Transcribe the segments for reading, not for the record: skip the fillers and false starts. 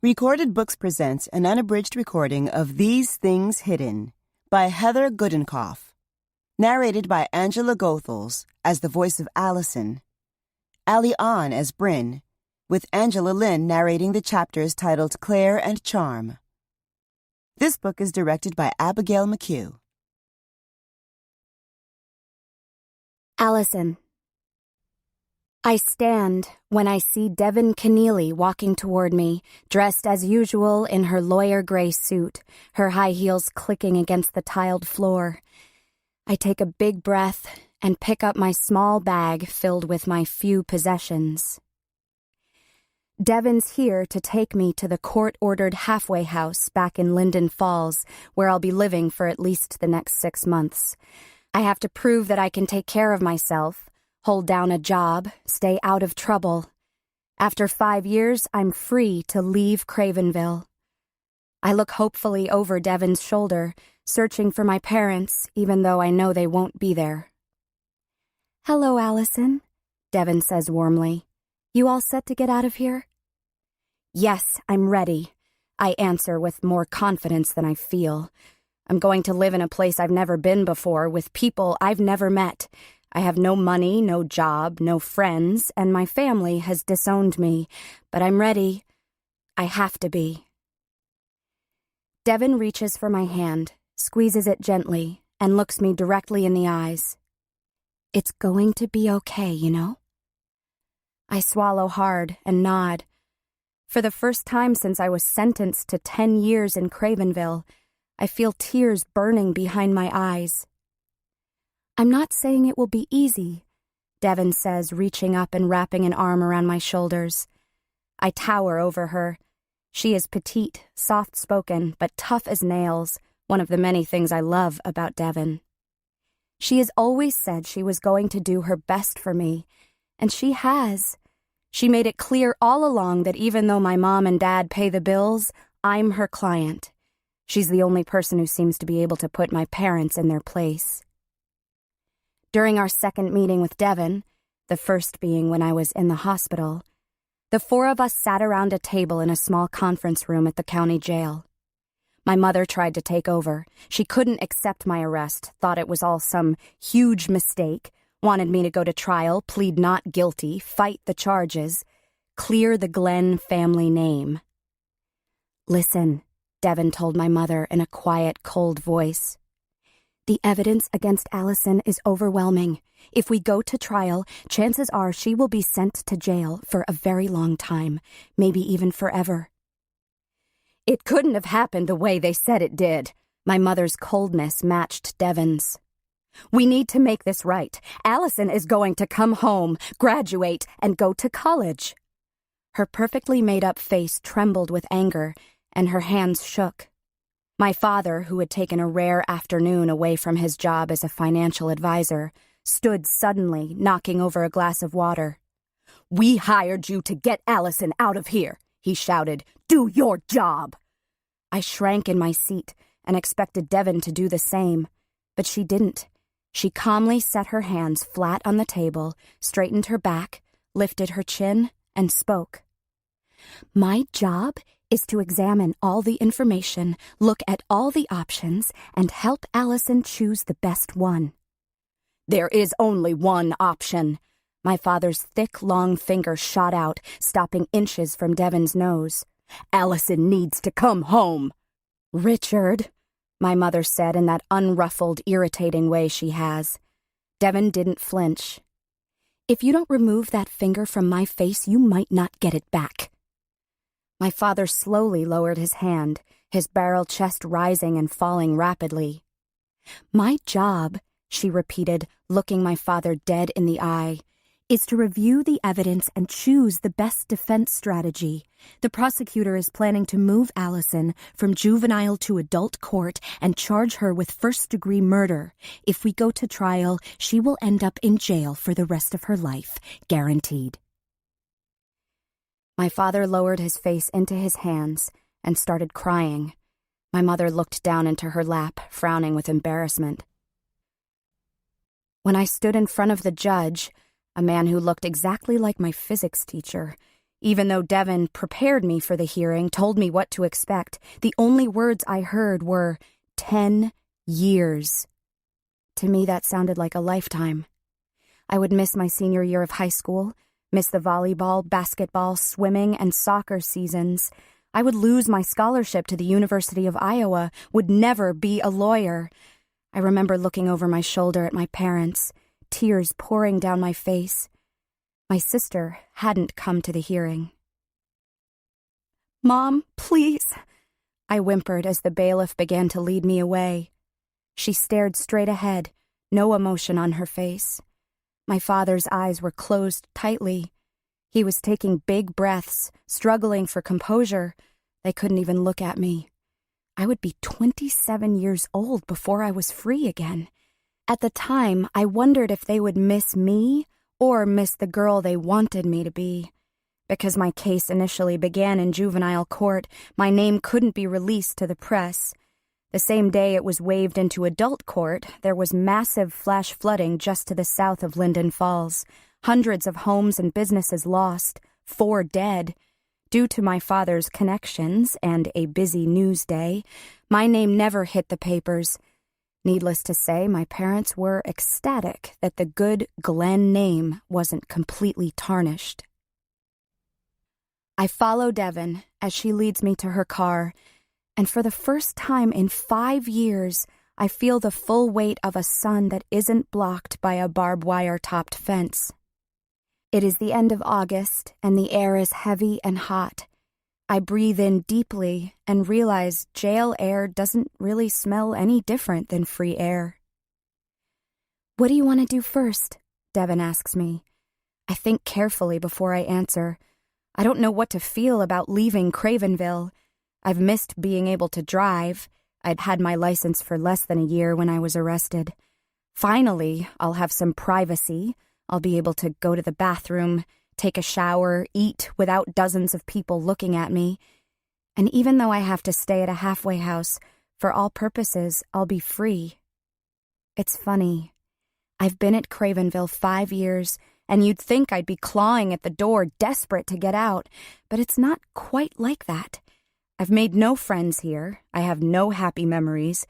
Recorded Books presents an unabridged recording of These Things Hidden by Heather Gudenkauf, narrated by Angela Goethals as the voice of Allison, Ali Ahn as Bryn, with Angela Lynn narrating the chapters titled Claire and Charm. This book is directed by Abigail McHugh. Allison. I stand when I see Devin Keneally walking toward me, dressed as usual in her lawyer gray suit, her high heels clicking against the tiled floor. I take a big breath and pick up my small bag filled with my few possessions. Devin's here to take me to the court-ordered halfway house back in Linden Falls, where I'll be living for at least the next 6 months. I have to prove that I can take care of myself, hold down a job, stay out of trouble. After 5 years, I'm free to leave Cravenville. I look hopefully over Devin's shoulder, searching for my parents, even though I know they won't be there. "Hello, Allison," Devin says warmly. "You all set to get out of here?" "Yes, I'm ready," I answer with more confidence than I feel. I'm going to live in a place I've never been before, with people I've never met. I have no money, no job, no friends, and my family has disowned me. But I'm ready. I have to be. Devin reaches for my hand, squeezes it gently, and looks me directly in the eyes. "It's going to be okay, you know?" I swallow hard and nod. For the first time since I was sentenced to 10 years in Cravenville, I feel tears burning behind my eyes. "I'm not saying it will be easy," Devin says, reaching up and wrapping an arm around my shoulders. I tower over her. She is petite, soft-spoken, but tough as nails, one of the many things I love about Devin. She has always said she was going to do her best for me, and she has. She made it clear all along that even though my mom and dad pay the bills, I'm her client. She's the only person who seems to be able to put my parents in their place. During our second meeting with Devin, the first being when I was in the hospital, the 4 of us sat around a table in a small conference room at the county jail. My mother tried to take over. She couldn't accept my arrest, thought it was all some huge mistake, wanted me to go to trial, plead not guilty, fight the charges, clear the Glenn family name. "Listen," Devin told my mother in a quiet, cold voice. "The evidence against Allison is overwhelming. If we go to trial, chances are she will be sent to jail for a very long time, maybe even forever." "It couldn't have happened the way they said it did." My mother's coldness matched Devin's. "We need to make this right. Allison is going to come home, graduate, and go to college." Her perfectly made-up face trembled with anger, and her hands shook. My father, who had taken a rare afternoon away from his job as a financial advisor, stood suddenly, knocking over a glass of water. "We hired you to get Allison out of here," he shouted. "Do your job." I shrank in my seat and expected Devin to do the same, but she didn't. She calmly set her hands flat on the table, straightened her back, lifted her chin, and spoke. "My job is to examine all the information, look at all the options, and help Allison choose the best one." "There is only one option." My father's thick, long finger shot out, stopping inches from Devin's nose. "Allison needs to come home." "Richard," my mother said in that unruffled, irritating way she has. Devin didn't flinch. "If you don't remove that finger from my face, you might not get it back." My father slowly lowered his hand, his barrel chest rising and falling rapidly. "My job," she repeated, looking my father dead in the eye, "is to review the evidence and choose the best defense strategy. The prosecutor is planning to move Allison from juvenile to adult court and charge her with first-degree murder. If we go to trial, she will end up in jail for the rest of her life, guaranteed." My father lowered his face into his hands and started crying. My mother looked down into her lap, frowning with embarrassment. When I stood in front of the judge, a man who looked exactly like my physics teacher, Even though Devin prepared me for the hearing, told me what to expect, the only words I heard were 10 years. To me, that sounded like a lifetime. I would miss my senior year of high school, miss the volleyball, basketball, swimming, and soccer seasons. I would lose my scholarship to the University of Iowa, would never be a lawyer. I remember looking over my shoulder at my parents, tears pouring down my face. My sister hadn't come to the hearing. "Mom, please," I whimpered as the bailiff began to lead me away. She stared straight ahead, no emotion on her face. My father's eyes were closed tightly. He was taking big breaths, struggling for composure. They couldn't even look at me. I would be 27 years old before I was free again. At the time, I wondered if they would miss me or miss the girl they wanted me to be. Because my case initially began in juvenile court, my name couldn't be released to the press. The same day it was waived into adult court, there was massive flash flooding just to the south of Linden Falls. Hundreds of homes and businesses lost, 4 dead. Due to my father's connections and a busy news day, my name never hit the papers. Needless to say, my parents were ecstatic that the good Glenn name wasn't completely tarnished. I follow Devin as she leads me to her car, and for the first time in 5 years, I feel the full weight of a sun that isn't blocked by a barbed wire-topped fence. It is the end of August, and the air is heavy and hot. I breathe in deeply and realize jail air doesn't really smell any different than free air. "What do you want to do first?" Devin asks me. I think carefully before I answer. I don't know what to feel about leaving Cravenville. I've missed being able to drive. I'd had my license for less than a year when I was arrested. Finally, I'll have some privacy. I'll be able to go to the bathroom, take a shower, eat without dozens of people looking at me. And even though I have to stay at a halfway house, for all purposes, I'll be free. It's funny. I've been at Cravenville 5 years, and you'd think I'd be clawing at the door, desperate to get out, but it's not quite like that. I've made no friends here, I have no happy memories,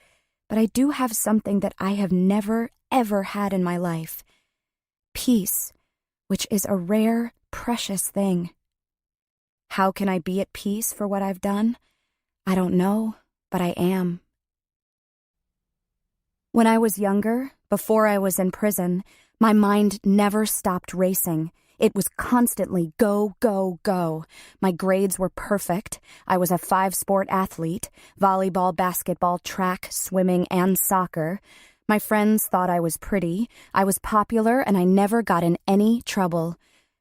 but I do have something that I have never, ever had in my life. Peace, which is a rare, precious thing. How can I be at peace for what I've done? I don't know, but I am. When I was younger, before I was in prison, my mind never stopped racing. It was constantly go, go, go. My grades were perfect. I was a 5-sport athlete: volleyball, basketball, track, swimming, and soccer. My friends thought I was pretty. I was popular, and I never got in any trouble.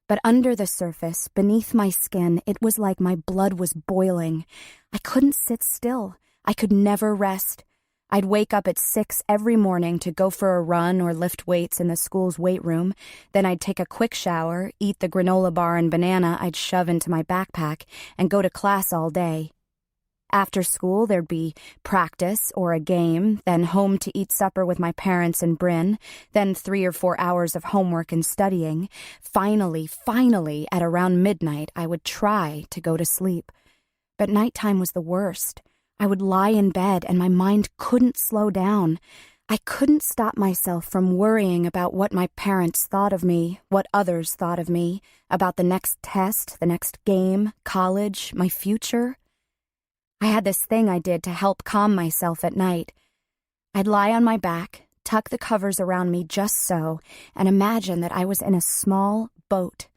But under the surface, beneath my skin, it was like my blood was boiling. I couldn't sit still. I could never rest. I'd wake up at 6 every morning to go for a run or lift weights in the school's weight room. Then I'd take a quick shower, eat the granola bar and banana I'd shove into my backpack, and go to class all day. After school, there'd be practice or a game, then home to eat supper with my parents and Bryn, then 3 or 4 hours of homework and studying. Finally, at around midnight, I would try to go to sleep. But nighttime was the worst. I would lie in bed and my mind couldn't slow down. I couldn't stop myself from worrying about what my parents thought of me, what others thought of me, about the next test, the next game, college, my future. I had this thing I did to help calm myself at night. I'd lie on my back, tuck the covers around me just so, and imagine that I was in a small boat.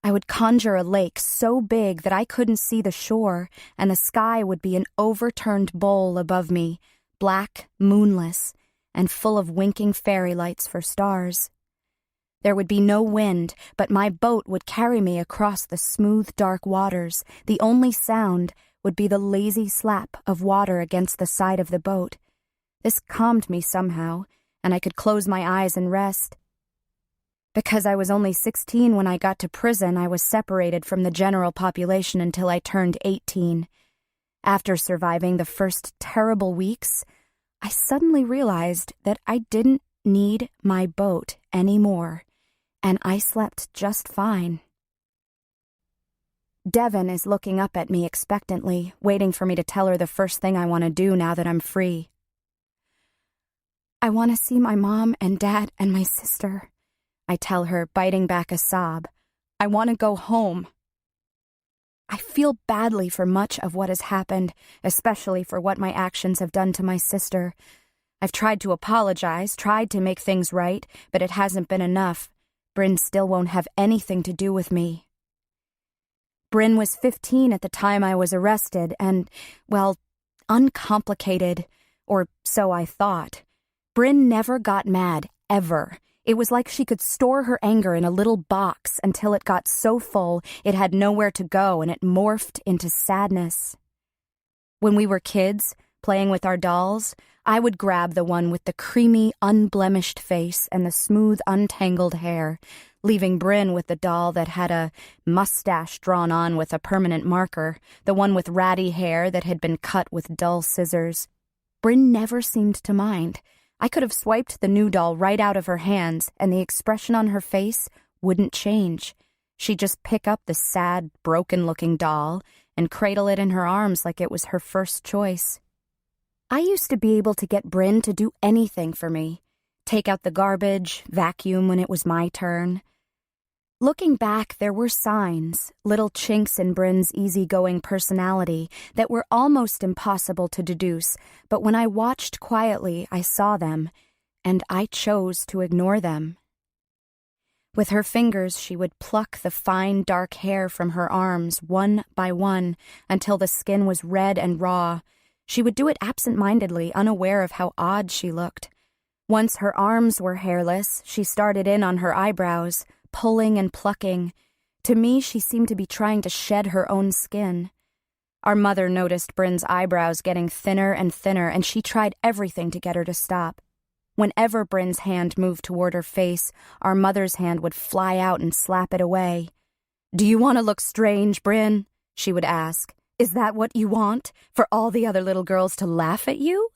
I would conjure a lake so big that I couldn't see the shore, and the sky would be an overturned bowl above me, black, moonless, and full of winking fairy lights for stars. There would be no wind, but my boat would carry me across the smooth, dark waters. The only sound would be the lazy slap of water against the side of the boat. This calmed me somehow, and I could close my eyes and rest. Because I was only 16 when I got to prison, I was separated from the general population until I turned 18. After surviving the first terrible weeks, I suddenly realized that I didn't need my boat anymore, and I slept just fine. Devin is looking up at me expectantly, waiting for me to tell her the first thing I want to do now that I'm free. I want to see my mom and dad and my sister, I tell her, biting back a sob. I want to go home. I feel badly for much of what has happened, especially for what my actions have done to my sister. I've tried to apologize, tried to make things right, but it hasn't been enough. Bryn still won't have anything to do with me. Bryn was 15 at the time I was arrested and, well, uncomplicated, or so I thought. Bryn never got mad, ever. It was like she could store her anger in a little box until it got so full it had nowhere to go and it morphed into sadness. When we were kids, playing with our dolls, I would grab the one with the creamy, unblemished face and the smooth, untangled hair, leaving Bryn with the doll that had a mustache drawn on with a permanent marker, the one with ratty hair that had been cut with dull scissors. Bryn never seemed to mind. I could have swiped the new doll right out of her hands, and the expression on her face wouldn't change. She'd just pick up the sad, broken-looking doll and cradle it in her arms like it was her first choice. I used to be able to get Bryn to do anything for me. Take out the garbage, vacuum when it was my turn. Looking back, there were signs, little chinks in Bryn's easygoing personality that were almost impossible to deduce, but when I watched quietly, I saw them, and I chose to ignore them. With her fingers, she would pluck the fine, dark hair from her arms, one by one, until the skin was red and raw. She would do it absent-mindedly, unaware of how odd she looked. Once her arms were hairless, she started in on her eyebrows, pulling and plucking. To me, she seemed to be trying to shed her own skin. Our mother noticed Bryn's eyebrows getting thinner and thinner, and she tried everything to get her to stop. Whenever Bryn's hand moved toward her face, our mother's hand would fly out and slap it away. "Do you want to look strange, Bryn?" she would ask. "Is that what you want? For all the other little girls to laugh at you?"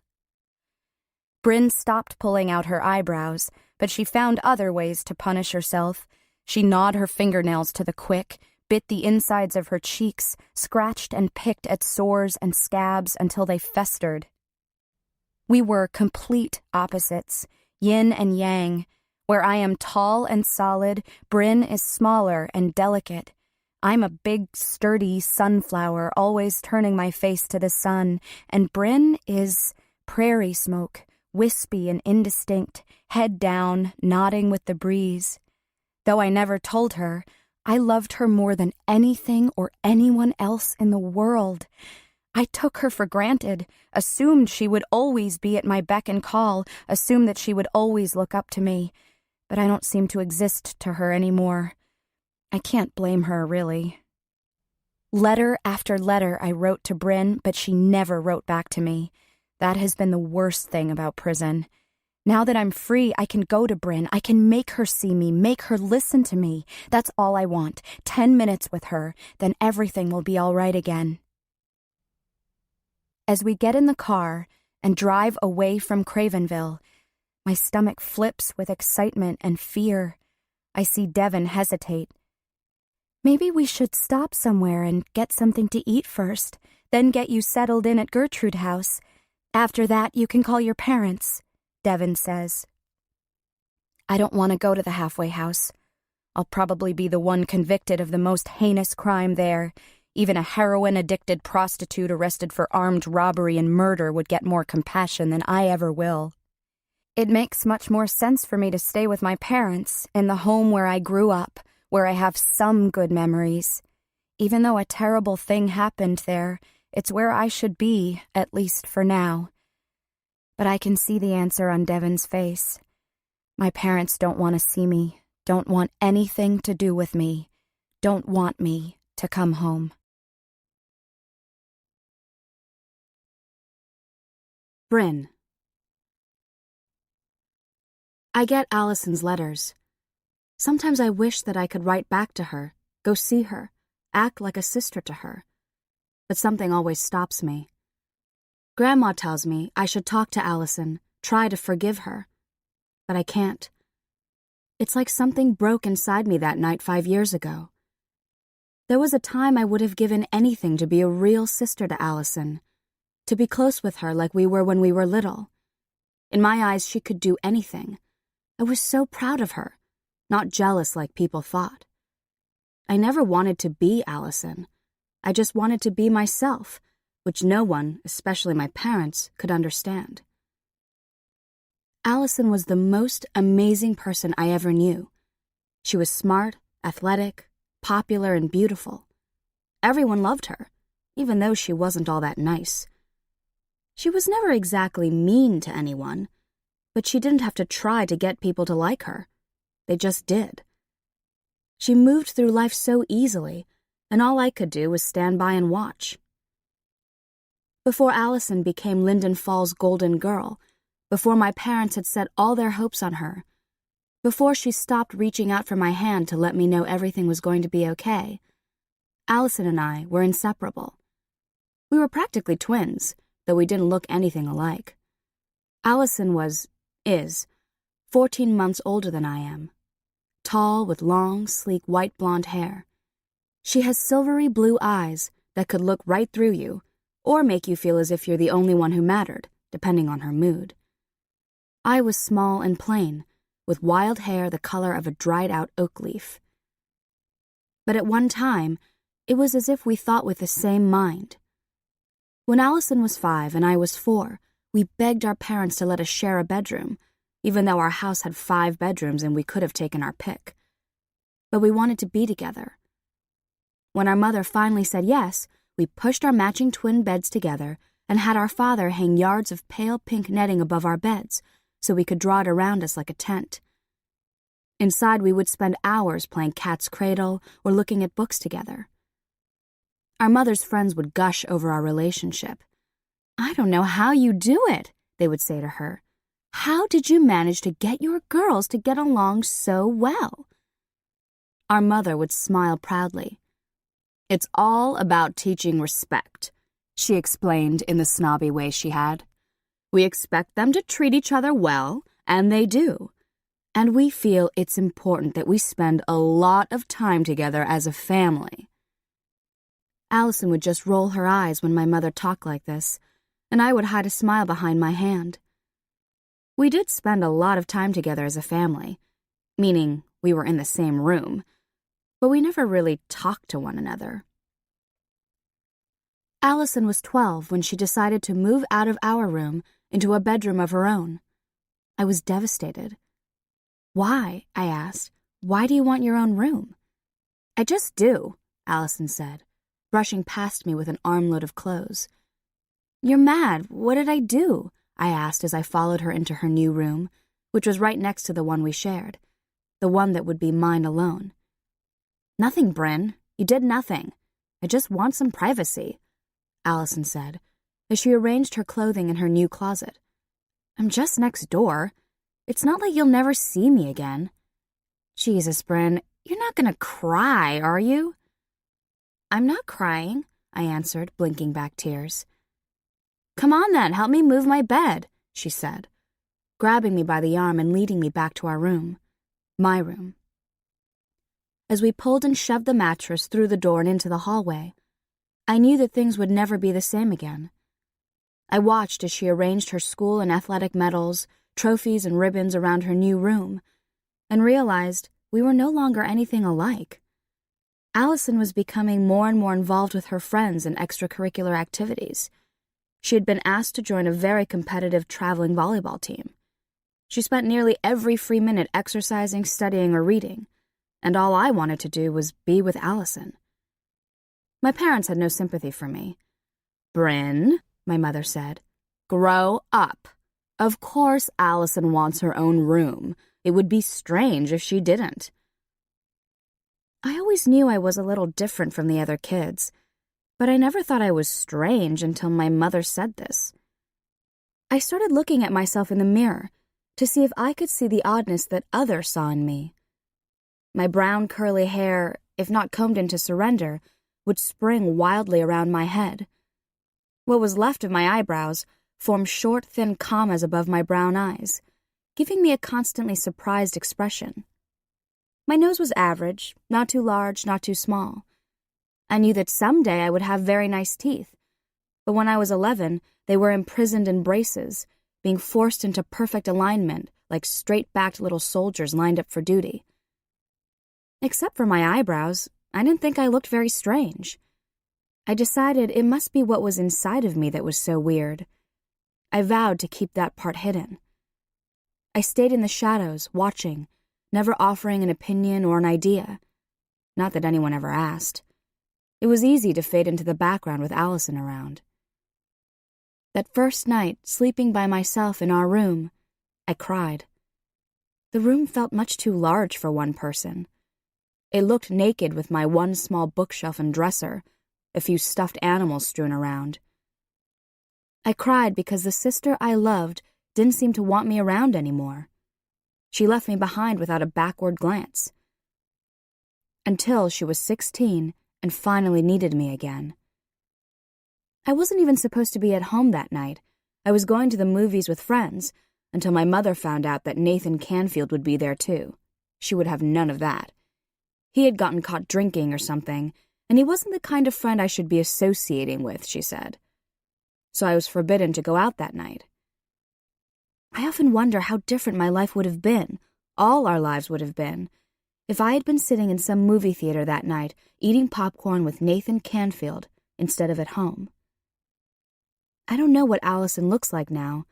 Bryn stopped pulling out her eyebrows, but she found other ways to punish herself. She gnawed her fingernails to the quick, bit the insides of her cheeks, scratched and picked at sores and scabs until they festered. We were complete opposites, yin and yang. Where I am tall and solid, Bryn is smaller and delicate. I'm a big, sturdy sunflower, always turning my face to the sun, and Bryn is prairie smoke, wispy and indistinct, head down, nodding with the breeze. Though I never told her, I loved her more than anything or anyone else in the world. I took her for granted, assumed she would always be at my beck and call, assumed that she would always look up to me. But I don't seem to exist to her anymore. I can't blame her, really. Letter after letter I wrote to Bryn, but she never wrote back to me. That has been the worst thing about prison. Now that I'm free, I can go to Bryn. I can make her see me, make her listen to me. That's all I want. 10 minutes with her, then everything will be all right again. As we get in the car and drive away from Cravenville, my stomach flips with excitement and fear. I see Devin hesitate. "Maybe we should stop somewhere and get something to eat first, then get you settled in at Gertrude House. After that, you can call your parents," Devin says. I don't want to go to the halfway house. I'll probably be the one convicted of the most heinous crime there. Even a heroin-addicted prostitute arrested for armed robbery and murder would get more compassion than I ever will. It makes much more sense for me to stay with my parents in the home where I grew up, where I have some good memories. Even though a terrible thing happened there, it's where I should be, at least for now. But I can see the answer on Devin's face. My parents don't want to see me, don't want anything to do with me, don't want me to come home. Bryn. I get Allison's letters. Sometimes I wish that I could write back to her, go see her, act like a sister to her. But something always stops me. Grandma tells me I should talk to Allison, try to forgive her. But I can't. It's like something broke inside me that night 5 years ago. There was a time I would have given anything to be a real sister to Allison, to be close with her like we were when we were little. In my eyes, she could do anything. I was so proud of her, not jealous like people thought. I never wanted to be Allison. I just wanted to be myself, which no one, especially my parents, could understand. Allison was the most amazing person I ever knew. She was smart, athletic, popular, and beautiful. Everyone loved her, even though she wasn't all that nice. She was never exactly mean to anyone, but she didn't have to try to get people to like her. They just did. She moved through life so easily, and all I could do was stand by and watch. Before Allison became Linden Falls' golden girl, before my parents had set all their hopes on her, before she stopped reaching out for my hand to let me know everything was going to be okay, Allison and I were inseparable. We were practically twins, though we didn't look anything alike. Allison is 14 months older than I am. Tall with long, sleek white blonde hair. She has silvery blue eyes that could look right through you or make you feel as if you're the only one who mattered, depending on her mood. I was small and plain, with wild hair the color of a dried-out oak leaf. But at one time, it was as if we thought with the same mind. When Allison was 5 and I was 4, we begged our parents to let us share a bedroom, even though our house had 5 bedrooms and we could have taken our pick. But we wanted to be together. When our mother finally said yes, we pushed our matching twin beds together and had our father hang yards of pale pink netting above our beds so we could draw it around us like a tent. Inside, we would spend hours playing cat's cradle or looking at books together. Our mother's friends would gush over our relationship. "I don't know how you do it," they would say to her. "How did you manage to get your girls to get along so well?" Our mother would smile proudly. "It's all about teaching respect," she explained in the snobby way she had. "We expect them to treat each other well, and they do. And we feel it's important that we spend a lot of time together as a family." Allison would just roll her eyes when my mother talked like this, and I would hide a smile behind my hand. We did spend a lot of time together as a family, meaning we were in the same room, but we never really talked to one another. Allison was 12 when she decided to move out of our room into a bedroom of her own. I was devastated. "Why?" I asked. "Why do you want your own room?" "I just do," Allison said, brushing past me with an armload of clothes. "You're mad. What did I do?" I asked as I followed her into her new room, which was right next to the one we shared, the one that would be mine alone. "Nothing, Bryn. You did nothing. I just want some privacy," Allison said, as she arranged her clothing in her new closet. "I'm just next door. It's not like you'll never see me again." "Jesus, Bryn, you're not gonna cry, are you?" "I'm not crying," I answered, blinking back tears. "Come on then, help me move my bed," she said, grabbing me by the arm and leading me back to our room, my room. As we pulled and shoved the mattress through the door and into the hallway, I knew that things would never be the same again. I watched as she arranged her school and athletic medals, trophies, and ribbons around her new room, and realized we were no longer anything alike. Allison was becoming more and more involved with her friends in extracurricular activities. She had been asked to join a very competitive traveling volleyball team. She spent nearly every free minute exercising, studying, or reading, and all I wanted to do was be with Allison. My parents had no sympathy for me. "Bryn," my mother said, "grow up. Of course Allison wants her own room. It would be strange if she didn't." I always knew I was a little different from the other kids, but I never thought I was strange until my mother said this. I started looking at myself in the mirror to see if I could see the oddness that others saw in me. My brown curly hair, if not combed into surrender, would spring wildly around my head. What was left of my eyebrows formed short, thin commas above my brown eyes, giving me a constantly surprised expression. My nose was average, not too large, not too small. I knew that someday I would have very nice teeth. But when I was 11, they were imprisoned in braces, being forced into perfect alignment like straight-backed little soldiers lined up for duty. Except for my eyebrows, I didn't think I looked very strange. I decided it must be what was inside of me that was so weird. I vowed to keep that part hidden. I stayed in the shadows, watching, never offering an opinion or an idea. Not that anyone ever asked. It was easy to fade into the background with Allison around. That first night, sleeping by myself in our room, I cried. The room felt much too large for one person. It looked naked with my one small bookshelf and dresser, a few stuffed animals strewn around. I cried because the sister I loved didn't seem to want me around anymore. She left me behind without a backward glance. Until she was 16 and finally needed me again. I wasn't even supposed to be at home that night. I was going to the movies with friends until my mother found out that Nathan Canfield would be there too. She would have none of that. He had gotten caught drinking or something, and he wasn't the kind of friend I should be associating with, she said. So I was forbidden to go out that night. I often wonder how different my life would have been, all our lives would have been, if I had been sitting in some movie theater that night eating popcorn with Nathan Canfield instead of at home. I don't know what Allison looks like now.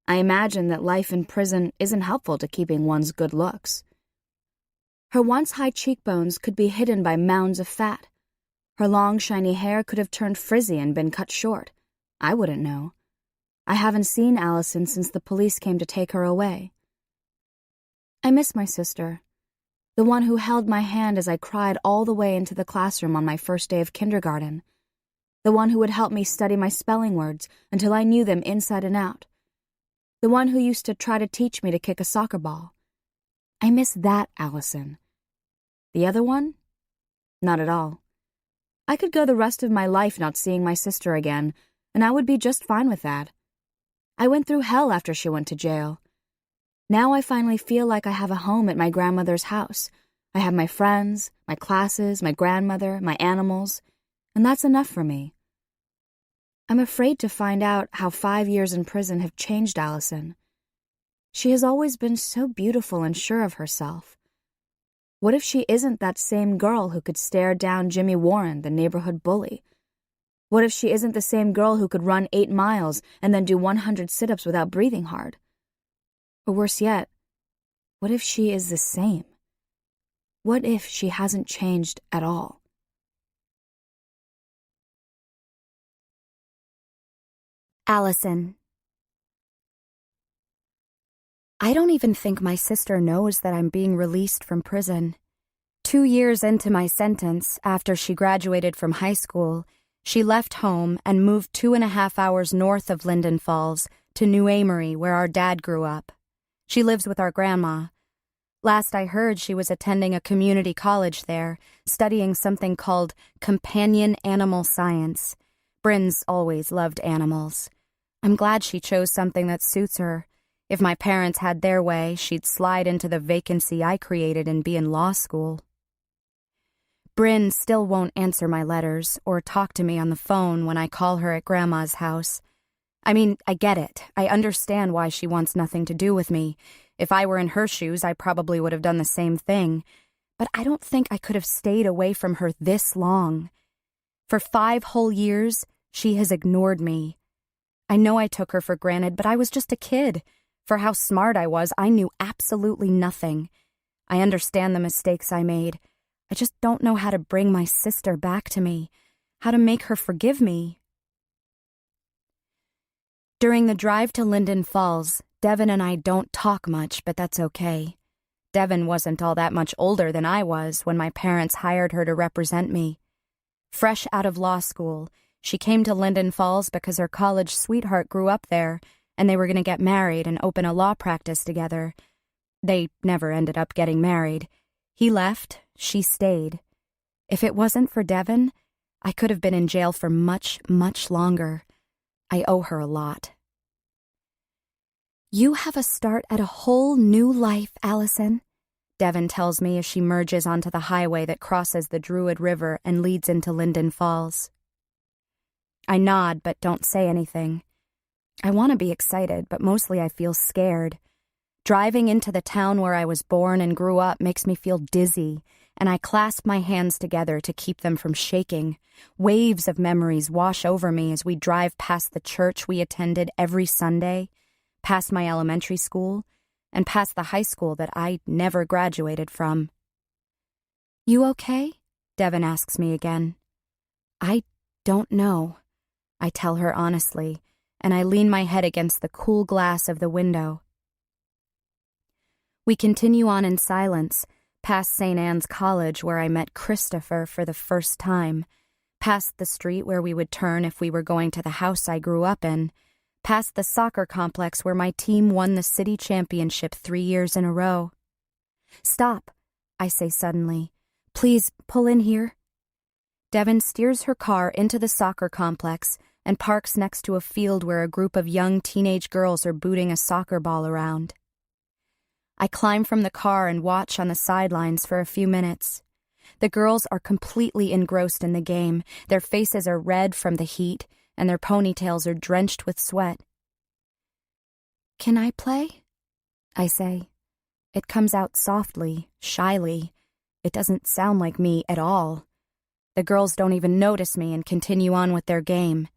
I imagine that life in prison isn't helpful to keeping one's good looks. Her once high cheekbones could be hidden by mounds of fat. Her long, shiny hair could have turned frizzy and been cut short. I wouldn't know. I haven't seen Allison since the police came to take her away. I miss my sister, the one who held my hand as I cried all the way into the classroom on my first day of kindergarten, the one who would help me study my spelling words until I knew them inside and out, the one who used to try to teach me to kick a soccer ball. I miss that Allison. The other one? Not at all. I could go the rest of my life not seeing my sister again, and I would be just fine with that. I went through hell after she went to jail. Now I finally feel like I have a home at my grandmother's house. I have my friends, my classes, my grandmother, my animals, and that's enough for me. I'm afraid to find out how 5 years in prison have changed Allison. She has always been so beautiful and sure of herself. What if she isn't that same girl who could stare down Jimmy Warren, the neighborhood bully? What if she isn't the same girl who could run 8 miles and then do 100 sit-ups without breathing hard? Or worse yet, what if she is the same? What if she hasn't changed at all? Allison. I don't even think my sister knows that I'm being released from prison. 2 years into my sentence, after she graduated from high school, she left home and moved 2.5 hours north of Linden Falls to New Amory, where our dad grew up. She lives with our grandma. Last I heard, she was attending a community college there, studying something called companion animal science. Bryn's always loved animals. I'm glad she chose something that suits her. If my parents had their way, she'd slide into the vacancy I created and be in law school. Bryn still won't answer my letters or talk to me on the phone when I call her at Grandma's house. I mean, I get it. I understand why she wants nothing to do with me. If I were in her shoes, I probably would have done the same thing. But I don't think I could have stayed away from her this long. For 5 whole years, she has ignored me. I know I took her for granted, but I was just a kid. For how smart I was, I knew absolutely nothing. I understand the mistakes I made. I just don't know how to bring my sister back to me, how to make her forgive me. During the drive to Linden Falls, Devin and I don't talk much, but that's okay. Devin wasn't all that much older than I was when my parents hired her to represent me. Fresh out of law school, she came to Linden Falls because her college sweetheart grew up there, and they were going to get married and open a law practice together. They never ended up getting married. He left, she stayed. If it wasn't for Devin, I could have been in jail for much, much longer. I owe her a lot. You have a start at a whole new life, Allison. Devin tells me as she merges onto the highway that crosses the Druid River and leads into Linden Falls. I nod but don't say anything. I want to be excited, but mostly I feel scared. Driving into the town where I was born and grew up makes me feel dizzy, and I clasp my hands together to keep them from shaking. Waves of memories wash over me as we drive past the church we attended every Sunday, past my elementary school, and past the high school that I never graduated from. "You okay?" Devin asks me again. "I don't know," I tell her honestly, and I lean my head against the cool glass of the window. We continue on in silence, past St. Anne's College where I met Christopher for the first time, past the street where we would turn if we were going to the house I grew up in, past the soccer complex where my team won the city championship 3 years in a row. "Stop," I say suddenly. "Please pull in here." Devin steers her car into the soccer complex and parks next to a field where a group of young teenage girls are booting a soccer ball around. I climb from the car and watch on the sidelines for a few minutes. The girls are completely engrossed in the game. Their faces are red from the heat, and their ponytails are drenched with sweat. "Can I play?" I say. It comes out softly, shyly. It doesn't sound like me at all. The girls don't even notice me and continue on with their game.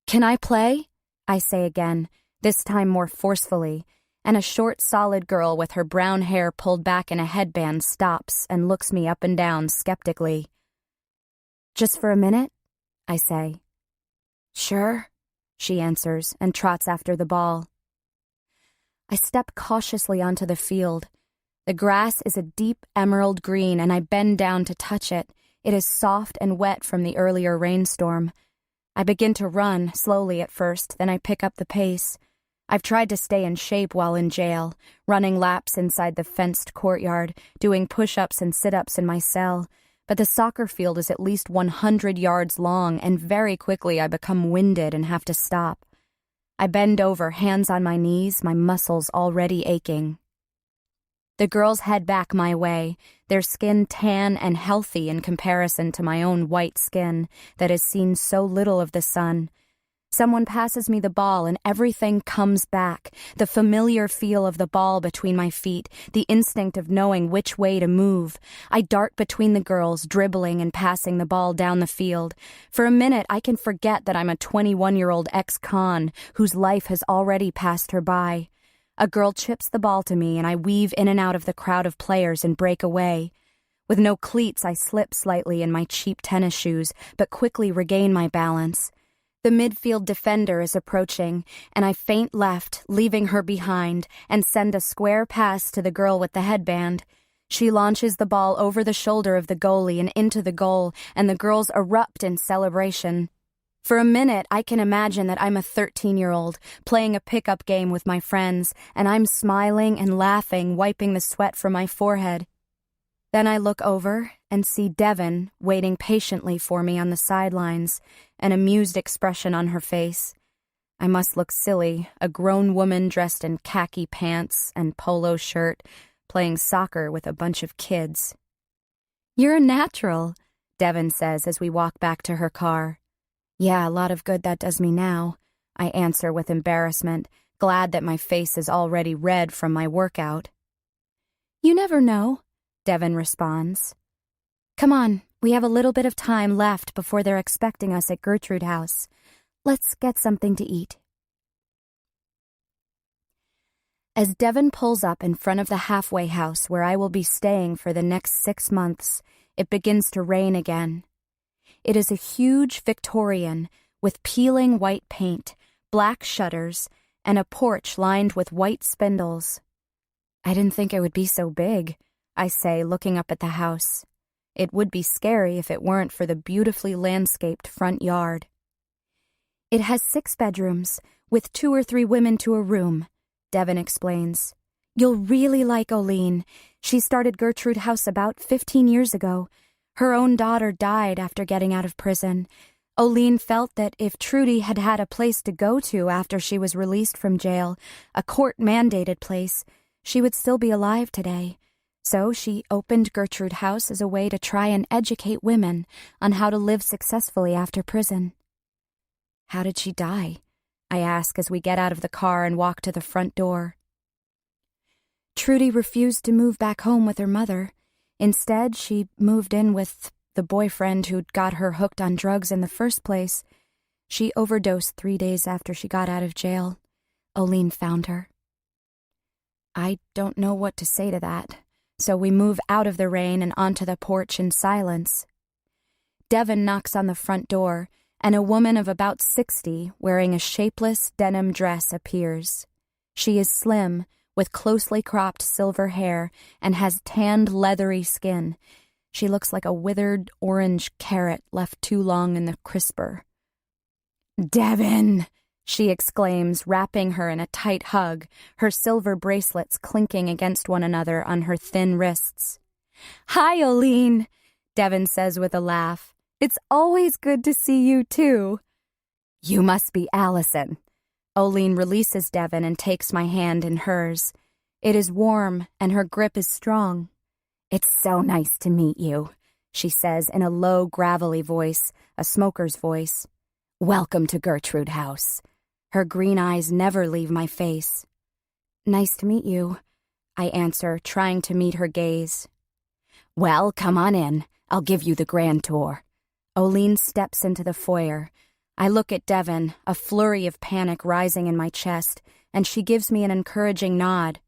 "Can I play?" I say again, this time more forcefully, and a short, solid girl with her brown hair pulled back in a headband stops and looks me up and down skeptically. "Just for a minute?" I say. "Sure," she answers and trots after the ball. I step cautiously onto the field. The grass is a deep emerald green and I bend down to touch it. It is soft and wet from the earlier rainstorm. I begin to run, slowly at first, then I pick up the pace. I've tried to stay in shape while in jail, running laps inside the fenced courtyard, doing push-ups and sit-ups in my cell, but the soccer field is at least 100 yards long, and very quickly I become winded and have to stop. I bend over, hands on my knees, my muscles already aching. The girls head back my way, their skin tan and healthy in comparison to my own white skin that has seen so little of the sun. Someone passes me the ball and everything comes back, the familiar feel of the ball between my feet, the instinct of knowing which way to move. I dart between the girls, dribbling and passing the ball down the field. For a minute, I can forget that I'm a 21-year-old ex-con whose life has already passed her by. A girl chips the ball to me and I weave in and out of the crowd of players and break away. With no cleats, I slip slightly in my cheap tennis shoes, but quickly regain my balance. The midfield defender is approaching, and I feint left, leaving her behind, and send a square pass to the girl with the headband. She launches the ball over the shoulder of the goalie and into the goal, and the girls erupt in celebration. For a minute, I can imagine that I'm a 13-year-old, playing a pickup game with my friends, and I'm smiling and laughing, wiping the sweat from my forehead. Then I look over and see Devin waiting patiently for me on the sidelines, an amused expression on her face. I must look silly, a grown woman dressed in khaki pants and polo shirt, playing soccer with a bunch of kids. "You're a natural," Devin says as we walk back to her car. "Yeah, a lot of good that does me now," I answer with embarrassment, glad that my face is already red from my workout. "You never know," Devin responds. "Come on, we have a little bit of time left before they're expecting us at Gertrude House. Let's get something to eat." As Devin pulls up in front of the halfway house where I will be staying for the next 6 months, it begins to rain again. It is a huge Victorian with peeling white paint, black shutters, and a porch lined with white spindles. "I didn't think it would be so big," I say, looking up at the house. It would be scary if it weren't for the beautifully landscaped front yard. "It has 6 bedrooms, with 2 or 3 women to a room," Devin explains. "You'll really like Oline. She started Gertrude House about 15 years ago. Her own daughter died after getting out of prison. Oline felt that if Trudy had had a place to go to after she was released from jail, a court-mandated place, she would still be alive today. So she opened Gertrude House as a way to try and educate women on how to live successfully after prison. How did she die? I ask as we get out of the car and walk to the front door. Trudy refused to move back home with her mother. Instead, she moved in with the boyfriend who'd got her hooked on drugs in the first place. She overdosed 3 days after she got out of jail. Olene found her. I don't know what to say to that, so we move out of the rain and onto the porch in silence. Devin knocks on the front door, and a woman of about 60, wearing a shapeless denim dress, appears. She is slim, with closely cropped silver hair, and has tanned, leathery skin. She looks like a withered orange carrot left too long in the crisper. "Devin!" she exclaims, wrapping her in a tight hug, her silver bracelets clinking against one another on her thin wrists. "Hi, Olene," Devin says with a laugh. "It's always good to see you, too." "You must be Allison." Olene releases Devin and takes my hand in hers. It is warm, and her grip is strong. "It's so nice to meet you," she says in a low, gravelly voice, a smoker's voice. "Welcome to Gertrude House." Her green eyes never leave my face. "Nice to meet you," I answer, trying to meet her gaze. "Well, come on in. I'll give you the grand tour." Olene steps into the foyer. I look at Devin, a flurry of panic rising in my chest, and she gives me an encouraging nod.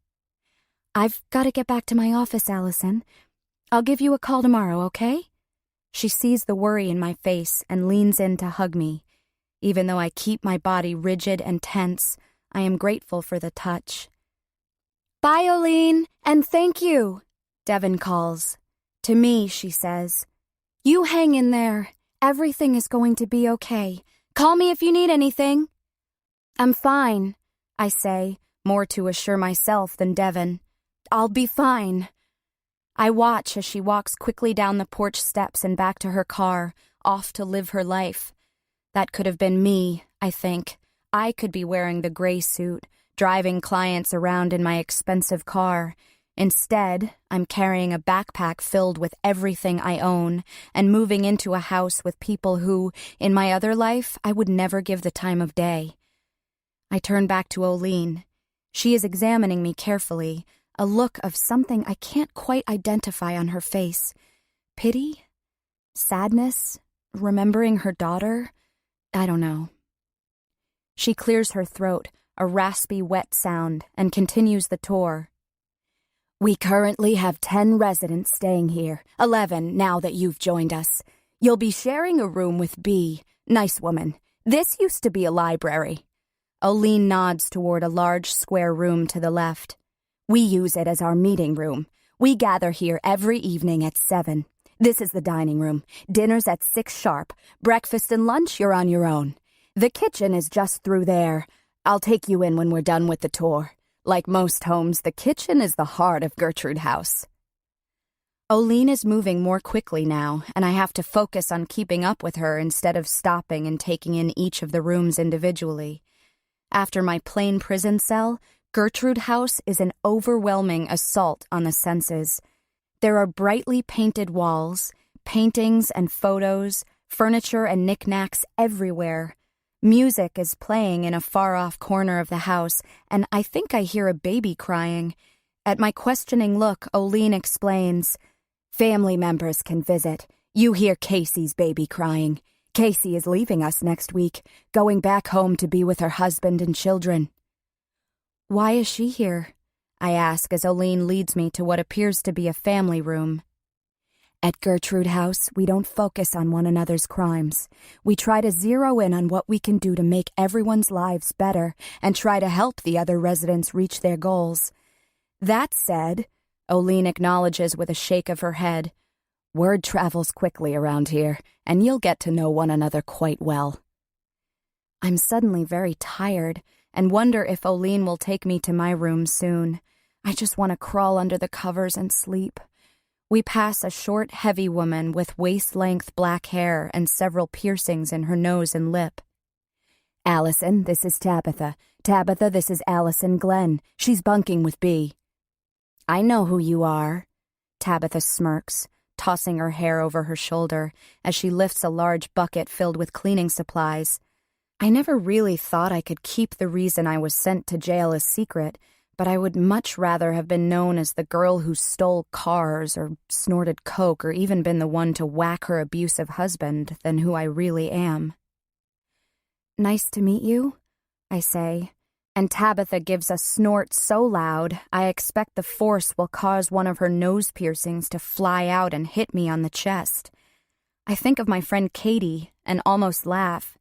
"I've got to get back to my office, Allison. I'll give you a call tomorrow, okay?" She sees the worry in my face and leans in to hug me. Even though I keep my body rigid and tense, I am grateful for the touch. "Bye, Olene, and thank you," Devin calls. To me, she says, "You hang in there. Everything is going to be okay. Call me if you need anything." "I'm fine," I say, more to assure myself than Devin. "I'll be fine." I watch as she walks quickly down the porch steps and back to her car, off to live her life. That could have been me, I think. I could be wearing the gray suit, driving clients around in my expensive car. Instead, I'm carrying a backpack filled with everything I own and moving into a house with people who, in my other life, I would never give the time of day. I turn back to Olene. She is examining me carefully, a look of something I can't quite identify on her face. Pity? Sadness? Remembering her daughter? I don't know. She clears her throat, a raspy, wet sound, and continues the tour. "We currently have 10 residents staying here, 11 now that you've joined us. You'll be sharing a room with B. Nice woman. This used to be a library." Olene nods toward a large square room to the left. "We use it as our meeting room. We gather here every evening at 7. This is the dining room. Dinner's at 6 sharp. Breakfast and lunch, you're on your own. The kitchen is just through there. I'll take you in when we're done with the tour. Like most homes, the kitchen is the heart of Gertrude House." Olene is moving more quickly now, and I have to focus on keeping up with her instead of stopping and taking in each of the rooms individually. After my plain prison cell, Gertrude House is an overwhelming assault on the senses. There are brightly painted walls, paintings and photos, furniture and knickknacks everywhere. Music is playing in a far-off corner of the house, and I think I hear a baby crying. At my questioning look, Olene explains, "Family members can visit. You hear Casey's baby crying. Casey is leaving us next week, going back home to be with her husband and children." "Why is she here?" I ask as Olene leads me to what appears to be a family room. "At Gertrude House, we don't focus on one another's crimes. We try to zero in on what we can do to make everyone's lives better and try to help the other residents reach their goals. That said," Olene acknowledges with a shake of her head, "word travels quickly around here, and you'll get to know one another quite well." I'm suddenly very tired and wonder if Olene will take me to my room soon. I just want to crawl under the covers and sleep. We pass a short, heavy woman with waist-length black hair and several piercings in her nose and lip. "Allison, this is Tabitha. Tabitha, this is Allison Glenn. She's bunking with B." "I know who you are." Tabitha smirks, tossing her hair over her shoulder as she lifts a large bucket filled with cleaning supplies. I never really thought I could keep the reason I was sent to jail a secret, but I would much rather have been known as the girl who stole cars or snorted coke or even been the one to whack her abusive husband than who I really am. "Nice to meet you," I say, and Tabitha gives a snort so loud I expect the force will cause one of her nose piercings to fly out and hit me on the chest. I think of my friend Katie and almost laugh.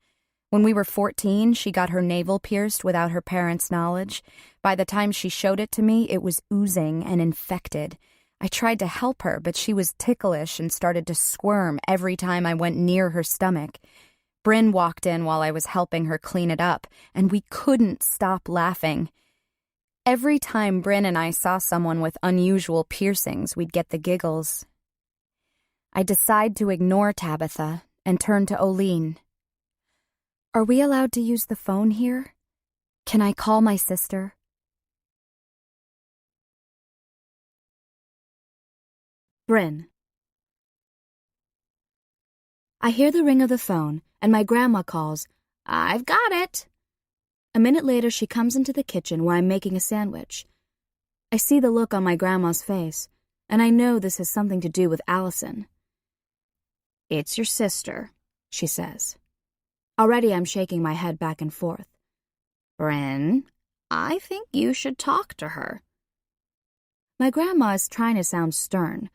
When we were 14, she got her navel pierced without her parents' knowledge. By the time she showed it to me, it was oozing and infected. I tried to help her, but she was ticklish and started to squirm every time I went near her stomach. Bryn walked in while I was helping her clean it up, and we couldn't stop laughing. Every time Bryn and I saw someone with unusual piercings, we'd get the giggles. I decide to ignore Tabitha and turn to Oline. "Are we allowed to use the phone here? Can I call my sister?" Bryn. I hear the ring of the phone, and my grandma calls, "I've got it." A minute later, she comes into the kitchen where I'm making a sandwich. I see the look on my grandma's face, and I know this has something to do with Allison. "It's your sister," she says. Already I'm shaking my head back and forth. "Bryn, I think you should talk to her." My grandma is trying to sound stern,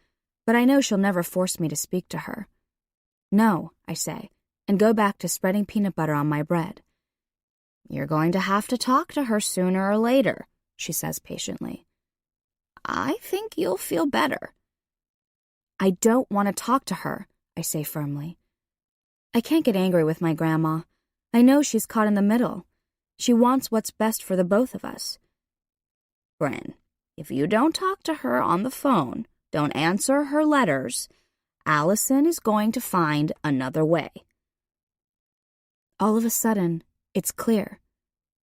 but I know she'll never force me to speak to her. "No," I say, and go back to spreading peanut butter on my bread. "You're going to have to talk to her sooner or later," she says patiently. "I think you'll feel better." "I don't want to talk to her," I say firmly. I can't get angry with my grandma. I know she's caught in the middle. She wants what's best for the both of us. "Bryn, if you don't talk to her on the phone, don't answer her letters, Allison is going to find another way." All of a sudden, it's clear.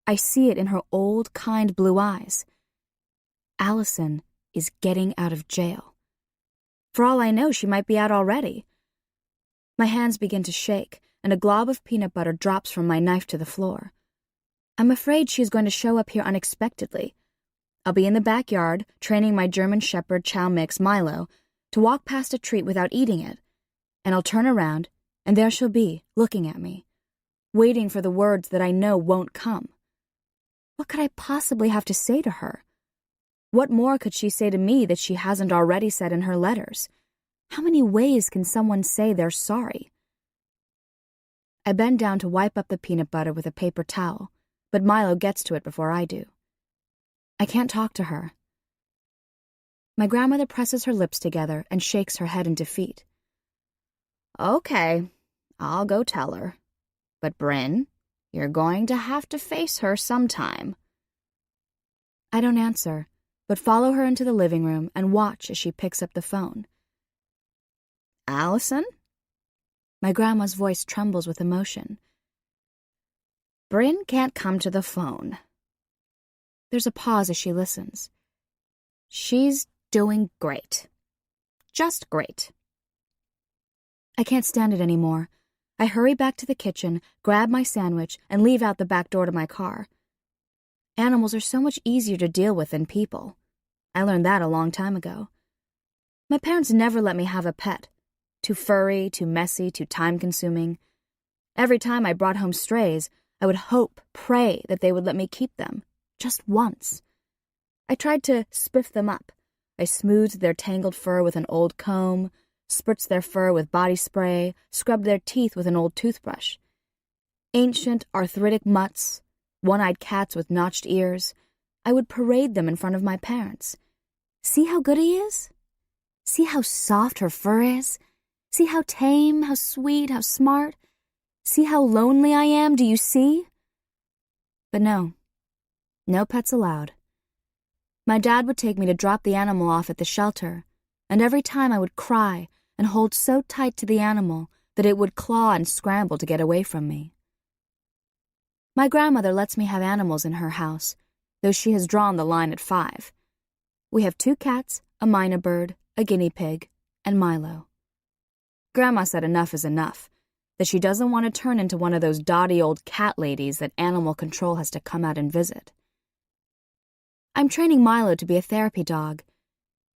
I see it in her old, kind blue eyes. Allison is getting out of jail. For all I know, she might be out already. My hands begin to shake, and a glob of peanut butter drops from my knife to the floor. I'm afraid she is going to show up here unexpectedly. I'll be in the backyard, training my German Shepherd Chow Mix Milo to walk past a treat without eating it, and I'll turn around, and there she'll be, looking at me, waiting for the words that I know won't come. What could I possibly have to say to her? What more could she say to me that she hasn't already said in her letters? How many ways can someone say they're sorry? I bend down to wipe up the peanut butter with a paper towel, but Milo gets to it before I do. I can't talk to her. My grandmother presses her lips together and shakes her head in defeat. "Okay, I'll go tell her. But Bryn, you're going to have to face her sometime." I don't answer, but follow her into the living room and watch as she picks up the phone. "Allison?" My grandma's voice trembles with emotion. "Bryn can't come to the phone." There's a pause as she listens. "She's doing great. Just great." I can't stand it anymore. I hurry back to the kitchen, grab my sandwich, and leave out the back door to my car. Animals are so much easier to deal with than people. I learned that a long time ago. My parents never let me have a pet. Too furry, too messy, too time-consuming. Every time I brought home strays, I would hope, pray that they would let me keep them, just once. I tried to spiff them up. I smoothed their tangled fur with an old comb, spritzed their fur with body spray, scrubbed their teeth with an old toothbrush. Ancient, arthritic mutts, one-eyed cats with notched ears, I would parade them in front of my parents. "See how good he is? See how soft her fur is? See how tame, how sweet, how smart? See how lonely I am, do you see?" But no pets allowed. My dad would take me to drop the animal off at the shelter, and every time I would cry and hold so tight to the animal that it would claw and scramble to get away from me. My grandmother lets me have animals in her house, though she has drawn the line at 5. We have 2 cats, a mynah bird, a guinea pig, and Milo. Grandma said enough is enough, that she doesn't want to turn into one of those dotty old cat ladies that animal control has to come out and visit. I'm training Milo to be a therapy dog.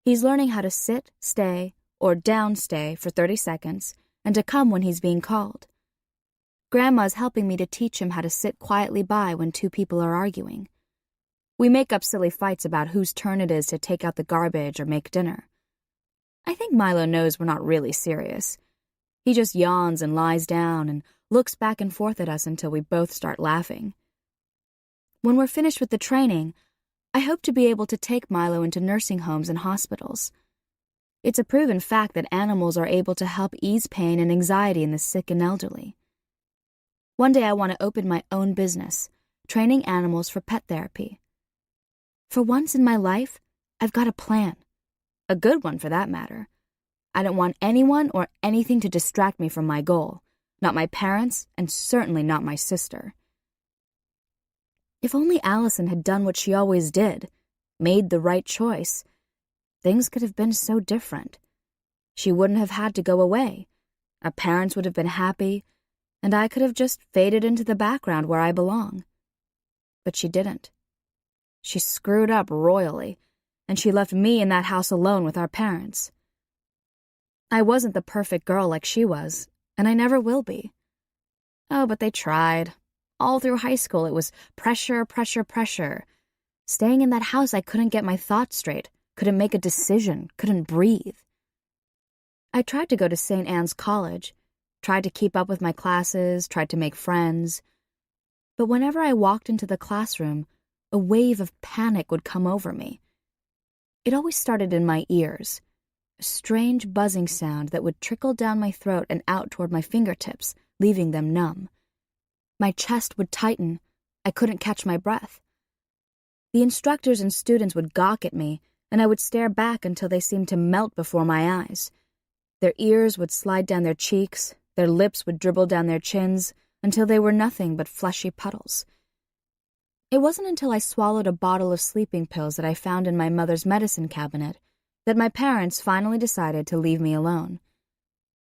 He's learning how to sit, stay, or down stay for 30 seconds, and to come when he's being called. Grandma's helping me to teach him how to sit quietly by when two people are arguing. We make up silly fights about whose turn it is to take out the garbage or make dinner. I think Milo knows we're not really serious. He just yawns and lies down and looks back and forth at us until we both start laughing. When we're finished with the training, I hope to be able to take Milo into nursing homes and hospitals. It's a proven fact that animals are able to help ease pain and anxiety in the sick and elderly. One day I want to open my own business, training animals for pet therapy. For once in my life, I've got a plan. A good one, for that matter. I don't want anyone or anything to distract me from my goal. Not my parents, and certainly not my sister. If only Allison had done what she always did, made the right choice, things could have been so different. She wouldn't have had to go away. Our parents would have been happy, and I could have just faded into the background where I belong. But she didn't. She screwed up royally, and she left me in that house alone with our parents. I wasn't the perfect girl like she was, and I never will be. Oh, but they tried. All through high school, it was pressure, pressure, pressure. Staying in that house, I couldn't get my thoughts straight, couldn't make a decision, couldn't breathe. I tried to go to St. Anne's College, tried to keep up with my classes, tried to make friends. But whenever I walked into the classroom, a wave of panic would come over me. It always started in my ears, a strange buzzing sound that would trickle down my throat and out toward my fingertips, leaving them numb. My chest would tighten. I couldn't catch my breath. The instructors and students would gawk at me, and I would stare back until they seemed to melt before my eyes. Their ears would slide down their cheeks, their lips would dribble down their chins, until they were nothing but fleshy puddles. It wasn't until I swallowed a bottle of sleeping pills that I found in my mother's medicine cabinet that my parents finally decided to leave me alone.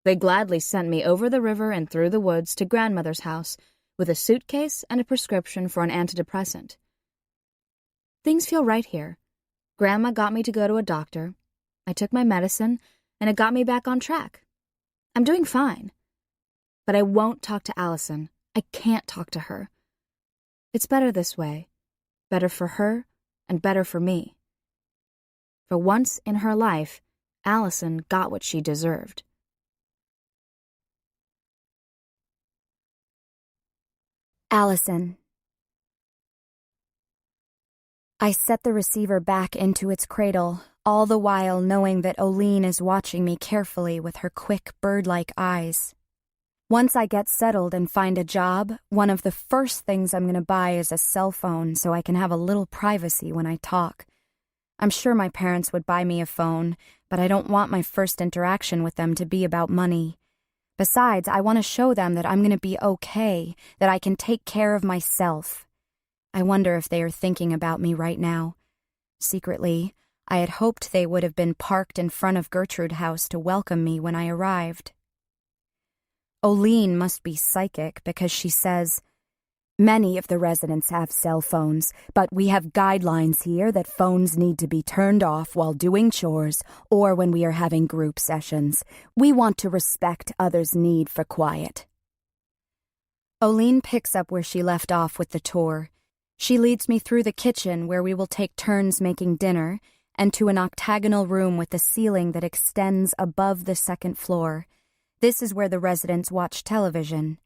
They gladly sent me over the river and through the woods to grandmother's house with a suitcase and a prescription for an antidepressant. Things feel right here. Grandma got me to go to a doctor. I took my medicine, and it got me back on track. I'm doing fine. But I won't talk to Allison. I can't talk to her. It's better this way. Better for her, and better for me. For once in her life, Allison got what she deserved. Allison. I set the receiver back into its cradle, all the while knowing that Oline is watching me carefully with her quick, bird-like eyes. Once I get settled and find a job, one of the first things I'm going to buy is a cell phone so I can have a little privacy when I talk. I'm sure my parents would buy me a phone, but I don't want my first interaction with them to be about money. Besides, I want to show them that I'm going to be okay, that I can take care of myself. I wonder if they are thinking about me right now. Secretly, I had hoped they would have been parked in front of Gertrude House to welcome me when I arrived. Oline must be psychic because she says, "Many of the residents have cell phones, but we have guidelines here that phones need to be turned off while doing chores or when we are having group sessions. We want to respect others' need for quiet." Oline picks up where she left off with the tour. She leads me through the kitchen where we will take turns making dinner and to an octagonal room with a ceiling that extends above the second floor. This is where the residents watch television.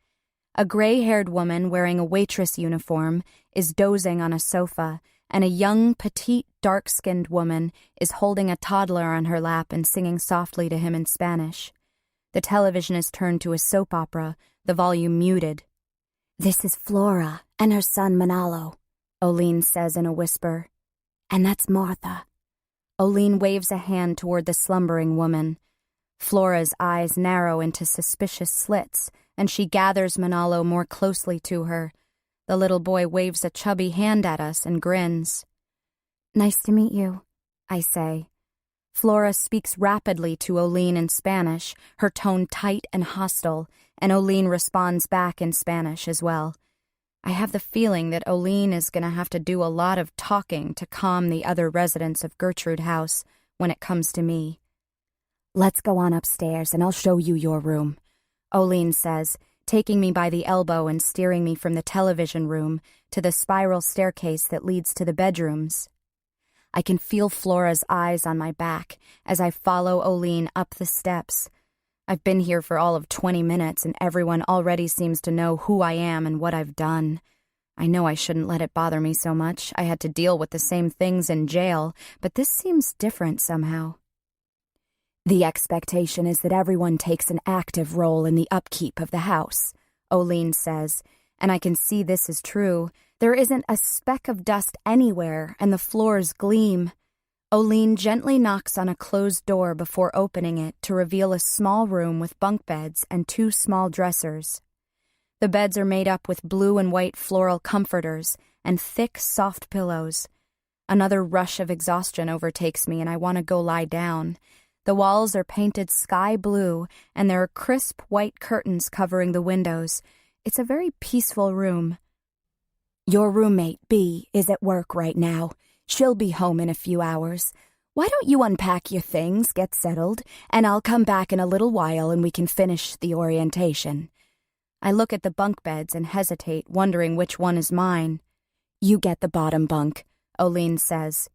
A gray-haired woman wearing a waitress uniform is dozing on a sofa, and a young, petite, dark-skinned woman is holding a toddler on her lap and singing softly to him in Spanish. The television is turned to a soap opera, the volume muted. "This is Flora and her son Manalo," Oline says in a whisper. "And that's Martha." Oline waves a hand toward the slumbering woman. Flora's eyes narrow into suspicious slits, and she gathers Manalo more closely to her. The little boy waves a chubby hand at us and grins. "Nice to meet you," I say. Flora speaks rapidly to Oline in Spanish, her tone tight and hostile, and Oline responds back in Spanish as well. I have the feeling that Oline is going to have to do a lot of talking to calm the other residents of Gertrude House when it comes to me. "Let's go on upstairs and I'll show you your room," Oline says, taking me by the elbow and steering me from the television room to the spiral staircase that leads to the bedrooms. I can feel Flora's eyes on my back as I follow Oline up the steps. I've been here for all of 20 minutes and everyone already seems to know who I am and what I've done. I know I shouldn't let it bother me so much. I had to deal with the same things in jail, but this seems different somehow. "The expectation is that everyone takes an active role in the upkeep of the house," Oline says, and I can see this is true. There isn't a speck of dust anywhere, and the floors gleam. Oline gently knocks on a closed door before opening it to reveal a small room with bunk beds and 2 small dressers. The beds are made up with blue and white floral comforters and thick, soft pillows. Another rush of exhaustion overtakes me and I want to go lie down. The walls are painted sky blue and there are crisp white curtains covering the windows. It's a very peaceful room. "Your roommate, Bea, is at work right now. She'll be home in a few hours. Why don't you unpack your things, get settled, and I'll come back in a little while and we can finish the orientation." I look at the bunk beds and hesitate, wondering which one is mine. "You get the bottom bunk," Oline says.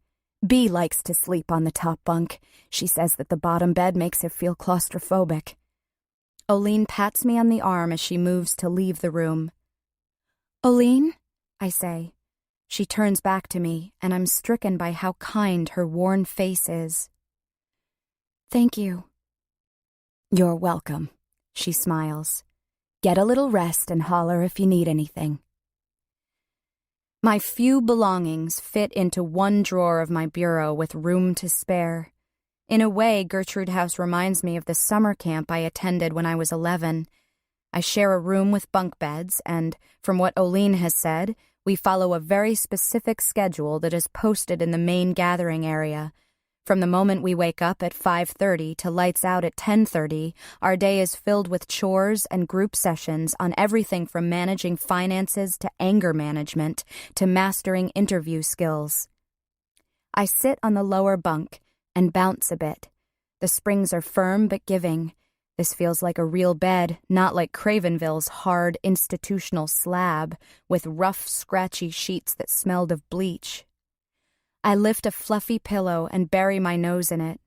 "Bea likes to sleep on the top bunk. She says that the bottom bed makes her feel claustrophobic." Oline pats me on the arm as she moves to leave the room. "Oline?" I say. She turns back to me, and I'm stricken by how kind her worn face is. "Thank you." "You're welcome," she smiles. "Get a little rest and holler if you need anything." My few belongings fit into one drawer of my bureau with room to spare. In a way, Gertrude House reminds me of the summer camp I attended when I was 11. I share a room with bunk beds, and, from what Oline has said, we follow a very specific schedule that is posted in the main gathering area. From the moment we wake up at 5:30 to lights out at 10:30, our day is filled with chores and group sessions on everything from managing finances to anger management to mastering interview skills. I sit on the lower bunk and bounce a bit. The springs are firm but giving. This feels like a real bed, not like Cravenville's hard institutional slab with rough, scratchy sheets that smelled of bleach. I lift a fluffy pillow and bury my nose in it.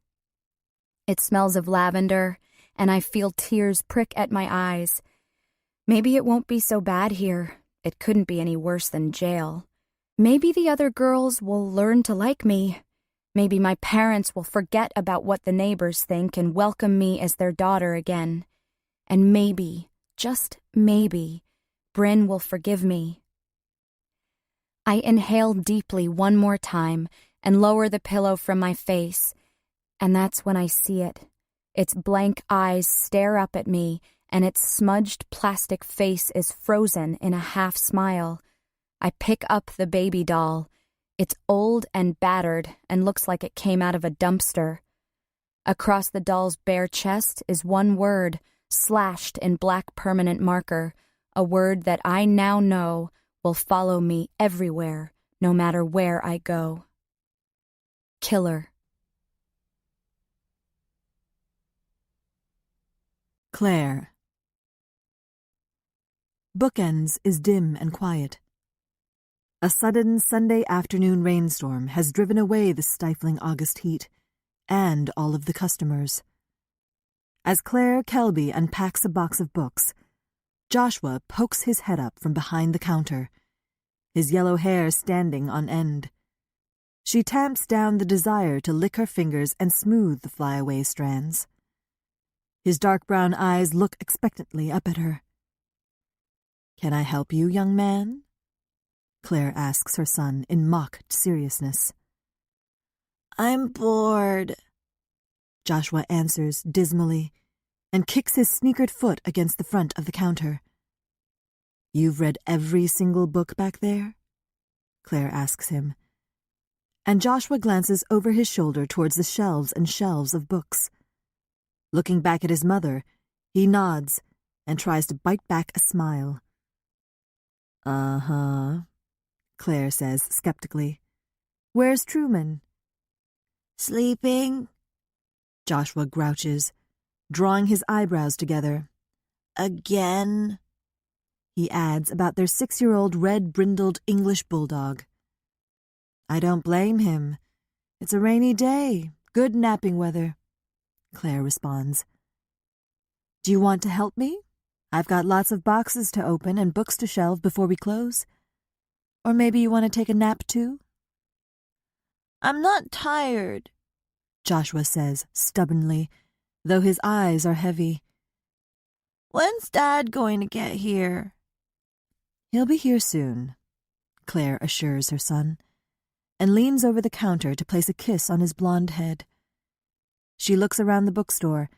It smells of lavender, and I feel tears prick at my eyes. Maybe it won't be so bad here. It couldn't be any worse than jail. Maybe the other girls will learn to like me. Maybe my parents will forget about what the neighbors think and welcome me as their daughter again. And maybe, just maybe, Bryn will forgive me. I inhale deeply one more time and lower the pillow from my face, and that's when I see it. Its blank eyes stare up at me, and its smudged plastic face is frozen in a half smile. I pick up the baby doll. It's old and battered and looks like it came out of a dumpster. Across the doll's bare chest is one word, slashed in black permanent marker, a word that I now know will follow me everywhere, no matter where I go. Killer. Claire. Bookends is dim and quiet. A sudden Sunday afternoon rainstorm has driven away the stifling August heat and all of the customers. As Claire Kelby unpacks a box of books, Joshua pokes his head up from behind the counter, his yellow hair standing on end. She tamps down the desire to lick her fingers and smooth the flyaway strands. His dark brown eyes look expectantly up at her. "Can I help you, young man?" Claire asks her son in mock seriousness. "I'm bored," Joshua answers dismally, and kicks his sneakered foot against the front of the counter. "You've read every single book back there?" Claire asks him. and Joshua glances over his shoulder towards the shelves and shelves of books. Looking back at his mother, he nods and tries to bite back a smile. "Uh-huh," Claire says skeptically. "Where's Truman?" Sleeping? Joshua grouches, drawing his eyebrows together. Again? He adds about their 6-year-old red-brindled English bulldog. "I don't blame him. It's a rainy day. Good napping weather," Claire responds. "Do you want to help me? I've got lots of boxes to open and books to shelve before we close. Or maybe you want to take a nap too?" I'm not tired, Joshua says stubbornly, though his eyes are heavy. When's Dad going to get here? "He'll be here soon," Claire assures her son, and leans over the counter to place a kiss on his blonde head. She looks around the bookstore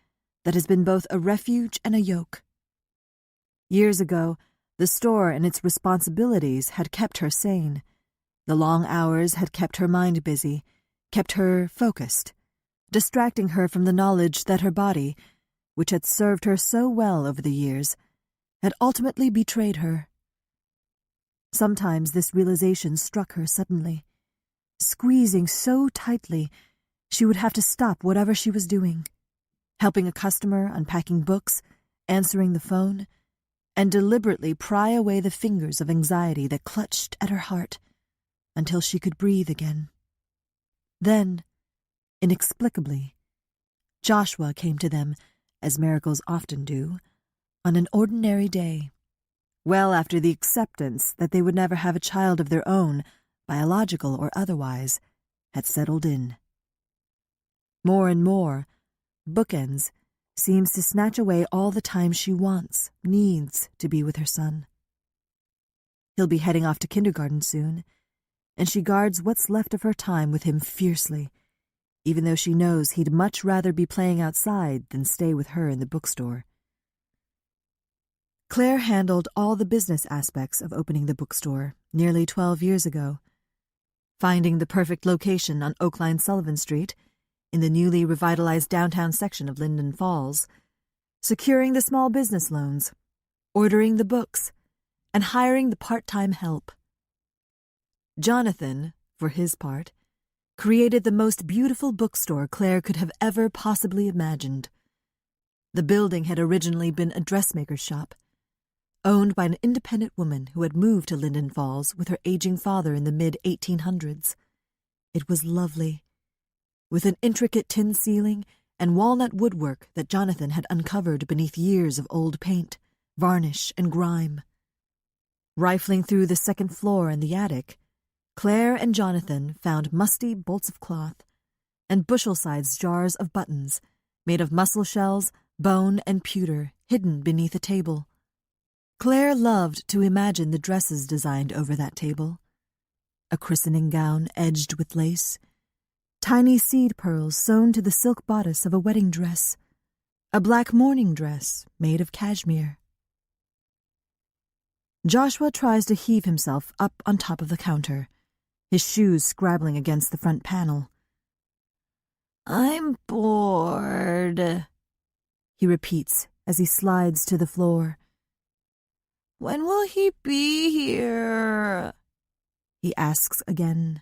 that has been both a refuge and a yoke. Years ago, the store and its responsibilities had kept her sane. The long hours had kept her mind busy, kept her focused, distracting her from the knowledge that her body, which had served her so well over the years, had ultimately betrayed her. Sometimes this realization struck her suddenly. Squeezing so tightly, she would have to stop whatever she was doing, helping a customer, unpacking books, answering the phone, and deliberately pry away the fingers of anxiety that clutched at her heart until she could breathe again. Then, inexplicably, Joshua came to them, as miracles often do, on an ordinary day, well after the acceptance that they would never have a child of their own, biological or otherwise, had settled in. More and more, Bookends seems to snatch away all the time she wants, needs to be with her son. He'll be heading off to kindergarten soon, and she guards what's left of her time with him fiercely, even though she knows he'd much rather be playing outside than stay with her in the bookstore. Claire handled all the business aspects of opening the bookstore nearly 12 years ago, finding the perfect location on Oakline Sullivan Street, in the newly revitalized downtown section of Linden Falls, securing the small business loans, ordering the books, and hiring the part-time help. Jonathan, for his part, created the most beautiful bookstore Claire could have ever possibly imagined. The building had originally been a dressmaker's shop, owned by an independent woman who had moved to Linden Falls with her aging father in the mid-1800s. It was lovely, with an intricate tin ceiling and walnut woodwork that Jonathan had uncovered beneath years of old paint, varnish, and grime. Rifling through the second floor and the attic, Claire and Jonathan found musty bolts of cloth and bushel-sized jars of buttons made of mussel shells, bone, and pewter hidden beneath a table. Claire loved to imagine the dresses designed over that table. A christening gown edged with lace, tiny seed pearls sewn to the silk bodice of a wedding dress, a black morning dress made of cashmere. Joshua tries to heave himself up on top of the counter, his shoes scrabbling against the front panel. I'm bored, he repeats as he slides to the floor. When will he be here? He asks again.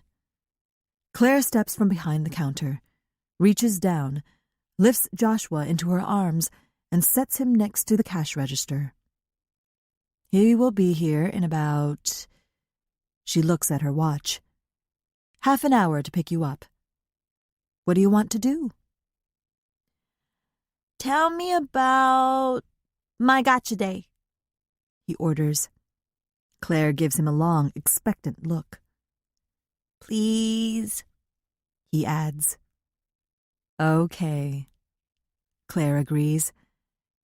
Claire steps from behind the counter, reaches down, lifts Joshua into her arms, and sets him next to the cash register. He will be here in about... She looks at her watch. Half an hour to pick you up. What do you want to do? Tell me about my gotcha day, he orders. Claire gives him a long, expectant look. Please, he adds. Okay, Claire agrees,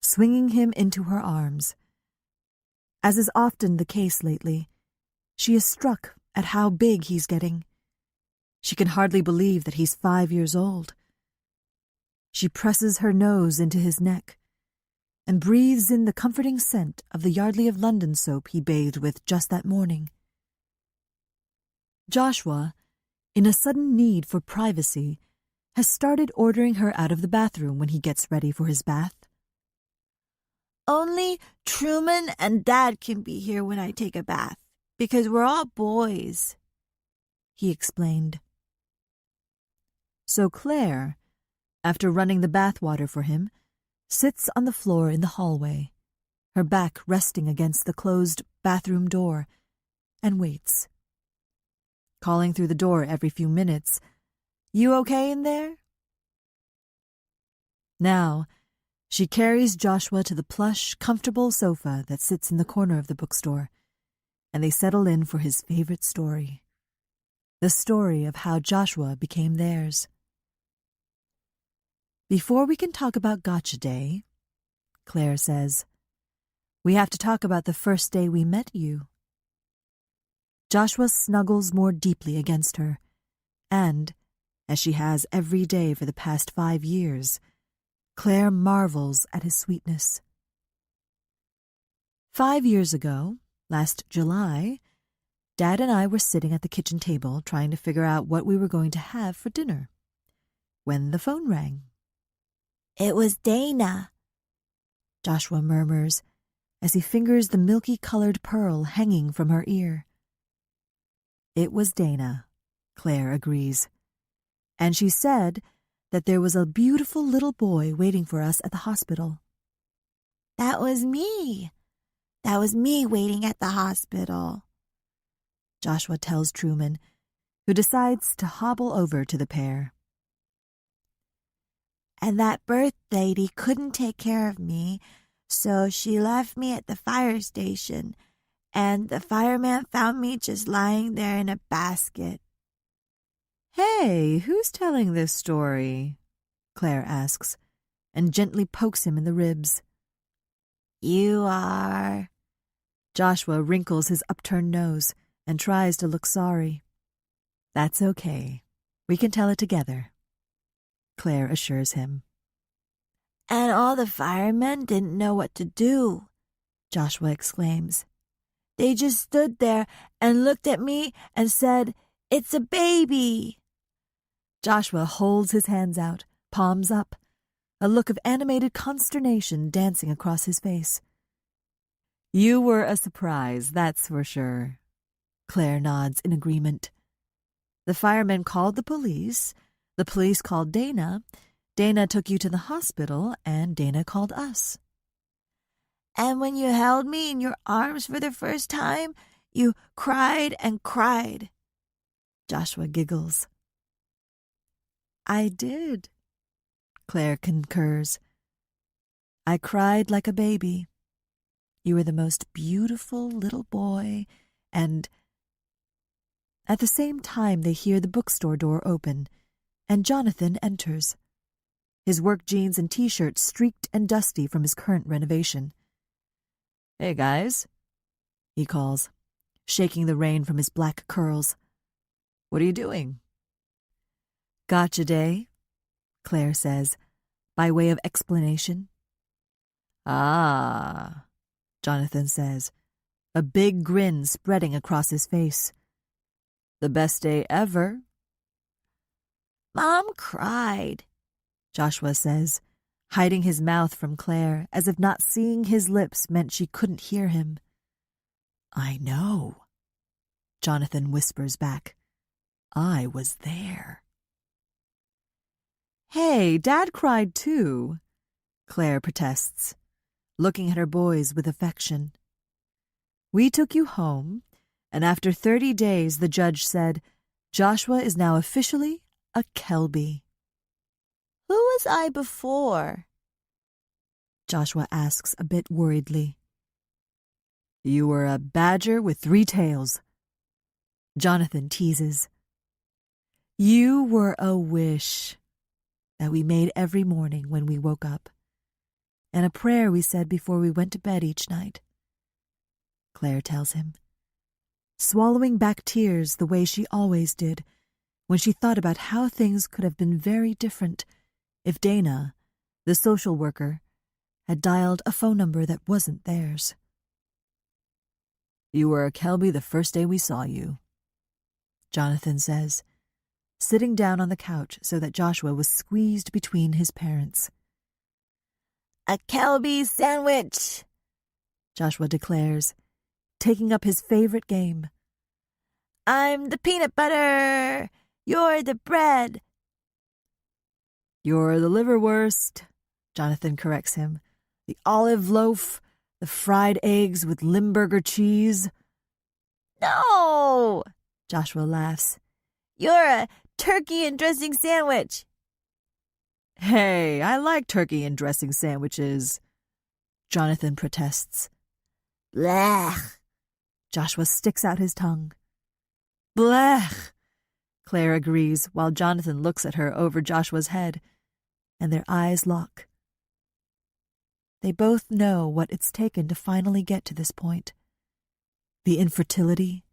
swinging him into her arms. As is often the case lately, she is struck at how big he's getting. She can hardly believe that he's 5 years old. She presses her nose into his neck and breathes in the comforting scent of the Yardley of London soap he bathed with just that morning. Joshua, in a sudden need for privacy, has started ordering her out of the bathroom when he gets ready for his bath. Only Truman and Dad can be here when I take a bath, because we're all boys, he explained. So Claire, after running the bath water for him, sits on the floor in the hallway, her back resting against the closed bathroom door, and waits. Calling through the door every few minutes, "You okay in there?" Now, she carries Joshua to the plush, comfortable sofa that sits in the corner of the bookstore, and they settle in for his favorite story, the story of how Joshua became theirs. Before we can talk about Gotcha Day, Claire says, we have to talk about the first day we met you. Joshua snuggles more deeply against her, and, as she has every day for the past 5 years, Claire marvels at his sweetness. 5 years ago, last July, Dad and I were sitting at the kitchen table trying to figure out what we were going to have for dinner, when the phone rang. It was Dana, Joshua murmurs as he fingers the milky-colored pearl hanging from her ear. It was Dana, Claire agrees, and she said that there was a beautiful little boy waiting for us at the hospital. That was me. That was me waiting at the hospital, Joshua tells Truman, who decides to hobble over to the pair. And that birth lady couldn't take care of me, so she left me at the fire station, and the fireman found me just lying there in a basket. Hey, who's telling this story? Claire asks, and gently pokes him in the ribs. You are. Joshua wrinkles his upturned nose and tries to look sorry. That's okay. We can tell it together, Claire assures him. And all the firemen didn't know what to do, Joshua exclaims. They just stood there and looked at me and said, "It's a baby." Joshua holds his hands out, palms up, a look of animated consternation dancing across his face. You were a surprise, that's for sure. Claire nods in agreement. The firemen called the police called Dana, Dana took you to the hospital, and Dana called us. And when you held me in your arms for the first time, you cried and cried. Joshua giggles. I did, Claire concurs. I cried like a baby. You were the most beautiful little boy, and... At the same time, they hear the bookstore door open, and Jonathan enters, his work jeans and t-shirt streaked and dusty from his current renovation. Hey, guys, he calls, shaking the rain from his black curls. What are you doing? Gotcha day, Claire says, by way of explanation. Ah, Jonathan says, a big grin spreading across his face. The best day ever. Mom cried, Joshua says, hiding his mouth from Claire as if not seeing his lips meant she couldn't hear him. I know, Jonathan whispers back. I was there. Hey, Dad cried too, Claire protests, looking at her boys with affection. We took you home, and after 30 days the judge said, Joshua is now officially a Kelby. Who was I before? Joshua asks a bit worriedly. You were a badger with 3 tails, Jonathan teases. You were a wish that we made every morning when we woke up, and a prayer we said before we went to bed each night, Claire tells him, swallowing back tears the way she always did when she thought about how things could have been very different if Dana, the social worker, had dialed a phone number that wasn't theirs. You were a Kelby the first day we saw you, Jonathan says, sitting down on the couch so that Joshua was squeezed between his parents. "A Kelby sandwich," Joshua declares, taking up his favorite game. "I'm the peanut butter. You're the bread." "You're the liverwurst," Jonathan corrects him. "The olive loaf, the fried eggs with Limburger cheese." "No," Joshua laughs. "You're a turkey and dressing sandwich." "Hey, I like turkey and dressing sandwiches," Jonathan protests. "Blech." Joshua sticks out his tongue. "Blech," Claire agrees while Jonathan looks at her over Joshua's head, and their eyes lock. They both know what it's taken to finally get to this point. The infertility,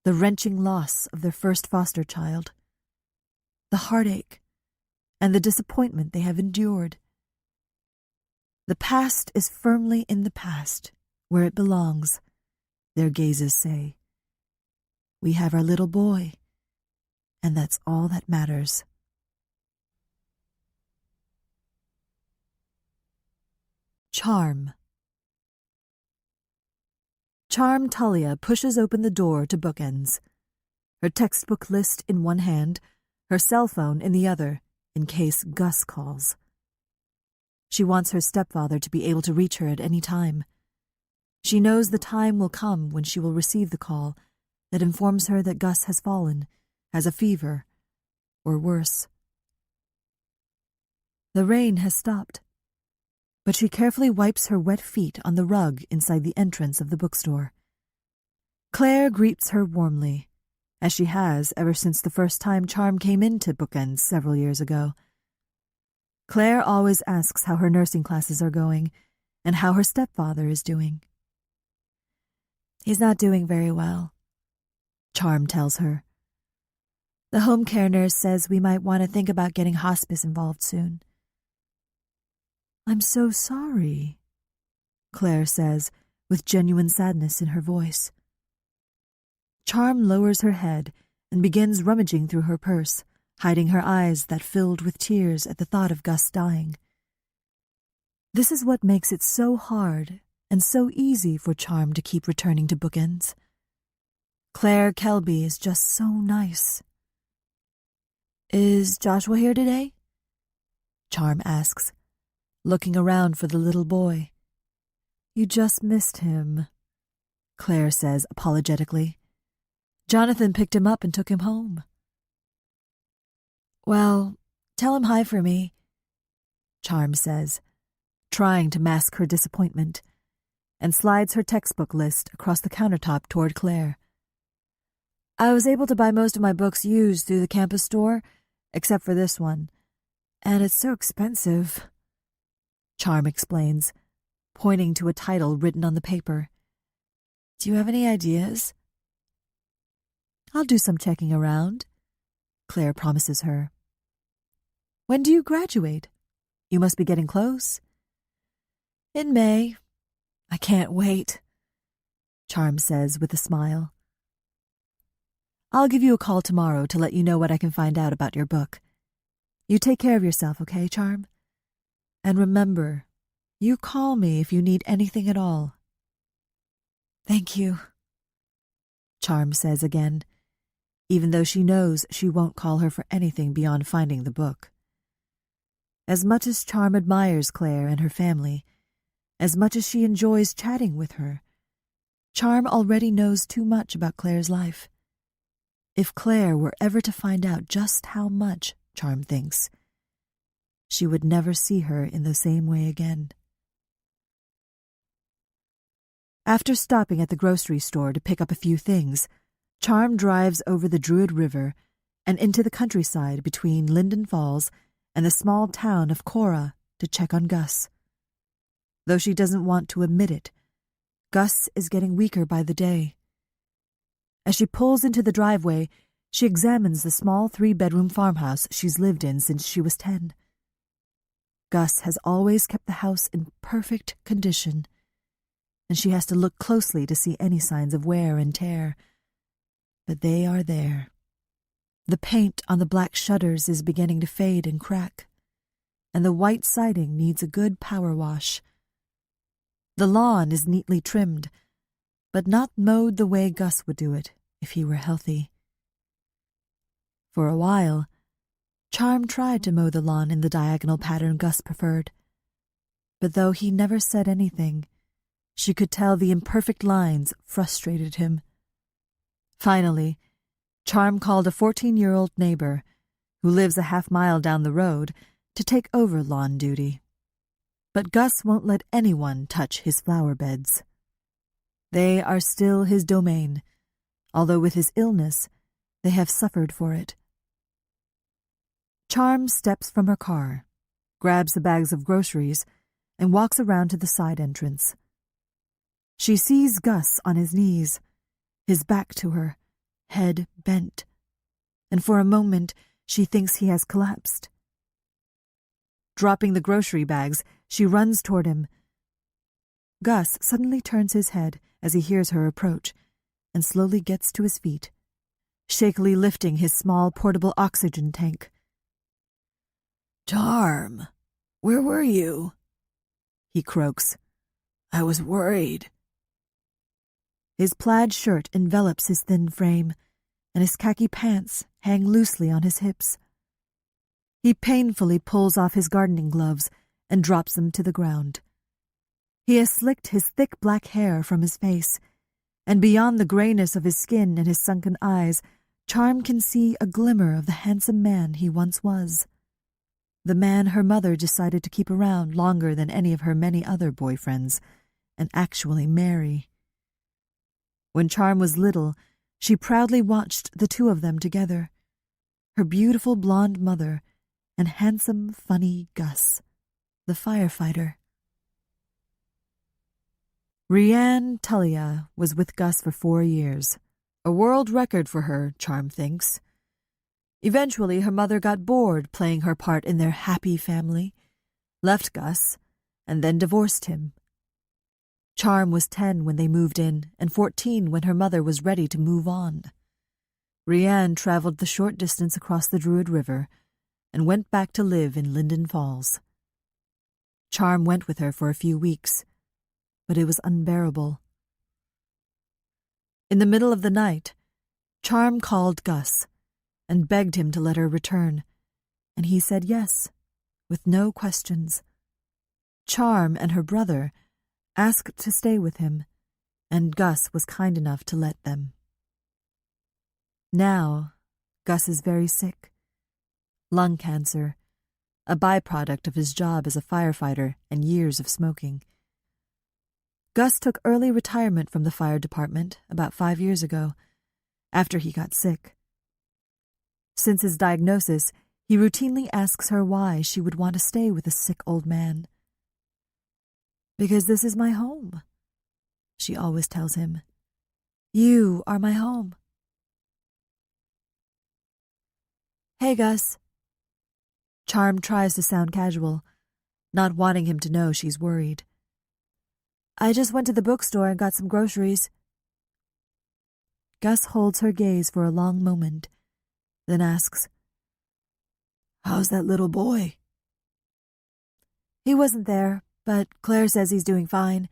the wrenching loss of their first foster child, the heartache, and the disappointment they have endured. The past is firmly in the past, where it belongs, their gazes say. We have our little boy, and that's all that matters. Charm. Charm Talia pushes open the door to Bookends, her textbook list in one hand, her cell phone in the other, in case Gus calls. She wants her stepfather to be able to reach her at any time. She knows the time will come when she will receive the call that informs her that Gus has fallen, has a fever, or worse. The rain has stopped, but she carefully wipes her wet feet on the rug inside the entrance of the bookstore. Claire greets her warmly, as she has ever since the first time Charm came into Bookends several years ago. Claire always asks how her nursing classes are going and how her stepfather is doing. "He's not doing very well," Charm tells her. "The home care nurse says we might want to think about getting hospice involved soon." "I'm so sorry," Claire says, with genuine sadness in her voice. Charm lowers her head and begins rummaging through her purse, hiding her eyes that filled with tears at the thought of Gus dying. This is what makes it so hard and so easy for Charm to keep returning to Bookends. Claire Kelby is just so nice. "Is Joshua here today?" Charm asks, looking around for the little boy. "You just missed him," Claire says apologetically. "Jonathan picked him up and took him home." "Well, tell him hi for me," Charm says, trying to mask her disappointment, and slides her textbook list across the countertop toward Claire. "I was able to buy most of my books used through the campus store, except for this one, and it's so expensive," Charm explains, pointing to a title written on the paper. "Do you have any ideas?" "I'll do some checking around," Claire promises her. "When do you graduate? You must be getting close." "In May. I can't wait," Charm says with a smile. "I'll give you a call tomorrow to let you know what I can find out about your book. You take care of yourself, okay, Charm? And remember, you call me if you need anything at all." "Thank you," Charm says again, even though she knows she won't call her for anything beyond finding the book. As much as Charm admires Claire and her family, as much as she enjoys chatting with her, Charm already knows too much about Claire's life. If Claire were ever to find out just how much, Charm thinks, she would never see her in the same way again. After stopping at the grocery store to pick up a few things, Charm drives over the Druid River and into the countryside between Linden Falls and the small town of Cora to check on Gus. Though she doesn't want to admit it, Gus is getting weaker by the day. As she pulls into the driveway, she examines the small 3-bedroom farmhouse she's lived in since she was 10. Gus has always kept the house in perfect condition, and she has to look closely to see any signs of wear and tear. But they are there. The paint on the black shutters is beginning to fade and crack, and the white siding needs a good power wash. The lawn is neatly trimmed, but not mowed the way Gus would do it if he were healthy. For a while, Charm tried to mow the lawn in the diagonal pattern Gus preferred, but though he never said anything, she could tell the imperfect lines frustrated him. Finally, Charm called a 14-year-old neighbor, who lives a half-mile down the road, to take over lawn duty. But Gus won't let anyone touch his flower beds. They are still his domain, although with his illness, they have suffered for it. Charm steps from her car, grabs the bags of groceries, and walks around to the side entrance. She sees Gus on his knees, his back to her, head bent, and for a moment she thinks he has collapsed. Dropping the grocery bags, she runs toward him. Gus suddenly turns his head as he hears her approach and slowly gets to his feet, shakily lifting his small portable oxygen tank. "Charm, where were you?" he croaks. "I was worried." His plaid shirt envelops his thin frame, and his khaki pants hang loosely on his hips. He painfully pulls off his gardening gloves and drops them to the ground. He has slicked his thick black hair from his face, and beyond the grayness of his skin and his sunken eyes, Charm can see a glimmer of the handsome man he once was. The man her mother decided to keep around longer than any of her many other boyfriends, and actually marry. When Charm was little, she proudly watched the two of them together, her beautiful blonde mother and handsome, funny Gus, the firefighter. Rianne Tullia was with Gus for 4 years, a world record for her, Charm thinks. Eventually, her mother got bored playing her part in their happy family, left Gus, and then divorced him. Charm was 10 when they moved in, and 14 when her mother was ready to move on. Rianne traveled the short distance across the Druid River and went back to live in Linden Falls. Charm went with her for a few weeks, but it was unbearable. In the middle of the night, Charm called Gus and begged him to let her return, and he said yes, with no questions. Charm and her brother asked to stay with him, and Gus was kind enough to let them. Now, Gus is very sick. Lung cancer, a byproduct of his job as a firefighter and years of smoking. Gus took early retirement from the fire department about 5 years ago, after he got sick. Since his diagnosis, he routinely asks her why she would want to stay with a sick old man. "Because this is my home," she always tells him. "You are my home." "Hey, Gus." Charm tries to sound casual, not wanting him to know she's worried. "I just went to the bookstore and got some groceries." Gus holds her gaze for a long moment, then asks, "How's that little boy?" "He wasn't there, but Claire says he's doing fine.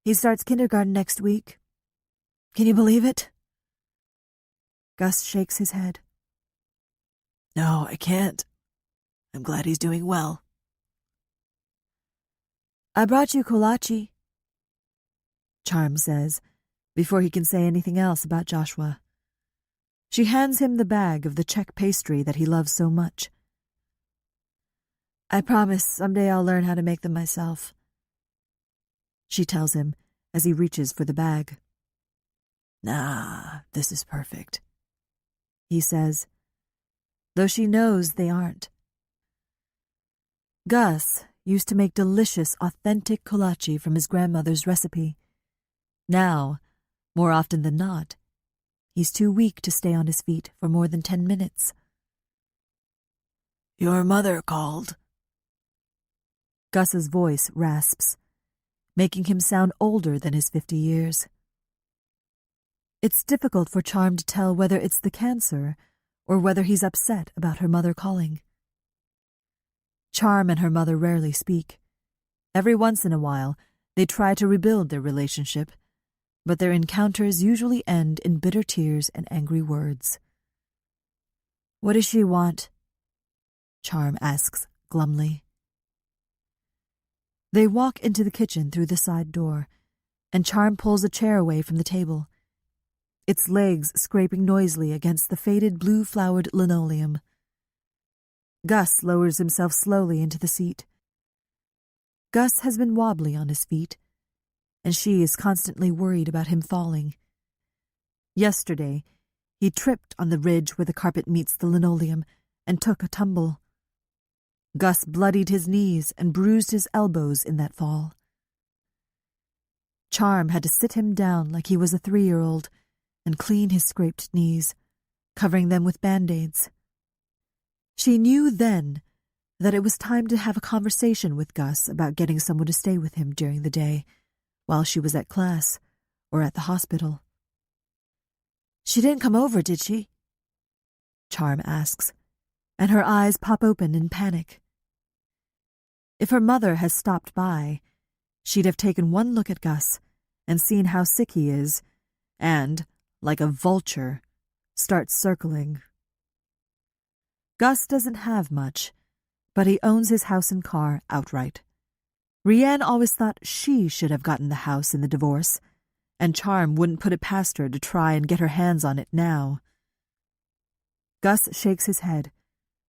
He starts kindergarten next week. Can you believe it?" Gus shakes his head. "No, I can't. I'm glad he's doing well." "I brought you kolache," Charm says, before he can say anything else about Joshua. She hands him the bag of the Czech pastry that he loves so much. "I promise someday I'll learn how to make them myself," she tells him as he reaches for the bag. "Nah, this is perfect," he says, though she knows they aren't. Gus used to make delicious, authentic kolache from his grandmother's recipe. Now, more often than not, he's too weak to stay on his feet for more than 10 minutes. "Your mother called." Gus's voice rasps, making him sound older than his 50 years. It's difficult for Charm to tell whether it's the cancer or whether he's upset about her mother calling. Charm and her mother rarely speak. Every once in a while, they try to rebuild their relationship, but their encounters usually end in bitter tears and angry words. "What does she want?" Charm asks glumly. They walk into the kitchen through the side door, and Charm pulls a chair away from the table, its legs scraping noisily against the faded blue-flowered linoleum. Gus lowers himself slowly into the seat. Gus has been wobbly on his feet, and she is constantly worried about him falling. Yesterday, he tripped on the ridge where the carpet meets the linoleum and took a tumble. Gus bloodied his knees and bruised his elbows in that fall. Charm had to sit him down like he was a 3-year-old and clean his scraped knees, covering them with Band-Aids. She knew then that it was time to have a conversation with Gus about getting someone to stay with him during the day, while she was at class or at the hospital. "She didn't come over, did she?" Charm asks, and her eyes pop open in panic. If her mother has stopped by, she'd have taken one look at Gus and seen how sick he is, and, like a vulture, start circling. Gus doesn't have much, but he owns his house and car outright. Rianne always thought she should have gotten the house in the divorce, and Charm wouldn't put it past her to try and get her hands on it now. Gus shakes his head,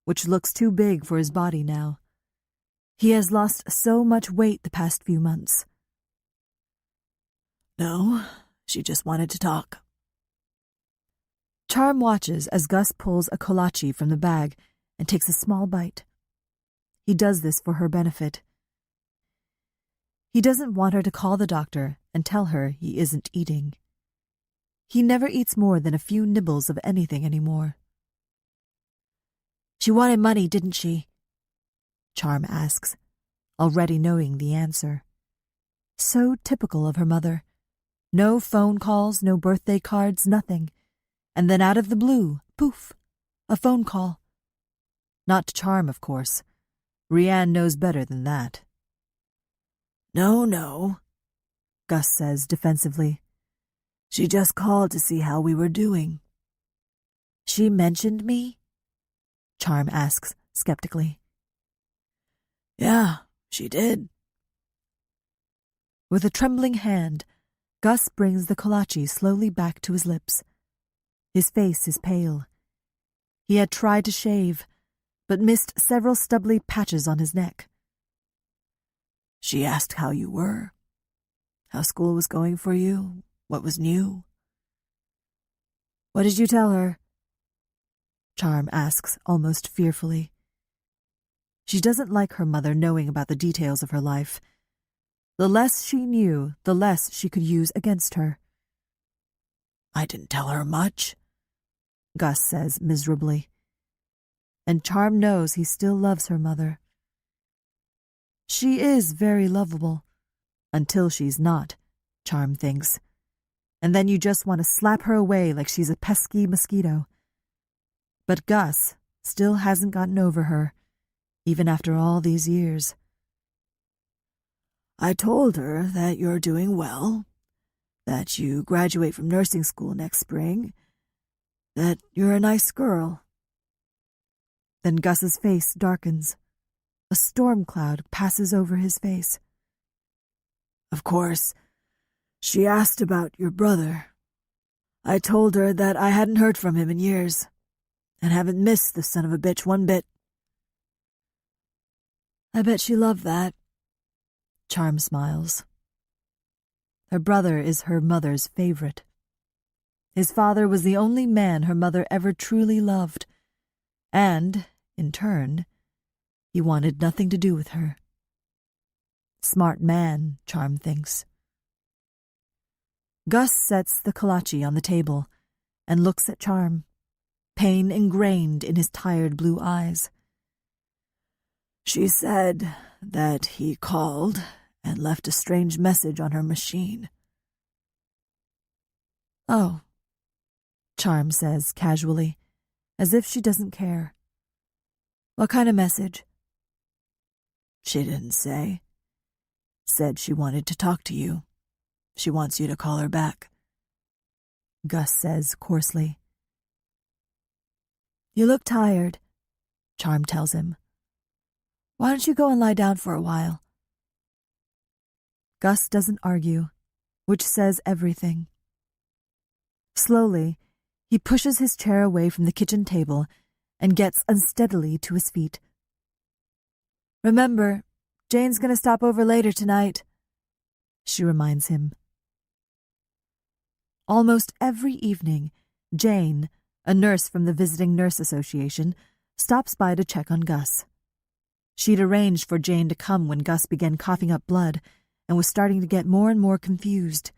which looks too big for his body now. He has lost so much weight the past few months. "No, she just wanted to talk." Charm watches as Gus pulls a kolache from the bag and takes a small bite. He does this for her benefit. He doesn't want her to call the doctor and tell her he isn't eating. He never eats more than a few nibbles of anything anymore. "She wanted money, didn't she?" Charm asks, already knowing the answer. So typical of her mother. No phone calls, no birthday cards, nothing. And then out of the blue, poof, a phone call. Not to Charm, of course. Rianne knows better than that. No, Gus says defensively. "She just called to see how we were doing." "She mentioned me?" Charm asks skeptically. "Yeah, she did." With a trembling hand, Gus brings the kolache slowly back to his lips. His face is pale. He had tried to shave, but missed several stubbly patches on his neck. "She asked how you were, how school was going for you, what was new." "What did you tell her?" Charm asks almost fearfully. She doesn't like her mother knowing about the details of her life. The less she knew, the less she could use against her. "I didn't tell her much," Gus says miserably. And Charm knows he still loves her mother. She is very lovable, until she's not, Charm thinks. And then you just want to slap her away like she's a pesky mosquito. But Gus still hasn't gotten over her, even after all these years. "I told her that you're doing well, that you graduate from nursing school next spring, that you're a nice girl." Then Gus's face darkens. A storm cloud passes over his face. "Of course, she asked about your brother. I told her that I hadn't heard from him in years, and haven't missed the son of a bitch one bit." "I bet she loved that." Charm smiles. Her brother is her mother's favorite. His father was the only man her mother ever truly loved, and, in turn, he wanted nothing to do with her. Smart man, Charm thinks. Gus sets the kolache on the table and looks at Charm, pain ingrained in his tired blue eyes. "She said that he called and left a strange message on her machine." "Oh," Charm says casually, as if she doesn't care. What kind of message? She didn't say. Said she wanted to talk to you. She wants you to call her back. Gus says coarsely. You look tired, Charm tells him. Why don't you go and lie down for a while? Gus doesn't argue, which says everything. Slowly, he pushes his chair away from the kitchen table and gets unsteadily to his feet. Remember, Jane's going to stop over later tonight, she reminds him. Almost every evening, Jane, a nurse from the Visiting Nurse Association, stops by to check on Gus. She'd arranged for Jane to come when Gus began coughing up blood and was starting to get more and more confused.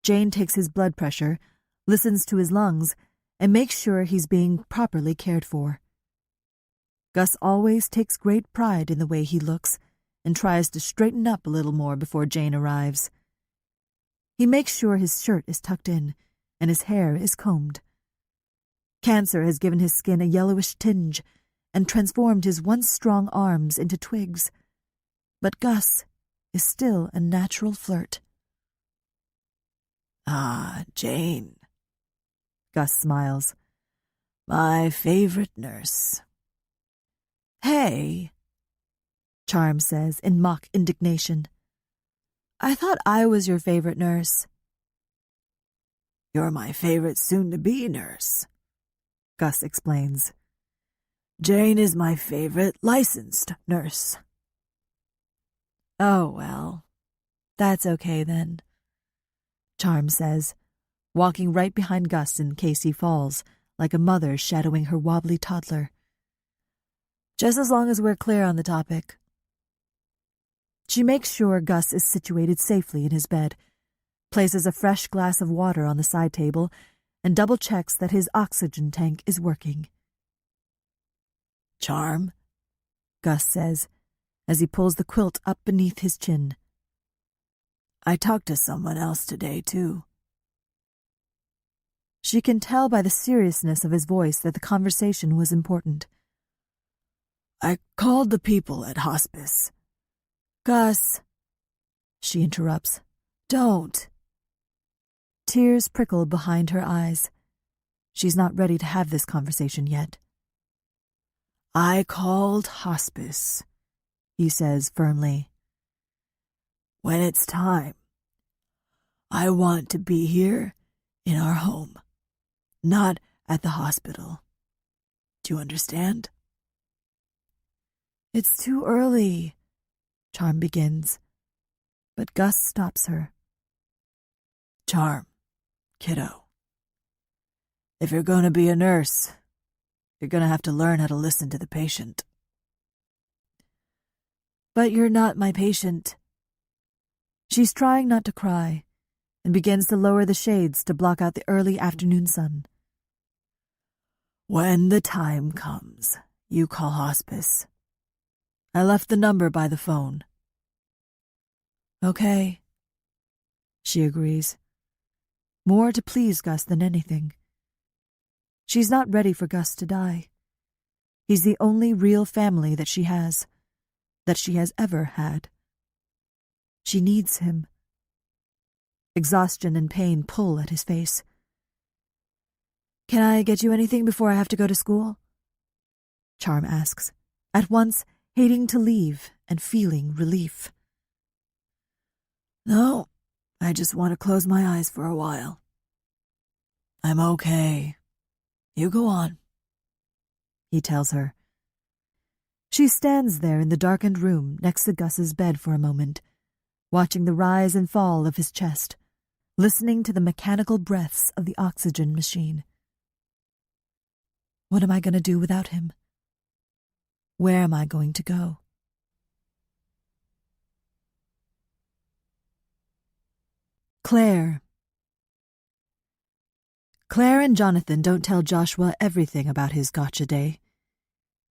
Jane takes his blood pressure, listens to his lungs, and makes sure he's being properly cared for. Gus always takes great pride in the way he looks and tries to straighten up a little more before Jane arrives. He makes sure his shirt is tucked in and his hair is combed. Cancer has given his skin a yellowish tinge and transformed his once strong arms into twigs. But Gus is still a natural flirt. Ah, Jane. Gus smiles. My favorite nurse. Hey, Charm says in mock indignation. I thought I was your favorite nurse. You're my favorite soon-to-be nurse, Gus explains. Jane is my favorite licensed nurse. Oh, well, that's okay then, Charm says, walking right behind Gus in case he falls, like a mother shadowing her wobbly toddler. Just as long as we're clear on the topic. She makes sure Gus is situated safely in his bed, places a fresh glass of water on the side table, and double-checks that his oxygen tank is working. Charm, Gus says, as he pulls the quilt up beneath his chin. I talked to someone else today, too. She can tell by the seriousness of his voice that the conversation was important. I called the people at hospice. Gus, she interrupts. Don't. Tears prickle behind her eyes. She's not ready to have this conversation yet. I called hospice, he says firmly. When it's time, I want to be here in our home, not at the hospital. Do you understand? It's too early, Charm begins, but Gus stops her. Charm, kiddo, if you're going to be a nurse, you're going to have to learn how to listen to the patient. But you're not my patient. She's trying not to cry and begins to lower the shades to block out the early afternoon sun. When the time comes, you call hospice. I left the number by the phone. Okay, she agrees, more to please Gus than anything. She's not ready for Gus to die. He's the only real family that she has ever had. She needs him. Exhaustion and pain pull at his face. Can I get you anything before I have to go to school? Charm asks, at once hating to leave and feeling relief. No, I just want to close my eyes for a while. I'm okay. You go on, he tells her. She stands there in the darkened room next to Gus's bed for a moment, watching the rise and fall of his chest, listening to the mechanical breaths of the oxygen machine. What am I going to do without him? Where am I going to go? Claire. Claire and Jonathan don't tell Joshua everything about his gotcha day.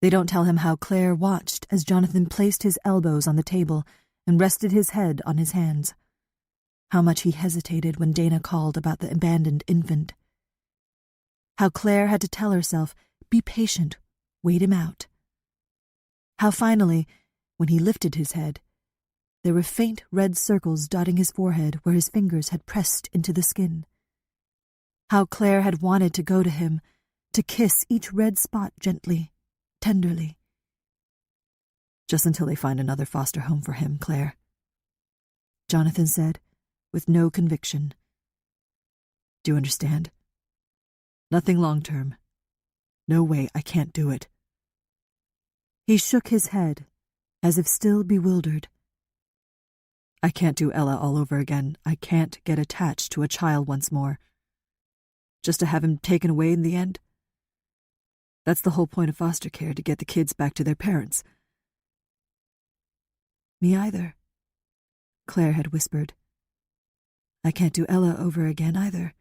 They don't tell him how Claire watched as Jonathan placed his elbows on the table and rested his head on his hands, how much he hesitated when Dana called about the abandoned infant. How Claire had to tell herself, be patient, wait him out. How finally, when he lifted his head, there were faint red circles dotting his forehead where his fingers had pressed into the skin. How Claire had wanted to go to him, to kiss each red spot gently, tenderly. Just until they find another foster home for him, Claire, Jonathan said, with no conviction. Do you understand? Nothing long-term. No way, I can't do it. He shook his head, as if still bewildered. I can't do Ella all over again. I can't get attached to a child once more. Just to have him taken away in the end? That's the whole point of foster care, to get the kids back to their parents. Me either, Claire had whispered. I can't do Ella over again either.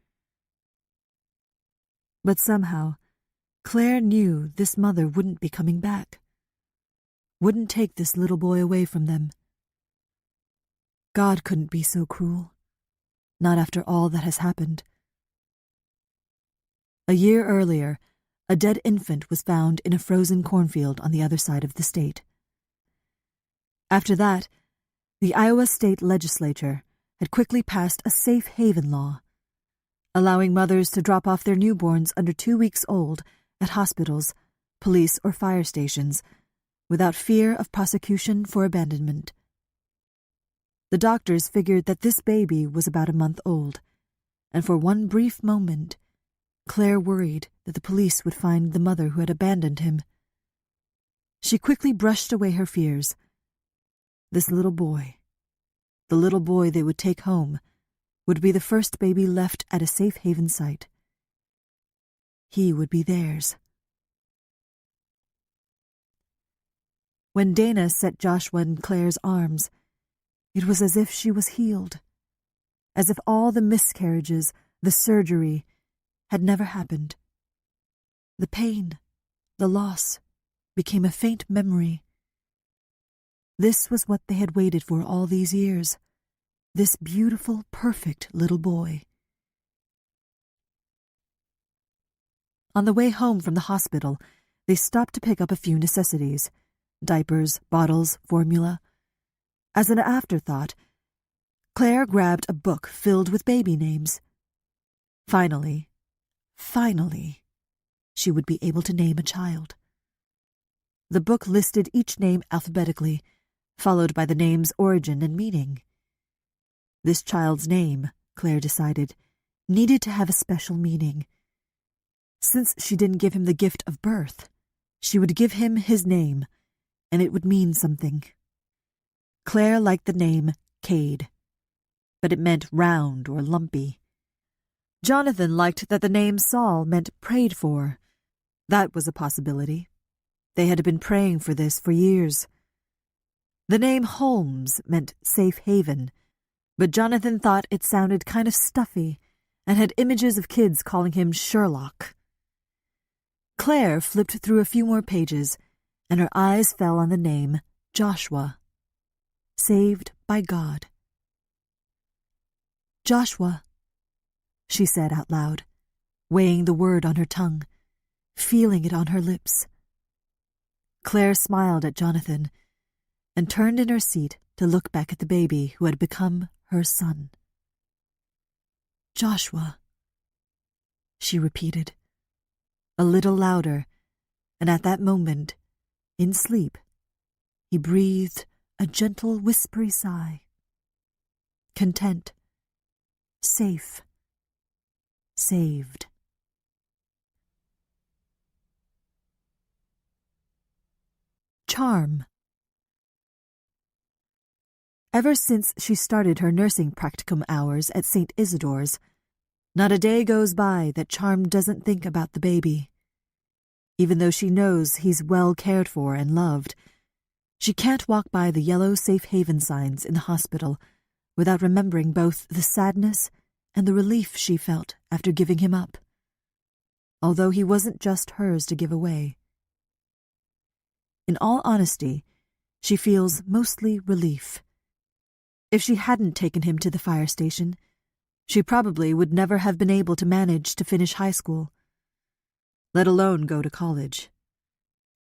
But somehow, Claire knew this mother wouldn't be coming back. Wouldn't take this little boy away from them. God couldn't be so cruel. Not after all that has happened. A year earlier, a dead infant was found in a frozen cornfield on the other side of the state. After that, the Iowa State Legislature had quickly passed a safe haven law, allowing mothers to drop off their newborns under 2 weeks old at hospitals, police, or fire stations without fear of prosecution for abandonment. The doctors figured that this baby was about a month old, and for one brief moment, Claire worried that the police would find the mother who had abandoned him. She quickly brushed away her fears. This little boy, the little boy they would take home, would be the first baby left at a safe haven site. He would be theirs. When Dana set Joshua in Claire's arms, it was as if she was healed, as if all the miscarriages, the surgery, had never happened. The pain, the loss, became a faint memory. This was what they had waited for all these years, this beautiful, perfect little boy. On the way home from the hospital, they stopped to pick up a few necessities: diapers, bottles, formula. As an afterthought, Claire grabbed a book filled with baby names. Finally, she would be able to name a child. The book listed each name alphabetically, followed by the name's origin and meaning. This child's name, Claire decided, needed to have a special meaning. Since she didn't give him the gift of birth, she would give him his name, and it would mean something. Claire liked the name Cade, but it meant round or lumpy. Jonathan liked that the name Saul meant prayed for. That was a possibility. They had been praying for this for years. The name Holmes meant safe haven, but Jonathan thought it sounded kind of stuffy and had images of kids calling him Sherlock. Claire flipped through a few more pages, and her eyes fell on the name Joshua. Saved by God. Joshua, she said out loud, weighing the word on her tongue, feeling it on her lips. Claire smiled at Jonathan and turned in her seat to look back at the baby who had become her son. Joshua, she repeated, a little louder, and at that moment, in sleep, he breathed a gentle, whispery sigh. Content. Safe. Saved. Charm. Ever since she started her nursing practicum hours at St. Isidore's, not a day goes by that Charm doesn't think about the baby. Even though she knows he's well cared for and loved, she can't walk by the yellow safe haven signs in the hospital without remembering both the sadness and the relief she felt after giving him up, although he wasn't just hers to give away. In all honesty, she feels mostly relief. If she hadn't taken him to the fire station, she probably would never have been able to manage to finish high school. let alone go to college.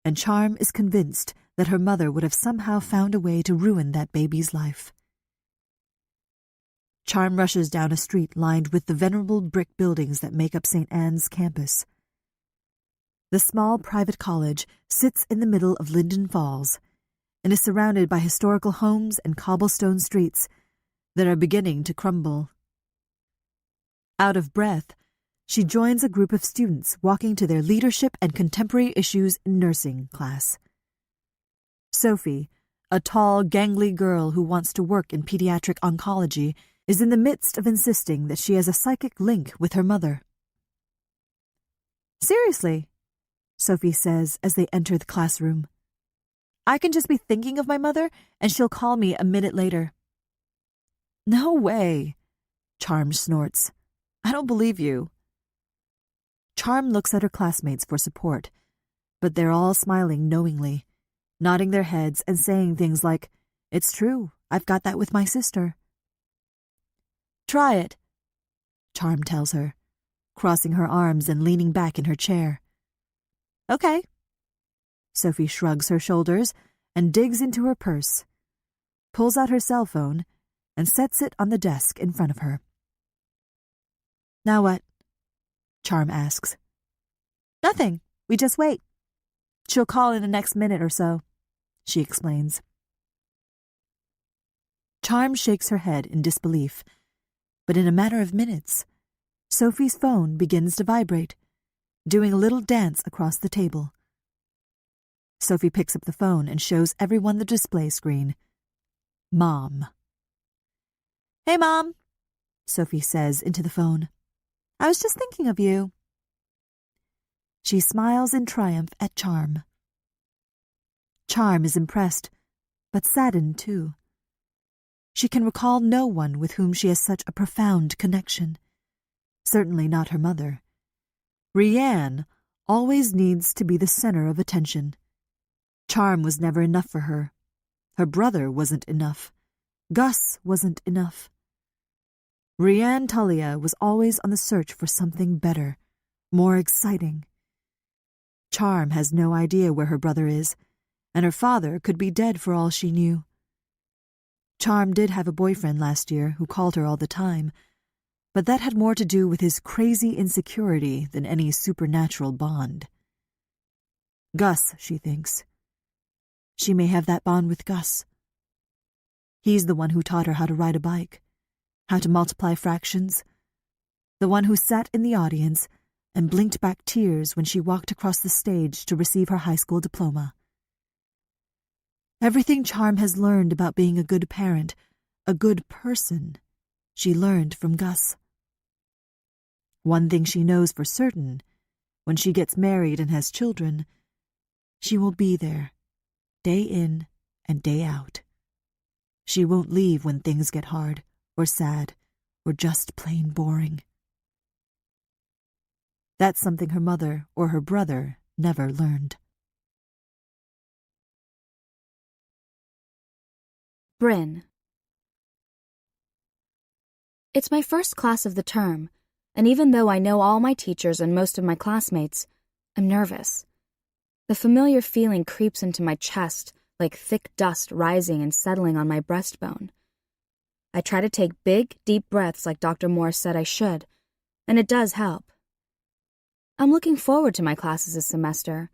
And Charm is convinced that her mother would have somehow found a way to ruin that baby's life. Charm rushes down a street lined with the venerable brick buildings that make up St. Anne's campus. The small private college sits in the middle of Linden Falls and is surrounded by historical homes and cobblestone streets that are beginning to crumble. Out of breath, she joins a group of students walking to their Leadership and Contemporary Issues in Nursing class. Sophie, a tall, gangly girl who wants to work in pediatric oncology, is in the midst of insisting that she has a psychic link with her mother. "Seriously," Sophie says as they enter the classroom. "I can just be thinking of my mother and she'll call me a minute later." "No way," Charm snorts. "I don't believe you." Charm looks at her classmates for support, but they're all smiling knowingly, nodding their heads and saying things like, "It's true, I've got that with my sister." "Try it," Charm tells her, crossing her arms and leaning back in her chair. "Okay." Sophie shrugs her shoulders and digs into her purse, pulls out her cell phone, and sets it on the desk in front of her. "Now what?" Charm asks. "Nothing. We just wait. She'll call in the next minute or so," she explains. Charm shakes her head in disbelief, but in a matter of minutes, Sophie's phone begins to vibrate, doing a little dance across the table. Sophie picks up the phone and shows everyone the display screen. Mom. "Hey, Mom," Sophie says into the phone. "I was just thinking of you." She smiles in triumph at Charm. Charm is impressed, but saddened too. She can recall no one with whom she has such a profound connection. Certainly not her mother. Rianne always needs to be the center of attention. Charm was never enough for her. Her brother wasn't enough. Gus wasn't enough. Rianne Tullia was always on the search for something better, more exciting. Charm has no idea where her brother is, and her father could be dead for all she knew. Charm did have a boyfriend last year who called her all the time, but that had more to do with his crazy insecurity than any supernatural bond. Gus, she thinks. She may have that bond with Gus. He's the one who taught her how to ride a bike, how to multiply fractions, the one who sat in the audience and blinked back tears when she walked across the stage to receive her high school diploma. Everything Charm has learned about being a good parent, a good person, she learned from Gus. One thing she knows for certain, when she gets married and has children, she will be there, day in and day out. She won't leave when things get hard, or sad, or just plain boring. That's something her mother or her brother never learned. Bryn. It's my first class of the term, and even though I know all my teachers and most of my classmates, I'm nervous. The familiar feeling creeps into my chest like thick dust rising and settling on my breastbone. I try to take big, deep breaths like Dr. Morris said I should, and it does help. I'm looking forward to my classes this semester.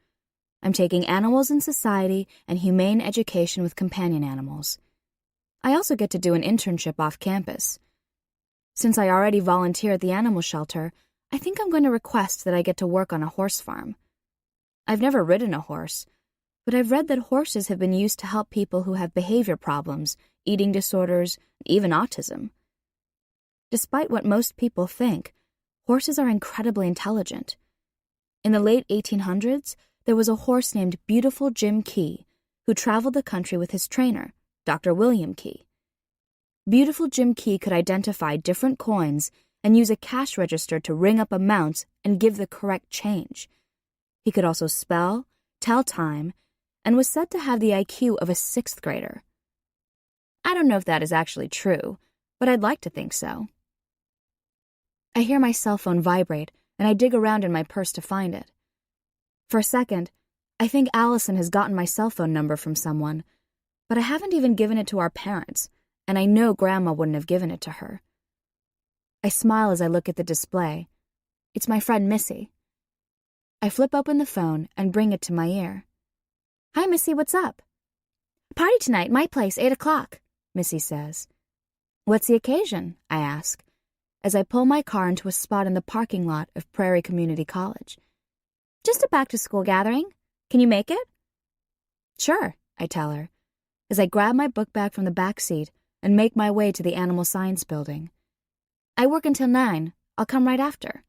I'm taking Animals in Society and Humane Education with Companion Animals. I also get to do an internship off campus. Since I already volunteer at the animal shelter, I think I'm going to request that I get to work on a horse farm. I've never ridden a horse, but I've read that horses have been used to help people who have behavior problems, eating disorders, even autism. Despite what most people think, horses are incredibly intelligent. In the late 1800s, there was a horse named Beautiful Jim Key, who traveled the country with his trainer, Dr. William Key. Beautiful Jim Key could identify different coins and use a cash register to ring up amounts and give the correct change. He could also spell, tell time, and was said to have the IQ of a 6th grader. I don't know if that is actually true, but I'd like to think so. I hear my cell phone vibrate, and I dig around in my purse to find it. For a second, I think Allison has gotten my cell phone number from someone, but I haven't even given it to our parents, and I know Grandma wouldn't have given it to her. I smile as I look at the display. It's my friend Missy. I flip open the phone and bring it to my ear. "Hi, Missy, what's up?" "Party tonight, my place, 8 o'clock, Missy says. "What's the occasion?" I ask, as I pull my car into a spot in the parking lot of Prairie Community College. "Just a back-to-school gathering. Can you make it?" "Sure," I tell her, as I grab my book bag from the back seat and make my way to the Animal Science building. "I work until 9. I'll come right after."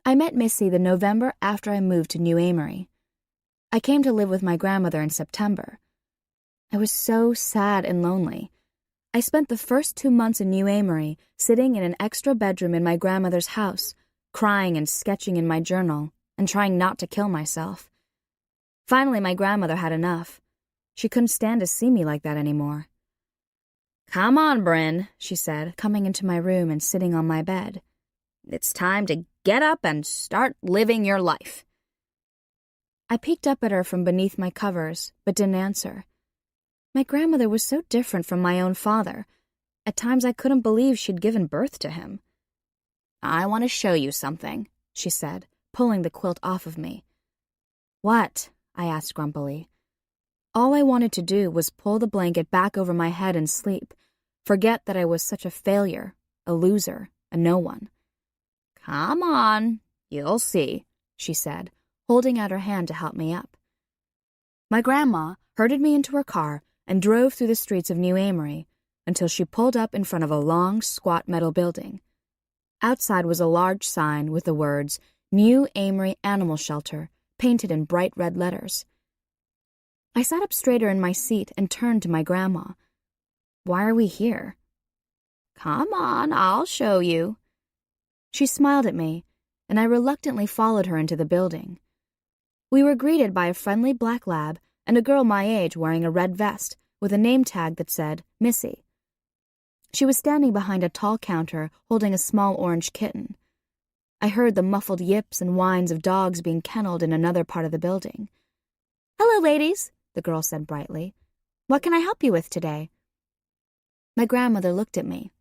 I met Missy the November after I moved to New Amory. I came to live with my grandmother in September. I was so sad and lonely. I spent the first 2 months in New Amory sitting in an extra bedroom in my grandmother's house, crying and sketching in my journal and trying not to kill myself. Finally, my grandmother had enough. She couldn't stand to see me like that anymore. "Come on, Bryn," she said, coming into my room and sitting on my bed. "It's time to get up and start living your life." I peeked up at her from beneath my covers, but didn't answer. My grandmother was so different from my own father. At times I couldn't believe she'd given birth to him. "I want to show you something," she said, pulling the quilt off of me. "What?" I asked grumpily. All I wanted to do was pull the blanket back over my head and sleep, forget that I was such a failure, a loser, a no one. "Come on, you'll see," she said, holding out her hand to help me up. My grandma herded me into her car and drove through the streets of New Amory until she pulled up in front of a long, squat metal building. Outside was a large sign with the words, "New Amory Animal Shelter," painted in bright red letters. I sat up straighter in my seat and turned to my grandma. "Why are we here?" "Come on, I'll show you." She smiled at me, and I reluctantly followed her into the building. We were greeted by a friendly black lab and a girl my age wearing a red vest with a name tag that said Missy. She was standing behind a tall counter holding a small orange kitten. I heard the muffled yips and whines of dogs being kennelled in another part of the building. "Hello, ladies," the girl said brightly. "What can I help you with today?" My grandmother looked at me.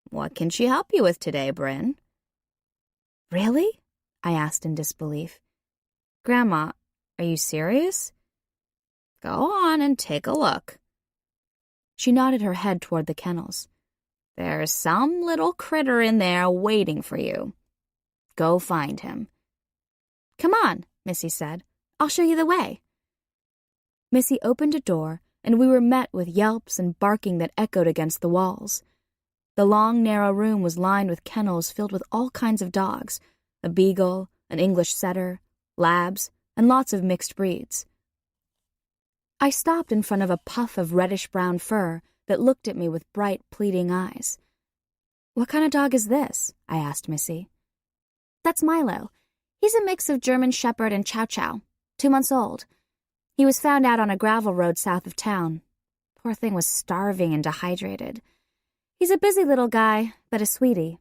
"What can she help you with today, Bryn?" "Really?" I asked in disbelief. "Grandma, are you serious?" "Go on and take a look." She nodded her head toward the kennels. "There's some little critter in there waiting for you. Go find him." "Come on," Missy said. "I'll show you the way." Missy opened a door, and we were met with yelps and barking that echoed against the walls. The long, narrow room was lined with kennels filled with all kinds of dogs, a beagle, an English setter, labs, and lots of mixed breeds. I stopped in front of a puff of reddish-brown fur that looked at me with bright, pleading eyes. "What kind of dog is this?" I asked Missy. "That's Milo. He's a mix of German Shepherd and Chow Chow, 2 months old. He was found out on a gravel road south of town. Poor thing was starving and dehydrated. He's a busy little guy, but a sweetie."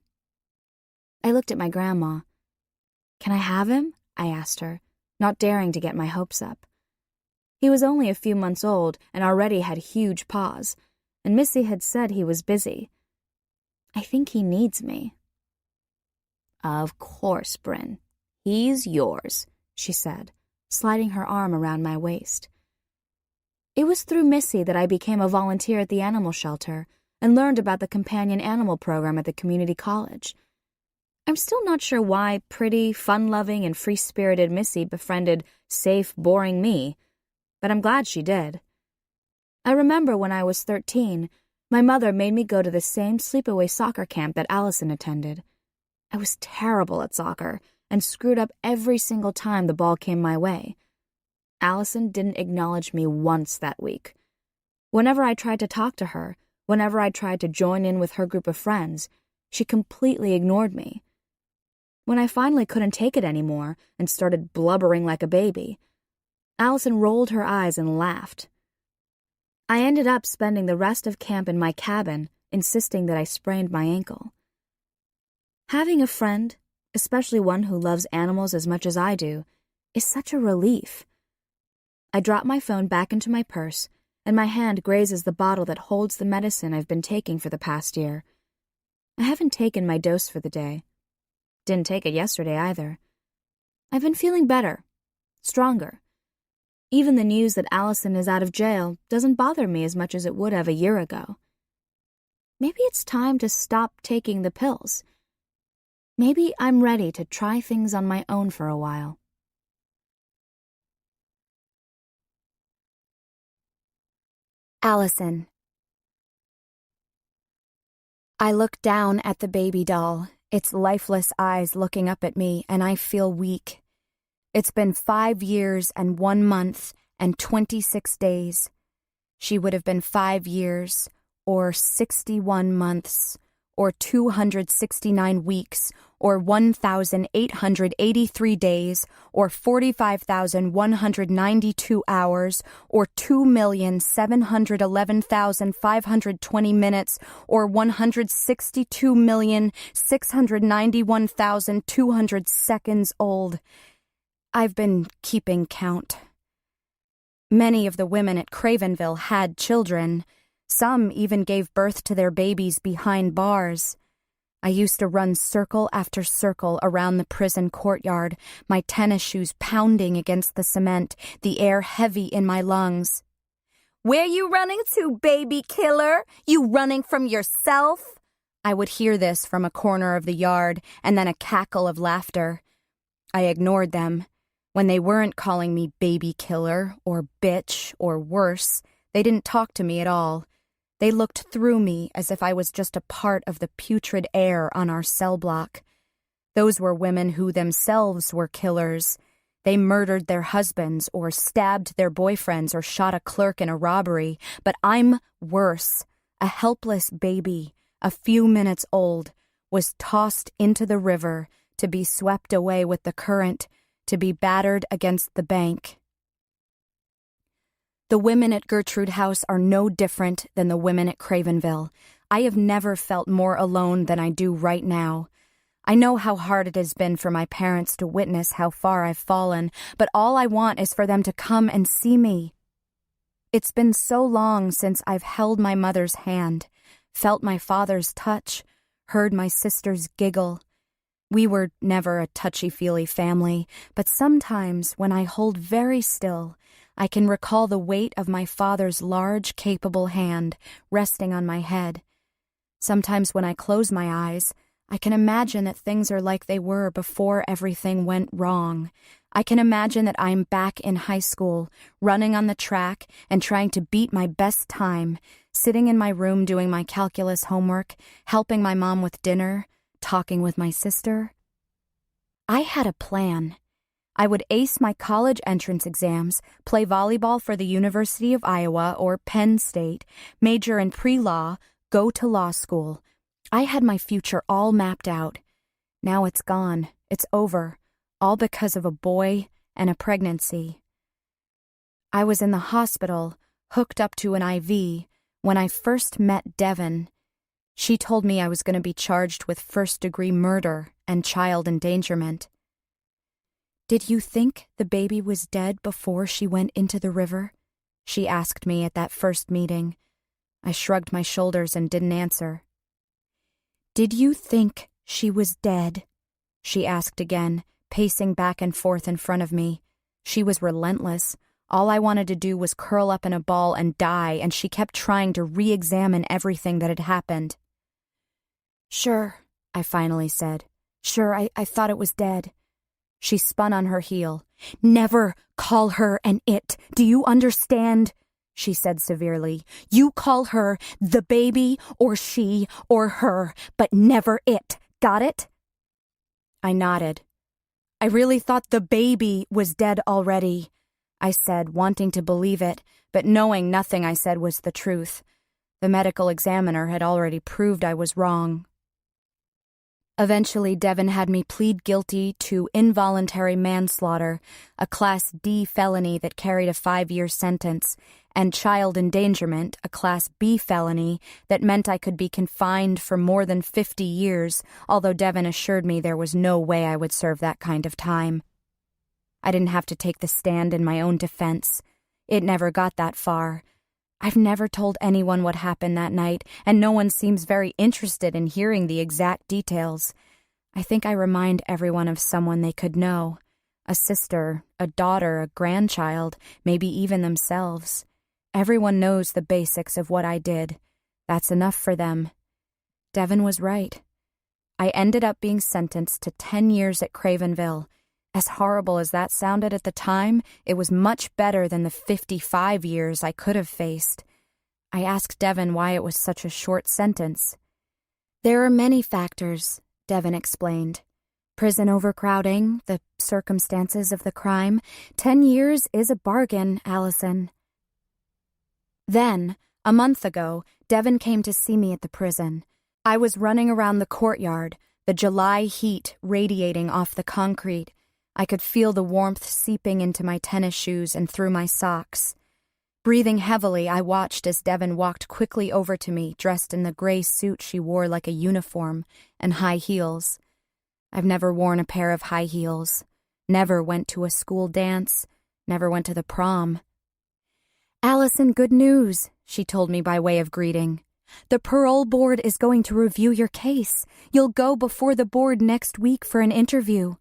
I looked at my grandma. "Can I have him?" I asked her, not daring to get my hopes up. He was only a few months old and already had huge paws, and Missy had said he was busy. "I think he needs me." "Of course, Bryn. He's yours," she said, sliding her arm around my waist. It was through Missy that I became a volunteer at the animal shelter and learned about the companion animal program at the community college. I'm still not sure why pretty, fun-loving, and free-spirited Missy befriended safe, boring me, but I'm glad she did. I remember when I was 13, my mother made me go to the same sleepaway soccer camp that Allison attended. I was terrible at soccer and screwed up every single time the ball came my way. Allison didn't acknowledge me once that week. Whenever I tried to talk to her, whenever I tried to join in with her group of friends, she completely ignored me. When I finally couldn't take it anymore and started blubbering like a baby, Allison rolled her eyes and laughed. I ended up spending the rest of camp in my cabin, insisting that I sprained my ankle. Having a friend, especially one who loves animals as much as I do, is such a relief. I drop my phone back into my purse, and my hand grazes the bottle that holds the medicine I've been taking for the past year. I haven't taken my dose for the day. Didn't take it yesterday either. I've been feeling better, stronger. Even the news that Allison is out of jail doesn't bother me as much as it would have a year ago. Maybe it's time to stop taking the pills. Maybe I'm ready to try things on my own for a while. Allison. I look down at the baby doll, its lifeless eyes looking up at me, and I feel weak. It's been 5 years and 1 month and 26 days. She would have been 5 years, or 61 months, or 269 weeks, or 1,883 days, or 45,192 hours, or 2,711,520 minutes, or 162,691,200 seconds old. I've been keeping count. Many of the women at Cravenville had children. Some even gave birth to their babies behind bars. I used to run circle after circle around the prison courtyard, my tennis shoes pounding against the cement, the air heavy in my lungs. "Where you running to, baby killer? You running from yourself?" I would hear this from a corner of the yard, and then a cackle of laughter. I ignored them. When they weren't calling me baby killer or bitch or worse, they didn't talk to me at all. They looked through me as if I was just a part of the putrid air on our cell block. Those were women who themselves were killers. They murdered their husbands or stabbed their boyfriends or shot a clerk in a robbery. But I'm worse. A helpless baby, a few minutes old, was tossed into the river to be swept away with the current, to be battered against the bank. The women at Gertrude House are no different than the women at Cravenville. I have never felt more alone than I do right now. I know how hard it has been for my parents to witness how far I've fallen, but all I want is for them to come and see me. It's been so long since I've held my mother's hand, felt my father's touch, heard my sister's giggle. We were never a touchy-feely family, but sometimes when I hold very still, I can recall the weight of my father's large, capable hand resting on my head. Sometimes when I close my eyes, I can imagine that things are like they were before everything went wrong. I can imagine that I'm back in high school, running on the track and trying to beat my best time, sitting in my room doing my calculus homework, helping my mom with dinner, talking with my sister. I had a plan. I would ace my college entrance exams, play volleyball for the University of Iowa or Penn State, major in pre-law, go to law school. I had my future all mapped out. Now it's gone. It's over. All because of a boy and a pregnancy. I was in the hospital, hooked up to an IV, when I first met Devin. She told me I was going to be charged with first-degree murder and child endangerment. "Did you think the baby was dead before she went into the river?" she asked me at that first meeting. I shrugged my shoulders and didn't answer. "Did you think she was dead?" she asked again, pacing back and forth in front of me. She was relentless. All I wanted to do was curl up in a ball and die, and she kept trying to re-examine everything that had happened. "Sure," I finally said. "Sure, I thought it was dead." She spun on her heel. "Never call her an it. Do you understand?" she said severely. "You call her the baby or she or her, but never it. Got it?" I nodded. "I really thought the baby was dead already," I said, wanting to believe it, but knowing nothing I said was the truth. The medical examiner had already proved I was wrong. Eventually, Devin had me plead guilty to involuntary manslaughter, a Class D felony that carried a 5-year sentence, and child endangerment, a Class B felony that meant I could be confined for more than 50 years, although Devin assured me there was no way I would serve that kind of time. I didn't have to take the stand in my own defense. It never got that far. I've never told anyone what happened that night, and no one seems very interested in hearing the exact details. I think I remind everyone of someone they could know. A sister, a daughter, a grandchild, maybe even themselves. Everyone knows the basics of what I did. That's enough for them. Devin was right. I ended up being sentenced to 10 years at Cravenville. As horrible as that sounded at the time, it was much better than the 55 years I could have faced. I asked Devin why it was such a short sentence. There are many factors, Devin explained. Prison overcrowding, the circumstances of the crime. 10 years is a bargain, Allison. Then, a month ago, Devin came to see me at the prison. I was running around the courtyard, the July heat radiating off the concrete. I could feel the warmth seeping into my tennis shoes and through my socks. Breathing heavily, I watched as Devin walked quickly over to me, dressed in the gray suit she wore like a uniform, and high heels. I've never worn a pair of high heels, never went to a school dance, never went to the prom. "Allison, good news," she told me by way of greeting. "The parole board is going to review your case. You'll go before the board next week for an interview."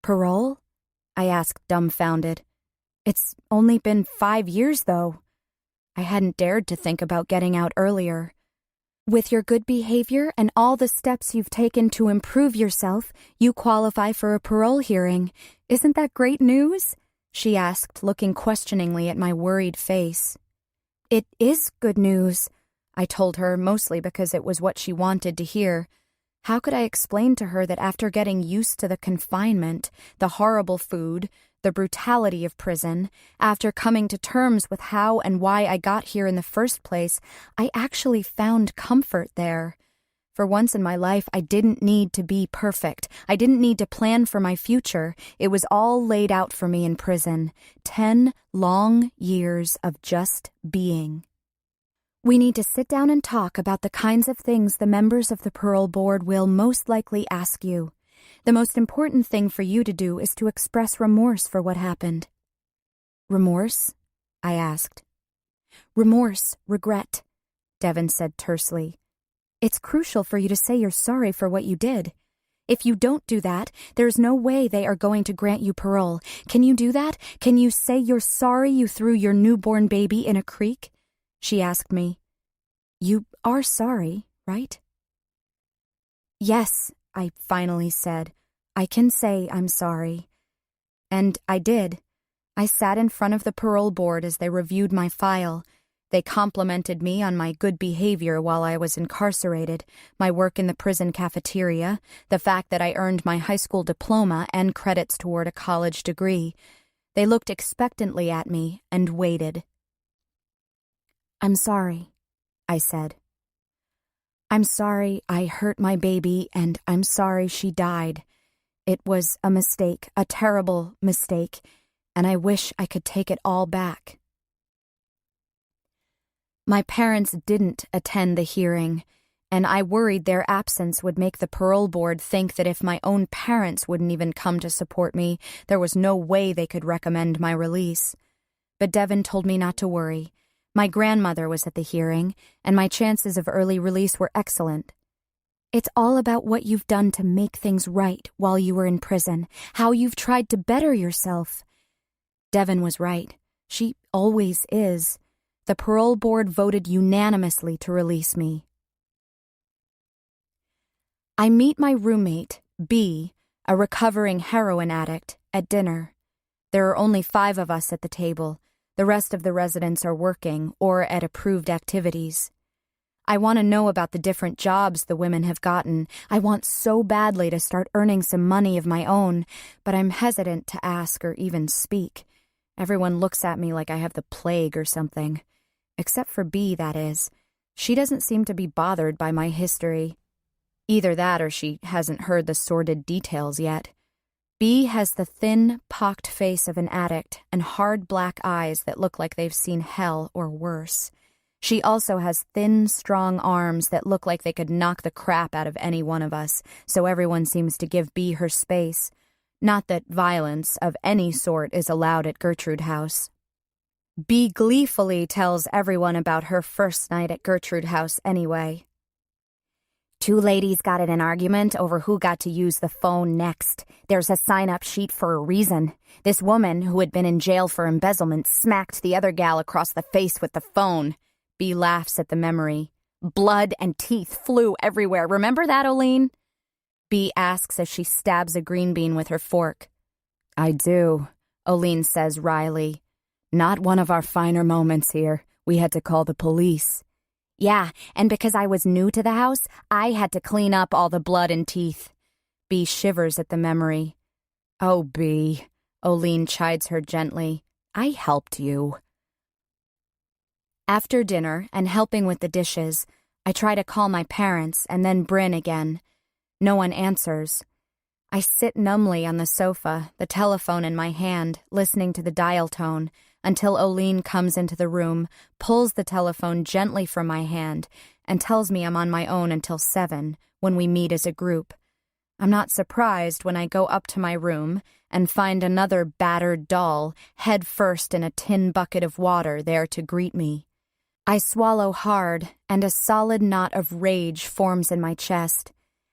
"Parole?" I asked, dumbfounded. "It's only been 5 years, though." I hadn't dared to think about getting out earlier. "With your good behavior and all the steps you've taken to improve yourself, you qualify for a parole hearing. Isn't that great news?" she asked, looking questioningly at my worried face. "It is good news," I told her, mostly because it was what she wanted to hear. How could I explain to her that after getting used to the confinement, the horrible food, the brutality of prison, after coming to terms with how and why I got here in the first place, I actually found comfort there? For once in my life, I didn't need to be perfect. I didn't need to plan for my future. It was all laid out for me in prison. 10 long years of just being. "We need to sit down and talk about the kinds of things the members of the parole board will most likely ask you. The most important thing for you to do is to express remorse for what happened." "Remorse?" I asked. "Remorse, regret," Devin said tersely. "It's crucial for you to say you're sorry for what you did. If you don't do that, there's no way they are going to grant you parole. Can you do that? Can you say you're sorry you threw your newborn baby in a creek?" she asked me. "You are sorry, right?" "Yes," I finally said. "I can say I'm sorry." And I did. I sat in front of the parole board as they reviewed my file. They complimented me on my good behavior while I was incarcerated, my work in the prison cafeteria, the fact that I earned my high school diploma and credits toward a college degree. They looked expectantly at me and waited. "I'm sorry," I said. "I'm sorry I hurt my baby, and I'm sorry she died. It was a mistake, a terrible mistake, and I wish I could take it all back." My parents didn't attend the hearing, and I worried their absence would make the parole board think that if my own parents wouldn't even come to support me, there was no way they could recommend my release. But Devin told me not to worry. My grandmother was at the hearing, and my chances of early release were excellent. "It's all about what you've done to make things right while you were in prison, how you've tried to better yourself." Devin was right. She always is. The parole board voted unanimously to release me. I meet my roommate, B, a recovering heroin addict, at dinner. There are only 5 of us at the table. The rest of the residents are working or at approved activities. I want to know about the different jobs the women have gotten. I want so badly to start earning some money of my own, but I'm hesitant to ask or even speak. Everyone looks at me like I have the plague or something. Except for B, that is. She doesn't seem to be bothered by my history. Either that or she hasn't heard the sordid details yet. B has the thin, pocked face of an addict and hard black eyes that look like they've seen hell or worse. She also has thin, strong arms that look like they could knock the crap out of any one of us, so everyone seems to give B her space. Not that violence of any sort is allowed at Gertrude House. B gleefully tells everyone about her first night at Gertrude House anyway. Two ladies got in an argument over who got to use the phone next. There's a sign-up sheet for a reason. This woman, who had been in jail for embezzlement, smacked the other gal across the face with the phone. B laughs at the memory. Blood and teeth flew everywhere. Remember that, Oline? B asks as she stabs a green bean with her fork. I do, Oline says wryly. Not one of our finer moments here. We had to call the police. Yeah, and because I was new to the house, I had to clean up all the blood and teeth. B shivers at the memory. Oh, B, Oline chides her gently. I helped you. After dinner and helping with the dishes, I try to call my parents and then Bryn again. No one answers. I sit numbly on the sofa, the telephone in my hand, listening to the dial tone, until Oline comes into the room, pulls the telephone gently from my hand, and tells me I'm on my own until 7, when we meet as a group. I'm not surprised when I go up to my room and find another battered doll, head first in a tin bucket of water, there to greet me. I swallow hard, and a solid knot of rage forms in my chest.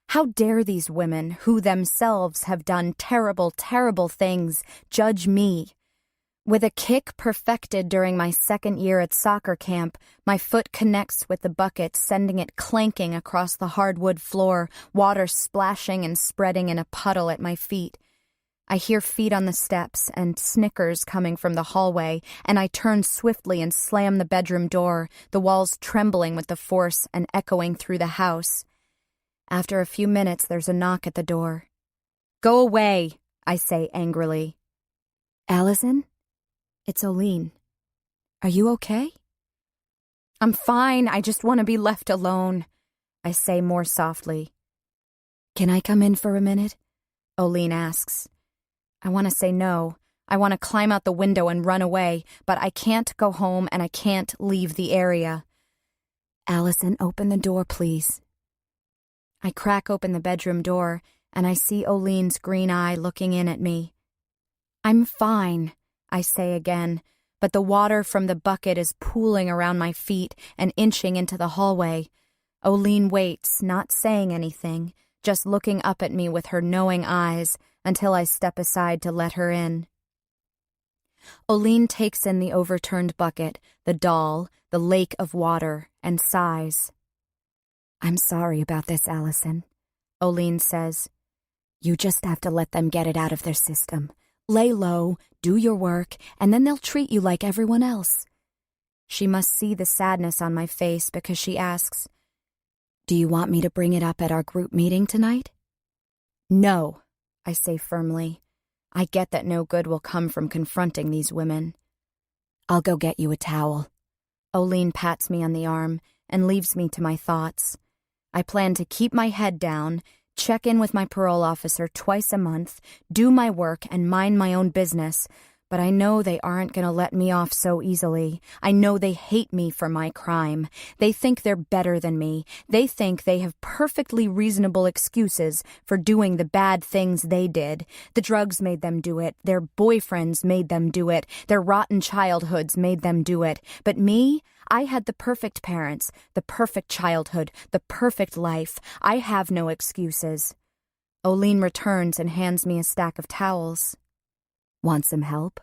How dare these women, who themselves have done terrible, terrible things, judge me? With a kick perfected during my 2nd year at soccer camp, my foot connects with the bucket, sending it clanking across the hardwood floor, water splashing and spreading in a puddle at my feet. I hear feet on the steps and snickers coming from the hallway, and I turn swiftly and slam the bedroom door, the walls trembling with the force and echoing through the house. After a few minutes, there's a knock at the door. Go away, I say angrily. Allison? It's Oline. Are you okay? I'm fine, I just want to be left alone, I say more softly. Can I come in for a minute? Oline asks. I want to say no. I want to climb out the window and run away, but I can't go home and I can't leave the area. Allison, open the door, please. I crack open the bedroom door, and I see Oline's green eye looking in at me. I'm fine, I say again, but the water from the bucket is pooling around my feet and inching into the hallway. Oline waits, not saying anything, just looking up at me with her knowing eyes until I step aside to let her in. Oline takes in the overturned bucket, the doll, the lake of water, and sighs. I'm sorry about this, Allison, Oline says. You just have to let them get it out of their system. Lay low, do your work, and then they'll treat you like everyone else. She must see the sadness on my face because she asks, Do you want me to bring it up at our group meeting tonight? No, I say firmly. I get that no good will come from confronting these women. I'll go get you a towel. Oline pats me on the arm and leaves me to my thoughts. I plan to keep my head down, check in with my parole officer twice a month, do my work, and mind my own business, but I know they aren't going to let me off so easily. I know they hate me for my crime. They think they're better than me. They think they have perfectly reasonable excuses for doing the bad things they did. The drugs made them do it. Their boyfriends made them do it. Their rotten childhoods made them do it. But me? I had the perfect parents, the perfect childhood, the perfect life. I have no excuses. Oline returns and hands me a stack of towels. Want some help?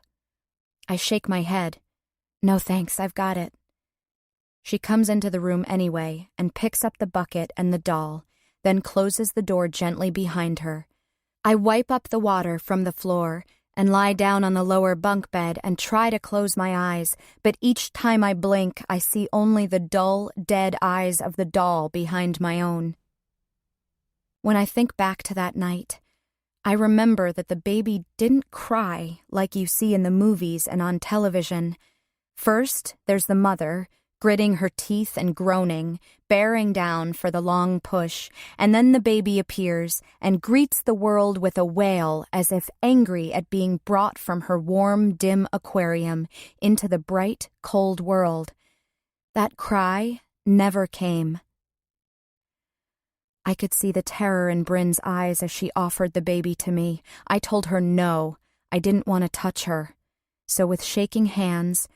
I shake my head. No thanks, I've got it. She comes into the room anyway and picks up the bucket and the doll, then closes the door gently behind her. I wipe up the water from the floor and lie down on the lower bunk bed and try to close my eyes, but each time I blink, I see only the dull, dead eyes of the doll behind my own. When I think back to that night, I remember that the baby didn't cry like you see in the movies and on television. First, there's the mother, gritting her teeth and groaning, bearing down for the long push, and then the baby appears and greets the world with a wail as if angry at being brought from her warm, dim aquarium into the bright, cold world. That cry never came. I could see the terror in Bryn's eyes as she offered the baby to me. I told her no, I didn't want to touch her. So with shaking hands,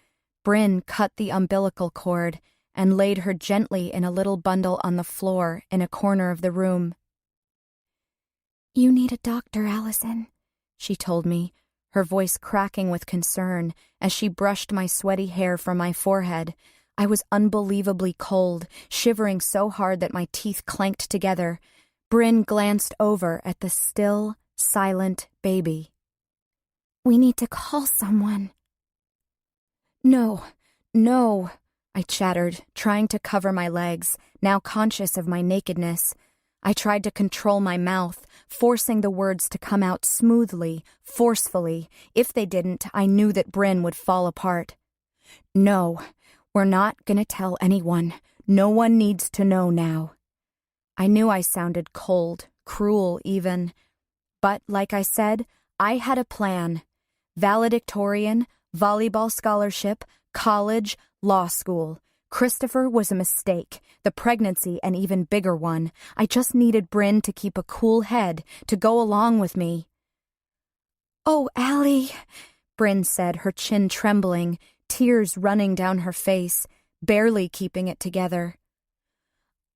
Bryn cut the umbilical cord and laid her gently in a little bundle on the floor in a corner of the room. "You need a doctor, Allison," she told me, her voice cracking with concern as she brushed my sweaty hair from my forehead. I was unbelievably cold, shivering so hard that my teeth clanked together. Bryn glanced over at the still, silent baby. "We need to call someone." No, I chattered, trying to cover my legs, now conscious of my nakedness. I tried to control my mouth, forcing the words to come out smoothly, forcefully. If they didn't, I knew that Bryn would fall apart. "No, we're not gonna tell anyone. No one needs to know now." I knew I sounded cold, cruel even. But like I said, I had a plan. Valedictorian, volleyball scholarship, college, law school. Christopher was a mistake, the pregnancy an even bigger one. I just needed Bryn to keep a cool head, to go along with me. "Oh, Allie," Bryn said, her chin trembling, tears running down her face, barely keeping it together.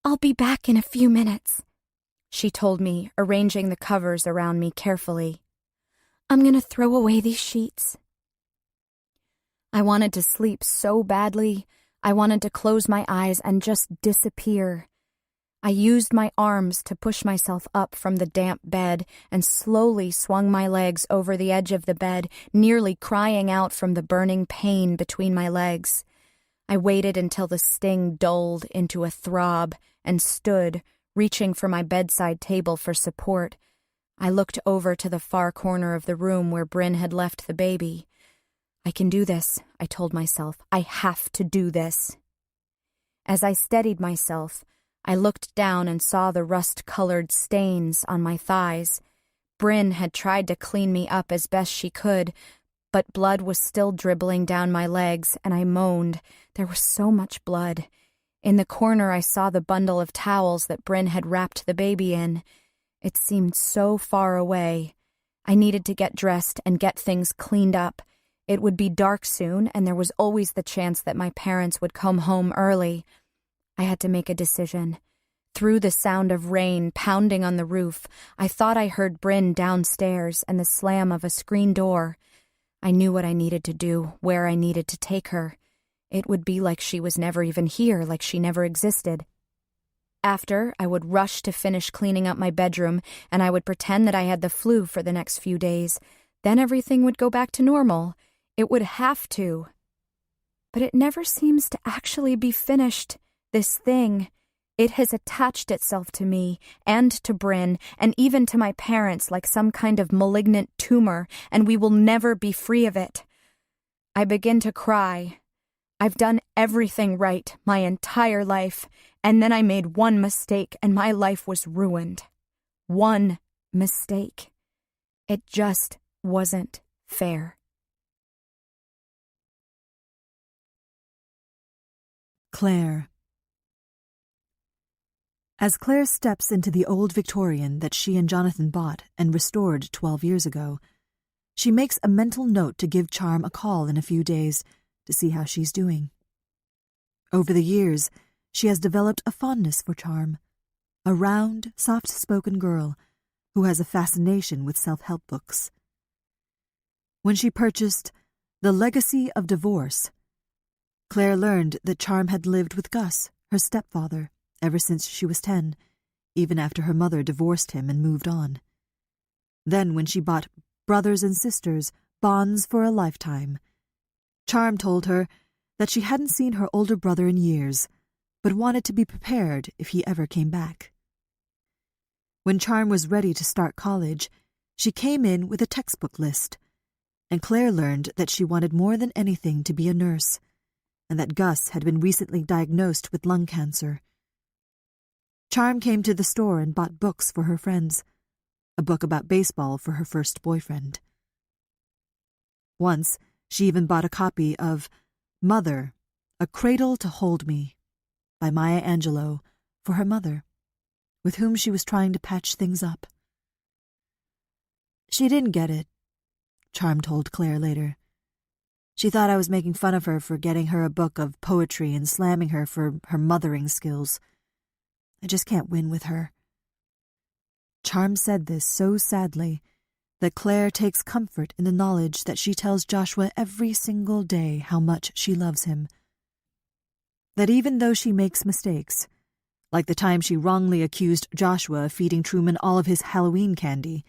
"I'll be back in a few minutes," she told me, arranging the covers around me carefully. "I'm gonna throw away these sheets." I wanted to sleep so badly. I wanted to close my eyes and just disappear. I used my arms to push myself up from the damp bed and slowly swung my legs over the edge of the bed, nearly crying out from the burning pain between my legs. I waited until the sting dulled into a throb and stood, reaching for my bedside table for support. I looked over to the far corner of the room where Bryn had left the baby. "I can do this," I told myself. "I have to do this." As I steadied myself, I looked down and saw the rust-colored stains on my thighs. Bryn had tried to clean me up as best she could, but blood was still dribbling down my legs, and I moaned. There was so much blood. In the corner, I saw the bundle of towels that Bryn had wrapped the baby in. It seemed so far away. I needed to get dressed and get things cleaned up. It would be dark soon, and there was always the chance that my parents would come home early. I had to make a decision. Through the sound of rain pounding on the roof, I thought I heard Bryn downstairs and the slam of a screen door. I knew what I needed to do, where I needed to take her. It would be like she was never even here, like she never existed. After, I would rush to finish cleaning up my bedroom, and I would pretend that I had the flu for the next few days. Then everything would go back to normal. It would have to. But it never seems to actually be finished, this thing. It has attached itself to me, and to Bryn, and even to my parents like some kind of malignant tumor, and we will never be free of it. I begin to cry. I've done everything right my entire life, and then I made one mistake and my life was ruined. One mistake. It just wasn't fair. Claire. As Claire steps into the old Victorian that she and Jonathan bought and restored 12 years ago, she makes a mental note to give Charm a call in a few days to see how she's doing. Over the years, she has developed a fondness for Charm, a round, soft-spoken girl who has a fascination with self-help books. When she purchased The Legacy of Divorce, Claire learned that Charm had lived with Gus, her stepfather, ever since she was 10, even after her mother divorced him and moved on. Then when she bought Brothers and Sisters, Bonds for a Lifetime, Charm told her that she hadn't seen her older brother in years, but wanted to be prepared if he ever came back. When Charm was ready to start college, she came in with a textbook list, and Claire learned that she wanted more than anything to be a nurse, and that Gus had been recently diagnosed with lung cancer. Charm came to the store and bought books for her friends, a book about baseball for her first boyfriend. Once, she even bought a copy of Mother, A Cradle to Hold Me by Maya Angelou for her mother, with whom she was trying to patch things up. She didn't get it, Charm told Claire later. She thought I was making fun of her for getting her a book of poetry and slamming her for her mothering skills. I just can't win with her. Charm said this so sadly that Claire takes comfort in the knowledge that she tells Joshua every single day how much she loves him. That even though she makes mistakes, like the time she wrongly accused Joshua of feeding Truman all of his Halloween candy,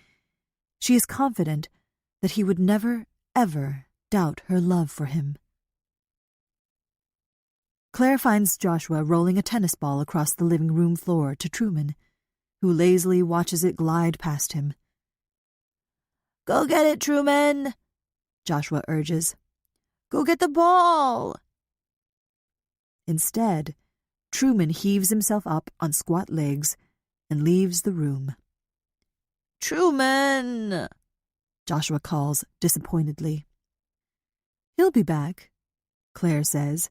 she is confident that he would never, ever doubt her love for him. Claire finds Joshua rolling a tennis ball across the living room floor to Truman, who lazily watches it glide past him. Go get it, Truman, Joshua urges. Go get the ball. Instead, Truman heaves himself up on squat legs and leaves the room. Truman, Joshua calls disappointedly. He'll be back, Claire says,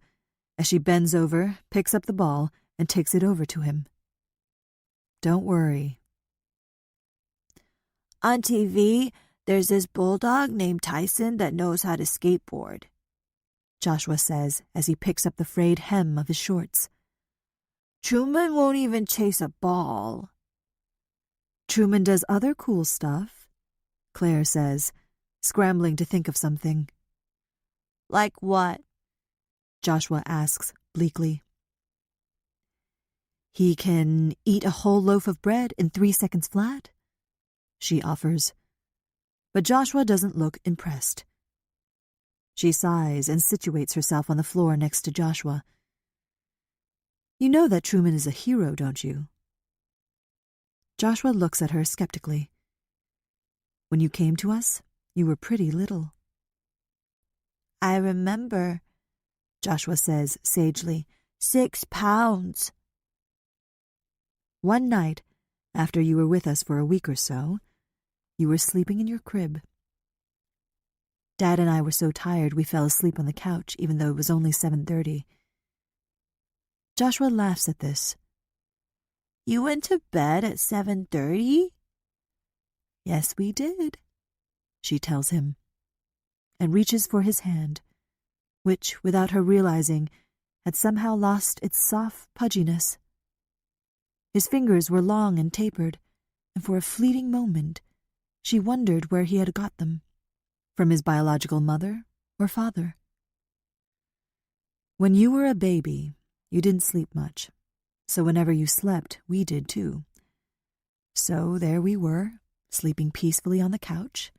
as she bends over, picks up the ball, and takes it over to him. Don't worry. On TV, there's this bulldog named Tyson that knows how to skateboard, Joshua says as he picks up the frayed hem of his shorts. Truman won't even chase a ball. Truman does other cool stuff, Claire says, scrambling to think of something. Like what? Joshua asks bleakly. He can eat a whole loaf of bread in 3 seconds flat, she offers. But Joshua doesn't look impressed. She sighs and situates herself on the floor next to Joshua. You know that Truman is a hero, don't you? Joshua looks at her skeptically. When you came to us, you were pretty little. I remember, Joshua says sagely, 6 pounds. One night, after you were with us for a week or so, you were sleeping in your crib. Dad and I were so tired we fell asleep on the couch, even though it was only 7:30. Joshua laughs at this. You went to bed at 7:30? Yes, we did, she tells him, and reaches for his hand, which, without her realizing, had somehow lost its soft pudginess. His fingers were long and tapered, and for a fleeting moment, she wondered where he had got them, from his biological mother or father. When you were a baby, you didn't sleep much, so whenever you slept, we did too. So there we were, sleeping peacefully on the couch,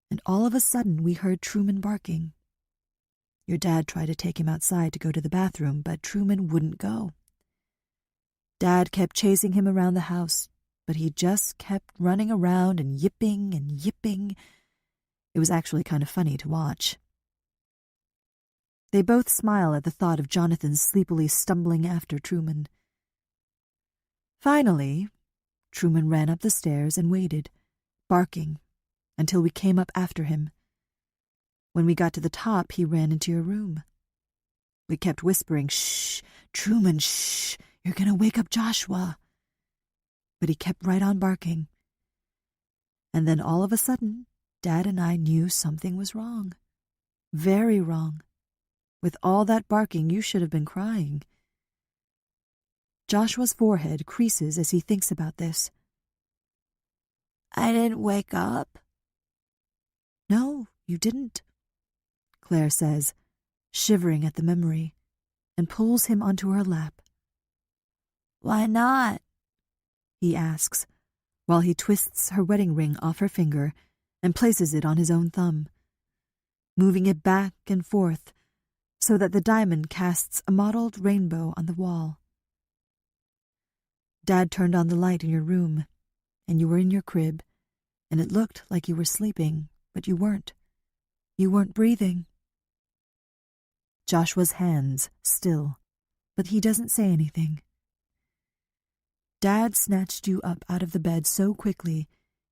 and all of a sudden we heard Truman barking. Your dad tried to take him outside to go to the bathroom, but Truman wouldn't go. Dad kept chasing him around the house, but he just kept running around and yipping and yipping. It was actually kind of funny to watch. They both smile at the thought of Jonathan sleepily stumbling after Truman. Finally, Truman ran up the stairs and waited, barking, until we came up after him. When we got to the top, he ran into your room. We kept whispering, "Shh, Truman, shh, you're going to wake up Joshua." But he kept right on barking. And then all of a sudden, Dad and I knew something was wrong. Very wrong. With all that barking, you should have been crying. Joshua's forehead creases as he thinks about this. I didn't wake up. No, you didn't, Claire says, shivering at the memory, and pulls him onto her lap. Why not? He asks, while he twists her wedding ring off her finger and places it on his own thumb, moving it back and forth so that the diamond casts a mottled rainbow on the wall. Dad turned on the light in your room, and you were in your crib, and it looked like you were sleeping, but you weren't. You weren't breathing. Joshua's hands still, but he doesn't say anything. Dad snatched you up out of the bed so quickly,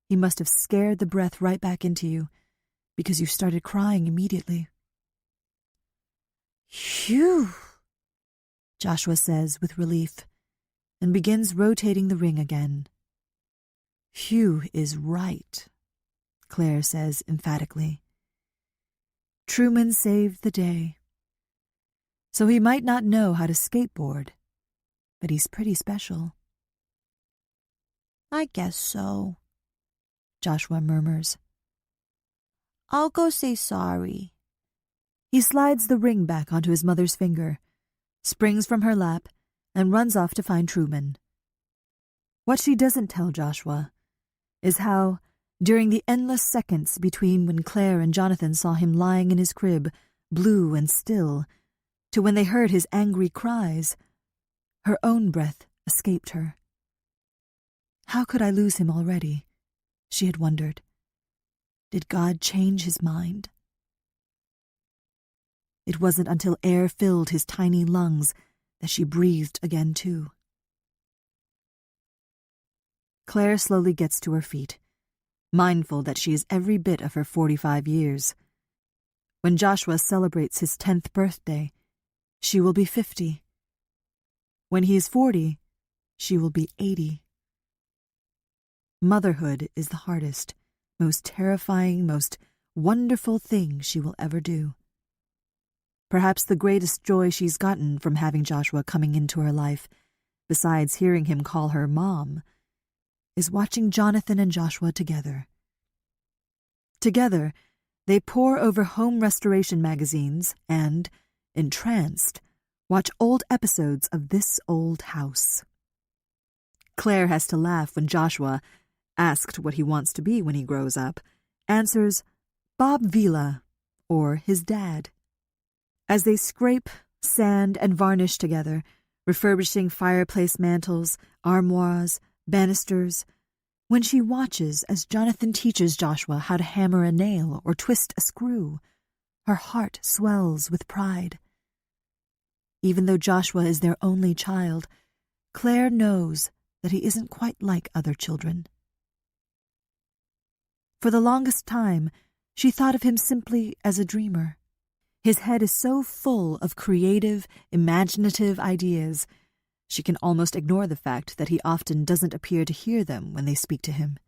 he must have scared the breath right back into you, because you started crying immediately. Phew, Joshua says with relief, and begins rotating the ring again. Hugh is right, Claire says emphatically. Truman saved the day. So he might not know how to skateboard, but he's pretty special. I guess so, Joshua murmurs. I'll go say sorry. He slides the ring back onto his mother's finger, springs from her lap, and runs off to find Truman. What she doesn't tell Joshua is how, during the endless seconds between when Claire and Jonathan saw him lying in his crib, blue and still, to when they heard his angry cries, her own breath escaped her. How could I lose him already? She had wondered. Did God change his mind? It wasn't until air filled his tiny lungs that she breathed again, too. Claire slowly gets to her feet, mindful that she is every bit of her 45 years. When Joshua celebrates his 10th birthday, she will be 50. When he is 40, she will be 80. Motherhood is the hardest, most terrifying, most wonderful thing she will ever do. Perhaps the greatest joy she's gotten from having Joshua coming into her life, besides hearing him call her Mom, is watching Jonathan and Joshua together. Together, they pore over home restoration magazines and, entranced, watch old episodes of This Old House. Claire has to laugh when Joshua, asked what he wants to be when he grows up, answers Bob Vila, or his dad. As they scrape, sand, and varnish together, refurbishing fireplace mantels, armoires, banisters, when she watches as Jonathan teaches Joshua how to hammer a nail or twist a screw, her heart swells with pride. Even though Joshua is their only child, Claire knows that he isn't quite like other children. For the longest time, she thought of him simply as a dreamer. His head is so full of creative, imaginative ideas, she can almost ignore the fact that he often doesn't appear to hear them when they speak to him.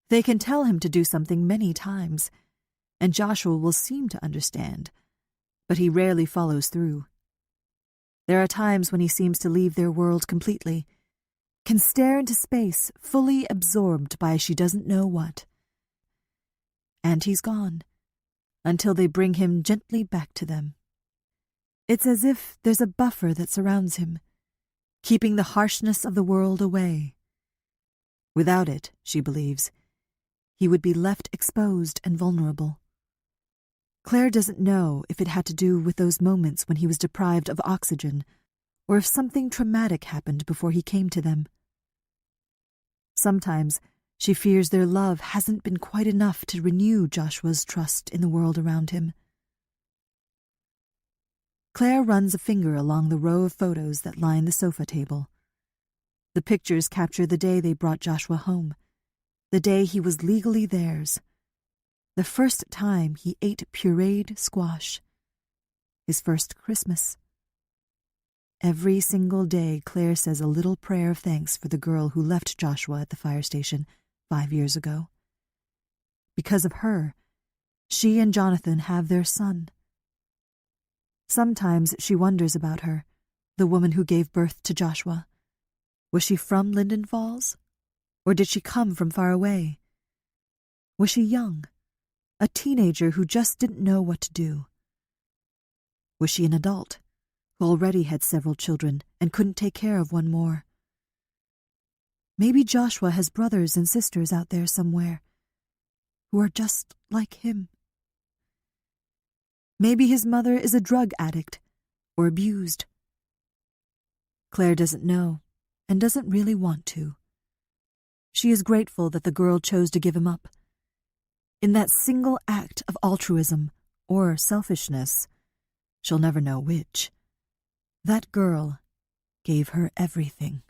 They can tell him to do something many times, and Joshua will seem to understand, but he rarely follows through. There are times when he seems to leave their world completely, can stare into space, fully absorbed by she doesn't know what. And he's gone, until they bring him gently back to them. It's as if there's a buffer that surrounds him, keeping the harshness of the world away. Without it, she believes, he would be left exposed and vulnerable. Claire doesn't know if it had to do with those moments when he was deprived of oxygen, or if something traumatic happened before he came to them. Sometimes she fears their love hasn't been quite enough to renew Joshua's trust in the world around him. Claire runs a finger along the row of photos that line the sofa table. The pictures capture the day they brought Joshua home, the day he was legally theirs, the first time he ate pureed squash, his first Christmas. Every single day, Claire says a little prayer of thanks for the girl who left Joshua at the fire station 5 years ago. Because of her, she and Jonathan have their son. Sometimes she wonders about her, the woman who gave birth to Joshua. Was she from Linden Falls? Or did she come from far away? Was she young, a teenager who just didn't know what to do? Was she an adult, who already had several children and couldn't take care of one more? Maybe Joshua has brothers and sisters out there somewhere who are just like him. Maybe his mother is a drug addict or abused. Claire doesn't know and doesn't really want to. She is grateful that the girl chose to give him up. In that single act of altruism or selfishness, she'll never know which, that girl gave her everything.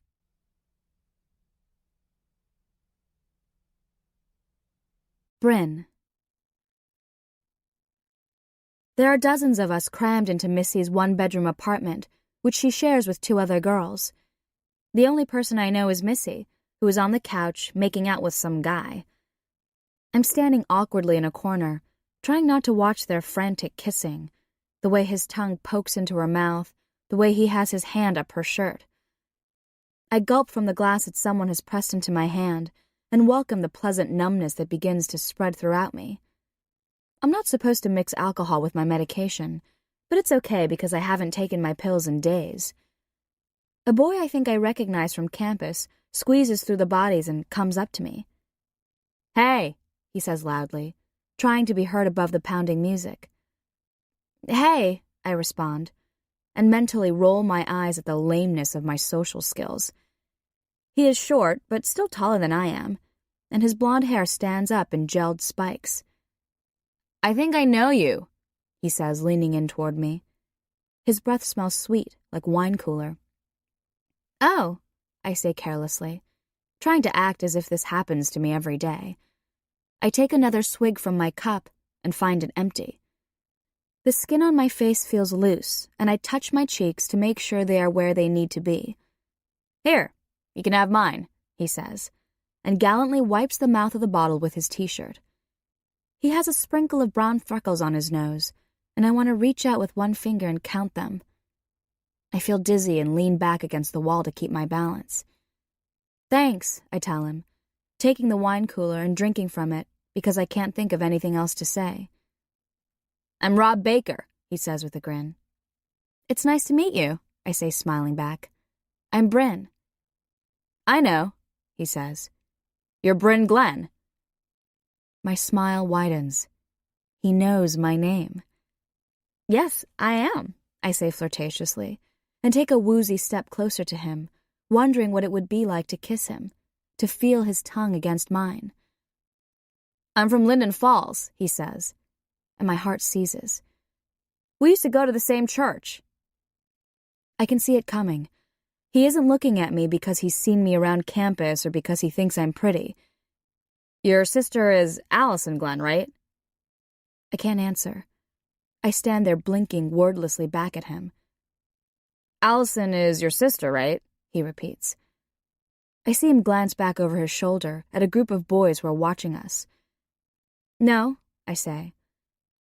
Bryn. There are dozens of us crammed into Missy's one-bedroom apartment, which she shares with 2 other girls. The only person I know is Missy, who is on the couch making out with some guy. I'm standing awkwardly in a corner, trying not to watch their frantic kissing, the way his tongue pokes into her mouth, the way he has his hand up her shirt. I gulp from the glass that someone has pressed into my hand and welcome the pleasant numbness that begins to spread throughout me. I'm not supposed to mix alcohol with my medication, but it's okay because I haven't taken my pills in days. A boy I think I recognize from campus squeezes through the bodies and comes up to me. "Hey," he says loudly, trying to be heard above the pounding music. "Hey," I respond, and mentally roll my eyes at the lameness of my social skills. He is short, but still taller than I am, and his blonde hair stands up in gelled spikes. "I think I know you," he says, leaning in toward me. His breath smells sweet, like wine cooler. "Oh," I say carelessly, trying to act as if this happens to me every day. I take another swig from my cup and find it empty. The skin on my face feels loose, and I touch my cheeks to make sure they are where they need to be. "Here, you can have mine," he says, and gallantly wipes the mouth of the bottle with his t-shirt. He has a sprinkle of brown freckles on his nose, and I want to reach out with one finger and count them. I feel dizzy and lean back against the wall to keep my balance. "Thanks," I tell him, taking the wine cooler and drinking from it because I can't think of anything else to say. "I'm Rob Baker," he says with a grin. "It's nice to meet you," I say, smiling back. "I'm Bryn." "I know," he says. "You're Bryn Glenn." My smile widens. He knows my name. "Yes, I am," I say flirtatiously, and take a woozy step closer to him, wondering what it would be like to kiss him, to feel his tongue against mine. "I'm from Linden Falls," he says, and my heart seizes. "We used to go to the same church." I can see it coming. He isn't looking at me because he's seen me around campus or because he thinks I'm pretty. "Your sister is Allison Glenn, right?" I can't answer. I stand there blinking wordlessly back at him. "Allison is your sister, right?" he repeats. I see him glance back over his shoulder at a group of boys who are watching us. "No," I say,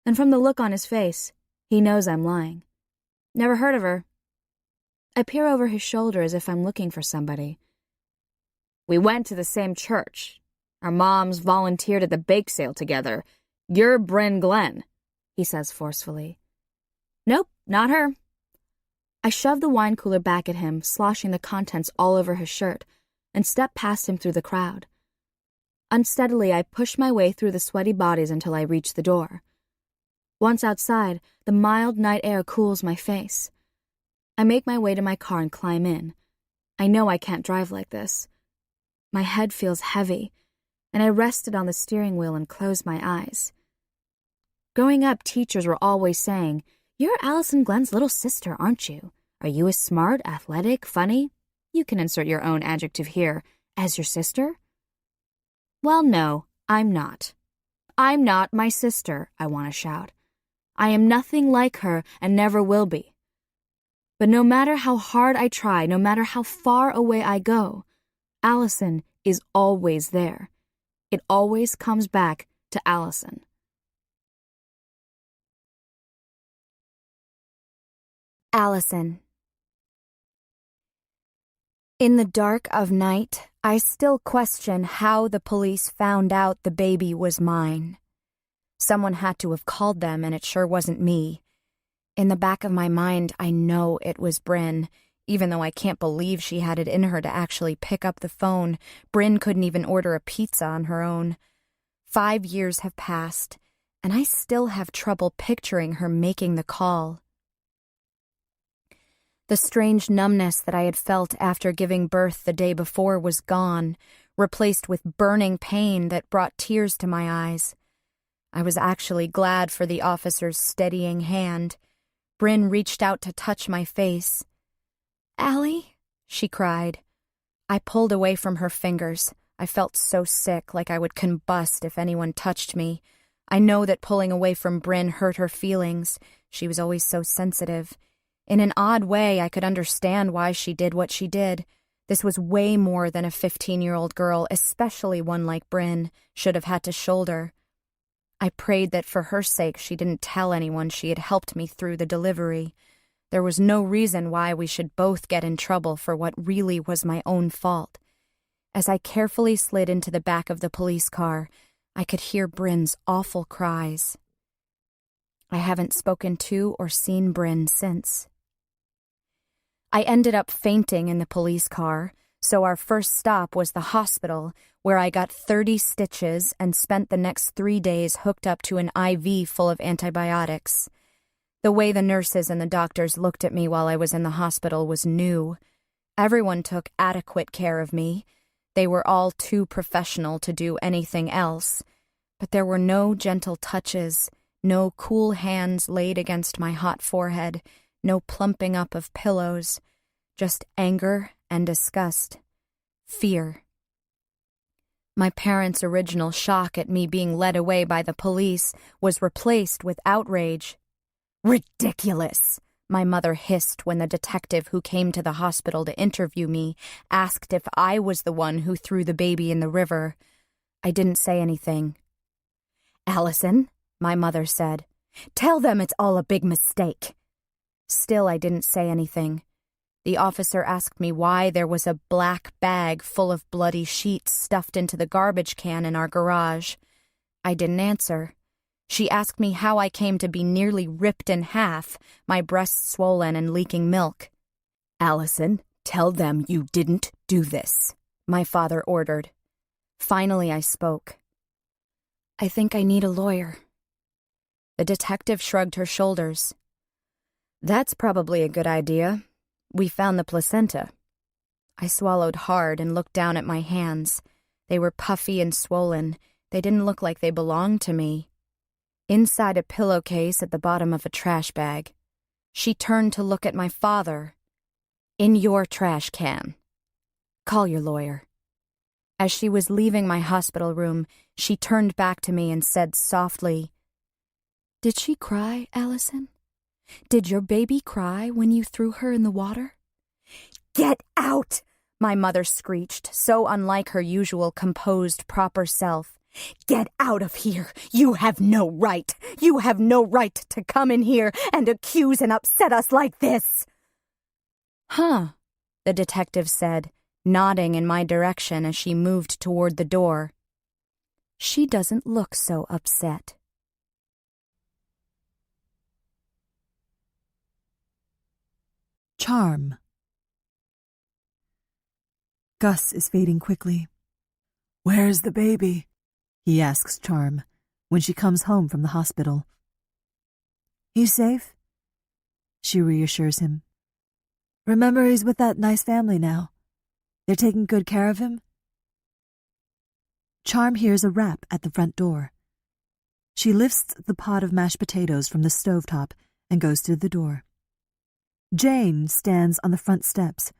and from the look on his face, he knows I'm lying. "Never heard of her." I peer over his shoulder as if I'm looking for somebody. "We went to the same church. Our moms volunteered at the bake sale together. You're Bryn Glenn," he says forcefully. "Nope, not her." I shove the wine cooler back at him, sloshing the contents all over his shirt, and step past him through the crowd. Unsteadily, I push my way through the sweaty bodies until I reach the door. Once outside, the mild night air cools my face. I make my way to my car and climb in. I know I can't drive like this. My head feels heavy, and I rested on the steering wheel and closed my eyes. Growing up, teachers were always saying, "You're Allison Glenn's little sister, aren't you? Are you as smart, athletic, funny?" You can insert your own adjective here, "as your sister." Well, no, I'm not. I'm not my sister, I want to shout. I am nothing like her and never will be. But no matter how hard I try, no matter how far away I go, Allison is always there. It always comes back to Allison. Allison. In the dark of night, I still question how the police found out the baby was mine. Someone had to have called them, and it sure wasn't me. In the back of my mind, I know it was Bryn, even though I can't believe she had it in her to actually pick up the phone. Bryn couldn't even order a pizza on her own. 5 years have passed, and I still have trouble picturing her making the call. The strange numbness that I had felt after giving birth the day before was gone, replaced with burning pain that brought tears to my eyes. I was actually glad for the officer's steadying hand. Bryn reached out to touch my face. "Allie?" she cried. I pulled away from her fingers. I felt so sick, like I would combust if anyone touched me. I know that pulling away from Bryn hurt her feelings. She was always so sensitive. In an odd way, I could understand why she did what she did. This was way more than a 15-year-old girl, especially one like Bryn, should have had to shoulder. I prayed that for her sake she didn't tell anyone she had helped me through the delivery. There was no reason why we should both get in trouble for what really was my own fault. As I carefully slid into the back of the police car, I could hear Bryn's awful cries. I haven't spoken to or seen Bryn since. I ended up fainting in the police car, so our first stop was the hospital, where I got 30 stitches and spent the next 3 days hooked up to an IV full of antibiotics. The way the nurses and the doctors looked at me while I was in the hospital was new. Everyone took adequate care of me. They were all too professional to do anything else, but there were no gentle touches, no cool hands laid against my hot forehead, no plumping up of pillows, just anger and disgust, fear. My parents' original shock at me being led away by the police was replaced with outrage. "Ridiculous!" my mother hissed when the detective who came to the hospital to interview me asked if I was the one who threw the baby in the river. I didn't say anything. "Allison," my mother said, "tell them it's all a big mistake." Still, I didn't say anything. The officer asked me why there was a black bag full of bloody sheets stuffed into the garbage can in our garage. I didn't answer. She asked me how I came to be nearly ripped in half, my breasts swollen and leaking milk. "Allison, tell them you didn't do this," my father ordered. Finally, I spoke. "I think I need a lawyer." The detective shrugged her shoulders. "That's probably a good idea. We found the placenta." I swallowed hard and looked down at my hands. They were puffy and swollen. They didn't look like they belonged to me. Inside a pillowcase at the bottom of a trash bag. She turned to look at my father. "In your trash can. Call your lawyer." As she was leaving my hospital room, she turned back to me and said softly, "Did she cry, Allison? Did your baby cry when you threw her in the water?" "Get out!" my mother screeched, so unlike her usual composed, proper self. "Get out of here! You have no right! You have no right to come in here and accuse and upset us like this!" "Huh," the detective said, nodding in my direction as she moved toward the door. "She doesn't look so upset." Charm. Gus is fading quickly. "Where's the baby?" he asks Charm when she comes home from the hospital. "He's safe," she reassures him. "Remember, he's with that nice family now. They're taking good care of him." Charm hears a rap at the front door. She lifts the pot of mashed potatoes from the stovetop and goes to the door. Jane stands on the front steps,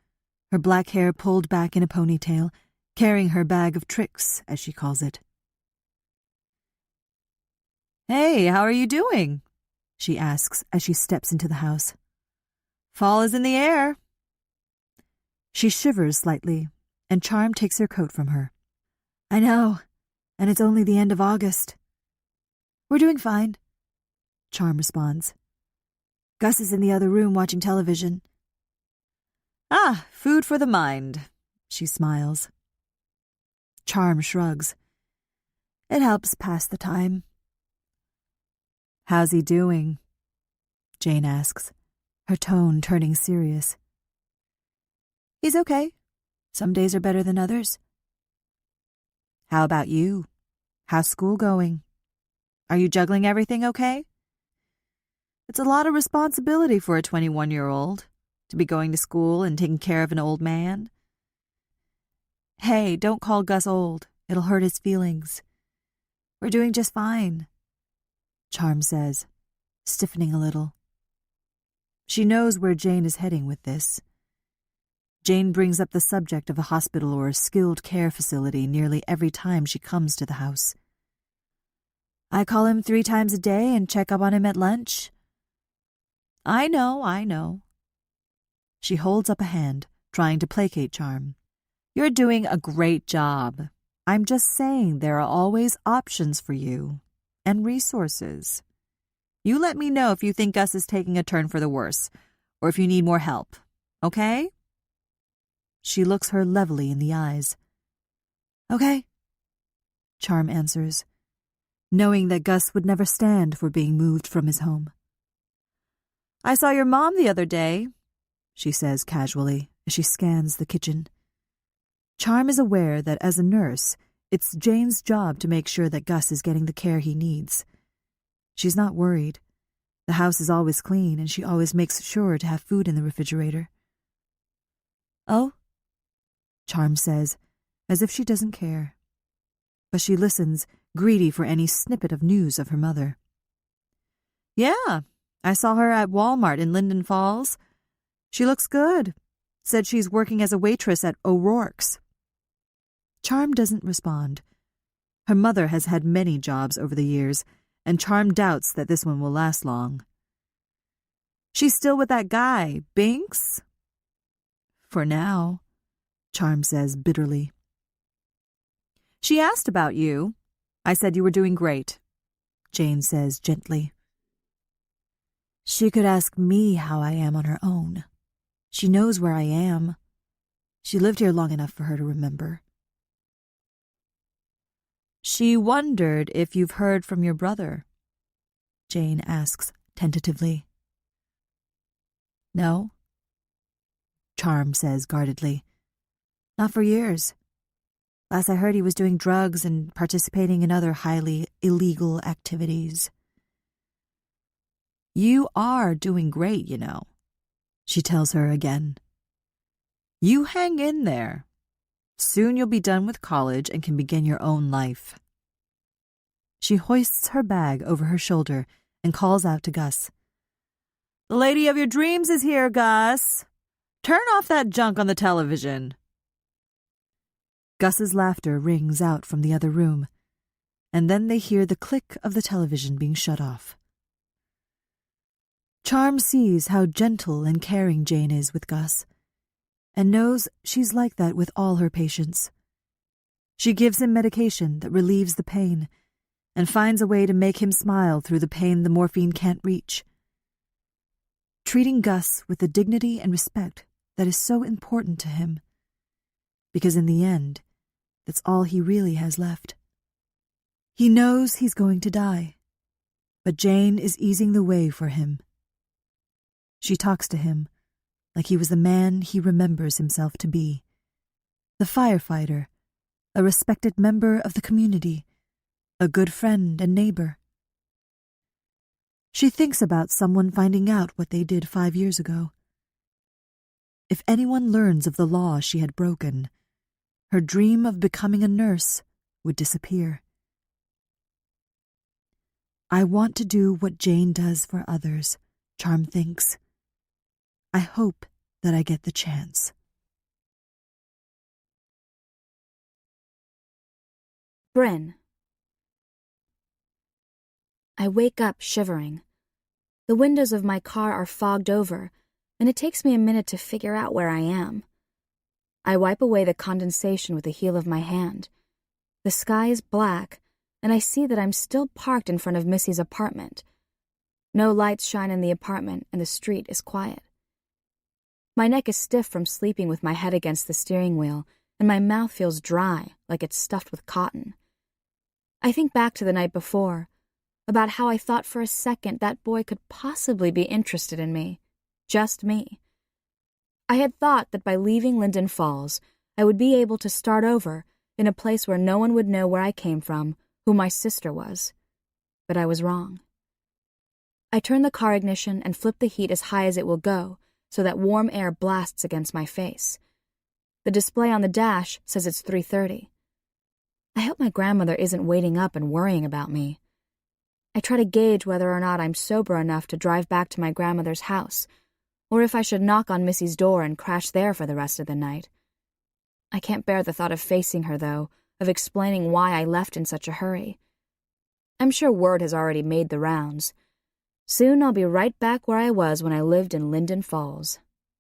her black hair pulled back in a ponytail, carrying her bag of tricks, as she calls it. "Hey, how are you doing?" she asks as she steps into the house. "Fall is in the air." She shivers slightly, and Charm takes her coat from her. "I know, and it's only the end of August." "We're doing fine," Charm responds. "Gus is in the other room watching television." "Ah, food for the mind," she smiles. Charm shrugs. "It helps pass the time." "How's he doing?" Jane asks, her tone turning serious. "He's okay. Some days are better than others." "How about you? How's school going? Are you juggling everything okay? It's a lot of responsibility for a 21-year-old, to be going to school and taking care of an old man." "Hey, don't call Gus old. It'll hurt his feelings." "We're doing just fine," Charm says, stiffening a little. She knows where Jane is heading with this. Jane brings up the subject of a hospital or a skilled care facility nearly every time she comes to the house. "I call him 3 times a day and check up on him at lunch." I know. She holds up a hand, trying to placate Charm. You're doing a great job. I'm just saying there are always options for you and resources. You let me know if you think Gus is taking a turn for the worse or if you need more help, okay? She looks her levelly in the eyes. Okay, Charm answers, knowing that Gus would never stand for being moved from his home. I saw your mom the other day, she says casually as she scans the kitchen. Charm is aware that as a nurse, it's Jane's job to make sure that Gus is getting the care he needs. She's not worried. The house is always clean and she always makes sure to have food in the refrigerator. Oh? Charm says, as if she doesn't care. But she listens, greedy for any snippet of news of her mother. Yeah, I saw her at Walmart in Linden Falls. She looks good. Said she's working as a waitress at O'Rourke's. Charm doesn't respond. Her mother has had many jobs over the years, and Charm doubts that this one will last long. She's still with that guy, Binks? For now, Charm says bitterly. She asked about you. I said you were doing great, Jane says gently. She could ask me how I am on her own. She knows where I am. She lived here long enough for her to remember. She wondered if you've heard from your brother, Jane asks tentatively. No, Charm says guardedly. Not for years. Last I heard he was doing drugs and participating in other highly illegal activities. You are doing great, you know, she tells her again. You hang in there. Soon you'll be done with college and can begin your own life. She hoists her bag over her shoulder and calls out to Gus. The lady of your dreams is here, Gus. Turn off that junk on the television. Gus's laughter rings out from the other room, and then they hear the click of the television being shut off. Charm sees how gentle and caring Jane is with Gus, and knows she's like that with all her patients. She gives him medication that relieves the pain and finds a way to make him smile through the pain the morphine can't reach. Treating Gus with the dignity and respect that is so important to him, because in the end, that's all he really has left. He knows he's going to die, but Jane is easing the way for him. She talks to him like he was the man he remembers himself to be, the firefighter, a respected member of the community, a good friend and neighbor. She thinks about someone finding out what they did 5 years ago. If anyone learns of the law she had broken, her dream of becoming a nurse would disappear. I want to do what Jane does for others, Charm thinks. I hope that I get the chance. Bryn. I wake up shivering. The windows of my car are fogged over, and it takes me a minute to figure out where I am. I wipe away the condensation with the heel of my hand. The sky is black, and I see that I'm still parked in front of Missy's apartment. No lights shine in the apartment, and the street is quiet. My neck is stiff from sleeping with my head against the steering wheel, and my mouth feels dry, like it's stuffed with cotton. I think back to the night before, about how I thought for a second that boy could possibly be interested in me. Just me. I had thought that by leaving Linden Falls, I would be able to start over in a place where no one would know where I came from, who my sister was. But I was wrong. I turn the car ignition and flip the heat as high as it will go, so that warm air blasts against my face. The display on the dash says it's 3:30. I hope my grandmother isn't waiting up and worrying about me. I try to gauge whether or not I'm sober enough to drive back to my grandmother's house, or if I should knock on Missy's door and crash there for the rest of the night. I can't bear the thought of facing her, though, of explaining why I left in such a hurry. I'm sure word has already made the rounds. Soon I'll be right back where I was when I lived in Linden Falls.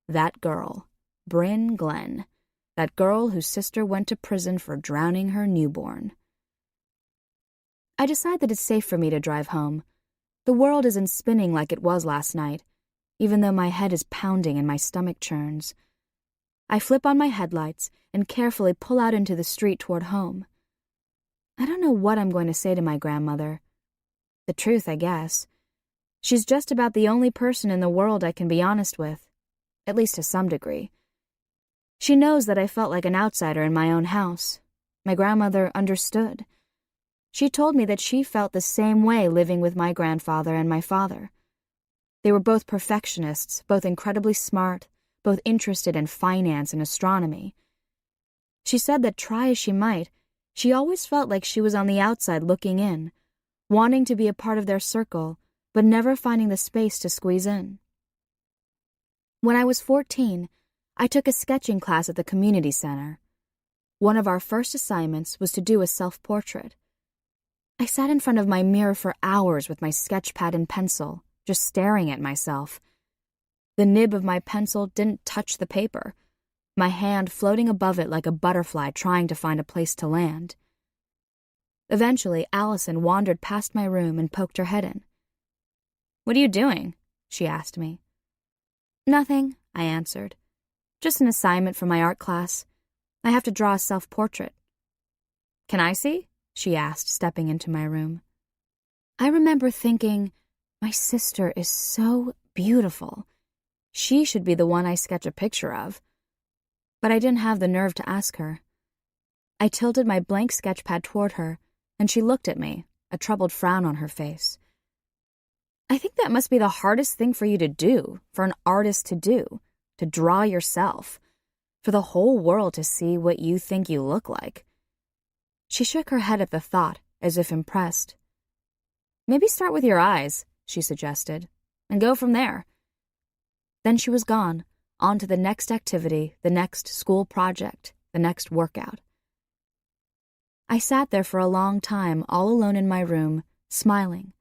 That girl, Bryn Glenn. that girl whose sister went to prison for drowning her newborn. I decide that it's safe for me to drive home. The world isn't spinning like it was last night, even though my head is pounding and my stomach churns. I flip on my headlights and carefully pull out into the street toward home. I don't know what I'm going to say to my grandmother. The truth, I guess. She's just about the only person in the world I can be honest with, at least to some degree. She knows that I felt like an outsider in my own house. My grandmother understood. She told me that she felt the same way living with my grandfather and my father. They were both perfectionists, both incredibly smart, both interested in finance and astronomy. She said that try as she might, she always felt like she was on the outside looking in, wanting to be a part of their circle, but never finding the space to squeeze in. When I was 14, I took a sketching class at the community center. One of our first assignments was to do a self-portrait. I sat in front of my mirror for hours with my sketch pad and pencil, just staring at myself. The nib of my pencil didn't touch the paper, my hand floating above it like a butterfly trying to find a place to land. Eventually, Allison wandered past my room and poked her head in. "What are you doing?" she asked me. "Nothing," I answered. "Just an assignment for my art class. I have to draw a self-portrait." "Can I see?" she asked, stepping into my room. I remember thinking, my sister is so beautiful. She should be the one I sketch a picture of. But I didn't have the nerve to ask her. I tilted my blank sketch pad toward her, and she looked at me, a troubled frown on her face. "I think that must be the hardest thing for you to do, for an artist to do, to draw yourself, for the whole world to see what you think you look like." She shook her head at the thought, as if impressed. "Maybe start with your eyes," she suggested, "and go from there." Then she was gone, on to the next activity, the next school project, the next workout. I sat there for a long time, all alone in my room, smiling.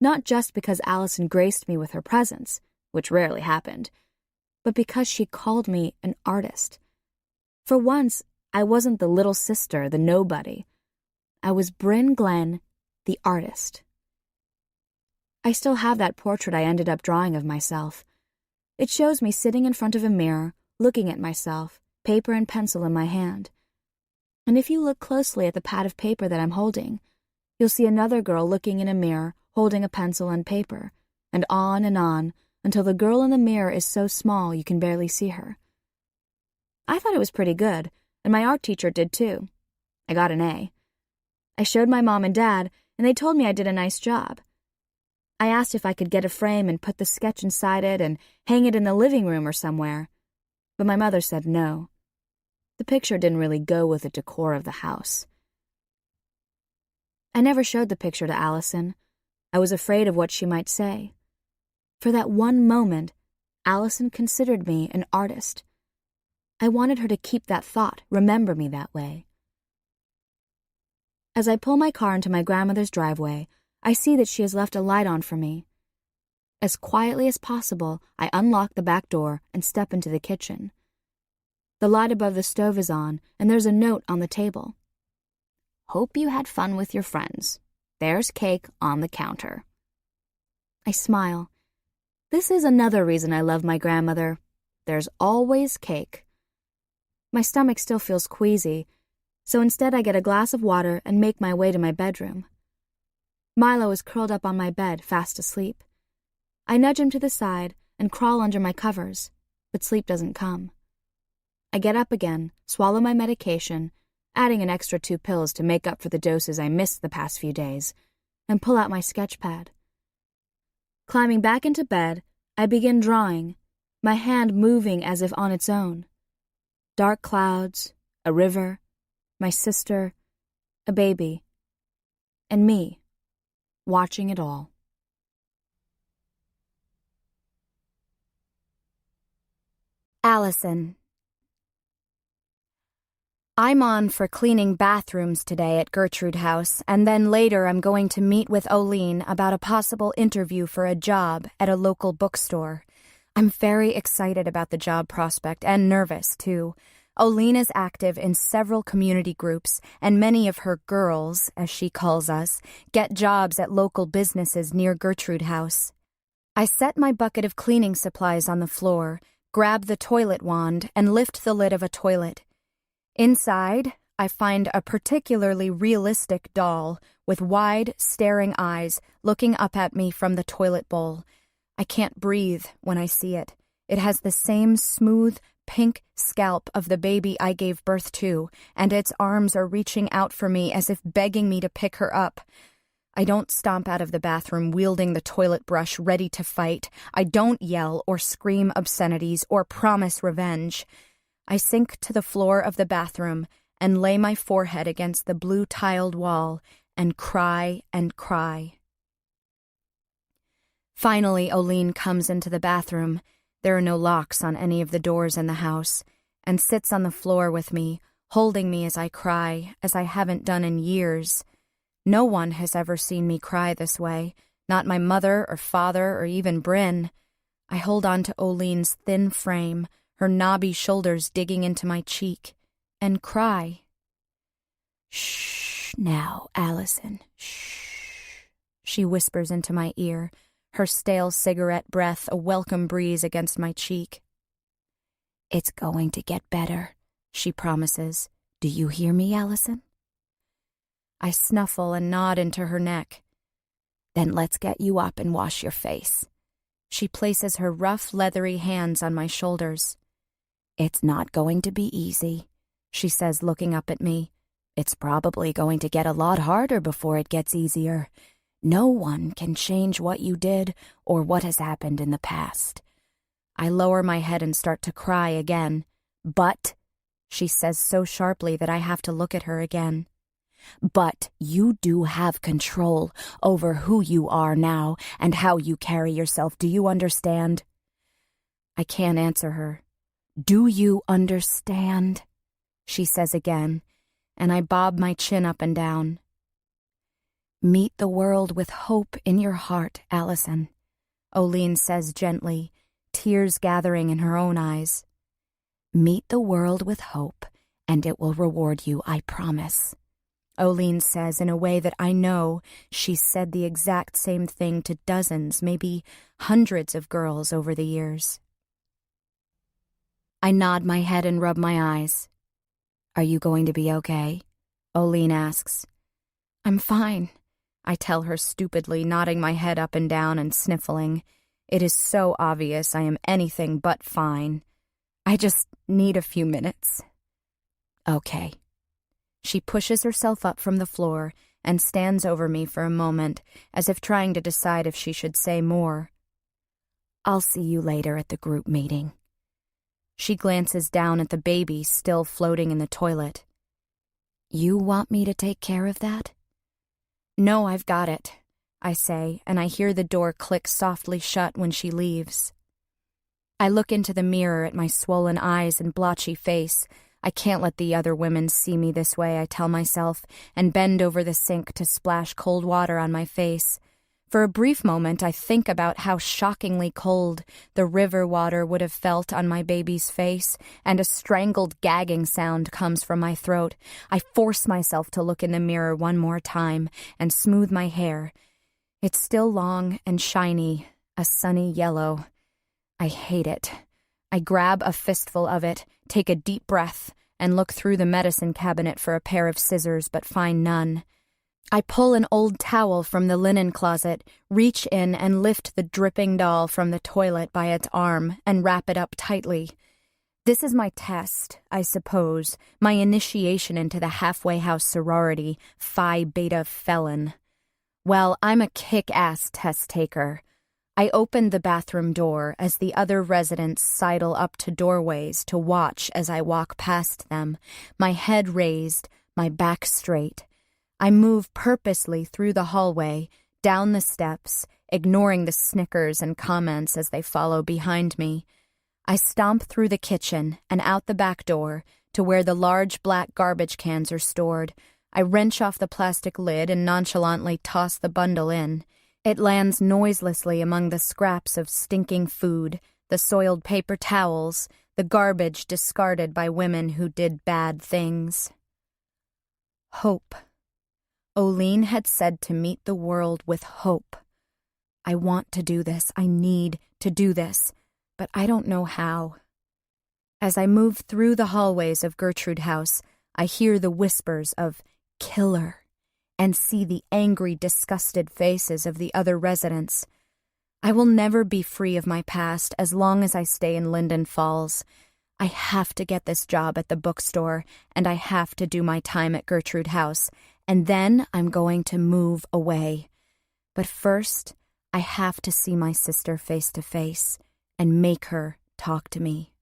Not just because Allison graced me with her presence, which rarely happened, but because she called me an artist. For once, I wasn't the little sister, the nobody. I was Bryn Glenn, the artist. I still have that portrait I ended up drawing of myself. It shows me sitting in front of a mirror, looking at myself, paper and pencil in my hand. And if you look closely at the pad of paper that I'm holding, you'll see another girl looking in a mirror, holding a pencil and paper, and on until the girl in the mirror is so small you can barely see her. I thought it was pretty good, and my art teacher did too. I got an A. I showed my mom and dad, and they told me I did a nice job. I asked if I could get a frame and put the sketch inside it and hang it in the living room or somewhere, but my mother said no. The picture didn't really go with the decor of the house. I never showed the picture to Allison. I was afraid of what she might say. For that one moment, Allison considered me an artist. I wanted her to keep that thought, remember me that way. As I pull my car into my grandmother's driveway, I see that she has left a light on for me. As quietly as possible, I unlock the back door and step into the kitchen. The light above the stove is on, and there's a note on the table. "Hope you had fun with your friends. There's cake on the counter." I smile. This is another reason I love my grandmother. There's always cake. My stomach still feels queasy, so instead I get a glass of water and make my way to my bedroom. Milo is curled up on my bed, fast asleep. I nudge him to the side and crawl under my covers, but sleep doesn't come. I get up again, swallow my medication, adding an extra 2 pills to make up for the doses I missed the past few days, and pull out my sketch pad. Climbing back into bed, I begin drawing, my hand moving as if on its own. Dark clouds, a river, my sister, a baby, and me, watching it all. Allison. I'm on for cleaning bathrooms today at Gertrude House, and then later I'm going to meet with Oline about a possible interview for a job at a local bookstore. I'm very excited about the job prospect and nervous, too. Oline is active in several community groups, and many of her girls, as she calls us, get jobs at local businesses near Gertrude House. I set my bucket of cleaning supplies on the floor, grab the toilet wand, and lift the lid of a toilet. Inside, I find a particularly realistic doll with wide, staring eyes looking up at me from the toilet bowl. I can't breathe when I see it. It has the same smooth, pink scalp of the baby I gave birth to, and its arms are reaching out for me as if begging me to pick her up. I don't stomp out of the bathroom wielding the toilet brush ready to fight. I don't yell or scream obscenities or promise revenge. I sink to the floor of the bathroom and lay my forehead against the blue-tiled wall and cry and cry. Finally, Oline comes into the bathroom. There are no locks on any of the doors in the house, and sits on the floor with me, holding me as I cry, as I haven't done in years. No one has ever seen me cry this way, not my mother or father or even Bryn. I hold on to Oline's thin frame, her knobby shoulders digging into my cheek, and cry. "Shh, now, Allison, shh," she whispers into my ear, her stale cigarette breath a welcome breeze against my cheek. "It's going to get better," she promises. "Do you hear me, Allison?" I snuffle and nod into her neck. "Then let's get you up and wash your face." She places her rough, leathery hands on my shoulders. "It's not going to be easy," she says, looking up at me. "It's probably going to get a lot harder before it gets easier. No one can change what you did or what has happened in the past." I lower my head and start to cry again. "But," she says so sharply that I have to look at her again. "But you do have control over who you are now and how you carry yourself. Do you understand?" I can't answer her. "Do you understand?" she says again, and I bob my chin up and down. "Meet the world with hope in your heart, Allison," Oline says gently, tears gathering in her own eyes. "Meet the world with hope, and it will reward you, I promise," Oline says in a way that I know she's said the exact same thing to dozens, maybe hundreds of girls over the years. I nod my head and rub my eyes. "Are you going to be okay?" Oline asks. "I'm fine," I tell her stupidly, nodding my head up and down and sniffling. It is so obvious I am anything but fine. I just need a few minutes. "Okay." She pushes herself up from the floor and stands over me for a moment, as if trying to decide if she should say more. "I'll see you later at the group meeting." She glances down at the baby still floating in the toilet. "You want me to take care of that?" "No, I've got it," I say, and I hear the door click softly shut when she leaves. I look into the mirror at my swollen eyes and blotchy face. I can't let the other women see me this way, I tell myself, and bend over the sink to splash cold water on my face. For a brief moment, I think about how shockingly cold the river water would have felt on my baby's face, and a strangled gagging sound comes from my throat. I force myself to look in the mirror one more time and smooth my hair. It's still long and shiny, a sunny yellow. I hate it. I grab a fistful of it, take a deep breath, and look through the medicine cabinet for a pair of scissors, but find none. I pull an old towel from the linen closet, reach in and lift the dripping doll from the toilet by its arm and wrap it up tightly. This is my test, I suppose, my initiation into the halfway house sorority, Phi Beta felon. Well, I'm a kick-ass test taker. I open the bathroom door as the other residents sidle up to doorways to watch as I walk past them, my head raised, my back straight. I move purposely through the hallway, down the steps, ignoring the snickers and comments as they follow behind me. I stomp through the kitchen and out the back door to where the large black garbage cans are stored. I wrench off the plastic lid and nonchalantly toss the bundle in. It lands noiselessly among the scraps of stinking food, the soiled paper towels, the garbage discarded by women who did bad things. Hope. Oline had said to meet the world with hope. I want to do this. I need to do this, but I don't know how. As I move through the hallways of Gertrude House, I hear the whispers of killer and see the angry, disgusted faces of the other residents. I will never be free of my past as long as I stay in Linden Falls. I have to get this job at the bookstore, and I have to do my time at Gertrude House, and then I'm going to move away. But first, I have to see my sister face to face and make her talk to me.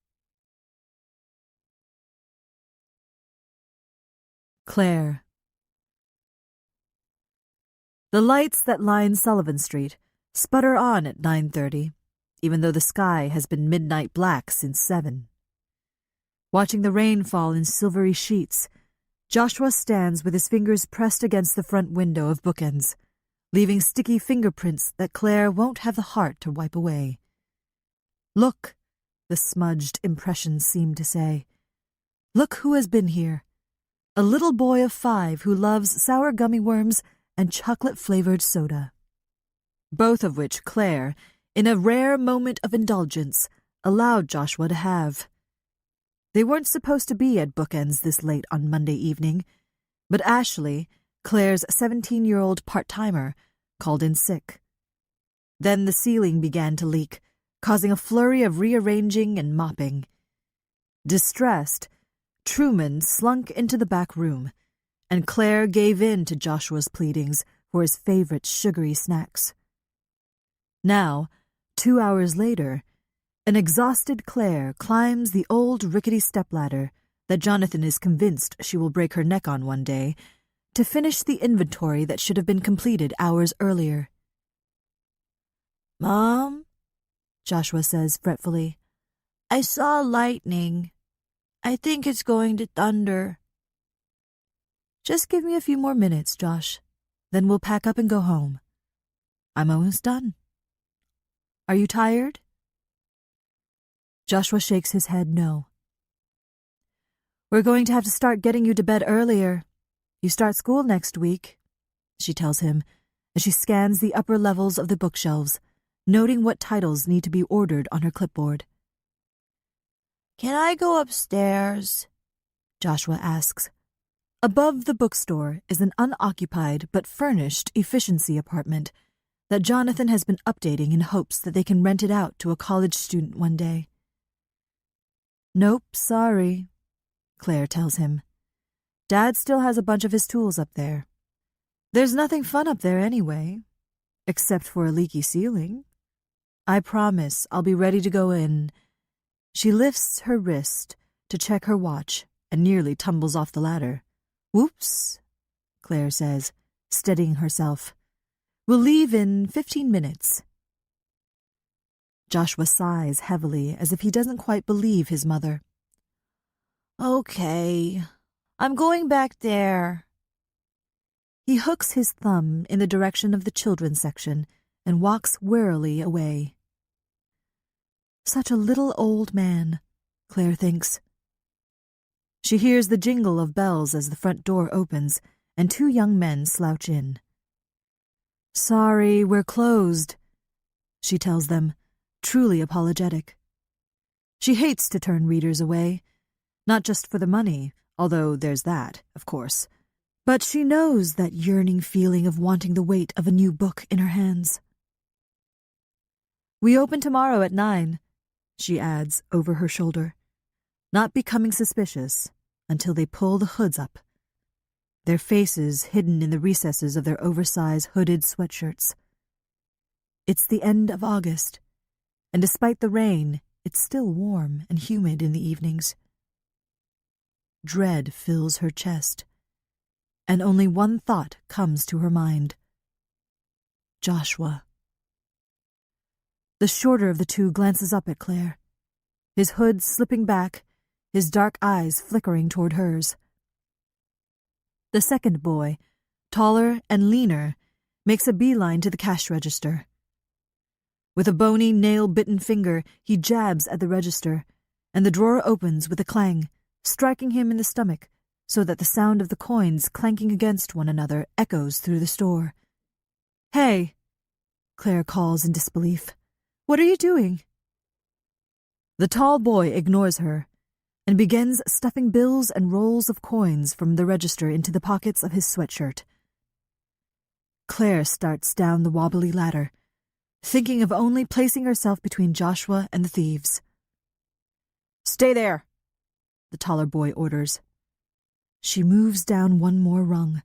Claire. The lights that line Sullivan Street sputter on at 9:30, even though the sky has been midnight black since 7. Watching the rain fall in silvery sheets, Joshua stands with his fingers pressed against the front window of Bookends, leaving sticky fingerprints that Claire won't have the heart to wipe away. Look, the smudged impressions seem to say. Look who has been here. A little boy of 5 who loves sour gummy worms and chocolate-flavored soda. Both of which Claire, in a rare moment of indulgence, allowed Joshua to have. They weren't supposed to be at Bookends this late on Monday evening, but Ashley, Claire's 17-year-old part-timer, called in sick. Then the ceiling began to leak, causing a flurry of rearranging and mopping. Distressed, Truman slunk into the back room, and Claire gave in to Joshua's pleadings for his favorite sugary snacks. Now, 2 hours later, an exhausted Claire climbs the old rickety stepladder that Jonathan is convinced she will break her neck on one day to finish the inventory that should have been completed hours earlier. "Mom," Joshua says fretfully, "I saw lightning. I think it's going to thunder." Just give me a few more minutes, Josh. Then we'll pack up and go home. I'm almost done. Are you tired? Joshua shakes his head no. We're going to have to start getting you to bed earlier. You start school next week, she tells him as she scans the upper levels of the bookshelves, noting what titles need to be ordered on her clipboard. "Can I go upstairs?" Joshua asks. Above the bookstore is an unoccupied but furnished efficiency apartment that Jonathan has been updating in hopes that they can rent it out to a college student one day. "Nope, sorry," Claire tells him. "Dad still has a bunch of his tools up there. There's nothing fun up there anyway, except for a leaky ceiling. I promise I'll be ready to go in." She lifts her wrist to check her watch and nearly tumbles off the ladder. "Whoops," Claire says, steadying herself. "We'll leave in 15 minutes. Joshua sighs heavily as if he doesn't quite believe his mother. "Okay, I'm going back there." He hooks his thumb in the direction of the children's section and walks warily away. Such a little old man, Claire thinks. She hears the jingle of bells as the front door opens and 2 young men slouch in. "Sorry, we're closed," she tells them, truly apologetic. She hates to turn readers away, not just for the money, although there's that, of course, but she knows that yearning feeling of wanting the weight of a new book in her hands. "We open tomorrow at 9, she adds over her shoulder, not becoming suspicious until they pull the hoods up, their faces hidden in the recesses of their oversized hooded sweatshirts. It's the end of August, and despite the rain, it's still warm and humid in the evenings. Dread fills her chest, and only one thought comes to her mind. Joshua. The shorter of the 2 glances up at Claire, his hood slipping back, his dark eyes flickering toward hers. The second boy, taller and leaner, makes a beeline to the cash register. With a bony, nail-bitten finger, he jabs at the register, and the drawer opens with a clang, striking him in the stomach so that the sound of the coins clanking against one another echoes through the store. "Hey," Claire calls in disbelief. "What are you doing?" The tall boy ignores her and begins stuffing bills and rolls of coins from the register into the pockets of his sweatshirt. Claire starts down the wobbly ladder, thinking of only placing herself between Joshua and the thieves. "Stay there," the taller boy orders. She moves down one more rung,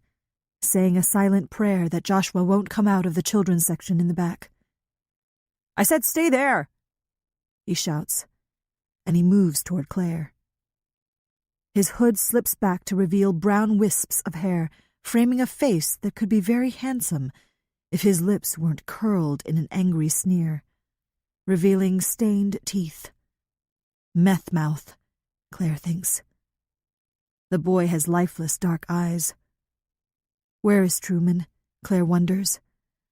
saying a silent prayer that Joshua won't come out of the children's section in the back. "I said stay there," he shouts, and he moves toward Claire. His hood slips back to reveal brown wisps of hair, framing a face that could be very handsome if his lips weren't curled in an angry sneer, revealing stained teeth. Meth mouth, Claire thinks. The boy has lifeless dark eyes. Where is Truman? Claire wonders.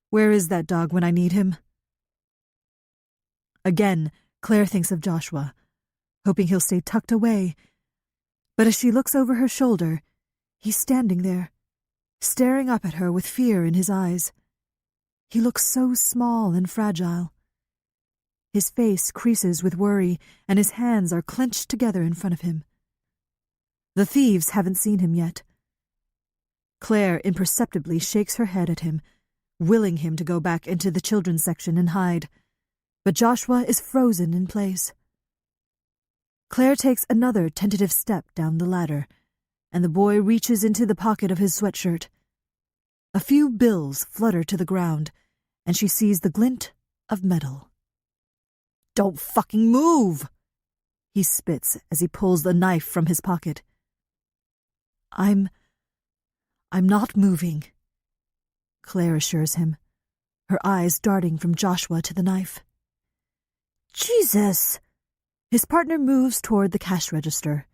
Where is that dog when I need him? Again, Claire thinks of Joshua, hoping he'll stay tucked away. But as she looks over her shoulder, he's standing there, staring up at her with fear in his eyes. He looks so small and fragile. His face creases with worry, and his hands are clenched together in front of him. The thieves haven't seen him yet. Claire imperceptibly shakes her head at him, willing him to go back into the children's section and hide. But Joshua is frozen in place. Claire takes another tentative step down the ladder, and the boy reaches into the pocket of his sweatshirt. A few bills flutter to the ground, and she sees the glint of metal. "Don't fucking move!" he spits as he pulls the knife from his pocket. I'm not moving," Claire assures him, her eyes darting from Joshua to the knife. "Jesus!" His partner moves toward the cash register.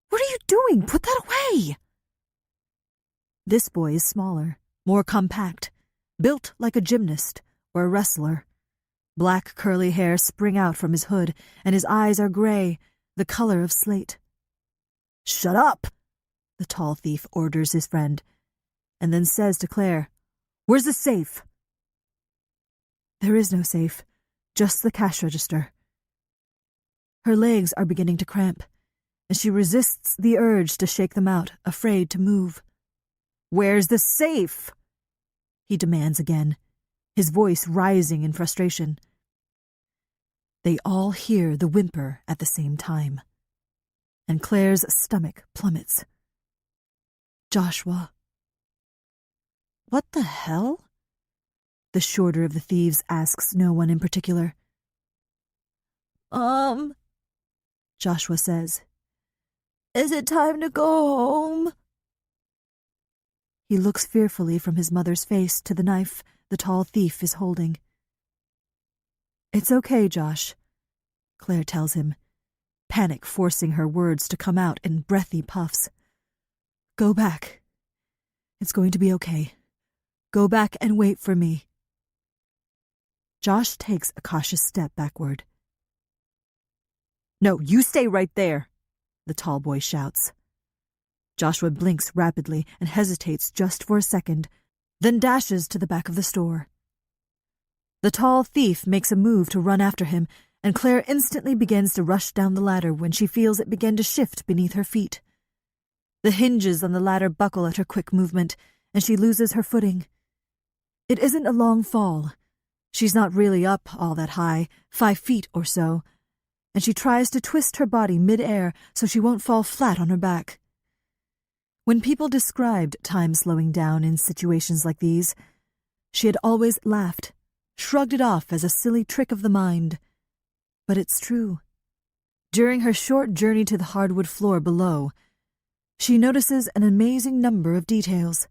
"What are you doing? Put that away!" This boy is smaller, more compact, built like a gymnast or a wrestler. Black curly hair spring out from his hood, and his eyes are gray, the color of slate. "Shut up!" the tall thief orders his friend, and then says to Claire, "Where's the safe?" There is no safe, just the cash register. Her legs are beginning to cramp, and she resists the urge to shake them out, afraid to move. "Where's the safe?" he demands again, his voice rising in frustration. They all hear the whimper at the same time, and Claire's stomach plummets. Joshua. "What the hell?" the shorter of the thieves asks no one in particular. Joshua says, "Is it time to go home?" He looks fearfully from his mother's face to the knife the tall thief is holding. "It's okay, Josh," Claire tells him, panic forcing her words to come out in breathy puffs. "Go back. It's going to be okay. Go back and wait for me." Josh takes a cautious step backward. "No, you stay right there," the tall boy shouts. Joshua blinks rapidly and hesitates just for a second, then dashes to the back of the store. The tall thief makes a move to run after him, and Claire instantly begins to rush down the ladder when she feels it begin to shift beneath her feet. The hinges on the ladder buckle at her quick movement, and she loses her footing. It isn't a long fall. She's not really up all that high, 5 feet or so, and she tries to twist her body mid-air so she won't fall flat on her back. When people described time slowing down in situations like these, she had always laughed, shrugged it off as a silly trick of the mind. But it's true. During her short journey to the hardwood floor below, she notices an amazing number of details.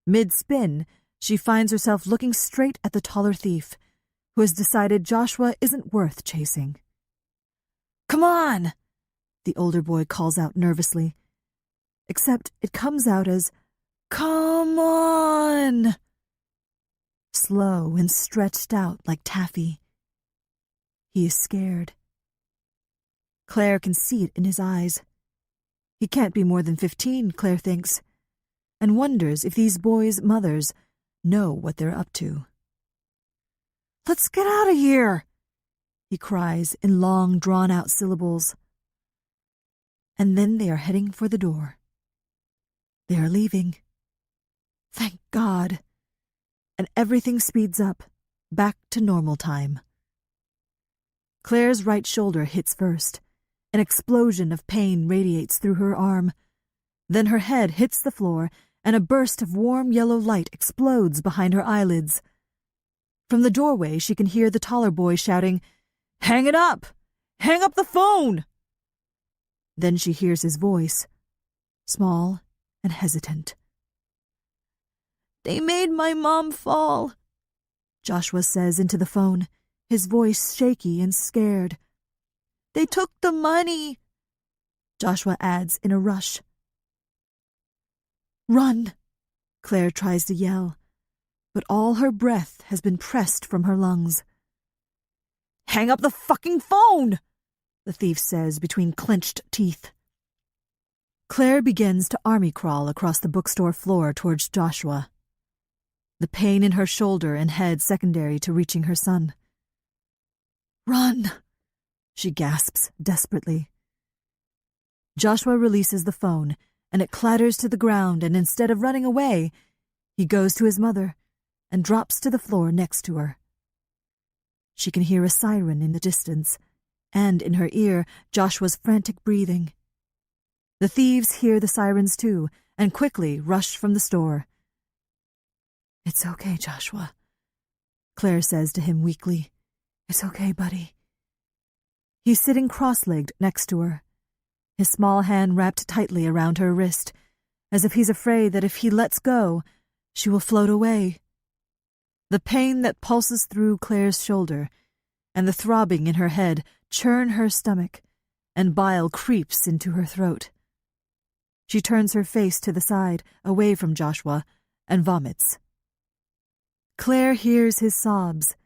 Mid-spin, she finds herself looking straight at the taller thief, who has decided Joshua isn't worth chasing. "Come on!" the older boy calls out nervously, except it comes out as, "Come on!" slow and stretched out like taffy. He is scared. Claire can see it in his eyes. He can't be more than 15, Claire thinks, and wonders if these boys' mothers know what they're up to. "Let's get out of here," he cries in long, drawn-out syllables. And then they are heading for the door. They are leaving. Thank God. And everything speeds up, back to normal time. Claire's right shoulder hits first. An explosion of pain radiates through her arm. Then her head hits the floor, and a burst of warm yellow light explodes behind her eyelids. From the doorway, she can hear the taller boy shouting, "Hang it up! Hang up the phone!" Then she hears his voice, small and hesitant. "They made my mom fall," Joshua says into the phone, his voice shaky and scared. "They took the money," Joshua adds in a rush. "Run!" Claire tries to yell, but all her breath has been pressed from her lungs. "Hang up the fucking phone!" the thief says between clenched teeth. Claire begins to army crawl across the bookstore floor towards Joshua, the pain in her shoulder and head secondary to reaching her son. "Run!" she gasps desperately. Joshua releases the phone, and it clatters to the ground, and instead of running away, he goes to his mother and drops to the floor next to her. She can hear a siren in the distance, and in her ear, Joshua's frantic breathing. The thieves hear the sirens too, and quickly rush from the store. "It's okay, Joshua," Claire says to him weakly. "It's okay, buddy." He's sitting cross-legged next to her, his small hand wrapped tightly around her wrist, as if he's afraid that if he lets go, she will float away. The pain that pulses through Claire's shoulder and the throbbing in her head churn her stomach, and bile creeps into her throat. She turns her face to the side, away from Joshua, and vomits. Claire hears his sobs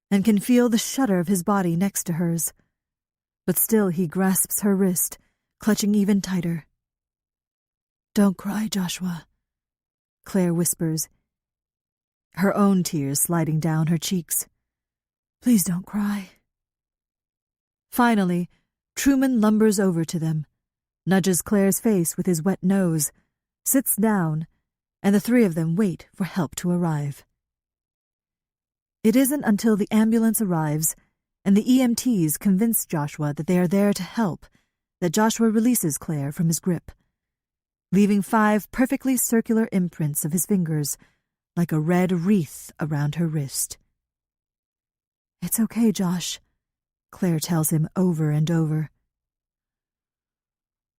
and can feel the shudder of his body next to hers, but still he grasps her wrist, clutching even tighter. "Don't cry, Joshua," Claire whispers, her own tears sliding down her cheeks. "Please don't cry." Finally, Truman lumbers over to them, nudges Claire's face with his wet nose, sits down, and the three of them wait for help to arrive. It isn't until the ambulance arrives and the EMTs convince Joshua that they are there to help that Joshua releases Claire from his grip, leaving 5 perfectly circular imprints of his fingers like a red wreath around her wrist. "It's okay, Josh," Claire tells him over and over.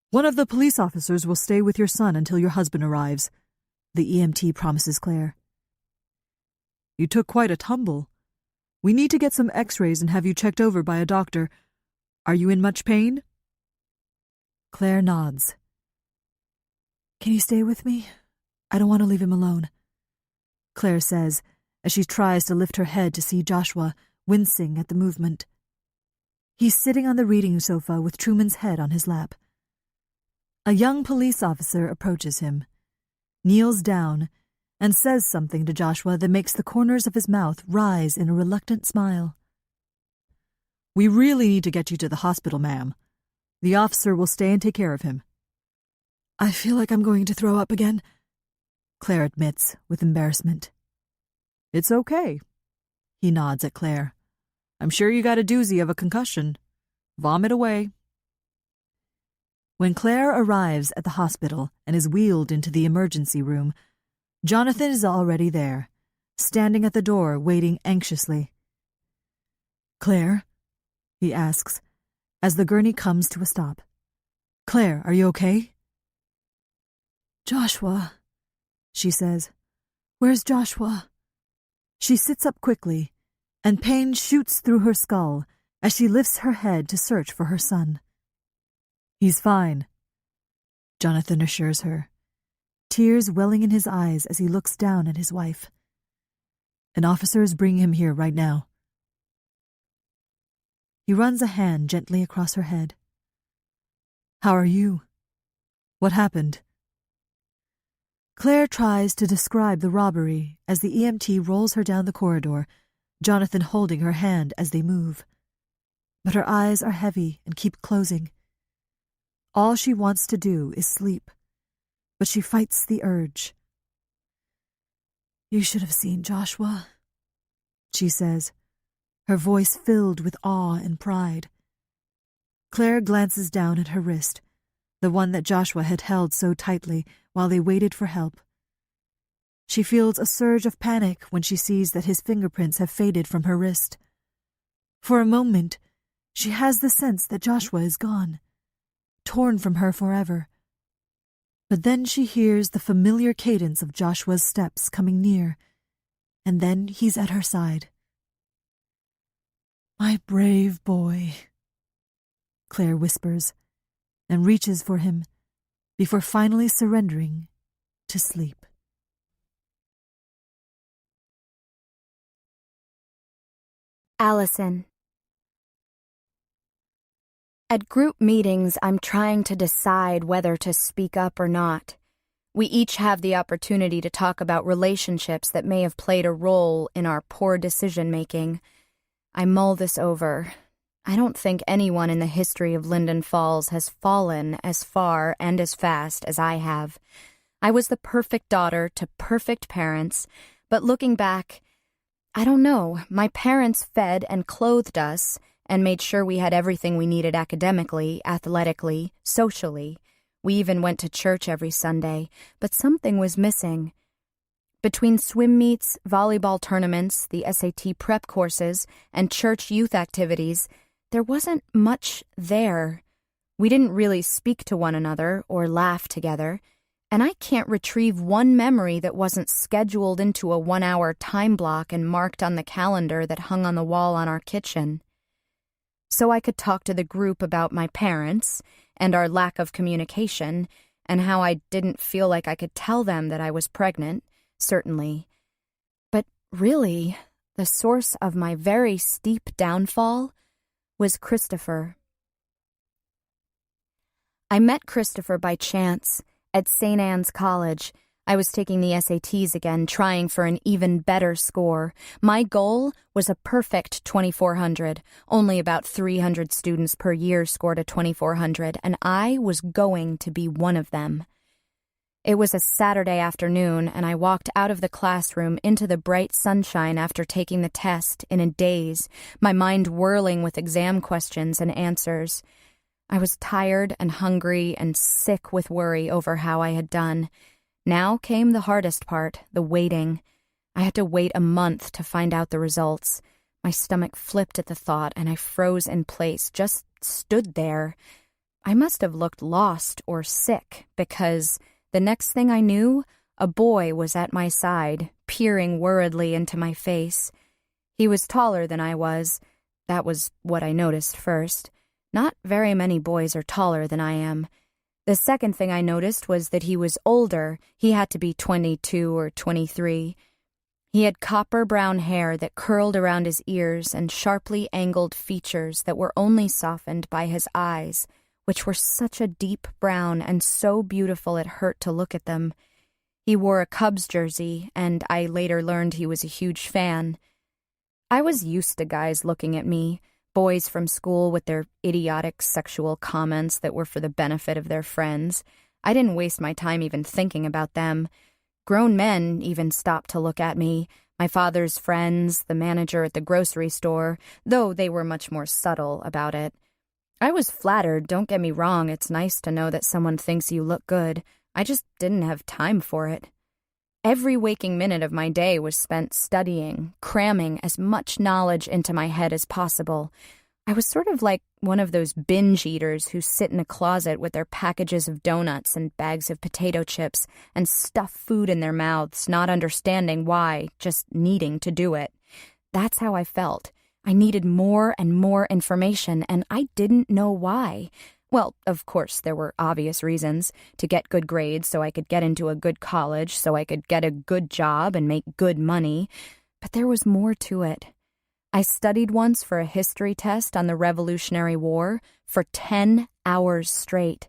"One of the police officers will stay with your son until your husband arrives," the EMT promises Claire. "You took quite a tumble. We need to get some x-rays and have you checked over by a doctor. Are you in much pain?" Claire nods. "Can you stay with me? I don't want to leave him alone," Claire says as she tries to lift her head to see Joshua, wincing at the movement. He's sitting on the reading sofa with Truman's head on his lap. A young police officer approaches him, kneels down, and says something to Joshua that makes the corners of his mouth rise in a reluctant smile. "We really need to get you to the hospital, ma'am. The officer will stay and take care of him." "I feel like I'm going to throw up again," Claire admits with embarrassment. "It's okay." He nods at Claire. "I'm sure you got a doozy of a concussion. Vomit away." When Claire arrives at the hospital and is wheeled into the emergency room, Jonathan is already there, standing at the door waiting anxiously. "Claire?" he asks, as the gurney comes to a stop. "Claire, are you okay?" "Joshua," she says. "Where's Joshua?" She sits up quickly, and pain shoots through her skull as she lifts her head to search for her son. "He's fine," Jonathan assures her, tears welling in his eyes as he looks down at his wife. "An officer is bringing him here right now." He runs a hand gently across her head. How are you? What happened? Claire tries to describe the robbery as the EMT rolls her down the corridor, Jonathan holding her hand as they move. But her eyes are heavy and keep closing. All she wants to do is sleep, but she fights the urge. You should have seen Joshua, she says, her voice filled with awe and pride. Claire glances down at her wrist, the one that Joshua had held so tightly while they waited for help. She feels a surge of panic when she sees that his fingerprints have faded from her wrist. For a moment, she has the sense that Joshua is gone, torn from her forever. But then she hears the familiar cadence of Joshua's steps coming near, and then he's at her side. My brave boy, Claire whispers, and reaches for him before finally surrendering to sleep. Allison. At group meetings, I'm trying to decide whether to speak up or not. We each have the opportunity to talk about relationships that may have played a role in our poor decision-making. I mull this over. I don't think anyone in the history of Linden Falls has fallen as far and as fast as I have. I was the perfect daughter to perfect parents, but looking back, I don't know. My parents fed and clothed us and made sure we had everything we needed academically, athletically, socially. We even went to church every Sunday, but something was missing. Between swim meets, volleyball tournaments, the SAT prep courses, and church youth activities, there wasn't much there. We didn't really speak to one another or laugh together, and I can't retrieve one memory that wasn't scheduled into a 1-hour time block and marked on the calendar that hung on the wall on our kitchen. So I could talk to the group about my parents and our lack of communication and how I didn't feel like I could tell them that I was pregnant, certainly. But really, the source of my very steep downfall was Christopher. I met Christopher by chance at St. Anne's College. I was taking the SATs again, trying for an even better score. My goal was a perfect 2400. Only about 300 students per year scored a 2400, and I was going to be one of them. It was a Saturday afternoon, and I walked out of the classroom into the bright sunshine after taking the test in a daze, my mind whirling with exam questions and answers. I was tired and hungry and sick with worry over how I had done. Now came the hardest part, the waiting. I had to wait a month to find out the results. My stomach flipped at the thought, and I froze in place, just stood there. I must have looked lost or sick, because the next thing I knew, a boy was at my side, peering worriedly into my face. He was taller than I was. That was what I noticed first. Not very many boys are taller than I am. The second thing I noticed was that he was older. He had to be 22 or 23. He had copper brown hair that curled around his ears and sharply angled features that were only softened by his eyes, which were such a deep brown and so beautiful it hurt to look at them. He wore a Cubs jersey, and I later learned he was a huge fan. I was used to guys looking at me, boys from school with their idiotic sexual comments that were for the benefit of their friends. I didn't waste my time even thinking about them. Grown men even stopped to look at me, my father's friends, the manager at the grocery store, though they were much more subtle about it. I was flattered, don't get me wrong, it's nice to know that someone thinks you look good. I just didn't have time for it. Every waking minute of my day was spent studying, cramming as much knowledge into my head as possible. I was sort of like one of those binge eaters who sit in a closet with their packages of donuts and bags of potato chips and stuff food in their mouths, not understanding why, just needing to do it. That's how I felt. I needed more and more information, and I didn't know why. Well, of course, there were obvious reasons. To get good grades so I could get into a good college, so I could get a good job and make good money. But there was more to it. I studied once for a history test on the Revolutionary War for 10 hours straight.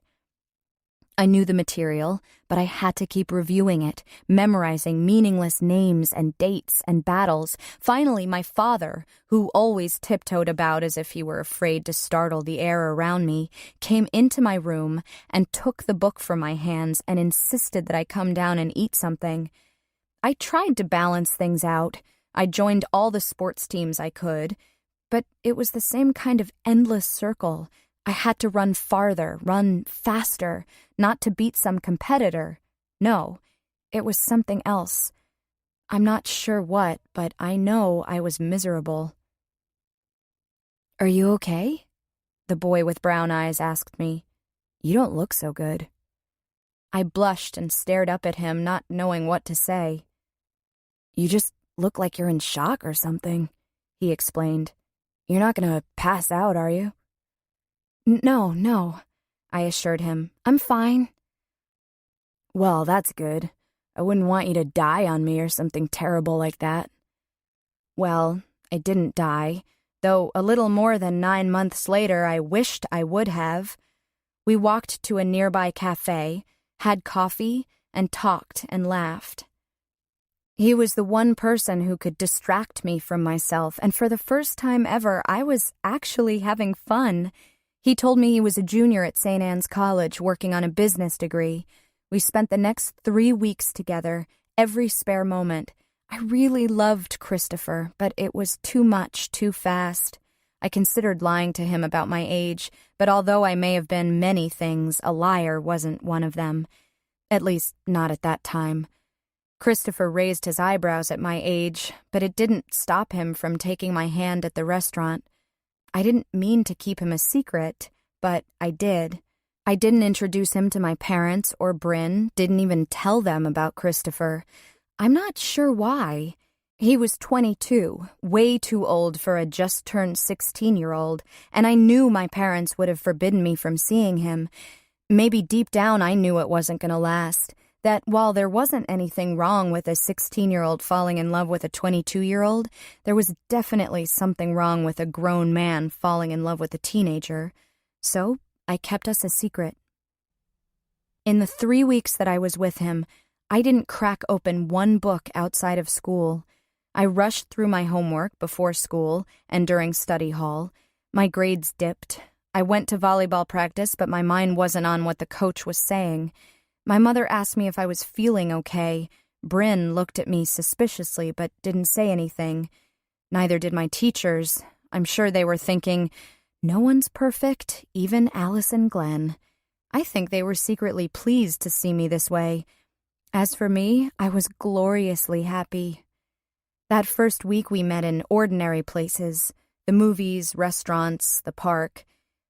I knew the material, but I had to keep reviewing it, memorizing meaningless names and dates and battles. Finally, my father, who always tiptoed about as if he were afraid to startle the air around me, came into my room and took the book from my hands and insisted that I come down and eat something. I tried to balance things out. I joined all the sports teams I could, but it was the same kind of endless circle. I had to run farther, run faster, not to beat some competitor. No, it was something else. I'm not sure what, but I know I was miserable. "Are you okay?" the boy with brown eyes asked me. "You don't look so good." I blushed and stared up at him, not knowing what to say. "You just look like you're in shock or something," he explained. "You're not gonna pass out, are you?" No, I assured him. "I'm fine." "Well, that's good. I wouldn't want you to die on me or something terrible like that." Well, I didn't die, though a little more than 9 months later I wished I would have. We walked to a nearby cafe, had coffee, and talked and laughed. He was the one person who could distract me from myself, and for the first time ever, I was actually having fun. He told me he was a junior at St. Anne's College working on a business degree. We spent the next 3 weeks together, every spare moment. I really loved Christopher, but it was too much, too fast. I considered lying to him about my age, but although I may have been many things, a liar wasn't one of them. At least, not at that time. Christopher raised his eyebrows at my age, but it didn't stop him from taking my hand at the restaurant. I didn't mean to keep him a secret, but I did. I didn't introduce him to my parents or Bryn, didn't even tell them about Christopher. I'm not sure why. He was 22, way too old for a just-turned 16-year-old, and I knew my parents would have forbidden me from seeing him. Maybe deep down I knew it wasn't going to last, that while there wasn't anything wrong with a 16-year-old falling in love with a 22-year-old, there was definitely something wrong with a grown man falling in love with a teenager. So I kept us a secret. In the 3 weeks that I was with him, I didn't crack open one book outside of school. I rushed through my homework before school and during study hall. My grades dipped. I went to volleyball practice, but my mind wasn't on what the coach was saying. My mother asked me if I was feeling okay. Bryn looked at me suspiciously, but didn't say anything. Neither did my teachers. I'm sure they were thinking, no one's perfect, even Allison Glenn. I think they were secretly pleased to see me this way. As for me, I was gloriously happy. That first week we met in ordinary places, the movies, restaurants, the park.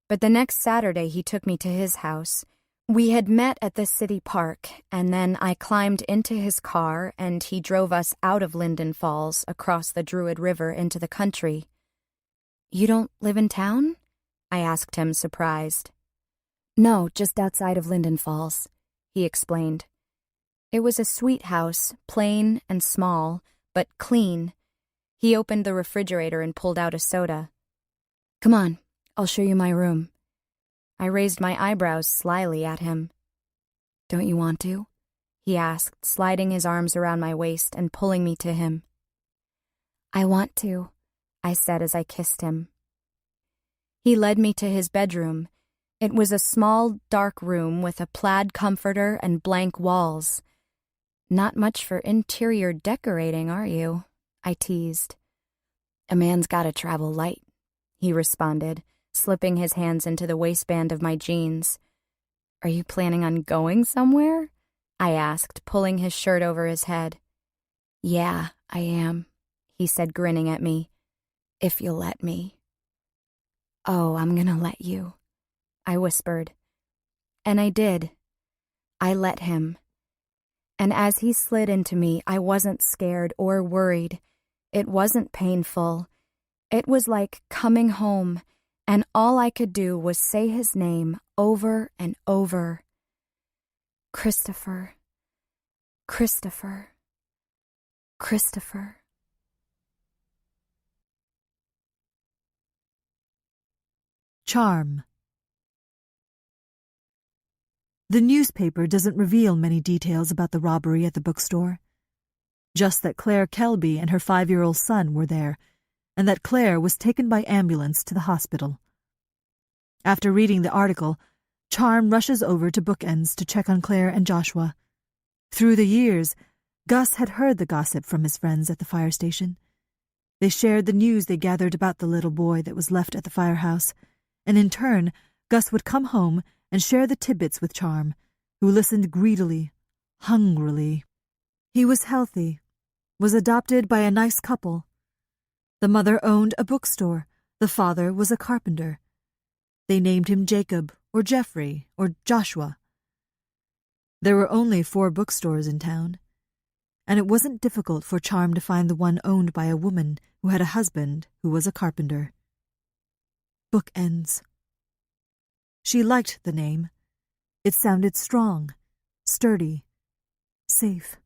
But the next Saturday he took me to his house. We had met at the city park, and then I climbed into his car and he drove us out of Linden Falls across the Druid River into the country. "You don't live in town?" I asked him, surprised. "No, just outside of Linden Falls," he explained. It was a sweet house, plain and small, but clean. He opened the refrigerator and pulled out a soda. "Come on, I'll show you my room." I raised my eyebrows slyly at him. "Don't you want to?" he asked, sliding his arms around my waist and pulling me to him. "I want to," I said as I kissed him. He led me to his bedroom. It was a small, dark room with a plaid comforter and blank walls. "Not much for interior decorating, are you?" I teased. "A man's gotta travel light," he responded, slipping his hands into the waistband of my jeans. "Are you planning on going somewhere?" I asked, pulling his shirt over his head. "Yeah, I am," he said, grinning at me. "If you'll let me." "Oh, I'm gonna let you," I whispered. And I did. I let him. And as he slid into me, I wasn't scared or worried. It wasn't painful. It was like coming home, and all I could do was say his name over and over. Christopher, Christopher, Christopher. Charm. The newspaper doesn't reveal many details about the robbery at the bookstore. Just that Claire Kelby and her 5-year-old son were there, and that Claire was taken by ambulance to the hospital. After reading the article, Charm rushes over to Bookends to check on Claire and Joshua. Through the years, Gus had heard the gossip from his friends at the fire station. They shared the news they gathered about the little boy that was left at the firehouse, and in turn, Gus would come home and share the tidbits with Charm, who listened greedily, hungrily. He was healthy, was adopted by a nice couple. The mother owned a bookstore, the father was a carpenter. They named him Jacob, or Jeffrey, or Joshua. There were only 4 bookstores in town, and it wasn't difficult for Charm to find the one owned by a woman who had a husband who was a carpenter. Bookends. She liked the name. It sounded strong, sturdy, safe.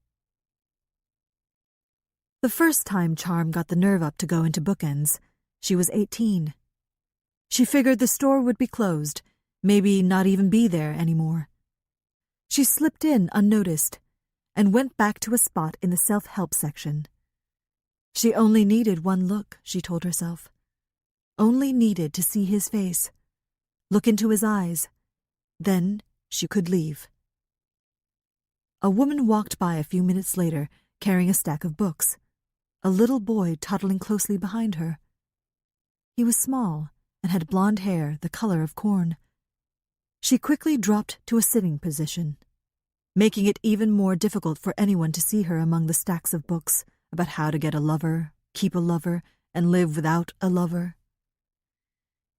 The first time Charm got the nerve up to go into Bookends, she was 18. She figured the store would be closed, maybe not even be there anymore. She slipped in unnoticed and went back to a spot in the self-help section. She only needed one look, she told herself. Only needed to see his face, look into his eyes. Then she could leave. A woman walked by a few minutes later, carrying a stack of books, a little boy toddling closely behind her. He was small and had blonde hair the color of corn. She quickly dropped to a sitting position, making it even more difficult for anyone to see her among the stacks of books about how to get a lover, keep a lover, and live without a lover.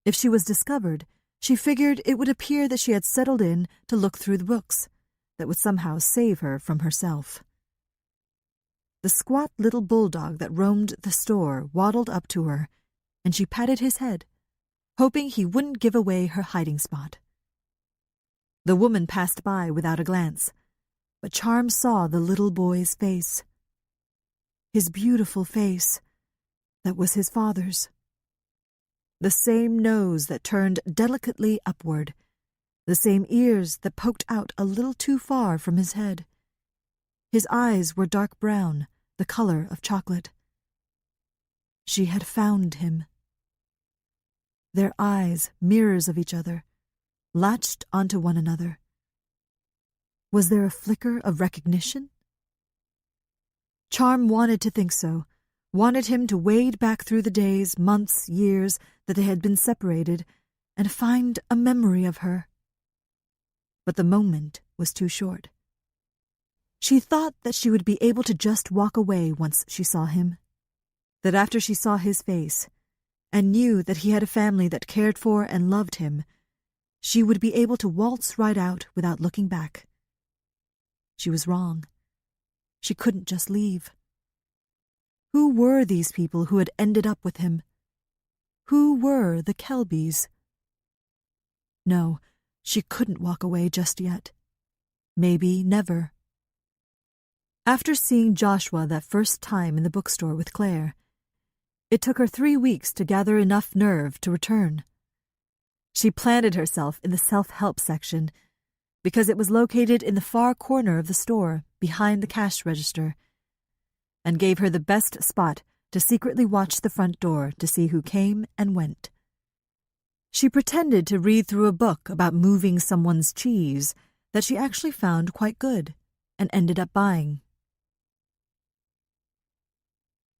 If she was discovered, she figured it would appear that she had settled in to look through the books, that would somehow save her from herself. The squat little bulldog that roamed the store waddled up to her, and she patted his head, hoping he wouldn't give away her hiding spot. The woman passed by without a glance, but Charm saw the little boy's face. His beautiful face that was his father's. The same nose that turned delicately upward, the same ears that poked out a little too far from his head. His eyes were dark brown, the color of chocolate. She had found him. Their eyes, mirrors of each other, latched onto one another. Was there a flicker of recognition? Charm wanted to think so, wanted him to wade back through the days, months, years that they had been separated and find a memory of her. But the moment was too short. She thought that she would be able to just walk away once she saw him, that after she saw his face and knew that he had a family that cared for and loved him, she would be able to waltz right out without looking back. She was wrong. She couldn't just leave. Who were these people who had ended up with him? Who were the Kelbys? No, she couldn't walk away just yet. Maybe never. After seeing Joshua that first time in the bookstore with Claire, it took her 3 weeks to gather enough nerve to return. She planted herself in the self-help section because it was located in the far corner of the store behind the cash register, and gave her the best spot to secretly watch the front door to see who came and went. She pretended to read through a book about moving someone's cheese that she actually found quite good and ended up buying.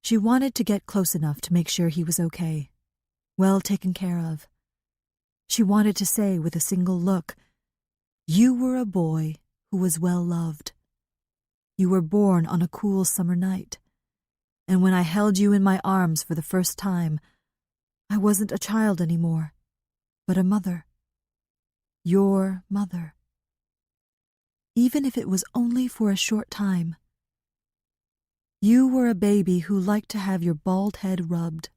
She wanted to get close enough to make sure he was okay, well taken care of. She wanted to say with a single look, "You were a boy who was well loved. You were born on a cool summer night, and when I held you in my arms for the first time, I wasn't a child anymore, but a mother. Your mother. Even if it was only for a short time. You were a baby who liked to have your bald head rubbed,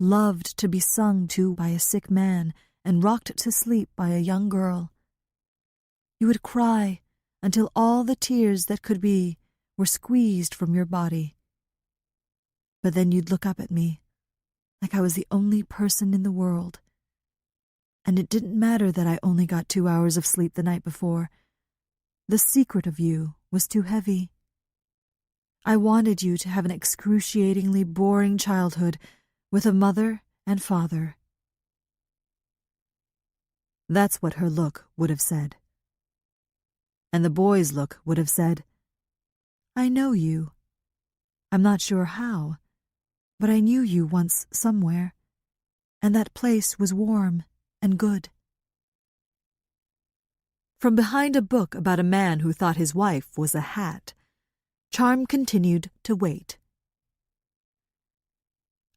loved to be sung to by a sick man and rocked to sleep by a young girl. You would cry until all the tears that could be were squeezed from your body. But then you'd look up at me like I was the only person in the world, and it didn't matter that I only got 2 hours of sleep the night before. The secret of you was too heavy. I wanted you to have an excruciatingly boring childhood with a mother and father. That's what her look would have said. And the boy's look would have said, I know you. I'm not sure how, but I knew you once somewhere, and that place was warm and good. From behind a book about a man who thought his wife was a hat, Charm continued to wait.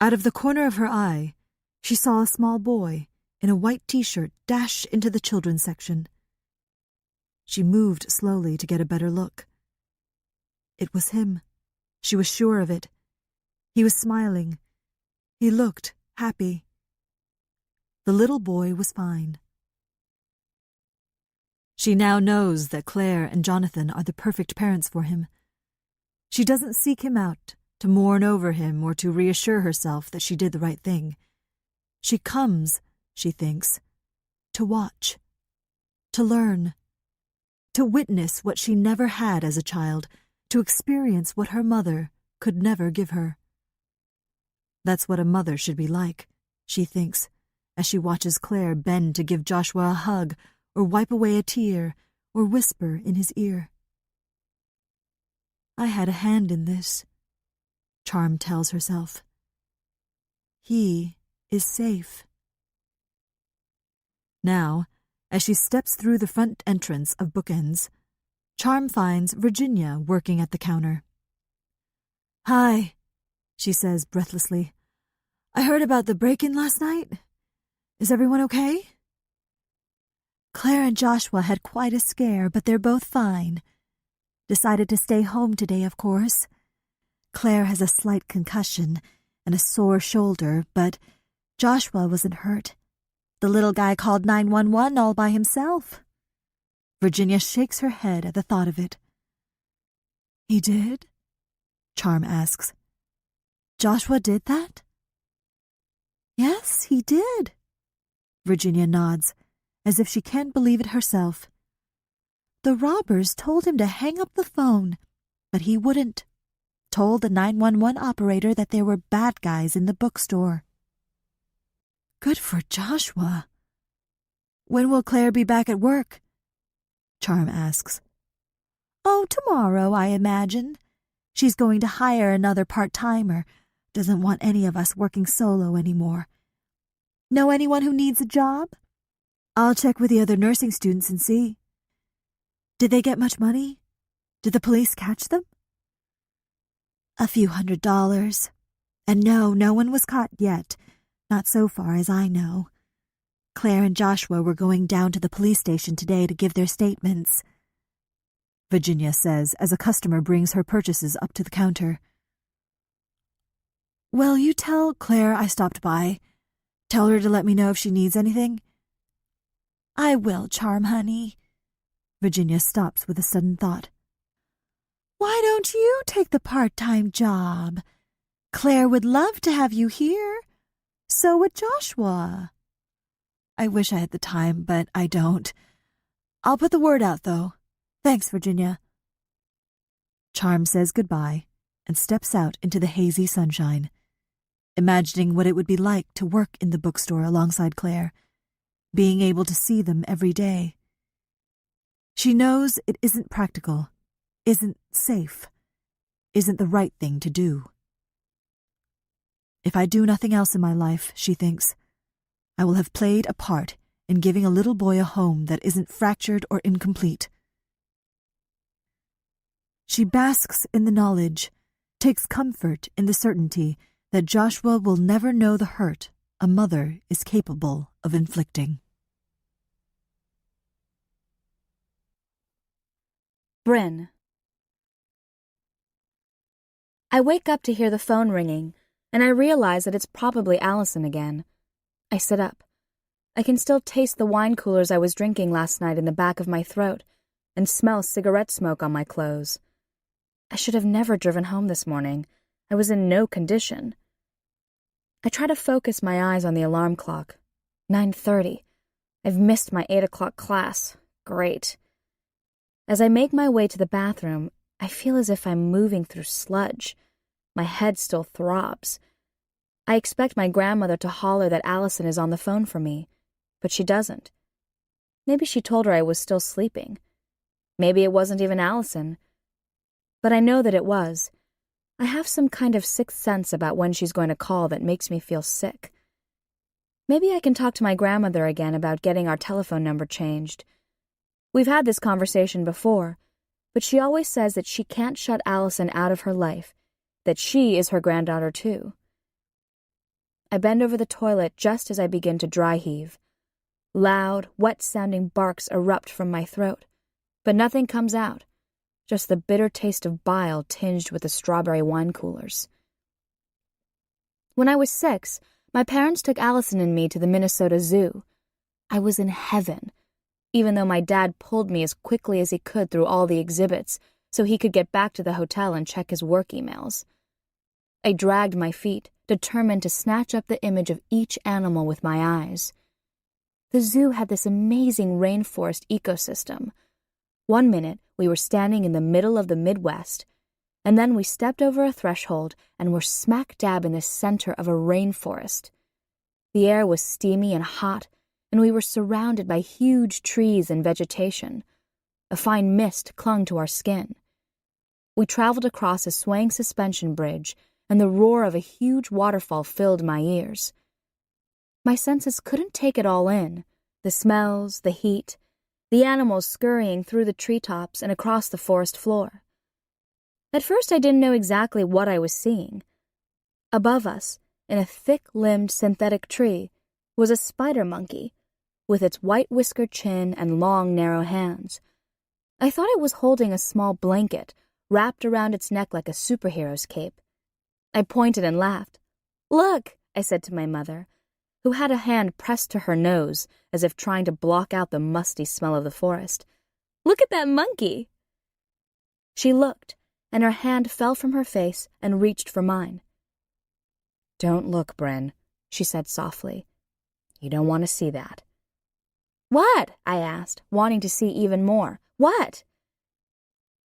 Out of the corner of her eye, she saw a small boy in a white t-shirt dash into the children's section. She moved slowly to get a better look. It was him. She was sure of it. He was smiling. He looked happy. The little boy was fine. She now knows that Claire and Jonathan are the perfect parents for him. She doesn't seek him out to mourn over him or to reassure herself that she did the right thing. She comes, she thinks, to watch, to learn, to witness what she never had as a child, to experience what her mother could never give her. That's what a mother should be like, she thinks, as she watches Claire bend to give Joshua a hug or wipe away a tear or whisper in his ear. I had a hand in this, Charm tells herself. He is safe. Now, as she steps through the front entrance of Bookends, Charm finds Virginia working at the counter. Hi, she says breathlessly. I heard about the break-in last night. Is everyone okay? Claire and Joshua had quite a scare, but they're both fine. Decided to stay home today, of course. Claire has a slight concussion and a sore shoulder, but Joshua wasn't hurt. The little guy called 911 all by himself. Virginia shakes her head at the thought of it. He did? Charm asks. Joshua did that? Yes, he did. Virginia nods, as if she can't believe it herself. The robbers told him to hang up the phone, but he wouldn't. Told the 911 operator that there were bad guys in the bookstore. Good for Joshua. When will Claire be back at work? Charm asks. Oh, tomorrow, I imagine. She's going to hire another part-timer. Doesn't want any of us working solo anymore. Know anyone who needs a job? I'll check with the other nursing students and see. Did they get much money? Did the police catch them? A few $100. And no one was caught yet. Not so far as I know. Claire and Joshua were going down to the police station today to give their statements, Virginia says as a customer brings her purchases up to the counter. Will you tell Claire I stopped by? Tell her to let me know if she needs anything? I will, Charm, honey. Virginia stops with a sudden thought. Why don't you take the part-time job? Claire would love to have you here. So would Joshua. I wish I had the time, but I don't. I'll put the word out, though. Thanks, Virginia. Charm says goodbye and steps out into the hazy sunshine, imagining what it would be like to work in the bookstore alongside Claire, being able to see them every day. She knows it isn't practical, isn't safe, isn't the right thing to do. If I do nothing else in my life, she thinks, I will have played a part in giving a little boy a home that isn't fractured or incomplete. She basks in the knowledge, takes comfort in the certainty that Joshua will never know the hurt a mother is capable of inflicting. Bryn. I wake up to hear the phone ringing, and I realize that it's probably Allison again. I sit up. I can still taste the wine coolers I was drinking last night in the back of my throat and smell cigarette smoke on my clothes. I should have never driven home this morning. I was in no condition. I try to focus my eyes on the alarm clock. 9:30. I've missed my 8 o'clock class. Great. As I make my way to the bathroom, I feel as if I'm moving through sludge. My head still throbs. I expect my grandmother to holler that Allison is on the phone for me, but she doesn't. Maybe she told her I was still sleeping. Maybe it wasn't even Allison. But I know that it was. I have some kind of sixth sense about when she's going to call that makes me feel sick. Maybe I can talk to my grandmother again about getting our telephone number changed. We've had this conversation before, but she always says that she can't shut Allison out of her life, that she is her granddaughter too. I bend over the toilet just as I begin to dry heave. Loud, wet-sounding barks erupt from my throat, but nothing comes out, just the bitter taste of bile tinged with the strawberry wine coolers. When I was 6, my parents took Allison and me to the Minnesota Zoo. I was in heaven, even though my dad pulled me as quickly as he could through all the exhibits so he could get back to the hotel and check his work emails. I dragged my feet, determined to snatch up the image of each animal with my eyes. The zoo had this amazing rainforest ecosystem. One minute, we were standing in the middle of the Midwest, and then we stepped over a threshold and were smack dab in the center of a rainforest. The air was steamy and hot, and we were surrounded by huge trees and vegetation. A fine mist clung to our skin. We traveled across a swaying suspension bridge, and the roar of a huge waterfall filled my ears. My senses couldn't take it all in, the smells, the heat, the animals scurrying through the treetops and across the forest floor. At first I didn't know exactly what I was seeing. Above us, in a thick-limbed synthetic tree, was a spider monkey, with its white-whiskered chin and long, narrow hands. I thought it was holding a small blanket wrapped around its neck like a superhero's cape. I pointed and laughed. "Look," I said to my mother, who had a hand pressed to her nose as if trying to block out the musty smell of the forest. "Look at that monkey." She looked, and her hand fell from her face and reached for mine. "Don't look, Bren," she said softly. "You don't want to see that." "What?" I asked, wanting to see even more. "What?"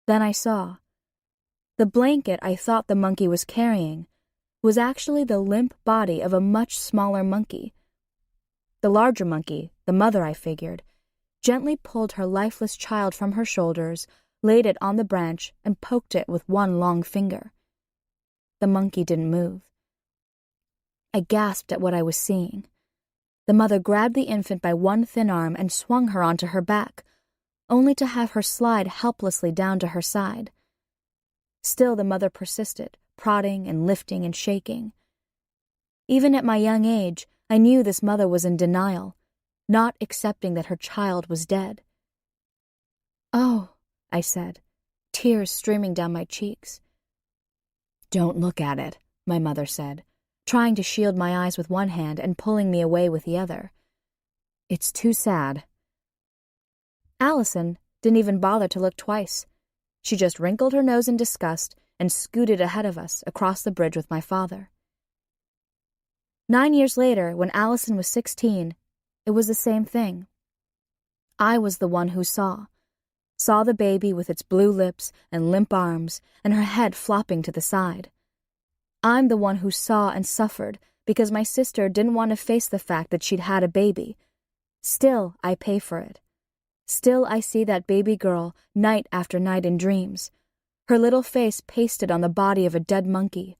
Then I saw. The blanket I thought the monkey was carrying was actually the limp body of a much smaller monkey. The larger monkey, the mother I figured, gently pulled her lifeless child from her shoulders, laid it on the branch, and poked it with one long finger. The monkey didn't move. I gasped at what I was seeing. The mother grabbed the infant by one thin arm and swung her onto her back, only to have her slide helplessly down to her side. Still the mother persisted, prodding and lifting and shaking. Even at my young age, I knew this mother was in denial, not accepting that her child was dead. "Oh," I said, tears streaming down my cheeks. "Don't look at it," my mother said, trying to shield my eyes with one hand and pulling me away with the other. "It's too sad." Allison didn't even bother to look twice. She just wrinkled her nose in disgust and scooted ahead of us across the bridge with my father. 9 years later, when Allison was 16, it was the same thing. I was the one who saw the baby with its blue lips and limp arms and her head flopping to the side. I'm the one who saw and suffered because my sister didn't want to face the fact that she'd had a baby. Still, I pay for it. Still, I see that baby girl night after night in dreams, her little face pasted on the body of a dead monkey,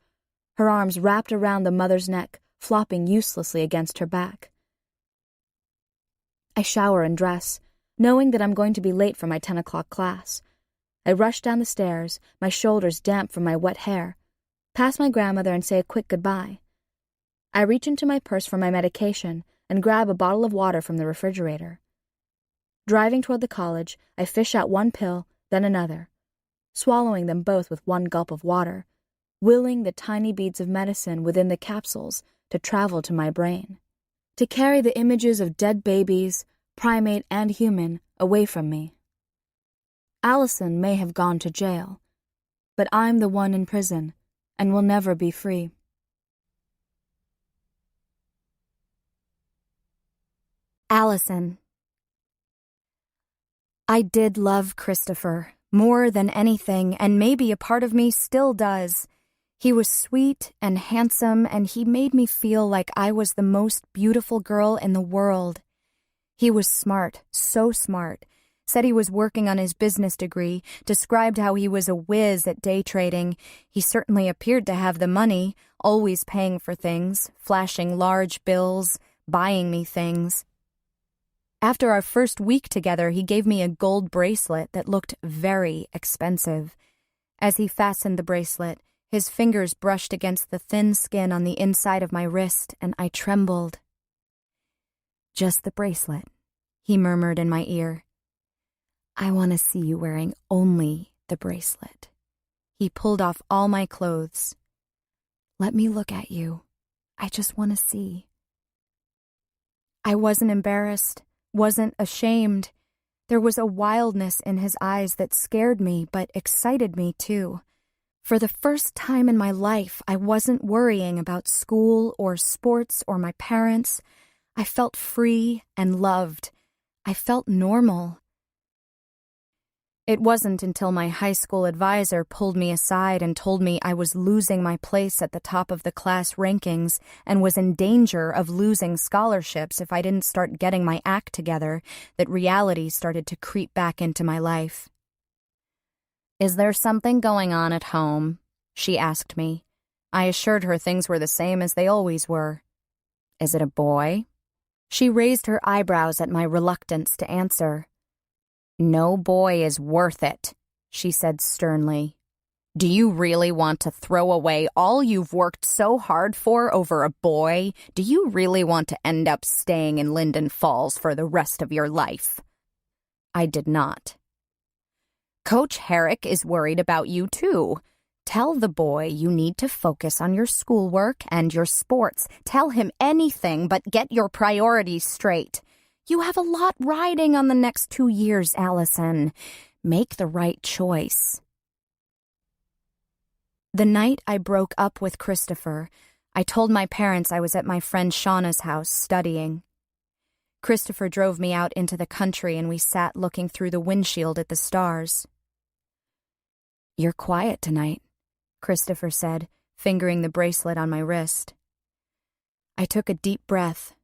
her arms wrapped around the mother's neck, flopping uselessly against her back. I shower and dress, knowing that I'm going to be late for my 10 o'clock class. I rush down the stairs, my shoulders damp from my wet hair, pass my grandmother and say a quick goodbye. I reach into my purse for my medication and grab a bottle of water from the refrigerator. Driving toward the college, I fish out one pill, then another, swallowing them both with one gulp of water, willing the tiny beads of medicine within the capsules to travel to my brain, to carry the images of dead babies, primate and human, away from me. Allison may have gone to jail, but I'm the one in prison and will never be free. Allison, I did love Christopher, more than anything, and maybe a part of me still does. He was sweet and handsome, and he made me feel like I was the most beautiful girl in the world. He was smart, so smart. Said he was working on his business degree, described how he was a whiz at day trading. He certainly appeared to have the money, always paying for things, flashing large bills, buying me things. After our first week together, he gave me a gold bracelet that looked very expensive. As he fastened the bracelet, his fingers brushed against the thin skin on the inside of my wrist, and I trembled. "Just the bracelet," he murmured in my ear. "I want to see you wearing only the bracelet." He pulled off all my clothes. "Let me look at you. I just want to see." I wasn't embarrassed, wasn't ashamed. There was a wildness in his eyes that scared me but excited me too. For the first time in my life, I wasn't worrying about school or sports or my parents. I felt free and loved. I felt normal. It wasn't until my high school advisor pulled me aside and told me I was losing my place at the top of the class rankings and was in danger of losing scholarships if I didn't start getting my act together that reality started to creep back into my life. "Is there something going on at home?" she asked me. I assured her things were the same as they always were. "Is it a boy?" She raised her eyebrows at my reluctance to answer. "No boy is worth it," she said sternly. "Do you really want to throw away all you've worked so hard for over a boy? Do you really want to end up staying in Linden Falls for the rest of your life?" I did not. "Coach Herrick is worried about you too. Tell the boy you need to focus on your schoolwork and your sports. Tell him anything but get your priorities straight. You have a lot riding on the next 2 years, Allison. Make the right choice." The night I broke up with Christopher, I told my parents I was at my friend Shauna's house studying. Christopher drove me out into the country and we sat looking through the windshield at the stars. "You're quiet tonight," Christopher said, fingering the bracelet on my wrist. I took a deep breath.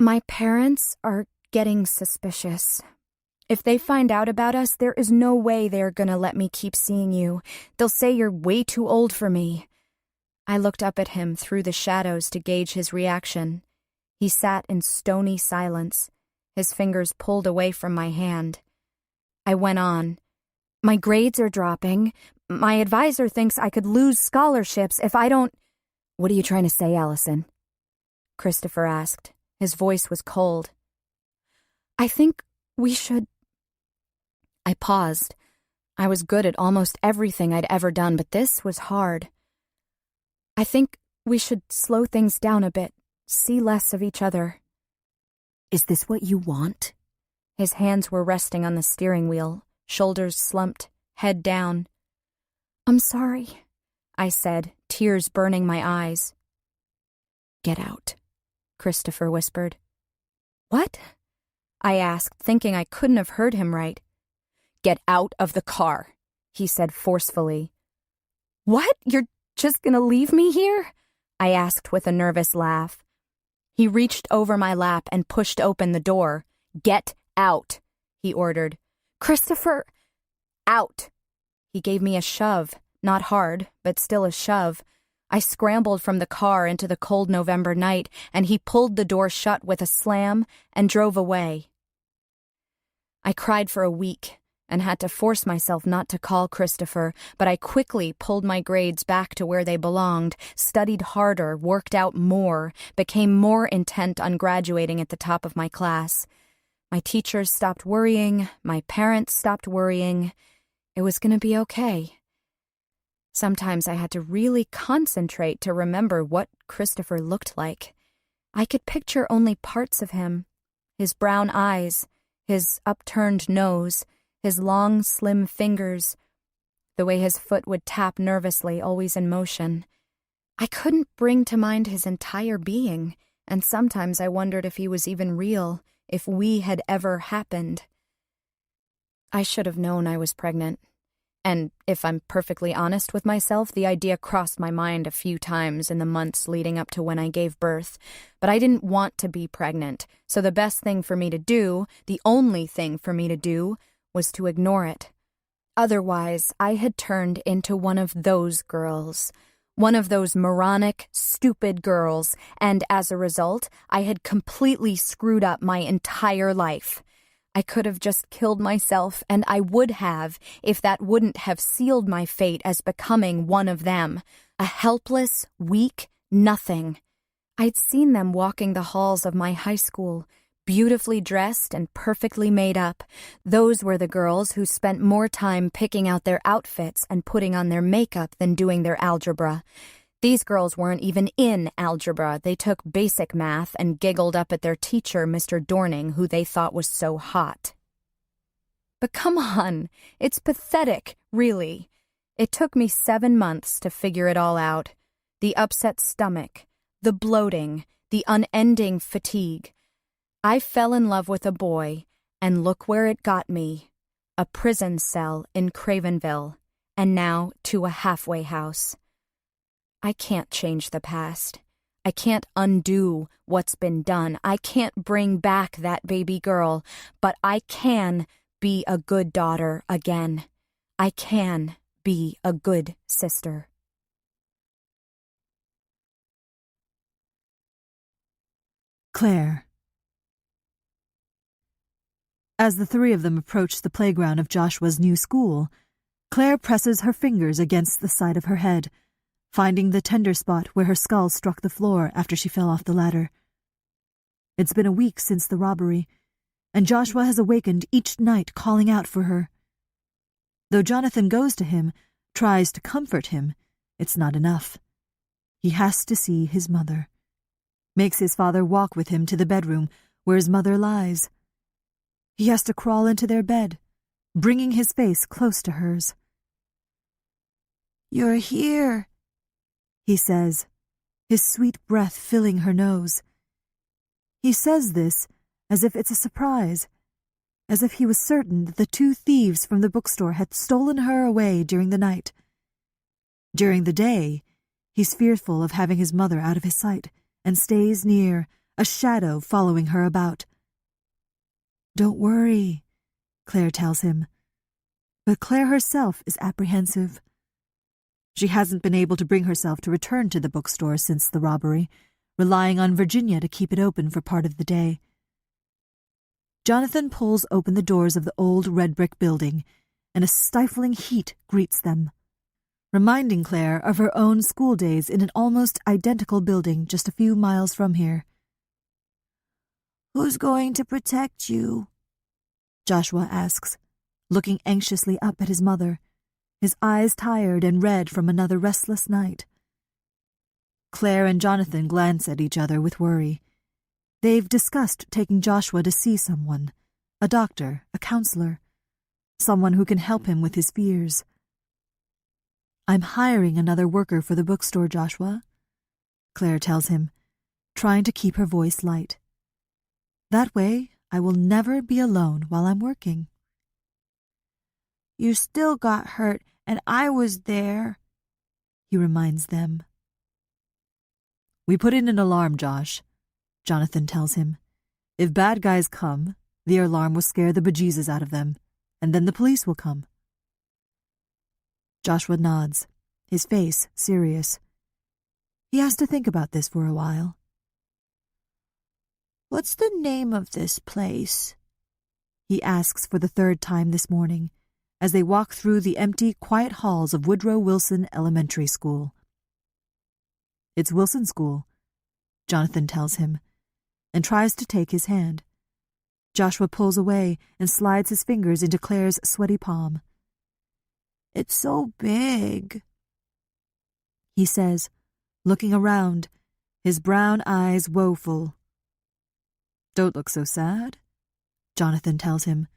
"My parents are getting suspicious. If they find out about us, there is no way they're gonna let me keep seeing you. They'll say you're way too old for me." I looked up at him through the shadows to gauge his reaction. He sat in stony silence, his fingers pulled away from my hand. I went on. "My grades are dropping. My advisor thinks I could lose scholarships if I don't—" "What are you trying to say, Allison?" Christopher asked. His voice was cold. "I think we should—" I paused. I was good at almost everything I'd ever done, but this was hard. "I think we should slow things down a bit, see less of each other." "Is this what you want?" His hands were resting on the steering wheel, shoulders slumped, head down. "I'm sorry," I said, tears burning my eyes. "Get out," Christopher whispered. "What?" I asked, thinking I couldn't have heard him right. "Get out of the car," he said forcefully. "What? You're just gonna leave me here?" I asked with a nervous laugh. He reached over my lap and pushed open the door. "Get out," he ordered. "Christopher!" "Out!" He gave me a shove, not hard, but still a shove. I scrambled from the car into the cold November night, and he pulled the door shut with a slam and drove away. I cried for a week and had to force myself not to call Christopher, but I quickly pulled my grades back to where they belonged, studied harder, worked out more, became more intent on graduating at the top of my class. My teachers stopped worrying, my parents stopped worrying. It was going to be okay. Sometimes I had to really concentrate to remember what Christopher looked like. I could picture only parts of him. His brown eyes, his upturned nose, his long, slim fingers, the way his foot would tap nervously, always in motion. I couldn't bring to mind his entire being, and sometimes I wondered if he was even real, if we had ever happened. I should have known I was pregnant. And if I'm perfectly honest with myself, the idea crossed my mind a few times in the months leading up to when I gave birth. But I didn't want to be pregnant, so the best thing for me to do, the only thing for me to do, was to ignore it. Otherwise, I had turned into one of those girls. One of those moronic, stupid girls, and as a result, I had completely screwed up my entire life. I could have just killed myself, and I would have, if that wouldn't have sealed my fate as becoming one of them. A helpless, weak nothing. I'd seen them walking the halls of my high school, beautifully dressed and perfectly made up. Those were the girls who spent more time picking out their outfits and putting on their makeup than doing their algebra. These girls weren't even in algebra. They took basic math and giggled up at their teacher, Mr. Dorning, who they thought was so hot. But come on, it's pathetic, really. It took me 7 months to figure it all out. The upset stomach, the bloating, the unending fatigue. I fell in love with a boy, and look where it got me. A prison cell in Cravenville, and now to a halfway house. I can't change the past. I can't undo what's been done. I can't bring back that baby girl, but I can be a good daughter again. I can be a good sister. Claire. As the three of them approach the playground of Joshua's new school, Claire presses her fingers against the side of her head, finding the tender spot where her skull struck the floor after she fell off the ladder. It's been a week since the robbery, and Joshua has awakened each night calling out for her. Though Jonathan goes to him, tries to comfort him, it's not enough. He has to see his mother. Makes his father walk with him to the bedroom where his mother lies. He has to crawl into their bed, bringing his face close to hers. "You're here," he says, his sweet breath filling her nose. He says this as if it's a surprise, as if he was certain that the two thieves from the bookstore had stolen her away during the night. During the day, he's fearful of having his mother out of his sight and stays near, a shadow following her about. "Don't worry," Claire tells him. But Claire herself is apprehensive. She hasn't been able to bring herself to return to the bookstore since the robbery, relying on Virginia to keep it open for part of the day. Jonathan pulls open the doors of the old red brick building, and a stifling heat greets them, reminding Claire of her own school days in an almost identical building just a few miles from here. "Who's going to protect you?" Joshua asks, looking anxiously up at his mother, his eyes tired and red from another restless night. Claire and Jonathan glance at each other with worry. They've discussed taking Joshua to see someone, a doctor, a counselor, someone who can help him with his fears. "I'm hiring another worker for the bookstore, Joshua," Claire tells him, trying to keep her voice light. "That way, I will never be alone while I'm working." "You still got hurt, and I was there," he reminds them. "We put in an alarm, Josh," Jonathan tells him. "If bad guys come, the alarm will scare the bejesus out of them, and then the police will come." Joshua nods, his face serious. He has to think about this for a while. "What's the name of this place?" he asks for the third time this morning, as they walk through the empty, quiet halls of Woodrow Wilson Elementary School. "It's Wilson School," Jonathan tells him, and tries to take his hand. Joshua pulls away and slides his fingers into Claire's sweaty palm. "It's so big," he says, looking around, his brown eyes woeful. "Don't look so sad," Jonathan tells him.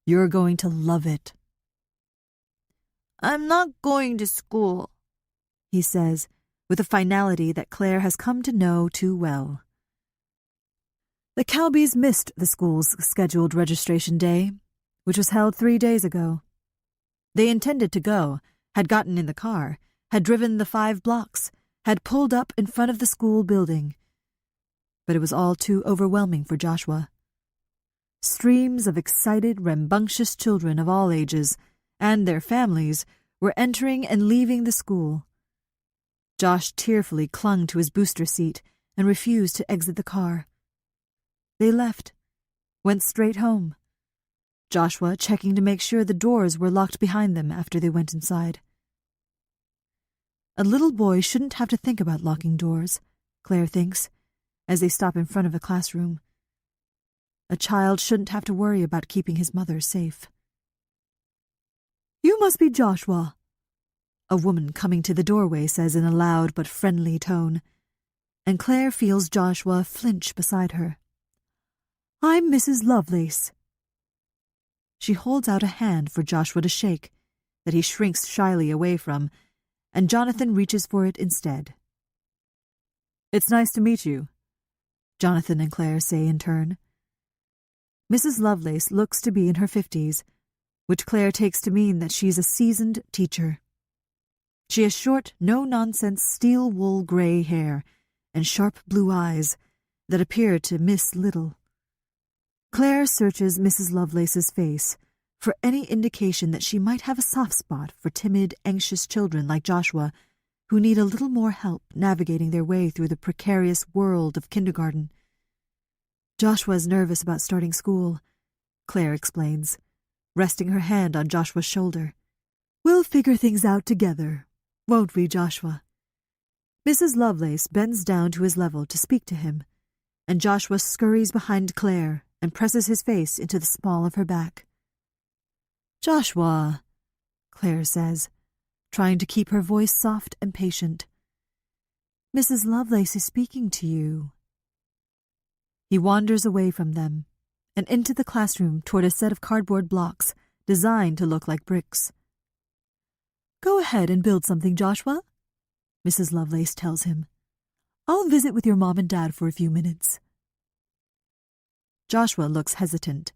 "You're going to love it." "I'm not going to school," he says, with a finality that Claire has come to know too well. The Calbys missed the school's scheduled registration day, which was held 3 days ago. They intended to go, had gotten in the car, had driven the 5 blocks, had pulled up in front of the school building. But it was all too overwhelming for Joshua. Streams of excited, rambunctious children of all ages, and their families, were entering and leaving the school. Josh tearfully clung to his booster seat and refused to exit the car. They left, went straight home, Joshua checking to make sure the doors were locked behind them after they went inside. A little boy shouldn't have to think about locking doors, Claire thinks, as they stop in front of a classroom. A child shouldn't have to worry about keeping his mother safe. "You must be Joshua," a woman coming to the doorway says in a loud but friendly tone, and Claire feels Joshua flinch beside her. "I'm Mrs. Lovelace." She holds out a hand for Joshua to shake, that he shrinks shyly away from, and Jonathan reaches for it instead. "It's nice to meet you," Jonathan and Claire say in turn. Mrs. Lovelace looks to be in her 50s, which Claire takes to mean that she's a seasoned teacher. She has short, no-nonsense steel-wool gray hair and sharp blue eyes that appear to miss little. Claire searches Mrs. Lovelace's face for any indication that she might have a soft spot for timid, anxious children like Joshua who need a little more help navigating their way through the precarious world of kindergarten. Joshua's nervous about starting school, Claire explains, resting her hand on Joshua's shoulder. "We'll figure things out together, won't we, Joshua?" Mrs. Lovelace bends down to his level to speak to him, and Joshua scurries behind Claire and presses his face into the small of her back. "Joshua," Claire says, trying to keep her voice soft and patient. "Mrs. Lovelace is speaking to you." He wanders away from them and into the classroom toward a set of cardboard blocks designed to look like bricks. "Go ahead and build something, Joshua," Mrs. Lovelace tells him. "I'll visit with your mom and dad for a few minutes." Joshua looks hesitant,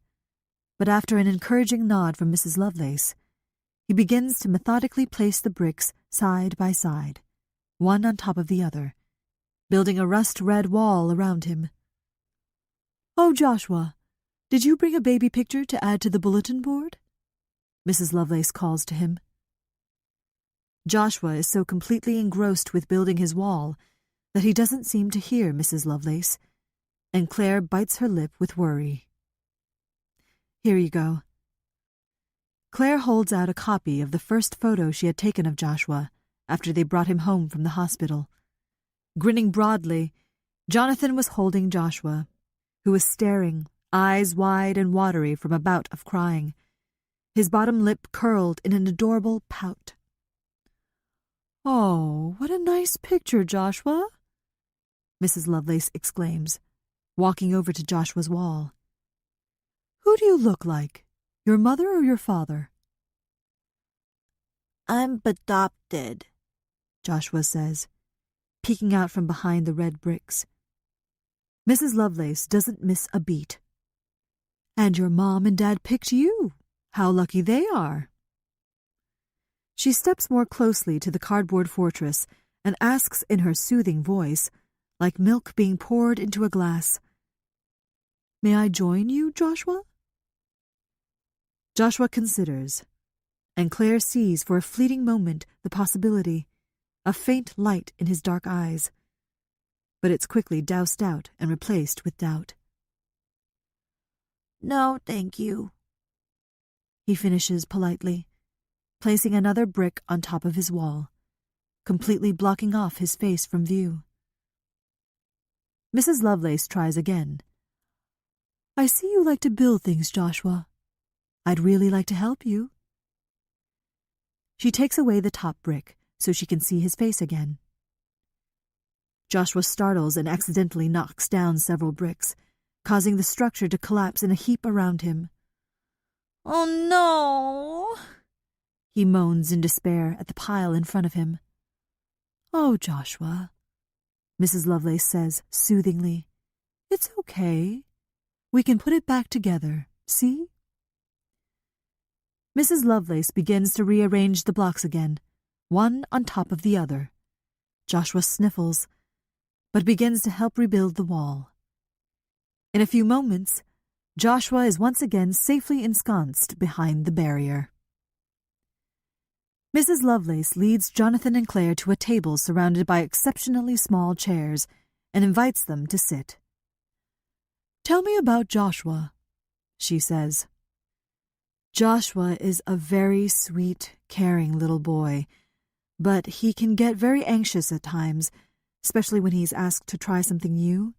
but after an encouraging nod from Mrs. Lovelace, he begins to methodically place the bricks side by side, one on top of the other, building a rust-red wall around him. "Oh, Joshua, did you bring a baby picture to add to the bulletin board?" Mrs. Lovelace calls to him. Joshua is so completely engrossed with building his wall that he doesn't seem to hear Mrs. Lovelace, and Claire bites her lip with worry. "Here you go." Claire holds out a copy of the first photo she had taken of Joshua after they brought him home from the hospital. Grinning broadly, Jonathan was holding Joshua, who was staring, eyes wide and watery from a bout of crying, his bottom lip curled in an adorable pout. "Oh, what a nice picture, Joshua," Mrs. Lovelace exclaims, walking over to Joshua's wall. "Who do you look like, your mother or your father?" "I'm adopted," Joshua says, peeking out from behind the red bricks. Mrs. Lovelace doesn't miss a beat. "And your mom and dad picked you. How lucky they are." She steps more closely to the cardboard fortress and asks in her soothing voice, like milk being poured into a glass, "May I join you, Joshua?" Joshua considers, and Claire sees for a fleeting moment the possibility, a faint light in his dark eyes. But it's quickly doused out and replaced with doubt. "No, thank you," he finishes politely, placing another brick on top of his wall, completely blocking off his face from view. Mrs. Lovelace tries again. "I see you like to build things, Joshua. I'd really like to help you." She takes away the top brick so she can see his face again. Joshua startles and accidentally knocks down several bricks, causing the structure to collapse in a heap around him. "Oh, no," he moans in despair at the pile in front of him. "Oh, Joshua," Mrs. Lovelace says soothingly, "it's okay. We can put it back together, see?" Mrs. Lovelace begins to rearrange the blocks again, one on top of the other. Joshua sniffles, but begins to help rebuild the wall. In a few moments, Joshua is once again safely ensconced behind the barrier. Mrs. Lovelace leads Jonathan and Claire to a table surrounded by exceptionally small chairs and invites them to sit. "Tell me about Joshua," she says. Joshua is a very sweet, caring little boy, but he can get very anxious at times, especially when he's asked to try something new,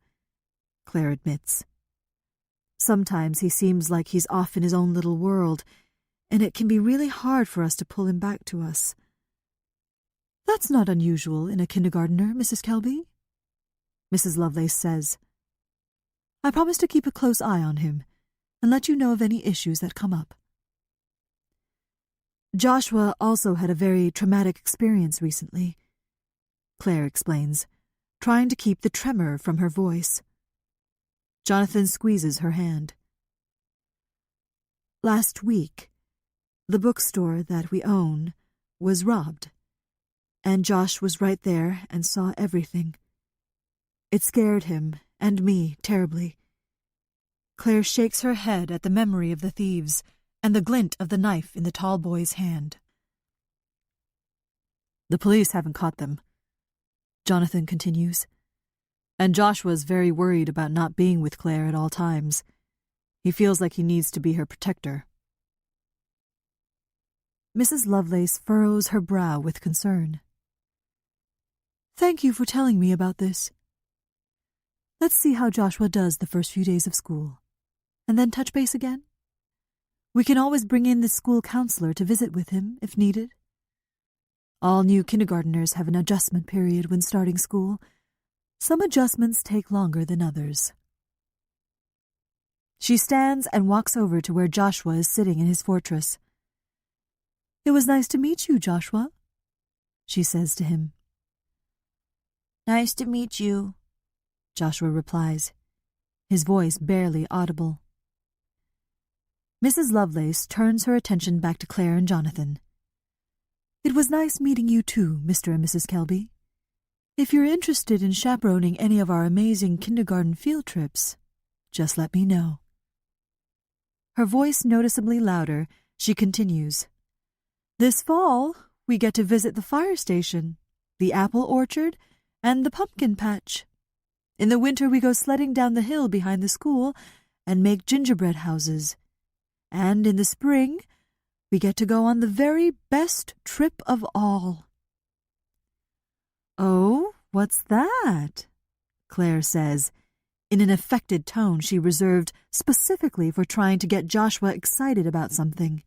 Claire admits. Sometimes he seems like he's off in his own little world, and it can be really hard for us to pull him back to us. "That's not unusual in a kindergartner, Mrs. Kelby," Mrs. Lovelace says. "I promise to keep a close eye on him and let you know of any issues that come up." Joshua also had a very traumatic experience recently, Claire explains, trying to keep the tremor from her voice. Jonathan squeezes her hand. "Last week, the bookstore that we own was robbed, and Josh was right there and saw everything. It scared him and me terribly." Claire shakes her head at the memory of the thieves and the glint of the knife in the tall boy's hand. "The police haven't caught them," Jonathan continues, "and Joshua's very worried about not being with Claire at all times. He feels like he needs to be her protector." Mrs. Lovelace furrows her brow with concern. "Thank you for telling me about this. Let's see how Joshua does the first few days of school, and then touch base again. We can always bring in the school counselor to visit with him if needed. All new kindergarteners have an adjustment period when starting school. Some adjustments take longer than others." She stands and walks over to where Joshua is sitting in his fortress. "It was nice to meet you, Joshua," she says to him. "Nice to meet you," Joshua replies, his voice barely audible. Mrs. Lovelace turns her attention back to Claire and Jonathan. "It was nice meeting you too, Mr. and Mrs. Kelby. If you're interested in chaperoning any of our amazing kindergarten field trips, just let me know." Her voice noticeably louder, she continues. "This fall, we get to visit the fire station, the apple orchard, and the pumpkin patch. In the winter, we go sledding down the hill behind the school and make gingerbread houses. And in the spring, we get to go on the very best trip of all." "Oh, what's that?" Claire says, in an affected tone she reserved specifically for trying to get Joshua excited about something.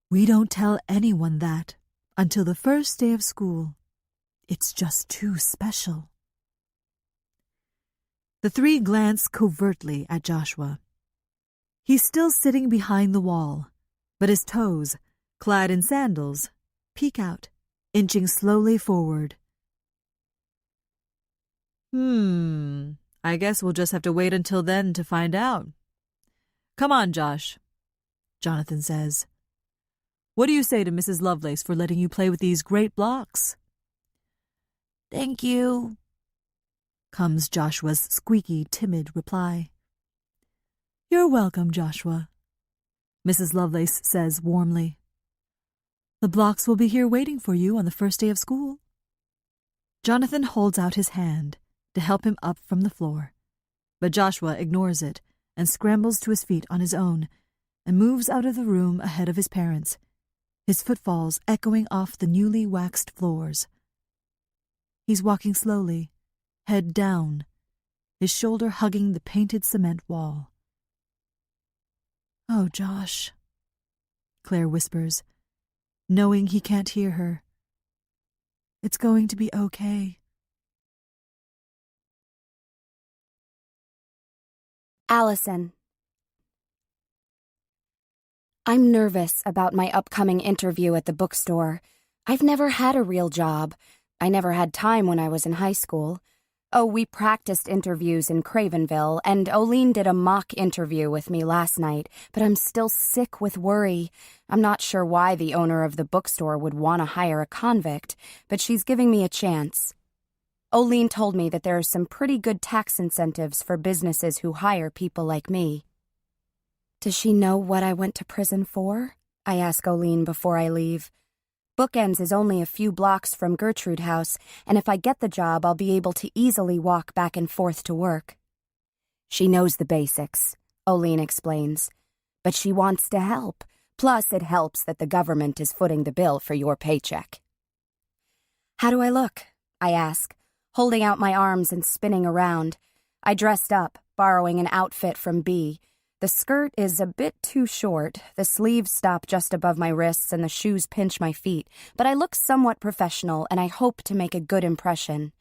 "We don't tell anyone that until the first day of school. It's just too special." The three glance covertly at Joshua. He's still sitting behind the wall, but his toes, clad in sandals, peek out, inching slowly forward. I guess we'll just have to wait until then to find out. Come on, Josh," Jonathan says. "What do you say to Mrs. Lovelace for letting you play with these great blocks?" "Thank you," comes Joshua's squeaky, timid reply. "You're welcome, Joshua," Mrs. Lovelace says warmly. "The blocks will be here waiting for you on the first day of school." Jonathan holds out his hand to help him up from the floor, but Joshua ignores it and scrambles to his feet on his own and moves out of the room ahead of his parents, his footfalls echoing off the newly waxed floors. He's walking slowly, head down, his shoulder hugging the painted cement wall. "Oh, Josh," Claire whispers, knowing he can't hear her. "It's going to be okay." Allison. I'm nervous about my upcoming interview at the bookstore. I've never had a real job. I never had time when I was in high school. Oh, we practiced interviews in Cravenville, and Olene did a mock interview with me last night, but I'm still sick with worry. I'm not sure why the owner of the bookstore would want to hire a convict, but she's giving me a chance. Olene told me that there are some pretty good tax incentives for businesses who hire people like me. Does she know what I went to prison for? I ask Olene before I leave. Bookends is only a few blocks from Gertrude House, and if I get the job, I'll be able to easily walk back and forth to work. She knows the basics, Olene explains, but she wants to help. Plus, it helps that the government is footing the bill for your paycheck. How do I look? I ask, holding out my arms and spinning around. I dressed up, borrowing an outfit from B. The skirt is a bit too short, the sleeves stop just above my wrists and the shoes pinch my feet, but I look somewhat professional and I hope to make a good impression.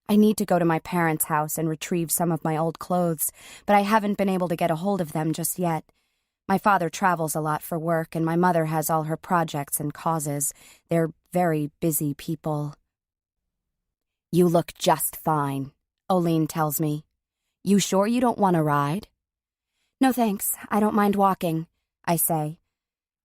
I need to go to my parents' house and retrieve some of my old clothes, but I haven't been able to get a hold of them just yet. My father travels a lot for work and my mother has all her projects and causes. They're very busy people. You look just fine, Olene tells me. You sure you don't want to ride? No thanks, I don't mind walking, I say.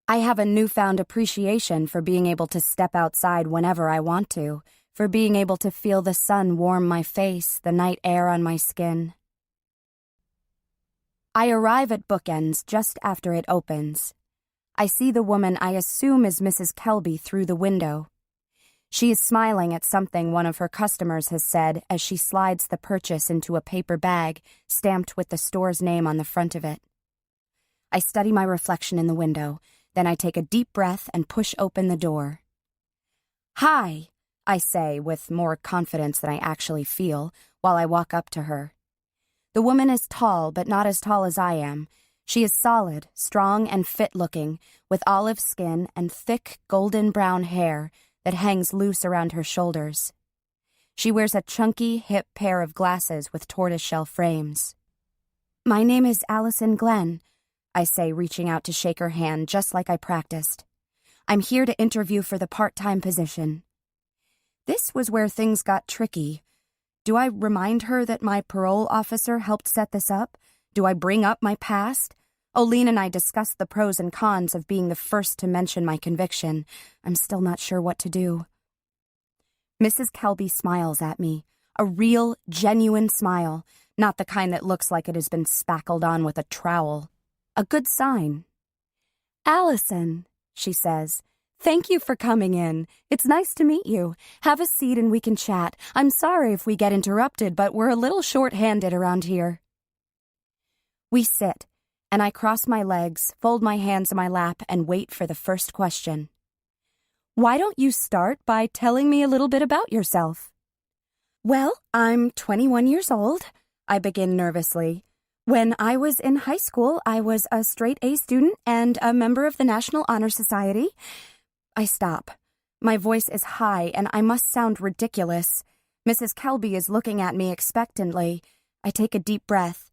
I have a newfound appreciation for being able to step outside whenever I want to, for being able to feel the sun warm my face, the night air on my skin. I arrive at Bookends just after it opens. I see the woman I assume is Mrs. Kelby through the window. She is smiling at something one of her customers has said as she slides the purchase into a paper bag stamped with the store's name on the front of it. I study my reflection in the window, then I take a deep breath and push open the door. Hi, I say with more confidence than I actually feel while I walk up to her. The woman is tall, but not as tall as I am. She is solid, strong, and fit-looking, with olive skin and thick golden brown hair that hangs loose around her shoulders. She wears a chunky, hip pair of glasses with tortoiseshell frames. My name is Allison Glenn, I say, reaching out to shake her hand just like I practiced. I'm here to interview for the part-time position. This was where things got tricky. Do I remind her that my parole officer helped set this up? Do I bring up my past? Olene and I discussed the pros and cons of being the first to mention my conviction. I'm still not sure what to do. Mrs. Kelby smiles at me, a real, genuine smile, not the kind that looks like it has been spackled on with a trowel. A good sign. Allison, she says, thank you for coming in. It's nice to meet you. Have a seat and we can chat. I'm sorry if we get interrupted, but we're a little short-handed around here. We sit, and I cross my legs, fold my hands in my lap, and wait for the first question. Why don't you start by telling me a little bit about yourself? Well, I'm 21 years old, I begin nervously. When I was in high school, I was a straight-A student and a member of the National Honor Society. I stop. My voice is high, and I must sound ridiculous. Mrs. Kelby is looking at me expectantly. I take a deep breath.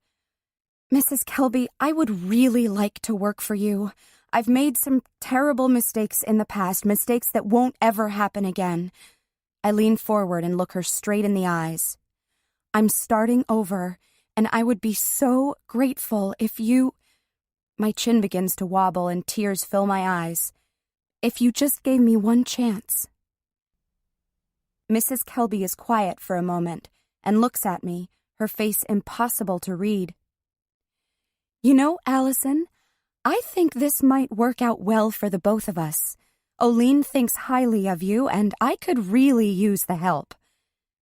Mrs. Kelby, I would really like to work for you. I've made some terrible mistakes in the past, mistakes that won't ever happen again. I lean forward and look her straight in the eyes. I'm starting over, and I would be so grateful if you... My chin begins to wobble and tears fill my eyes. If you just gave me one chance. Mrs. Kelby is quiet for a moment and looks at me, her face impossible to read. You know, Allison, I think this might work out well for the both of us. Olene thinks highly of you, and I could really use the help.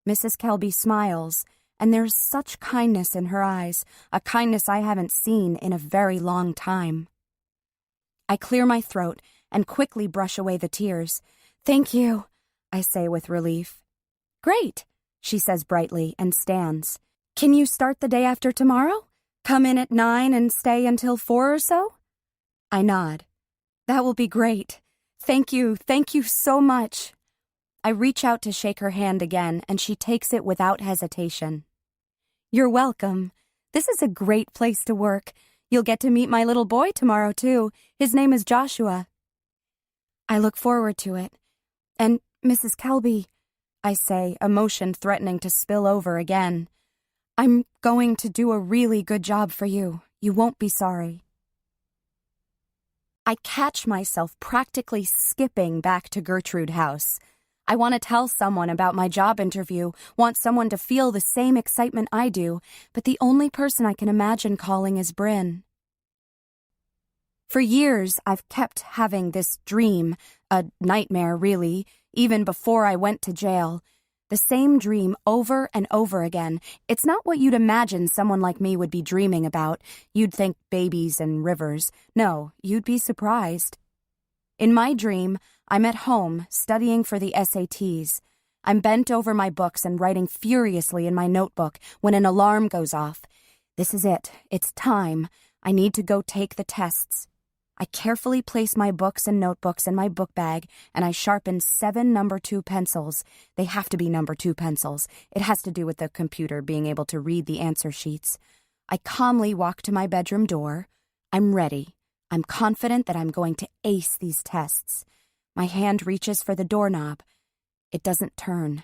Mrs. Kelby smiles, and there's such kindness in her eyes, a kindness I haven't seen in a very long time. I clear my throat and quickly brush away the tears. Thank you, I say with relief. Great, she says brightly and stands. Can you start the day after tomorrow? Come in at 9 and stay until 4 or so? I nod. That will be great. Thank you so much. I reach out to shake her hand again, and she takes it without hesitation. You're welcome. This is a great place to work. You'll get to meet my little boy tomorrow, too. His name is Joshua. I look forward to it. And, Mrs. Kelby, I say, emotion threatening to spill over again. I'm going to do a really good job for you. You won't be sorry. I catch myself practically skipping back to Gertrude House. I want to tell someone about my job interview, want someone to feel the same excitement I do, but the only person I can imagine calling is Bryn. For years, I've kept having this dream, a nightmare really, even before I went to jail. The same dream over and over again. It's not what you'd imagine someone like me would be dreaming about. You'd think babies and rivers. No, you'd be surprised. In my dream, I'm at home studying for the SATs. I'm bent over my books and writing furiously in my notebook when an alarm goes off. This is it. It's time. I need to go take the tests. I carefully place my books and notebooks in my book bag, and I sharpen 7 number 2 pencils. They have to be number 2 pencils. It has to do with the computer being able to read the answer sheets. I calmly walk to my bedroom door. I'm ready. I'm confident that I'm going to ace these tests. My hand reaches for the doorknob. It doesn't turn.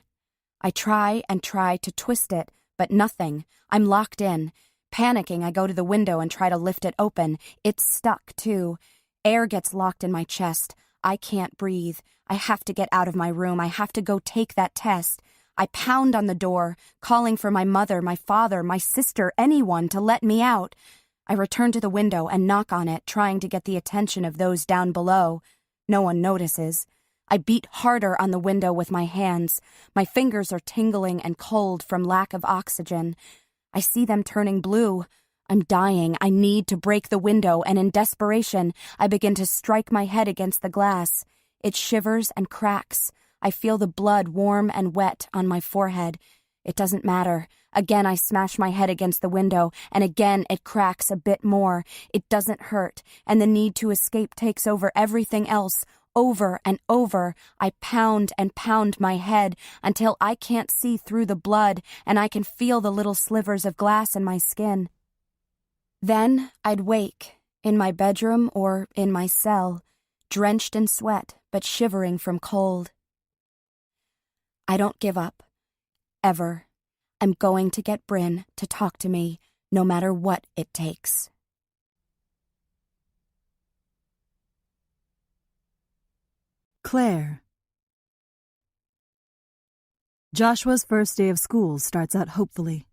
I try and try to twist it, but nothing. I'm locked in. Panicking, I go to the window and try to lift it open. It's stuck, too. Air gets locked in my chest. I can't breathe. I have to get out of my room. I have to go take that test. I pound on the door, calling for my mother, my father, my sister, anyone to let me out. I return to the window and knock on it, trying to get the attention of those down below. No one notices. I beat harder on the window with my hands. My fingers are tingling and cold from lack of oxygen. I see them turning blue. I'm dying. I need to break the window, and in desperation, I begin to strike my head against the glass. It shivers and cracks. I feel the blood warm and wet on my forehead. It doesn't matter. Again, I smash my head against the window, and again it cracks a bit more. It doesn't hurt, and the need to escape takes over everything else. Over and over, I pound and pound my head until I can't see through the blood and I can feel the little slivers of glass in my skin. Then I'd wake, in my bedroom or in my cell, drenched in sweat but shivering from cold. I don't give up. Ever. I'm going to get Bryn to talk to me, no matter what it takes. Claire. Joshua's first day of school starts out hopefully.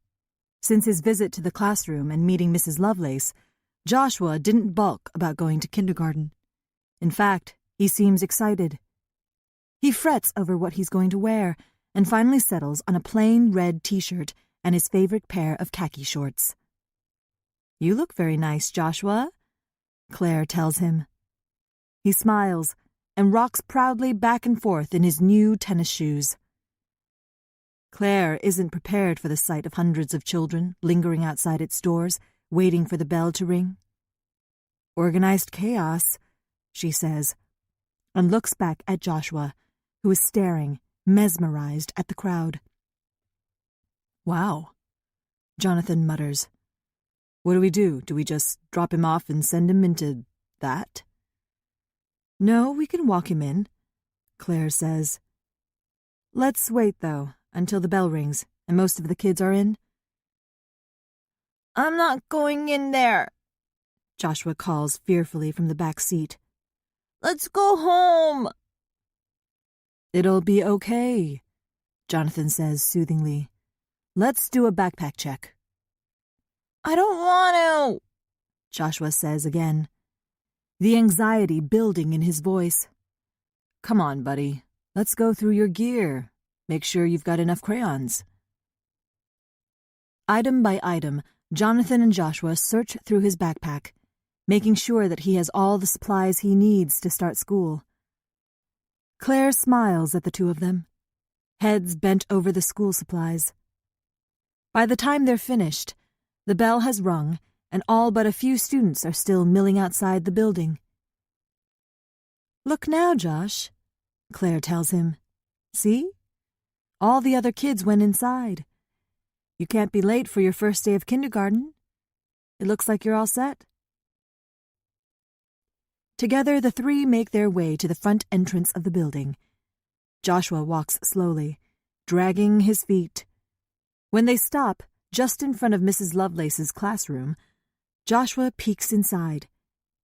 Since his visit to the classroom and meeting Mrs. Lovelace, Joshua didn't balk about going to kindergarten. In fact, he seems excited. He frets over what he's going to wear and finally settles on a plain red t-shirt and his favorite pair of khaki shorts. "You look very nice, Joshua," Claire tells him. He smiles and rocks proudly back and forth in his new tennis shoes. Claire isn't prepared for the sight of hundreds of children lingering outside its doors, waiting for the bell to ring. "Organized chaos," she says, and looks back at Joshua, who is staring, mesmerized at the crowd. "Wow," Jonathan mutters. "What do we do? Do we just drop him off and send him into that?" "No, we can walk him in," Claire says. "Let's wait, though, until the bell rings and most of the kids are in." "I'm not going in there," Joshua calls fearfully from the back seat. "Let's go home." "It'll be okay," Jonathan says soothingly. "Let's do a backpack check." "I don't want to," Joshua says again, the anxiety building in his voice. "Come on, buddy. Let's go through your gear. Make sure you've got enough crayons." Item by item, Jonathan and Joshua search through his backpack, making sure that he has all the supplies he needs to start school. Claire smiles at the two of them, heads bent over the school supplies. By the time they're finished, the bell has rung, and all but a few students are still milling outside the building. "Look now, Josh," Claire tells him. "See? All the other kids went inside. You can't be late for your first day of kindergarten. It looks like you're all set." Together, the three make their way to the front entrance of the building. Joshua walks slowly, dragging his feet. When they stop, just in front of Mrs. Lovelace's classroom, Joshua peeks inside,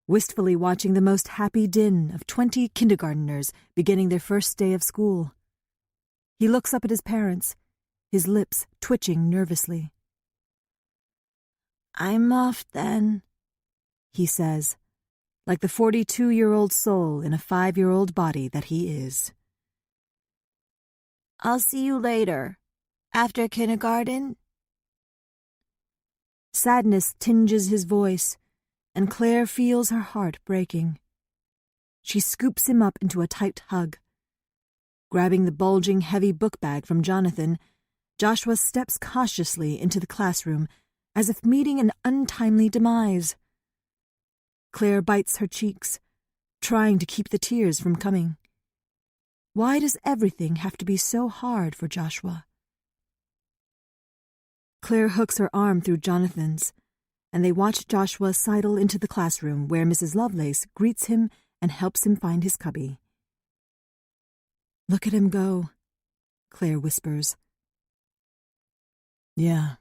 wistfully watching the most happy din of 20 kindergarteners beginning their first day of school. He looks up at his parents, his lips twitching nervously. I'm off then, he says, like the 42-year-old soul in a 5-year-old body that he is. I'll see you later, after kindergarten. Sadness tinges his voice, and Claire feels her heart breaking. She scoops him up into a tight hug. Grabbing the bulging, heavy book bag from Jonathan, Joshua steps cautiously into the classroom as if meeting an untimely demise. Claire bites her cheeks, trying to keep the tears from coming. Why does everything have to be so hard for Joshua? Claire hooks her arm through Jonathan's, and they watch Joshua sidle into the classroom where Mrs. Lovelace greets him and helps him find his cubby. "Look at him go," Claire whispers. "Yeah,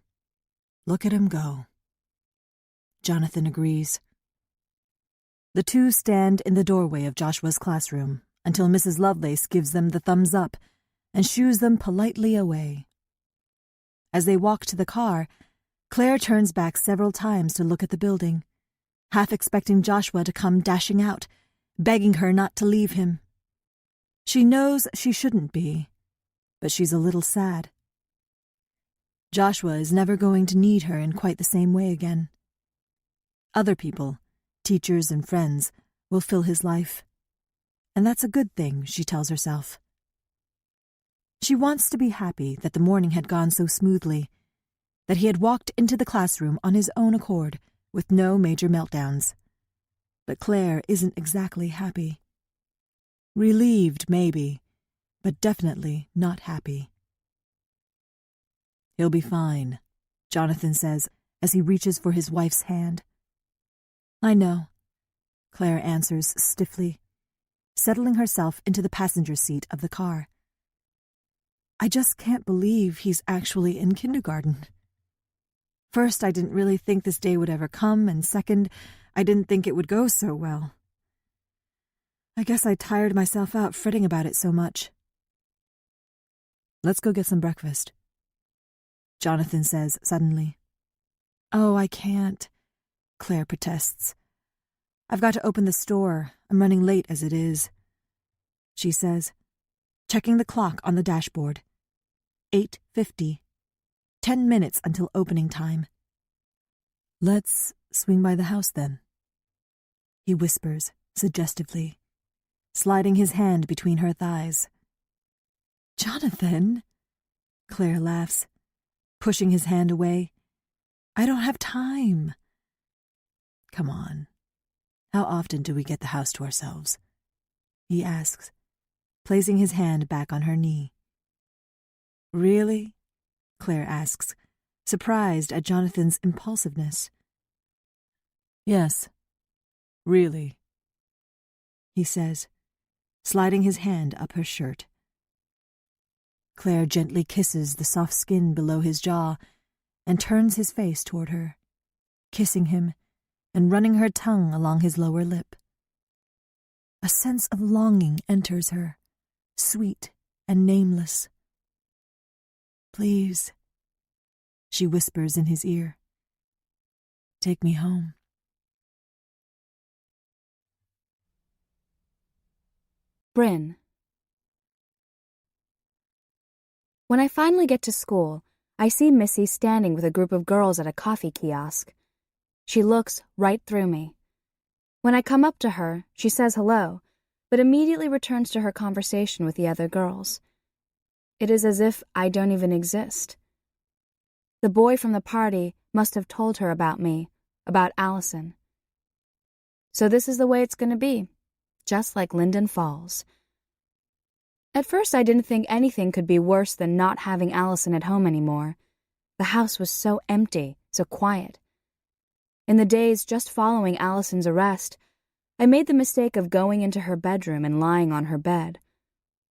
look at him go," Jonathan agrees. The two stand in the doorway of Joshua's classroom until Mrs. Lovelace gives them the thumbs up and shoos them politely away. As they walk to the car, Claire turns back several times to look at the building, half expecting Joshua to come dashing out, begging her not to leave him. She knows she shouldn't be, but she's a little sad. Joshua is never going to need her in quite the same way again. Other people, teachers and friends, will fill his life. And that's a good thing, she tells herself. She wants to be happy that the morning had gone so smoothly, that he had walked into the classroom on his own accord with no major meltdowns. But Claire isn't exactly happy. Relieved, maybe, but definitely not happy. "He'll be fine," Jonathan says as he reaches for his wife's hand. "I know," Claire answers stiffly, settling herself into the passenger seat of the car. "I just can't believe he's actually in kindergarten. First, I didn't really think this day would ever come, and second, I didn't think it would go so well. I guess I tired myself out fretting about it so much." "Let's go get some breakfast," Jonathan says suddenly. "Oh, I can't," Claire protests. "I've got to open the store. I'm running late as it is," she says, checking the clock on the dashboard. 8:50. 10 minutes until opening time. "Let's swing by the house then," he whispers suggestively, sliding his hand between her thighs. "Jonathan," Claire laughs, pushing his hand away. "I don't have time." "Come on. How often do we get the house to ourselves?" he asks, placing his hand back on her knee. "Really?" Claire asks, surprised at Jonathan's impulsiveness. "Yes, really," he says, sliding his hand up her shirt. Claire gently kisses the soft skin below his jaw and turns his face toward her, kissing him and running her tongue along his lower lip. A sense of longing enters her, sweet and nameless. "Please," she whispers in his ear, "take me home." Bryn. When I finally get to school, I see Missy standing with a group of girls at a coffee kiosk. She looks right through me. When I come up to her, she says hello, but immediately returns to her conversation with the other girls. It is as if I don't even exist. The boy from the party must have told her about me, about Allison. So this is the way it's going to be, just like Linden Falls. At first, I didn't think anything could be worse than not having Allison at home anymore. The house was so empty, so quiet. In the days just following Allison's arrest, I made the mistake of going into her bedroom and lying on her bed.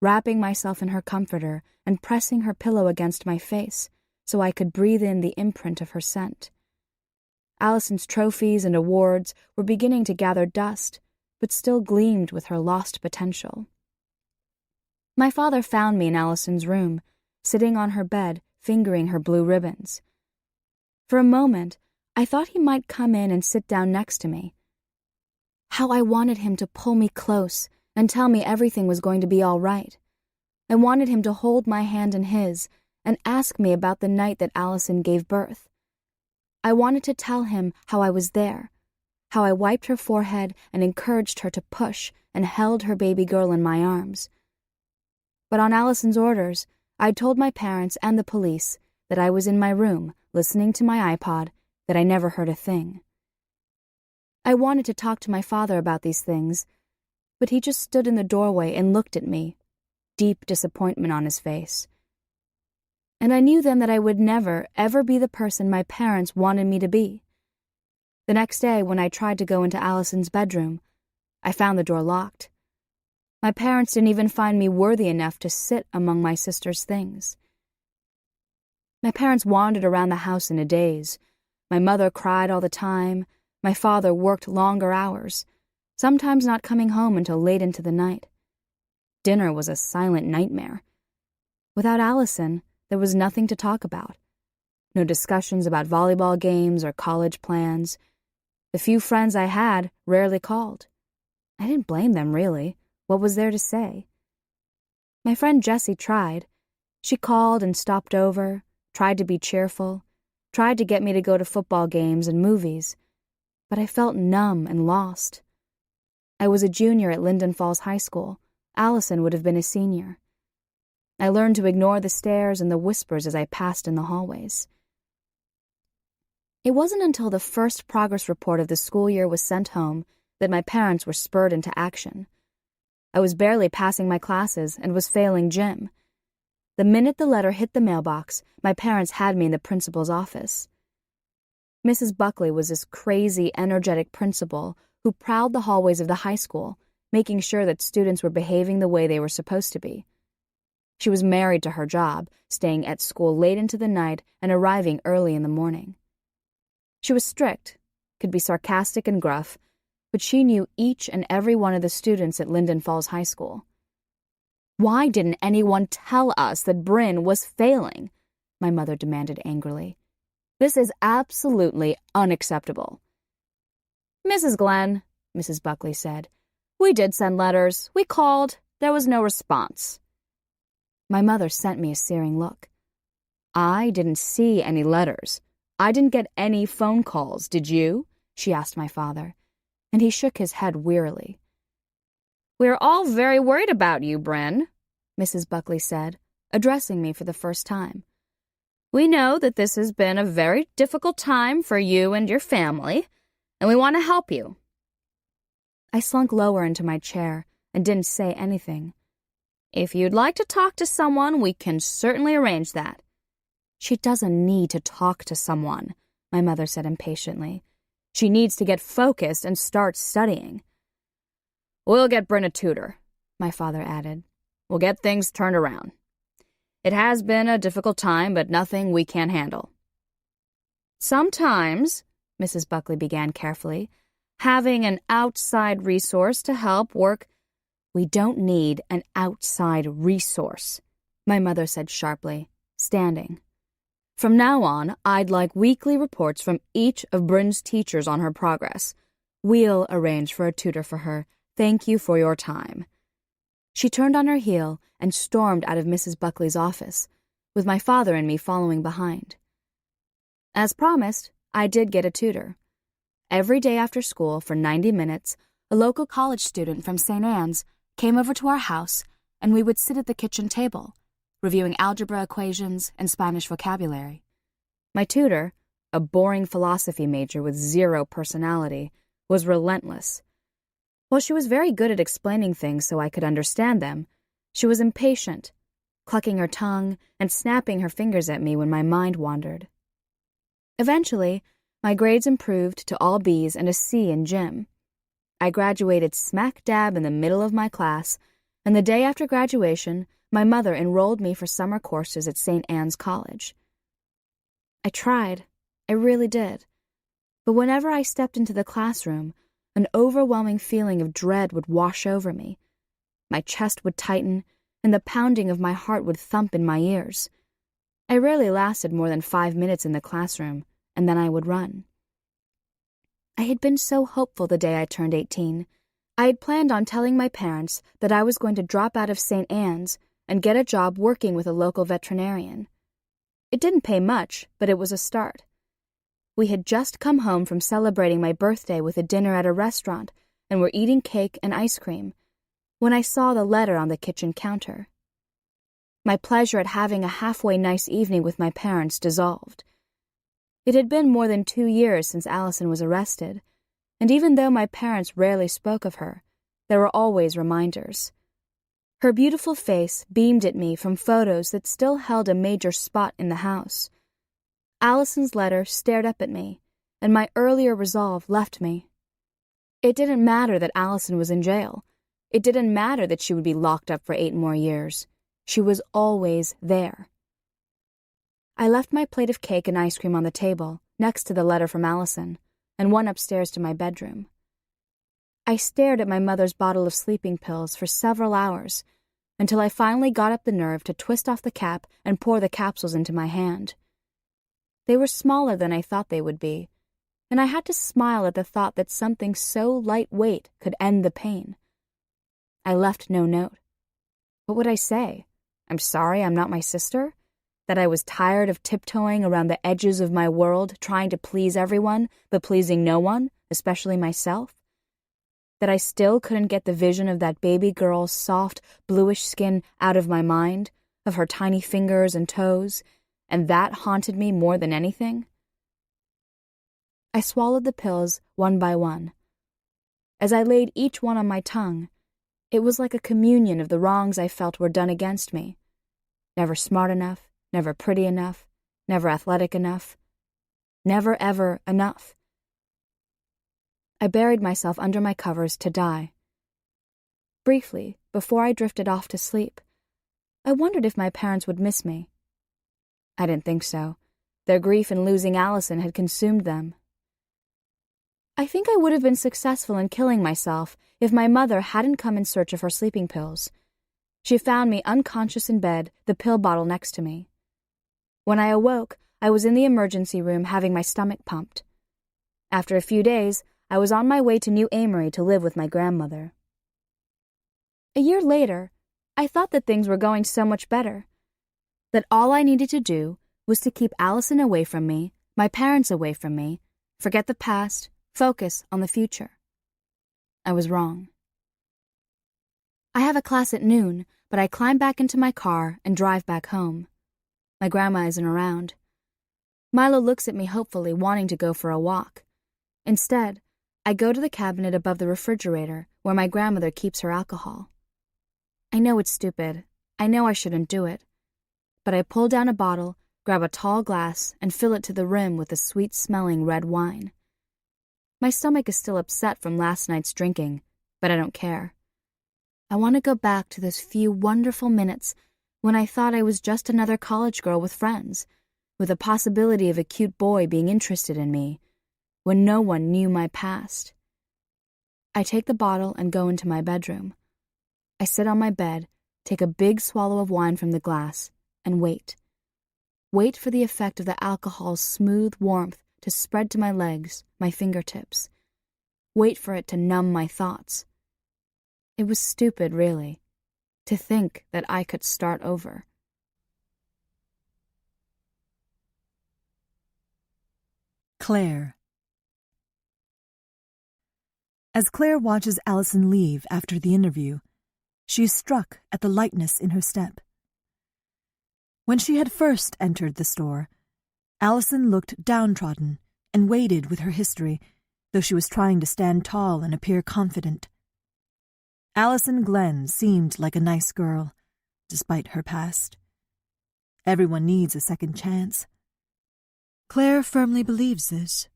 wrapping myself in her comforter and pressing her pillow against my face so I could breathe in the imprint of her scent. Allison's trophies and awards were beginning to gather dust, but still gleamed with her lost potential. My father found me in Allison's room, sitting on her bed, fingering her blue ribbons. For a moment, I thought he might come in and sit down next to me. How I wanted him to pull me close and tell me everything was going to be all right. I wanted him to hold my hand in his and ask me about the night that Allison gave birth. I wanted to tell him how I was there, how I wiped her forehead and encouraged her to push and held her baby girl in my arms. But on Allison's orders, I'd told my parents and the police that I was in my room listening to my iPod, that I never heard a thing. I wanted to talk to my father about these things, but he just stood in the doorway and looked at me, deep disappointment on his face. And I knew then that I would never, ever be the person my parents wanted me to be. The next day, when I tried to go into Allison's bedroom, I found the door locked. My parents didn't even find me worthy enough to sit among my sister's things. My parents wandered around the house in a daze. My mother cried all the time. My father worked longer hours, sometimes not coming home until late into the night. Dinner was a silent nightmare. Without Allison, there was nothing to talk about. No discussions about volleyball games or college plans. The few friends I had rarely called. I didn't blame them, really. What was there to say? My friend Jessie tried. She called and stopped over, tried to be cheerful, tried to get me to go to football games and movies, but I felt numb and lost. I was a junior at Linden Falls High School. Allison would have been a senior. I learned to ignore the stares and the whispers as I passed in the hallways. It wasn't until the first progress report of the school year was sent home that my parents were spurred into action. I was barely passing my classes and was failing gym. The minute the letter hit the mailbox, my parents had me in the principal's office. Mrs. Buckley was this crazy, energetic principal who prowled the hallways of the high school, making sure that students were behaving the way they were supposed to be. She was married to her job, staying at school late into the night and arriving early in the morning. She was strict, could be sarcastic and gruff, but she knew each and every one of the students at Linden Falls High School. Why didn't anyone tell us that Bryn was failing? My mother demanded angrily. This is absolutely unacceptable. Mrs. Glenn, Mrs. Buckley said, we did send letters. We called. There was no response. My mother sent me a searing look. I didn't see any letters. I didn't get any phone calls, did you? She asked my father, and he shook his head wearily. We're all very worried about you, Bryn, Mrs. Buckley said, addressing me for the first time. We know that this has been a very difficult time for you and your family, and we want to help you. I slunk lower into my chair and didn't say anything. If you'd like to talk to someone, we can certainly arrange that. She doesn't need to talk to someone, my mother said impatiently. She needs to get focused and start studying. We'll get Bryn a tutor, my father added. We'll get things turned around. It has been a difficult time, but nothing we can't handle. Sometimes, Mrs. Buckley began carefully, having an outside resource to help work. We don't need an outside resource, my mother said sharply, standing. From now on, I'd like weekly reports from each of Bryn's teachers on her progress. We'll arrange for a tutor for her. Thank you for your time. She turned on her heel and stormed out of Mrs. Buckley's office, with my father and me following behind. As promised, I did get a tutor. Every day after school for 90 minutes, a local college student from St. Anne's came over to our house, and we would sit at the kitchen table, reviewing algebra equations and Spanish vocabulary. My tutor, a boring philosophy major with zero personality, was relentless. While she was very good at explaining things so I could understand them, she was impatient, clucking her tongue and snapping her fingers at me when my mind wandered. Eventually, my grades improved to all B's and a C in gym. I graduated smack dab in the middle of my class, and the day after graduation, my mother enrolled me for summer courses at St. Anne's College. I tried. I really did. But whenever I stepped into the classroom, an overwhelming feeling of dread would wash over me. My chest would tighten, and the pounding of my heart would thump in my ears. I rarely lasted more than 5 minutes in the classroom, and then I would run. I had been so hopeful the day I turned 18. I had planned on telling my parents that I was going to drop out of St. Anne's and get a job working with a local veterinarian. It didn't pay much, but it was a start. We had just come home from celebrating my birthday with a dinner at a restaurant and were eating cake and ice cream when I saw the letter on the kitchen counter. My pleasure at having a halfway nice evening with my parents dissolved. It had been more than 2 years since Allison was arrested, and even though my parents rarely spoke of her, there were always reminders. Her beautiful face beamed at me from photos that still held a major spot in the house. Allison's letter stared up at me, and my earlier resolve left me. It didn't matter that Allison was in jail. It didn't matter that she would be locked up for 8 more years. She was always there. I left my plate of cake and ice cream on the table, next to the letter from Allison, and went upstairs to my bedroom. I stared at my mother's bottle of sleeping pills for several hours, until I finally got up the nerve to twist off the cap and pour the capsules into my hand. They were smaller than I thought they would be, and I had to smile at the thought that something so lightweight could end the pain. I left no note. What would I say? I'm sorry I'm not my sister? That I was tired of tiptoeing around the edges of my world, trying to please everyone, but pleasing no one, especially myself? That I still couldn't get the vision of that baby girl's soft, bluish skin out of my mind, of her tiny fingers and toes, and that haunted me more than anything? I swallowed the pills one by one. As I laid each one on my tongue, it was like a communion of the wrongs I felt were done against me. Never smart enough, never pretty enough, never athletic enough, never ever enough. I buried myself under my covers to die. Briefly, before I drifted off to sleep, I wondered if my parents would miss me. I didn't think so. Their grief in losing Allison had consumed them. I think I would have been successful in killing myself if my mother hadn't come in search of her sleeping pills. She found me unconscious in bed, the pill bottle next to me. When I awoke, I was in the emergency room having my stomach pumped. After a few days, I was on my way to New Amory to live with my grandmother. A year later, I thought that things were going so much better. That all I needed to do was to keep Allison away from me, my parents away from me, forget the past, focus on the future. I was wrong. I have a class at noon, but I climb back into my car and drive back home. My grandma isn't around. Milo looks at me hopefully, wanting to go for a walk. Instead, I go to the cabinet above the refrigerator where my grandmother keeps her alcohol. I know it's stupid. I know I shouldn't do it. But I pull down a bottle, grab a tall glass, and fill it to the rim with the sweet-smelling red wine. My stomach is still upset from last night's drinking, but I don't care. I want to go back to those few wonderful minutes when I thought I was just another college girl with friends, with the possibility of a cute boy being interested in me, when no one knew my past. I take the bottle and go into my bedroom. I sit on my bed, take a big swallow of wine from the glass, and wait. Wait for the effect of the alcohol's smooth warmth to spread to my legs, my fingertips. Wait for it to numb my thoughts. It was stupid, really, to think that I could start over. Claire. As Claire watches Allison leave after the interview, she is struck at the lightness in her step. When she had first entered the store, Allison looked downtrodden and weighted with her history, though she was trying to stand tall and appear confident. Allison Glenn seemed like a nice girl, despite her past. Everyone needs a second chance. Claire firmly believes this.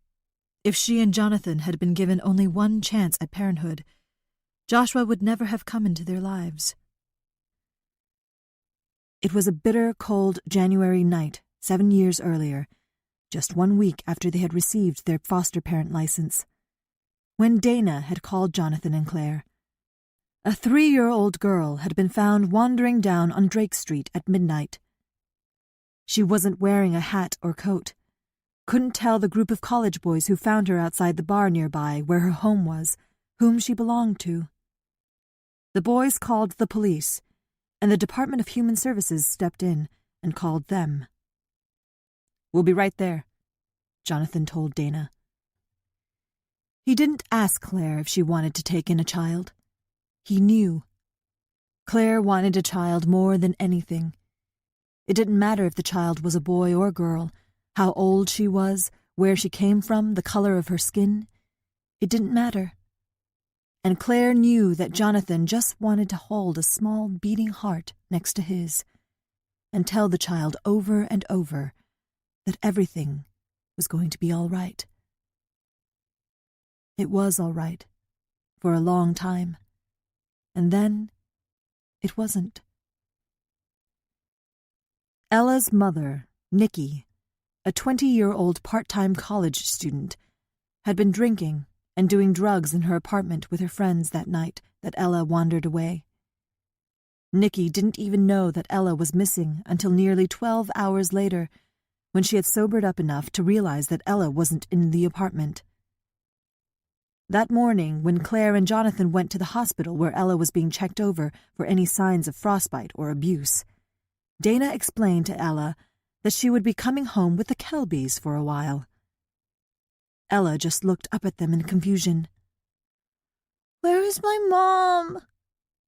If she and Jonathan had been given only one chance at parenthood, Joshua would never have come into their lives. It was a bitter, cold January night 7 years earlier, just 1 week after they had received their foster parent license, when Dana had called Jonathan and Claire. A 3-year-old girl had been found wandering down on Drake Street at midnight. She wasn't wearing a hat or coat. Couldn't tell the group of college boys who found her outside the bar nearby where her home was, whom she belonged to. The boys called the police, and the Department of Human Services stepped in and called them. "We'll be right there," Jonathan told Dana. He didn't ask Claire if she wanted to take in a child. He knew. Claire wanted a child more than anything. It didn't matter if the child was a boy or girl, how old she was, where she came from, the color of her skin. It didn't matter. And Claire knew that Jonathan just wanted to hold a small beating heart next to his and tell the child over and over that everything was going to be all right. It was all right, for a long time. And then, it wasn't. Ella's mother, Nikki, a 20-year-old part-time college student, had been drinking and doing drugs in her apartment with her friends that night that Ella wandered away. Nikki didn't even know that Ella was missing until nearly 12 hours later, when she had sobered up enough to realize that Ella wasn't in the apartment. That morning, when Claire and Jonathan went to the hospital where Ella was being checked over for any signs of frostbite or abuse, Dana explained to Ella that she would be coming home with the Kelbys for a while. Ella just looked up at them in confusion. "Where is my mom?"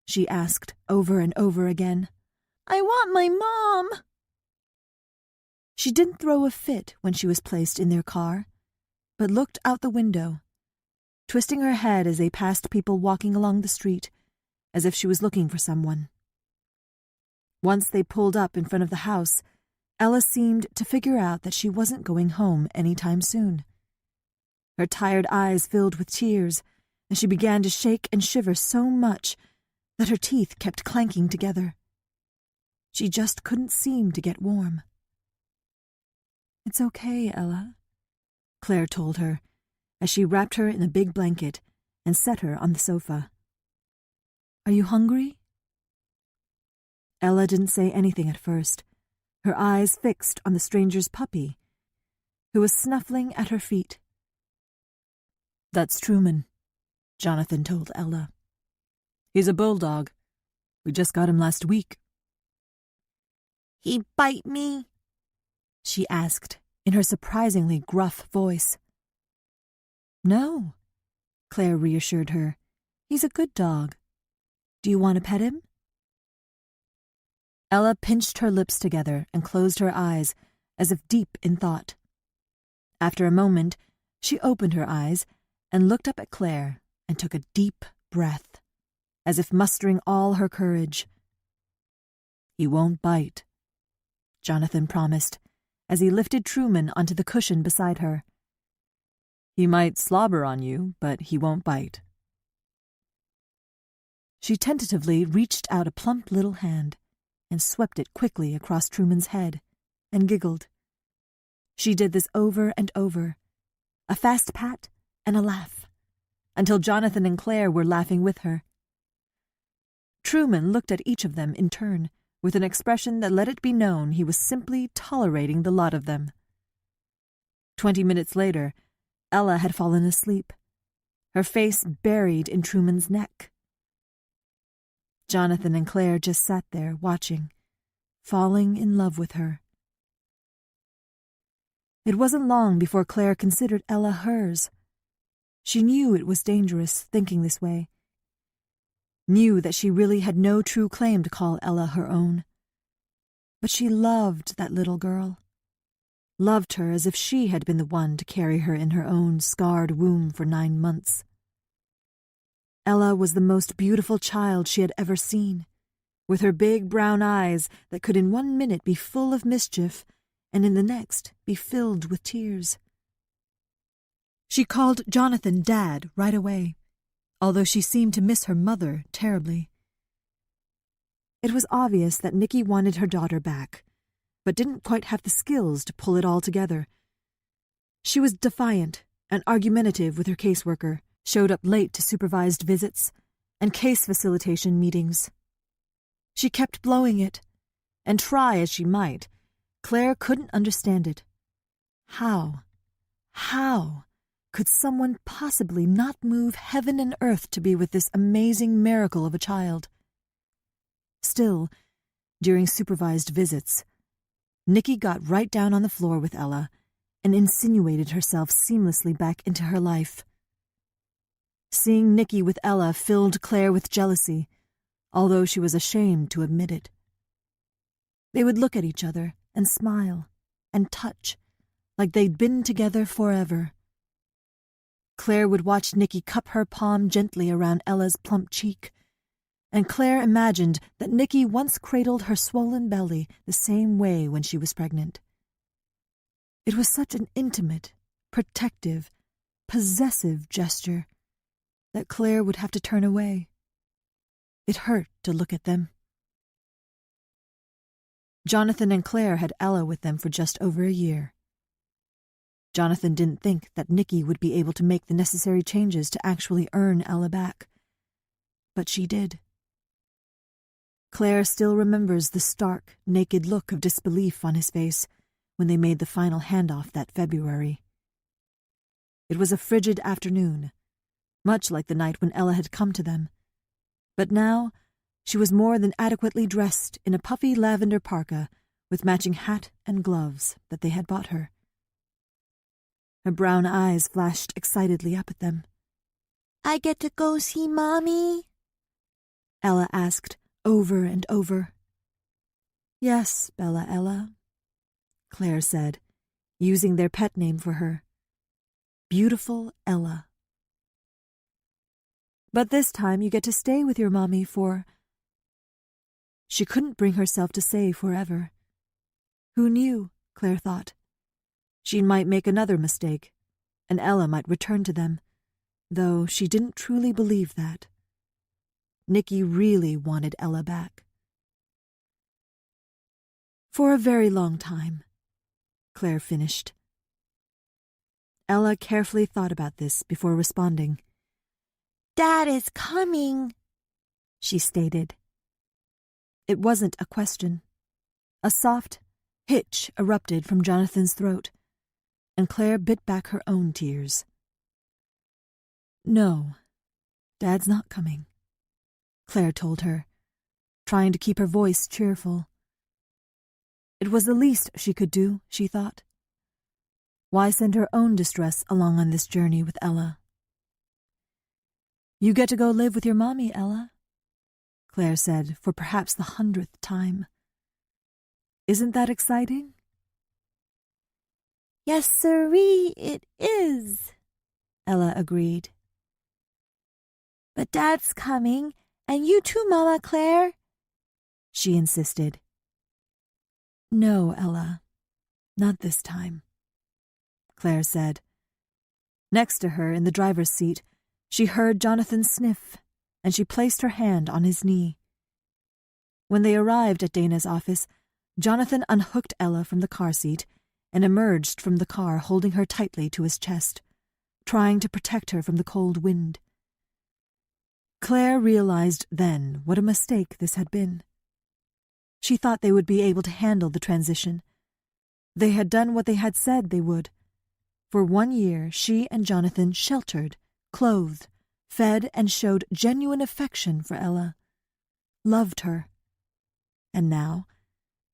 she asked over and over again. "I want my mom." She didn't throw a fit when she was placed in their car, but looked out the window, twisting her head as they passed people walking along the street, as if she was looking for someone. Once they pulled up in front of the house, Ella seemed to figure out that she wasn't going home any time soon. Her tired eyes filled with tears, and she began to shake and shiver so much that her teeth kept clanking together. She just couldn't seem to get warm. "It's okay, Ella," Claire told her, as she wrapped her in a big blanket and set her on the sofa. "Are you hungry?" Ella didn't say anything at first, her eyes fixed on the stranger's puppy, who was snuffling at her feet. "That's Truman," Jonathan told Ella. "He's a bulldog. We just got him last week." "He bite me?" she asked in her surprisingly gruff voice. "No," Claire reassured her. "He's a good dog. Do you want to pet him?" Ella pinched her lips together and closed her eyes, as if deep in thought. After a moment, she opened her eyes and looked up at Claire and took a deep breath, as if mustering all her courage. "He won't bite," Jonathan promised, as he lifted Truman onto the cushion beside her. "He might slobber on you, but he won't bite." She tentatively reached out a plump little hand and swept it quickly across Truman's head, and giggled. She did this over and over, a fast pat and a laugh, until Jonathan and Claire were laughing with her. Truman looked at each of them in turn, with an expression that let it be known he was simply tolerating the lot of them. 20 minutes later, Ella had fallen asleep, her face buried in Truman's neck. Jonathan and Claire just sat there watching, falling in love with her. It wasn't long before Claire considered Ella hers. She knew it was dangerous thinking this way, knew that she really had no true claim to call Ella her own. But she loved that little girl, loved her as if she had been the one to carry her in her own scarred womb for 9 months. Ella was the most beautiful child she had ever seen, with her big brown eyes that could in 1 minute be full of mischief and in the next be filled with tears. She called Jonathan Dad right away, although she seemed to miss her mother terribly. It was obvious that Nikki wanted her daughter back, but didn't quite have the skills to pull it all together. She was defiant and argumentative with her caseworker, showed up late to supervised visits and case facilitation meetings. She kept blowing it, and try as she might, Claire couldn't understand it. How could someone possibly not move heaven and earth to be with this amazing miracle of a child? Still, during supervised visits, Nikki got right down on the floor with Ella and insinuated herself seamlessly back into her life. Seeing Nikki with Ella filled Claire with jealousy, although she was ashamed to admit it. They would look at each other and smile and touch like they'd been together forever. Claire would watch Nikki cup her palm gently around Ella's plump cheek, and Claire imagined that Nikki once cradled her swollen belly the same way when she was pregnant. It was such an intimate, protective, possessive gesture that Claire would have to turn away. It hurt to look at them. Jonathan and Claire had Ella with them for just over a year. Jonathan didn't think that Nikki would be able to make the necessary changes to actually earn Ella back, but she did. Claire still remembers the stark, naked look of disbelief on his face when they made the final handoff that February. It was a frigid afternoon, much like the night when Ella had come to them, but now she was more than adequately dressed in a puffy lavender parka with matching hat and gloves that they had bought her. Her brown eyes flashed excitedly up at them. I get to go see Mommy? Ella asked over and over. Yes, Bella Ella, Claire said, using their pet name for her. Beautiful Ella. But this time you get to stay with your mommy for... She couldn't bring herself to say forever. Who knew, Claire thought. She might make another mistake, and Ella might return to them, though she didn't truly believe that. Nikki really wanted Ella back. For a very long time, Claire finished. Ella carefully thought about this before responding. Dad is coming, she stated. It wasn't a question. A soft hitch erupted from Jonathan's throat, and Claire bit back her own tears. No, Dad's not coming, Claire told her, trying to keep her voice cheerful. It was the least she could do, she thought. Why send her own distress along on this journey with Ella? You get to go live with your mommy, Ella, Claire said for perhaps the 100th time. Isn't that exciting? Yes, sirree, it is, Ella agreed. But Dad's coming, and you too, Mama Claire, she insisted. No, Ella, not this time, Claire said. Next to her in the driver's seat, she heard Jonathan sniff, and she placed her hand on his knee. When they arrived at Dana's office, Jonathan unhooked Ella from the car seat and emerged from the car holding her tightly to his chest, trying to protect her from the cold wind. Claire realized then what a mistake this had been. She thought they would be able to handle the transition. They had done what they had said they would. For 1 year, she and Jonathan sheltered, clothed, fed, and showed genuine affection for Ella. Loved her. And now,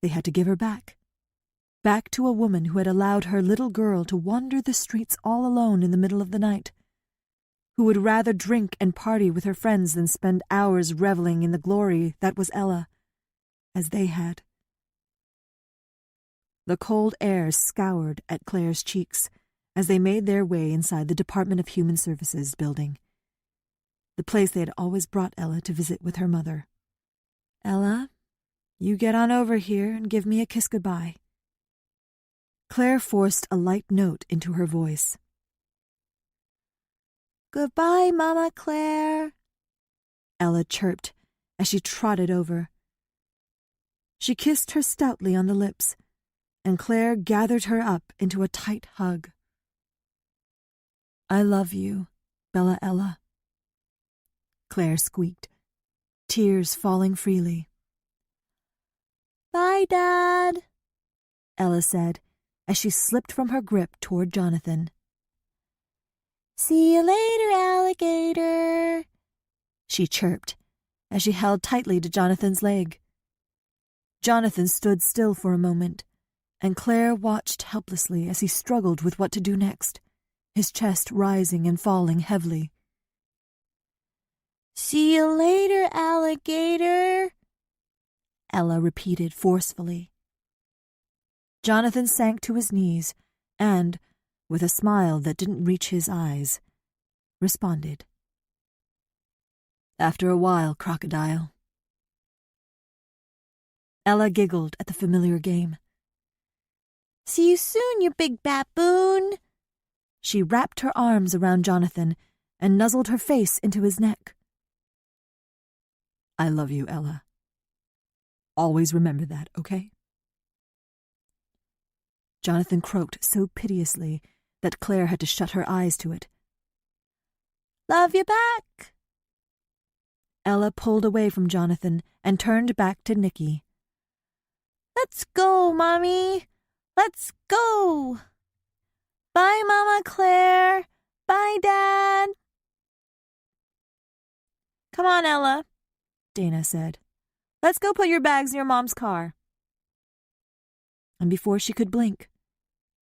they had to give her back. Back to a woman who had allowed her little girl to wander the streets all alone in the middle of the night, who would rather drink and party with her friends than spend hours reveling in the glory that was Ella, as they had. The cold air scoured at Claire's cheeks as they made their way inside the Department of Human Services building, the place they had always brought Ella to visit with her mother. Ella, you get on over here and give me a kiss goodbye. Claire forced a light note into her voice. Goodbye, Mama Claire, Ella chirped as she trotted over. She kissed her stoutly on the lips, and Claire gathered her up into a tight hug. "I love you, Bella Ella," Claire squeaked, tears falling freely. "Bye, Dad," Ella said as she slipped from her grip toward Jonathan. "See you later, alligator," she chirped as she held tightly to Jonathan's leg. Jonathan stood still for a moment, and Claire watched helplessly as he struggled with what to do next, his chest rising and falling heavily. "See you later, alligator," Ella repeated forcefully. Jonathan sank to his knees and, with a smile that didn't reach his eyes, responded. "After a while, crocodile." Ella giggled at the familiar game. "See you soon, you big baboon." She wrapped her arms around Jonathan and nuzzled her face into his neck. "I love you, Ella. Always remember that, okay?" Jonathan croaked so piteously that Claire had to shut her eyes to it. "Love you back." Ella pulled away from Jonathan and turned back to Nicky. "Let's go, Mommy. Let's go. Bye, Mama Claire. Bye, Dad." "Come on, Ella," Dana said. "Let's go put your bags in your mom's car." And before she could blink,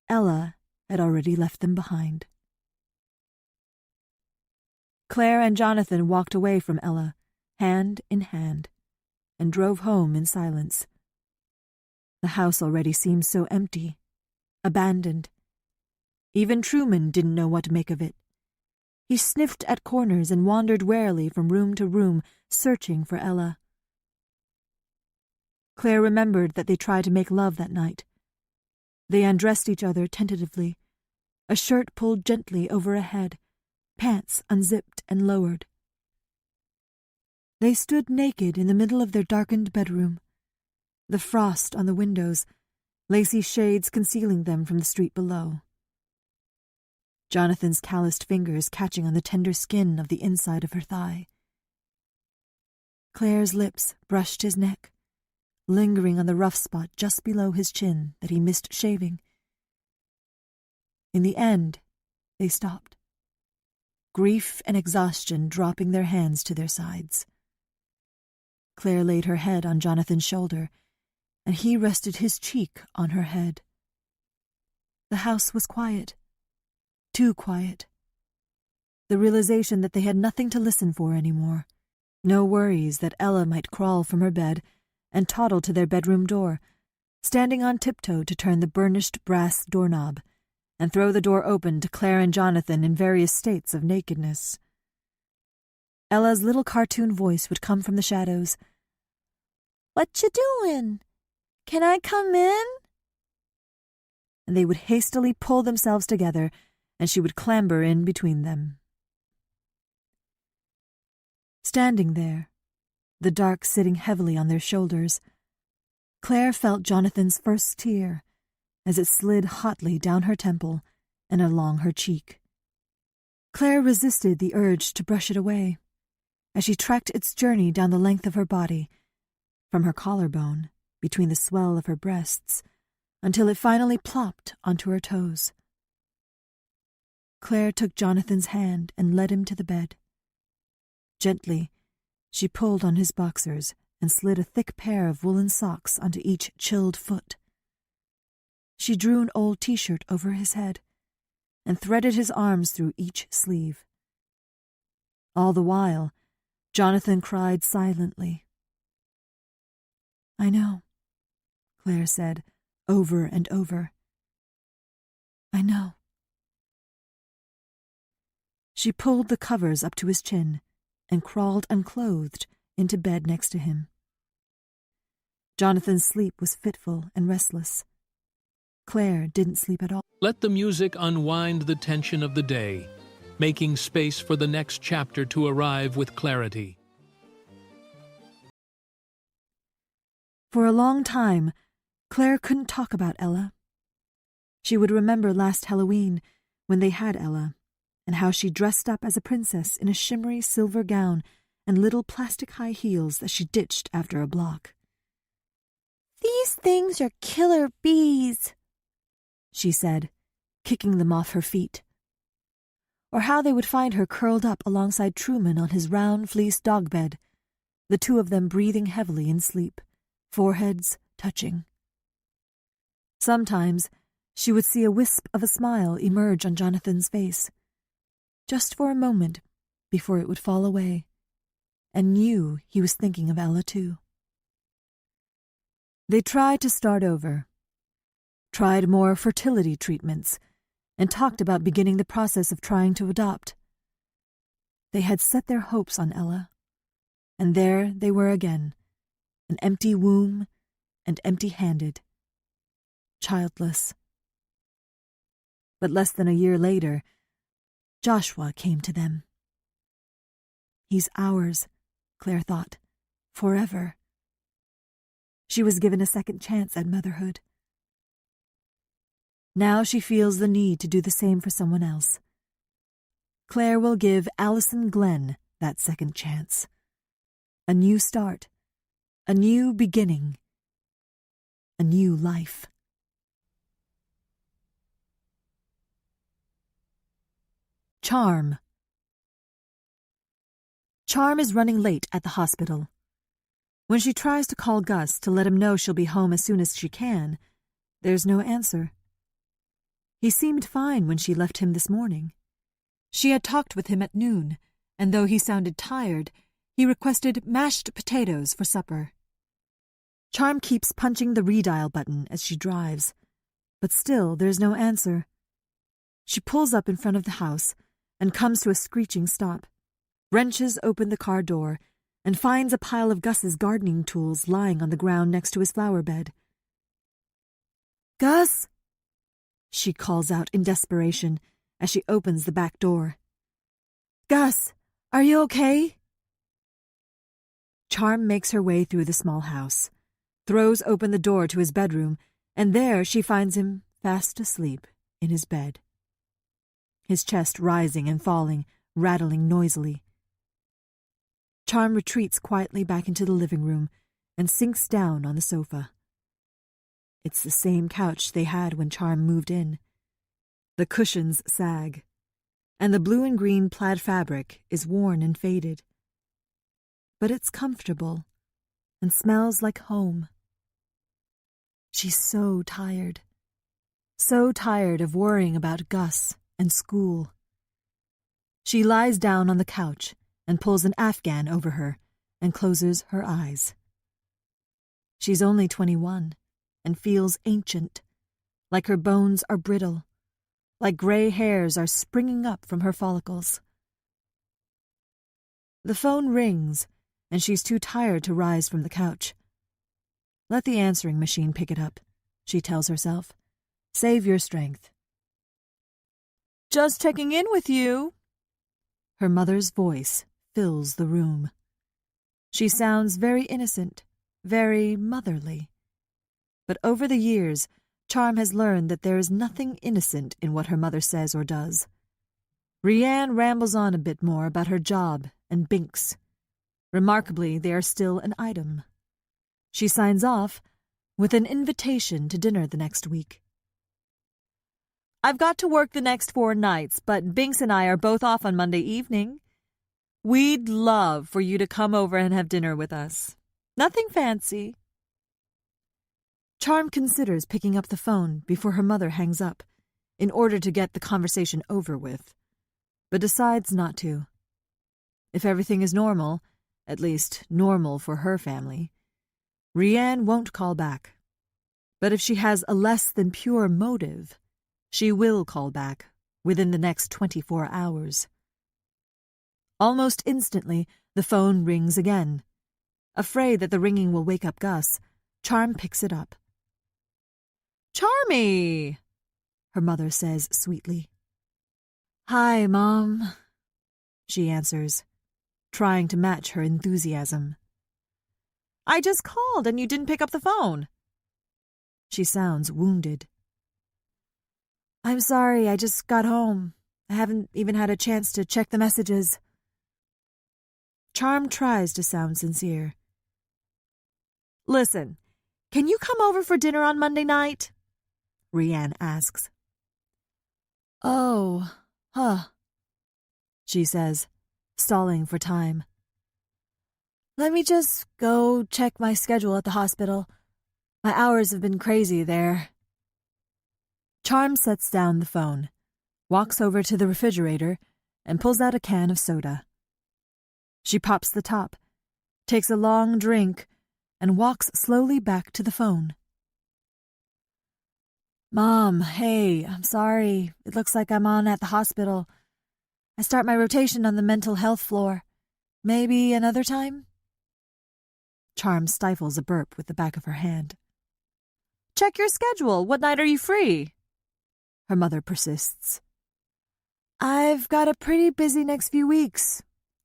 Ella had already left them behind. Claire and Jonathan walked away from Ella, hand in hand, and drove home in silence. The house already seemed so empty, abandoned. Even Truman didn't know what to make of it. He sniffed at corners and wandered warily from room to room, searching for Ella. Claire remembered that they tried to make love that night. They undressed each other tentatively, a shirt pulled gently over a head, pants unzipped and lowered. They stood naked in the middle of their darkened bedroom, the frost on the windows, lacy shades concealing them from the street below. Jonathan's calloused fingers catching on the tender skin of the inside of her thigh. Claire's lips brushed his neck, lingering on the rough spot just below his chin that he missed shaving. In the end, they stopped, grief and exhaustion dropping their hands to their sides. Claire laid her head on Jonathan's shoulder, and he rested his cheek on her head. The house was quiet, too quiet. The realization that they had nothing to listen for anymore, no worries that Ella might crawl from her bed and toddle to their bedroom door, standing on tiptoe to turn the burnished brass doorknob and throw the door open to Claire and Jonathan in various states of nakedness. Ella's little cartoon voice would come from the shadows. "What you doing? Can I come in?" And they would hastily pull themselves together, and she would clamber in between them. Standing there, the dark sitting heavily on their shoulders, Claire felt Jonathan's first tear as it slid hotly down her temple and along her cheek. Claire resisted the urge to brush it away as she tracked its journey down the length of her body, from her collarbone, between the swell of her breasts, until it finally plopped onto her toes. Claire took Jonathan's hand and led him to the bed. Gently, she pulled on his boxers and slid a thick pair of woolen socks onto each chilled foot. She drew an old t-shirt over his head and threaded his arms through each sleeve. All the while, Jonathan cried silently. "I know," Claire said, over and over. "I know." She pulled the covers up to his chin and crawled unclothed into bed next to him. Jonathan's sleep was fitful and restless. Claire didn't sleep at all. Let the music unwind the tension of the day, making space for the next chapter to arrive with clarity. For a long time, Claire couldn't talk about Ella. She would remember last Halloween when they had Ella, and how she dressed up as a princess in a shimmery silver gown and little plastic high heels that she ditched after a block. "These things are killer bees," she said, kicking them off her feet. Or how they would find her curled up alongside Truman on his round fleece dog bed, the two of them breathing heavily in sleep, foreheads touching. Sometimes she would see a wisp of a smile emerge on Jonathan's face, just for a moment before it would fall away, and knew he was thinking of Ella too. They tried to start over, tried more fertility treatments, and talked about beginning the process of trying to adopt. They had set their hopes on Ella, and there they were again, an empty womb and empty-handed, childless. But less than a year later, Joshua came to them. He's ours, Claire thought, forever. She was given a second chance at motherhood. Now she feels the need to do the same for someone else. Claire will give Allison Glenn that second chance. A new start, a new beginning, a new life. Charm. Charm is running late at the hospital. When she tries to call Gus to let him know she'll be home as soon as she can, there's no answer. He seemed fine when she left him this morning. She had talked with him at noon, and though he sounded tired, he requested mashed potatoes for supper. Charm keeps punching the redial button as she drives, but still there's no answer. She pulls up in front of the house and comes to a screeching stop, wrenches open the car door, and finds a pile of Gus's gardening tools lying on the ground next to his flower bed. "Gus!" she calls out in desperation as she opens the back door. "Gus, are you okay?" Charm makes her way through the small house, throws open the door to his bedroom, and there she finds him fast asleep in his bed. His chest rising and falling, rattling noisily. Charm retreats quietly back into the living room and sinks down on the sofa. It's the same couch they had when Charm moved in. The cushions sag, and the blue and green plaid fabric is worn and faded. But it's comfortable and smells like home. She's so tired of worrying about Gus and school. She lies down on the couch and pulls an Afghan over her and closes her eyes. She's only 21 and feels ancient, like her bones are brittle, like gray hairs are springing up from her follicles. The phone rings, and she's too tired to rise from the couch. Let the answering machine pick it up, she tells herself. Save your strength. "Just checking in with you." Her mother's voice fills the room. She sounds very innocent, very motherly. But over the years, Charm has learned that there is nothing innocent in what her mother says or does. Rianne rambles on a bit more about her job and Binks. Remarkably, they are still an item. She signs off with an invitation to dinner the next week. "I've got to work the next 4 nights, but Binks and I are both off on Monday evening. We'd love for you to come over and have dinner with us. Nothing fancy." Charm considers picking up the phone before her mother hangs up, in order to get the conversation over with, but decides not to. If everything is normal, at least normal for her family, Rianne won't call back. But if she has a less than pure motive, she will call back within the next 24 hours. Almost instantly, the phone rings again. Afraid that the ringing will wake up Gus, Charm picks it up. "Charmy," her mother says sweetly. "Hi, Mom," she answers, trying to match her enthusiasm. I just called and you didn't pick up the phone. She sounds wounded. I'm sorry, I just got home. I haven't even had a chance to check the messages. Charm tries to sound sincere. Listen, can you come over for dinner on Monday night? Rianne asks. Oh, she says, stalling for time. Let me just go check my schedule at the hospital. My hours have been crazy there. Charm sets down the phone, walks over to the refrigerator, and pulls out a can of soda. She pops the top, takes a long drink, and walks slowly back to the phone. Mom, hey, I'm sorry. It looks like I'm on at the hospital. I start my rotation on the mental health floor. Maybe another time? Charm stifles a burp with the back of her hand. Check your schedule. What night are you free? Her mother persists. I've got a pretty busy next few weeks.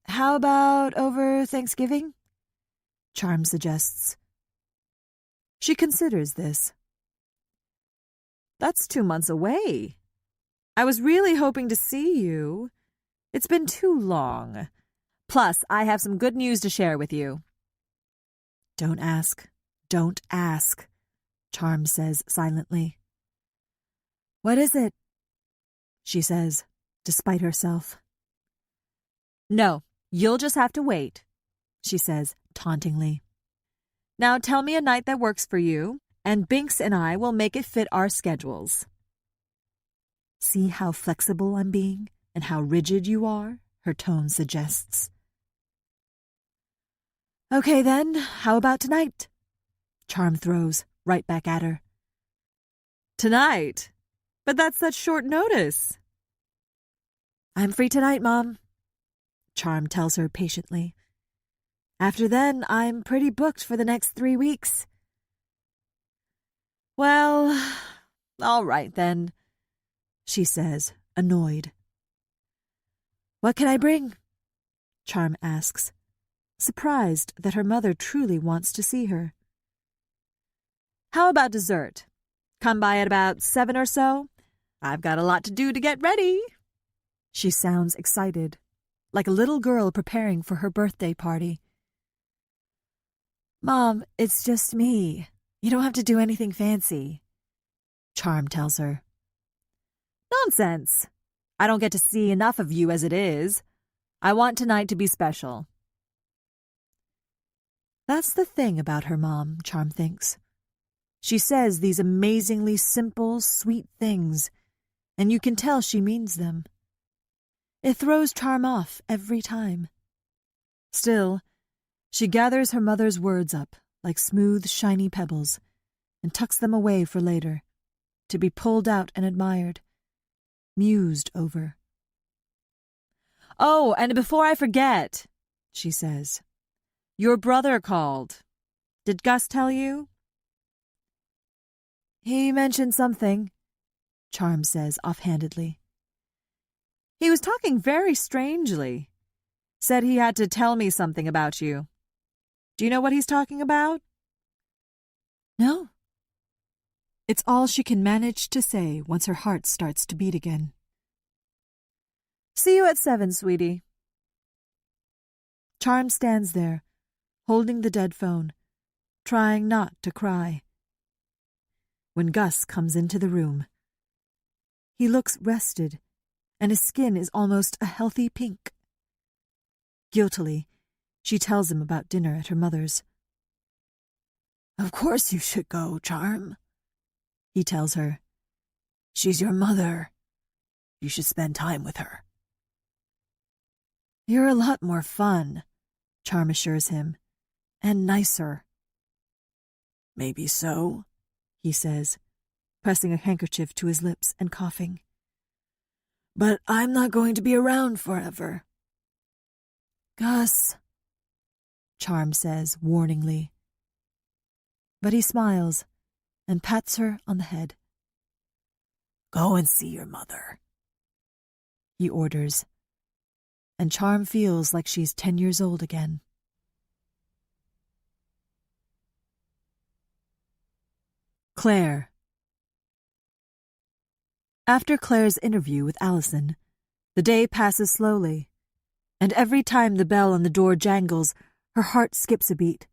How about over Thanksgiving? Charm suggests. She considers this. That's 2 months away. I was really hoping to see you. It's been too long. Plus, I have some good news to share with you. Don't ask. Don't ask, Charm says silently. What is it? She says, despite herself. No, you'll just have to wait, she says tauntingly. Now tell me a night that works for you, and Binks and I will make it fit our schedules. See how flexible I'm being and how rigid you are, her tone suggests. Okay then, how about tonight? Charm throws right back at her. Tonight? But that's such short notice. I'm free tonight, Mom, Charm tells her patiently. After then, I'm pretty booked for the next 3 weeks. Well, all right then, she says, annoyed. What can I bring? Charm asks, surprised that her mother truly wants to see her. How about dessert? Come by at about 7 or so? I've got a lot to do to get ready. She sounds excited, like a little girl preparing for her birthday party. Mom, it's just me. You don't have to do anything fancy, Charm tells her. Nonsense. I don't get to see enough of you as it is. I want tonight to be special. That's the thing about her mom, Charm thinks. She says these amazingly simple, sweet things, and you can tell she means them. It throws Charm off every time. Still, she gathers her mother's words up like smooth, shiny pebbles and tucks them away for later, to be pulled out and admired, mused over. Oh, and before I forget, she says, your brother called. Did Gus tell you? He mentioned something, Charm says offhandedly. He was talking very strangely. Said he had to tell me something about you. Do you know what he's talking about? No. It's all she can manage to say once her heart starts to beat again. See you at 7, sweetie. Charm stands there, holding the dead phone, trying not to cry. When Gus comes into the room, he looks rested, and his skin is almost a healthy pink. Guiltily, she tells him about dinner at her mother's. Of course you should go, Charm, he tells her. She's your mother. You should spend time with her. You're a lot more fun, Charm assures him, and nicer. Maybe so, he says, pressing a handkerchief to his lips and coughing. But I'm not going to be around forever. Gus, Charm says warningly. But he smiles and pats her on the head. Go and see your mother, he orders, and Charm feels like she's 10 years old again. Claire. After Claire's interview with Allison, the day passes slowly, and every time the bell on the door jangles, her heart skips a beat.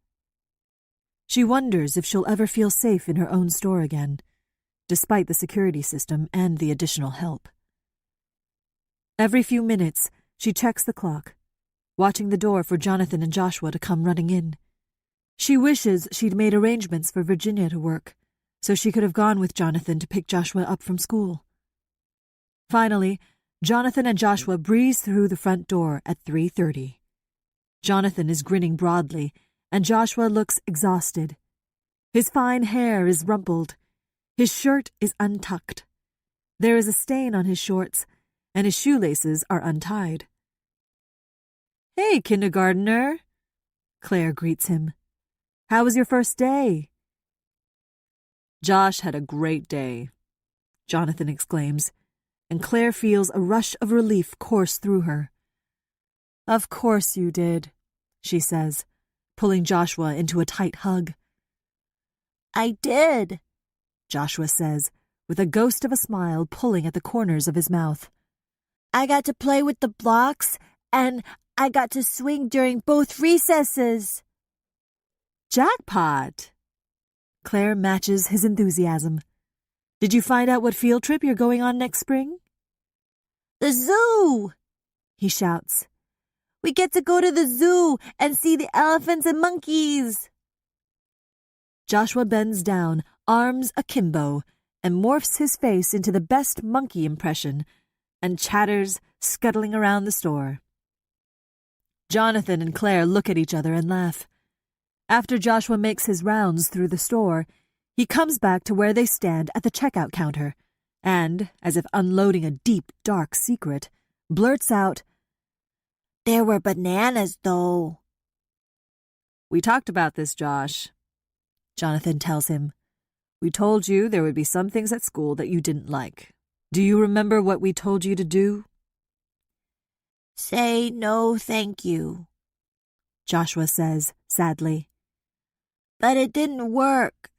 She wonders if she'll ever feel safe in her own store again, despite the security system and the additional help. Every few minutes, she checks the clock, watching the door for Jonathan and Joshua to come running in. She wishes she'd made arrangements for Virginia to work, so she could have gone with Jonathan to pick Joshua up from school. Finally, Jonathan and Joshua breeze through the front door at 3:30. Jonathan is grinning broadly, and Joshua looks exhausted. His fine hair is rumpled. His shirt is untucked. There is a stain on his shorts, and his shoelaces are untied. "Hey, kindergartner," Claire greets him. "How was your first day?" "Josh had a great day," Jonathan exclaims, and Claire feels a rush of relief course through her. "Of course you did," she says, pulling Joshua into a tight hug. I did, Joshua says, with a ghost of a smile pulling at the corners of his mouth. I got to play with the blocks, and I got to swing during both recesses. Jackpot! Claire matches his enthusiasm. Did you find out what field trip you're going on next spring? The zoo! He shouts. We get to go to the zoo and see the elephants and monkeys. Joshua bends down, arms akimbo, and morphs his face into the best monkey impression and chatters, scuttling around the store. Jonathan and Claire look at each other and laugh. After Joshua makes his rounds through the store, he comes back to where they stand at the checkout counter and, as if unloading a deep, dark secret, blurts out, There were bananas, though. We talked about this, Josh, Jonathan tells him. We told you there would be some things at school that you didn't like. Do you remember what we told you to do? Say no thank you, Joshua says, sadly. But it didn't work.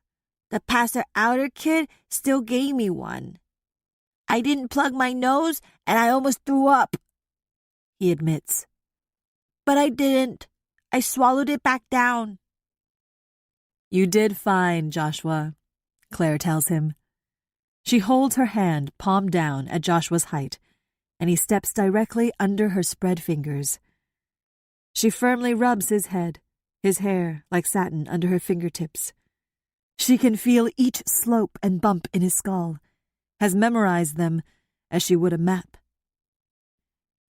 The Pastor Outer kid still gave me one. I didn't plug my nose, and I almost threw up, he admits. But I didn't. I swallowed it back down. You did fine, Joshua, Claire tells him. She holds her hand palm down at Joshua's height, and he steps directly under her spread fingers. She firmly rubs his head, his hair like satin under her fingertips. She can feel each slope and bump in his skull, has memorized them as she would a map.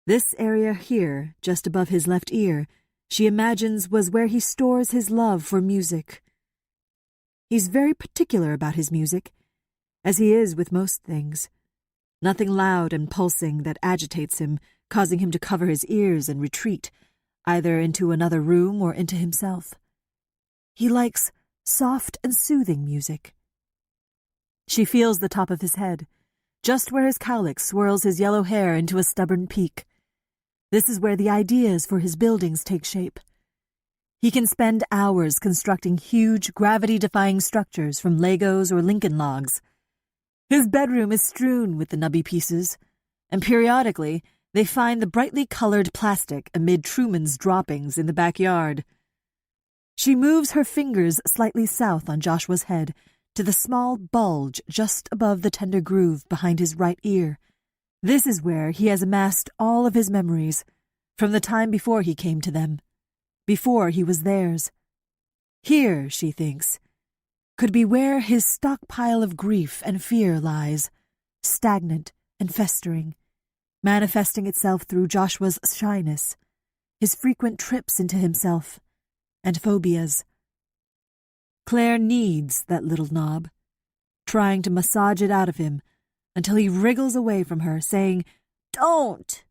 This area here, just above his left ear, she imagines was where he stores his love for music. He's very particular about his music, as he is with most things. Nothing loud and pulsing that agitates him, causing him to cover his ears and retreat, either into another room or into himself. He likes soft and soothing music. She feels the top of his head, just where his cowlick swirls his yellow hair into a stubborn peak. This is where the ideas for his buildings take shape. He can spend hours constructing huge, gravity-defying structures from Legos or Lincoln logs. His bedroom is strewn with the nubby pieces, and periodically they find the brightly colored plastic amid Truman's droppings in the backyard. She moves her fingers slightly south on Joshua's head to the small bulge just above the tender groove behind his right ear. This is where he has amassed all of his memories, from the time before he came to them, before he was theirs. Here, she thinks, could be where his stockpile of grief and fear lies, stagnant and festering, manifesting itself through Joshua's shyness, his frequent trips into himself, and phobias. Claire needs that little knob, trying to massage it out of him until he wriggles away from her, saying, Don't!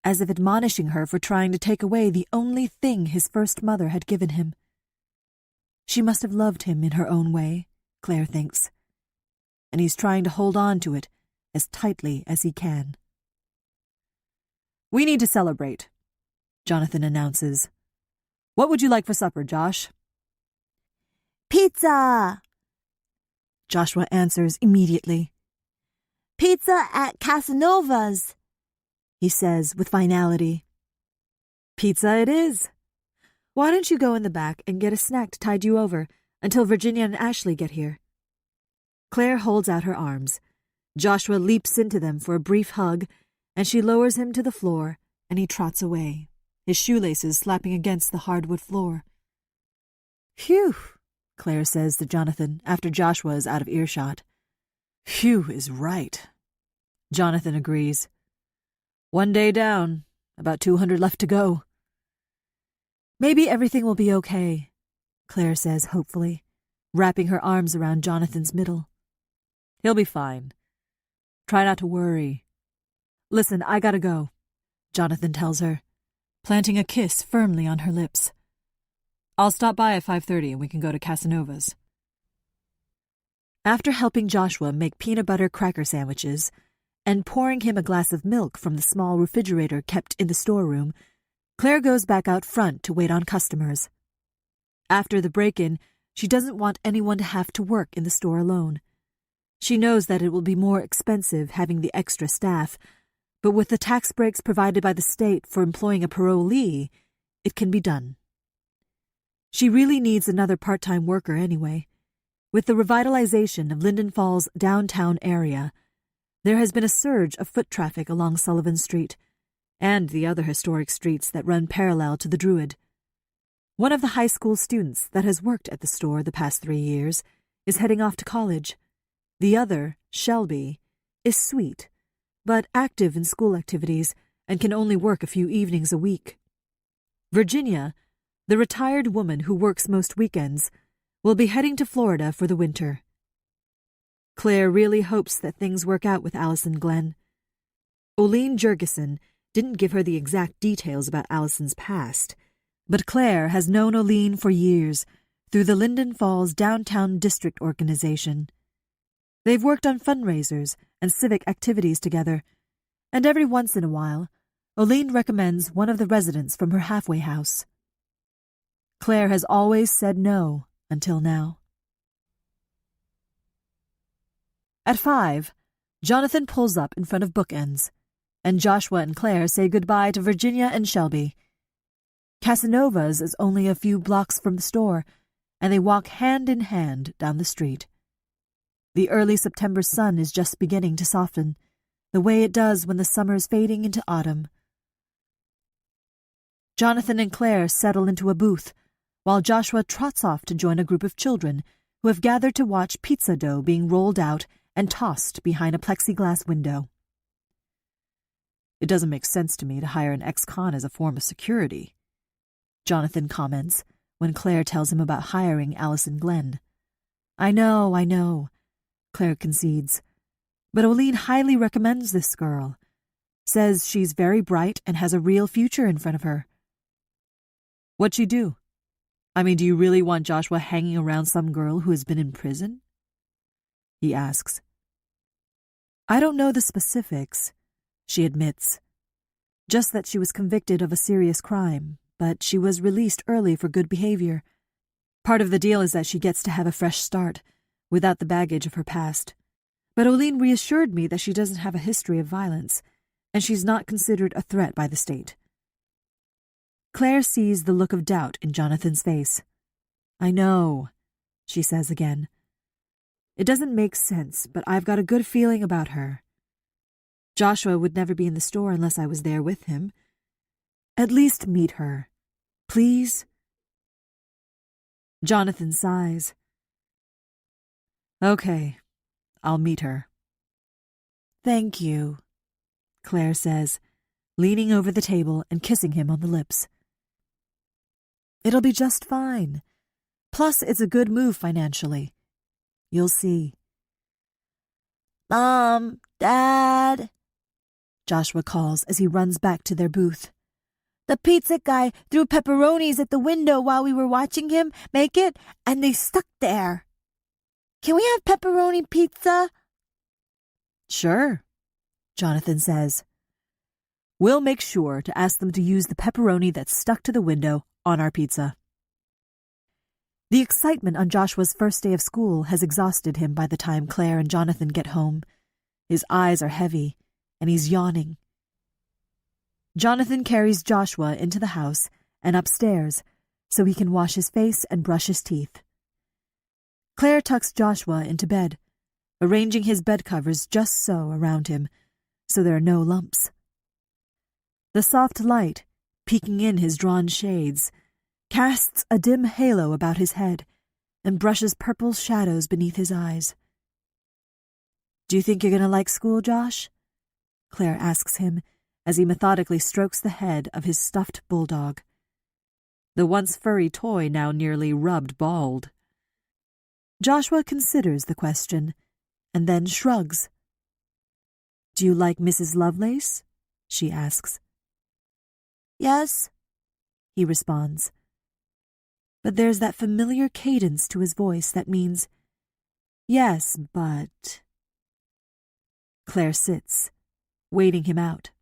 As if admonishing her for trying to take away the only thing his first mother had given him. She must have loved him in her own way, Claire thinks, and he's trying to hold on to it as tightly as he can. We need to celebrate, Jonathan announces. What would you like for supper, Josh? Pizza! Joshua answers immediately. Pizza at Casanova's, he says with finality. Pizza it is. Why don't you go in the back and get a snack to tide you over until Virginia and Ashley get here? Claire holds out her arms. Joshua leaps into them for a brief hug, and she lowers him to the floor, and he trots away, his shoelaces slapping against the hardwood floor. Phew, Claire says to Jonathan after Joshua is out of earshot. Phew is right. Jonathan agrees. 1 day down, about 200 left to go. Maybe everything will be okay, Claire says hopefully, wrapping her arms around Jonathan's middle. He'll be fine. Try not to worry. Listen, I gotta go, Jonathan tells her, planting a kiss firmly on her lips. I'll stop by at 5:30 and we can go to Casanova's. After helping Joshua make peanut butter cracker sandwiches and pouring him a glass of milk from the small refrigerator kept in the storeroom, Claire goes back out front to wait on customers. After the break-in, she doesn't want anyone to have to work in the store alone. She knows that it will be more expensive having the extra staff, but with the tax breaks provided by the state for employing a parolee, it can be done. She really needs another part-time worker anyway. With the revitalization of Linden Falls' downtown area, there has been a surge of foot traffic along Sullivan Street and the other historic streets that run parallel to the Druid. One of the high school students that has worked at the store the past 3 years is heading off to college. The other, Shelby, is sweet, but active in school activities and can only work a few evenings a week. Virginia, the retired woman who works most weekends, will be heading to Florida for the winter. Claire really hopes that things work out with Allison Glenn. Oline Jurgensen didn't give her the exact details about Allison's past, but Claire has known Oline for years through the Linden Falls Downtown District Organization. They've worked on fundraisers and civic activities together, and every once in a while, Oline recommends one of the residents from her halfway house. Claire has always said no until now. At 5, Jonathan pulls up in front of Bookends, and Joshua and Claire say goodbye to Virginia and Shelby. Casanova's is only a few blocks from the store, and they walk hand in hand down the street. The early September sun is just beginning to soften, the way it does when the summer is fading into autumn. Jonathan and Claire settle into a booth, while Joshua trots off to join a group of children who have gathered to watch pizza dough being rolled out and tossed behind a plexiglass window. It doesn't make sense to me to hire an ex-con as a form of security, Jonathan comments when Claire tells him about hiring Allison Glenn. I know, Claire concedes, but Oline highly recommends this girl, says she's very bright and has a real future in front of her. What'd she do? I mean, do you really want Joshua hanging around some girl who has been in prison? He asks. I don't know the specifics, she admits. Just that she was convicted of a serious crime, but she was released early for good behavior. Part of the deal is that she gets to have a fresh start, without the baggage of her past. But Oline reassured me that she doesn't have a history of violence, and she's not considered a threat by the state. Claire sees the look of doubt in Jonathan's face. I know, she says again. It doesn't make sense, but I've got a good feeling about her. Joshua would never be in the store unless I was there with him. At least meet her. Please? Jonathan sighs. Okay, I'll meet her. Thank you, Claire says, leaning over the table and kissing him on the lips. It'll be just fine. Plus, it's a good move financially. You'll see. Mom, Dad, Joshua calls as he runs back to their booth. the pizza guy threw pepperonis at the window while we were watching him make it, and they stuck there. Can we have pepperoni pizza? Sure, Jonathan says. We'll make sure to ask them to use the pepperoni that's stuck to the window on our pizza. The excitement on Joshua's first day of school has exhausted him by the time Claire and Jonathan get home. His eyes are heavy, and he's yawning. Jonathan carries Joshua into the house and upstairs so he can wash his face and brush his teeth. Claire tucks Joshua into bed, arranging his bed covers just so around him, so there are no lumps. The soft light, peeking in his drawn shades, casts a dim halo about his head and brushes purple shadows beneath his eyes. "Do you think you're going to like school, Josh?" Claire asks him as he methodically strokes the head of his stuffed bulldog. The once furry toy now nearly rubbed bald. Joshua considers the question and then shrugs. "Do you like Mrs. Lovelace?" she asks. Yes, He responds. But there's that familiar cadence to his voice that means, "Yes, but..." Claire sits, waiting him out.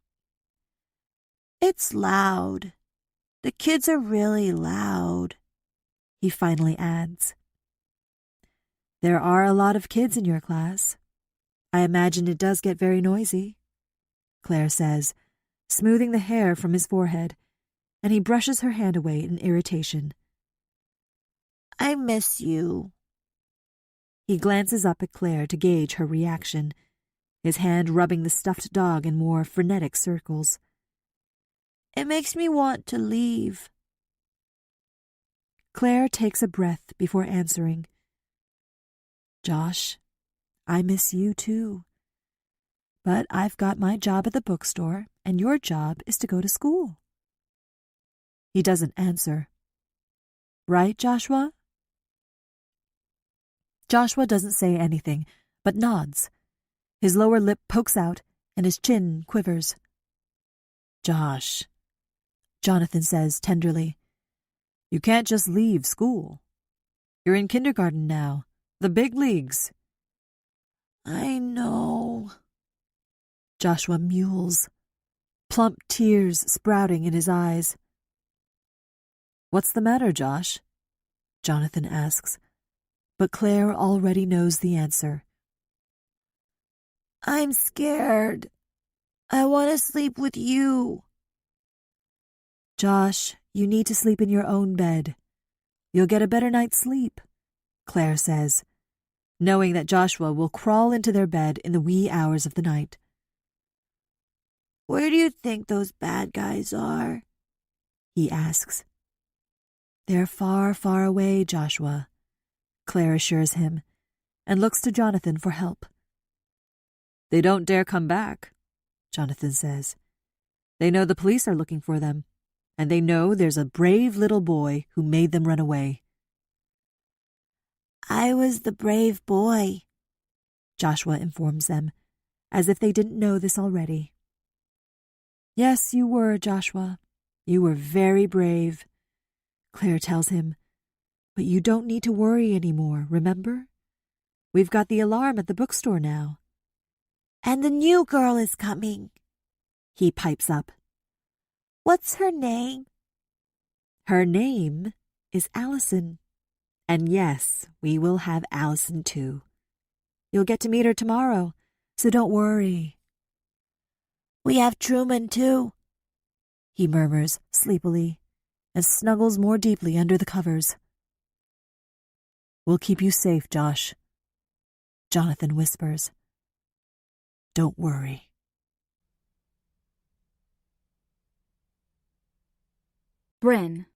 it's loud. The kids are really loud, He finally adds. "There are a lot of kids in your class. I imagine it does get very noisy," Claire says, smoothing the hair from his forehead, and he brushes her hand away in irritation. I miss you. He glances up at Claire to gauge her reaction, his hand rubbing the stuffed dog in more frenetic circles. It makes me want to leave. Claire takes a breath before answering. "Josh, I miss you too. But I've got my job at the bookstore, and your job is to go to school." He doesn't answer. "Right, Joshua?" Joshua doesn't say anything, but nods. His lower lip pokes out, and his chin quivers. "Josh," Jonathan says tenderly, "you can't just leave school. You're in kindergarten now, the big leagues." I know. Joshua mules, plump tears sprouting in his eyes. "What's the matter, Josh?" Jonathan asks, but Claire already knows the answer. I'm scared. I want to sleep with you. "Josh, you need to sleep in your own bed. You'll get a better night's sleep," Claire says, knowing that Joshua will crawl into their bed in the wee hours of the night. Where do you think those bad guys are? He asks. "They're far, far away, Joshua," Claire assures him, and looks to Jonathan for help. "They don't dare come back," Jonathan says. "They know the police are looking for them, and they know there's a brave little boy who made them run away." I was the brave boy, Joshua informs them, as if they didn't know this already. "Yes, you were, Joshua. You were very brave," Claire tells him. "But you don't need to worry anymore, remember? We've got the alarm at the bookstore now." And the new girl is coming, he pipes up. What's her name? Her name is Allison. And yes, we will have Allison too. You'll get to meet her tomorrow, so don't worry. We have Truman too, he murmurs sleepily and snuggles more deeply under the covers. "We'll keep you safe, Josh," Jonathan whispers. "Don't worry." Bryn.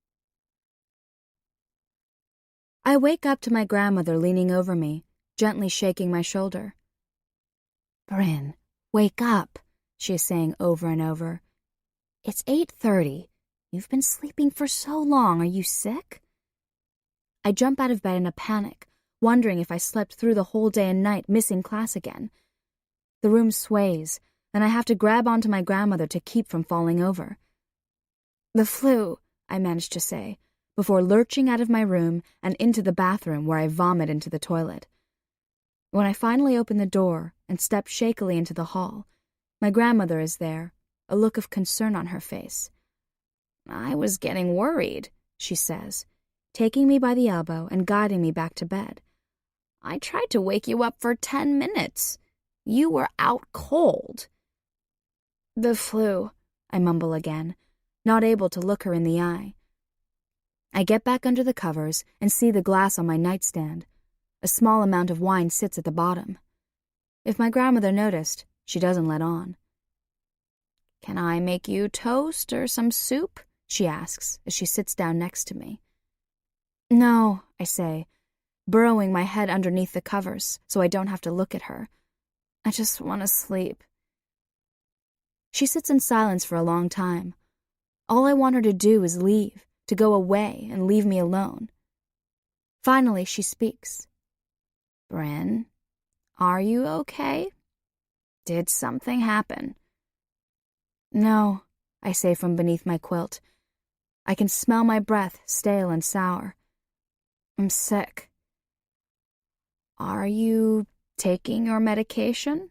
I wake up to my grandmother leaning over me, gently shaking my shoulder. "Bryn, wake up," she is saying over and over. "It's 8:30. You've been sleeping for so long. Are you sick?" I jump out of bed in a panic, wondering if I slept through the whole day and night, missing class again. The room sways, and I have to grab onto my grandmother to keep from falling over. "The flu," I manage to say, before lurching out of my room and into the bathroom where I vomit into the toilet. When I finally open the door and step shakily into the hall, my grandmother is there, a look of concern on her face. "I was getting worried," she says. taking me by the elbow and guiding me back to bed. I tried to wake you up for 10 minutes. You were out cold. The flu, I mumble again, not able to look her in the eye. I get back under the covers and see the glass on my nightstand. A small amount of wine sits at the bottom. If my grandmother noticed, she doesn't let on. Can I make you toast or some soup? She asks as she sits down next to me. No, I say, burrowing my head underneath the covers so I don't have to look at her. I just want to sleep. She sits in silence for a long time. All I want her to do is leave, to go away and leave me alone. Finally, she speaks. Bryn, are you okay? Did something happen? No, I say from beneath my quilt. I can smell my breath, stale and sour. I'm sick. Are you taking your medication?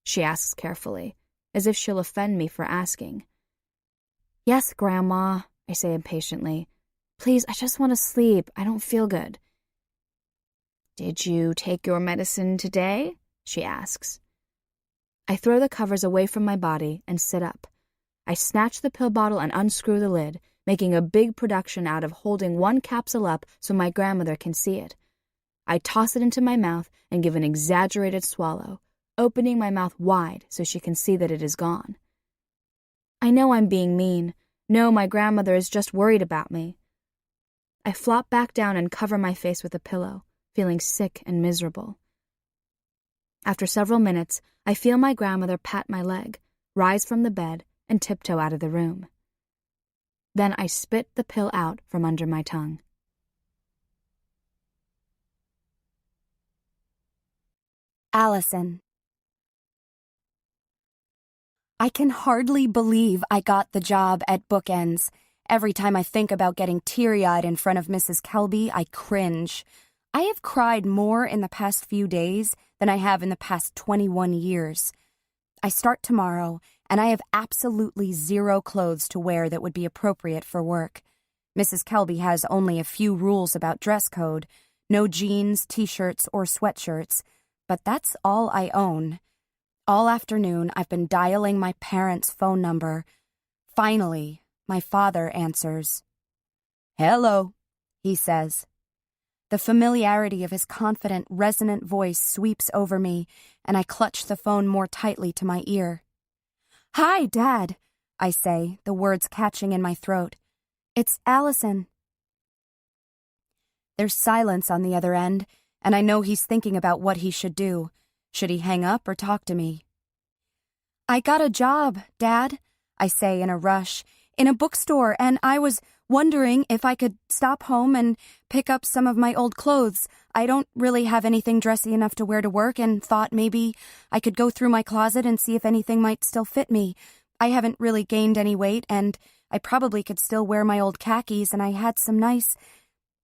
She asks carefully, as if she'll offend me for asking. Yes, Grandma, I say impatiently. Please, I just want to sleep. I don't feel good. Did you take your medicine today? She asks. I throw the covers away from my body and sit up. I snatch the pill bottle and unscrew the lid, making a big production out of holding one capsule up so my grandmother can see it. I toss it into my mouth and give an exaggerated swallow, opening my mouth wide so she can see that it is gone. I know I'm being mean. No, my grandmother is just worried about me. I flop back down and cover my face with a pillow, feeling sick and miserable. After several minutes, I feel my grandmother pat my leg, rise from the bed, and tiptoe out of the room. Then I spit the pill out from under my tongue. Allison. I can hardly believe I got the job at Bookends. Every time I think about getting teary-eyed in front of Mrs. Kelby, I cringe. I have cried more in the past few days than I have in the past 21 years. I start tomorrow, and I have absolutely zero clothes to wear that would be appropriate for work. Mrs. Kelby has only a few rules about dress code: no jeans, t-shirts, or sweatshirts, but that's all I own. All afternoon, I've been dialing my parents' phone number. Finally, my father answers. "Hello," he says. The familiarity of his confident, resonant voice sweeps over me, and I clutch the phone more tightly to my ear. "Hi, Dad," I say, the words catching in my throat. "It's Allison." There's silence on the other end, and I know he's thinking about what he should do. Should he hang up or talk to me? "I got a job, Dad," I say in a rush, "in a bookstore, and I was wondering if I could stop home and pick up some of my old clothes. I don't really have anything dressy enough to wear to work and thought maybe I could go through my closet and see if anything might still fit me. I haven't really gained any weight, and I probably could still wear my old khakis, and I had some nice—"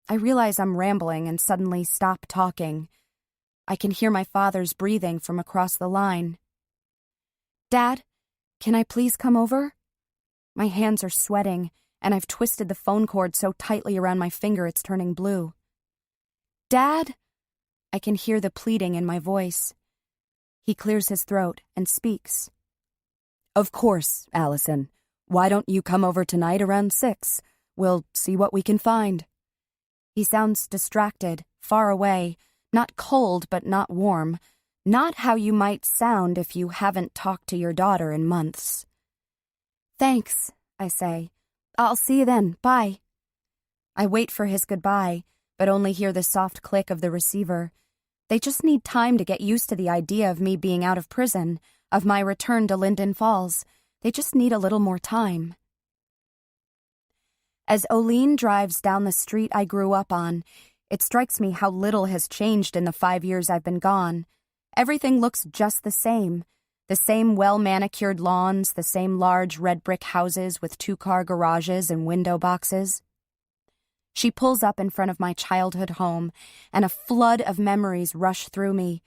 I realize I'm rambling and suddenly stop talking. I can hear my father's breathing from across the line. "Dad, can I please come over?" My hands are sweating, and I've twisted the phone cord so tightly around my finger it's turning blue. "Dad?" I can hear the pleading in my voice. He clears his throat and speaks. "Of course, Allison. Why don't you come over tonight around 6? We'll see what we can find." He sounds distracted, far away, not cold but not warm, not how you might sound if you haven't talked to your daughter in months. "Thanks," I say. "I'll see you then. Bye." I wait for his goodbye, but only hear the soft click of the receiver. They just need time to get used to the idea of me being out of prison, of my return to Linden Falls. They just need a little more time. As Oline drives down the street I grew up on, it strikes me how little has changed in the 5 years I've been gone. Everything looks just the same well-manicured lawns, the same large red brick houses with 2-car garages and window boxes. She pulls up in front of my childhood home, and a flood of memories rush through me.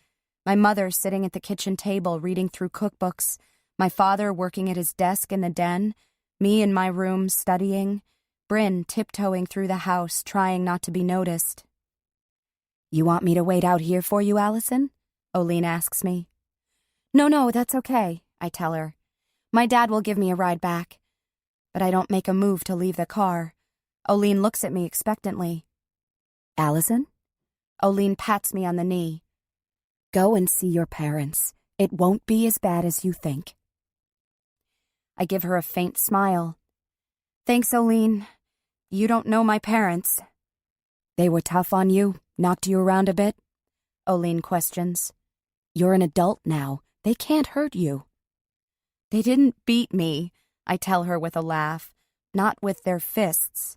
My mother sitting at the kitchen table reading through cookbooks, my father working at his desk in the den, me in my room studying, Bryn tiptoeing through the house, trying not to be noticed. "You want me to wait out here for you, Allison?" Oline asks me. No, that's okay," I tell her. "My dad will give me a ride back." But I don't make a move to leave the car. Oline looks at me expectantly. "Allison?" Oline pats me on the knee. "Go and see your parents. It won't be as bad as you think." I give her a faint smile. "Thanks, Oline. You don't know my parents." "They were tough on you? Knocked you around a bit?" Oline questions. "You're an adult now. They can't hurt you." "They didn't beat me," I tell her with a laugh. "Not with their fists."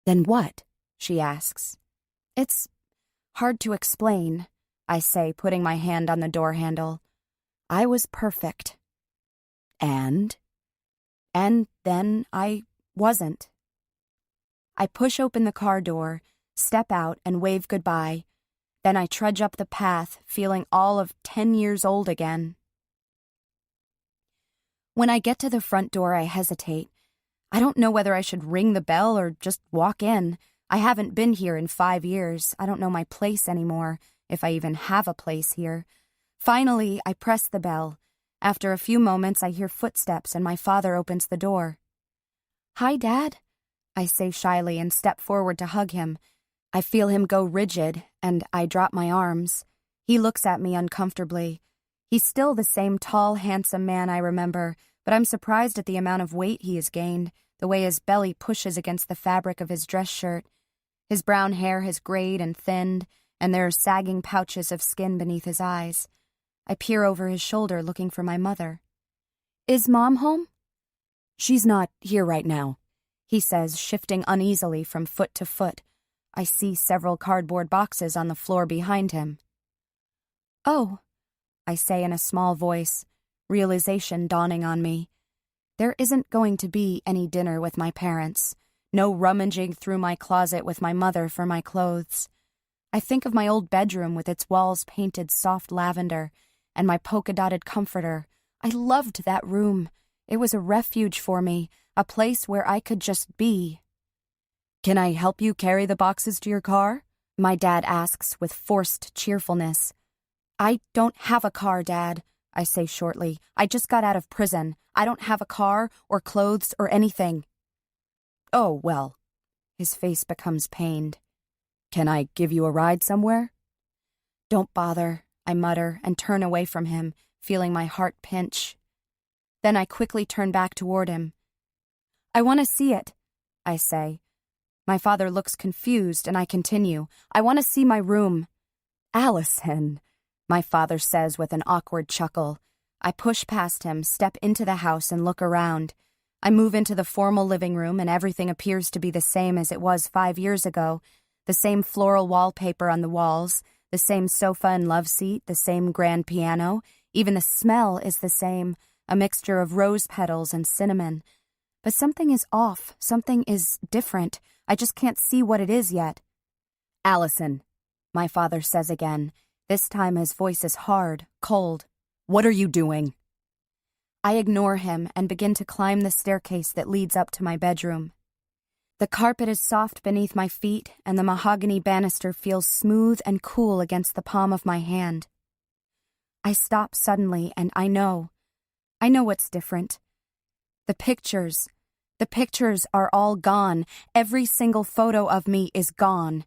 "Then what?" she asks. "It's hard to explain," I say, putting my hand on the door handle. "I was perfect." And then I wasn't. I push open the car door, step out, and wave goodbye. Then I trudge up the path, feeling all of 10 years old again. When I get to the front door, I hesitate. I don't know whether I should ring the bell or just walk in. I haven't been here in 5 years. I don't know my place anymore, if I even have a place here. Finally, I press the bell. After a few moments, I hear footsteps and my father opens the door. "Hi, Dad," I say shyly and step forward to hug him. I feel him go rigid, and I drop my arms. He looks at me uncomfortably. He's still the same tall, handsome man I remember, but I'm surprised at the amount of weight he has gained, the way his belly pushes against the fabric of his dress shirt. His brown hair has grayed and thinned, and there are sagging pouches of skin beneath his eyes. I peer over his shoulder looking for my mother. "Is Mom home?" "She's not here right now," he says, shifting uneasily from foot to foot. I see several cardboard boxes on the floor behind him. "Oh," I say in a small voice, realization dawning on me. There isn't going to be any dinner with my parents. No rummaging through my closet with my mother for my clothes. I think of my old bedroom with its walls painted soft lavender and my polka-dotted comforter. I loved that room. It was a refuge for me, a place where I could just be. "Can I help you carry the boxes to your car?" my dad asks with forced cheerfulness. "I don't have a car, Dad," I say shortly. "I just got out of prison. I don't have a car or clothes or anything." "Oh, well." His face becomes pained. "Can I give you a ride somewhere?" "Don't bother," I mutter and turn away from him, feeling my heart pinch. Then I quickly turn back toward him. "I want to see it," I say. My father looks confused, and I continue. "I want to see my room." "Allison," my father says with an awkward chuckle. I push past him, step into the house, and look around. I move into the formal living room, and everything appears to be the same as it was 5 years ago. The same floral wallpaper on the walls, the same sofa and love seat, the same grand piano. Even the smell is the same, a mixture of rose petals and cinnamon. But something is off, something is different. I just can't see what it is yet. "Allison," my father says again. This time his voice is hard, cold. "What are you doing?" I ignore him and begin to climb the staircase that leads up to my bedroom. The carpet is soft beneath my feet, and the mahogany banister feels smooth and cool against the palm of my hand. I stop suddenly, and I know what's different. The pictures are all gone. Every single photo of me is gone.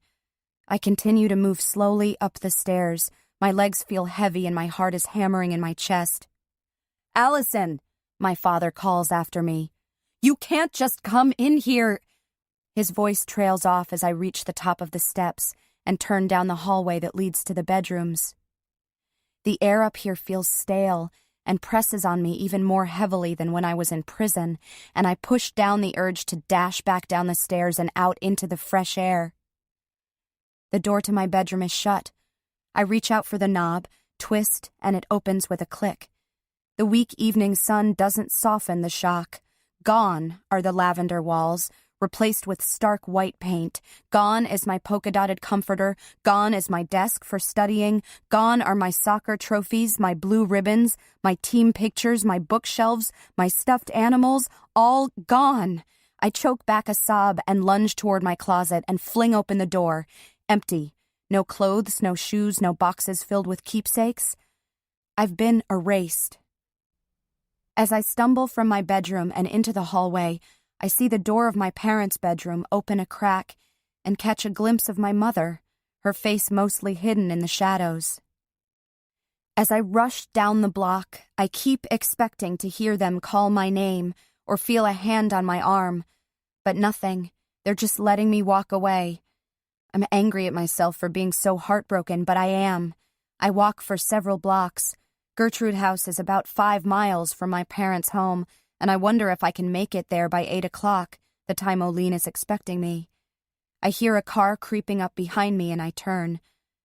I continue to move slowly up the stairs. My legs feel heavy and my heart is hammering in my chest. "Allison," my father calls after me. "You can't just come in here." His voice trails off as I reach the top of the steps and turn down the hallway that leads to the bedrooms. The air up here feels stale and presses on me even more heavily than when I was in prison, and I push down the urge to dash back down the stairs and out into the fresh air. The door to my bedroom is shut. I reach out for the knob, twist, and it opens with a click. The weak evening sun doesn't soften the shock. Gone are the lavender walls, replaced with stark white paint. Gone is my polka-dotted comforter. Gone is my desk for studying. Gone are my soccer trophies, my blue ribbons, my team pictures, my bookshelves, my stuffed animals, all gone. I choke back a sob and lunge toward my closet and fling open the door. Empty. No clothes, no shoes, no boxes filled with keepsakes. I've been erased. As I stumble from my bedroom and into the hallway, I see the door of my parents' bedroom open a crack and catch a glimpse of my mother, her face mostly hidden in the shadows. As I rush down the block, I keep expecting to hear them call my name or feel a hand on my arm, but nothing. They're just letting me walk away. I'm angry at myself for being so heartbroken, but I am. I walk for several blocks. Gertrude House is about 5 miles from my parents' home, and I wonder if I can make it there by 8 o'clock, the time Olene is expecting me. I hear a car creeping up behind me and I turn.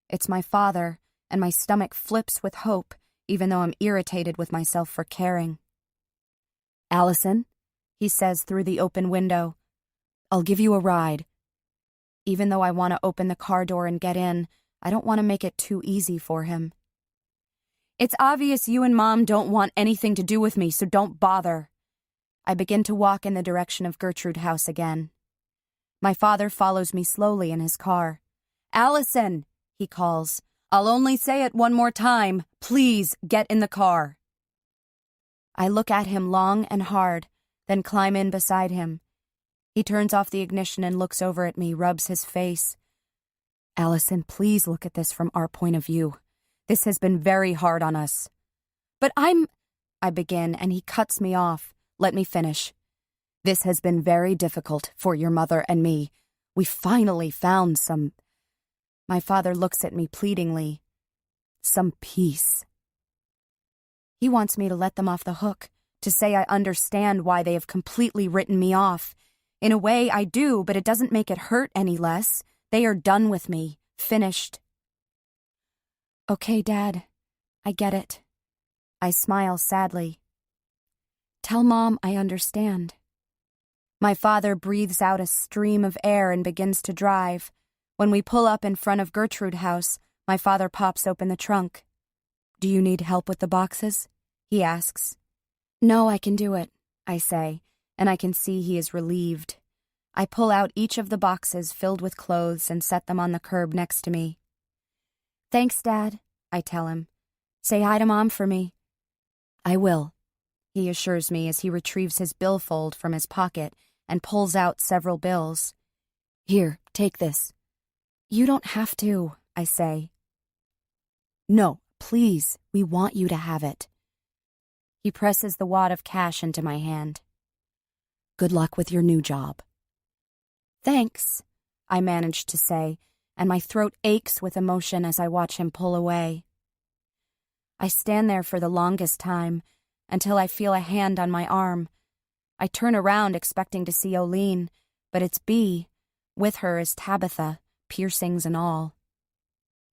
It's my father, and my stomach flips with hope, even though I'm irritated with myself for caring. "Allison," he says through the open window, "I'll give you a ride." Even though I want to open the car door and get in, I don't want to make it too easy for him. "It's obvious you and Mom don't want anything to do with me, so don't bother." I begin to walk in the direction of Gertrude House again. My father follows me slowly in his car. "Allison," he calls. "I'll only say it one more time. Please get in the car." I look at him long and hard, then climb in beside him. He turns off the ignition and looks over at me, rubs his face. "Allison, please look at this from our point of view. This has been very hard on us." "But I begin, and he cuts me off. "Let me finish. This has been very difficult for your mother and me. We finally found some..." My father looks at me pleadingly. "Some peace." He wants me to let them off the hook, to say I understand why they have completely written me off. In a way, I do, but it doesn't make it hurt any less. They are done with me. Finished. "Okay, Dad. I get it." I smile sadly. "Tell Mom I understand." My father breathes out a stream of air and begins to drive. When we pull up in front of Gertrude House, my father pops open the trunk. "Do you need help with the boxes?" he asks. "No, I can do it," I say, and I can see he is relieved. I pull out each of the boxes filled with clothes and set them on the curb next to me. "Thanks, Dad," I tell him. "Say hi to Mom for me." "I will," he assures me as he retrieves his billfold from his pocket and pulls out several bills. "Here, take this." "You don't have to," I say. "No, please, we want you to have it." He presses the wad of cash into my hand. "Good luck with your new job." "Thanks," I manage to say, and my throat aches with emotion as I watch him pull away. I stand there for the longest time, until I feel a hand on my arm. I turn around expecting to see Olene, but it's Bea. With her is Tabitha, piercings and all.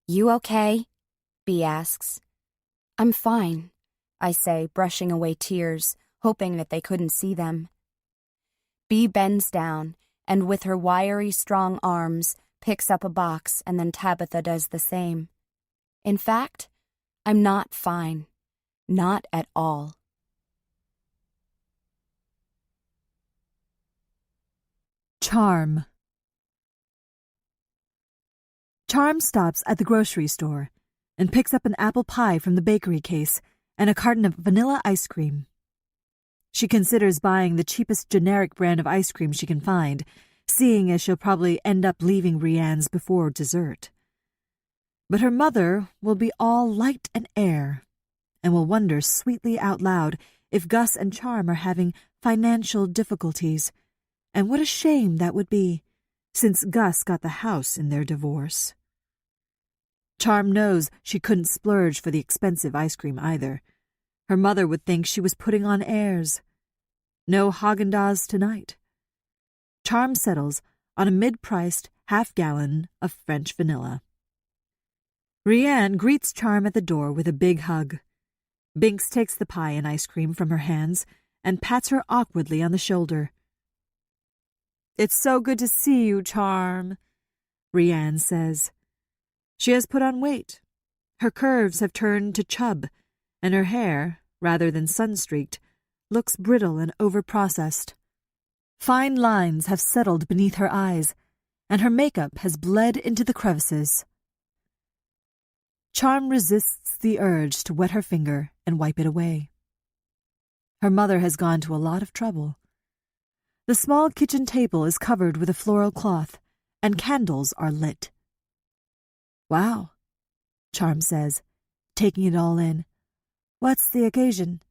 "You okay?" Bea asks. "I'm fine," I say, brushing away tears, hoping that they couldn't see them. Bea bends down, and with her wiry, strong arms, picks up a box, and then Tabitha does the same. In fact, I'm not fine. Not at all. Charm. Charm stops at the grocery store and picks up an apple pie from the bakery case and a carton of vanilla ice cream. She considers buying the cheapest generic brand of ice cream she can find, seeing as she'll probably end up leaving Rianne's before dessert. But her mother will be all light and air, and will wonder sweetly out loud if Gus and Charm are having financial difficulties, and what a shame that would be, since Gus got the house in their divorce. Charm knows she couldn't splurge for the expensive ice cream either. Her mother would think she was putting on airs. No Haagen-Dazs tonight. Charm settles on a mid-priced half-gallon of French vanilla. Rianne greets Charm at the door with a big hug. Binks takes the pie and ice cream from her hands and pats her awkwardly on the shoulder. "It's so good to see you, Charm," Rianne says. She has put on weight. Her curves have turned to chub, and her hair, rather than sun-streaked, looks brittle and overprocessed. Fine lines have settled beneath her eyes, and her makeup has bled into the crevices. Charm resists the urge to wet her finger and wipe it away. Her mother has gone to a lot of trouble. The small kitchen table is covered with a floral cloth, and candles are lit. "Wow," Charm says, taking it all in. "What's the occasion?"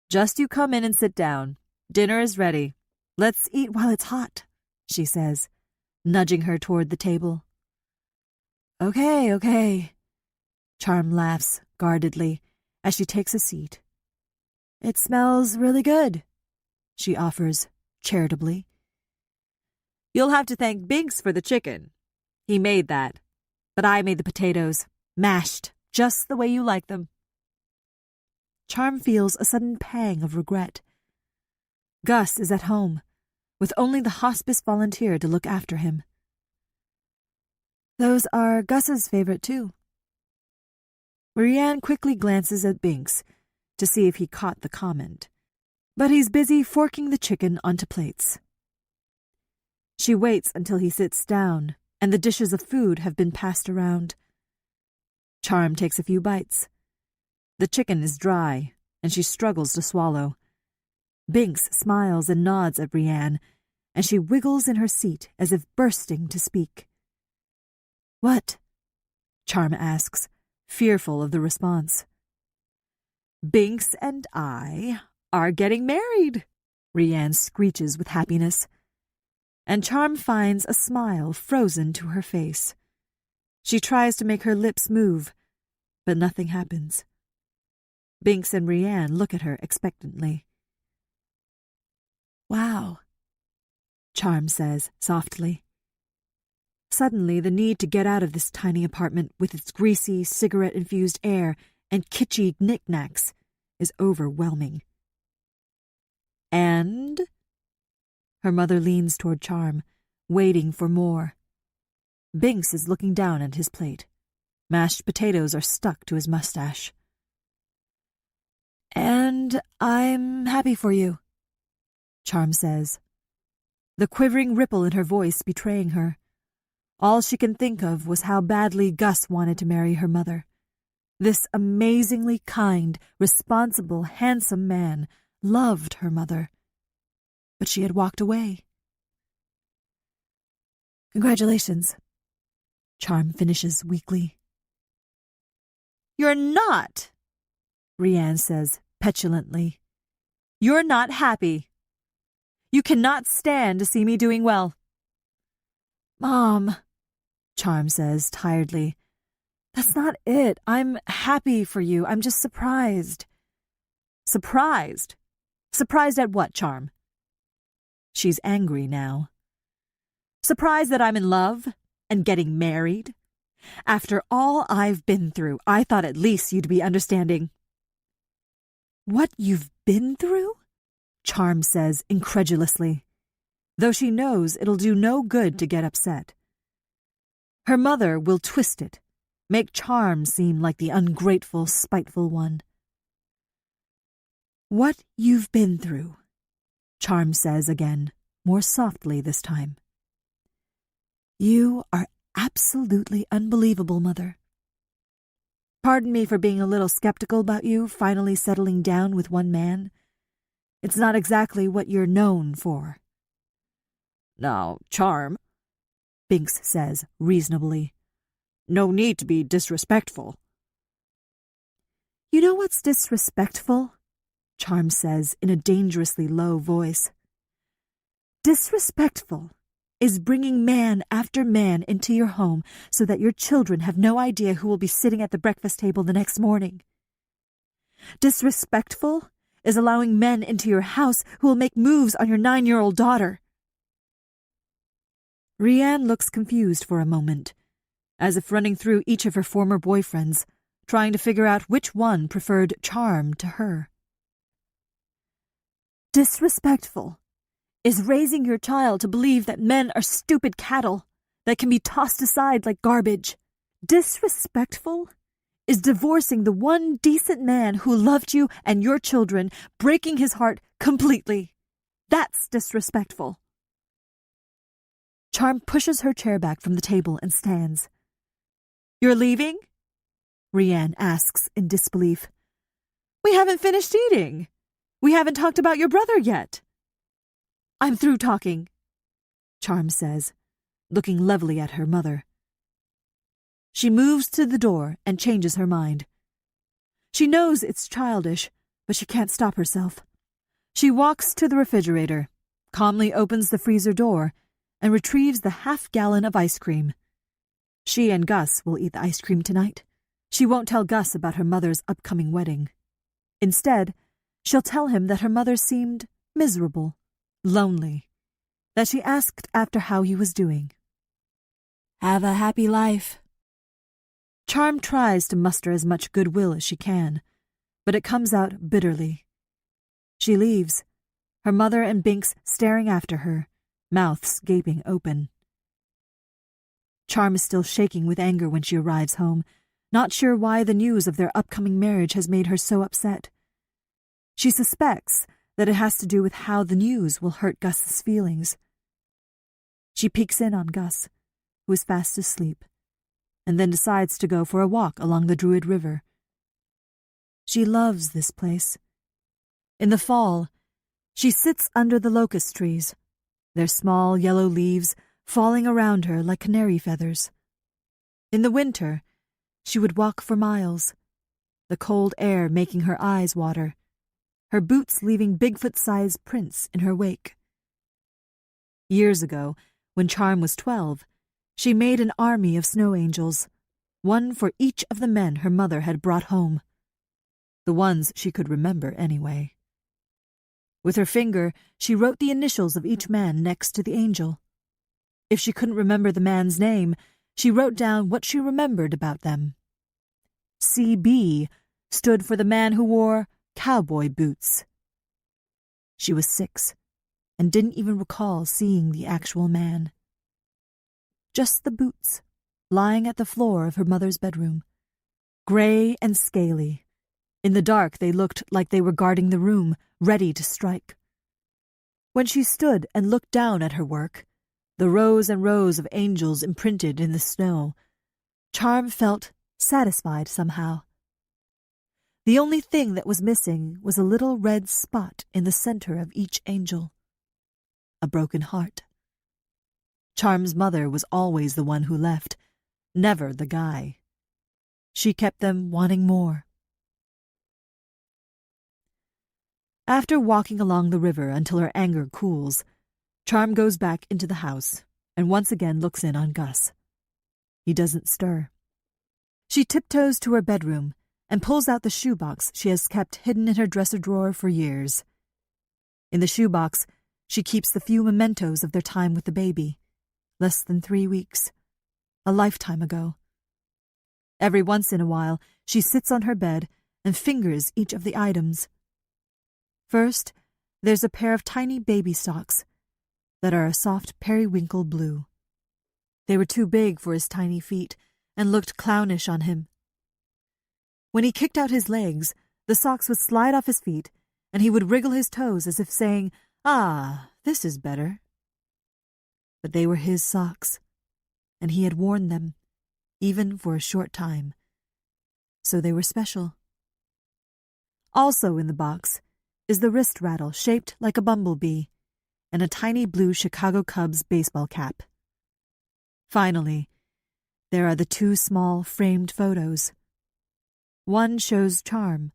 "Just you come in and sit down. Dinner is ready. Let's eat while it's hot," she says, nudging her toward the table. Okay. Charm laughs guardedly as she takes a seat. "It smells really good," she offers charitably. "You'll have to thank Binks for the chicken. He made that, but I made the potatoes, mashed, just the way you like them." Charm feels a sudden pang of regret. Gus is at home, with only the hospice volunteer to look after him. "Those are Gus's favorite, too." Rianne quickly glances at Binks to see if he caught the comment, but he's busy forking the chicken onto plates. She waits until he sits down and the dishes of food have been passed around. Charm takes a few bites. The chicken is dry, and she struggles to swallow. Binks smiles and nods at Rianne, and she wiggles in her seat as if bursting to speak. "What?" Charm asks, fearful of the response. "Binks and I are getting married," Rianne screeches with happiness. And Charm finds a smile frozen to her face. She tries to make her lips move, but nothing happens. Binks and Rianne look at her expectantly. "Wow," Charm says softly. Suddenly, the need to get out of this tiny apartment with its greasy, cigarette-infused air and kitschy knickknacks is overwhelming. "And?" Her mother leans toward Charm, waiting for more. Binks is looking down at his plate. Mashed potatoes are stuck to his mustache. "And I'm happy for you," Charm says, the quivering ripple in her voice betraying her. All she can think of was how badly Gus wanted to marry her mother. This amazingly kind, responsible, handsome man loved her mother. But she had walked away. "Congratulations," Charm finishes weakly. "You're not," Rianne says petulantly. "You're not happy. You cannot stand to see me doing well." "Mom," Charm says tiredly, "that's not it. I'm happy for you. I'm just surprised." "Surprised? Surprised at what, Charm?" She's angry now. "Surprised that I'm in love and getting married? After all I've been through, I thought at least you'd be understanding." "What you've been through?" Charm says incredulously, though she knows it'll do no good to get upset. Her mother will twist it, make Charm seem like the ungrateful, spiteful one. "What you've been through," Charm says again, more softly this time. "You are absolutely unbelievable, Mother. Pardon me for being a little skeptical about you finally settling down with one man. It's not exactly what you're known for." "Now, Charm," Binks says reasonably, "no need to be disrespectful." "You know what's disrespectful?" Charm says in a dangerously low voice. "Disrespectful is bringing man after man into your home so that your children have no idea who will be sitting at the breakfast table the next morning. Disrespectful is allowing men into your house who will make moves on your 9-year-old daughter." Rianne looks confused for a moment, as if running through each of her former boyfriends, trying to figure out which one preferred Charm to her. "Disrespectful is raising your child to believe that men are stupid cattle that can be tossed aside like garbage. Disrespectful is divorcing the one decent man who loved you and your children, breaking his heart completely. That's disrespectful. Charm pushes her chair back from the table and stands. You're leaving? Rianne asks in disbelief. We haven't finished eating. We haven't talked about your brother yet. I'm through talking, Charm says, looking levelly at her mother. She moves to the door and changes her mind. She knows it's childish, but she can't stop herself. She walks to the refrigerator, calmly opens the freezer door, and retrieves the half-gallon of ice cream. She and Gus will eat the ice cream tonight. She won't tell Gus about her mother's upcoming wedding. Instead, she'll tell him that her mother seemed miserable, lonely, that she asked after how he was doing. Have a happy life. Charm tries to muster as much goodwill as she can, but it comes out bitterly. She leaves, her mother and Binks staring after her, mouths gaping open. Charm is still shaking with anger when she arrives home, not sure why the news of their upcoming marriage has made her so upset. She suspects that it has to do with how the news will hurt Gus's feelings. She peeks in on Gus, who is fast asleep, and then decides to go for a walk along the Druid River. She loves this place. In the fall, she sits under the locust trees, their small yellow leaves falling around her like canary feathers. In the winter, she would walk for miles, the cold air making her eyes water, her boots leaving Bigfoot-sized prints in her wake. Years ago, when Charm was 12, she made an army of snow angels, one for each of the men her mother had brought home. The ones she could remember anyway. With her finger, she wrote the initials of each man next to the angel. If she couldn't remember the man's name, she wrote down what she remembered about them. CB stood for the man who wore cowboy boots. She was 6 and didn't even recall seeing the actual man. Just the boots, lying at the floor of her mother's bedroom. Gray and scaly. In the dark, they looked like they were guarding the room, ready to strike. When she stood and looked down at her work, the rows and rows of angels imprinted in the snow, Charm felt satisfied somehow. The only thing that was missing was a little red spot in the center of each angel. A broken heart. Charm's mother was always the one who left, never the guy. She kept them wanting more. After walking along the river until her anger cools, Charm goes back into the house and once again looks in on Gus. He doesn't stir. She tiptoes to her bedroom and pulls out the shoebox she has kept hidden in her dresser drawer for years. In the shoebox, she keeps the few mementos of their time with the baby. Less than 3 weeks. A lifetime ago. Every once in a while, she sits on her bed and fingers each of the items. First, there's a pair of tiny baby socks that are a soft periwinkle blue. They were too big for his tiny feet and looked clownish on him. When he kicked out his legs, the socks would slide off his feet, and he would wriggle his toes as if saying, "Ah, this is better." But they were his socks, and he had worn them, even for a short time. So they were special. Also in the box is the wrist rattle shaped like a bumblebee, and a tiny blue Chicago Cubs baseball cap. Finally, there are the 2 small framed photos. One shows Charm,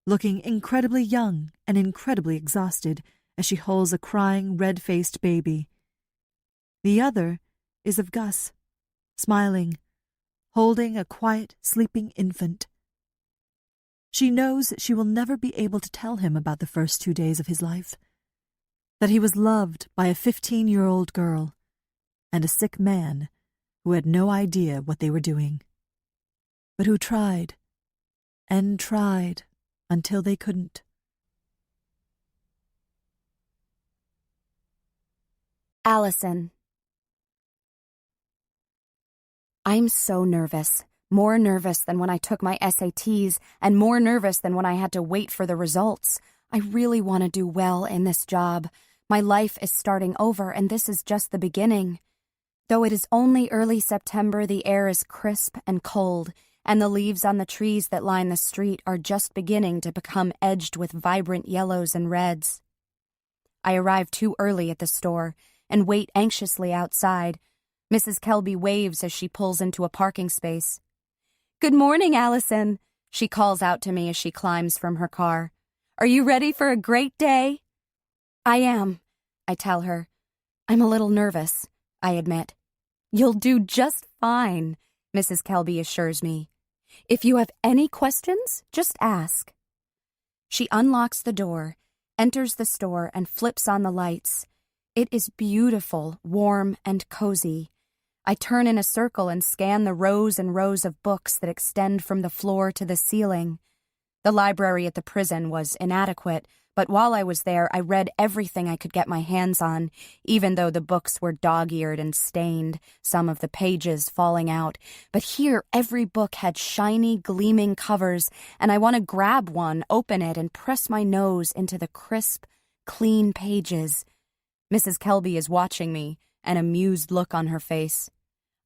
looking incredibly young and incredibly exhausted as she holds a crying, red-faced baby. The other is of Gus, smiling, holding a quiet, sleeping infant. She knows she will never be able to tell him about the first 2 days of his life, that he was loved by a 15-year-old girl and a sick man who had no idea what they were doing, but who tried and tried until they couldn't. Allison. I'm so nervous. More nervous than when I took my SATs, and more nervous than when I had to wait for the results. I really want to do well in this job, My life is starting over, and this is just the beginning. Though it is only early September, the air is crisp and cold, and the leaves on the trees that line the street are just beginning to become edged with vibrant yellows and reds. I arrive too early at the store and wait anxiously outside. Mrs. Kelby waves as she pulls into a parking space. "Good morning, Allison," she calls out to me as she climbs from her car. "Are you ready for a great day?" "I am," I tell her. "I'm a little nervous," I admit. "You'll do just fine," Mrs. Kelby assures me. "If you have any questions, just ask." She unlocks the door, enters the store, and flips on the lights. It is beautiful, warm, and cozy. I turn in a circle and scan the rows and rows of books that extend from the floor to the ceiling. The library at the prison was inadequate, but while I was there, I read everything I could get my hands on, even though the books were dog-eared and stained, some of the pages falling out. But here, every book had shiny, gleaming covers, and I want to grab one, open it, and press my nose into the crisp, clean pages. Mrs. Kelby is watching me, an amused look on her face.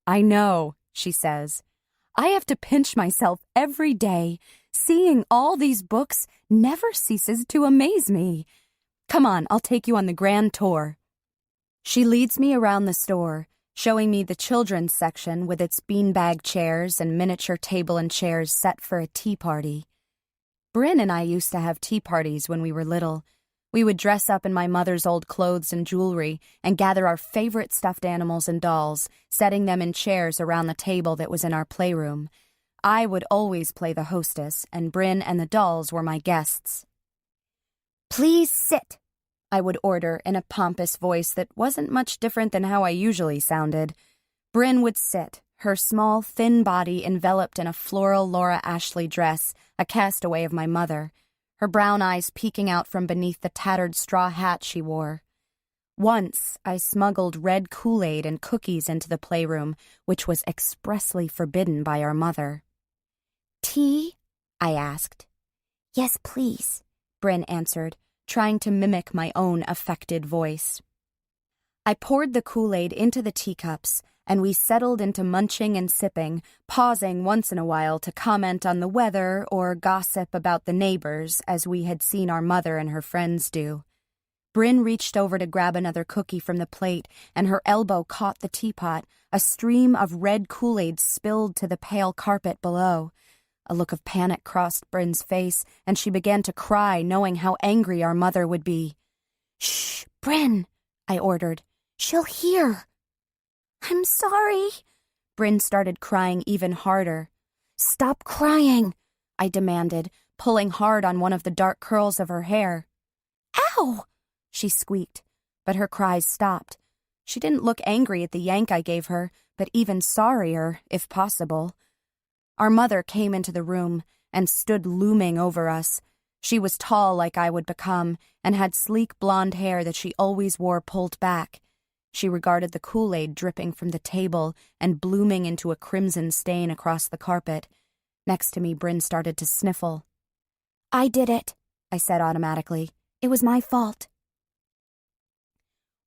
"I know," she says. "I have to pinch myself every day. Seeing all these books never ceases to amaze me. Come on, I'll take you on the grand tour." She leads me around the store, showing me the children's section with its beanbag chairs and miniature table and chairs set for a tea party. Bryn and I used to have tea parties when we were little. We would dress up in my mother's old clothes and jewelry and gather our favorite stuffed animals and dolls, setting them in chairs around the table that was in our playroom. I would always play the hostess, and Bryn and the dolls were my guests. "Please sit," I would order in a pompous voice that wasn't much different than how I usually sounded. Bryn would sit, her small, thin body enveloped in a floral Laura Ashley dress, a castaway of my mother, her brown eyes peeking out from beneath the tattered straw hat she wore. Once, I smuggled red Kool-Aid and cookies into the playroom, which was expressly forbidden by our mother. "Tea?" I asked. "Yes, please," Bryn answered, trying to mimic my own affected voice. I poured the Kool-Aid into the teacups, and we settled into munching and sipping, pausing once in a while to comment on the weather or gossip about the neighbors, as we had seen our mother and her friends do. Bryn reached over to grab another cookie from the plate, and her elbow caught the teapot. A stream of red Kool-Aid spilled to the pale carpet below. A look of panic crossed Bryn's face, and she began to cry, knowing how angry our mother would be. "Shh, Bryn," I ordered. "She'll hear." "I'm sorry." Bryn started crying even harder. "Stop crying," I demanded, pulling hard on one of the dark curls of her hair. "Ow!" she squeaked, but her cries stopped. She didn't look angry at the yank I gave her, but even sorrier, if possible. Our mother came into the room and stood looming over us. She was tall like I would become, and had sleek blonde hair that she always wore pulled back. She regarded the Kool-Aid dripping from the table and blooming into a crimson stain across the carpet. Next to me, Bryn started to sniffle. "I did it," I said automatically. "It was my fault."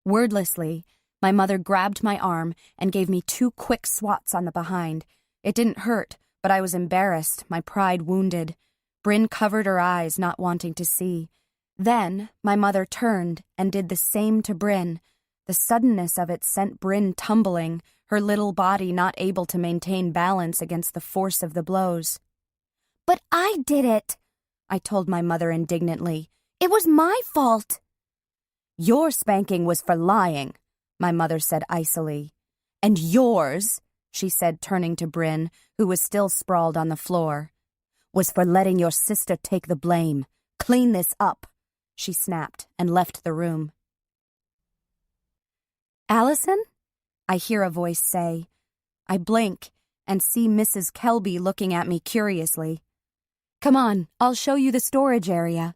Wordlessly, my mother grabbed my arm and gave me 2 quick swats on the behind. It didn't hurt, but I was embarrassed, my pride wounded. Bryn covered her eyes, not wanting to see. Then, my mother turned and did the same to Bryn. The suddenness of it sent Bryn tumbling, her little body not able to maintain balance against the force of the blows. "But I did it," I told my mother indignantly. "It was my fault." "Your spanking was for lying," my mother said icily. "And yours," she said, turning to Bryn, who was still sprawled on the floor, "was for letting your sister take the blame. Clean this up," she snapped and left the room. "Allison?" I hear a voice say. I blink and see Mrs. Kelby looking at me curiously. "Come on, I'll show you the storage area."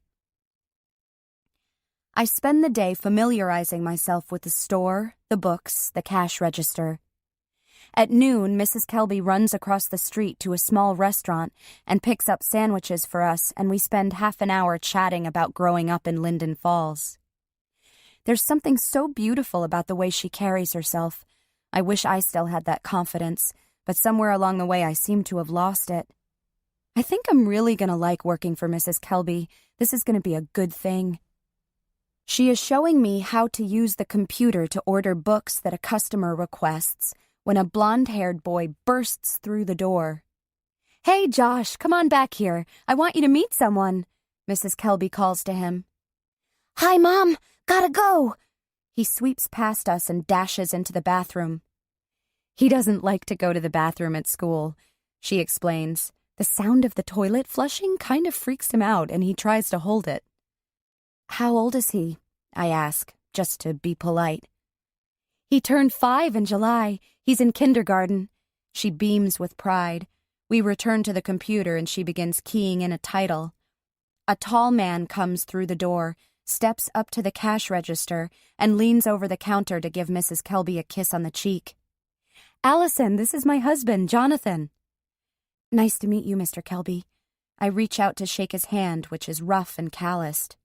I spend the day familiarizing myself with the store, the books, the cash register. At noon, Mrs. Kelby runs across the street to a small restaurant and picks up sandwiches for us, and we spend half an hour chatting about growing up in Linden Falls. There's something so beautiful about the way she carries herself. I wish I still had that confidence, but somewhere along the way I seem to have lost it. I think I'm really going to like working for Mrs. Kelby. This is going to be a good thing. She is showing me how to use the computer to order books that a customer requests when a blonde-haired boy bursts through the door. "Hey, Josh, come on back here. I want you to meet someone," Mrs. Kelby calls to him. "Hi, Mom. Gotta go." He sweeps past us and dashes into the bathroom. He doesn't like to go to the bathroom at school, she explains. The sound of the toilet flushing kind of freaks him out, and he tries to hold it. "How old is he?" I ask, just to be polite. "He turned 5 in July. He's in kindergarten." She beams with pride. We return to the computer and she begins keying in a title. A tall man comes through the door, steps up to the cash register, and leans over the counter to give Mrs. Kelby a kiss on the cheek. "Allison, this is my husband, Jonathan." "Nice to meet you, Mr. Kelby." I reach out to shake his hand, which is rough and calloused.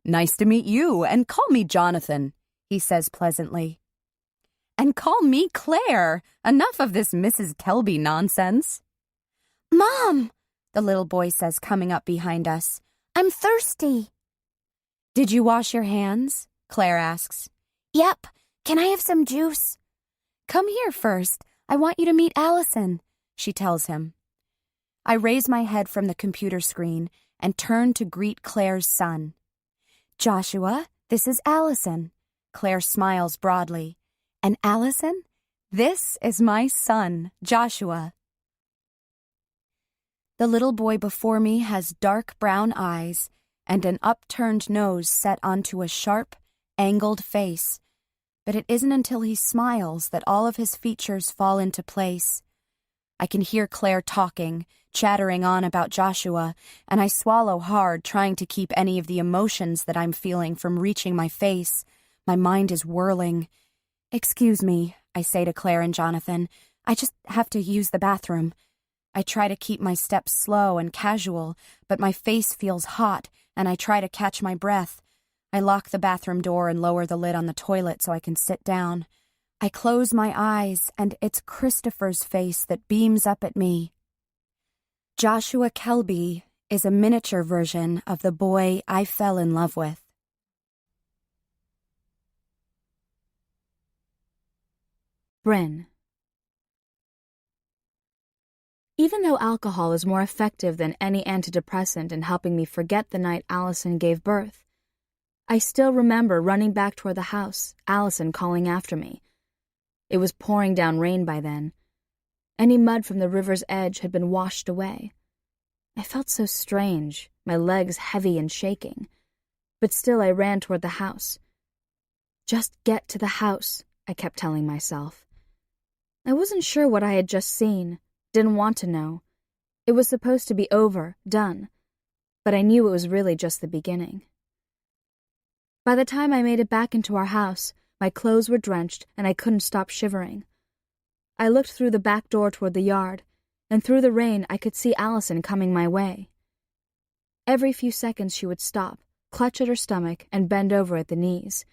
"Nice to meet you, and call me Jonathan," he says pleasantly. "And call me Claire. Enough of this Mrs. Kelby nonsense." "Mom," the little boy says, coming up behind us. "I'm thirsty." "Did you wash your hands?" Claire asks. "Yep. Can I have some juice?" "Come here first. I want you to meet Allison," she tells him. I raise my head from the computer screen and turn to greet Claire's son. "Joshua, this is Allison." Claire smiles broadly. "And Allison, this is my son, Joshua." The little boy before me has dark brown eyes and an upturned nose set onto a sharp, angled face. But it isn't until he smiles that all of his features fall into place. I can hear Claire talking, chattering on about Joshua, and I swallow hard, trying to keep any of the emotions that I'm feeling from reaching my face. My mind is whirling. "Excuse me," I say to Claire and Jonathan. "I just have to use the bathroom." I try to keep my steps slow and casual, but my face feels hot, and I try to catch my breath. I lock the bathroom door and lower the lid on the toilet so I can sit down. I close my eyes, and it's Christopher's face that beams up at me. Joshua Kelby is a miniature version of the boy I fell in love with. Bryn. Even though alcohol is more effective than any antidepressant in helping me forget the night Allison gave birth, I still remember running back toward the house, Allison calling after me. It was pouring down rain by then. Any mud from the river's edge had been washed away. I felt so strange, my legs heavy and shaking. But still I ran toward the house. "Just get to the house," I kept telling myself. I wasn't sure what I had just seen, didn't want to know. It was supposed to be over, done. But I knew it was really just the beginning. By the time I made it back into our house, my clothes were drenched and I couldn't stop shivering. I looked through the back door toward the yard, and through the rain I could see Allison coming my way. Every few seconds she would stop, clutch at her stomach, and bend over at the knees.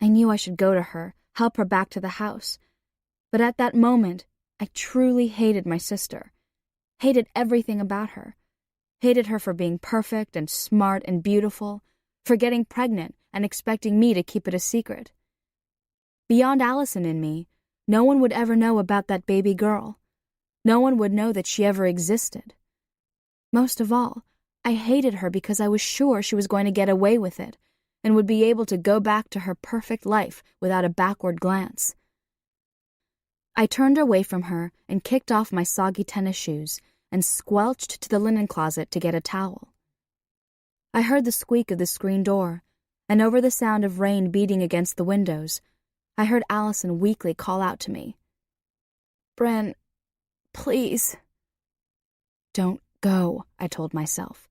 I knew I should go to her, help her back to the house. But at that moment, I truly hated my sister. Hated everything about her. Hated her for being perfect and smart and beautiful, for getting pregnant and expecting me to keep it a secret. Beyond Allison and me, no one would ever know about that baby girl. No one would know that she ever existed. Most of all, I hated her because I was sure she was going to get away with it and would be able to go back to her perfect life without a backward glance. I turned away from her and kicked off my soggy tennis shoes and squelched to the linen closet to get a towel. I heard the squeak of the screen door, and over the sound of rain beating against the windows, I heard Allison weakly call out to me. "Bryn, please." "Don't go," I told myself.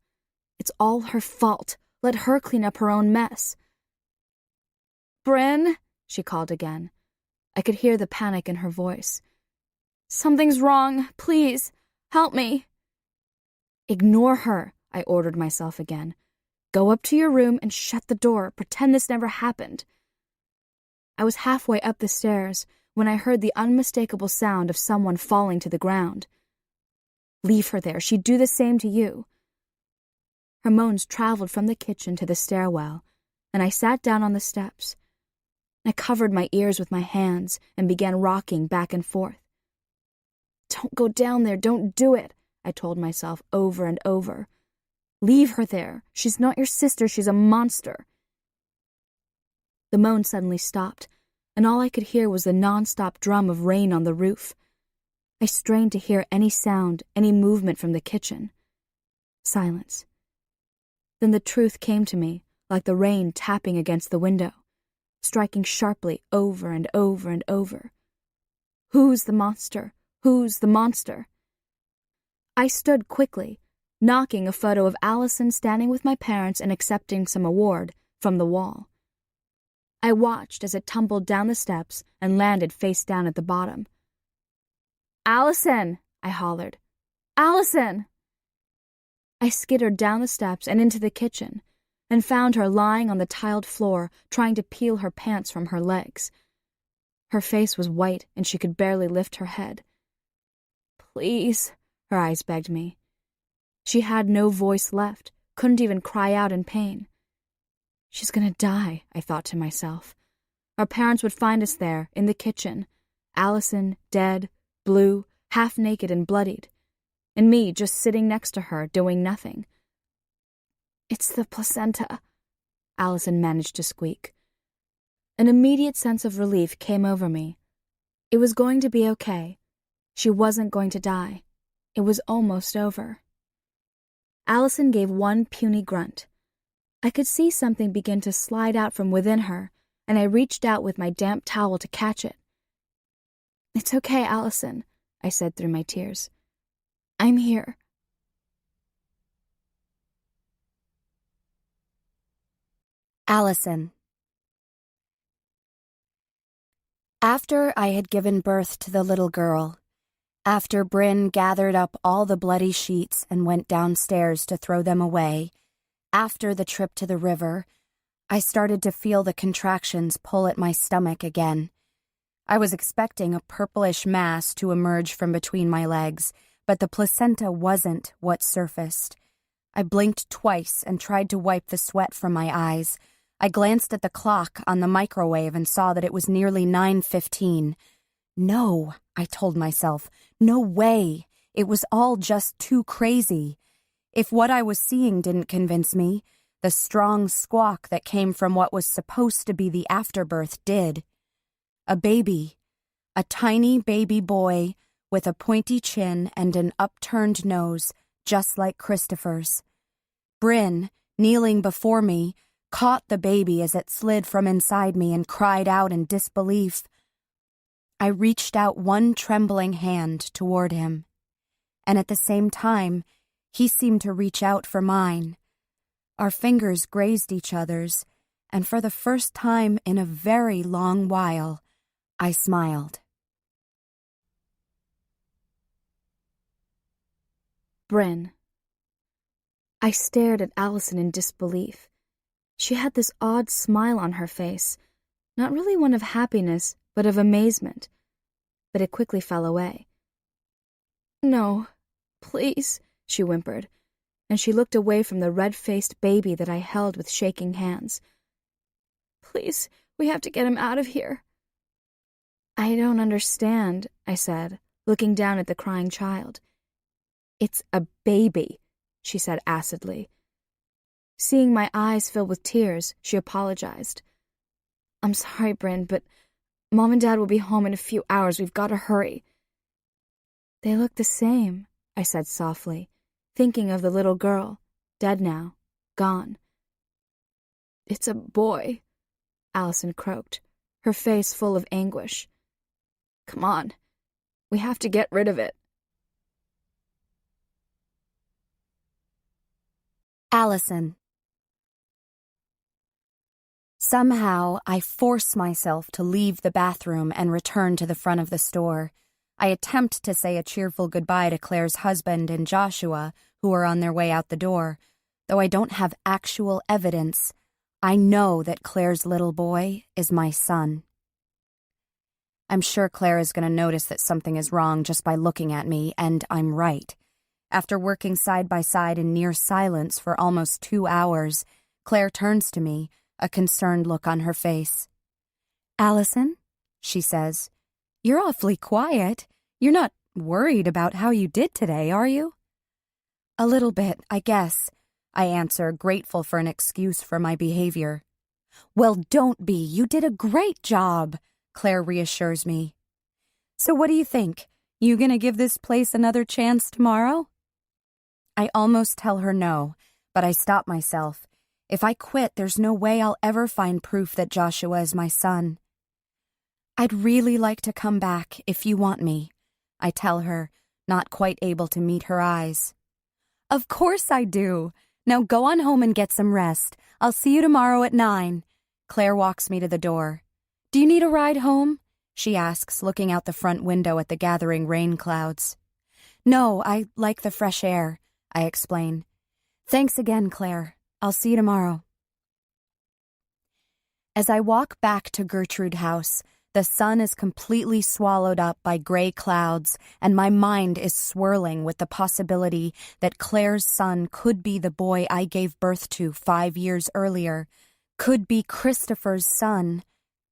"It's all her fault. Let her clean up her own mess." "Bryn," she called again. I could hear the panic in her voice. "Something's wrong. Please, help me." "Ignore her," I ordered myself again. Go up to your room and shut the door. Pretend this never happened. I was halfway up the stairs when I heard the unmistakable sound of someone falling to the ground. Leave her there. She'd do the same to you. Her moans traveled from the kitchen to the stairwell, and I sat down on the steps. I covered my ears with my hands and began rocking back and forth. Don't go down there. Don't do it, I told myself over and over. Leave her there. She's not your sister. She's a monster. The moan suddenly stopped, and all I could hear was the non-stop drum of rain on the roof. I strained to hear any sound, any movement from the kitchen. Silence. Then the truth came to me, like the rain tapping against the window, striking sharply over and over and over. Who's the monster? Who's the monster? I stood quickly, knocking a photo of Allison standing with my parents and accepting some award from the wall. I watched as it tumbled down the steps and landed face down at the bottom. Allison, I hollered. Allison! I skittered down the steps and into the kitchen and found her lying on the tiled floor trying to peel her pants from her legs. Her face was white and she could barely lift her head. Please, her eyes begged me. She had no voice left, couldn't even cry out in pain. She's gonna die, I thought to myself. Our parents would find us there, in the kitchen. Allison, dead, blue, half-naked and bloodied. And me just sitting next to her, doing nothing. It's the placenta, Allison managed to squeak. An immediate sense of relief came over me. It was going to be okay. She wasn't going to die. It was almost over. Allison gave one puny grunt. I could see something begin to slide out from within her, and I reached out with my damp towel to catch it. It's okay, Allison, I said through my tears. I'm here. Allison. After I had given birth to the little girl, after Bryn gathered up all the bloody sheets and went downstairs to throw them away, after the trip to the river, I started to feel the contractions pull at my stomach again. I was expecting a purplish mass to emerge from between my legs, but the placenta wasn't what surfaced. I blinked twice and tried to wipe the sweat from my eyes. I glanced at the clock on the microwave and saw that it was nearly 9:15. No, I told myself, no way. It was all just too crazy. If what I was seeing didn't convince me, the strong squawk that came from what was supposed to be the afterbirth did. A baby, a tiny baby boy with a pointy chin and an upturned nose, just like Christopher's. Bryn, kneeling before me, caught the baby as it slid from inside me and cried out in disbelief. I reached out one trembling hand toward him, and at the same time, he seemed to reach out for mine. Our fingers grazed each other's, and for the first time in a very long while, I smiled. Bryn. I stared at Allison in disbelief. She had this odd smile on her face, not really one of happiness, but of amazement. But it quickly fell away. No, please, she whimpered, and she looked away from the red-faced baby that I held with shaking hands. Please, we have to get him out of here. I don't understand, I said, looking down at the crying child. It's a baby, she said acidly. Seeing my eyes fill with tears, she apologized. I'm sorry, Bryn, but Mom and Dad will be home in a few hours. We've got to hurry. They look the same, I said softly, thinking of the little girl, dead now, gone. It's a boy, Allison croaked, her face full of anguish. Come on, we have to get rid of it. Allison. Somehow, I force myself to leave the bathroom and return to the front of the store. I attempt to say a cheerful goodbye to Claire's husband and Joshua, who are on their way out the door, Though I don't have actual evidence, I know that Claire's little boy is my son. I'm sure Claire is going to notice that something is wrong just by looking at me, and I'm right. After working side by side in near silence for almost 2 hours, Claire turns to me, a concerned look on her face. "Allison," she says, "you're awfully quiet. You're not worried about how you did today, are you?" "A little bit, I guess," I answer, grateful for an excuse for my behavior. "Well, don't be. You did a great job," Claire reassures me. "So what do you think? You gonna give this place another chance tomorrow?" I almost tell her no, but I stop myself. If I quit, there's no way I'll ever find proof that Joshua is my son. "I'd really like to come back if you want me," I tell her, not quite able to meet her eyes. "Of course I do. Now go on home and get some rest. I'll see you tomorrow at 9. Claire walks me to the door. "Do you need a ride home?" she asks, looking out the front window at the gathering rain clouds. "No, I like the fresh air," I explain. "Thanks again, Claire. I'll see you tomorrow." As I walk back to Gertrude House, the sun is completely swallowed up by gray clouds, and my mind is swirling with the possibility that Claire's son could be the boy I gave birth to 5 years earlier, could be Christopher's son,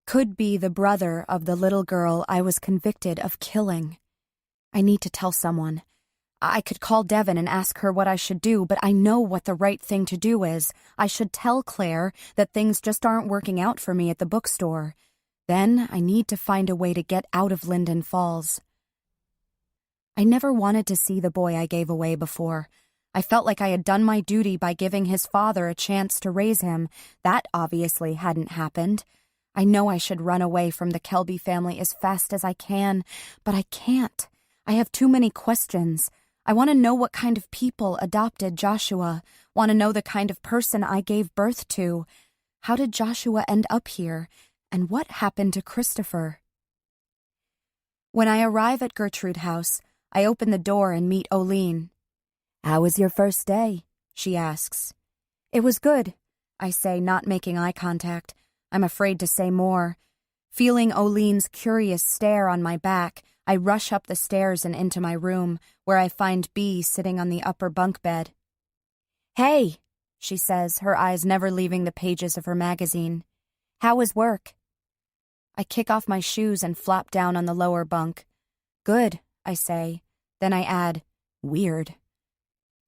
could be the brother of the little girl I was convicted of killing. I need to tell someone. I could call Devin and ask her what I should do, but I know what the right thing to do is. I should tell Claire that things just aren't working out for me at the bookstore. Then I need to find a way to get out of Linden Falls. I never wanted to see the boy I gave away before. I felt like I had done my duty by giving his father a chance to raise him. That obviously hadn't happened. I know I should run away from the Kelby family as fast as I can, but I can't. I have too many questions. I want to know what kind of people adopted Joshua, want to know the kind of person I gave birth to. How did Joshua end up here, and what happened to Christopher? When I arrive at Gertrude House, I open the door and meet Oline. "How was your first day?" she asks. "It was good," I say, not making eye contact. I'm afraid to say more. Feeling Oline's curious stare on my back, I rush up the stairs and into my room, where I find Bea sitting on the upper bunk bed. "Hey," she says, her eyes never leaving the pages of her magazine. "How was work?" I kick off my shoes and flop down on the lower bunk. "Good," I say. Then I add, "Weird."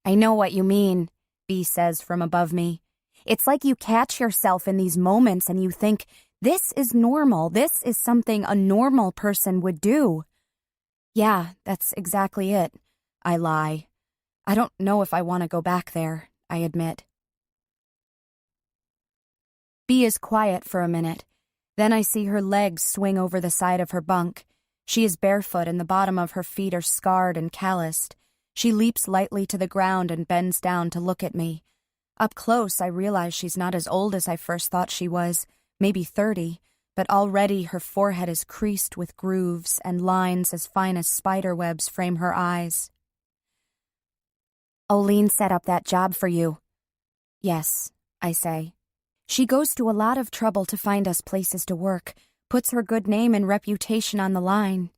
"I know what you mean," Bea says from above me. "It's like you catch yourself in these moments and you think, this is normal, this is something a normal person would do." "Yeah, that's exactly it," I lie. "I don't know if I want to go back there," I admit. Bea is quiet for a minute. Then I see her legs swing over the side of her bunk. She is barefoot and the bottom of her feet are scarred and calloused. She leaps lightly to the ground and bends down to look at me. Up close, I realize she's not as old as I first thought she was, maybe 30, but already her forehead is creased with grooves and lines as fine as spider webs frame her eyes. "Oline set up that job for you." "Yes," I say. "She goes to a lot of trouble to find us places to work, puts her good name and reputation on the line."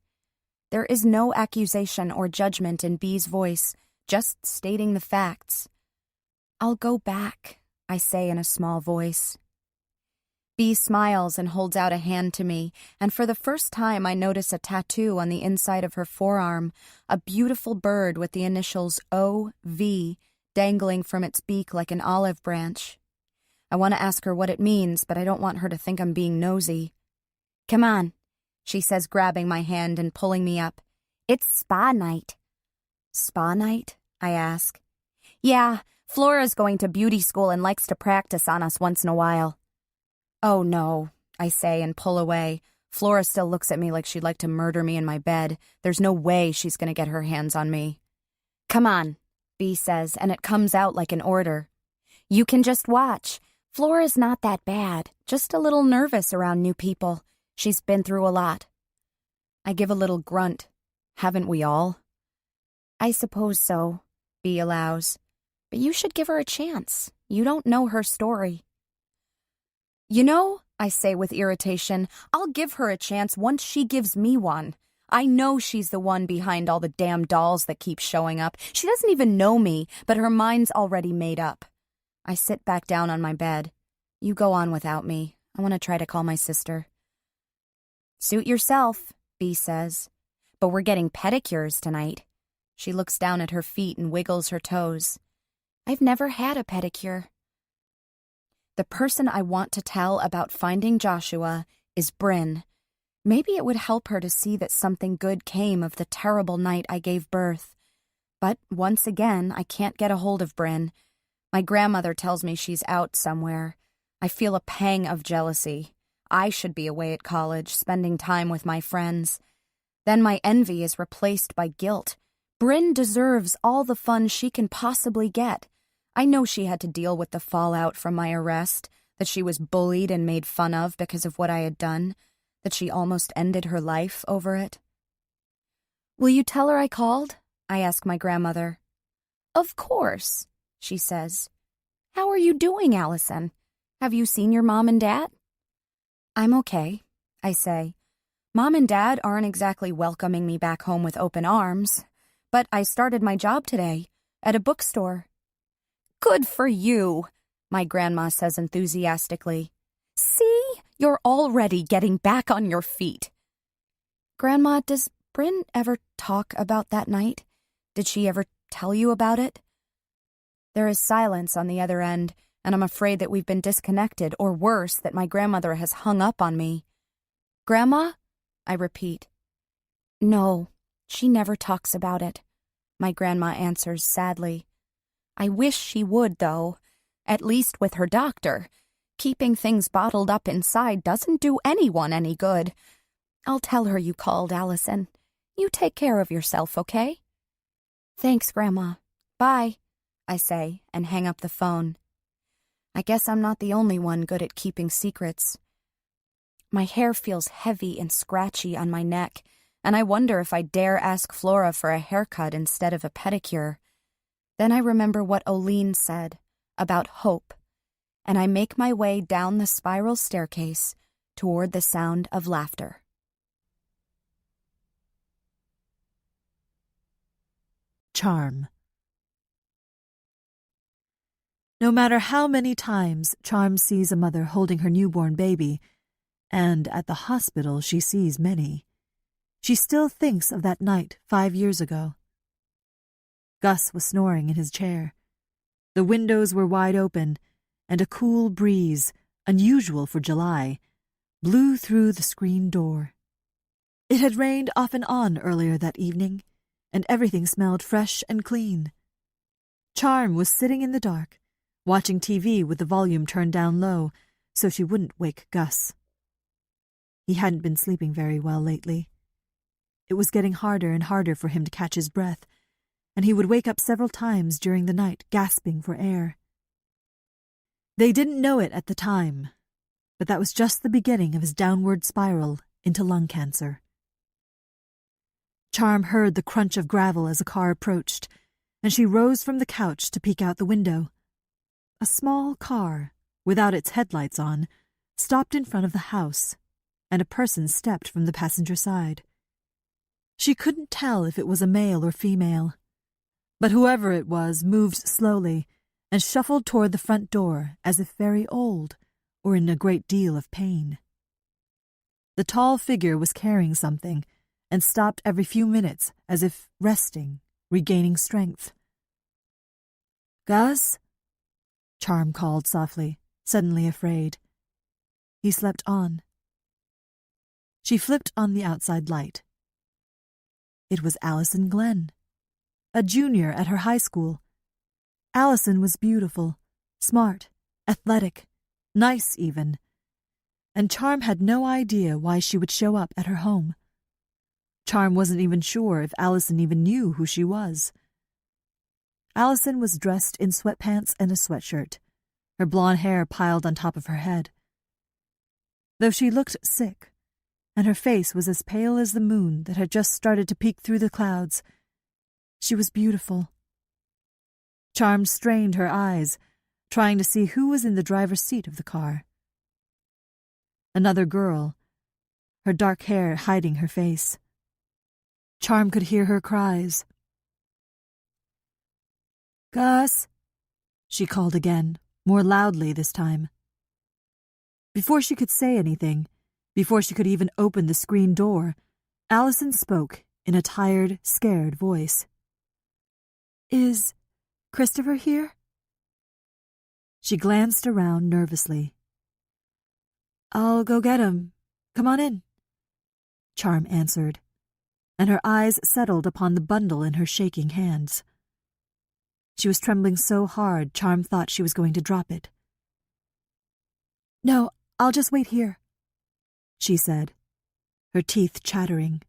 There is no accusation or judgment in Bea's voice, just stating the facts. "I'll go back," I say in a small voice. Bea smiles and holds out a hand to me, and for the first time I notice a tattoo on the inside of her forearm, a beautiful bird with the initials O.V. dangling from its beak like an olive branch. I want to ask her what it means, but I don't want her to think I'm being nosy. "Come on," she says, grabbing my hand and pulling me up. "It's spa night." "Spa night?" I ask. "Yeah, Flora's going to beauty school and likes to practice on us once in a while." "Oh no," I say and pull away. Flora still looks at me like she'd like to murder me in my bed. There's no way she's going to get her hands on me. "Come on," Bea says, and it comes out like an order. "You can just watch. Flora's not that bad, just a little nervous around new people. She's been through a lot." I give a little grunt. Haven't we all? "I suppose so," Bea allows. But you should give her a chance. You don't know her story. You know, I say with irritation, I'll give her a chance once she gives me one. I know she's the one behind all the damn dolls that keep showing up. She doesn't even know me, but her mind's already made up. I sit back down on my bed. You go on without me. I want to try to call my sister. Suit yourself, B says. But we're getting pedicures tonight. She looks down at her feet and wiggles her toes. I've never had a pedicure. The person I want to tell about finding Joshua is Bryn. Maybe it would help her to see that something good came of the terrible night I gave birth. But once again, I can't get a hold of Bryn. My grandmother tells me she's out somewhere. I feel a pang of jealousy. I should be away at college, spending time with my friends. Then my envy is replaced by guilt. Bryn deserves all the fun she can possibly get. I know she had to deal with the fallout from my arrest, that she was bullied and made fun of because of what I had done, that she almost ended her life over it. Will you tell her I called? I ask my grandmother. Of course, she says. How are you doing, Allison? Have you seen your mom and dad? I'm okay, I say. Mom and Dad aren't exactly welcoming me back home with open arms, but I started my job today, at a bookstore. Good for you, my grandma says enthusiastically. See, you're already getting back on your feet. Grandma, does Bryn ever talk about that night? Did she ever tell you about it? There is silence on the other end, and I'm afraid that we've been disconnected, or worse, that my grandmother has hung up on me. Grandma? I repeat. No, she never talks about it, my grandma answers sadly. I wish she would, though, at least with her doctor. Keeping things bottled up inside doesn't do anyone any good. I'll tell her you called, Allison. You take care of yourself, okay? Thanks, Grandma. Bye, I say, and hang up the phone. I guess I'm not the only one good at keeping secrets. My hair feels heavy and scratchy on my neck, and I wonder if I dare ask Flora for a haircut instead of a pedicure. Then I remember what Oline said about hope, and I make my way down the spiral staircase toward the sound of laughter. Charm. No matter how many times Charm sees a mother holding her newborn baby, and at the hospital she sees many, she still thinks of that night 5 years ago. Gus was snoring in his chair. The windows were wide open, and a cool breeze, unusual for July, blew through the screen door. It had rained off and on earlier that evening, and everything smelled fresh and clean. Charm was sitting in the dark, watching TV with the volume turned down low so she wouldn't wake Gus. He hadn't been sleeping very well lately. It was getting harder and harder for him to catch his breath, and he would wake up several times during the night gasping for air. They didn't know it at the time, but that was just the beginning of his downward spiral into lung cancer. Charm heard the crunch of gravel as a car approached, and she rose from the couch to peek out the window. A small car, without its headlights on, stopped in front of the house, and a person stepped from the passenger side. She couldn't tell if it was a male or female, but whoever it was moved slowly and shuffled toward the front door as if very old or in a great deal of pain. The tall figure was carrying something and stopped every few minutes as if resting, regaining strength. "Gus?" Charm called softly, suddenly afraid. He slept on. She flipped on the outside light. It was Allison Glenn, a junior at her high school. Allison was beautiful, smart, athletic, nice even, and Charm had no idea why she would show up at her home. Charm wasn't even sure if Allison even knew who she was. Allison was dressed in sweatpants and a sweatshirt, her blonde hair piled on top of her head. Though she looked sick, and her face was as pale as the moon that had just started to peek through the clouds, she was beautiful. Charm strained her eyes, trying to see who was in the driver's seat of the car. Another girl, her dark hair hiding her face. Charm could hear her cries. "Gus," she called again, more loudly this time. Before she could say anything, before she could even open the screen door, Allison spoke in a tired, scared voice. "Is Christopher here?" She glanced around nervously. "I'll go get him. Come on in," Charm answered, and her eyes settled upon the bundle in her shaking hands. She was trembling so hard Charm thought she was going to drop it. "No, I'll just wait here," she said, her teeth chattering.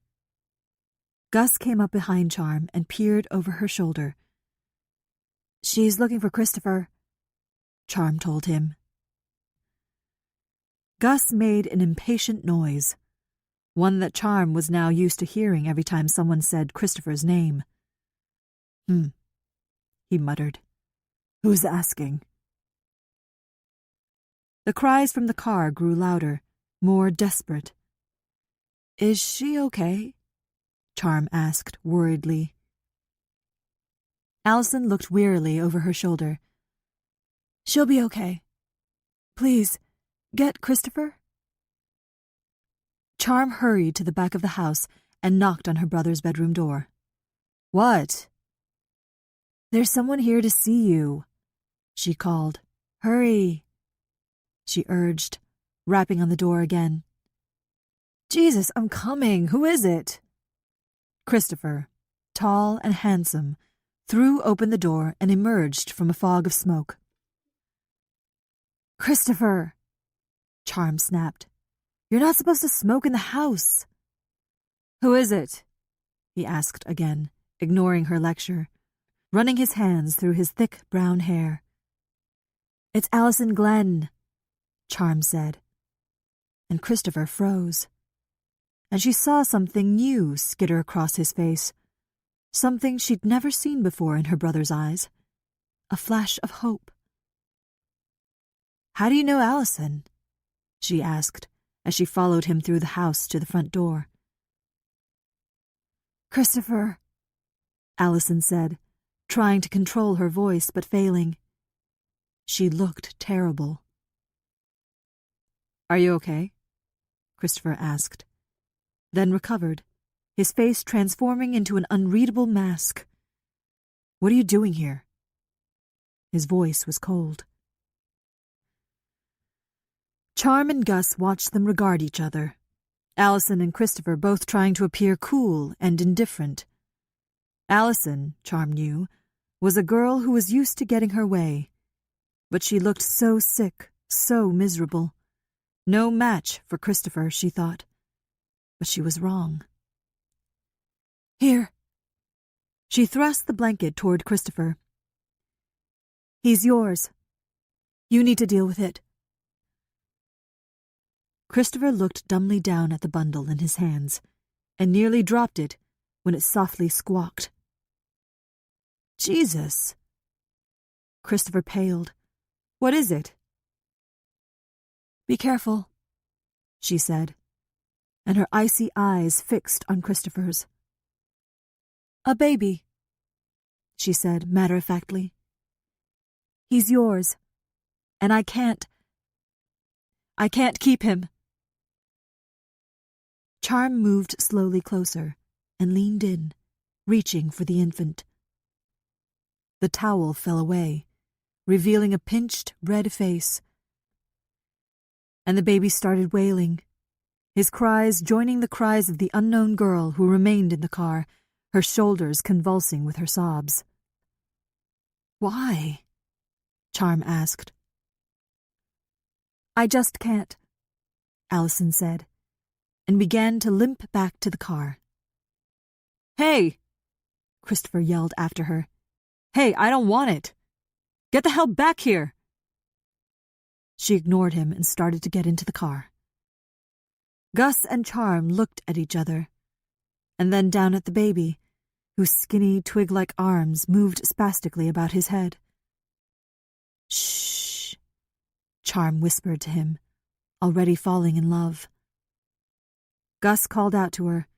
Gus came up behind Charm and peered over her shoulder. "She's looking for Christopher," Charm told him. Gus made an impatient noise, one that Charm was now used to hearing every time someone said Christopher's name. He muttered. "Who's asking?" The cries from the car grew louder, more desperate. "Is she okay?" Charm asked worriedly. Allison looked wearily over her shoulder. "She'll be okay. Please, get Christopher." Charm hurried to the back of the house and knocked on her brother's bedroom door. "What?" "There's someone here to see you," she called. "Hurry," she urged, rapping on the door again. "Jesus, I'm coming. Who is it?" Christopher, tall and handsome, threw open the door and emerged from a fog of smoke. "Christopher," Charm snapped. "You're not supposed to smoke in the house." "Who is it?" he asked again, ignoring her lecture, running his hands through his thick brown hair. "It's Allison Glenn," Charm said, and Christopher froze. And she saw something new skitter across his face, something she'd never seen before in her brother's eyes, a flash of hope. "How do you know Allison?" she asked as she followed him through the house to the front door. "Christopher," Allison said, trying to control her voice but failing. She looked terrible. "Are you okay?" Christopher asked, then recovered, his face transforming into an unreadable mask. "What are you doing here?" His voice was cold. Charm and Gus watched them regard each other, Allison and Christopher both trying to appear cool and indifferent. Allison, Charm knew, was a girl who was used to getting her way, but she looked so sick, so miserable. No match for Christopher, she thought. But she was wrong. "Here." She thrust the blanket toward Christopher. "He's yours. You need to deal with it." Christopher looked dumbly down at the bundle in his hands and nearly dropped it when it softly squawked. "Jesus!" Christopher paled. "What is it?" "Be careful," she said, and her icy eyes fixed on Christopher's. "A baby," she said matter-of-factly. "He's yours, and I can't keep him." Charm moved slowly closer and leaned in, reaching for the infant. The towel fell away, revealing a pinched, red face. And the baby started wailing, his cries joining the cries of the unknown girl who remained in the car, her shoulders convulsing with her sobs. "Why?" Charm asked. "I just can't," Allison said, and began to limp back to the car. "Hey!" Christopher yelled after her. "Hey, I don't want it! Get the hell back here!" She ignored him and started to get into the car. Gus and Charm looked at each other, and then down at the baby, whose skinny, twig-like arms moved spastically about his head. "Shh," Charm whispered to him, already falling in love. Gus called out to her,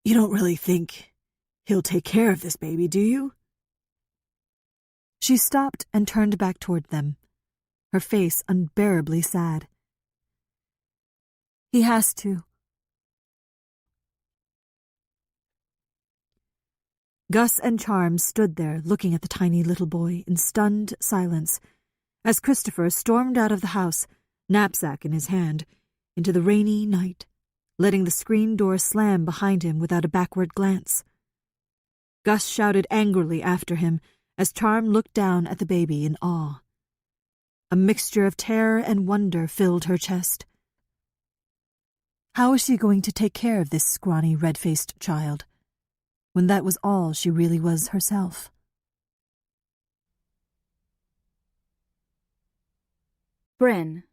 "You don't really think he'll take care of this baby, do you?" She stopped and turned back toward them, her face unbearably sad. "He has to." Gus and Charm stood there looking at the tiny little boy in stunned silence as Christopher stormed out of the house, knapsack in his hand, into the rainy night, letting the screen door slam behind him without a backward glance. Gus shouted angrily after him as Charm looked down at the baby in awe. A mixture of terror and wonder filled her chest. How was she going to take care of this scrawny, red-faced child, when that was all she really was herself? Bryn.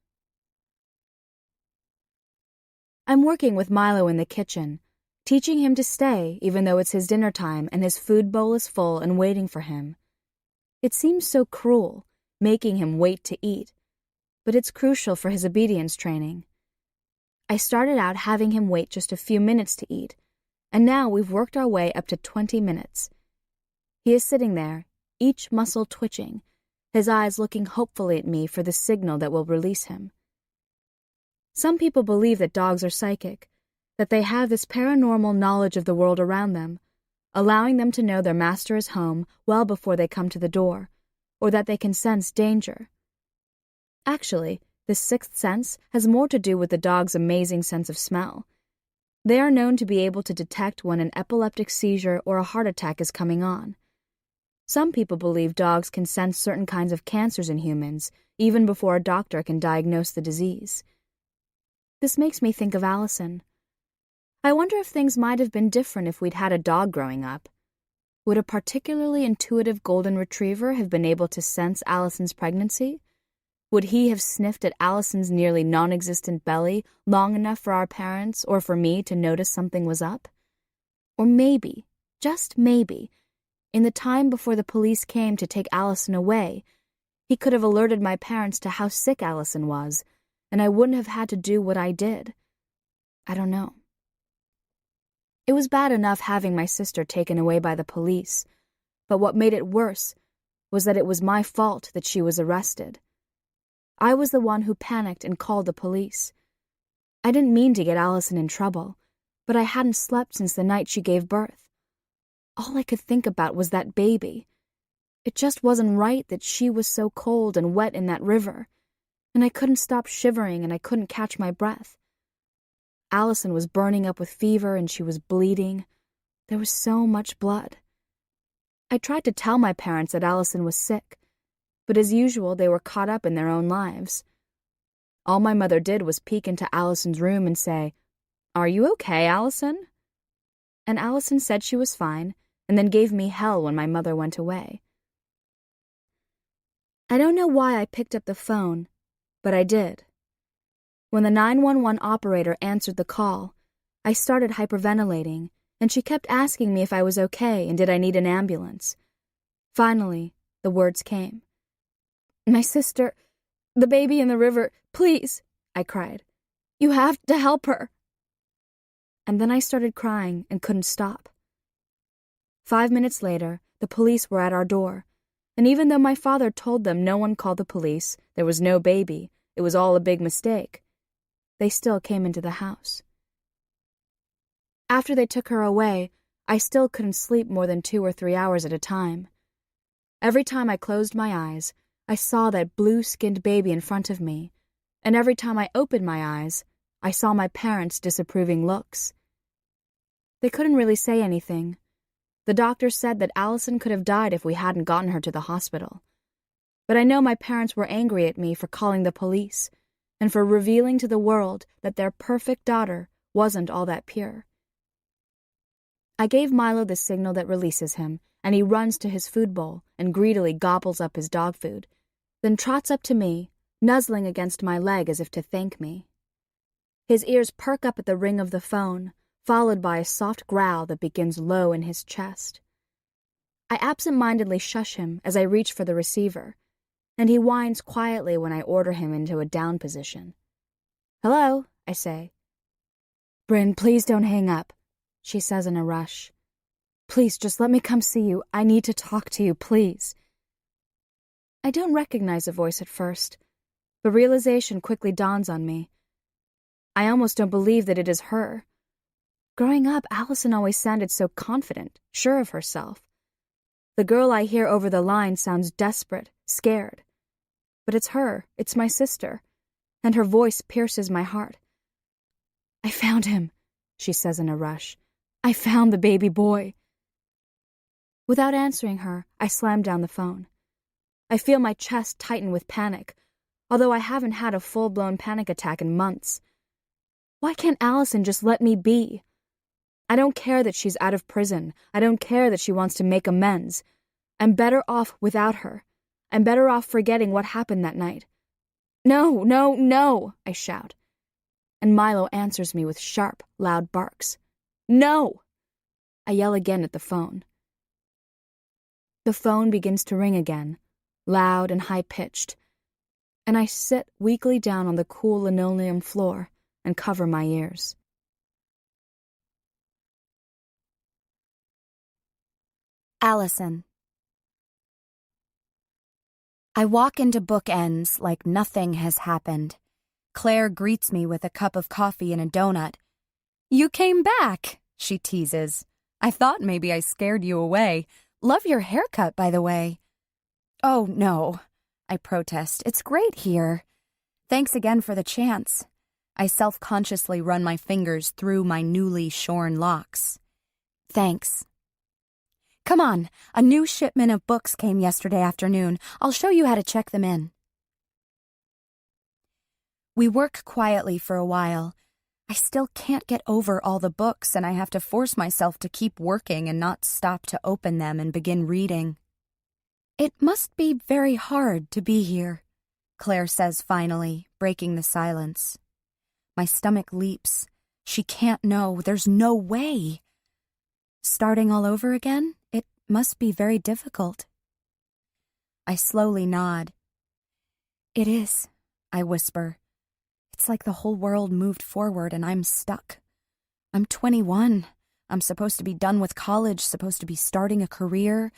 I'm working with Milo in the kitchen, teaching him to stay even though it's his dinner time and his food bowl is full and waiting for him. It seems so cruel, making him wait to eat, but it's crucial for his obedience training. I started out having him wait just a few minutes to eat, and now we've worked our way up to 20 minutes. He is sitting there, each muscle twitching, his eyes looking hopefully at me for the signal that will release him. Some people believe that dogs are psychic, that they have this paranormal knowledge of the world around them, allowing them to know their master is home well before they come to the door, or that they can sense danger. Actually, this sixth sense has more to do with the dog's amazing sense of smell. They are known to be able to detect when an epileptic seizure or a heart attack is coming on. Some people believe dogs can sense certain kinds of cancers in humans, even before a doctor can diagnose the disease. This makes me think of Allison. I wonder if things might have been different if we'd had a dog growing up. Would a particularly intuitive golden retriever have been able to sense Allison's pregnancy? Would he have sniffed at Allison's nearly non-existent belly long enough for our parents or for me to notice something was up? Or maybe, just maybe, in the time before the police came to take Allison away, he could have alerted my parents to how sick Allison was, and I wouldn't have had to do what I did. I don't know. It was bad enough having my sister taken away by the police, but what made it worse was that it was my fault that she was arrested. I was the one who panicked and called the police. I didn't mean to get Allison in trouble, but I hadn't slept since the night she gave birth. All I could think about was that baby. It just wasn't right that she was so cold and wet in that river, and I couldn't stop shivering and I couldn't catch my breath. Allison was burning up with fever and she was bleeding. There was so much blood. I tried to tell my parents that Allison was sick, but as usual, they were caught up in their own lives. All my mother did was peek into Allison's room and say, "Are you okay, Allison?" And Allison said she was fine, and then gave me hell when my mother went away. I don't know why I picked up the phone, but I did. When the 911 operator answered the call, I started hyperventilating, and she kept asking me if I was okay and did I need an ambulance. Finally, the words came. "My sister, the baby in the river, please," I cried. "You have to help her." And then I started crying and couldn't stop. 5 minutes later, the police were at our door, and even though my father told them no one called the police, there was no baby, it was all a big mistake, they still came into the house. After they took her away, I still couldn't sleep more than 2 or 3 hours at a time. Every time I closed my eyes, I saw that blue-skinned baby in front of me, and every time I opened my eyes, I saw my parents' disapproving looks. They couldn't really say anything. The doctor said that Allison could have died if we hadn't gotten her to the hospital. But I know my parents were angry at me for calling the police, and for revealing to the world that their perfect daughter wasn't all that pure. I gave Milo the signal that releases him, and he runs to his food bowl and greedily gobbles up his dog food, then trots up to me, nuzzling against my leg as if to thank me. His ears perk up at the ring of the phone, followed by a soft growl that begins low in his chest. I absent-mindedly shush him as I reach for the receiver, and he whines quietly when I order him into a down position. "Hello," I say. "Bryn, please don't hang up," she says in a rush. "Please, just let me come see you. I need to talk to you, please." I don't recognize the voice at first, but realization quickly dawns on me. I almost don't believe that it is her. Growing up, Allison always sounded so confident, sure of herself. The girl I hear over the line sounds desperate, scared. But it's her, it's my sister, and her voice pierces my heart. "I found him," she says in a rush. "I found the baby boy." Without answering her, I slam down the phone. I feel my chest tighten with panic, although I haven't had a full-blown panic attack in months. Why can't Allison just let me be? I don't care that she's out of prison. I don't care that she wants to make amends. I'm better off without her. I'm better off forgetting what happened that night. "No, no, no," I shout. And Milo answers me with sharp, loud barks. "No!" I yell again at the phone. The phone begins to ring again, loud and high-pitched, and I sit weakly down on the cool linoleum floor and cover my ears. Allison. I walk into bookends like nothing has happened. Claire greets me with a cup of coffee and a donut. "You came back," she teases. "I thought maybe I scared you away. Love your haircut, by the way." "Oh, no," I protest. "It's great here. Thanks again for the chance." I self-consciously run my fingers through my newly shorn locks. "Thanks." "Come on, a new shipment of books came yesterday afternoon. I'll show you how to check them in." We work quietly for a while. I still can't get over all the books, and I have to force myself to keep working and not stop to open them and begin reading. "It must be very hard to be here," Claire says finally, breaking the silence. My stomach leaps. She can't know. There's no way. Starting all over again? It must be very difficult. I slowly nod. "It is," I whisper. "It's like the whole world moved forward and I'm stuck. I'm 21. I'm supposed to be done with college, supposed to be starting a career.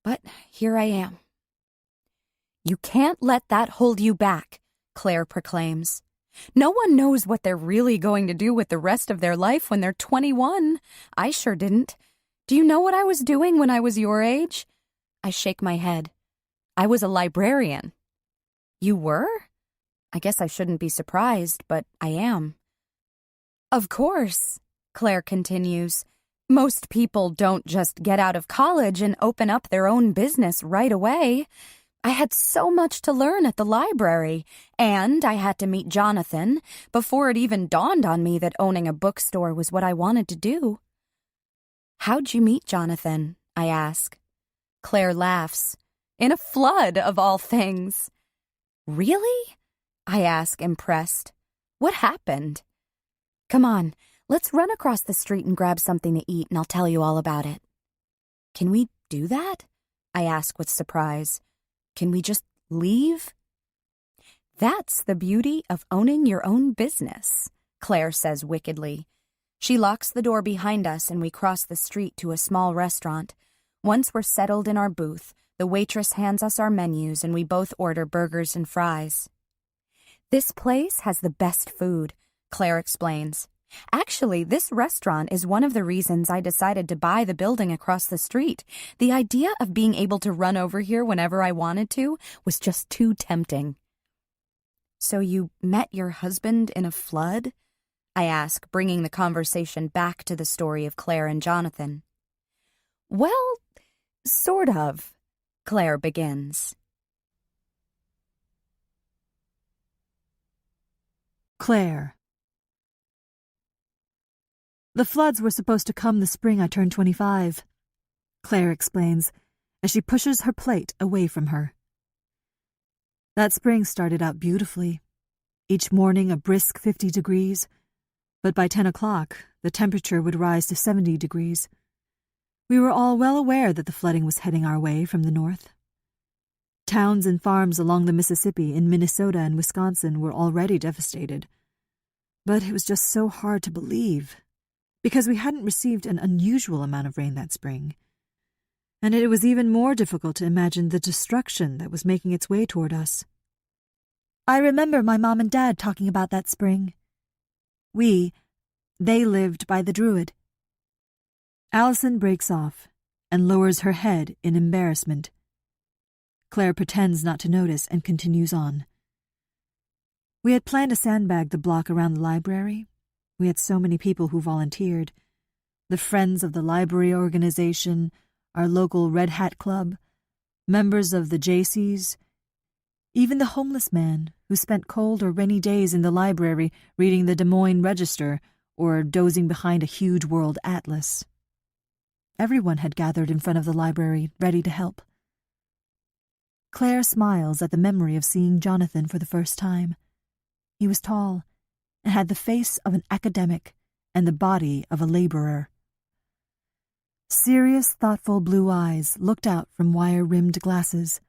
But here I am." "You can't let that hold you back," Claire proclaims. "No one knows what they're really going to do with the rest of their life when they're 21. I sure didn't. Do you know what I was doing when I was your age?" I shake my head. "I was a librarian." "You were? I guess I shouldn't be surprised, but I am." "Of course," Claire continues. "Most people don't just get out of college and open up their own business right away. I had so much to learn at the library, and I had to meet Jonathan before it even dawned on me that owning a bookstore was what I wanted to do." "How'd you meet Jonathan?" I ask. Claire laughs. "In a flood, of all things." "Really?" I ask, impressed. "What happened?" "Come on, let's run across the street and grab something to eat, and I'll tell you all about it." "Can we do that?" I ask with surprise. "Can we just leave?" "That's the beauty of owning your own business," Claire says wickedly. She locks the door behind us and we cross the street to a small restaurant. Once we're settled in our booth, the waitress hands us our menus and we both order burgers and fries. "This place has the best food," Claire explains. "Actually, this restaurant is one of the reasons I decided to buy the building across the street. The idea of being able to run over here whenever I wanted to was just too tempting." "So you met your husband in a flood?" I ask, bringing the conversation back to the story of Claire and Jonathan. "Well, sort of," Claire begins. Claire. "The floods were supposed to come the spring I turned 25, Claire explains, as she pushes her plate away from her. That spring started out beautifully. Each morning a brisk 50 degrees, but by 10 o'clock the temperature would rise to 70 degrees. We were all well aware that the flooding was heading our way from the north. Towns and farms along the Mississippi in Minnesota and Wisconsin were already devastated. But it was just so hard to believe, because we hadn't received an unusual amount of rain that spring. And it was even more difficult to imagine the destruction that was making its way toward us. I remember my mom and dad talking about that spring. They lived by the Druid. Allison breaks off and lowers her head in embarrassment. Claire pretends not to notice and continues on. We had planned to sandbag the block around the library. We had so many people who volunteered. The Friends of the Library Organization, our local Red Hat Club, members of the Jaycees, even the homeless man who spent cold or rainy days in the library reading the Des Moines Register or dozing behind a huge world atlas. Everyone had gathered in front of the library, ready to help. Claire smiles at the memory of seeing Jonathan for the first time. He was tall and had the face of an academic and the body of a laborer. Serious, thoughtful blue eyes looked out from wire-rimmed glasses.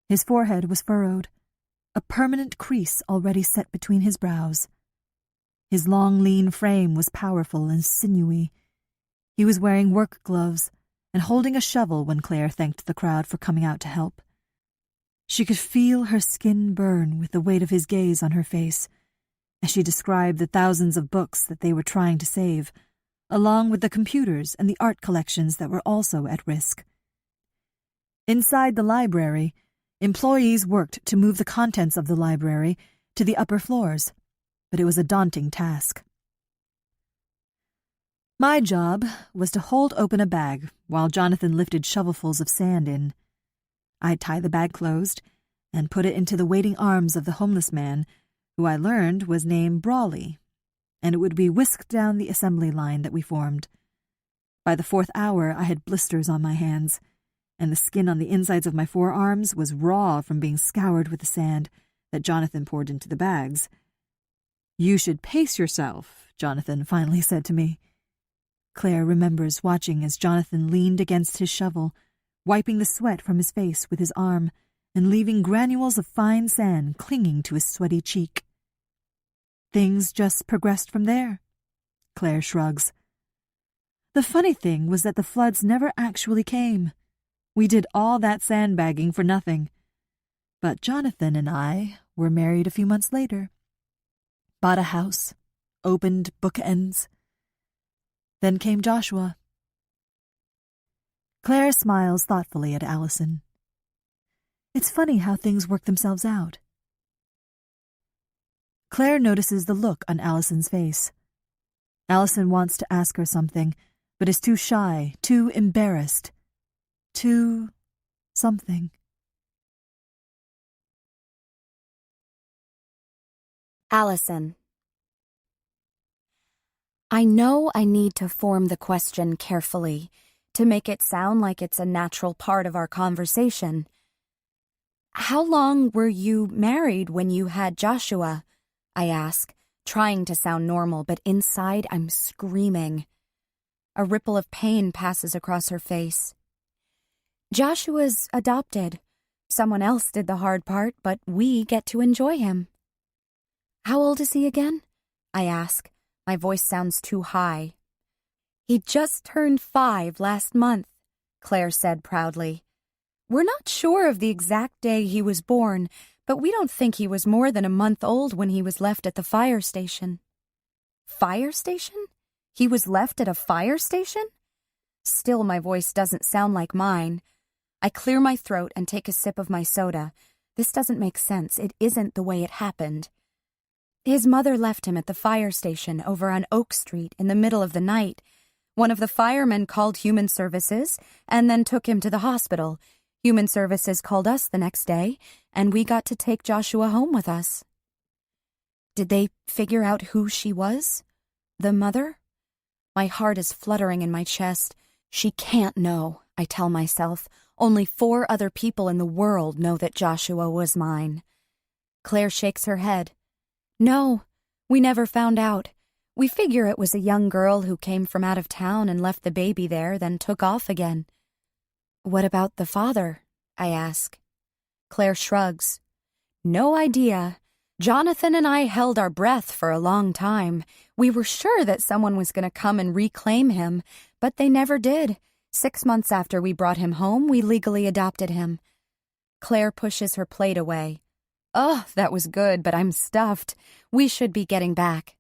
His forehead was furrowed, a permanent crease already set between his brows. His long, lean frame was powerful and sinewy. He was wearing work gloves and holding a shovel when Claire thanked the crowd for coming out to help. She could feel her skin burn with the weight of his gaze on her face as she described the thousands of books that they were trying to save, along with the computers and the art collections that were also at risk. Inside the library, employees worked to move the contents of the library to the upper floors, but it was a daunting task. My job was to hold open a bag while Jonathan lifted shovelfuls of sand in. I'd tie the bag closed and put it into the waiting arms of the homeless man, who I learned was named Brawley, and it would be whisked down the assembly line that we formed. By the 4th hour, I had blisters on my hands, and the skin on the insides of my forearms was raw from being scoured with the sand that Jonathan poured into the bags. "You should pace yourself," Jonathan finally said to me. Claire remembers watching as Jonathan leaned against his shovel, wiping the sweat from his face with his arm and leaving granules of fine sand clinging to his sweaty cheek. Things just progressed from there. Claire shrugs. The funny thing was that the floods never actually came. We did all that sandbagging for nothing. But Jonathan and I were married a few months later. Bought a house, opened bookends. Then came Joshua. Claire smiles thoughtfully at Allison. It's funny how things work themselves out. Claire notices the look on Allison's face. Allison wants to ask her something, but is too shy, too embarrassed, too something. Allison. I know I need to form the question carefully to make it sound like it's a natural part of our conversation. How long were you married when you had Joshua? I ask, trying to sound normal, but inside I'm screaming. A ripple of pain passes across her face. Joshua's adopted. Someone else did the hard part, but we get to enjoy him. How old is he again? I ask. My voice sounds too high. He just turned 5 last month, Claire said proudly. We're not sure of the exact day he was born, but we don't think he was more than a month old when he was left at the fire station. Fire station? He was left at a fire station? Still, my voice doesn't sound like mine. I clear my throat and take a sip of my soda. This doesn't make sense. It isn't the way it happened. His mother left him at the fire station over on Oak Street in the middle of the night. One of the firemen called Human Services and then took him to the hospital. Human Services called us the next day, and we got to take Joshua home with us. Did they figure out who she was? The mother? My heart is fluttering in my chest. She can't know, I tell myself. Only 4 other people in the world know that Joshua was mine. Claire shakes her head. No, we never found out. We figure it was a young girl who came from out of town and left the baby there, then took off again. What about the father? I ask. Claire shrugs. No idea. Jonathan and I held our breath for a long time. We were sure that someone was going to come and reclaim him, but they never did. 6 months after we brought him home, we legally adopted him. Claire pushes her plate away. Oh, that was good, but I'm stuffed. We should be getting back.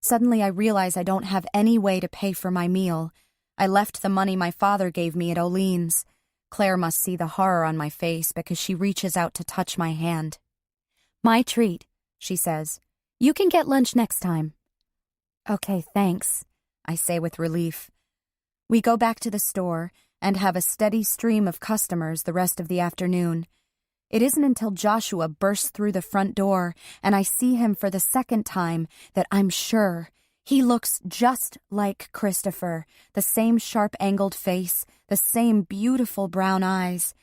Suddenly I realize I don't have any way to pay for my meal. I left the money my father gave me at Olean's. Claire must see the horror on my face because she reaches out to touch my hand. My treat, she says. You can get lunch next time. Okay, thanks, I say with relief. We go back to the store and have a steady stream of customers the rest of the afternoon. It isn't until Joshua bursts through the front door and I see him for the second time that I'm sure. He looks just like Christopher, the same sharp-angled face, the same beautiful brown eyes,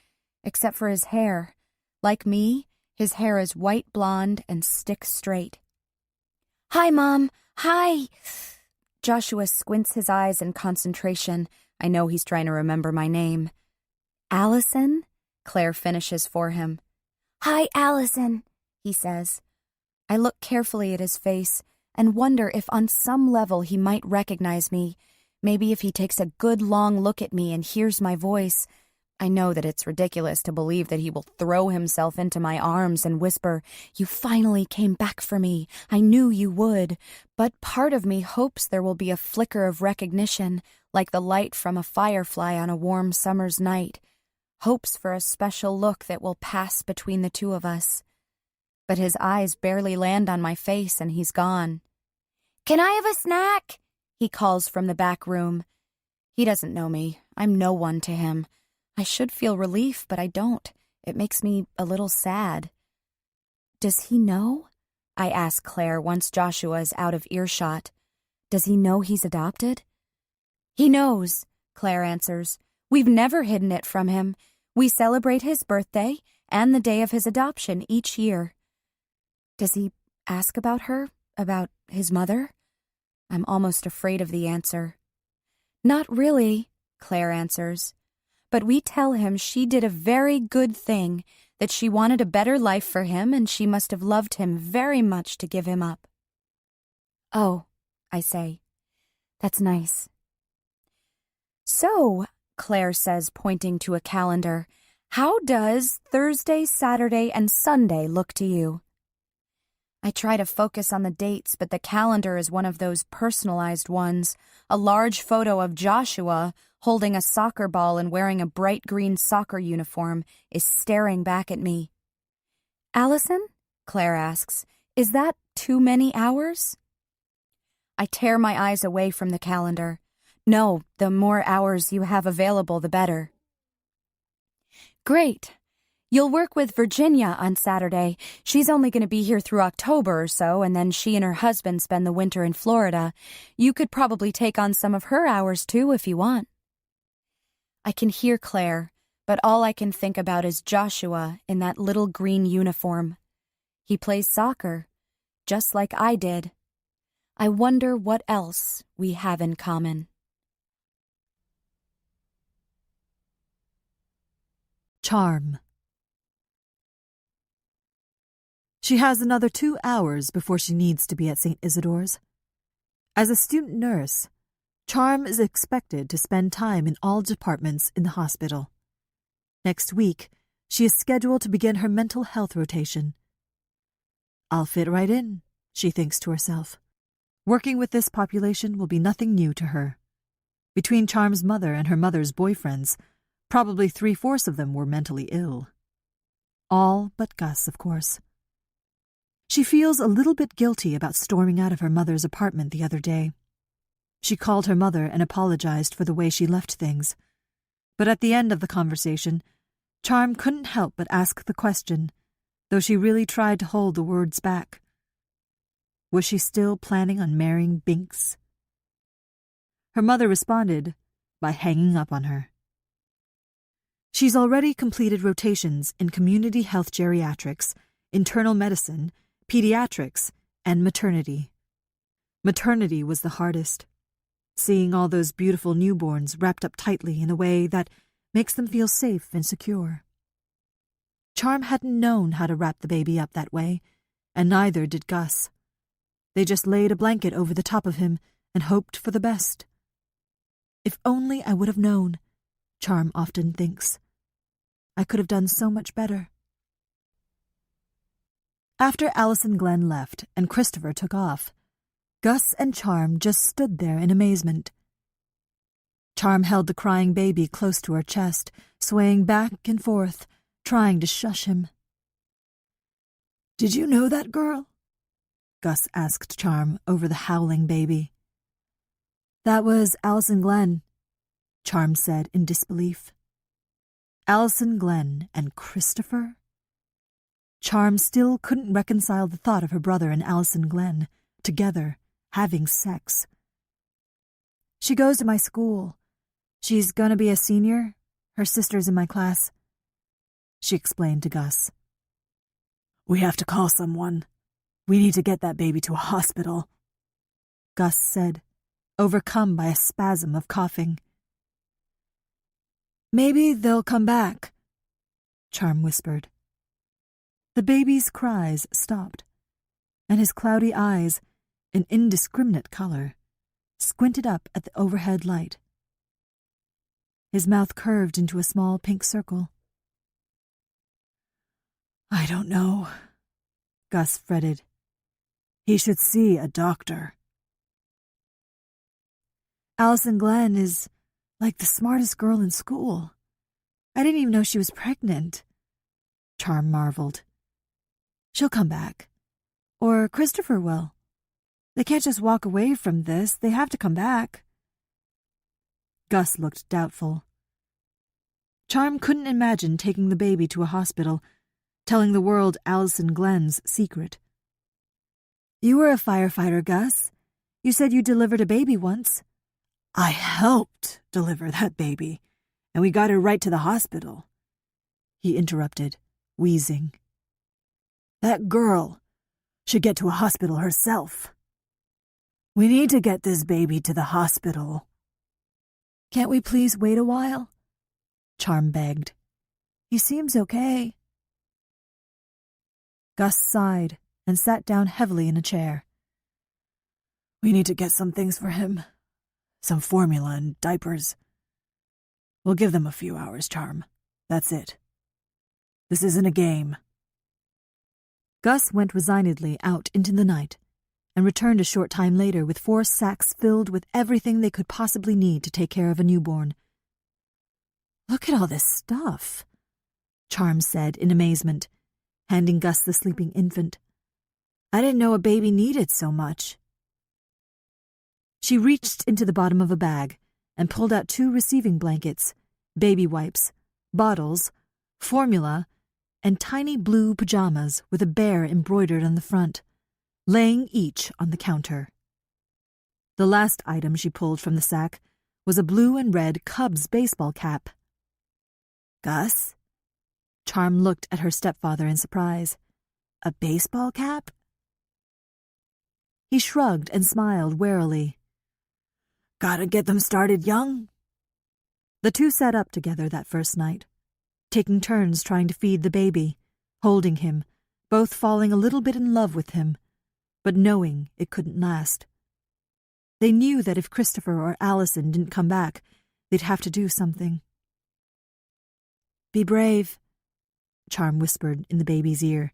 except for his hair. Like me, his hair is white blonde and stick straight. Hi, Mom. Hi. Joshua squints his eyes in concentration. I know he's trying to remember my name. Allison? Claire finishes for him. Hi, Allison, he says. I look carefully at his face and wonder if on some level he might recognize me. Maybe if he takes a good long look at me and hears my voice. I know that it's ridiculous to believe that he will throw himself into my arms and whisper, "You finally came back for me. I knew you would." But part of me hopes there will be a flicker of recognition, like the light from a firefly on a warm summer's night. Hopes for a special look that will pass between the two of us. But his eyes barely land on my face and he's gone. Can I have a snack? He calls from the back room. He doesn't know me. I'm no one to him. I should feel relief, but I don't. It makes me a little sad. Does he know? I ask Claire once Joshua is out of earshot. Does he know he's adopted? He knows, Claire answers. We've never hidden it from him. We celebrate his birthday and the day of his adoption each year. Does he ask about her? About his mother? I'm almost afraid of the answer. Not really, Claire answers. But we tell him she did a very good thing, that she wanted a better life for him and she must have loved him very much to give him up. Oh, I say. That's nice. So, Claire says, pointing to a calendar, how does Thursday, Saturday, and Sunday look to you? I try to focus on the dates, but the calendar is one of those personalized ones. A large photo of Joshua, holding a soccer ball and wearing a bright green soccer uniform, is staring back at me. Allison? Claire asks, is that too many hours? I tear my eyes away from the calendar. No, the more hours you have available, the better. Great. You'll work with Virginia on Saturday. She's only going to be here through October or so, and then she and her husband spend the winter in Florida. You could probably take on some of her hours, too, if you want. I can hear Claire, but all I can think about is Joshua in that little green uniform. He plays soccer, just like I did. I wonder what else we have in common. Charm. She has another 2 hours before she needs to be at St. Isidore's. As a student nurse, Charm is expected to spend time in all departments in the hospital. Next week, she is scheduled to begin her mental health rotation. I'll fit right in, she thinks to herself. Working with this population will be nothing new to her. Between Charm's mother and her mother's boyfriends, probably 3/4 of them were mentally ill. All but Gus, of course. She feels a little bit guilty about storming out of her mother's apartment the other day. She called her mother and apologized for the way she left things. But at the end of the conversation, Charm couldn't help but ask the question, though she really tried to hold the words back. Was she still planning on marrying Binks? Her mother responded by hanging up on her. She's already completed rotations in community health geriatrics, internal medicine, pediatrics, and maternity. Maternity was the hardest. Seeing all those beautiful newborns wrapped up tightly in a way that makes them feel safe and secure. Charm hadn't known how to wrap the baby up that way, and neither did Gus. They just laid a blanket over the top of him and hoped for the best. If only I would have known, Charm often thinks. I could have done so much better. After Allison Glenn left and Christopher took off, Gus and Charm just stood there in amazement. Charm held the crying baby close to her chest, swaying back and forth, trying to shush him. "Did you know that girl?" Gus asked Charm over the howling baby. "That was Allison Glenn," Charm said in disbelief. Allison Glenn and Christopher? Charm still couldn't reconcile the thought of her brother and Allison Glenn, together, having sex. "She goes to my school. She's gonna be a senior. Her sister's in my class," she explained to Gus. "We have to call someone. We need to get that baby to a hospital," Gus said, overcome by a spasm of coughing. "Maybe they'll come back," Charm whispered. The baby's cries stopped, and his cloudy eyes, an indiscriminate color, squinted up at the overhead light. His mouth curved into a small pink circle. "I don't know," Gus fretted. "He should see a doctor." "Allison Glenn is like the smartest girl in school. I didn't even know she was pregnant," Charm marveled. "She'll come back. Or Christopher will. They can't just walk away from this. They have to come back." Gus looked doubtful. Charm couldn't imagine taking the baby to a hospital, telling the world Allison Glenn's secret. "You were a firefighter, Gus. You said you delivered a baby once." "I helped deliver that baby, and we got her right to the hospital," he interrupted, wheezing. "That girl should get to a hospital herself. We need to get this baby to the hospital." "Can't we please wait a while?" Charm begged. "He seems okay." Gus sighed and sat down heavily in a chair. "We need to get some things for him. Some formula and diapers. We'll give them a few hours, Charm. That's it. This isn't a game." Gus went resignedly out into the night and returned a short time later with 4 sacks filled with everything they could possibly need to take care of a newborn. "Look at all this stuff," Charm said in amazement, handing Gus the sleeping infant. "I didn't know a baby needed so much." She reached into the bottom of a bag and pulled out 2 receiving blankets, baby wipes, bottles, formula, and tiny blue pajamas with a bear embroidered on the front, laying each on the counter. The last item she pulled from the sack was a blue and red Cubs baseball cap. "Gus?" Charm looked at her stepfather in surprise. "A baseball cap?" He shrugged and smiled warily. "Gotta get them started young." The 2 sat up together that first night, taking turns trying to feed the baby, holding him, both falling a little bit in love with him, but knowing it couldn't last. They knew that if Christopher or Allison didn't come back, they'd have to do something. "Be brave," Charm whispered in the baby's ear.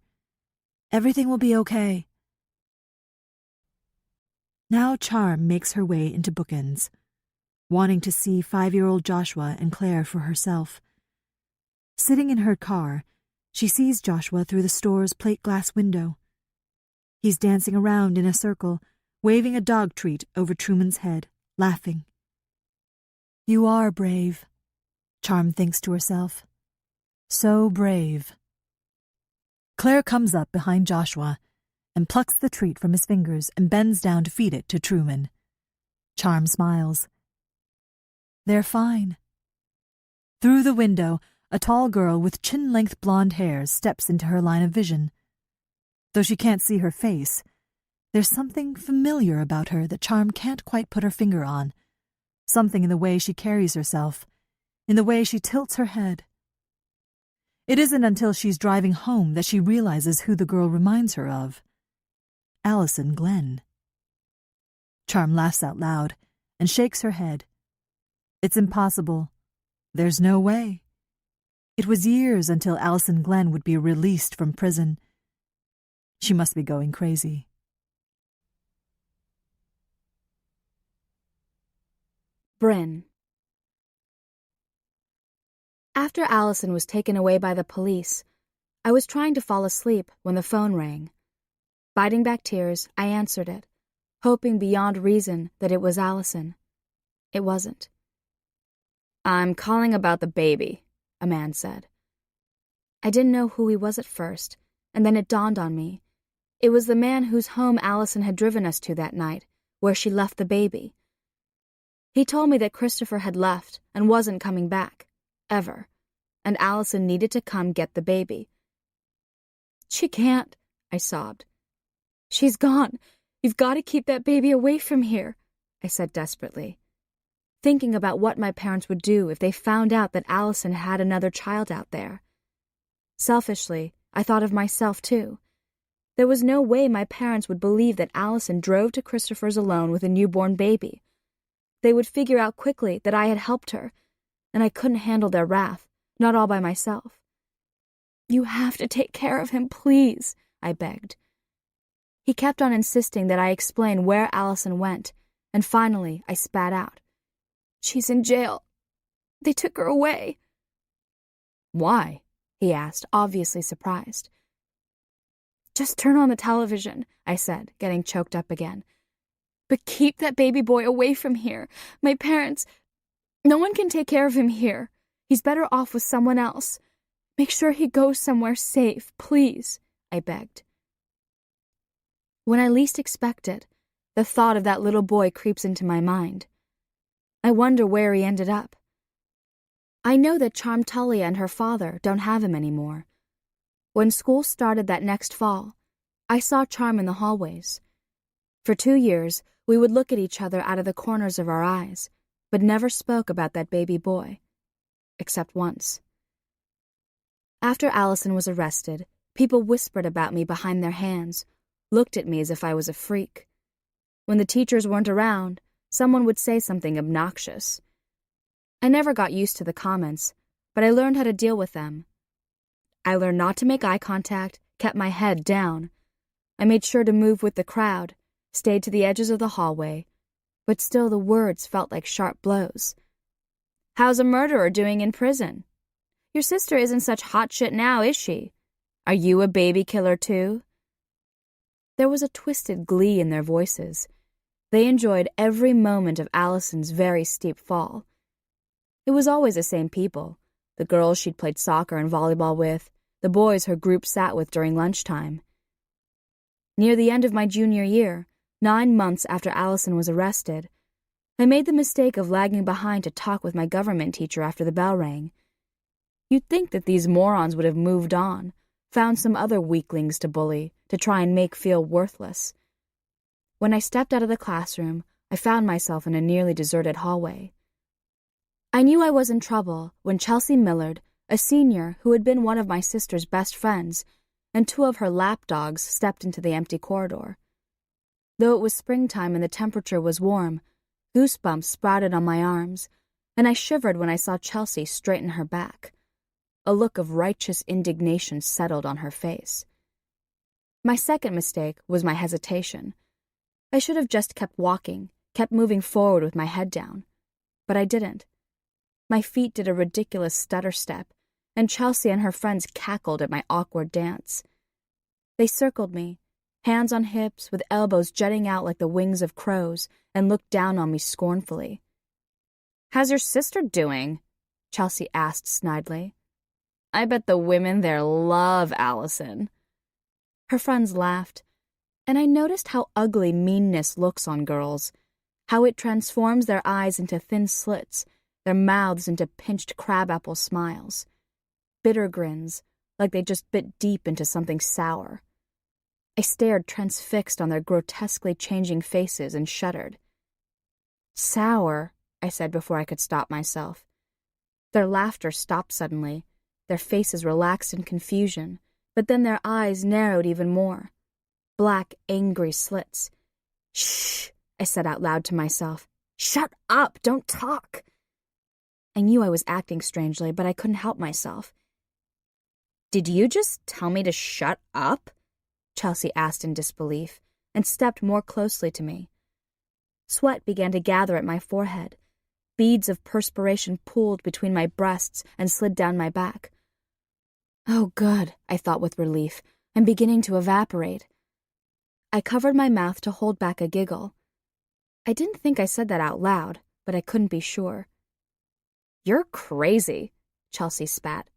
"Everything will be okay." Now Charm makes her way into Bookends, wanting to see 5-year-old Joshua and Claire for herself. Sitting in her car, she sees Joshua through the store's plate glass window. He's dancing around in a circle, waving a dog treat over Truman's head, laughing. "You are brave," Charm thinks to herself. "So brave." Claire comes up behind Joshua and plucks the treat from his fingers and bends down to feed it to Truman. Charm smiles. They're fine. Through the window, a tall girl with chin-length blonde hair steps into her line of vision. Though she can't see her face, There's something familiar about her that Charm can't quite put her finger on. Something in the way she carries herself, in the way she tilts her head. It isn't until she's driving home that she realizes who the girl reminds her of. Allison Glenn. Charm laughs out loud and shakes her head. It's impossible. There's no way. It was years until Allison Glenn would be released from prison. She must be going crazy. Bryn. After Allison was taken away by the police, I was trying to fall asleep when the phone rang. Biting back tears, I answered it, hoping beyond reason that it was Allison. It wasn't. "I'm calling about the baby," a man said. I didn't know who he was at first, and then it dawned on me. It was the man whose home Allison had driven us to that night, where she left the baby. He told me that Christopher had left and wasn't coming back, ever, and Allison needed to come get the baby. "She can't," I sobbed. "She's gone. You've got to keep that baby away from here," I said desperately, thinking about what my parents would do if they found out that Allison had another child out there. Selfishly, I thought of myself too. There was no way my parents would believe that Allison drove to Christopher's alone with a newborn baby. They would figure out quickly that I had helped her, and I couldn't handle their wrath, not all by myself. "You have to take care of him, please," I begged. He kept on insisting that I explain where Allison went, and finally I spat out. "She's in jail. They took her away." "Why?" he asked, obviously surprised. "Just turn on the television," I said, getting choked up again. "But keep that baby boy away from here. My parents... No one can take care of him here. He's better off with someone else. Make sure he goes somewhere safe, please," I begged. When I least expect it, the thought of that little boy creeps into my mind. I wonder where he ended up. I know that Charm Tully and her father don't have him anymore. When school started that next fall, I saw Charm in the hallways. For 2 years, we would look at each other out of the corners of our eyes, but never spoke about that baby boy. Except once. After Allison was arrested, people whispered about me behind their hands, looked at me as if I was a freak. When the teachers weren't around, someone would say something obnoxious. I never got used to the comments, but I learned how to deal with them. I learned not to make eye contact, kept my head down. I made sure to move with the crowd, stayed to the edges of the hallway, but still the words felt like sharp blows. "How's a murderer doing in prison? Your sister isn't such hot shit now, is she? Are you a baby killer too?" There was a twisted glee in their voices. They enjoyed every moment of Allison's very steep fall. It was always the same people, the girls she'd played soccer and volleyball with, the boys her group sat with during lunchtime. Near the end of my junior year, 9 months after Allison was arrested, I made the mistake of lagging behind to talk with my government teacher after the bell rang. You'd think that these morons would have moved on, found some other weaklings to bully, to try and make feel worthless. When I stepped out of the classroom, I found myself in a nearly deserted hallway. I knew I was in trouble when Chelsea Millard, a senior who had been one of my sister's best friends, and 2 of her lapdogs stepped into the empty corridor. Though it was springtime and the temperature was warm, goosebumps sprouted on my arms, and I shivered when I saw Chelsea straighten her back. A look of righteous indignation settled on her face. My second mistake was my hesitation. I should have just kept walking, kept moving forward with my head down. But I didn't. My feet did a ridiculous stutter step, and Chelsea and her friends cackled at my awkward dance. They circled me, hands on hips with elbows jutting out like the wings of crows, and looked down on me scornfully. "How's your sister doing?" Chelsea asked snidely. "I bet the women there love Allison." Her friends laughed, and I noticed how ugly meanness looks on girls, how it transforms their eyes into thin slits, their mouths into pinched crabapple smiles. Bitter grins, like they just bit deep into something sour. I stared transfixed on their grotesquely changing faces and shuddered. "Sour," I said before I could stop myself. Their laughter stopped suddenly. Their faces relaxed in confusion, but then their eyes narrowed even more. Black, angry slits. "Shh," I said out loud to myself. "Shut up! Don't talk!" I knew I was acting strangely, but I couldn't help myself. "Did you just tell me to shut up?" Chelsea asked in disbelief, and stepped more closely to me. Sweat began to gather at my forehead. Beads of perspiration pooled between my breasts and slid down my back. "Oh, good," I thought with relief. "I'm beginning to evaporate." I covered my mouth to hold back a giggle. I didn't think I said that out loud, but I couldn't be sure. "You're crazy," Chelsea spat.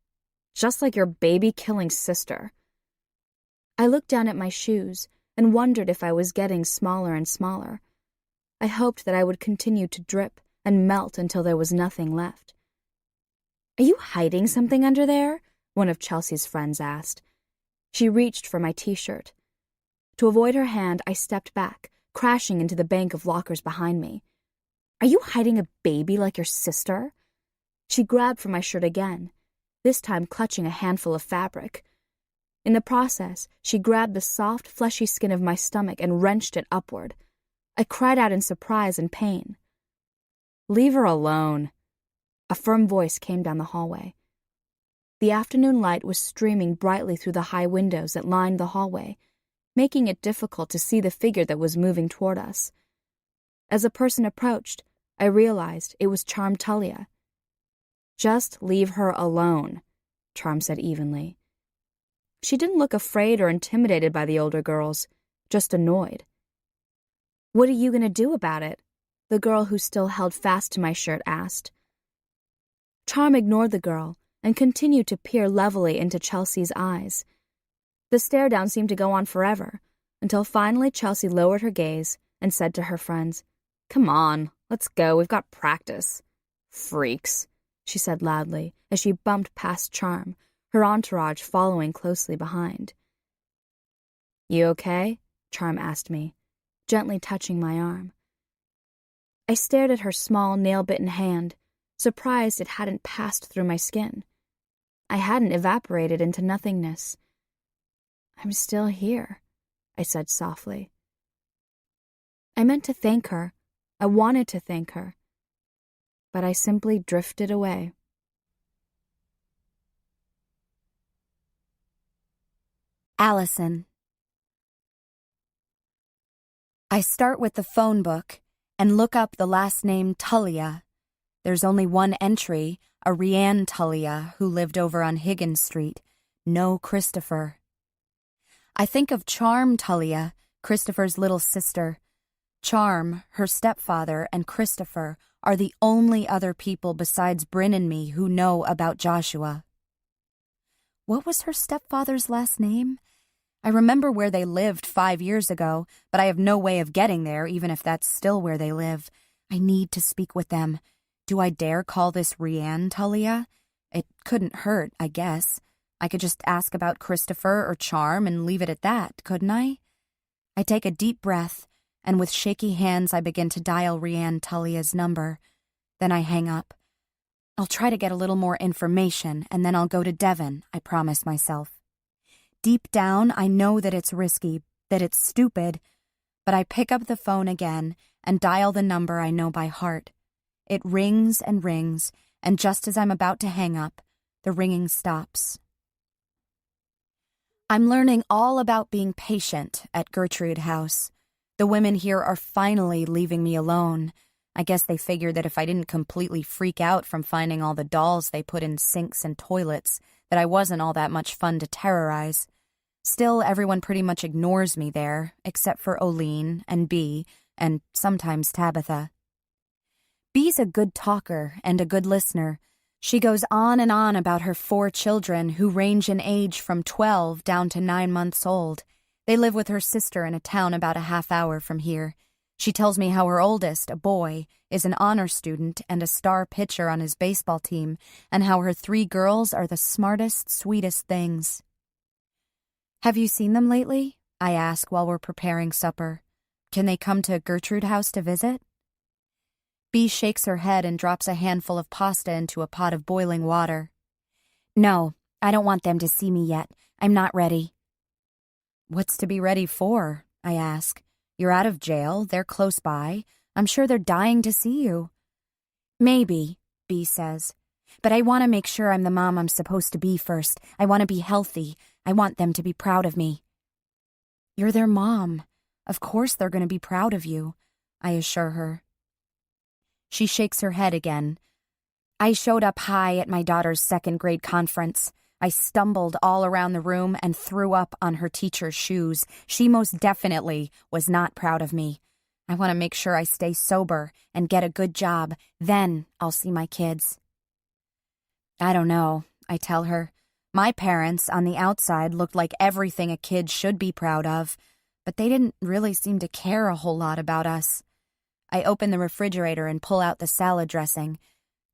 "Just like your baby-killing sister." I looked down at my shoes and wondered if I was getting smaller and smaller. I hoped that I would continue to drip and melt until there was nothing left. "Are you hiding something under there?" one of Chelsea's friends asked. She reached for my t-shirt. To avoid her hand, I stepped back, crashing into the bank of lockers behind me. "Are you hiding a baby like your sister?" She grabbed for my shirt again, this time clutching a handful of fabric. In the process, she grabbed the soft, fleshy skin of my stomach and wrenched it upward. I cried out in surprise and pain. "Leave her alone." A firm voice came down the hallway. The afternoon light was streaming brightly through the high windows that lined the hallway, making it difficult to see the figure that was moving toward us. As a person approached, I realized it was Charm Tullia. "Just leave her alone," Charm said evenly. She didn't look afraid or intimidated by the older girls, just annoyed. "What are you going to do about it?" the girl who still held fast to my shirt asked. Charm ignored the girl and continued to peer levelly into Chelsea's eyes. The stare down seemed to go on forever, until finally Chelsea lowered her gaze and said to her friends, "Come on, let's go, we've got practice." "Freaks," she said loudly as she bumped past Charm, her entourage following closely behind. "You okay?" Charm asked me, gently touching my arm. I stared at her small, nail-bitten hand, surprised it hadn't passed through my skin. I hadn't evaporated into nothingness. "I'm still here," I said softly. I meant to thank her. I wanted to thank her. But I simply drifted away. Allison. I start with the phone book and look up the last name Tullia. There's only one entry, a Rianne Tullia who lived over on Higgins Street. No Christopher. I think of Charm Tullia, Christopher's little sister. Charm, her stepfather, and Christopher are the only other people besides Bryn and me who know about Joshua. What was her stepfather's last name? I remember where they lived 5 years ago, but I have no way of getting there, even if that's still where they live. I need to speak with them. Do I dare call this Rianne Tullia? It couldn't hurt, I guess. I could just ask about Christopher or Charm and leave it at that, couldn't I? I take a deep breath, and with shaky hands I begin to dial Rianne Tullia's number. Then I hang up. I'll try to get a little more information, and then I'll go to Devon, I promise myself. Deep down, I know that it's risky, that it's stupid, but I pick up the phone again and dial the number I know by heart. It rings, and just as I'm about to hang up, the ringing stops. I'm learning all about being patient at Gertrude House. The women here are finally leaving me alone. I guess they figured that if I didn't completely freak out from finding all the dolls they put in sinks and toilets, that I wasn't all that much fun to terrorize. Still, everyone pretty much ignores me there, except for Oline and Bee, and sometimes Tabitha. Bee's a good talker and a good listener. She goes on and on about her 4 children who range in age from 12 down to 9 months old. They live with her sister in a town about a half hour from here. She tells me how her oldest, a boy, is an honor student and a star pitcher on his baseball team, and how her 3 girls are the smartest, sweetest things. "Have you seen them lately?" I ask while we're preparing supper. Can they come to Gertrude House to visit? Bee shakes her head and drops a handful of pasta into a pot of boiling water. No, I don't want them to see me yet. I'm not ready. What's to be ready for? I ask. You're out of jail, they're close by. I'm sure they're dying to see you. Maybe, Bee says. But I want to make sure I'm the mom I'm supposed to be first. I want to be healthy. I want them to be proud of me. You're their mom. Of course they're going to be proud of you, I assure her. She shakes her head again. I showed up high at my daughter's second grade conference. I stumbled all around the room and threw up on her teacher's shoes. She most definitely was not proud of me. I want to make sure I stay sober and get a good job. Then I'll see my kids. I don't know, I tell her. My parents, on the outside, looked like everything a kid should be proud of, but they didn't really seem to care a whole lot about us. I open the refrigerator and pull out the salad dressing.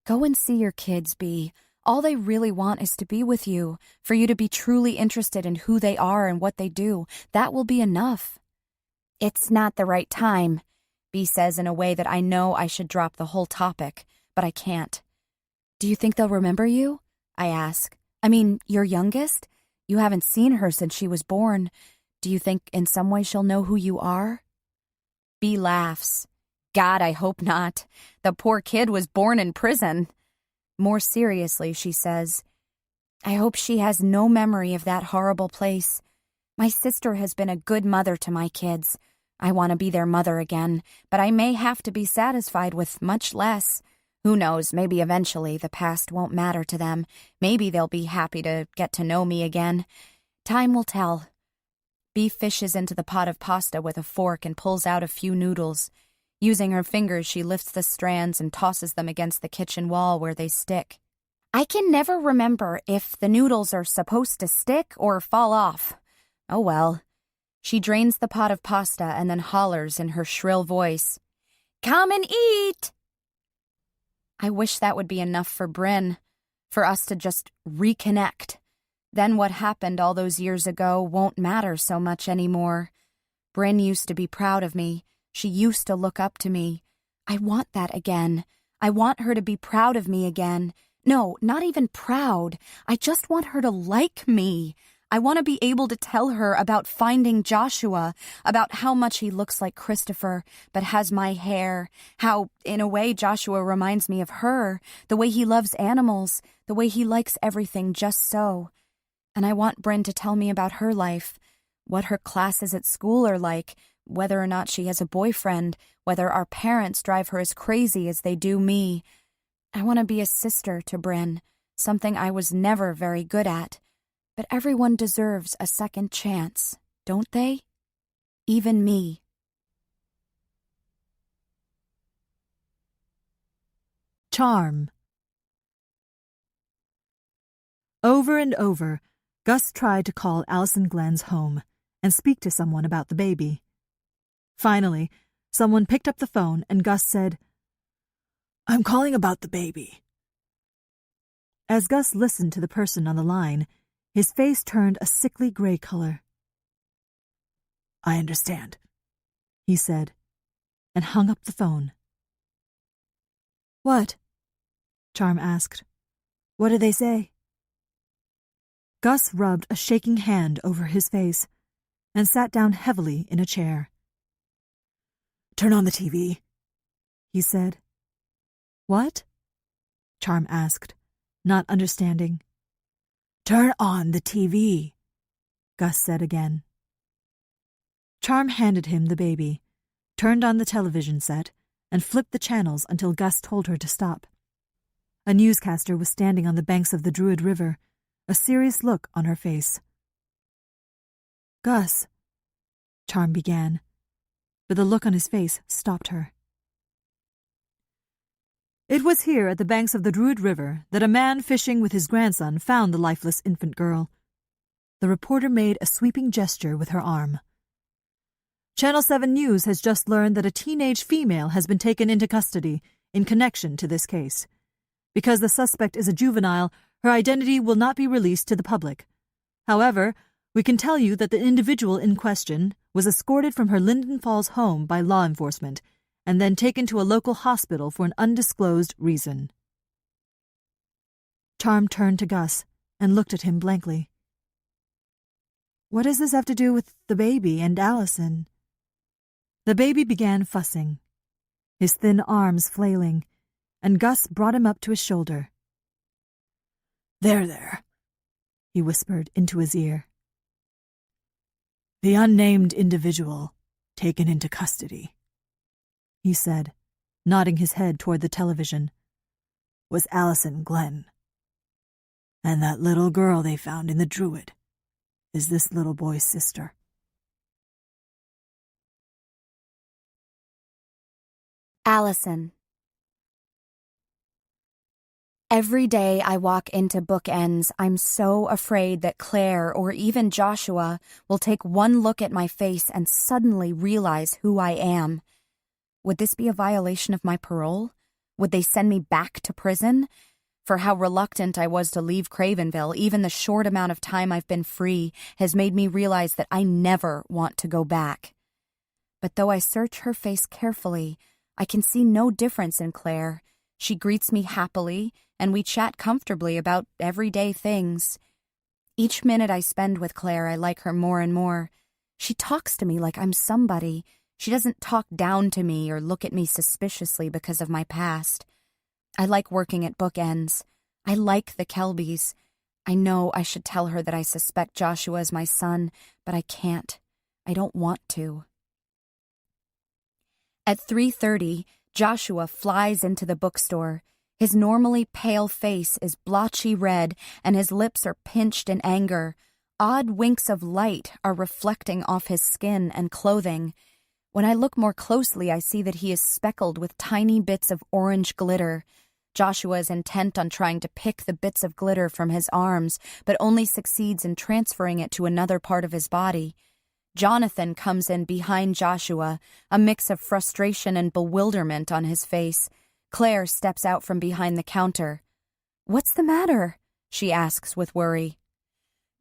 Go and see your kids, Bee. All they really want is to be with you, for you to be truly interested in who they are and what they do. That will be enough. It's not the right time, Bee says in a way that I know I should drop the whole topic, but I can't. Do you think they'll remember you? I ask. I mean, your youngest? You haven't seen her since she was born. Do you think in some way she'll know who you are? Bee laughs. God, I hope not. The poor kid was born in prison. More seriously, she says, I hope she has no memory of that horrible place. My sister has been a good mother to my kids. I want to be their mother again, but I may have to be satisfied with much less. Who knows, maybe eventually the past won't matter to them. Maybe they'll be happy to get to know me again. Time will tell. Bee fishes into the pot of pasta with a fork and pulls out a few noodles. Using her fingers, she lifts the strands and tosses them against the kitchen wall where they stick. I can never remember if the noodles are supposed to stick or fall off. Oh well. She drains the pot of pasta and then hollers in her shrill voice, "Come and eat!" I wish that would be enough for Bryn, for us to just reconnect. Then what happened all those years ago won't matter so much anymore. Bryn used to be proud of me. She used to look up to me. I want that again. I want her to be proud of me again. No, not even proud. I just want her to like me. I want to be able to tell her about finding Joshua, about how much he looks like Christopher, but has my hair, how, in a way, Joshua reminds me of her, the way he loves animals, the way he likes everything just so. And I want Bryn to tell me about her life, what her classes at school are like, whether or not she has a boyfriend, whether our parents drive her as crazy as they do me. I want to be a sister to Bryn, something I was never very good at. But everyone deserves a second chance, don't they? Even me. Charm. Over and over, Gus tried to call Allison Glenn's home and speak to someone about the baby. Finally, someone picked up the phone and Gus said, "I'm calling about the baby." As Gus listened to the person on the line, his face turned a sickly gray color. "I understand," he said, and hung up the phone. "What?" Charm asked. "What did they say?" Gus rubbed a shaking hand over his face and sat down heavily in a chair. "Turn on the TV," he said. "What?" Charm asked, not understanding. "Turn on the TV," Gus said again. Charm handed him the baby, turned on the television set, and flipped the channels until Gus told her to stop. A newscaster was standing on the banks of the Druid River, a serious look on her face. "Gus," Charm began, but the look on his face stopped her. It was here at the banks of the Druid River that a man fishing with his grandson found the lifeless infant girl. The reporter made a sweeping gesture with her arm. Channel 7 News has just learned that a teenage female has been taken into custody in connection to this case. Because the suspect is a juvenile, her identity will not be released to the public. However, We can tell you that the individual in question was escorted from her Linden Falls home by law enforcement and then taken to a local hospital for an undisclosed reason. Charm turned to Gus and looked at him blankly. What does this have to do with the baby and Allison? The baby began fussing, his thin arms flailing, and Gus brought him up to his shoulder. There, he whispered into his ear. The unnamed individual taken into custody, he said, nodding his head toward the television, was Allison Glenn. And that little girl they found in the Druid is this little boy's sister. Allison. Every day I walk into Bookends, I'm so afraid that Claire or even Joshua will take one look at my face and suddenly realize who I am. Would this be a violation of my parole? Would they send me back to prison? For how reluctant I was to leave Cravenville, even the short amount of time I've been free has made me realize that I never want to go back. But though I search her face carefully, I can see no difference in Claire. She greets me happily, and we chat comfortably about everyday things. Each minute I spend with Claire, I like her more and more. She talks to me like I'm somebody. She doesn't talk down to me or look at me suspiciously because of my past. I like working at Bookends. I like the Kelbys. I know I should tell her that I suspect Joshua is my son, but I can't. I don't want to. At 3:30, Joshua flies into the bookstore. His normally pale face is blotchy red, and his lips are pinched in anger. Odd winks of light are reflecting off his skin and clothing. When I look more closely, I see that he is speckled with tiny bits of orange glitter. Joshua is intent on trying to pick the bits of glitter from his arms, but only succeeds in transferring it to another part of his body. Jonathan comes in behind Joshua, a mix of frustration and bewilderment on his face. Claire steps out from behind the counter. "What's the matter?" she asks with worry.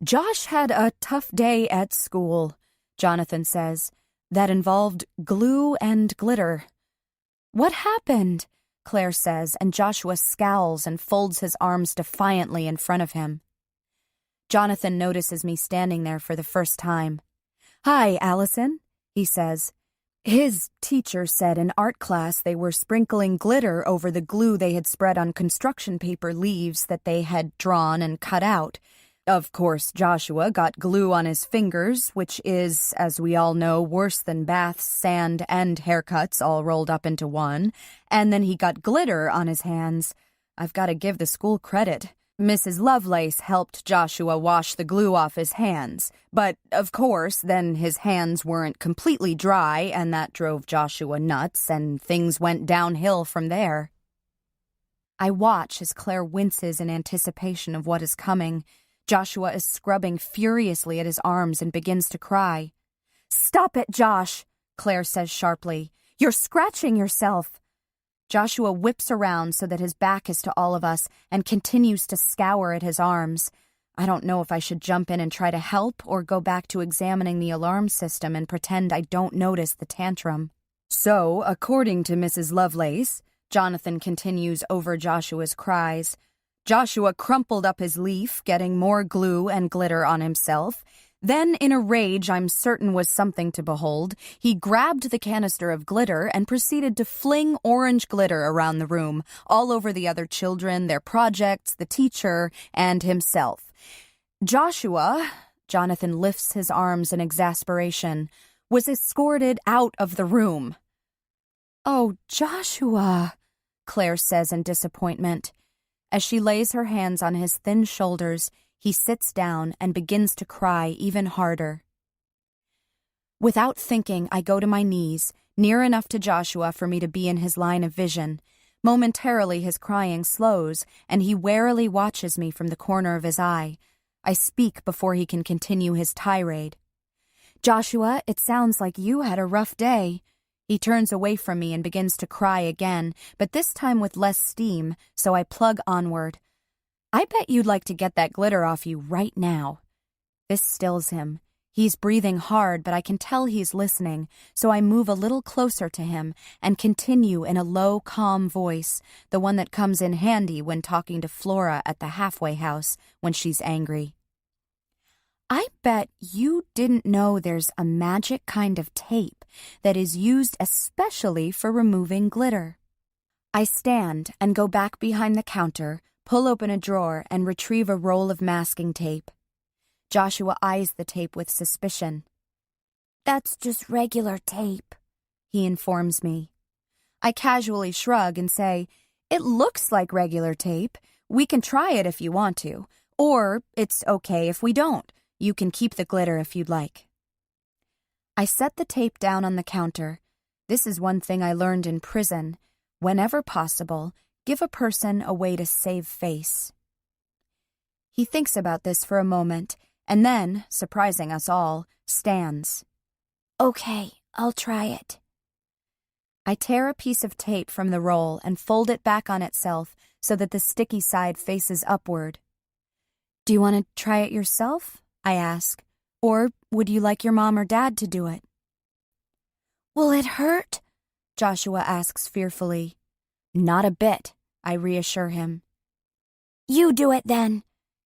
"Josh had a tough day at school," Jonathan says. "That involved glue and glitter." "What happened?" Claire says, and Joshua scowls and folds his arms defiantly in front of him. Jonathan notices me standing there for the first time. "Hi, Allison," he says. His teacher said in art class they were sprinkling glitter over the glue they had spread on construction paper leaves that they had drawn and cut out. Of course, Joshua got glue on his fingers, which is, as we all know, worse than baths, sand, and haircuts all rolled up into one. And then he got glitter on his hands. I've got to give the school credit. Mrs. Lovelace helped Joshua wash the glue off his hands. But, of course, then his hands weren't completely dry, and that drove Joshua nuts, and things went downhill from there. I watch as Claire winces in anticipation of what is coming. Joshua is scrubbing furiously at his arms and begins to cry. "Stop it, Josh," Claire says sharply. "You're scratching yourself." Joshua whips around so that his back is to all of us and continues to scour at his arms. I don't know if I should jump in and try to help or go back to examining the alarm system and pretend I don't notice the tantrum. "So, according to Mrs. Lovelace," Jonathan continues over Joshua's cries, "Joshua crumpled up his leaf, getting more glue and glitter on himself. Then, in a rage I'm certain was something to behold, he grabbed the canister of glitter and proceeded to fling orange glitter around the room, all over the other children, their projects, the teacher, and himself. Joshua," Jonathan lifts his arms in exasperation, "was escorted out of the room." "Oh, Joshua," Claire says in disappointment. As she lays her hands on his thin shoulders, he sits down and begins to cry even harder. Without thinking, I go to my knees, near enough to Joshua for me to be in his line of vision. Momentarily, his crying slows, and he warily watches me from the corner of his eye. I speak before he can continue his tirade. "Joshua, it sounds like you had a rough day." He turns away from me and begins to cry again, but this time with less steam, so I plug onward. "I bet you'd like to get that glitter off you right now." This stills him. He's breathing hard, but I can tell he's listening, so I move a little closer to him and continue in a low, calm voice, the one that comes in handy when talking to Flora at the halfway house when she's angry. I bet you didn't know there's a magic kind of tape that is used especially for removing glitter. I stand and go back behind the counter, pull open a drawer, and retrieve a roll of masking tape. Joshua eyes the tape with suspicion. That's just regular tape, he informs me. I casually shrug and say, it looks like regular tape. We can try it if you want to. Or it's okay if we don't. You can keep the glitter if you'd like. I set the tape down on the counter. This is one thing I learned in prison. Whenever possible, give a person a way to save face. He thinks about this for a moment, and then, surprising us all, stands. Okay, I'll try it. I tear a piece of tape from the roll and fold it back on itself so that the sticky side faces upward. Do you want to try it yourself? I ask. Or would you like your mom or dad to do it? Will it hurt? Joshua asks fearfully. Not a bit, I reassure him. You do it then,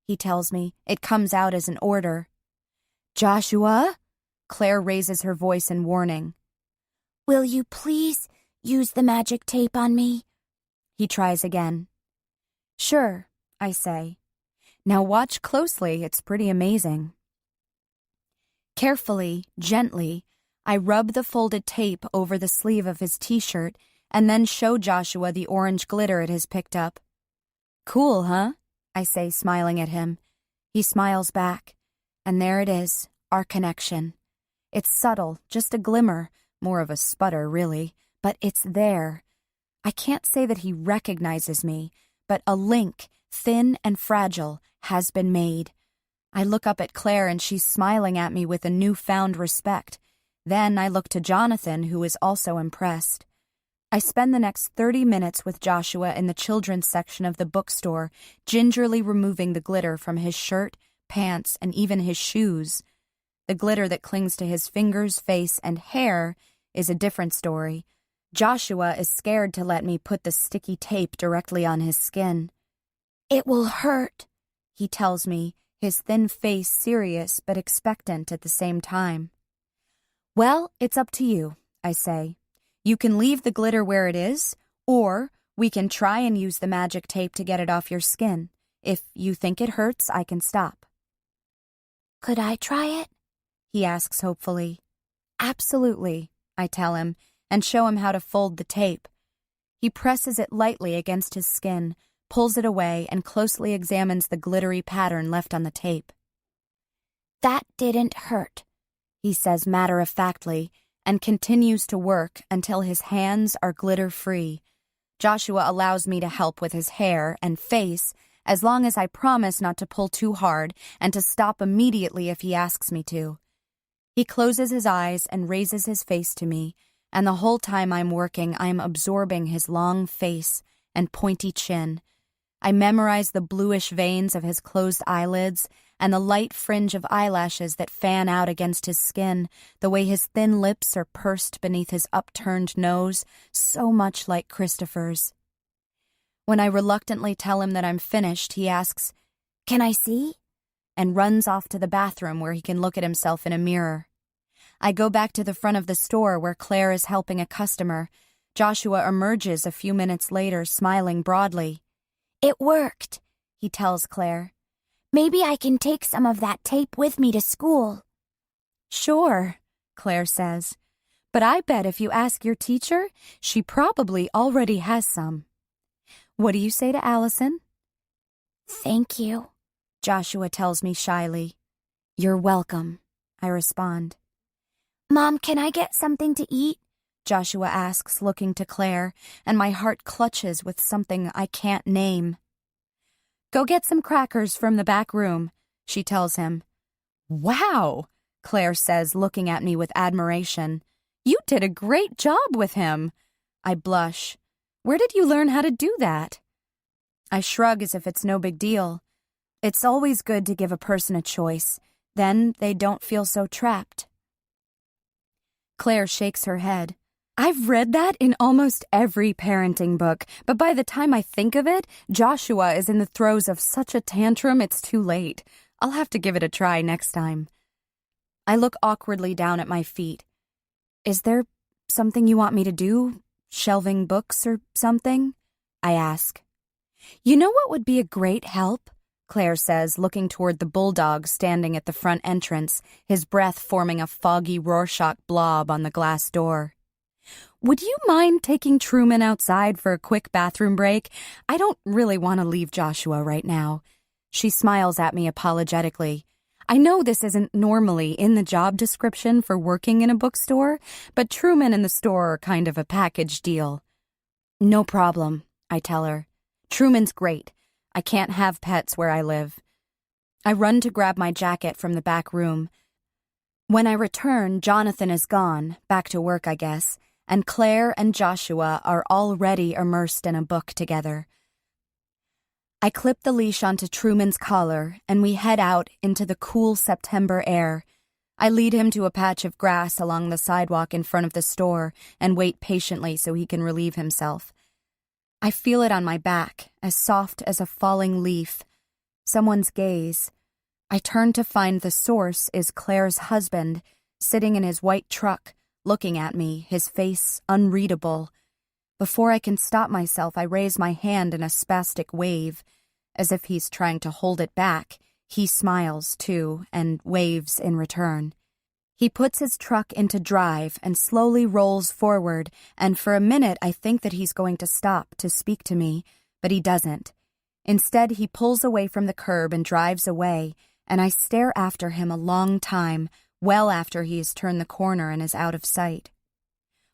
he tells me. It comes out as an order. Joshua? Claire raises her voice in warning. Will you please use the magic tape on me? He tries again. Sure, I say. Now watch closely, it's pretty amazing. Carefully, gently, I rub the folded tape over the sleeve of his t-shirt and then show Joshua the orange glitter it has picked up. Cool, huh? I say, smiling at him. He smiles back, and there it is, our connection. It's subtle, just a glimmer, more of a sputter, really, but it's there. I can't say that he recognizes me, but a link, thin and fragile, has been made. I look up at Claire and she's smiling at me with a newfound respect. Then I look to Jonathan, who is also impressed. I spend the next 30 minutes with Joshua in the children's section of the bookstore, gingerly removing the glitter from his shirt, pants, and even his shoes. The glitter that clings to his fingers, face, and hair is a different story. Joshua is scared to let me put the sticky tape directly on his skin. It will hurt, he tells me, his thin face serious but expectant at the same time. Well, it's up to you, I say. You can leave the glitter where it is, or we can try and use the magic tape to get it off your skin. If you think it hurts, I can stop. Could I try it? He asks hopefully. Absolutely, I tell him, and show him how to fold the tape. He presses it lightly against his skin, pulls it away, and closely examines the glittery pattern left on the tape. That didn't hurt, he says matter-of-factly, and continues to work until his hands are glitter-free. Joshua allows me to help with his hair and face, as long as I promise not to pull too hard and to stop immediately if he asks me to. He closes his eyes and raises his face to me, and the whole time I'm working, I'm absorbing his long face and pointy chin. I memorize the bluish veins of his closed eyelids and the light fringe of eyelashes that fan out against his skin, the way his thin lips are pursed beneath his upturned nose, so much like Christopher's. When I reluctantly tell him that I'm finished, he asks, "Can I see?" and runs off to the bathroom where he can look at himself in a mirror. I go back to the front of the store where Claire is helping a customer. Joshua emerges a few minutes later, smiling broadly. It worked, he tells Claire. Maybe I can take some of that tape with me to school. Sure, Claire says. But I bet if you ask your teacher, she probably already has some. What do you say to Allison? Thank you, Joshua tells me shyly. You're welcome, I respond. Mom, can I get something to eat? Joshua asks, looking to Claire, and my heart clutches with something I can't name. Go get some crackers from the back room, she tells him. Wow, Claire says, looking at me with admiration. You did a great job with him. I blush. Where did you learn how to do that? I shrug as if it's no big deal. It's always good to give a person a choice. Then they don't feel so trapped. Claire shakes her head. I've read that in almost every parenting book, but by the time I think of it, Joshua is in the throes of such a tantrum it's too late. I'll have to give it a try next time. I look awkwardly down at my feet. Is there something you want me to do? Shelving books or something? I ask. You know what would be a great help? Claire says, looking toward the bulldog standing at the front entrance, his breath forming a foggy Rorschach blob on the glass door. Would you mind taking Truman outside for a quick bathroom break? I don't really want to leave Joshua right now. She smiles at me apologetically. I know this isn't normally in the job description for working in a bookstore, but Truman and the store are kind of a package deal. No problem, I tell her. Truman's great. I can't have pets where I live. I run to grab my jacket from the back room. When I return, Jonathan is gone, back to work, I guess, and Claire and Joshua are already immersed in a book together. I clip the leash onto Truman's collar, and we head out into the cool September air. I lead him to a patch of grass along the sidewalk in front of the store and wait patiently so he can relieve himself. I feel it on my back, as soft as a falling leaf. Someone's gaze. I turn to find the source is Claire's husband, sitting in his white truck, looking at me, his face unreadable. Before I can stop myself, I raise my hand in a spastic wave. As if he's trying to hold it back, he smiles, too, and waves in return. He puts his truck into drive and slowly rolls forward, and for a minute I think that he's going to stop to speak to me, but he doesn't. Instead, he pulls away from the curb and drives away, and I stare after him a long time, well after he has turned the corner and is out of sight,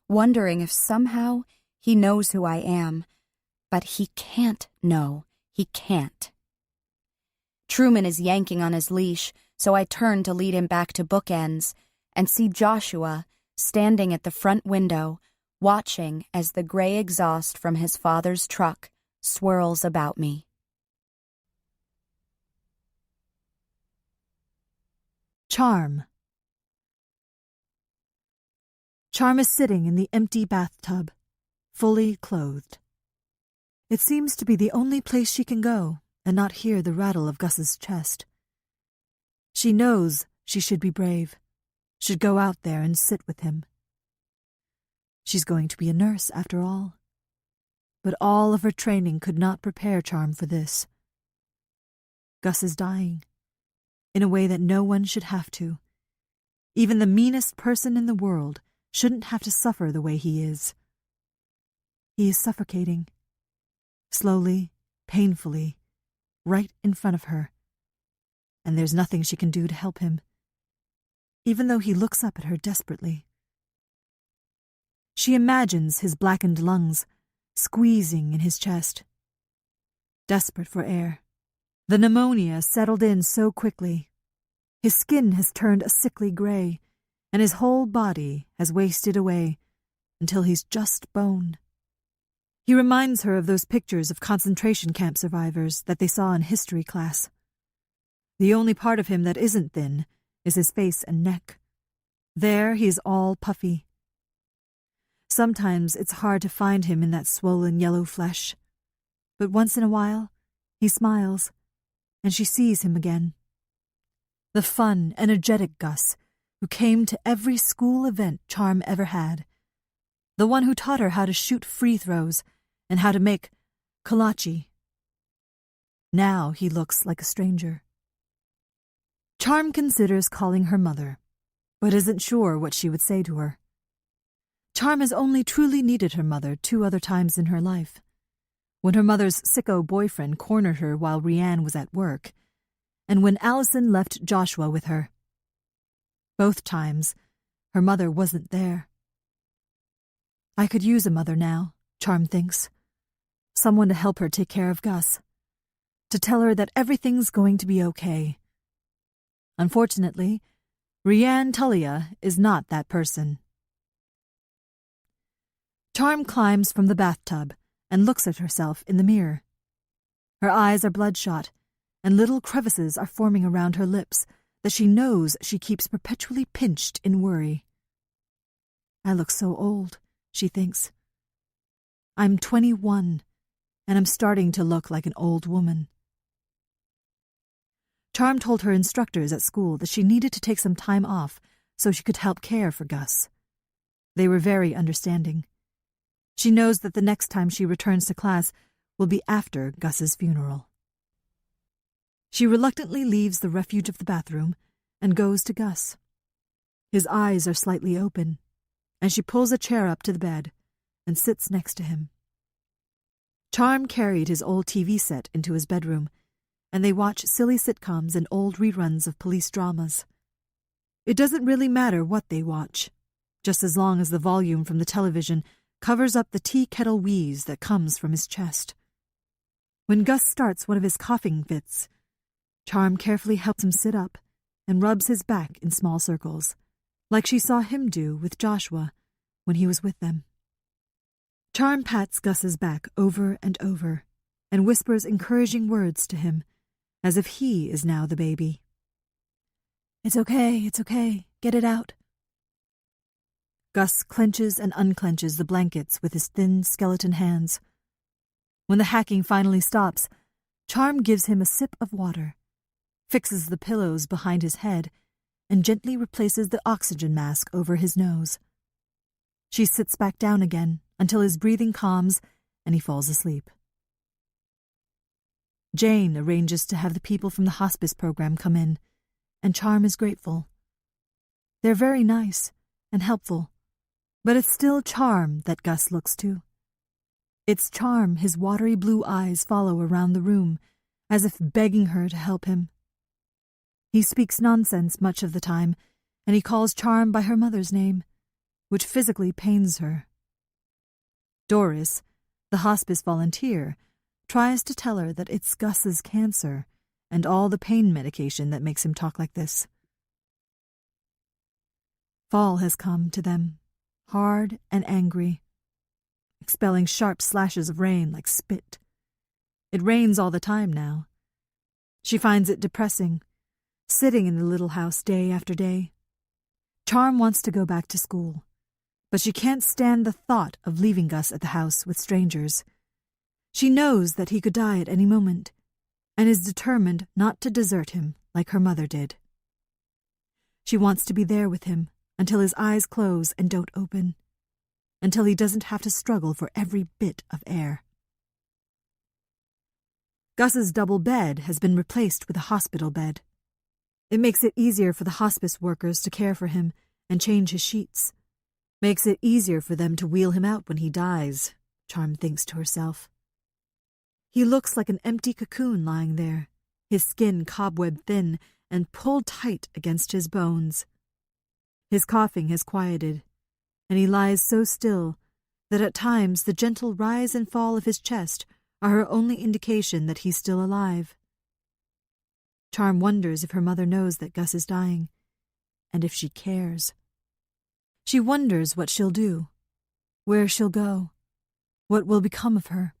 wondering if somehow he knows who I am. But he can't know. He can't. Truman is yanking on his leash, so I turn to lead him back to bookends and see Joshua standing at the front window, watching as the gray exhaust from his father's truck swirls about me. Charm. Charm is sitting in the empty bathtub, fully clothed. It seems to be the only place she can go and not hear the rattle of Gus's chest. She knows she should be brave, should go out there and sit with him. She's going to be a nurse, after all. But all of her training could not prepare Charm for this. Gus is dying, in a way that no one should have to. Even the meanest person in the world shouldn't have to suffer the way he is. He is suffocating. Slowly, painfully, right in front of her. And there's nothing she can do to help him, even though he looks up at her desperately. She imagines his blackened lungs squeezing in his chest, desperate for air. The pneumonia settled in so quickly. His skin has turned a sickly gray, and his whole body has wasted away until he's just bone. He reminds her of those pictures of concentration camp survivors that they saw in history class. The only part of him that isn't thin is his face and neck. There he is all puffy. Sometimes it's hard to find him in that swollen yellow flesh, but once in a while he smiles, and she sees him again. The fun, energetic Gus who came to every school event Charm ever had. The one who taught her how to shoot free throws and how to make kolache. Now he looks like a stranger. Charm considers calling her mother, but isn't sure what she would say to her. Charm has only truly needed her mother 2 other times in her life. When her mother's sicko boyfriend cornered her while Rianne was at work, and when Allison left Joshua with her. Both times, her mother wasn't there. I could use a mother now, Charm thinks. Someone to help her take care of Gus. To tell her that everything's going to be okay. Unfortunately, Rianne Tullia is not that person. Charm climbs from the bathtub and looks at herself in the mirror. Her eyes are bloodshot, and little crevices are forming around her lips that she knows she keeps perpetually pinched in worry. I look so old, she thinks. I'm 21, and I'm starting to look like an old woman. Charm told her instructors at school that she needed to take some time off so she could help care for Gus. They were very understanding. She knows that the next time she returns to class will be after Gus's funeral. She reluctantly leaves the refuge of the bathroom and goes to Gus. His eyes are slightly open, and she pulls a chair up to the bed and sits next to him. Charm carried his old TV set into his bedroom, and they watch silly sitcoms and old reruns of police dramas. It doesn't really matter what they watch, just as long as the volume from the television covers up the tea kettle wheeze that comes from his chest. When Gus starts one of his coughing fits, Charm carefully helps him sit up and rubs his back in small circles, like she saw him do with Joshua when he was with them. Charm pats Gus's back over and over and whispers encouraging words to him, as if he is now the baby. It's okay, get it out. Gus clenches and unclenches the blankets with his thin skeleton hands. When the hacking finally stops, Charm gives him a sip of water, fixes the pillows behind his head, and gently replaces the oxygen mask over his nose. She sits back down again until his breathing calms and he falls asleep. Jane arranges to have the people from the hospice program come in, and Charm is grateful. They're very nice and helpful, but it's still Charm that Gus looks to. It's Charm his watery blue eyes follow around the room, as if begging her to help him. He speaks nonsense much of the time, and he calls Charm by her mother's name, which physically pains her. Doris, the hospice volunteer, tries to tell her that it's Gus's cancer and all the pain medication that makes him talk like this. Fall has come to them, hard and angry, expelling sharp slashes of rain like spit. It rains all the time now. She finds it depressing, sitting in the little house day after day. Charm wants to go back to school, but she can't stand the thought of leaving Gus at the house with strangers. She knows that he could die at any moment, and is determined not to desert him like her mother did. She wants to be there with him until his eyes close and don't open, until he doesn't have to struggle for every bit of air. Gus's double bed has been replaced with a hospital bed. It makes it easier for the hospice workers to care for him and change his sheets. Makes it easier for them to wheel him out when he dies, Charm thinks to herself. He looks like an empty cocoon lying there, his skin cobweb thin and pulled tight against his bones. His coughing has quieted, and he lies so still that at times the gentle rise and fall of his chest are her only indication that he's still alive. Charm wonders if her mother knows that Gus is dying, and if she cares. She wonders what she'll do, where she'll go, what will become of her.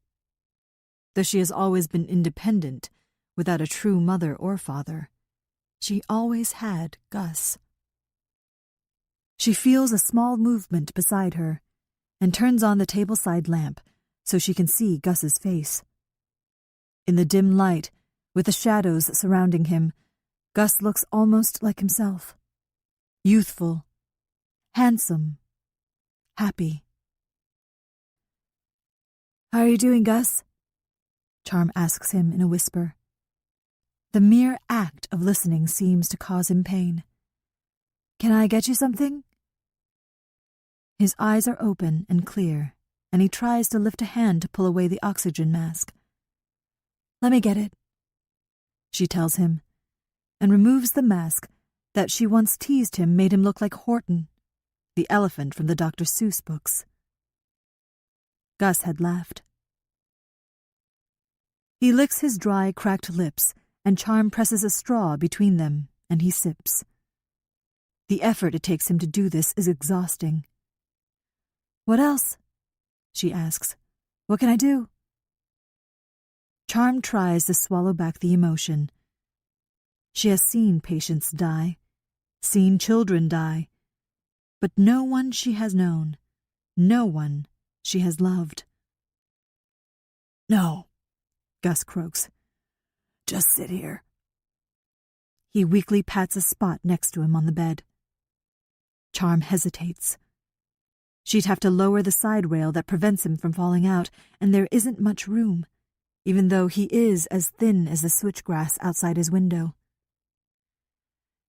Though she has always been independent, without a true mother or father, she always had Gus. She feels a small movement beside her and turns on the tableside lamp so she can see Gus's face. In the dim light, with the shadows surrounding him, Gus looks almost like himself. Youthful, handsome, happy. "How are you doing, Gus?" Charm asks him in a whisper. The mere act of listening seems to cause him pain. "Can I get you something?" His eyes are open and clear, and he tries to lift a hand to pull away the oxygen mask. "Let me get it," she tells him, and removes the mask that she once teased him made him look like Horton, the elephant from the Dr. Seuss books. Gus had laughed. He licks his dry, cracked lips, and Charm presses a straw between them, and he sips. The effort it takes him to do this is exhausting. "What else?" she asks. "What can I do?" Charm tries to swallow back the emotion. She has seen patients die, seen children die, but no one she has known, no one she has loved. No, Gus croaks. just sit here. He weakly pats a spot next to him on the bed. Charm hesitates. She'd have to lower the side rail that prevents him from falling out, and there isn't much room, even though he is as thin as the switchgrass outside his window.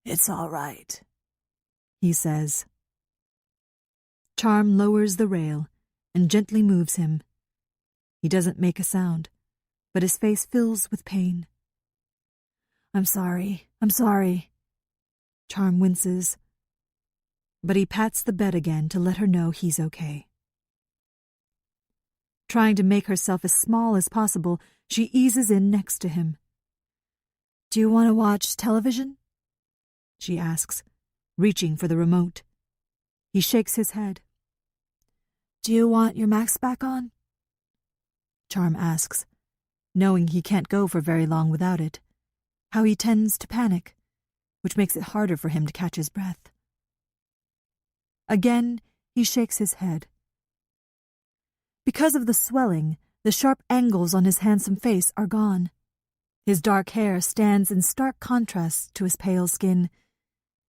It's all right, he says. Charm lowers the rail and gently moves him. He doesn't make a sound, but his face fills with pain. I'm sorry. Charm winces, but he pats the bed again to let her know he's okay. Trying to make herself as small as possible, she eases in next to him. Do you want to watch television? She asks, reaching for the remote. He shakes his head. Do you want your Macs back on? Charm asks, knowing he can't go for very long without it. How he tends to panic, which makes it harder for him to catch his breath. Again, he shakes his head. Because of the swelling, the sharp angles on his handsome face are gone. His dark hair stands in stark contrast to his pale skin,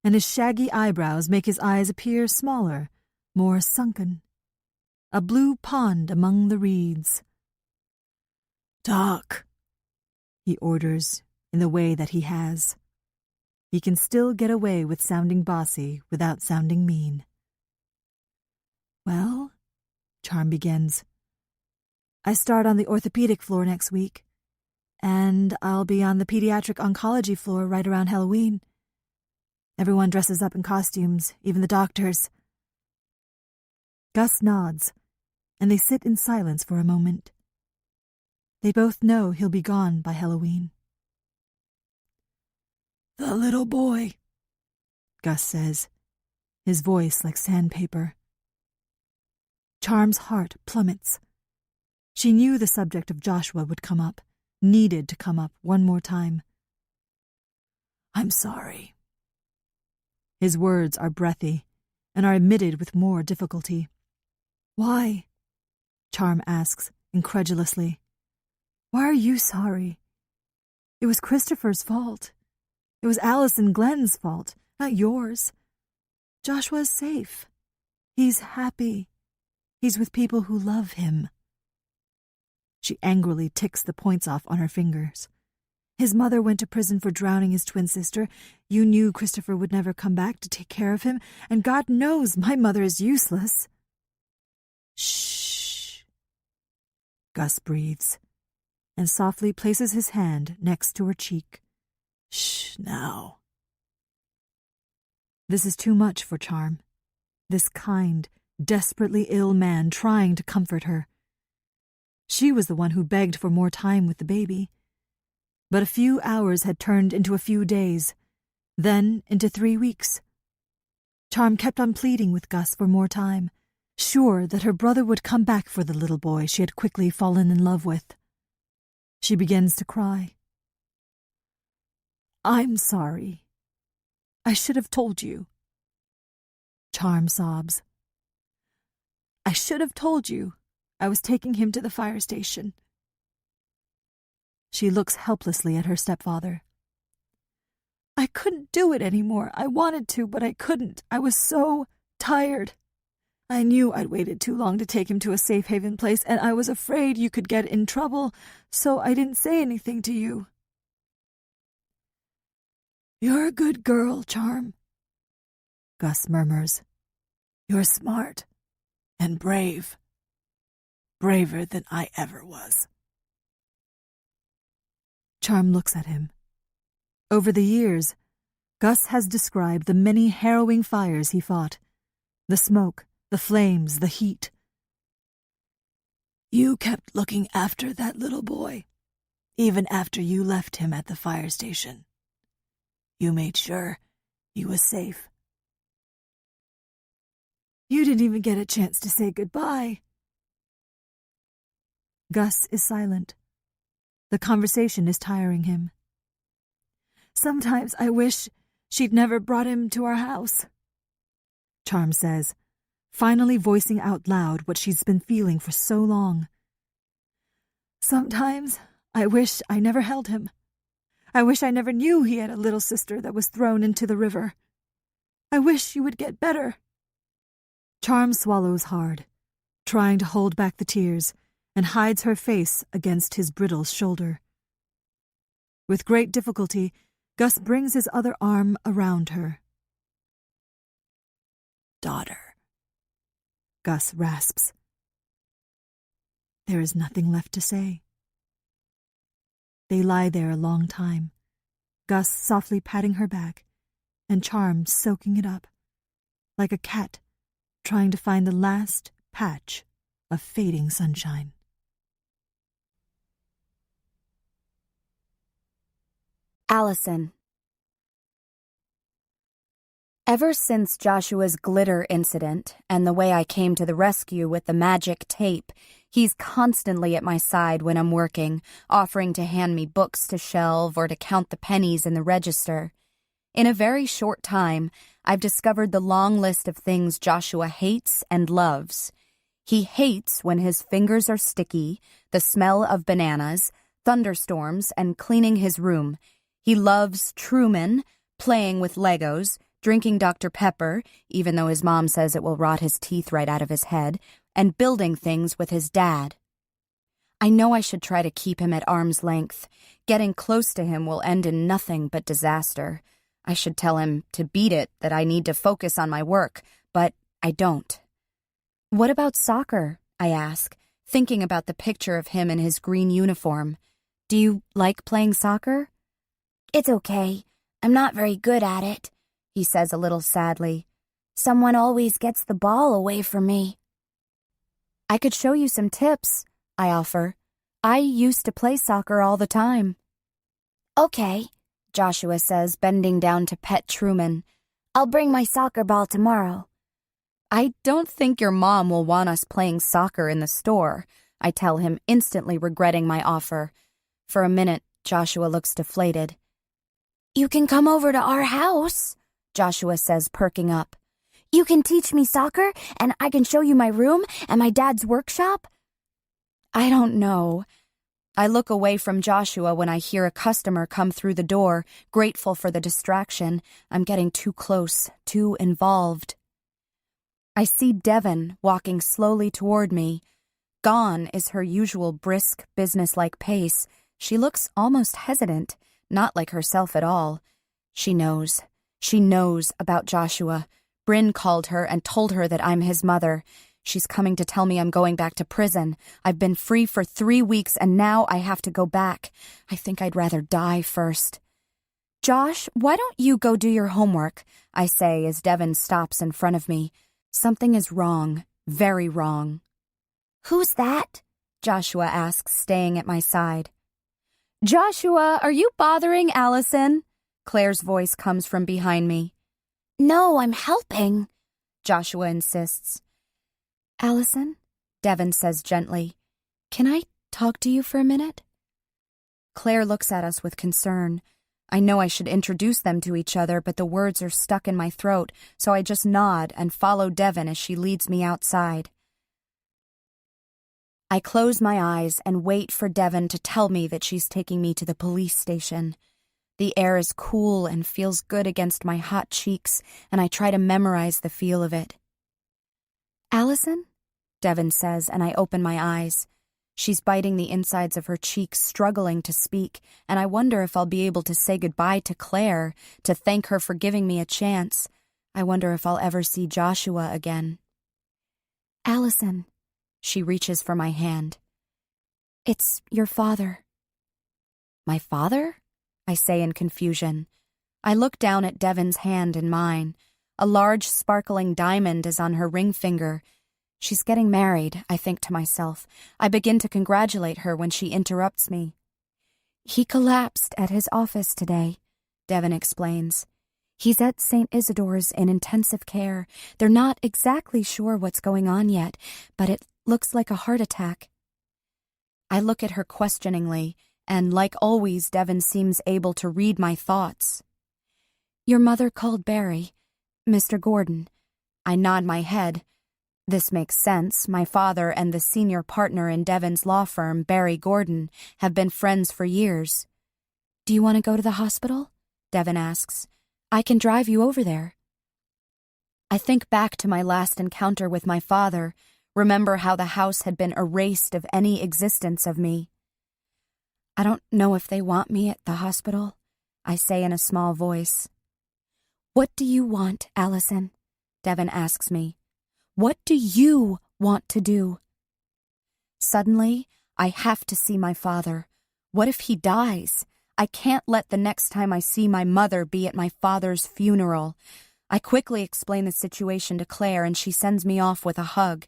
and his shaggy eyebrows make his eyes appear smaller, more sunken. A blue pond among the reeds. Talk, he orders in the way that he has. He can still get away with sounding bossy without sounding mean. Well, Charm begins. I start on the orthopedic floor next week, and I'll be on the pediatric oncology floor right around Halloween. Everyone dresses up in costumes, even the doctors. Gus nods, and they sit in silence for a moment. They both know he'll be gone by Halloween. The little boy, Gus says, his voice like sandpaper. Charm's heart plummets. She knew the subject of Joshua would come up, needed to come up one more time. I'm sorry. His words are breathy and are emitted with more difficulty. Why? Charm asks, incredulously. Why are you sorry? It was Christopher's fault. It was Allison Glenn's fault, not yours. Joshua's safe. He's happy. He's with people who love him. She angrily ticks the points off on her fingers. His mother went to prison for drowning his twin sister. You knew Christopher would never come back to take care of him, and God knows my mother is useless. Shh. Gus breathes, and softly places his hand next to her cheek. Shh, now. This is too much for Charm. This kind, desperately ill man trying to comfort her. She was the one who begged for more time with the baby. But a few hours had turned into a few days, then into 3 weeks. Charm kept on pleading with Gus for more time, sure that her brother would come back for the little boy she had quickly fallen in love with. She begins to cry. I'm sorry. I should have told you. Charm sobs. I should have told you. I was taking him to the fire station. She looks helplessly at her stepfather. I couldn't do it anymore. I wanted to, but I couldn't. I was so tired. I knew I'd waited too long to take him to a safe haven place, and I was afraid you could get in trouble, so I didn't say anything to you. You're a good girl, Charm, Gus murmurs. You're smart and brave. Braver than I ever was. Charm looks at him. Over the years, Gus has described the many harrowing fires he fought. The smoke, the flames, the heat. You kept looking after that little boy, even after you left him at the fire station. You made sure he was safe. You didn't even get a chance to say goodbye. Gus is silent. The conversation is tiring him. Sometimes I wish she'd never brought him to our house, Charm says, finally voicing out loud what she's been feeling for so long. Sometimes I wish I never held him. I wish I never knew he had a little sister that was thrown into the river. I wish you would get better. Charm swallows hard, trying to hold back the tears, and hides her face against his brittle shoulder. With great difficulty, Gus brings his other arm around her. Daughter, Gus rasps. There is nothing left to say. They lie there a long time, Gus softly patting her back, and Charm soaking it up, like a cat trying to find the last patch of fading sunshine. Allison. Ever since Joshua's glitter incident and the way I came to the rescue with the magic tape, he's constantly at my side when I'm working, offering to hand me books to shelve or to count the pennies in the register. In a very short time, I've discovered the long list of things Joshua hates and loves. He hates when his fingers are sticky, the smell of bananas, thunderstorms, and cleaning his room. He loves Truman, playing with Legos, drinking Dr. Pepper, even though his mom says it will rot his teeth right out of his head, and building things with his dad. I know I should try to keep him at arm's length. Getting close to him will end in nothing but disaster. I should tell him to beat it, that I need to focus on my work, but I don't. What about soccer? I ask, thinking about the picture of him in his green uniform. Do you like playing soccer? It's okay. I'm not very good at it, he says a little sadly. Someone always gets the ball away from me. I could show you some tips, I offer. I used to play soccer all the time. Okay, Joshua says, bending down to pet Truman. I'll bring my soccer ball tomorrow. I don't think your mom will want us playing soccer in the store, I tell him, instantly regretting my offer. For a minute, Joshua looks deflated. You can come over to our house, Joshua says, perking up. You can teach me soccer, and I can show you my room and my dad's workshop. I don't know. I look away from Joshua when I hear a customer come through the door, grateful for the distraction. I'm getting too close, too involved. I see Devon walking slowly toward me. Gone is her usual brisk, businesslike pace. She looks almost hesitant, not like herself at all. She knows. She knows about Joshua. Bryn called her and told her that I'm his mother. She's coming to tell me I'm going back to prison. I've been free for 3 weeks and now I have to go back. I think I'd rather die first. Josh, why don't you go do your homework? I say as Devon stops in front of me. Something is wrong, very wrong. Who's that? Joshua asks, staying at my side. Joshua, are you bothering Allison? Claire's voice comes from behind me. No, I'm helping, Joshua insists. Allison, Devon says gently, can I talk to you for a minute? Claire looks at us with concern. I know I should introduce them to each other, but the words are stuck in my throat, so I just nod and follow Devon as she leads me outside. I close my eyes and wait for Devon to tell me that she's taking me to the police station. The air is cool and feels good against my hot cheeks, and I try to memorize the feel of it. Allison? Devon says, and I open my eyes. She's biting the insides of her cheeks, struggling to speak, and I wonder if I'll be able to say goodbye to Claire, to thank her for giving me a chance. I wonder if I'll ever see Joshua again. Allison. She reaches for my hand. It's your father. My father? I say in confusion. I look down at Devon's hand in mine. A large sparkling diamond is on her ring finger. She's getting married, I think to myself. I begin to congratulate her when she interrupts me. He collapsed at his office today, Devon explains. He's at St. Isidore's in intensive care. They're not exactly sure what's going on yet, but it looks like a heart attack. I look at her questioningly, and like always, Devin seems able to read my thoughts. "Your mother called Barry, Mr. Gordon." I nod my head. This makes sense. My father and the senior partner in Devin's law firm, Barry Gordon, have been friends for years. "Do you want to go to the hospital?" Devin asks. "I can drive you over there." I think back to my last encounter with my father, remember how the house had been erased of any existence of me. "I don't know if they want me at the hospital," I say in a small voice. "What do you want, Allison?" Devin asks me. "What do you want to do?" Suddenly, I have to see my father. What if he dies? I can't let the next time I see my mother be at my father's funeral. I quickly explain the situation to Claire, and she sends me off with a hug.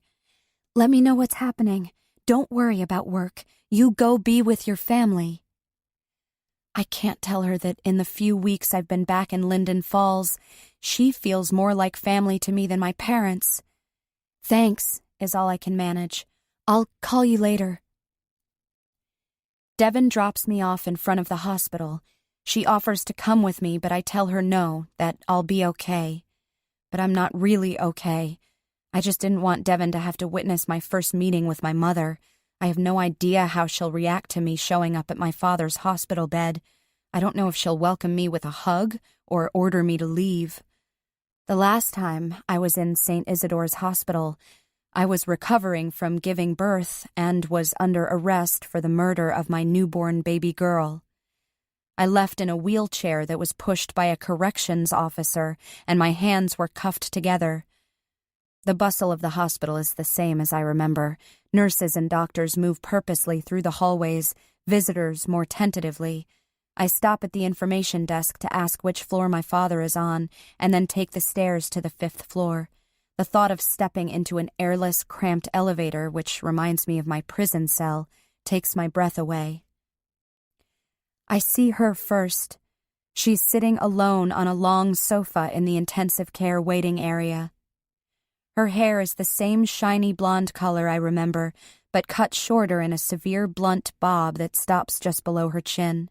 "Let me know what's happening. Don't worry about work. You go be with your family." I can't tell her that in the few weeks I've been back in Linden Falls, she feels more like family to me than my parents. "Thanks," is all I can manage. "I'll call you later." Devin drops me off in front of the hospital. She offers to come with me, but I tell her no, that I'll be okay. But I'm not really okay. I just didn't want Devin to have to witness my first meeting with my mother. I have no idea how she'll react to me showing up at my father's hospital bed. I don't know if she'll welcome me with a hug or order me to leave. The last time I was in St. Isidore's Hospital, I was recovering from giving birth and was under arrest for the murder of my newborn baby girl. I left in a wheelchair that was pushed by a corrections officer, and my hands were cuffed together. The bustle of the hospital is the same as I remember. Nurses and doctors move purposely through the hallways, visitors more tentatively. I stop at the information desk to ask which floor my father is on, and then take the stairs to the 5th floor. The thought of stepping into an airless, cramped elevator, which reminds me of my prison cell, takes my breath away. I see her first. She's sitting alone on a long sofa in the intensive care waiting area. Her hair is the same shiny blonde color I remember, but cut shorter in a severe blunt bob that stops just below her chin.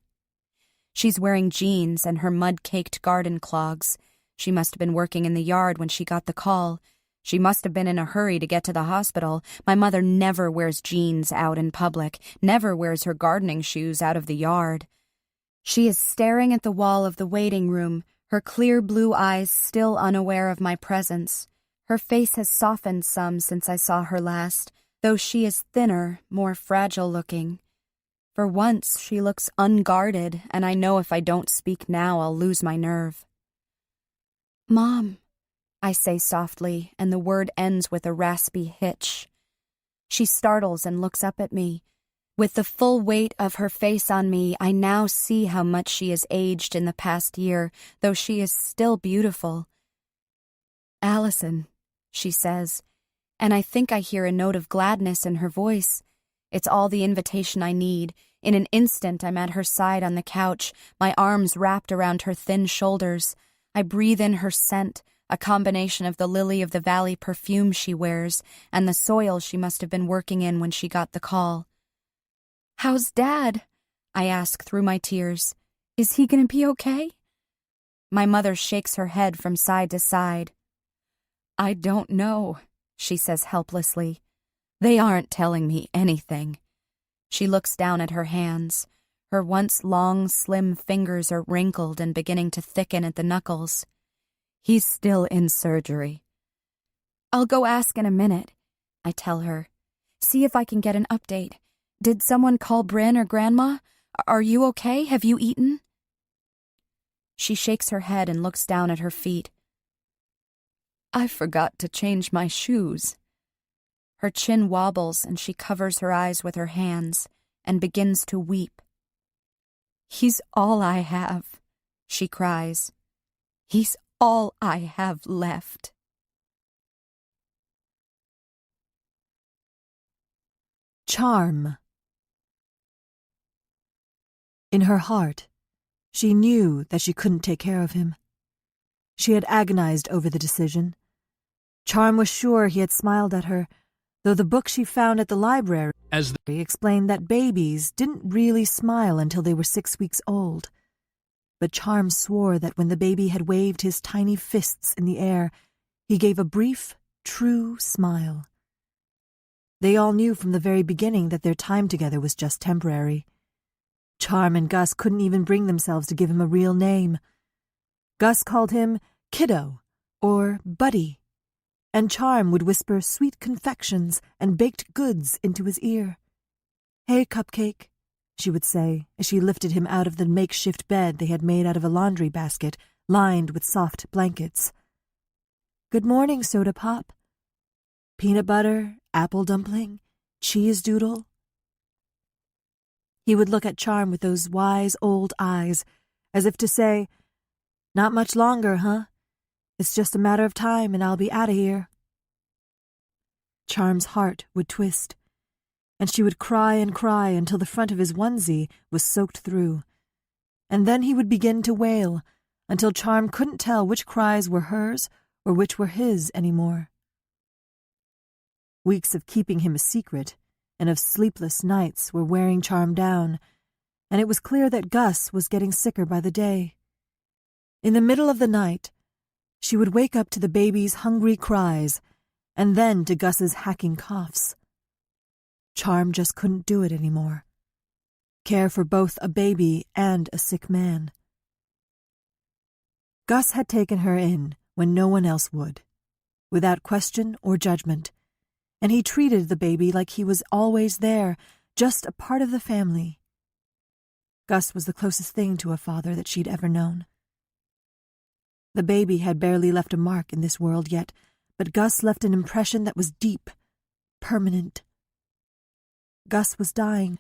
She's wearing jeans and her mud-caked garden clogs. She must have been working in the yard when she got the call. She must have been in a hurry to get to the hospital. My mother never wears jeans out in public, never wears her gardening shoes out of the yard. She is staring at the wall of the waiting room, her clear blue eyes still unaware of my presence. Her face has softened some since I saw her last, though she is thinner, more fragile-looking. For once, she looks unguarded, and I know if I don't speak now, I'll lose my nerve. "Mom," I say softly, and the word ends with a raspy hitch. She startles and looks up at me. With the full weight of her face on me, I now see how much she has aged in the past year, though she is still beautiful. "Allison," she says, and I think I hear a note of gladness in her voice. It's all the invitation I need. In an instant, I'm at her side on the couch, my arms wrapped around her thin shoulders. I breathe in her scent, a combination of the lily-of-the-valley perfume she wears and the soil she must have been working in when she got the call. "How's Dad?" I ask through my tears. "Is he going to be okay?" My mother shakes her head from side to side. "I don't know," she says helplessly. "They aren't telling me anything." She looks down at her hands. Her once long, slim fingers are wrinkled and beginning to thicken at the knuckles. "He's still in surgery." "I'll go ask in a minute," I tell her. "See if I can get an update. Did someone call Bryn or Grandma? Are you okay? Have you eaten?" She shakes her head and looks down at her feet. "I forgot to change my shoes." Her chin wobbles and she covers her eyes with her hands and begins to weep. "He's all I have," she cries. "He's all I have left." Charm. In her heart, she knew that she couldn't take care of him. She had agonized over the decision. Charm was sure he had smiled at her, though the book she found at the library As explained that babies didn't really smile until they were 6 weeks old. But Charm swore that when the baby had waved his tiny fists in the air, he gave a brief, true smile. They all knew from the very beginning that their time together was just temporary. Charm and Gus couldn't even bring themselves to give him a real name. Gus called him Kiddo or Buddy, and Charm would whisper sweet confections and baked goods into his ear. "Hey, Cupcake," she would say as she lifted him out of the makeshift bed they had made out of a laundry basket lined with soft blankets. "Good morning, Soda Pop. Peanut butter, apple dumpling, cheese doodle." He would look at Charm with those wise old eyes, as if to say, "Not much longer, huh? It's just a matter of time and I'll be out of here." Charm's heart would twist, and she would cry and cry until the front of his onesie was soaked through. And then he would begin to wail, until Charm couldn't tell which cries were hers or which were his anymore. Weeks of keeping him a secret and of sleepless nights were wearing Charm down, and it was clear that Gus was getting sicker by the day. In the middle of the night, she would wake up to the baby's hungry cries, and then to Gus's hacking coughs. Charm just couldn't do it anymore. Care for both a baby and a sick man. Gus had taken her in when no one else would, without question or judgment, and he treated the baby like he was always there, just a part of the family. Gus was the closest thing to a father that she'd ever known. The baby had barely left a mark in this world yet, but Gus left an impression that was deep, permanent. Gus was dying,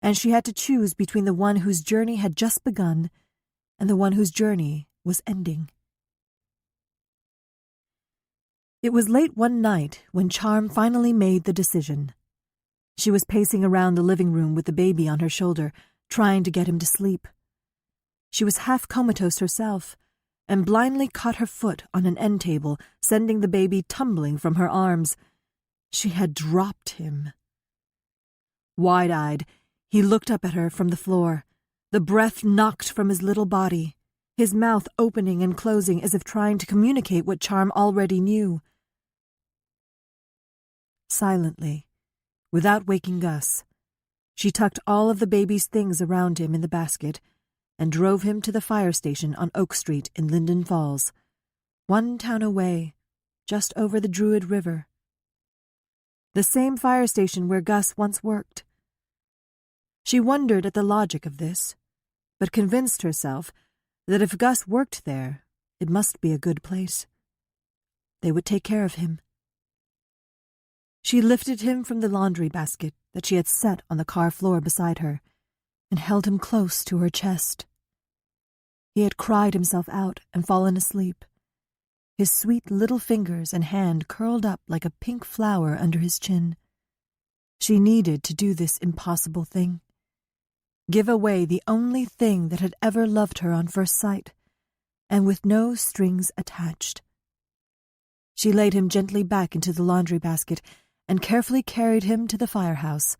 and she had to choose between the one whose journey had just begun and the one whose journey was ending. It was late one night when Charm finally made the decision. She was pacing around the living room with the baby on her shoulder, trying to get him to sleep. She was half comatose herself, and blindly caught her foot on an end table, sending the baby tumbling from her arms. She had dropped him. Wide-eyed, he looked up at her from the floor, the breath knocked from his little body, his mouth opening and closing as if trying to communicate what Charm already knew. Silently, without waking Gus, she tucked all of the baby's things around him in the basket and drove him to the fire station on Oak Street in Linden Falls, one town away, just over the Druid River. The same fire station where Gus once worked. She wondered at the logic of this, but convinced herself that if Gus worked there, it must be a good place. They would take care of him. She lifted him from the laundry basket that she had set on the car floor beside her and held him close to her chest. He had cried himself out and fallen asleep, his sweet little fingers and hand curled up like a pink flower under his chin. She needed to do this impossible thing. Give away the only thing that had ever loved her on first sight, and with no strings attached. She laid him gently back into the laundry basket and carefully carried him to the firehouse,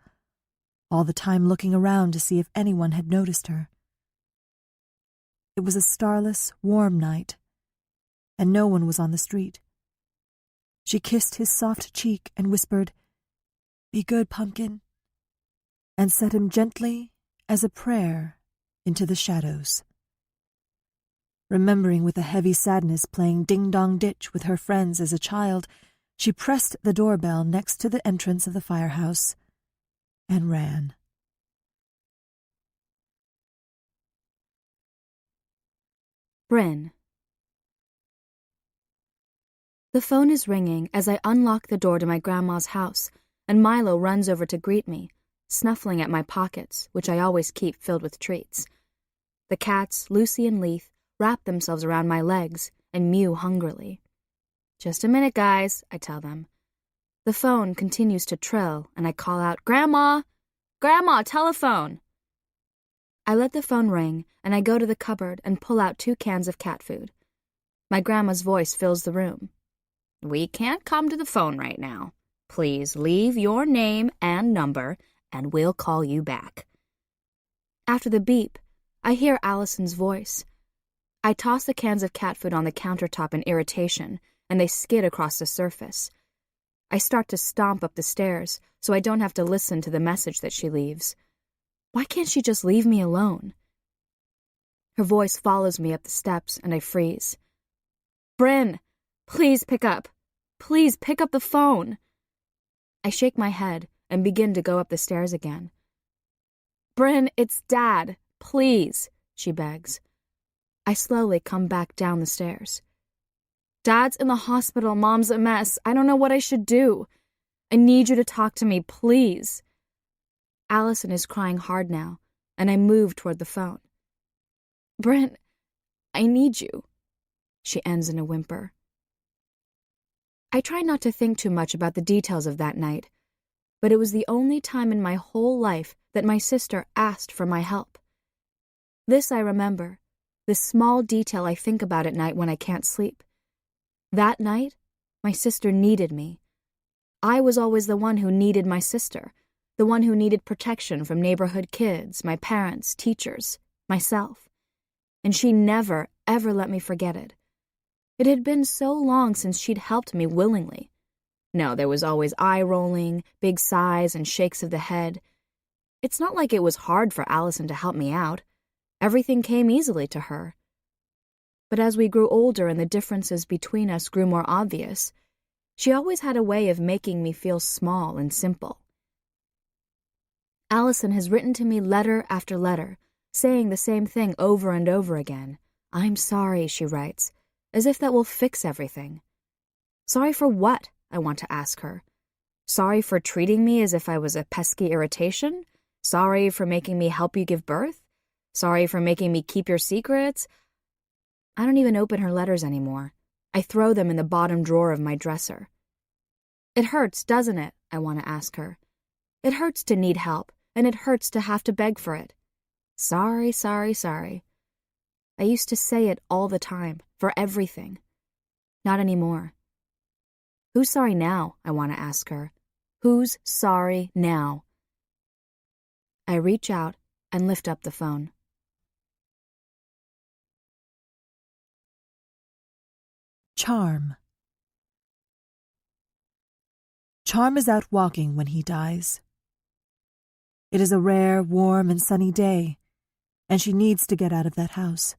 all the time looking around to see if anyone had noticed her. It was a starless, warm night, and no one was on the street. She kissed his soft cheek and whispered, "Be good, Pumpkin," and set him gently as a prayer into the shadows. Remembering with a heavy sadness playing ding-dong ditch with her friends as a child, she pressed the doorbell next to the entrance of the firehouse and ran. Bryn. The phone is ringing as I unlock the door to my grandma's house, and Milo runs over to greet me, snuffling at my pockets, which I always keep filled with treats. The cats, Lucy and Leith, wrap themselves around my legs and mew hungrily. "Just a minute, guys," I tell them. The phone continues to trill, and I call out, "Grandma! Grandma, telephone!" I let the phone ring, and I go to the cupboard and pull out 2 cans of cat food. My grandma's voice fills the room. "We can't come to the phone right now. Please leave your name and number, and we'll call you back. After the beep, I hear Allison's voice. I toss the cans of cat food on the countertop in irritation, and they skid across the surface. I start to stomp up the stairs so I don't have to listen to the message that she leaves. Why can't she just leave me alone? Her voice follows me up the steps, and I freeze. Bryn, please pick up. Please pick up the phone. I shake my head and begin to go up the stairs again. Bryn, it's Dad. Please, she begs. I slowly come back down the stairs. Dad's in the hospital. Mom's a mess. I don't know what I should do. I need you to talk to me, please. Allison is crying hard now, and I move toward the phone. Brent, I need you. She ends in a whimper. I try not to think too much about the details of that night, but it was the only time in my whole life that my sister asked for my help. This I remember, this small detail I think about at night when I can't sleep. That night, my sister needed me. I was always the one who needed my sister, the one who needed protection from neighborhood kids, my parents, teachers, myself. And she never, ever let me forget it. It had been so long since she'd helped me willingly. No, there was always eye-rolling, big sighs, and shakes of the head. It's not like it was hard for Allison to help me out. Everything came easily to her. But as we grew older and the differences between us grew more obvious, she always had a way of making me feel small and simple. Allison has written to me letter after letter, saying the same thing over and over again. I'm sorry, she writes, as if that will fix everything. Sorry for what, I want to ask her. Sorry for treating me as if I was a pesky irritation? Sorry for making me help you give birth? Sorry for making me keep your secrets? I don't even open her letters anymore. I throw them in the bottom drawer of my dresser. It hurts, doesn't it? I want to ask her. It hurts to need help, and it hurts to have to beg for it. Sorry, sorry, sorry. I used to say it all the time, for everything. Not anymore. Who's sorry now? I want to ask her. Who's sorry now? I reach out and lift up the phone. Charm. Charm is out walking when he dies. It is a rare, warm, and sunny day, and she needs to get out of that house.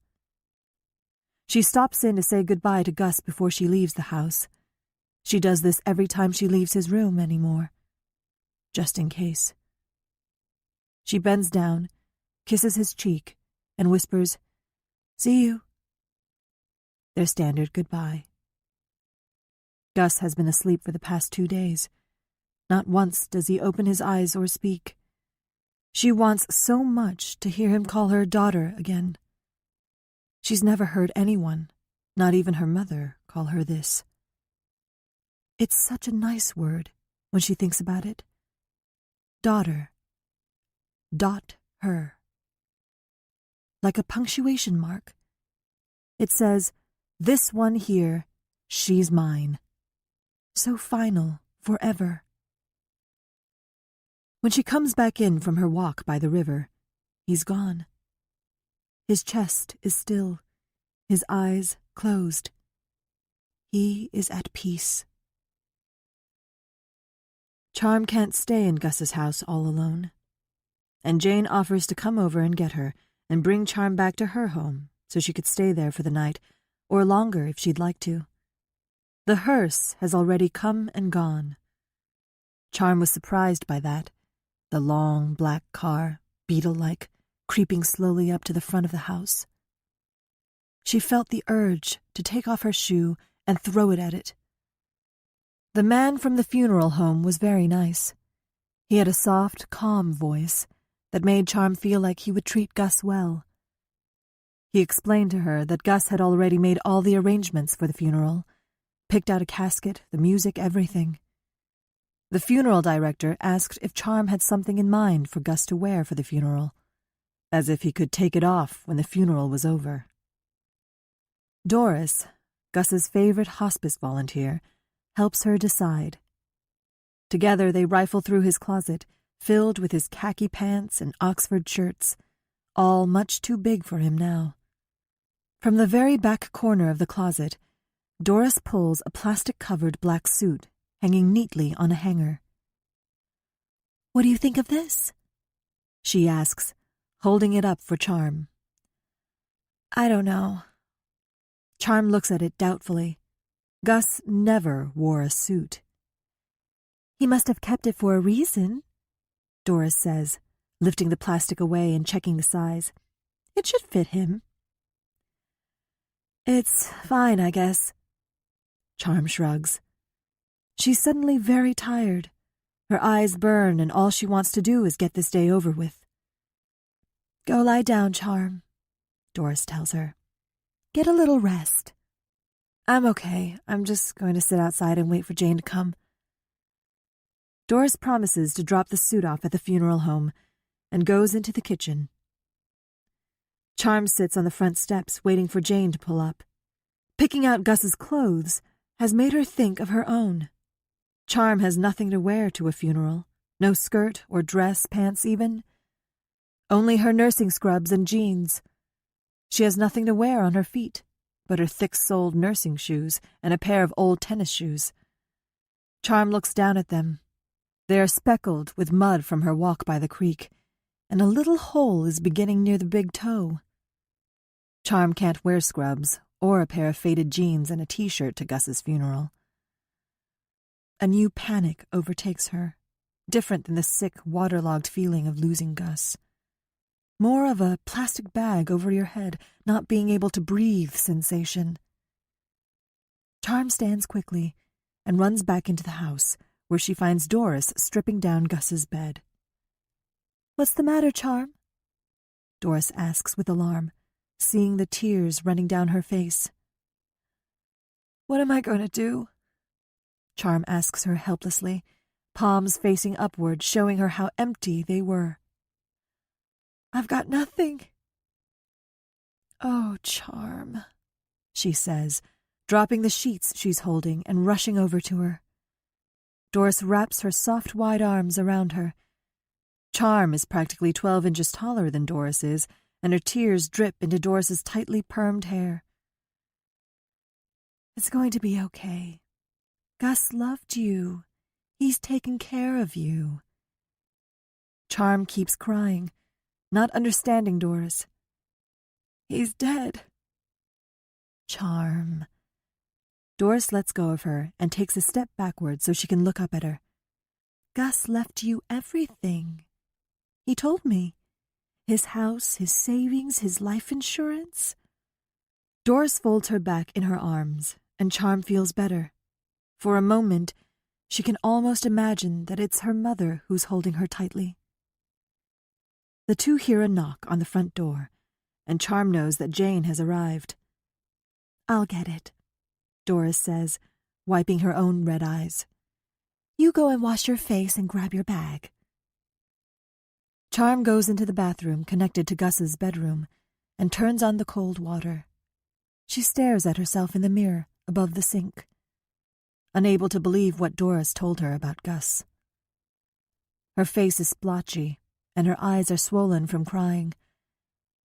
She stops in to say goodbye to Gus before she leaves the house. She does this every time she leaves his room anymore, just in case. She bends down, kisses his cheek, and whispers, "See you." Their standard goodbye. Gus has been asleep for the past 2 days. Not once does he open his eyes or speak. She wants so much to hear him call her daughter again. She's never heard anyone, not even her mother, call her this. It's such a nice word when she thinks about it. Daughter. Dot her. Like a punctuation mark. It says, this one here, she's mine. So final, forever. When she comes back in from her walk by the river, he's gone. His chest is still, his eyes closed. He is at peace. Charm can't stay in Gus's house all alone, and Jane offers to come over and get her and bring Charm back to her home so she could stay there for the night, or longer if she'd like to. The hearse has already come and gone. Charm was surprised by that, the long black car, beetle-like, creeping slowly up to the front of the house. She felt the urge to take off her shoe and throw it at it. The man from the funeral home was very nice. He had a soft, calm voice that made Charm feel like he would treat Gus well. He explained to her that Gus had already made all the arrangements for the funeral, picked out a casket, the music, everything. The funeral director asked if Charm had something in mind for Gus to wear for the funeral, as if he could take it off when the funeral was over. Doris, Gus's favorite hospice volunteer, helps her decide. Together they rifle through his closet, filled with his khaki pants and Oxford shirts, all much too big for him now. From the very back corner of the closet, Doris pulls a plastic-covered black suit hanging neatly on a hanger. "What do you think of this?" she asks, holding it up for Charm. "I don't know." Charm looks at it doubtfully. Gus never wore a suit. "He must have kept it for a reason," Doris says, lifting the plastic away and checking the size. "It should fit him." "It's fine, I guess." Charm shrugs. She's suddenly very tired. Her eyes burn, and all she wants to do is get this day over with. "Go lie down, Charm," Doris tells her. "Get a little rest." "I'm okay. I'm just going to sit outside and wait for Jane to come." Doris promises to drop the suit off at the funeral home and goes into the kitchen. Charm sits on the front steps waiting for Jane to pull up. Picking out Gus's clothes has made her think of her own. Charm has nothing to wear to a funeral, no skirt or dress, pants even. Only her nursing scrubs and jeans. She has nothing to wear on her feet but her thick-soled nursing shoes and a pair of old tennis shoes. Charm looks down at them. They are speckled with mud from her walk by the creek, and a little hole is beginning near the big toe. Charm can't wear scrubs or a pair of faded jeans and a t-shirt to Gus's funeral. A new panic overtakes her, different than the sick, waterlogged feeling of losing Gus. More of a plastic bag over your head, not being able to breathe sensation. Charm stands quickly and runs back into the house, where she finds Doris stripping down Gus's bed. "What's the matter, Charm?" Doris asks with alarm, seeing the tears running down her face. "What am I going to do?" Charm asks her helplessly, palms facing upward, showing her how empty they were. "I've got nothing." "Oh, Charm," she says, dropping the sheets she's holding and rushing over to her. Doris wraps her soft, wide arms around her. Charm is practically 12 inches taller than Doris is, and her tears drip into Doris's tightly permed hair. "It's going to be okay. Gus loved you. He's taken care of you." Charm keeps crying, not understanding Doris. "He's dead." "Charm." Doris lets go of her and takes a step backward so she can look up at her. "Gus left you everything. He told me. His house, his savings, his life insurance." Doris folds her back in her arms, and Charm feels better. For a moment, she can almost imagine that it's her mother who's holding her tightly. The two hear a knock on the front door, and Charm knows that Jane has arrived. "I'll get it," Doris says, wiping her own red eyes. "You go and wash your face and grab your bag." Charm goes into the bathroom connected to Gus's bedroom and turns on the cold water. She stares at herself in the mirror above the sink, unable to believe what Doris told her about Gus. Her face is splotchy, and her eyes are swollen from crying.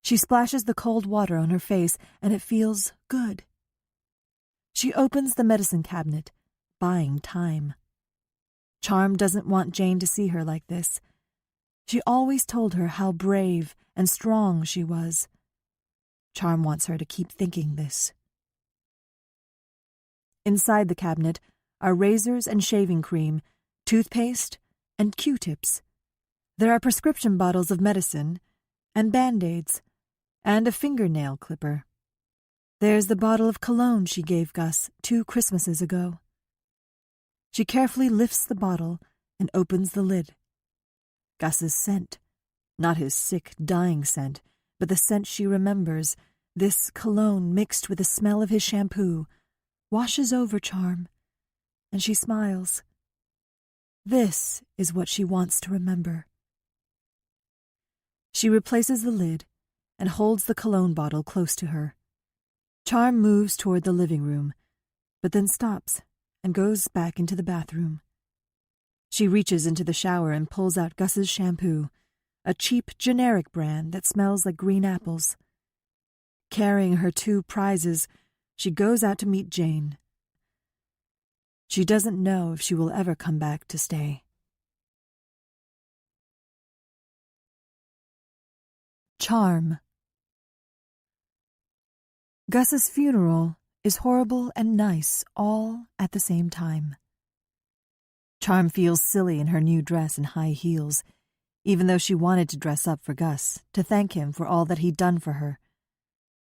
She splashes the cold water on her face, and it feels good. She opens the medicine cabinet, buying time. Charm doesn't want Jane to see her like this. She always told her how brave and strong she was. Charm wants her to keep thinking this. Inside the cabinet are razors and shaving cream, toothpaste, and Q-tips. There are prescription bottles of medicine, and Band-Aids, and a fingernail clipper. There's the bottle of cologne she gave Gus 2 Christmases ago. She carefully lifts the bottle and opens the lid. Gus's scent, not his sick, dying scent, but the scent she remembers, this cologne mixed with the smell of his shampoo, washes over Charm, and she smiles. This is what she wants to remember. She replaces the lid and holds the cologne bottle close to her. Charm moves toward the living room, but then stops and goes back into the bathroom. She reaches into the shower and pulls out Gus's shampoo, a cheap, generic brand that smells like green apples. Carrying her 2 prizes, she goes out to meet Jane. She doesn't know if she will ever come back to stay. Charm. Gus's funeral is horrible and nice all at the same time. Charm feels silly in her new dress and high heels, even though she wanted to dress up for Gus, to thank him for all that he'd done for her.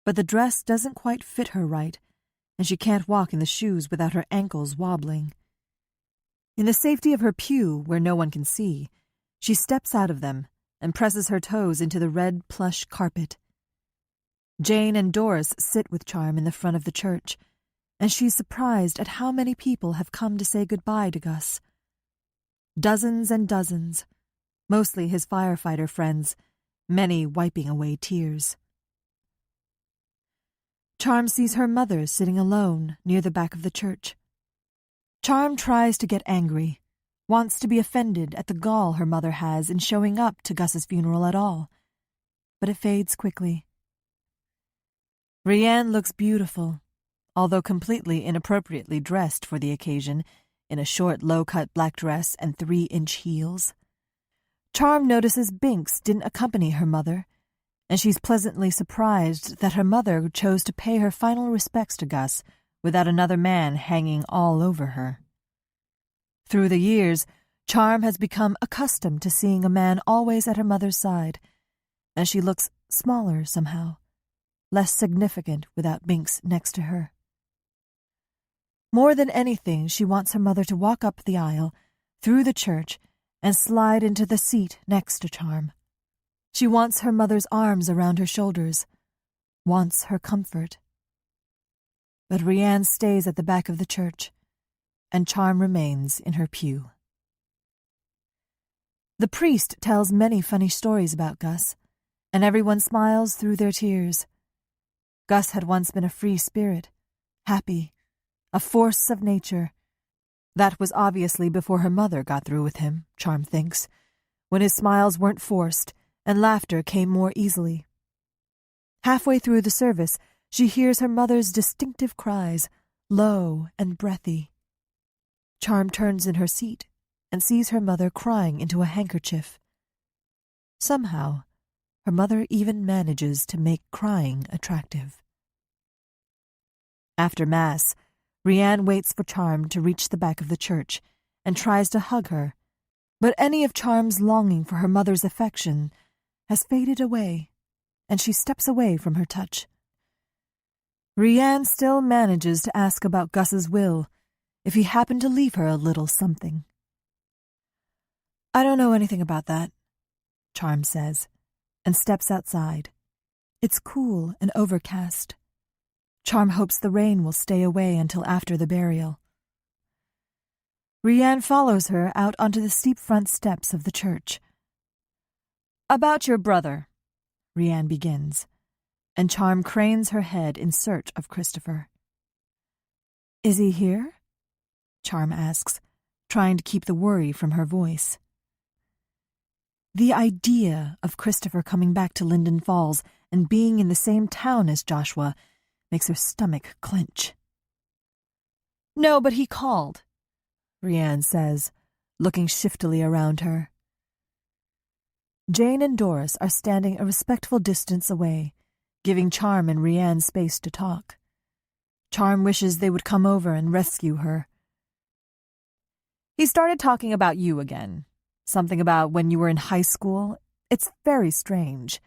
But the dress doesn't quite fit her right, and she can't walk in the shoes without her ankles wobbling. In the safety of her pew, where no one can see, she steps out of them and presses her toes into the red plush carpet. Jane and Doris sit with Charm in the front of the church, and she's surprised at how many people have come to say goodbye to Gus. Dozens and dozens, mostly his firefighter friends, many wiping away tears. Charm sees her mother sitting alone near the back of the church. Charm tries to get angry, wants to be offended at the gall her mother has in showing up to Gus's funeral at all, but it fades quickly. Rianne looks beautiful, although completely inappropriately dressed for the occasion, in a short, low-cut black dress and 3-inch heels. Charm notices Binks didn't accompany her mother, and she's pleasantly surprised that her mother chose to pay her final respects to Gus without another man hanging all over her. Through the years, Charm has become accustomed to seeing a man always at her mother's side, and she looks smaller somehow, less significant without Binks next to her. More than anything, she wants her mother to walk up the aisle, through the church, and slide into the seat next to Charm. She wants her mother's arms around her shoulders, wants her comfort. But Rianne stays at the back of the church, and Charm remains in her pew. The priest tells many funny stories about Gus, and everyone smiles through their tears. Gus had once been a free spirit, happy, a force of nature. That was obviously before her mother got through with him, Charm thinks, when his smiles weren't forced and laughter came more easily. Halfway through the service, she hears her mother's distinctive cries, low and breathy. Charm turns in her seat and sees her mother crying into a handkerchief. Somehow, her mother even manages to make crying attractive. After Mass, Rianne waits for Charm to reach the back of the church and tries to hug her, but any of Charm's longing for her mother's affection has faded away, and she steps away from her touch. Rianne still manages to ask about Gus's will, if he happened to leave her a little something. "I don't know anything about that," Charm says, and steps outside. It's cool and overcast. Charm hopes the rain will stay away until after the burial. Rianne follows her out onto the steep front steps of the church. "About your brother," Rianne begins, and Charm cranes her head in search of Christopher. "Is he here?" Charm asks, trying to keep the worry from her voice. The idea of Christopher coming back to Linden Falls and being in the same town as Joshua makes her stomach clench. "No, but he called," Rianne says, looking shiftily around her. Jane and Doris are standing a respectful distance away, giving Charm and Rianne space to talk. Charm wishes they would come over and rescue her. "He started talking about you again. Something about when you were in high school. It's very strange."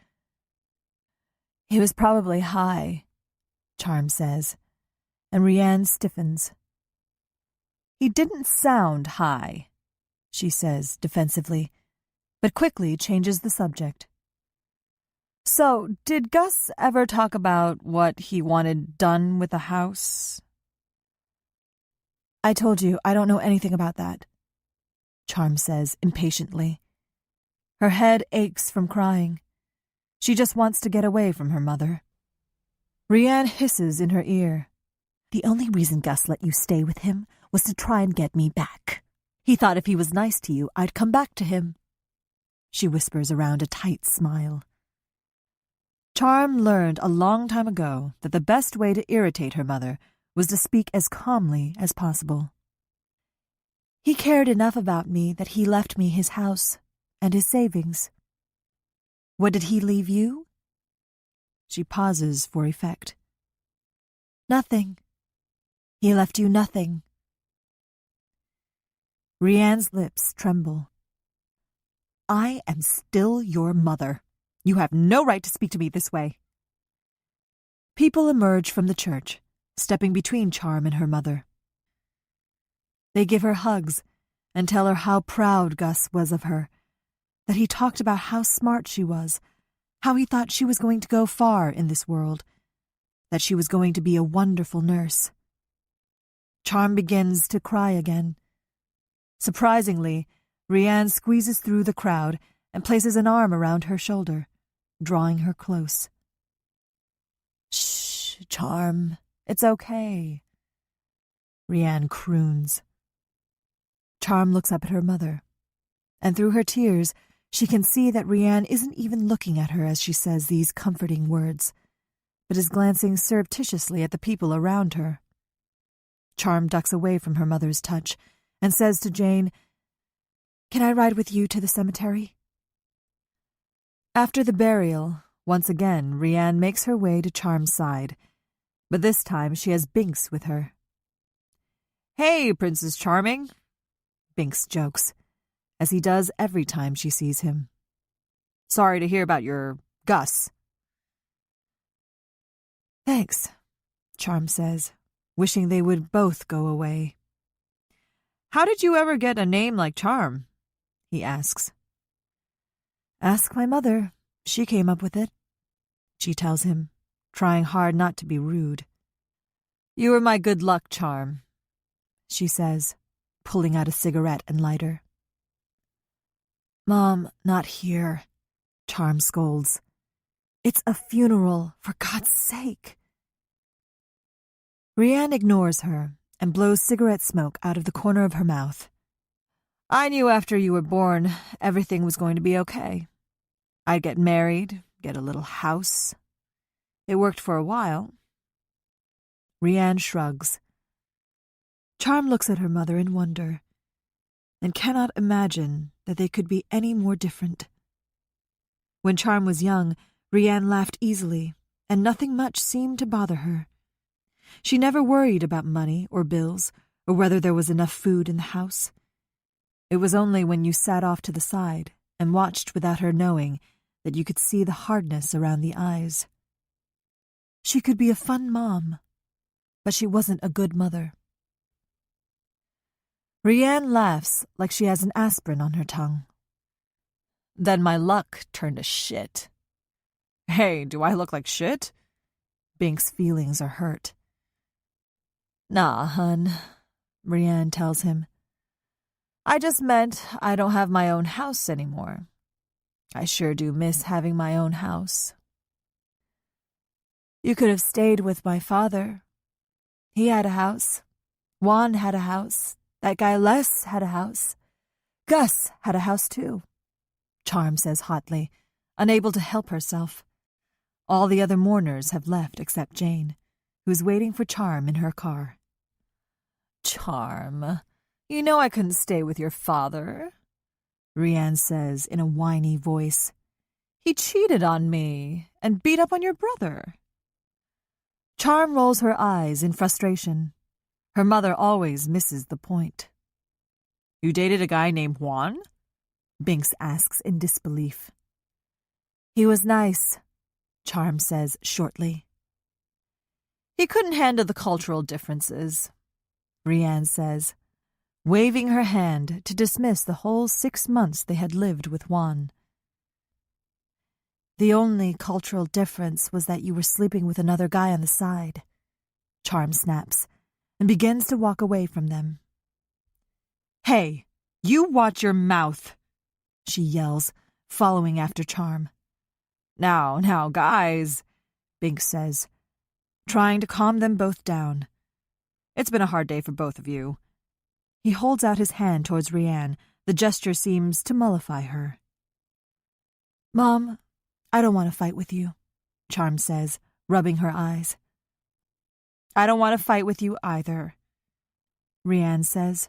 "He was probably high," Charm says, and Rianne stiffens. "He didn't sound high," she says defensively, but quickly changes the subject. "So, did Gus ever talk about what he wanted done with the house?" "I told you, I don't know anything about that," Charm says impatiently. Her head aches from crying. She just wants to get away from her mother. Rianne hisses in her ear. "The only reason Gus let you stay with him was to try and get me back. He thought if he was nice to you, I'd come back to him. She whispers around a tight smile. Charm learned a long time ago that the best way to irritate her mother was to speak as calmly as possible. He cared enough about me that he left me his house and his savings. What did he leave you? She pauses for effect. Nothing. He left you nothing. Rianne's lips tremble. I am still your mother. You have no right to speak to me this way. People emerge from the church, stepping between Charm and her mother. They give her hugs and tell her how proud Gus was of her, that he talked about how smart she was, how he thought she was going to go far in this world, that she was going to be a wonderful nurse. Charm begins to cry again. Surprisingly, Rianne squeezes through the crowd and places an arm around her shoulder, drawing her close. Shh, Charm, it's okay. Rianne croons. Charm looks up at her mother, and through her tears, she can see that Rianne isn't even looking at her as she says these comforting words, but is glancing surreptitiously at the people around her. Charm ducks away from her mother's touch and says to Jane, "Can I ride with you to the cemetery?" After the burial, once again, Rianne makes her way to Charm's side, but this time she has Binks with her. "Hey, Princess Charming," Binks jokes, as he does every time she sees him. "Sorry to hear about your Gus." "Thanks," Charm says, wishing they would both go away. "How did you ever get a name like Charm?" he asks. "Ask my mother. She came up with it," she tells him, trying hard not to be rude. "You were my good luck charm," she says, pulling out a cigarette and lighter. "Mom, not here," Charm scolds. "It's a funeral, for God's sake." Rianne ignores her and blows cigarette smoke out of the corner of her mouth. "I knew after you were born everything was going to be okay. I'd get married, get a little house. It worked for a while." Rianne shrugs. Charm looks at her mother in wonder and cannot imagine that they could be any more different. When Charm was young, Rianne laughed easily, and nothing much seemed to bother her. She never worried about money or bills or whether there was enough food in the house. It was only when you sat off to the side and watched without her knowing that you could see the hardness around the eyes. She could be a fun mom, but she wasn't a good mother. Rianne laughs like she has an aspirin on her tongue. "Then my luck turned to shit." "Hey, do I look like shit?" Bink's feelings are hurt. "Nah, hun," Rianne tells him. "I just meant I don't have my own house anymore. I sure do miss having my own house." "You could have stayed with my father. He had a house. Juan had a house. That guy Les had a house. Gus had a house too," Charm says hotly, unable to help herself. All the other mourners have left except Jane, who's waiting for Charm in her car. "Charm, you know I couldn't stay with your father," Rianne says in a whiny voice. "He cheated on me and beat up on your brother." Charm rolls her eyes in frustration. Her mother always misses the point. "You dated a guy named Juan?" Binks asks in disbelief. "He was nice," Charm says shortly. "He couldn't handle the cultural differences," Rianne says, waving her hand to dismiss the whole 6 months they had lived with Juan. "The only cultural difference was that you were sleeping with another guy on the side," Charm snaps, and begins to walk away from them. "Hey, you watch your mouth," she yells, following after Charm. Now, guys," Binks says, trying to calm them both down. "It's been a hard day for both of you." He holds out his hand towards Rianne. The gesture seems to mollify her. "Mom, I don't want to fight with you," Charm says, rubbing her eyes. "I don't want to fight with you either," Rianne says,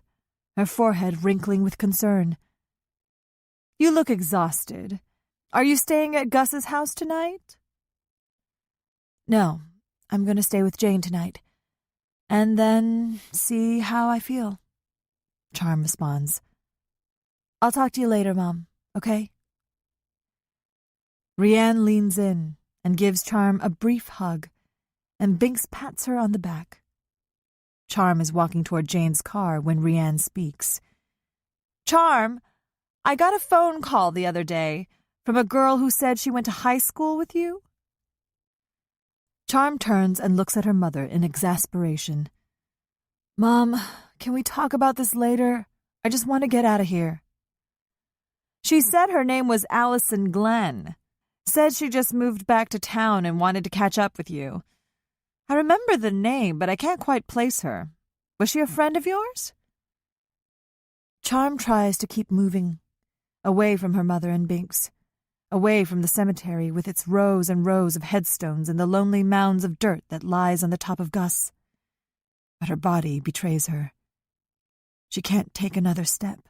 her forehead wrinkling with concern. "You look exhausted. Are you staying at Gus's house tonight?" "No, I'm going to stay with Jane tonight, and then see how I feel," Charm responds. "I'll talk to you later, Mom, okay?" Rianne leans in and gives Charm a brief hug, and Binks pats her on the back. Charm is walking toward Jane's car when Rianne speaks. "Charm, I got a phone call the other day from a girl who said she went to high school with you." Charm turns and looks at her mother in exasperation. "Mom, can we talk about this later? I just want to get out of here." "She said her name was Allison Glenn. Said she just moved back to town and wanted to catch up with you. I remember the name, but I can't quite place her. Was she a friend of yours?" Charm tries to keep moving, away from her mother and Binks, away from the cemetery with its rows and rows of headstones and the lonely mounds of dirt that lies on the top of Gus. But her body betrays her. She can't take another step.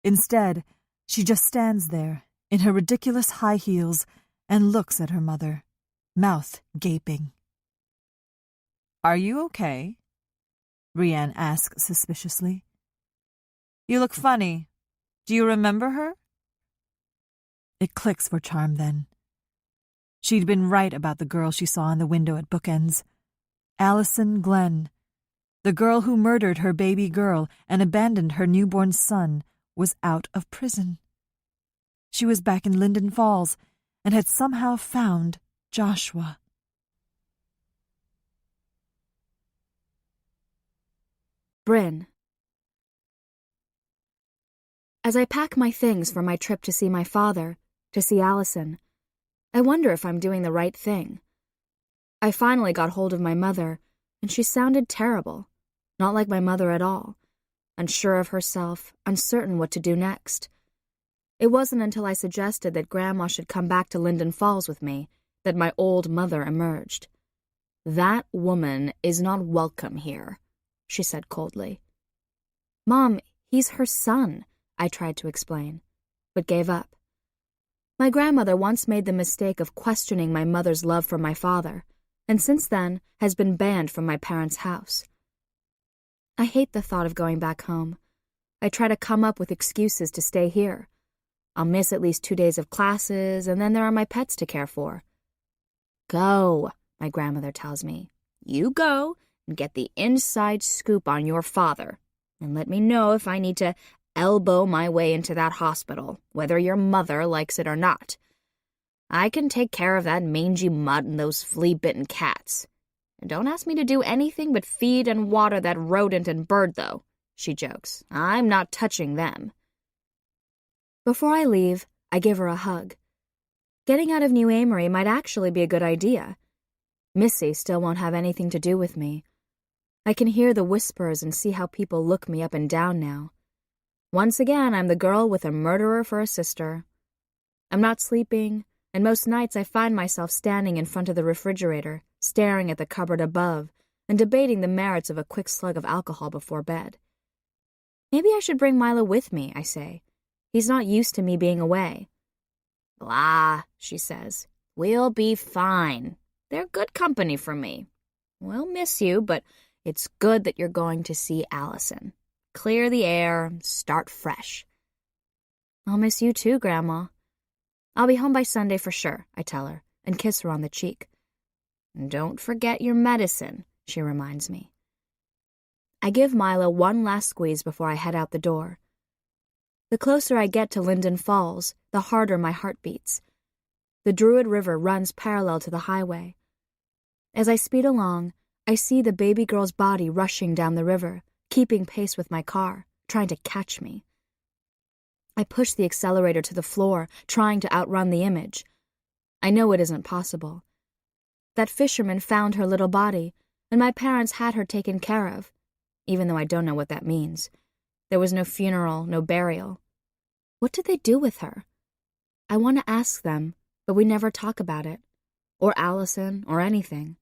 Instead, she just stands there, in her ridiculous high heels, and looks at her mother, mouth gaping. "Are you okay?" Rianne asks suspiciously. "You look funny. Do you remember her?" It clicks for Charm then. She'd been right about the girl she saw in the window at Bookends. Allison Glenn, the girl who murdered her baby girl and abandoned her newborn son, was out of prison. She was back in Linden Falls and had somehow found Joshua. Bryn. As I pack my things for my trip to see my father, to see Allison, I wonder if I'm doing the right thing. I finally got hold of my mother, and she sounded terrible, not like my mother at all, unsure of herself, uncertain what to do next. It wasn't until I suggested that Grandma should come back to Linden Falls with me that my old mother emerged. "That woman is not welcome here," she said coldly. "Mom, he's her son," I tried to explain, but gave up. My grandmother once made the mistake of questioning my mother's love for my father, and since then has been banned from my parents' house. I hate the thought of going back home. I try to come up with excuses to stay here. I'll miss at least 2 days of classes, and then there are my pets to care for. "Go," my grandmother tells me. "You go and get the inside scoop on your father, and let me know if I need to elbow my way into that hospital, whether your mother likes it or not. I can take care of that mangy mutt and those flea-bitten cats. And don't ask me to do anything but feed and water that rodent and bird, though," she jokes. "I'm not touching them." Before I leave, I give her a hug. Getting out of New Amory might actually be a good idea. Missy still won't have anything to do with me. I can hear the whispers and see how people look me up and down now. Once again, I'm the girl with a murderer for a sister. I'm not sleeping, and most nights I find myself standing in front of the refrigerator, staring at the cupboard above, and debating the merits of a quick slug of alcohol before bed. Maybe I should bring Milo with me, I say. He's not used to me being away. "Blah," she says. "We'll be fine. They're good company for me. We'll miss you, but it's good that you're going to see Allison. Clear the air, start fresh." "I'll miss you too, Grandma." "I'll be home by Sunday for sure," I tell her, and kiss her on the cheek. "Don't forget your medicine," she reminds me. I give Milo one last squeeze before I head out the door. The closer I get to Linden Falls, the harder my heart beats. The Druid River runs parallel to the highway. As I speed along, I see the baby girl's body rushing down the river, keeping pace with my car, trying to catch me. I push the accelerator to the floor, trying to outrun the image. I know it isn't possible. That fisherman found her little body, and my parents had her taken care of, even though I don't know what that means. There was no funeral, no burial. What did they do with her? I want to ask them, but we never talk about it. Or Allison, or anything.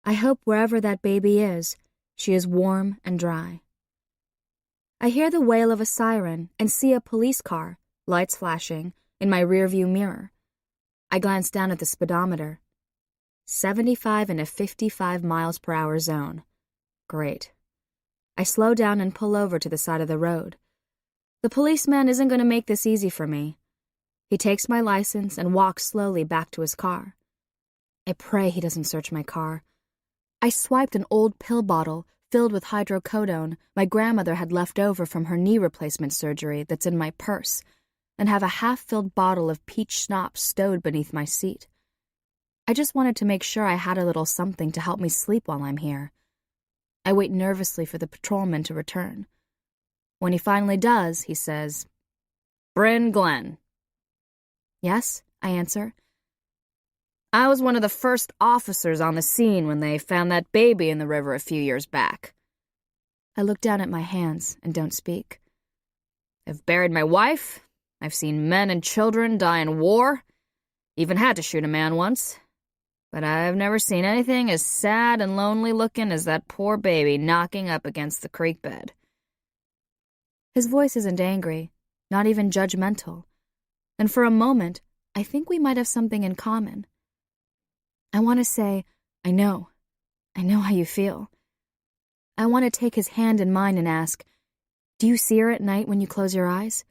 I hope wherever that baby is, she is warm and dry. I hear the wail of a siren and see a police car, lights flashing, in my rearview mirror. I glance down at the speedometer. 75 in a 55 miles per hour zone. Great. I slow down and pull over to the side of the road. The policeman isn't going to make this easy for me. He takes my license and walks slowly back to his car. I pray he doesn't search my car. I swiped an old pill bottle filled with hydrocodone my grandmother had left over from her knee replacement surgery that's in my purse, and have a half-filled bottle of peach schnapps stowed beneath my seat. I just wanted to make sure I had a little something to help me sleep while I'm here. I wait nervously for the patrolman to return. When he finally does, he says, "Bryn Glenn." "Yes," I answer. "I was one of the first officers on the scene when they found that baby in the river a few years back." I look down at my hands and don't speak. "I've buried my wife. I've seen men and children die in war. Even had to shoot a man once. But I've never seen anything as sad and lonely looking as that poor baby knocking up against the creek bed." His voice isn't angry, not even judgmental. And for a moment, I think we might have something in common. I want to say, I know how you feel. I want to take his hand in mine and ask, do you see her at night when you close your eyes?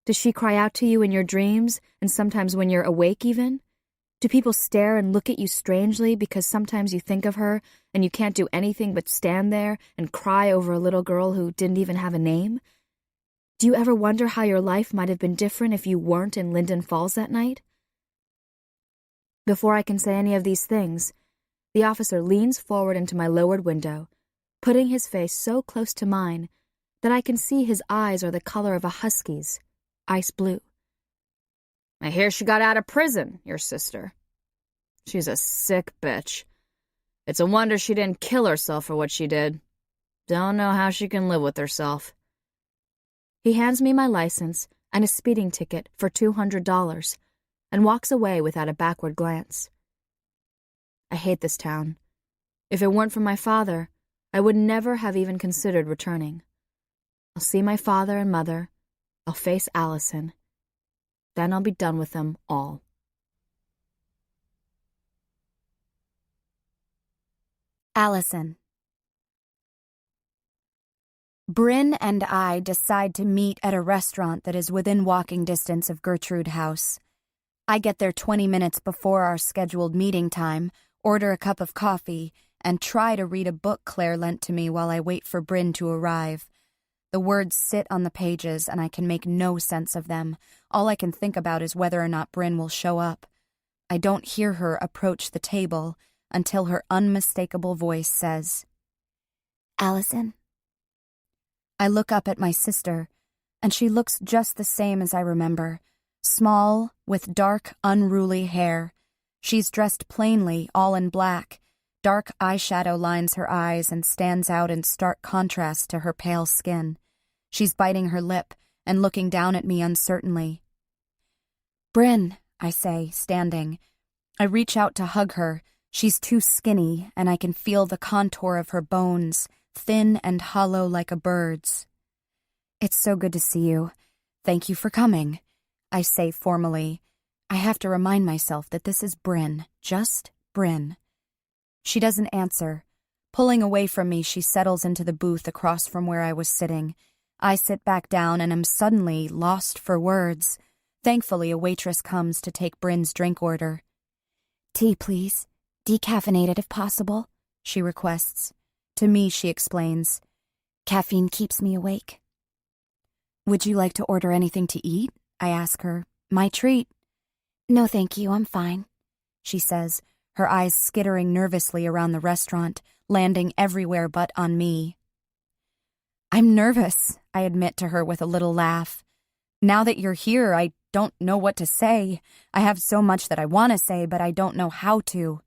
Does she cry out to you in your dreams, and sometimes when you're awake even? Do people stare and look at you strangely because sometimes you think of her and you can't do anything but stand there and cry over a little girl who didn't even have a name? Do you ever wonder how your life might have been different if you weren't in Linden Falls that night? Before I can say any of these things, the officer leans forward into my lowered window, putting his face so close to mine that I can see his eyes are the color of a husky's, ice blue. "I hear she got out of prison, your sister. She's a sick bitch. It's a wonder she didn't kill herself for what she did. Don't know how she can live with herself." He hands me my license and a speeding ticket for $200 and walks away without a backward glance. I hate this town. If it weren't for my father, I would never have even considered returning. I'll see my father and mother. I'll face Allison. Then I'll be done with them all. Allison. Bryn and I decide to meet at a restaurant that is within walking distance of Gertrude House. I get there 20 minutes before our scheduled meeting time, order a cup of coffee, and try to read a book Claire lent to me while I wait for Bryn to arrive. The words sit on the pages, and I can make no sense of them. All I can think about is whether or not Bryn will show up. I don't hear her approach the table until her unmistakable voice says, "Allison." I look up at my sister, and she looks just the same as I remember. Small, with dark, unruly hair. She's dressed plainly, all in black. Dark eyeshadow lines her eyes and stands out in stark contrast to her pale skin. She's biting her lip and looking down at me uncertainly. "Bryn," I say, standing. I reach out to hug her. She's too skinny, and I can feel the contour of her bones, thin and hollow like a bird's. "It's so good to see you. Thank you for coming," I say formally. I have to remind myself that this is Bryn, just Bryn. She doesn't answer. Pulling away from me, she settles into the booth across from where I was sitting. I sit back down and am suddenly lost for words. Thankfully, a waitress comes to take Bryn's drink order. "Tea, please. Decaffeinated if possible," she requests. To me, she explains, "Caffeine keeps me awake." "Would you like to order anything to eat?" I ask her. "My treat." "No, thank you, I'm fine," she says, her eyes skittering nervously around the restaurant, landing everywhere but on me. "I'm nervous," I admit to her with a little laugh. "Now that you're here, I don't know what to say. I have so much that I want to say, but I don't know how to."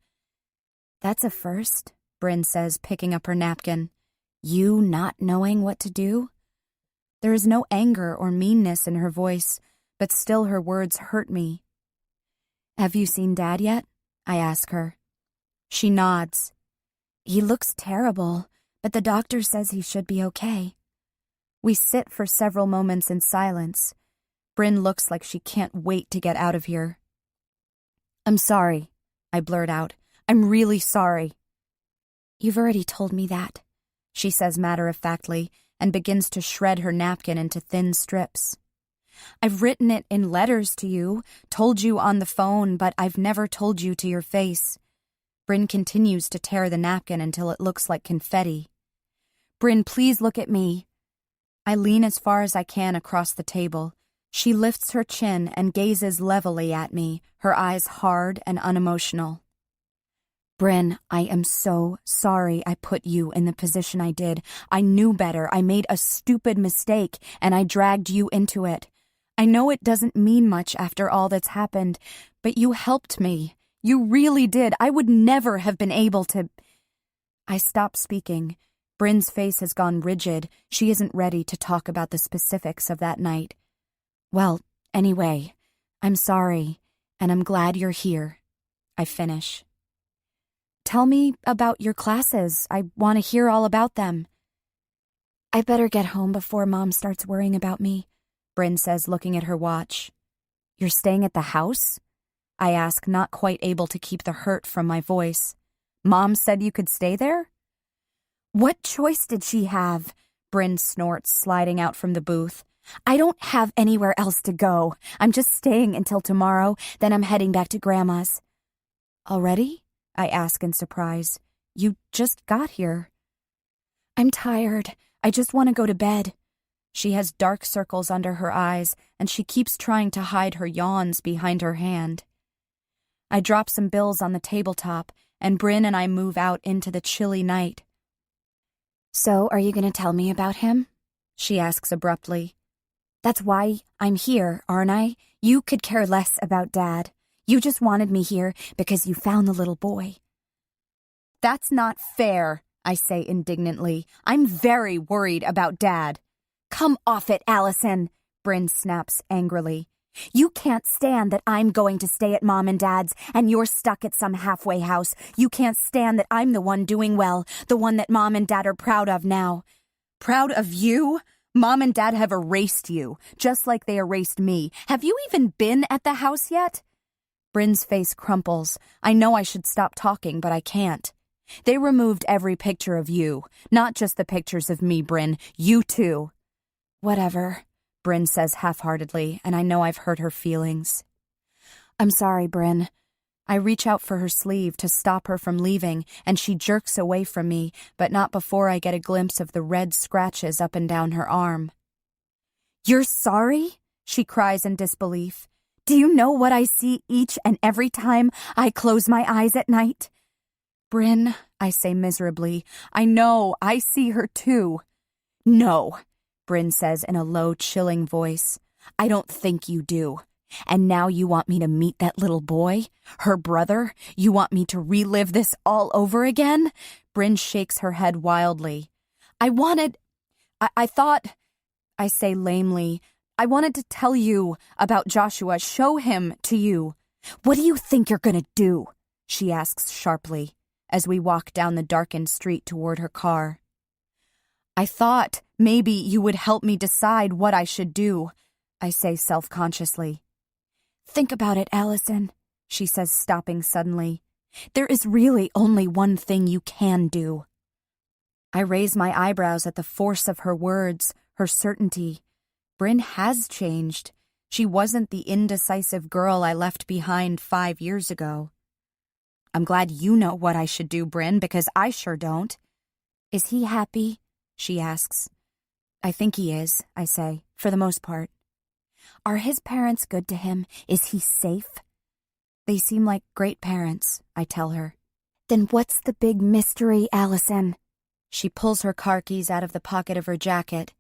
"That's a first," Bryn says, picking up her napkin. "You not knowing what to do?" There is no anger or meanness in her voice, but still her words hurt me. "Have you seen Dad yet?" I ask her. She nods. "He looks terrible, but the doctor says he should be okay." We sit for several moments in silence. Bryn looks like she can't wait to get out of here. "I'm sorry," I blurt out. "I'm really sorry." "You've already told me that," she says matter-of-factly, and begins to shred her napkin into thin strips. "I've written it in letters to you, told you on the phone, but I've never told you to your face." Bryn continues to tear the napkin until it looks like confetti. "Bryn, please look at me." I lean as far as I can across the table. She lifts her chin and gazes levelly at me, her eyes hard and unemotional. "Bryn, I am so sorry I put you in the position I did. I knew better. I made a stupid mistake, and I dragged you into it. I know it doesn't mean much after all that's happened, but you helped me. You really did. I would never have been able to—" I stop speaking. Bryn's face has gone rigid. She isn't ready to talk about the specifics of that night. "Well, anyway, I'm sorry, and I'm glad you're here." I finish. "Tell me about your classes. I want to hear all about them." "I better get home before Mom starts worrying about me," Bryn says, looking at her watch. "You're staying at the house?" I ask, not quite able to keep the hurt from my voice. "Mom said you could stay there?" "What choice did she have?" Bryn snorts, sliding out from the booth. "I don't have anywhere else to go. I'm just staying until tomorrow, then I'm heading back to Grandma's." "Already?" I ask in surprise. "You just got here." "I'm tired. I just want to go to bed." She has dark circles under her eyes, and she keeps trying to hide her yawns behind her hand. I drop some bills on the tabletop, and Bryn and I move out into the chilly night. "So, are you going to tell me about him?" she asks abruptly. "That's why I'm here, aren't I? You could care less about Dad. You just wanted me here because you found the little boy." "That's not fair," I say indignantly. "I'm very worried about Dad." "Come off it, Allison," Bryn snaps angrily. "You can't stand that I'm going to stay at Mom and Dad's and you're stuck at some halfway house. You can't stand that I'm the one doing well, the one that Mom and Dad are proud of now." "Proud of you? Mom and Dad have erased you, just like they erased me. Have you even been at the house yet?" Bryn's face crumples. I know I should stop talking, but I can't. "They removed every picture of you, not just the pictures of me, Bryn. You too." "Whatever," Bryn says half-heartedly, and I know I've hurt her feelings. "I'm sorry, Bryn." I reach out for her sleeve to stop her from leaving, and she jerks away from me, but not before I get a glimpse of the red scratches up and down her arm. "You're sorry?" she cries in disbelief. "Do you know what I see each and every time I close my eyes at night?" "Bryn," I say miserably, "I know, I see her too." "No," Bryn says in a low, chilling voice. "I don't think you do. And now you want me to meet that little boy? Her brother? You want me to relive this all over again?" Bryn shakes her head wildly. I thought," I say lamely, "I wanted to tell you about Joshua, show him to you." "What do you think you're gonna do?" she asks sharply, as we walk down the darkened street toward her car. "I thought maybe you would help me decide what I should do," I say self-consciously. "Think about it, Allison," she says, stopping suddenly. "There is really only one thing you can do." I raise my eyebrows at the force of her words, her certainty. Bryn has changed. She wasn't the indecisive girl I left behind 5 years ago. "I'm glad you know what I should do, Bryn, because I sure don't." "Is he happy?" she asks. "I think he is," I say, "for the most part." "Are his parents good to him? Is he safe?" "They seem like great parents," I tell her. "Then what's the big mystery, Allison?" She pulls her car keys out of the pocket of her jacket.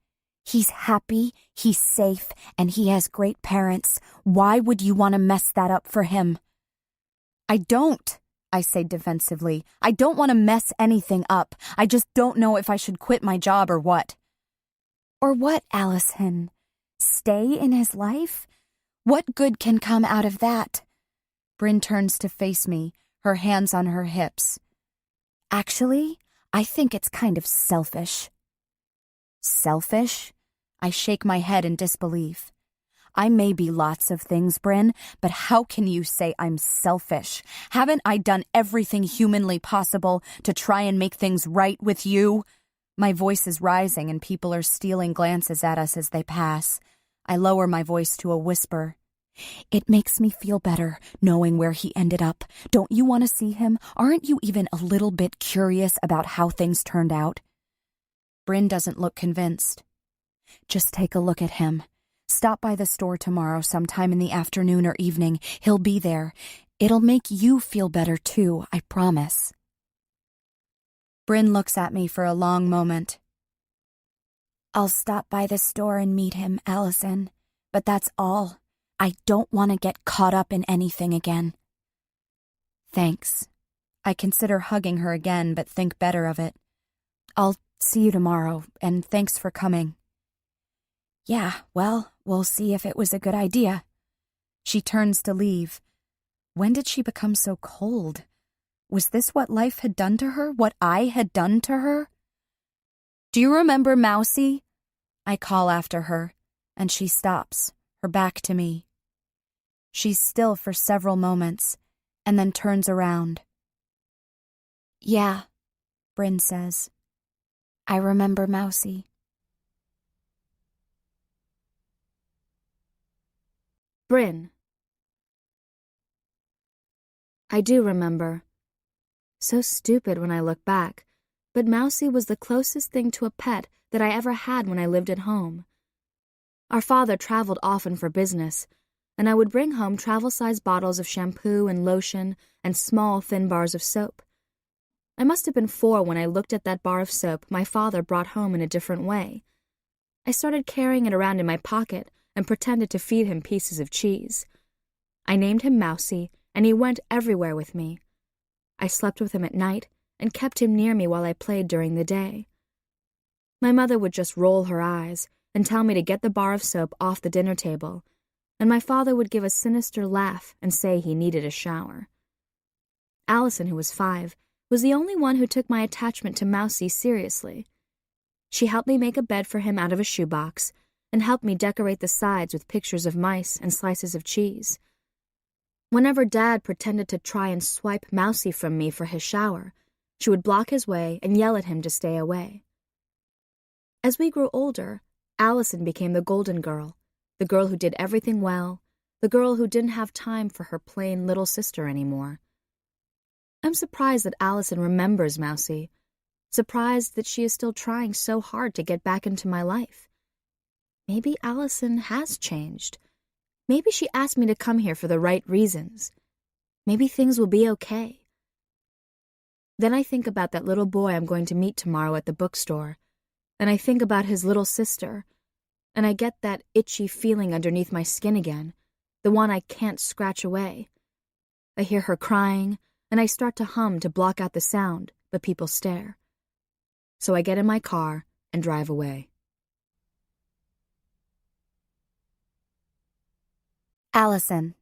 "He's happy, he's safe, and he has great parents. Why would you want to mess that up for him?" "I don't," I say defensively. "I don't want to mess anything up. I just don't know if I should quit my job or what." Or what, Allison? Stay in his life? What good can come out of that? Bryn turns to face me, her hands on her hips. Actually, I think it's kind of selfish. Selfish? I shake my head in disbelief. I may be lots of things, Bryn, but how can you say I'm selfish? Haven't I done everything humanly possible to try and make things right with you? My voice is rising and people are stealing glances at us as they pass. I lower my voice to a whisper. It makes me feel better knowing where he ended up. Don't you want to see him? Aren't you even a little bit curious about how things turned out? Bryn doesn't look convinced. Just take a look at him. Stop by the store tomorrow sometime in the afternoon or evening. He'll be there. It'll make you feel better too, I promise. Bryn looks at me for a long moment. I'll stop by the store and meet him, Allison. But that's all. I don't want to get caught up in anything again. Thanks. I consider hugging her again, but think better of it. I'll see you tomorrow, and thanks for coming. Yeah, well, we'll see if it was a good idea. She turns to leave. When did she become so cold? Was this what life had done to her? What I had done to her? Do you remember Mousie? I call after her, and she stops, her back to me. She's still for several moments, and then turns around. Yeah, Bryn says. I remember Mousie. Bryn. I do remember. So stupid when I look back, but Mousie was the closest thing to a pet that I ever had when I lived at home. Our father traveled often for business, and I would bring home travel-sized bottles of shampoo and lotion and small, thin bars of soap. I must have been 4 when I looked at that bar of soap my father brought home in a different way. I started carrying it around in my pocket and pretended to feed him pieces of cheese. I named him Mousie, and he went everywhere with me. I slept with him at night and kept him near me while I played during the day. My mother would just roll her eyes and tell me to get the bar of soap off the dinner table, and my father would give a sinister laugh and say he needed a shower. Allison, who was 5, was the only one who took my attachment to Mousie seriously. She helped me make a bed for him out of a shoebox and helped me decorate the sides with pictures of mice and slices of cheese. Whenever Dad pretended to try and swipe Mousie from me for his shower, she would block his way and yell at him to stay away. As we grew older, Allison became the golden girl, the girl who did everything well, the girl who didn't have time for her plain little sister anymore. I'm surprised that Allison remembers Mousie, surprised that she is still trying so hard to get back into my life. Maybe Allison has changed. Maybe she asked me to come here for the right reasons. Maybe things will be okay. Then I think about that little boy I'm going to meet tomorrow at the bookstore, and I think about his little sister, and I get that itchy feeling underneath my skin again, the one I can't scratch away. I hear her crying, and I start to hum to block out the sound, but people stare. So I get in my car and drive away. Allison.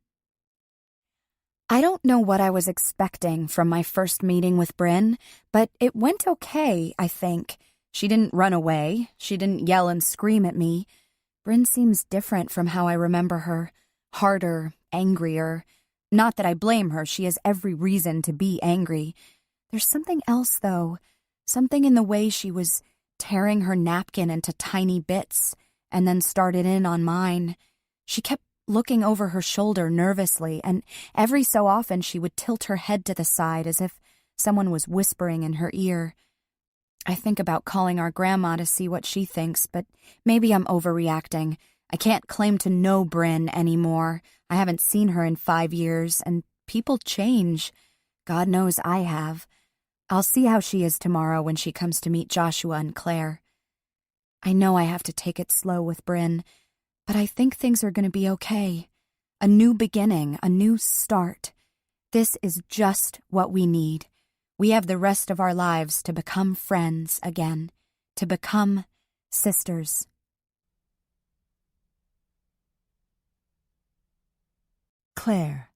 I don't know what I was expecting from my first meeting with Bryn, but it went okay, I think. She didn't run away. She didn't yell and scream at me. Bryn seems different from how I remember her. Harder, angrier. Not that I blame her. She has every reason to be angry. There's something else, though. Something in the way she was tearing her napkin into tiny bits and then started in on mine. She kept looking over her shoulder nervously, and every so often she would tilt her head to the side as if someone was whispering in her ear. I think about calling our grandma to see what she thinks, but maybe I'm overreacting. I can't claim to know Bryn anymore. I haven't seen her in 5 years, and people change. God knows I have. I'll see how she is tomorrow when she comes to meet Joshua and Claire. I know I have to take it slow with Bryn, but I think things are going to be okay. A new beginning, a new start. This is just what we need. We have the rest of our lives to become friends again, to become sisters. Claire.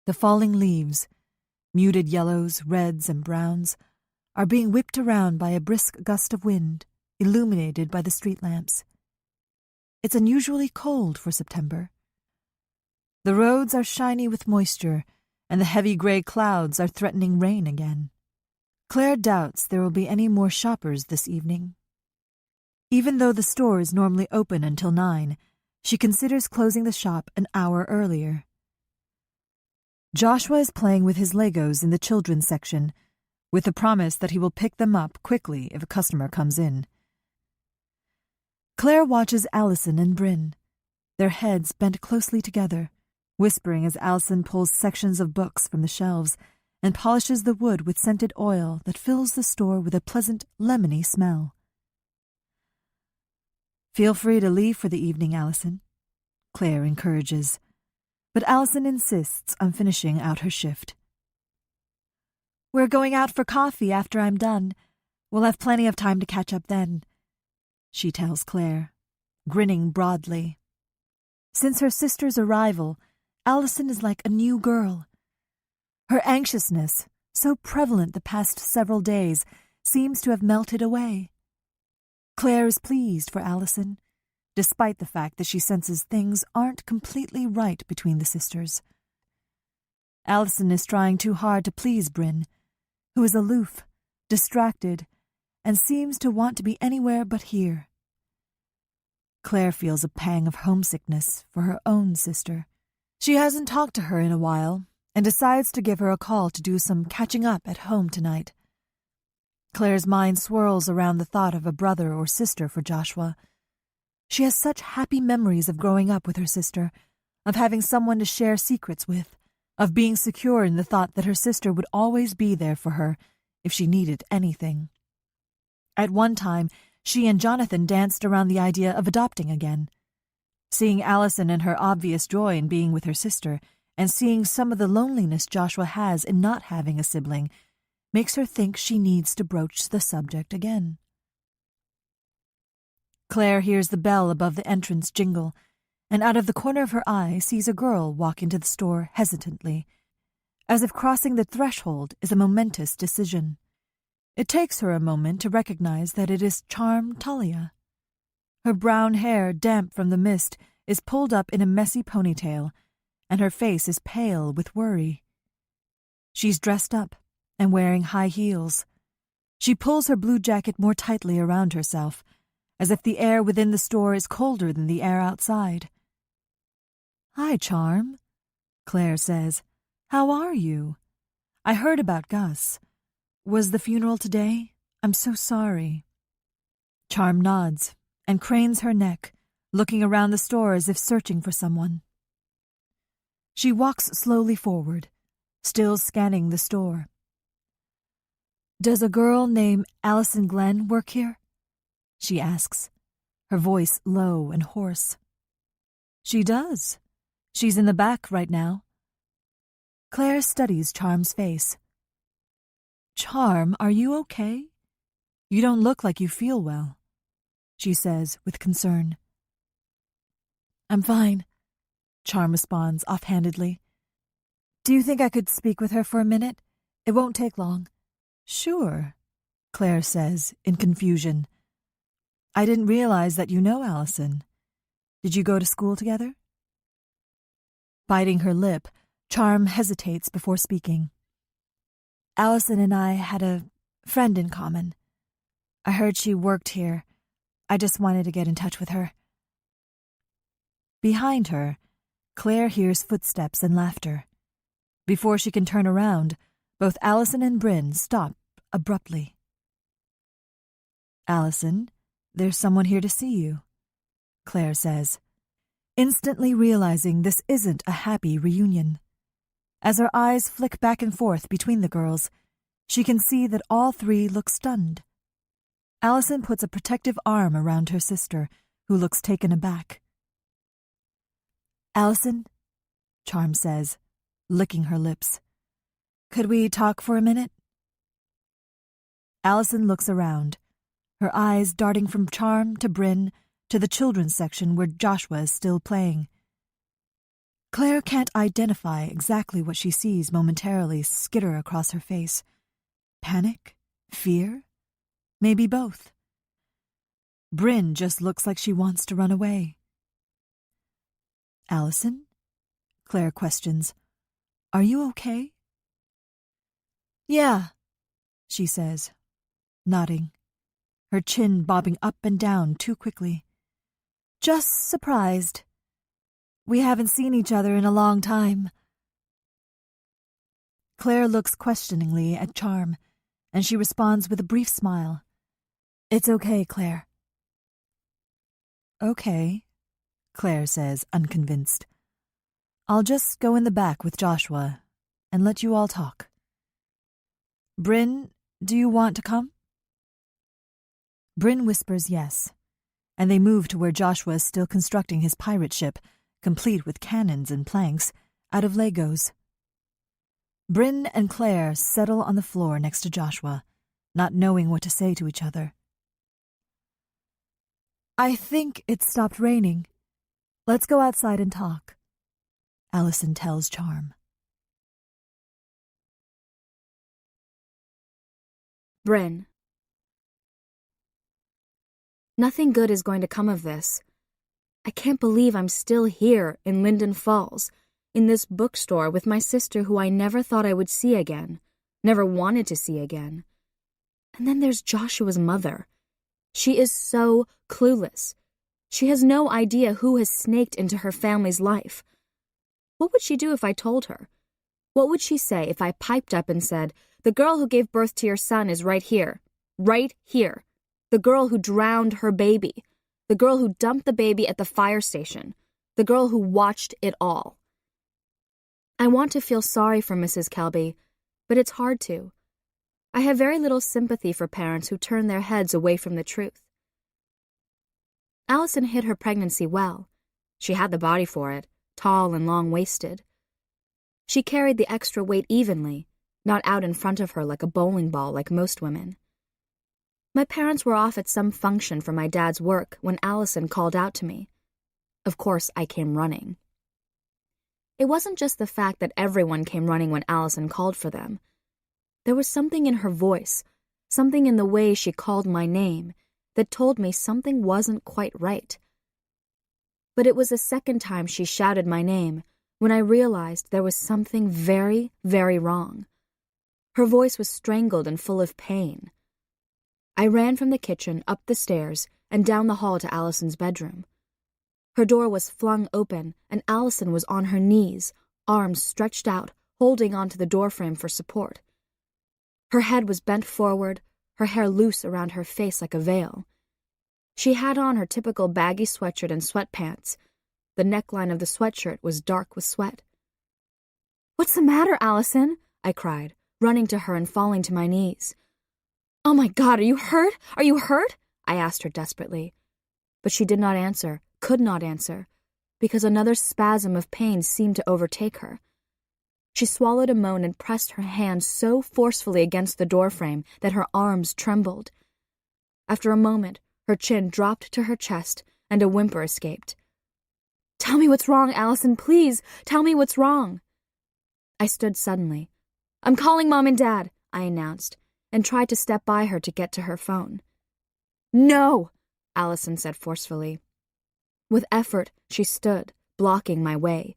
The falling leaves, muted yellows, reds, and browns, are being whipped around by a brisk gust of wind, illuminated by the street lamps. It's unusually cold for September. The roads are shiny with moisture, and the heavy gray clouds are threatening rain again. Claire doubts there will be any more shoppers this evening. Even though the store is normally open until 9, she considers closing the shop an hour earlier. Joshua is playing with his Legos in the children's section, with the promise that he will pick them up quickly if a customer comes in. Claire watches Allison and Bryn, their heads bent closely together, whispering as Allison pulls sections of books from the shelves and polishes the wood with scented oil that fills the store with a pleasant, lemony smell. "Feel free to leave for the evening, Allison," Claire encourages, but Allison insists on finishing out her shift. "We're going out for coffee after I'm done. We'll have plenty of time to catch up then," she tells Claire, grinning broadly. Since her sister's arrival, Allison is like a new girl. Her anxiousness, so prevalent the past several days, seems to have melted away. Claire is pleased for Allison, despite the fact that she senses things aren't completely right between the sisters. Allison is trying too hard to please Bryn, who is aloof, distracted, and seems to want to be anywhere but here. Claire feels a pang of homesickness for her own sister. She hasn't talked to her in a while, and decides to give her a call to do some catching up at home tonight. Claire's mind swirls around the thought of a brother or sister for Joshua. She has such happy memories of growing up with her sister, of having someone to share secrets with, of being secure in the thought that her sister would always be there for her if she needed anything. At one time, she and Jonathan danced around the idea of adopting again. Seeing Allison and her obvious joy in being with her sister, and seeing some of the loneliness Joshua has in not having a sibling, makes her think she needs to broach the subject again. Claire hears the bell above the entrance jingle, and out of the corner of her eye sees a girl walk into the store hesitantly, as if crossing the threshold is a momentous decision. It takes her a moment to recognize that it is Charm Talia. Her brown hair, damp from the mist, is pulled up in a messy ponytail, and her face is pale with worry. She's dressed up and wearing high heels. She pulls her blue jacket more tightly around herself, as if the air within the store is colder than the air outside. "Hi, Charm," Claire says. "How are you? I heard about Gus. Was the funeral today? I'm so sorry." Charm nods and cranes her neck, looking around the store as if searching for someone. She walks slowly forward, still scanning the store. "Does a girl named Allison Glenn work here?" she asks, her voice low and hoarse. "She does. She's in the back right now." Claire studies Charm's face. "Charm, are you okay? You don't look like you feel well," she says with concern. "I'm fine," Charm responds offhandedly. "Do you think I could speak with her for a minute? It won't take long." "Sure," Claire says in confusion. "I didn't realize that you know Allison. Did you go to school together?" Biting her lip, Charm hesitates before speaking. "Allison and I had a friend in common. I heard she worked here. I just wanted to get in touch with her." Behind her, Claire hears footsteps and laughter. Before she can turn around, both Allison and Bryn stop abruptly. "Allison, there's someone here to see you," Claire says, instantly realizing this isn't a happy reunion. As her eyes flick back and forth between the girls, she can see that all three look stunned. Allison puts a protective arm around her sister, who looks taken aback. "Allison," Charm says, licking her lips, "could we talk for a minute?" Allison looks around, her eyes darting from Charm to Bryn to the children's section where Joshua is still playing. Claire can't identify exactly what she sees momentarily skitter across her face. Panic? Fear? Maybe both. Bryn just looks like she wants to run away. Allison? Claire questions. Are you okay? Yeah, she says, nodding, her chin bobbing up and down too quickly. Just surprised. We haven't seen each other in a long time. Claire looks questioningly at Charm, and she responds with a brief smile. It's okay, Claire. Okay, Claire says, unconvinced. I'll just go in the back with Joshua and let you all talk. Bryn, do you want to come? Bryn whispers yes, and they move to where Joshua is still constructing his pirate ship, complete with cannons and planks, out of Legos. Bryn and Claire settle on the floor next to Joshua, not knowing what to say to each other. I think it stopped raining. Let's go outside and talk, Allison tells Charm. Bryn. Nothing good is going to come of this. I can't believe I'm still here in Linden Falls, in this bookstore with my sister who I never thought I would see again, never wanted to see again. And then there's Joshua's mother. She is so clueless. She has no idea who has snaked into her family's life. What would she do if I told her? What would she say if I piped up and said, the girl who gave birth to your son is right here. Right here. The girl who drowned her baby. The girl who dumped the baby at the fire station. The girl who watched it all. I want to feel sorry for Mrs. Kelby, but it's hard to. I have very little sympathy for parents who turn their heads away from the truth. Allison hid her pregnancy well. She had the body for it, tall and long-waisted. She carried the extra weight evenly, not out in front of her like a bowling ball like most women. My parents were off at some function for my dad's work when Allison called out to me. Of course, I came running. It wasn't just the fact that everyone came running when Allison called for them. There was something in her voice, something in the way she called my name, that told me something wasn't quite right. But it was the second time she shouted my name when I realized there was something very, very wrong. Her voice was strangled and full of pain. I ran from the kitchen, up the stairs, and down the hall to Allison's bedroom. Her door was flung open, and Allison was on her knees, arms stretched out, holding onto the doorframe for support. Her head was bent forward, her hair loose around her face like a veil. She had on her typical baggy sweatshirt and sweatpants. The neckline of the sweatshirt was dark with sweat. "What's the matter, Allison?" I cried, running to her and falling to my knees. "Oh my God, are you hurt? Are you hurt?" I asked her desperately. But she did not answer, could not answer, because another spasm of pain seemed to overtake her. She swallowed a moan and pressed her hand so forcefully against the doorframe that her arms trembled. After a moment, her chin dropped to her chest and a whimper escaped. "Tell me what's wrong, Allison, please. Tell me what's wrong." I stood suddenly. "I'm calling Mom and Dad," I announced, and tried to step by her to get to her phone. "No," Allison said forcefully. With effort, she stood, blocking my way.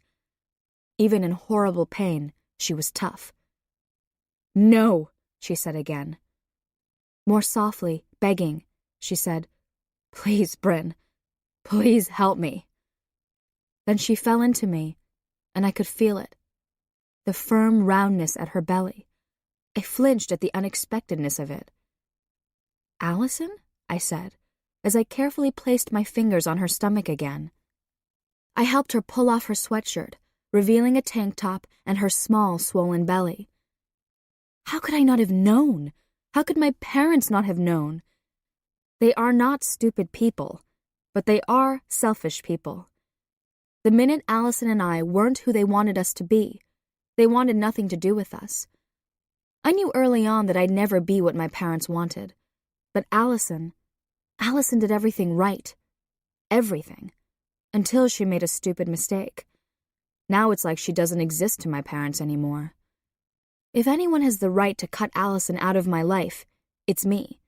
Even in horrible pain, she was tough. "No," she said again. More softly, begging, she said, "Please, Bryn, please help me." Then she fell into me, and I could feel it. The firm roundness at her belly. I flinched at the unexpectedness of it. "Allison?" I said, as I carefully placed my fingers on her stomach again. I helped her pull off her sweatshirt, revealing a tank top and her small, swollen belly. How could I not have known? How could my parents not have known? They are not stupid people, but they are selfish people. The minute Allison and I weren't who they wanted us to be, they wanted nothing to do with us. I knew early on that I'd never be what my parents wanted. But Allison did everything right. Everything. Until she made a stupid mistake. Now it's like she doesn't exist to my parents anymore. If anyone has the right to cut Allison out of my life, it's me.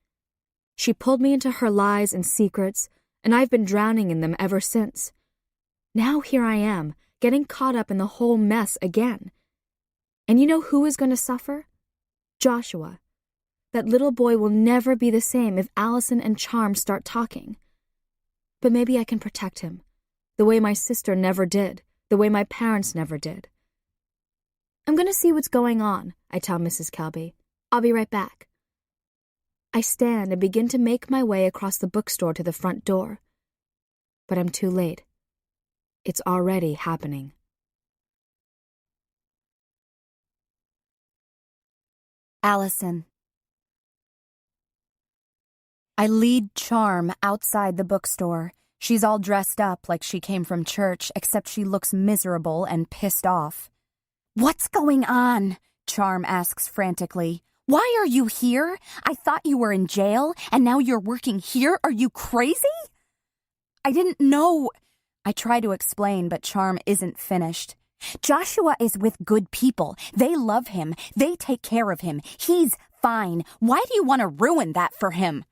She pulled me into her lies and secrets, and I've been drowning in them ever since. Now here I am, getting caught up in the whole mess again. And you know who is going to suffer? Joshua. That little boy will never be the same if Allison and Charm start talking. But maybe I can protect him, the way my sister never did, the way my parents never did. I'm going to see what's going on, I tell Mrs. Kelby. I'll be right back. I stand and begin to make my way across the bookstore to the front door. But I'm too late. It's already happening. Allison. I lead Charm outside the bookstore. She's all dressed up like she came from church, except she looks miserable and pissed off. "What's going on?" Charm asks frantically. "Why are you here? I thought you were in jail, and now you're working here? Are you crazy?" "I didn't know." I try to explain, but Charm isn't finished. "Joshua is with good people. They love him. They take care of him. He's fine. Why do you want to ruin that for him?"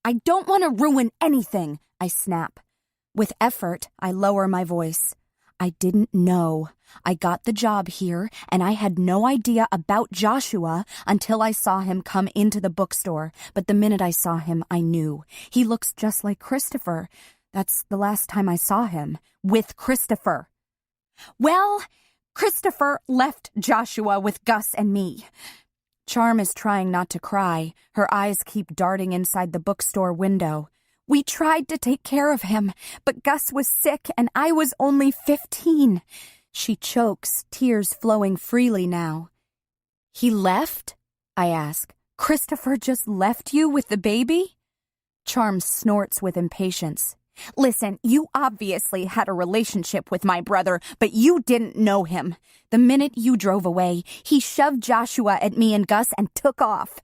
"I don't want to ruin anything," I snap. With effort, I lower my voice. "I didn't know. I got the job here, and I had no idea about Joshua until I saw him come into the bookstore. But the minute I saw him, I knew. He looks just like Christopher. That's the last time I saw him. With Christopher." "Well, Christopher left Joshua with Gus and me." Charm is trying not to cry. Her eyes keep darting inside the bookstore window. "We tried to take care of him, but Gus was sick and I was only 15. She chokes, tears flowing freely now. "He left?" I ask. "Christopher just left you with the baby?" Charm snorts with impatience. "Listen, you obviously had a relationship with my brother, but you didn't know him. The minute you drove away, he shoved Joshua at me and Gus and took off."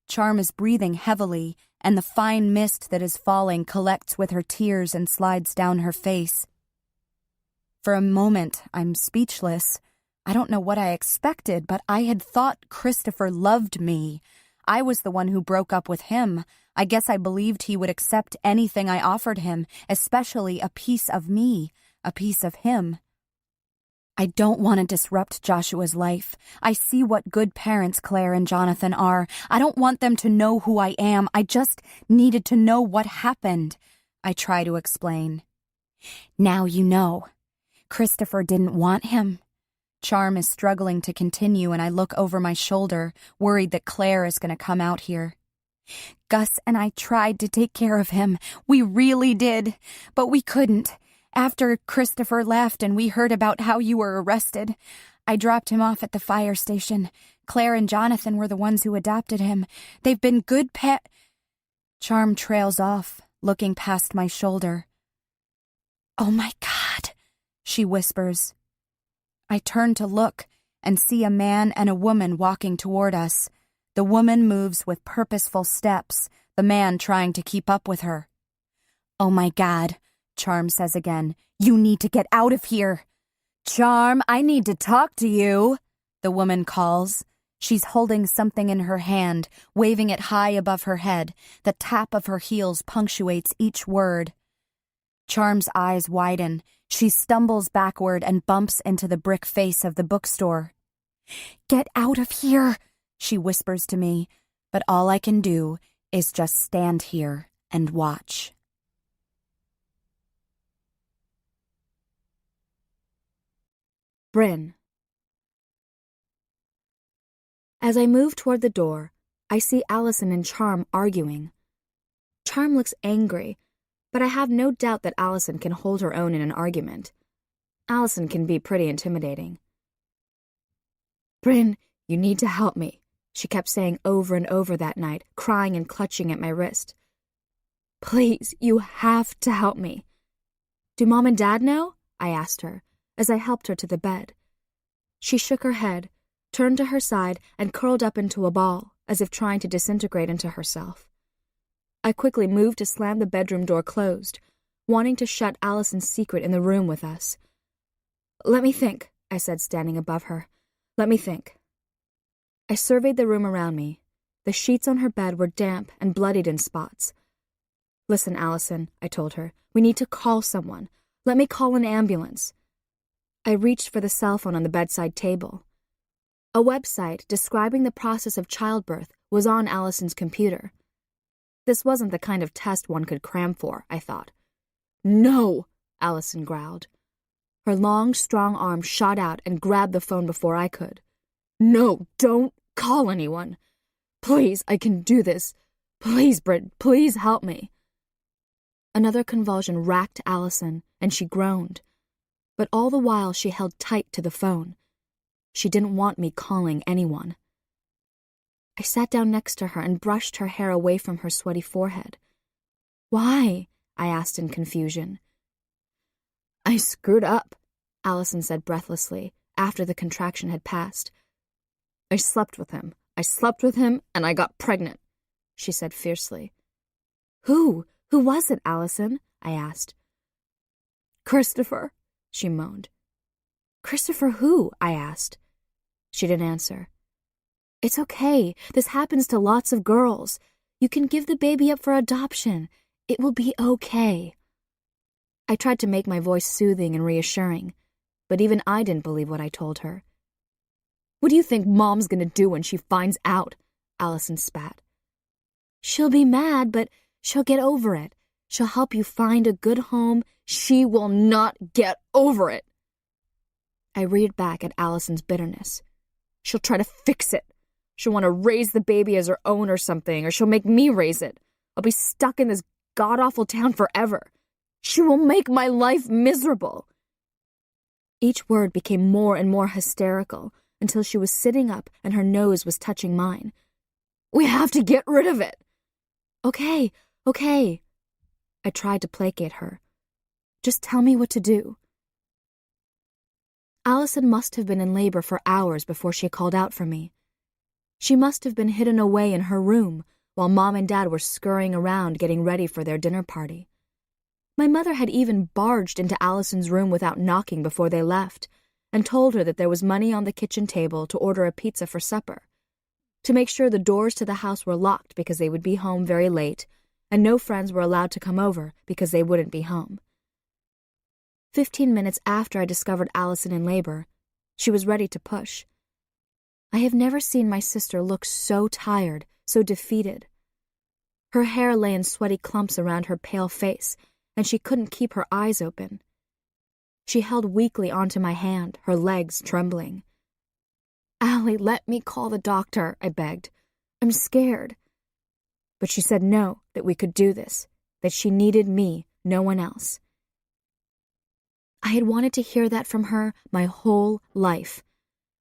Charm is breathing heavily, and the fine mist that is falling collects with her tears and slides down her face. For a moment, I'm speechless. I don't know what I expected, but I had thought Christopher loved me. I was the one who broke up with him. I guess I believed he would accept anything I offered him, especially a piece of me, a piece of him. I don't want to disrupt Joshua's life. I see what good parents Claire and Jonathan are. I don't want them to know who I am. I just needed to know what happened. I try to explain. "Now you know. Christopher didn't want him." Charm is struggling to continue, and I look over my shoulder, worried that Claire is going to come out here. "Gus and I tried to take care of him. We really did. But we couldn't. After Christopher left and we heard about how you were arrested, I dropped him off at the fire station. Claire and Jonathan were the ones who adopted him. They've been good Charm trails off, looking past my shoulder. "Oh my God," she whispers. I turn to look and see a man and a woman walking toward us. The woman moves with purposeful steps, the man trying to keep up with her. "Oh my God," Charm says again. "You need to get out of here." "Charm, I need to talk to you," the woman calls. She's holding something in her hand, waving it high above her head. The tap of her heels punctuates each word. Charm's eyes widen. She stumbles backward and bumps into the brick face of the bookstore. "Get out of here," she whispers to me, but all I can do is just stand here and watch. Bryn. As I move toward the door, I see Allison and Charm arguing. Charm looks angry, but I have no doubt that Allison can hold her own in an argument. Allison can be pretty intimidating. "Bryn, you need to help me," she kept saying over and over that night, crying and clutching at my wrist. "Please, you have to help me." "Do Mom and Dad know?" I asked her, as I helped her to the bed. She shook her head, turned to her side, and curled up into a ball, as if trying to disintegrate into herself. I quickly moved to slam the bedroom door closed, wanting to shut Allison's secret in the room with us. "Let me think," I said, standing above her. Let me think. I surveyed the room around me. The sheets on her bed were damp and bloodied in spots. Listen, Allison, I told her. We need to call someone. Let me call an ambulance. I reached for the cell phone on the bedside table. A website describing the process of childbirth was on Allison's computer. This wasn't the kind of test one could cram for, I thought. No, Allison growled. Her long, strong arm shot out and grabbed the phone before I could. No, don't call anyone. Please, I can do this. Please, Britt, please help me. Another convulsion racked Allison, and she groaned. But all the while she held tight to the phone. She didn't want me calling anyone. I sat down next to her and brushed her hair away from her sweaty forehead. Why? I asked in confusion. I screwed up, Allison said breathlessly, after the contraction had passed. I slept with him, and I got pregnant, she said fiercely. Who? Who was it, Allison? I asked. Christopher, she moaned. Christopher who? I asked. She didn't answer. It's okay. This happens to lots of girls. You can give the baby up for adoption. It will be okay. I tried to make my voice soothing and reassuring, but even I didn't believe what I told her. What do you think Mom's gonna do when she finds out? Allison spat. She'll be mad, but she'll get over it. She'll help you find a good home. She will not get over it. I reared back at Allison's bitterness. She'll try to fix it. She'll want to raise the baby as her own or something, or she'll make me raise it. I'll be stuck in this god-awful town forever. She will make my life miserable. Each word became more and more hysterical until she was sitting up and her nose was touching mine. We have to get rid of it. Okay. I tried to placate her. Just tell me what to do. Allison must have been in labor for hours before she called out for me. She must have been hidden away in her room while Mom and Dad were scurrying around getting ready for their dinner party. My mother had even barged into Allison's room without knocking before they left and told her that there was money on the kitchen table to order a pizza for supper, to make sure the doors to the house were locked because they would be home very late and no friends were allowed to come over because they wouldn't be home. 15 minutes after I discovered Allison in labor, she was ready to push. I have never seen my sister look so tired, so defeated. Her hair lay in sweaty clumps around her pale face, and she couldn't keep her eyes open. She held weakly onto my hand, her legs trembling. Allie, let me call the doctor, I begged. I'm scared. But she said no, that we could do this, that she needed me, no one else. I had wanted to hear that from her my whole life.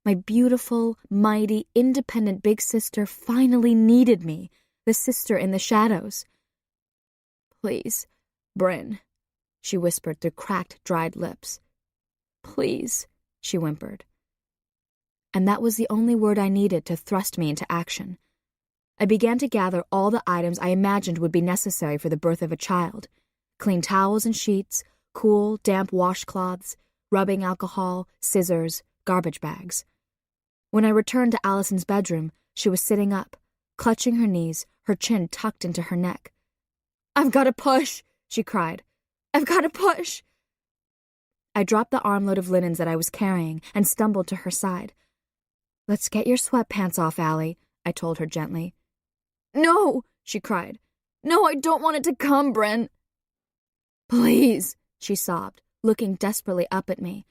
My beautiful, mighty, independent big sister finally needed me, the sister in the shadows. Please, Bryn, she whispered through cracked, dried lips. Please, she whimpered. And that was the only word I needed to thrust me into action. I began to gather all the items I imagined would be necessary for the birth of a child. Clean towels and sheets, cool, damp washcloths, rubbing alcohol, scissors, garbage bags. When I returned to Allison's bedroom, she was sitting up, clutching her knees, her chin tucked into her neck. I've got to push, she cried. I've got to push. I dropped the armload of linens that I was carrying and stumbled to her side. Let's get your sweatpants off, Allie, I told her gently. No, she cried. No, I don't want it to come, Bryn. Please, she sobbed, looking desperately up at me.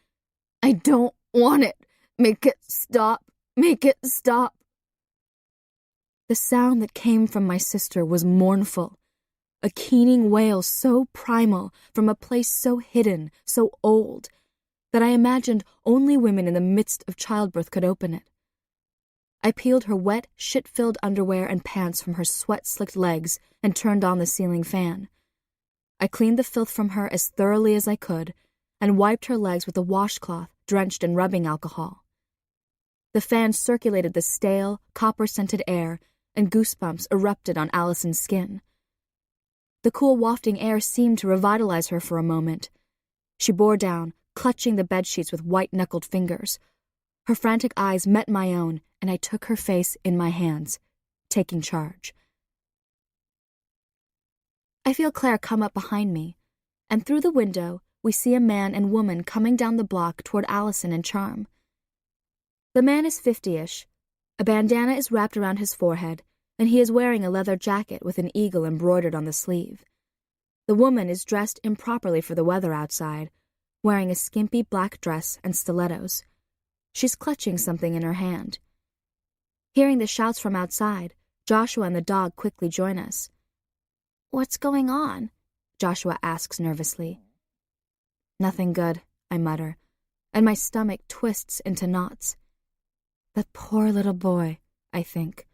I don't want it. Make it stop. Make it stop. The sound that came from my sister was mournful, a keening wail so primal from a place so hidden, so old, that I imagined only women in the midst of childbirth could open it. I peeled her wet, shit-filled underwear and pants from her sweat-slicked legs and turned on the ceiling fan. I cleaned the filth from her as thoroughly as I could and wiped her legs with a washcloth drenched in rubbing alcohol. The fan circulated the stale, copper-scented air, and goosebumps erupted on Allison's skin. The cool wafting air seemed to revitalize her for a moment. She bore down, clutching the bedsheets with white-knuckled fingers. Her frantic eyes met my own, and I took her face in my hands, taking charge. I feel Claire come up behind me, and through the window, we see a man and woman coming down the block toward Allison and Charm. The man is 50-ish. A bandana is wrapped around his forehead, and he is wearing a leather jacket with an eagle embroidered on the sleeve. The woman is dressed improperly for the weather outside, wearing a skimpy black dress and stilettos. She's clutching something in her hand. Hearing the shouts from outside, Joshua and the dog quickly join us. "What's going on?" Joshua asks nervously. "Nothing good," I mutter, and my stomach twists into knots. That poor little boy, I think.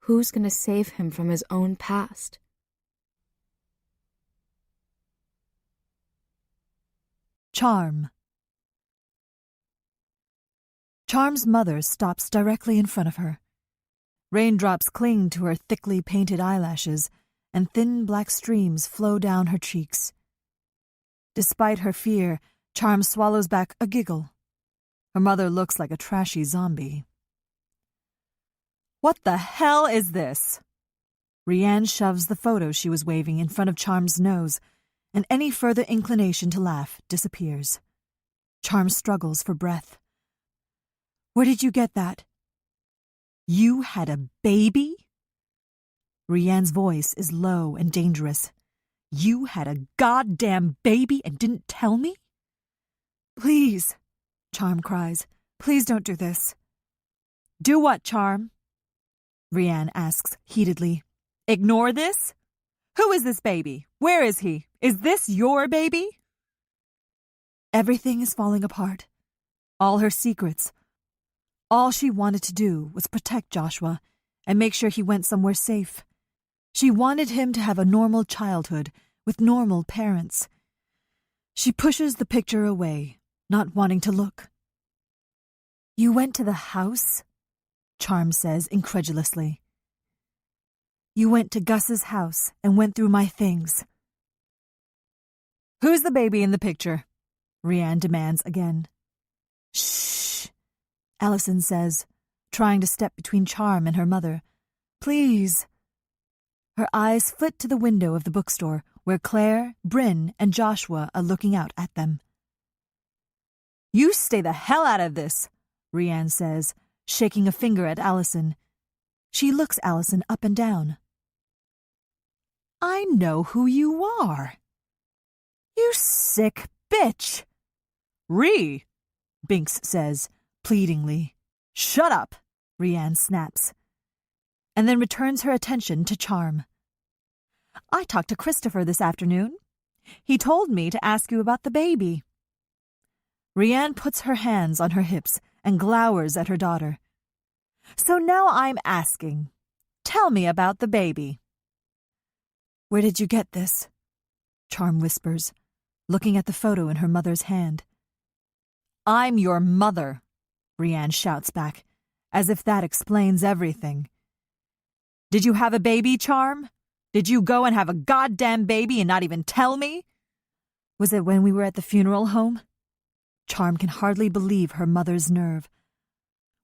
Who's going to save him from his own past? Charm. Charm's mother stops directly in front of her. Raindrops cling to her thickly painted eyelashes, and thin black streams flow down her cheeks. Despite her fear, Charm swallows back a giggle. Her mother looks like a trashy zombie. "What the hell is this?" Rianne shoves the photo she was waving in front of Charm's nose, and any further inclination to laugh disappears. Charm struggles for breath. "Where did you get that?" "You had a baby?" Rianne's voice is low and dangerous. "You had a goddamn baby and didn't tell me?" "Please," Charm cries. "Please don't do this." "Do what, Charm?" Rianne asks heatedly. "Ignore this? Who is this baby? Where is he? Is this your baby?" Everything is falling apart. All her secrets. All she wanted to do was protect Joshua and make sure he went somewhere safe. She wanted him to have a normal childhood with normal parents. She pushes the picture away, not wanting to look. "You went to the house?" Charm says incredulously. "You went to Gus's house and went through my things." "Who's the baby in the picture?" Rianne demands again. "Shh," Allison says, trying to step between Charm and her mother. "Please." Her eyes flit to the window of the bookstore where Claire, Bryn, and Joshua are looking out at them. "You stay the hell out of this," Rianne says, shaking a finger at Allison. She looks Allison up and down. "I know who you are. You sick bitch." Binks says, pleadingly. "Shut up," Rianne snaps, and then returns her attention to Charm. "I talked to Christopher this afternoon. He told me to ask you about the baby." Rianne puts her hands on her hips and glowers at her daughter. "So now I'm asking. Tell me about the baby." "Where did you get this?" Charm whispers, looking at the photo in her mother's hand. "I'm your mother," Rianne shouts back, as if that explains everything. "Did you have a baby, Charm? Did you go and have a goddamn baby and not even tell me?" "Was it when we were at the funeral home?" Charm can hardly believe her mother's nerve.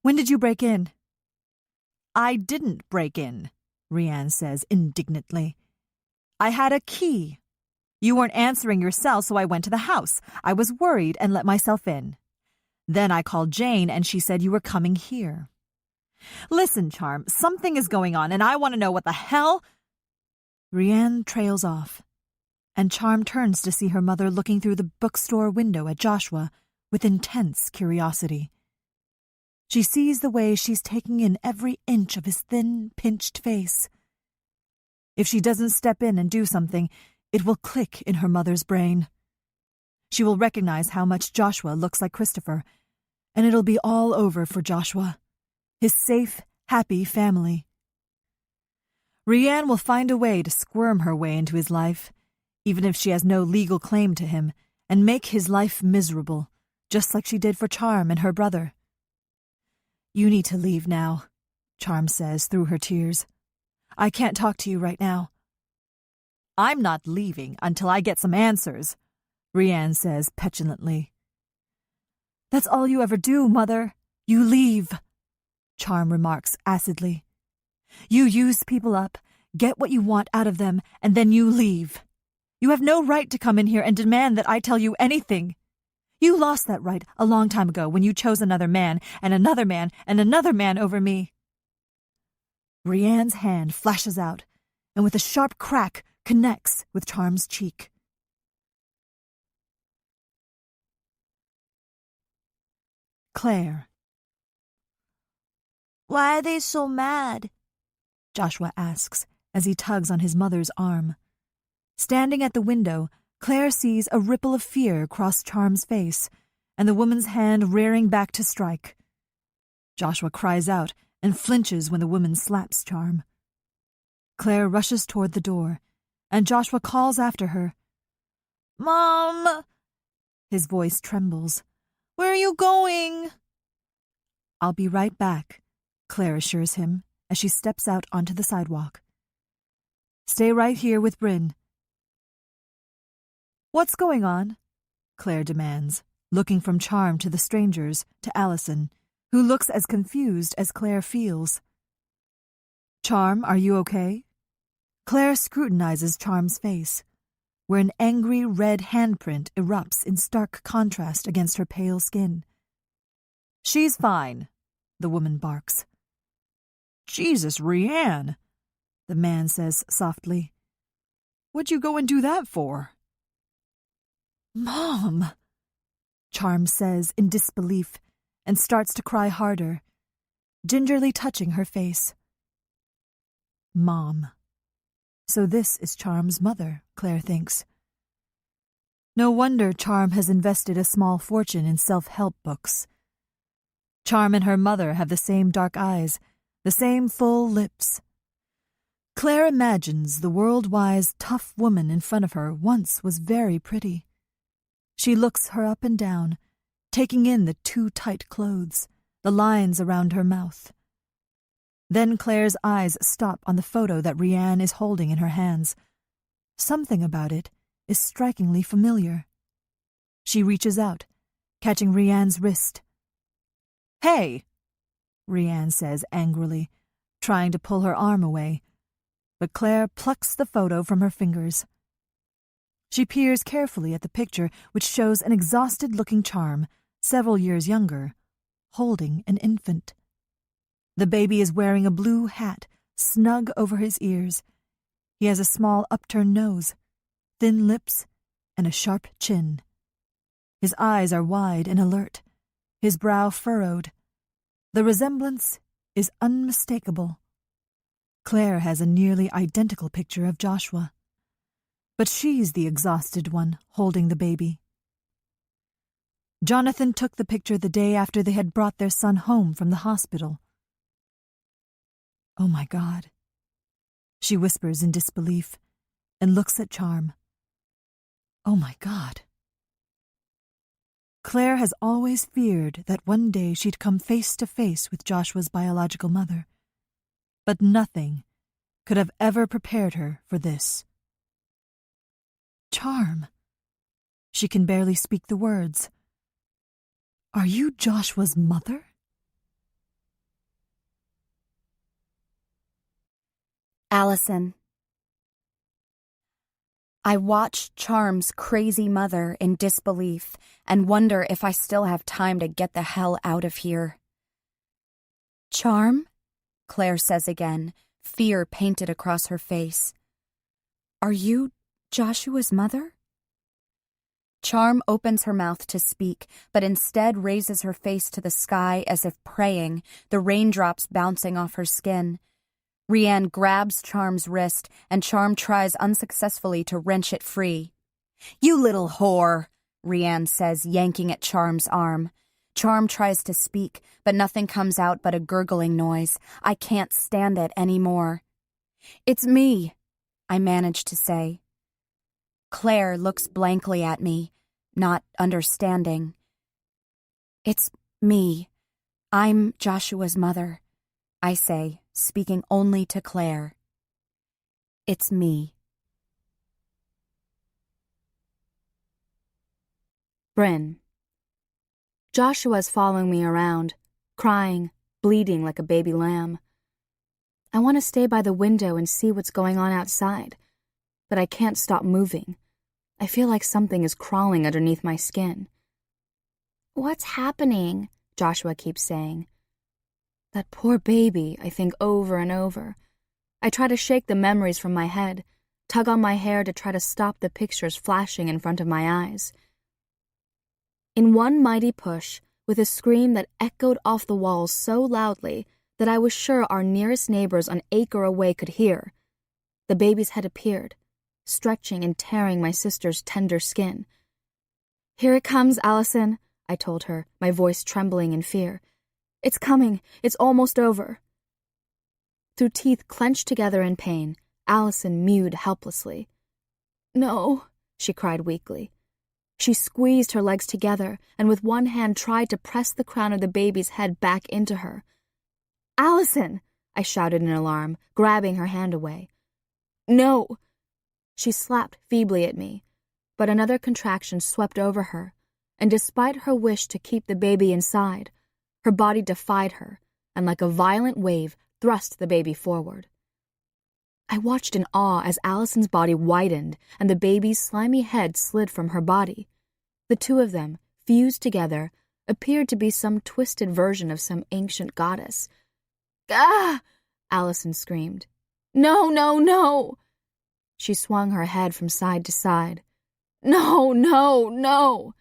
"When did you break in?" "I didn't break in," Rianne says indignantly. "I had a key. You weren't answering your cell, so I went to the house. I was worried and let myself in. Then I called Jane and she said you were coming here. Listen, Charm, something is going on and I want to know what the hell—" Rianne trails off, and Charm turns to see her mother looking through the bookstore window at Joshua with intense curiosity. She sees the way she's taking in every inch of his thin, pinched face. If she doesn't step in and do something, it will click in her mother's brain. She will recognize how much Joshua looks like Christopher, and it'll be all over for Joshua, his safe, happy family. Rianne will find a way to squirm her way into his life, even if she has no legal claim to him, and make his life miserable, just like she did for Charm and her brother. "You need to leave now," Charm says through her tears. "I can't talk to you right now." "I'm not leaving until I get some answers," Rianne says petulantly. That's all you ever do, Mother. You leave, Charm remarks acidly. You use people up, get what you want out of them, and then you leave. You have no right to come in here and demand that I tell you anything. You lost that right a long time ago when you chose another man and another man and another man over me. Rianne's hand flashes out, and with a sharp crack connects with Charm's cheek. Claire. Why are they so mad? Joshua asks as he tugs on his mother's arm. Standing at the window, Claire sees a ripple of fear cross Charm's face, and the woman's hand rearing back to strike. Joshua cries out and flinches when the woman slaps Charm. Claire rushes toward the door, and Joshua calls after her. Mom! His voice trembles. Where are you going? I'll be right back, Claire assures him as she steps out onto the sidewalk. Stay right here with Bryn. What's going on? Claire demands, looking from Charm to the strangers to Allison, who looks as confused as Claire feels. Charm, are you okay? Claire scrutinizes Charm's face, where an angry red handprint erupts in stark contrast against her pale skin. She's fine, the woman barks. Jesus, Rianne, the man says softly. What'd you go and do that for? Mom, Charm says in disbelief and starts to cry harder, gingerly touching her face. Mom. So this is Charm's mother, Claire thinks. No wonder Charm has invested a small fortune in self-help books. Charm and her mother have the same dark eyes, the same full lips. Claire imagines the world-wise, tough woman in front of her once was very pretty. She looks her up and down, taking in the too tight clothes, the lines around her mouth. Then Claire's eyes stop on the photo that Rianne is holding in her hands. Something about it is strikingly familiar. She reaches out, catching Rianne's wrist. Hey, Rianne says angrily, trying to pull her arm away, but Claire plucks the photo from her fingers. She peers carefully at the picture, which shows an exhausted-looking Charm, several years younger, holding an infant. The baby is wearing a blue hat, snug over his ears. He has a small upturned nose, thin lips, and a sharp chin. His eyes are wide and alert, his brow furrowed. The resemblance is unmistakable. Claire has a nearly identical picture of Joshua. But she's the exhausted one holding the baby. Jonathan took the picture the day after they had brought their son home from the hospital. Oh my God, she whispers in disbelief and looks at Charm. Oh my God. Claire has always feared that one day she'd come face to face with Joshua's biological mother, but nothing could have ever prepared her for this. Charm. She can barely speak the words. Are you Joshua's mother? Allison. I watch Charm's crazy mother in disbelief and wonder if I still have time to get the hell out of here. Charm? Claire says again, fear painted across her face. Are you Joshua's mother? Charm opens her mouth to speak, but instead raises her face to the sky as if praying, the raindrops bouncing off her skin. Rianne grabs Charm's wrist, and Charm tries unsuccessfully to wrench it free. You little whore, Rianne says, yanking at Charm's arm. Charm tries to speak, but nothing comes out but a gurgling noise. I can't stand it anymore. It's me, I manage to say. Claire looks blankly at me, not understanding. It's me. I'm Joshua's mother, I say, speaking only to Claire. It's me. Bryn. Joshua's following me around, crying, bleeding like a baby lamb. I want to stay by the window and see what's going on outside, but I can't stop moving. I feel like something is crawling underneath my skin. "What's happening?" Joshua keeps saying. That poor baby, I think over and over. I try to shake the memories from my head, tug on my hair to try to stop the pictures flashing in front of my eyes. In one mighty push, with a scream that echoed off the walls so loudly that I was sure our nearest neighbors an acre away could hear, the baby's head appeared, stretching and tearing my sister's tender skin. "Here it comes, Allison," I told her, my voice trembling in fear. "It's coming. It's almost over." Through teeth clenched together in pain, Allison mewed helplessly. "No," she cried weakly. She squeezed her legs together and with one hand tried to press the crown of the baby's head back into her. "Allison!" I shouted in alarm, grabbing her hand away. "No!" She slapped feebly at me, but another contraction swept over her, and despite her wish to keep the baby inside, her body defied her, and like a violent wave, thrust the baby forward. I watched in awe as Allison's body widened and the baby's slimy head slid from her body. The two of them, fused together, appeared to be some twisted version of some ancient goddess. "Ah!" Allison screamed. "No, no, no!" She swung her head from side to side. "No, no, no!"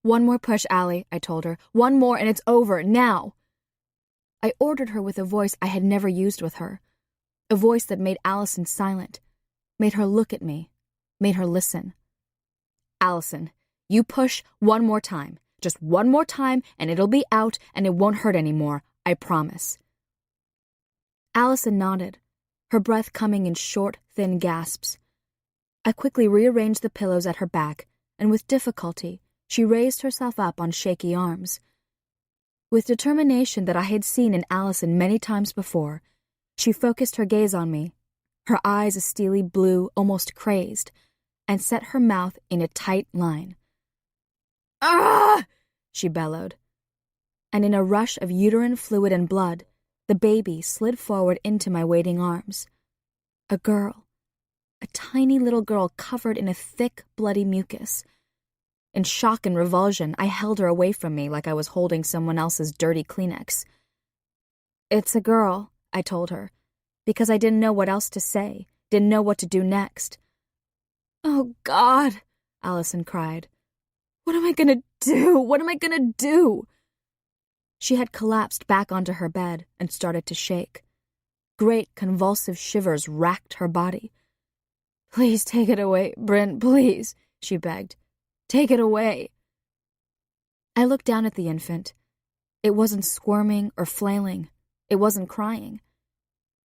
"One more push, Allie," I told her. "One more and it's over, now!" I ordered her with a voice I had never used with her, a voice that made Allison silent, made her look at me, made her listen. "Allison, you push one more time, just one more time, and it'll be out and it won't hurt anymore, I promise." Allison nodded, her breath coming in short, thin gasps. I quickly rearranged the pillows at her back, and with difficulty, she raised herself up on shaky arms. With determination that I had seen in Allison many times before, she focused her gaze on me, her eyes a steely blue, almost crazed, and set her mouth in a tight line. "Ah!" she bellowed. And in a rush of uterine fluid and blood, the baby slid forward into my waiting arms. A girl, a tiny little girl covered in a thick, bloody mucus. In shock and revulsion, I held her away from me like I was holding someone else's dirty Kleenex. "It's a girl," I told her, because I didn't know what else to say, didn't know what to do next. "Oh, God," Allison cried. "What am I gonna do? What am I gonna do?" She had collapsed back onto her bed and started to shake. Great convulsive shivers racked her body. "Please take it away, Bryn, please," she begged. "Take it away." I looked down at the infant. It wasn't squirming or flailing. It wasn't crying.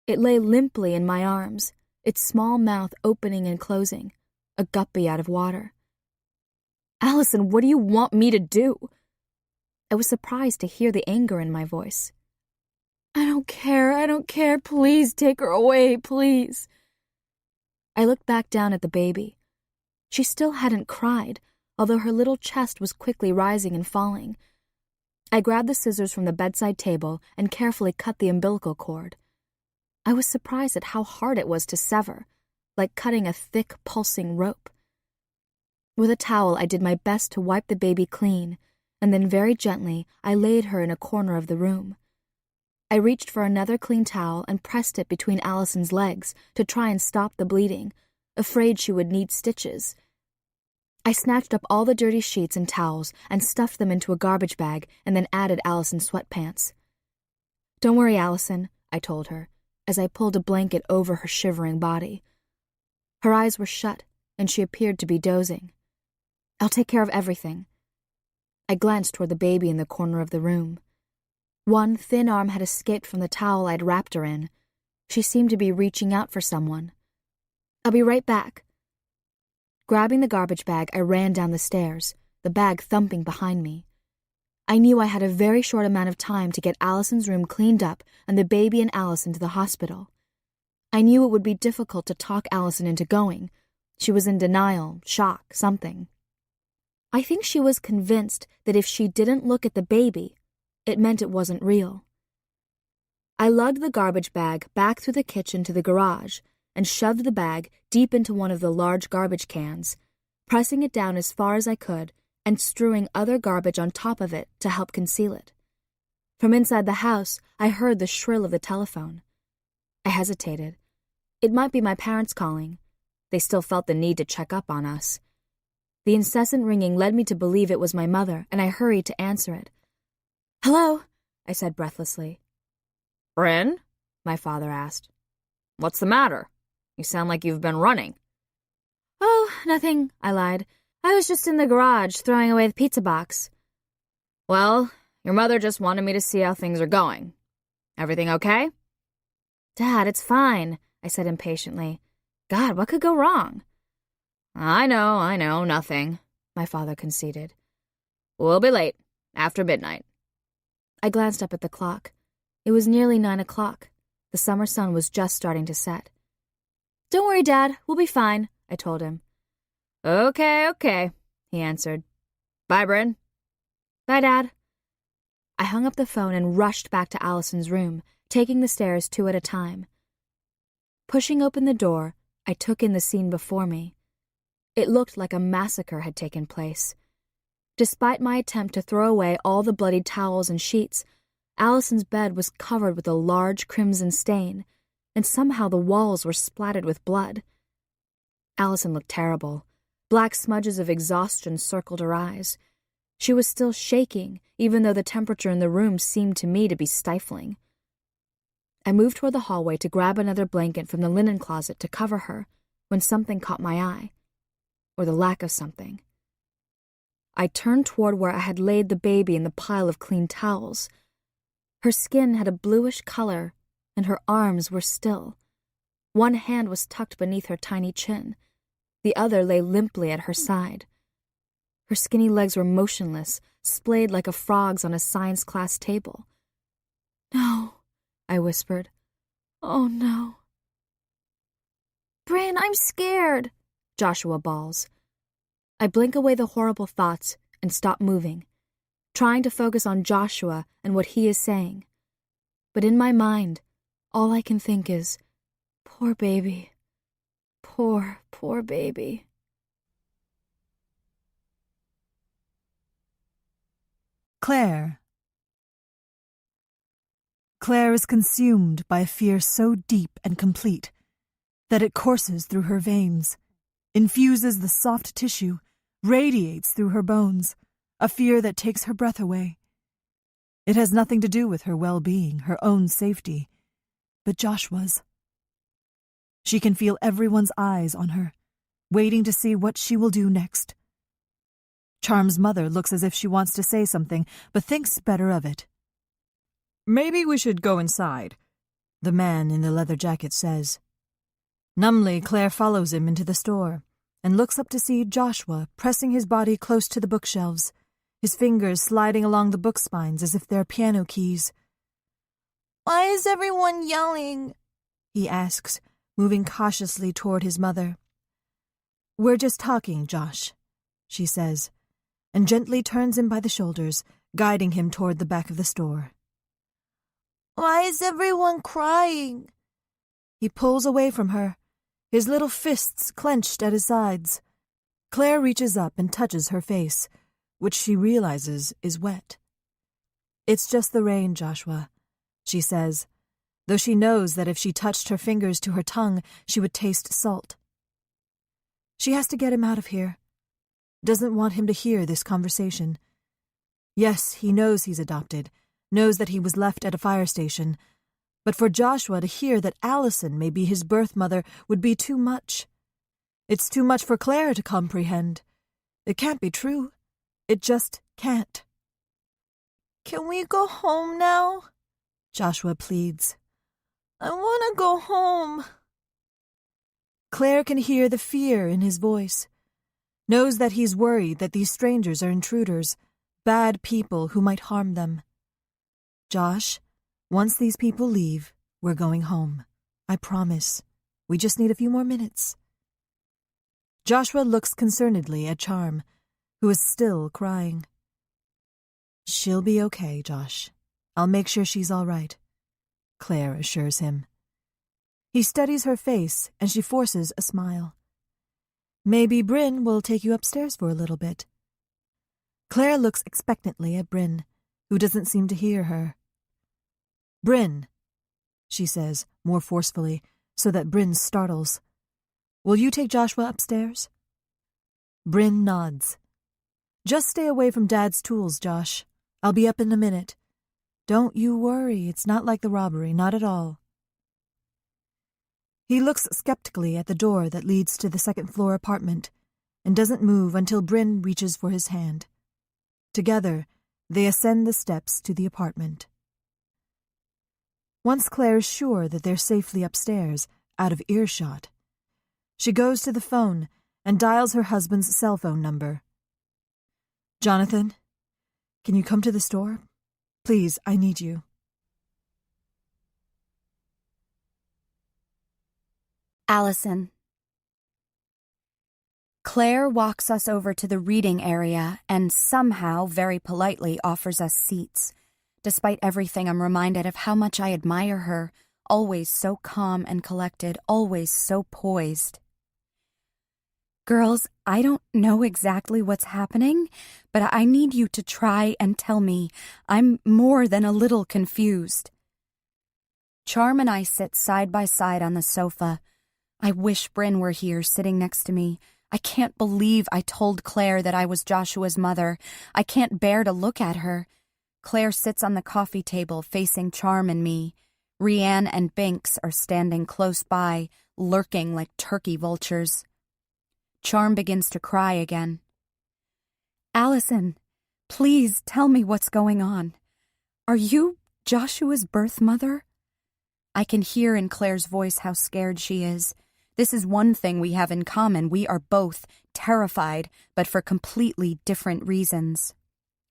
It lay limply in my arms, its small mouth opening and closing, a guppy out of water. "Allison, what do you want me to do?" I was surprised to hear the anger in my voice. I don't care, please take her away, please." I looked back down at the baby. She still hadn't cried, although her little chest was quickly rising and falling. I grabbed the scissors from the bedside table and carefully cut the umbilical cord. I was surprised at how hard it was to sever, like cutting a thick, pulsing rope. With a towel, I did my best to wipe the baby clean, and then very gently I laid her in a corner of the room. I reached for another clean towel and pressed it between Allison's legs to try and stop the bleeding, afraid she would need stitches. I snatched up all the dirty sheets and towels and stuffed them into a garbage bag and then added Allison's sweatpants. "Don't worry, Allison," I told her, as I pulled a blanket over her shivering body. Her eyes were shut, and she appeared to be dozing. "I'll take care of everything." I glanced toward the baby in the corner of the room. One thin arm had escaped from the towel I'd wrapped her in. She seemed to be reaching out for someone. "I'll be right back." Grabbing the garbage bag, I ran down the stairs, the bag thumping behind me. I knew I had a very short amount of time to get Allison's room cleaned up and the baby and Allison to the hospital. I knew it would be difficult to talk Allison into going. She was in denial, shock, something. I think she was convinced that if she didn't look at the baby, it meant it wasn't real. I lugged the garbage bag back through the kitchen to the garage and shoved the bag deep into one of the large garbage cans, pressing it down as far as I could and strewing other garbage on top of it to help conceal it. From inside the house, I heard the shrill of the telephone. I hesitated. It might be my parents calling. They still felt the need to check up on us. The incessant ringing led me to believe it was my mother, and I hurried to answer it. "Hello," I said breathlessly. "Bryn?" my father asked. "What's the matter? You sound like you've been running." "Oh, nothing," I lied. "I was just in the garage throwing away the pizza box." "Well, your mother just wanted me to see how things are going. Everything okay?" "Dad, it's fine," I said impatiently. God, what could go wrong? I know, nothing," my father conceded. "We'll be late, after midnight." I glanced up at the clock. It was nearly 9 o'clock. The summer sun was just starting to set. "Don't worry, Dad, we'll be fine," I told him. Okay, he answered. "Bye, Bryn." "Bye, Dad." I hung up the phone and rushed back to Allison's room, taking the stairs 2 at a time. Pushing open the door, I took in the scene before me. It looked like a massacre had taken place. Despite my attempt to throw away all the bloodied towels and sheets, Allison's bed was covered with a large crimson stain, and somehow the walls were splattered with blood. Allison looked terrible. Black smudges of exhaustion circled her eyes. She was still shaking, even though the temperature in the room seemed to me to be stifling. I moved toward the hallway to grab another blanket from the linen closet to cover her when something caught my eye, or the lack of something. I turned toward where I had laid the baby in the pile of clean towels. Her skin had a bluish color, and her arms were still. One hand was tucked beneath her tiny chin. The other lay limply at her side. Her skinny legs were motionless, splayed like a frog's on a science class table. "No," I whispered. "Oh, no." "Bryn, I'm scared," Joshua bawls. I blink away the horrible thoughts and stop moving, trying to focus on Joshua and what he is saying. But in my mind, all I can think is, poor baby. Poor, poor baby. Claire. Claire is consumed by a fear so deep and complete that it courses through her veins, infuses the soft tissue, radiates through her bones, a fear that takes her breath away. It has nothing to do with her well-being, her own safety, but Joshua's. She can feel everyone's eyes on her, waiting to see what she will do next. Charm's mother looks as if she wants to say something, but thinks better of it. "Maybe we should go inside," the man in the leather jacket says. Numbly, Claire follows him into the store and looks up to see Joshua pressing his body close to the bookshelves, his fingers sliding along the book spines as if they're piano keys. "Why is everyone yelling?" he asks, moving cautiously toward his mother. "We're just talking, Josh," she says, and gently turns him by the shoulders, guiding him toward the back of the store. "Why is everyone crying?" He pulls away from her, his little fists clenched at his sides. Claire reaches up and touches her face, which she realizes is wet. "It's just the rain, Joshua," she says, though she knows that if she touched her fingers to her tongue, she would taste salt. She has to get him out of here. Doesn't want him to hear this conversation. Yes, he knows he's adopted, knows that he was left at a fire station, but for Joshua to hear that Allison may be his birth mother would be too much. It's too much for Claire to comprehend. It can't be true. It just can't. "Can we go home now?" Joshua pleads. "I want to go home." Claire can hear the fear in his voice, knows that he's worried that these strangers are intruders, bad people who might harm them. "Josh, once these people leave, we're going home. I promise. We just need a few more minutes." Joshua looks concernedly at Charm, who is still crying. "She'll be okay, Josh. I'll make sure she's all right," Claire assures him. He studies her face, and she forces a smile. "Maybe Bryn will take you upstairs for a little bit." Claire looks expectantly at Bryn, who doesn't seem to hear her. "Bryn," she says, more forcefully, so that Bryn startles. "Will you take Joshua upstairs?" Bryn nods. "Just stay away from Dad's tools, Josh. I'll be up in a minute. Don't you worry, it's not like the robbery, not at all." He looks skeptically at the door that leads to the second-floor apartment and doesn't move until Bryn reaches for his hand. Together, they ascend the steps to the apartment. Once Claire is sure that they're safely upstairs, out of earshot, she goes to the phone and dials her husband's cell phone number. "Jonathan, can you come to the store? Please, I need you." Allison. Claire walks us over to the reading area and somehow very politely offers us seats. Despite everything, I'm reminded of how much I admire her, always so calm and collected, always so poised. "Girls, I don't know exactly what's happening, but I need you to try and tell me. I'm more than a little confused." Charm and I sit side by side on the sofa. I wish Bryn were here, sitting next to me. I can't believe I told Claire that I was Joshua's mother. I can't bear to look at her. Claire sits on the coffee table facing Charm and me. Rianne and Binks are standing close by, lurking like turkey vultures. Charm begins to cry again. "Allison, please tell me what's going on. Are you Joshua's birth mother?" I can hear in Claire's voice how scared she is. This is one thing we have in common. We are both terrified, but for completely different reasons.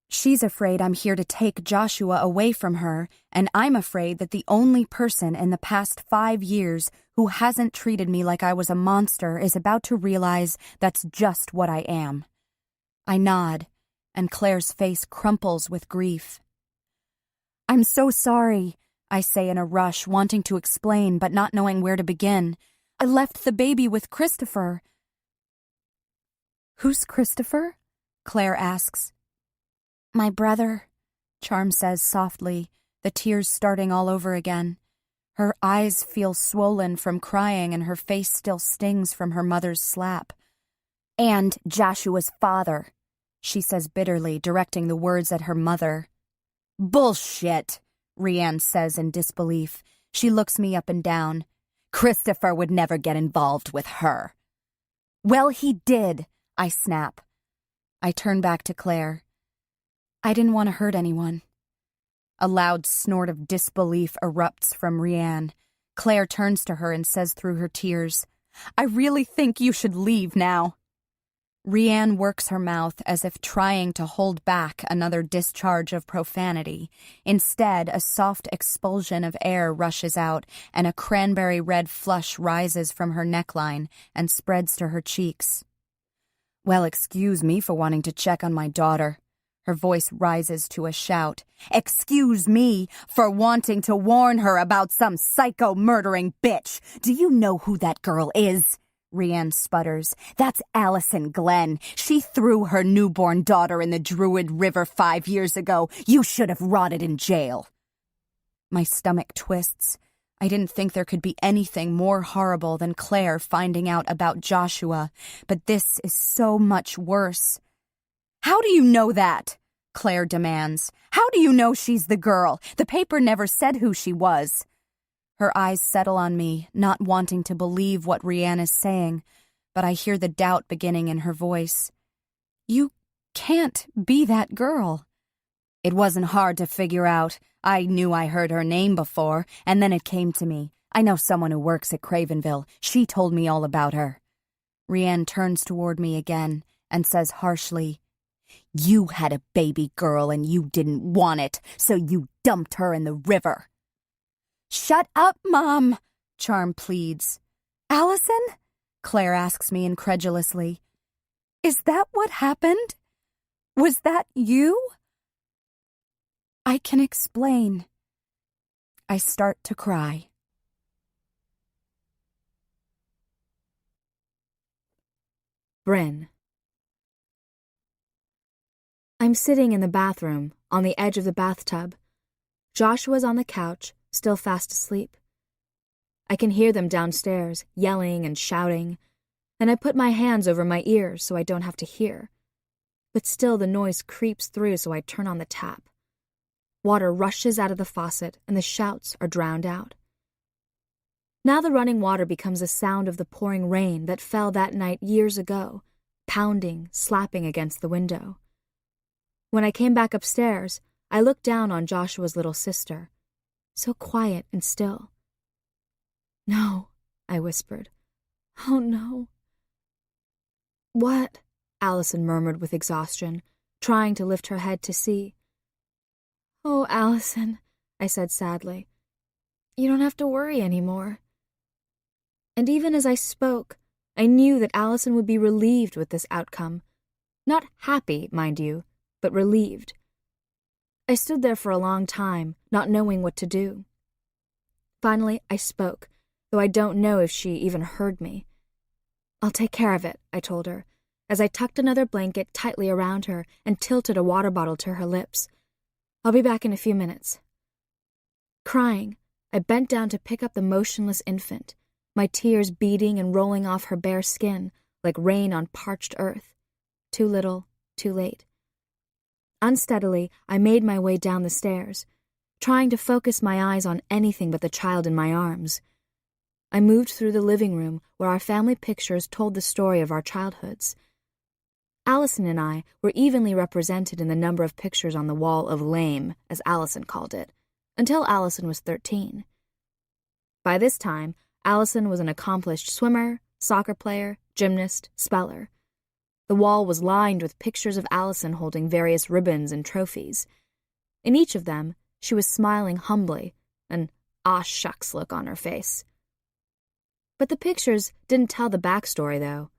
She's afraid I'm here to take Joshua away from her, and I'm afraid that the only person in the past 5 years who hasn't treated me like I was a monster is about to realize that's just what I am. I nod, and Claire's face crumples with grief. "I'm so sorry," I say in a rush, wanting to explain but not knowing where to begin. "I left the baby with Christopher." "Who's Christopher?" Claire asks. "My brother," Charm says softly, the tears starting all over again. Her eyes feel swollen from crying and her face still stings from her mother's slap. "And Joshua's father," she says bitterly, directing the words at her mother. "Bullshit," Rianne says in disbelief. She looks me up and down. "Christopher would never get involved with her." "Well, he did," I snap. I turn back to Claire. "I didn't want to hurt anyone." A loud snort of disbelief erupts from Rianne. Claire turns to her and says through her tears, "I really think you should leave now." Rianne works her mouth as if trying to hold back another discharge of profanity. Instead, a soft expulsion of air rushes out, and a cranberry-red flush rises from her neckline and spreads to her cheeks. "Well, excuse me for wanting to check on my daughter." Her voice rises to a shout. "Excuse me for wanting to warn her about some psycho-murdering bitch. Do you know who that girl is?" Rianne sputters. "That's Allison Glenn. She threw her newborn daughter in the Druid River 5 years ago. You should have rotted in jail." My stomach twists. I didn't think there could be anything more horrible than Claire finding out about Joshua, but this is so much worse. "How do you know that?" Claire demands. "How do you know she's the girl? The paper never said who she was." Her eyes settle on me, not wanting to believe what Rianne is saying, but I hear the doubt beginning in her voice. "You can't be that girl." "It wasn't hard to figure out. I knew I heard her name before, and then it came to me. I know someone who works at Cravenville. She told me all about her." Rianne turns toward me again and says harshly, "You had a baby girl and you didn't want it, so you dumped her in the river." "Shut up, Mom," Charm pleads. "Allison?" Claire asks me incredulously. "Is that what happened?" Was that you? I can explain. I start to cry. Bryn. I'm sitting in the bathroom, on the edge of the bathtub. Joshua's on the couch, still fast asleep. I can hear them downstairs, yelling and shouting, and I put my hands over my ears so I don't have to hear. But still the noise creeps through, so I turn on the tap. Water rushes out of the faucet, and the shouts are drowned out. Now the running water becomes a sound of the pouring rain that fell that night years ago, pounding, slapping against the window. When I came back upstairs, I looked down on Joshua's little sister, so quiet and still. "No," I whispered. "Oh, no." "What?" Allison murmured with exhaustion, trying to lift her head to see. "Oh, Allison," I said sadly, "you don't have to worry anymore." And even as I spoke, I knew that Allison would be relieved with this outcome. Not happy, mind you, but relieved. I stood there for a long time, not knowing what to do. Finally, I spoke, though I don't know if she even heard me. "I'll take care of it," I told her, as I tucked another blanket tightly around her and tilted a water bottle to her lips. "I'll be back in a few minutes." Crying, I bent down to pick up the motionless infant, my tears beading and rolling off her bare skin like rain on parched earth. Too little, too late. Unsteadily, I made my way down the stairs, trying to focus my eyes on anything but the child in my arms. I moved through the living room where our family pictures told the story of our childhoods. Allison and I were evenly represented in the number of pictures on the wall of lame, as Allison called it, until Allison was 13. By this time, Allison was an accomplished swimmer, soccer player, gymnast, speller. The wall was lined with pictures of Allison holding various ribbons and trophies. In each of them, she was smiling humbly, an "ah shucks" look on her face. But the pictures didn't tell the backstory, though.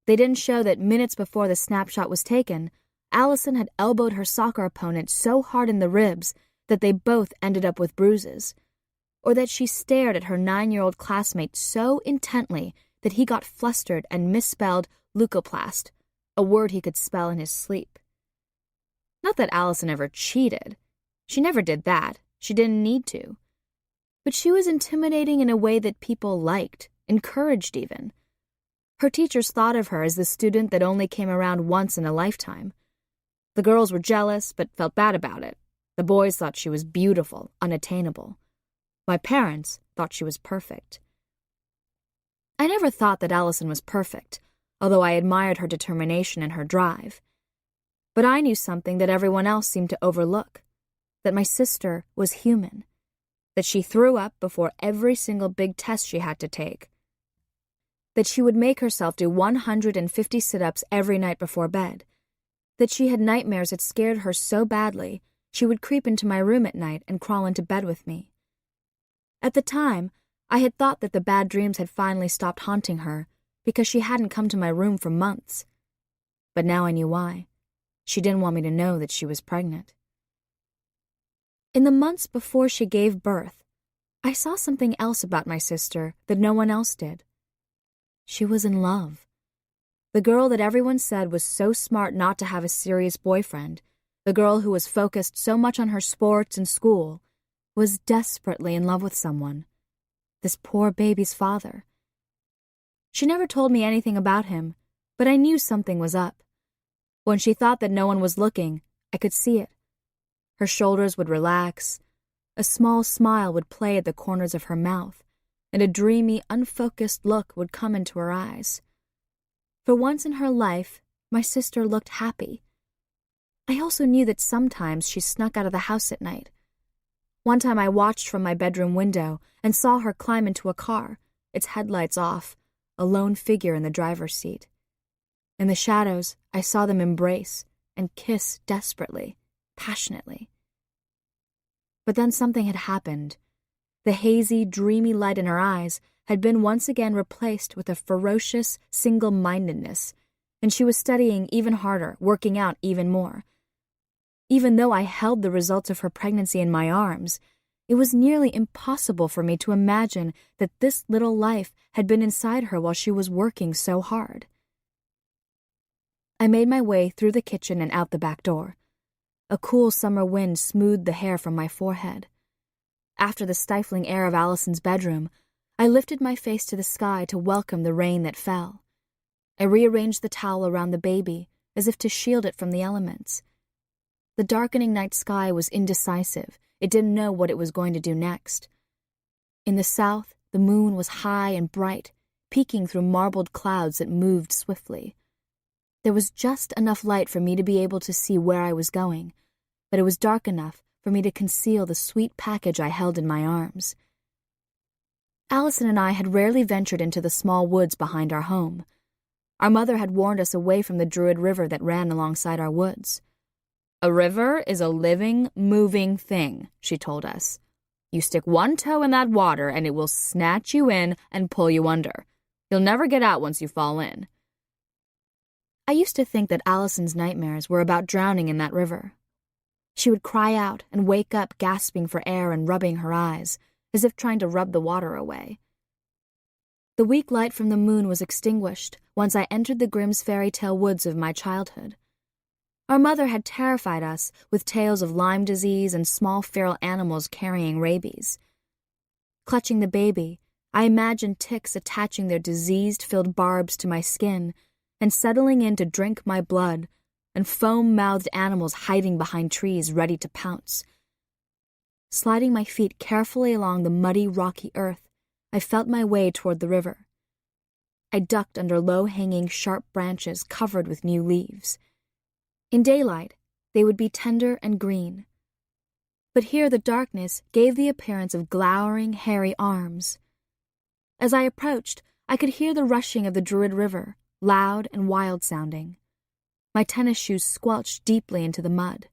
They didn't show that minutes before the snapshot was taken, Allison had elbowed her soccer opponent so hard in the ribs that they both ended up with bruises, or that she stared at her 9-year-old classmate so intently that he got flustered and misspelled leucoplast, a word he could spell in his sleep. Not that Allison ever cheated. She never did that. She didn't need to. But she was intimidating in a way that people liked, encouraged even. Her teachers thought of her as the student that only came around once in a lifetime. The girls were jealous, but felt bad about it. The boys thought she was beautiful, unattainable. My parents thought she was perfect. I never thought that Allison was perfect, although I admired her determination and her drive. But I knew something that everyone else seemed to overlook, that my sister was human, that she threw up before every single big test she had to take, that she would make herself do 150 sit-ups every night before bed, that she had nightmares that scared her so badly she would creep into my room at night and crawl into bed with me. At the time, I had thought that the bad dreams had finally stopped haunting her because she hadn't come to my room for months. But now I knew why. She didn't want me to know that she was pregnant. In the months before she gave birth, I saw something else about my sister that no one else did. She was in love. The girl that everyone said was so smart not to have a serious boyfriend, the girl who was focused so much on her sports and school, was desperately in love with someone. This poor baby's father. She never told me anything about him, but I knew something was up. When she thought that no one was looking, I could see it. Her shoulders would relax, a small smile would play at the corners of her mouth, and a dreamy, unfocused look would come into her eyes. For once in her life, my sister looked happy. I also knew that sometimes she snuck out of the house at night. One time I watched from my bedroom window and saw her climb into a car, its headlights off, a lone figure in the driver's seat. In the shadows, I saw them embrace and kiss desperately, passionately. But then something had happened. The hazy, dreamy light in her eyes had been once again replaced with a ferocious single-mindedness, and she was studying even harder, working out even more. Even though I held the results of her pregnancy in my arms, it was nearly impossible for me to imagine that this little life had been inside her while she was working so hard. I made my way through the kitchen and out the back door. A cool summer wind smoothed the hair from my forehead. After the stifling air of Allison's bedroom, I lifted my face to the sky to welcome the rain that fell. I rearranged the towel around the baby as if to shield it from the elements. The darkening night sky was indecisive. It didn't know what it was going to do next. In the south, the moon was high and bright, peeking through marbled clouds that moved swiftly. There was just enough light for me to be able to see where I was going, but it was dark enough for me to conceal the sweet package I held in my arms. Allison and I had rarely ventured into the small woods behind our home. Our mother had warned us away from the Druid River that ran alongside our woods. "A river is a living, moving thing," she told us. "You stick one toe in that water and it will snatch you in and pull you under. You'll never get out once you fall in." I used to think that Allison's nightmares were about drowning in that river. She would cry out and wake up gasping for air and rubbing her eyes, as if trying to rub the water away. The weak light from the moon was extinguished once I entered the Grimm's fairy tale woods of my childhood. Our mother had terrified us with tales of Lyme disease and small feral animals carrying rabies. Clutching the baby, I imagined ticks attaching their disease-filled barbs to my skin and settling in to drink my blood, and foam-mouthed animals hiding behind trees ready to pounce. Sliding my feet carefully along the muddy, rocky earth, I felt my way toward the river. I ducked under low-hanging, sharp branches covered with new leaves. In daylight, they would be tender and green. But here the darkness gave the appearance of glowering, hairy arms. As I approached, I could hear the rushing of the Druid River, loud and wild-sounding. My tennis shoes squelched deeply into the mud.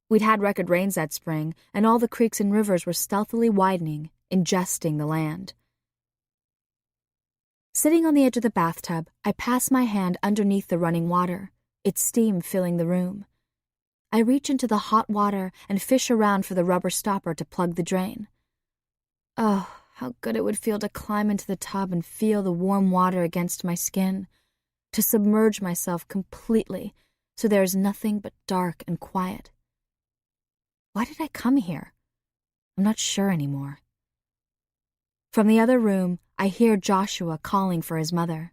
We'd had record rains that spring, and all the creeks and rivers were stealthily widening, ingesting the land. Sitting on the edge of the bathtub, I passed my hand underneath the running water, its steam filling the room. I reach into the hot water and fish around for the rubber stopper to plug the drain. Oh, how good it would feel to climb into the tub and feel the warm water against my skin, to submerge myself completely so there is nothing but dark and quiet. Why did I come here? I'm not sure anymore. From the other room, I hear Joshua calling for his mother.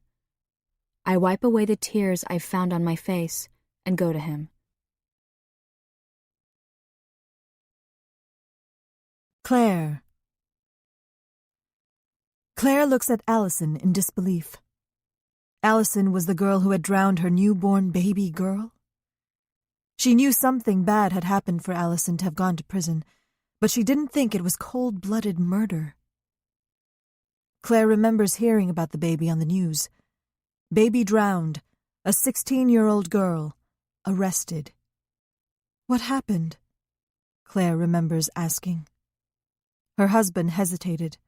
I wipe away the tears I've found on my face and go to him. Claire. Claire looks at Allison in disbelief. Allison was the girl who had drowned her newborn baby girl. She knew something bad had happened for Allison to have gone to prison, but she didn't think it was cold-blooded murder. Claire remembers hearing about the baby on the news. Baby drowned, a 16-year-old girl, arrested. What happened? Claire remembers asking. Her husband hesitated.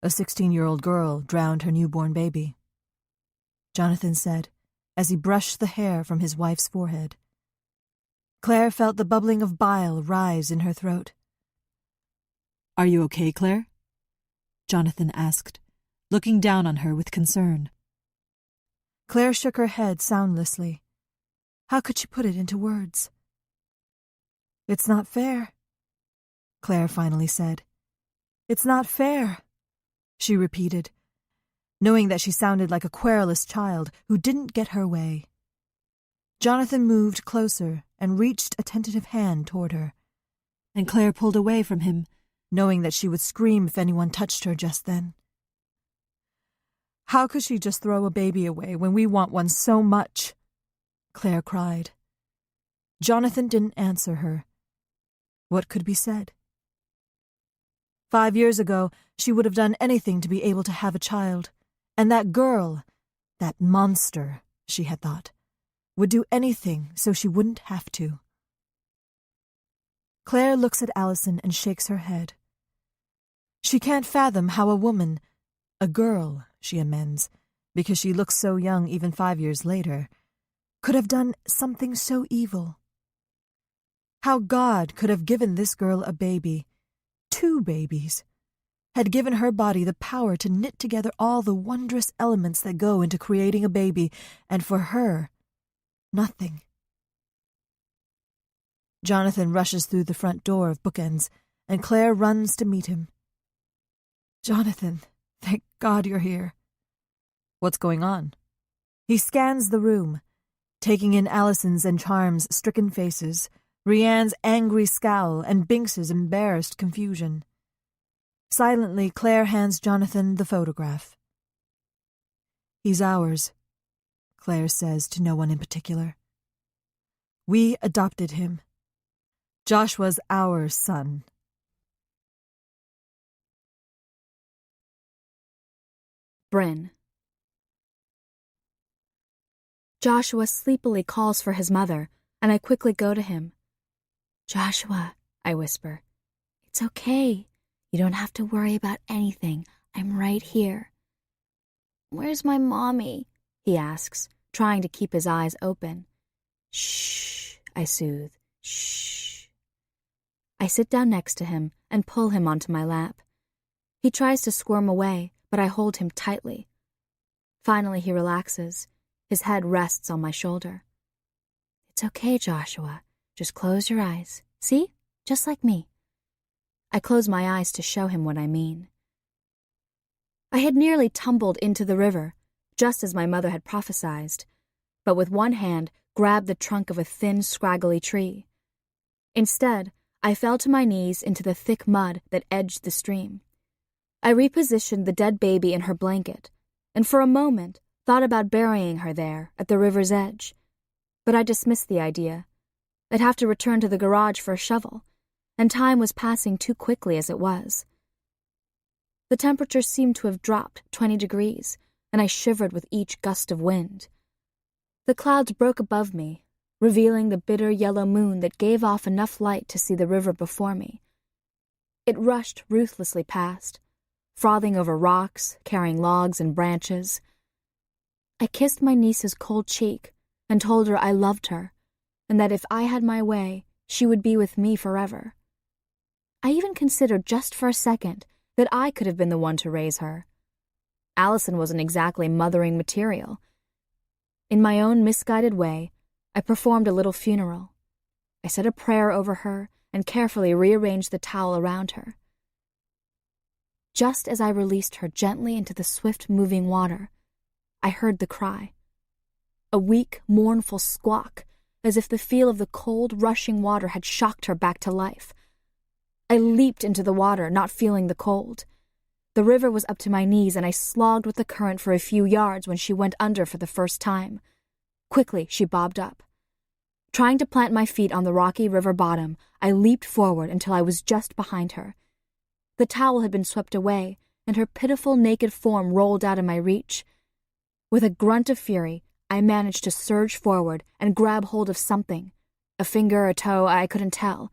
A 16-year-old girl drowned her newborn baby, Jonathan said, as he brushed the hair from his wife's forehead. Claire felt the bubbling of bile rise in her throat. "Are you okay, Claire?" Jonathan asked, looking down on her with concern. Claire shook her head soundlessly. How could she put it into words? "It's not fair," Claire finally said. "It's not fair," she repeated, knowing that she sounded like a querulous child who didn't get her way. Jonathan moved closer and reached a tentative hand toward her, and Claire pulled away from him, knowing that she would scream if anyone touched her just then. "How could she just throw a baby away when we want one so much?" Claire cried. Jonathan didn't answer her. What could be said? 5 years ago, she would have done anything to be able to have a child, and that girl, that monster, she had thought, would do anything so she wouldn't have to. Claire looks at Allison and shakes her head. She can't fathom how a woman, a girl, she amends, because she looks so young even 5 years later, could have done something so evil. How God could have given this girl a baby, 2 babies, had given her body the power to knit together all the wondrous elements that go into creating a baby, and for her, nothing. Jonathan rushes through the front door of Bookends, and Claire runs to meet him. "Jonathan, thank God you're here." "What's going on?" He scans the room, taking in Allison's and Charm's stricken faces, Rianne's angry scowl, and Binks's embarrassed confusion. Silently, Claire hands Jonathan the photograph. "He's ours," Claire says to no one in particular. "We adopted him. Joshua's our son." Bryn. Joshua sleepily calls for his mother, and I quickly go to him. "Joshua," I whisper, "it's okay. You don't have to worry about anything. I'm right here." "Where's my mommy?" he asks, trying to keep his eyes open. "Shh," I soothe. "Shh." I sit down next to him and pull him onto my lap. He tries to squirm away, but I hold him tightly. Finally, he relaxes. His head rests on my shoulder. "It's okay, Joshua. Just close your eyes. See? Just like me." I close my eyes to show him what I mean. I had nearly tumbled into the river, just as my mother had prophesied, but with one hand grabbed the trunk of a thin, scraggly tree. Instead, I fell to my knees into the thick mud that edged the stream. I repositioned the dead baby in her blanket, and for a moment thought about burying her there at the river's edge. But I dismissed the idea. I'd have to return to the garage for a shovel, and time was passing too quickly as it was. The temperature seemed to have dropped 20 degrees, and I shivered with each gust of wind. The clouds broke above me, revealing the bitter yellow moon that gave off enough light to see the river before me. It rushed ruthlessly past, frothing over rocks, carrying logs and branches. I kissed my niece's cold cheek and told her I loved her, and that if I had my way, she would be with me forever. I even considered just for a second that I could have been the one to raise her. Allison wasn't exactly mothering material. In my own misguided way, I performed a little funeral. I said a prayer over her and carefully rearranged the towel around her. Just as I released her gently into the swift-moving water, I heard the cry. A weak, mournful squawk, as if the feel of the cold, rushing water had shocked her back to life. I leaped into the water, not feeling the cold. The river was up to my knees, and I slogged with the current for a few yards when she went under for the first time. Quickly, she bobbed up. Trying to plant my feet on the rocky river bottom, I leaped forward until I was just behind her. The towel had been swept away, and her pitiful naked form rolled out of my reach. With a grunt of fury, I managed to surge forward and grab hold of something, a finger, a toe, I couldn't tell.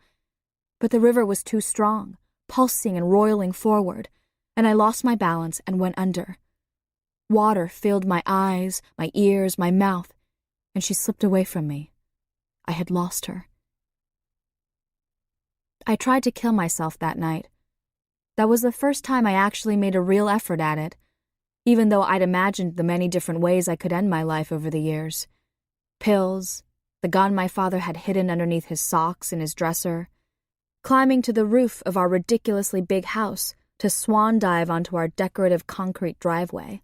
But the river was too strong, pulsing and roiling forward, and I lost my balance and went under. Water filled my eyes, my ears, my mouth, and she slipped away from me. I had lost her. I tried to kill myself that night. That was the first time I actually made a real effort at it, even though I'd imagined the many different ways I could end my life over the years. Pills, the gun my father had hidden underneath his socks in his dresser, climbing to the roof of our ridiculously big house to swan dive onto our decorative concrete driveway.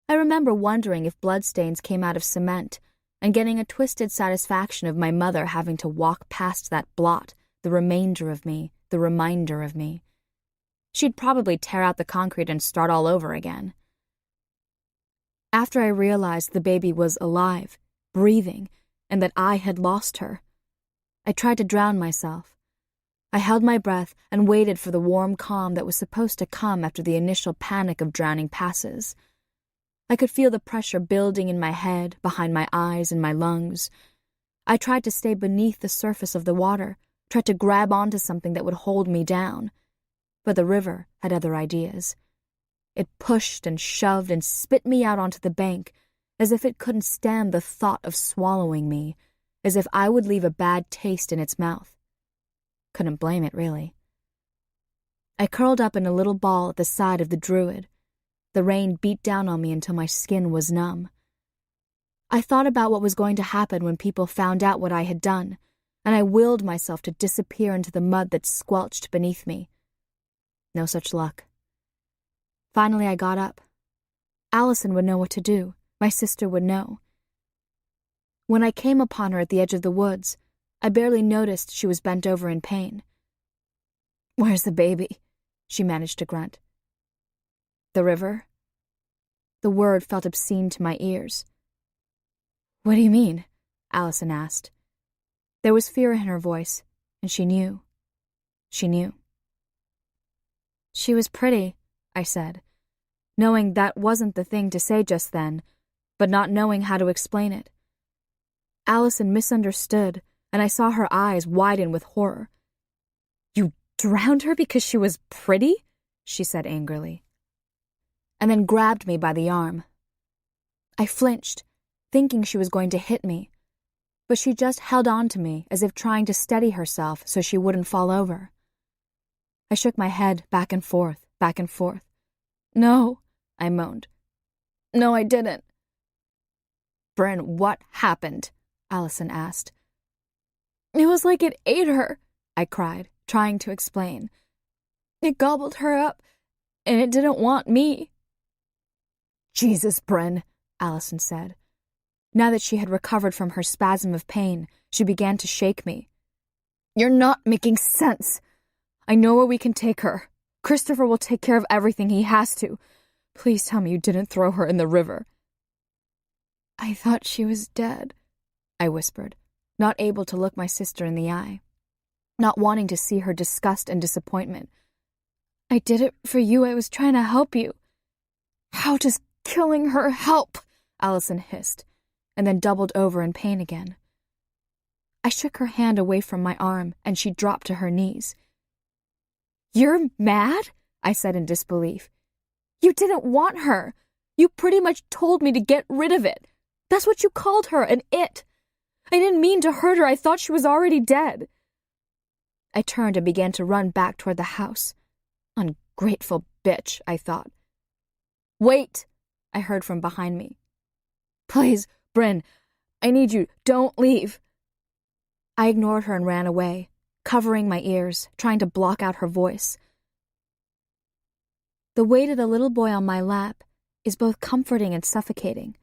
I remember wondering if bloodstains came out of cement and getting a twisted satisfaction of my mother having to walk past that blot, the remainder of me, the reminder of me. She'd probably tear out the concrete and start all over again. After I realized the baby was alive, breathing, and that I had lost her, I tried to drown myself. I held my breath and waited for the warm calm that was supposed to come after the initial panic of drowning passes. I could feel the pressure building in my head, behind my eyes and my lungs. I tried to stay beneath the surface of the water, tried to grab onto something that would hold me down. But the river had other ideas. It pushed and shoved and spit me out onto the bank, as if it couldn't stand the thought of swallowing me, as if I would leave a bad taste in its mouth. Couldn't blame it, really. I curled up in a little ball at the side of the Druid. The rain beat down on me until my skin was numb. I thought about what was going to happen when people found out what I had done, and I willed myself to disappear into the mud that squelched beneath me. No such luck. Finally, I got up. Allison would know what to do. My sister would know. When I came upon her at the edge of the woods, I barely noticed she was bent over in pain. "Where's the baby?" she managed to grunt. "The river?" The word felt obscene to my ears. "What do you mean?" Allison asked. There was fear in her voice, and she knew. She knew. "She was pretty," I said, knowing that wasn't the thing to say just then, but not knowing how to explain it. Allison misunderstood, and I saw her eyes widen with horror. "You drowned her because she was pretty?" she said angrily, and then grabbed me by the arm. I flinched, thinking she was going to hit me, but she just held on to me as if trying to steady herself so she wouldn't fall over. I shook my head back and forth, back and forth. "No," I moaned. "No, I didn't." "Bryn, what happened?" Allison asked. "It was like it ate her," I cried, trying to explain. "It gobbled her up, and it didn't want me." "Jesus, Bryn," Allison said. Now that she had recovered from her spasm of pain, she began to shake me. "You're not making sense. I know where we can take her. Christopher will take care of everything he has to. Please tell me you didn't throw her in the river." "I thought she was dead," I whispered, not able to look my sister in the eye, not wanting to see her disgust and disappointment. "I did it for you. I was trying to help you." "How does killing her help?" Allison hissed, and then doubled over in pain again. I shook her hand away from my arm, and she dropped to her knees. "You're mad?" I said in disbelief. "You didn't want her. You pretty much told me to get rid of it. That's what you called her, an it. I didn't mean to hurt her. I thought she was already dead." I turned and began to run back toward the house. Ungrateful bitch, I thought. "Wait," I heard from behind me. "Please, Bryn, I need you. Don't leave." I ignored her and ran away, covering my ears, trying to block out her voice. The weight of the little boy on my lap is both comforting and suffocating.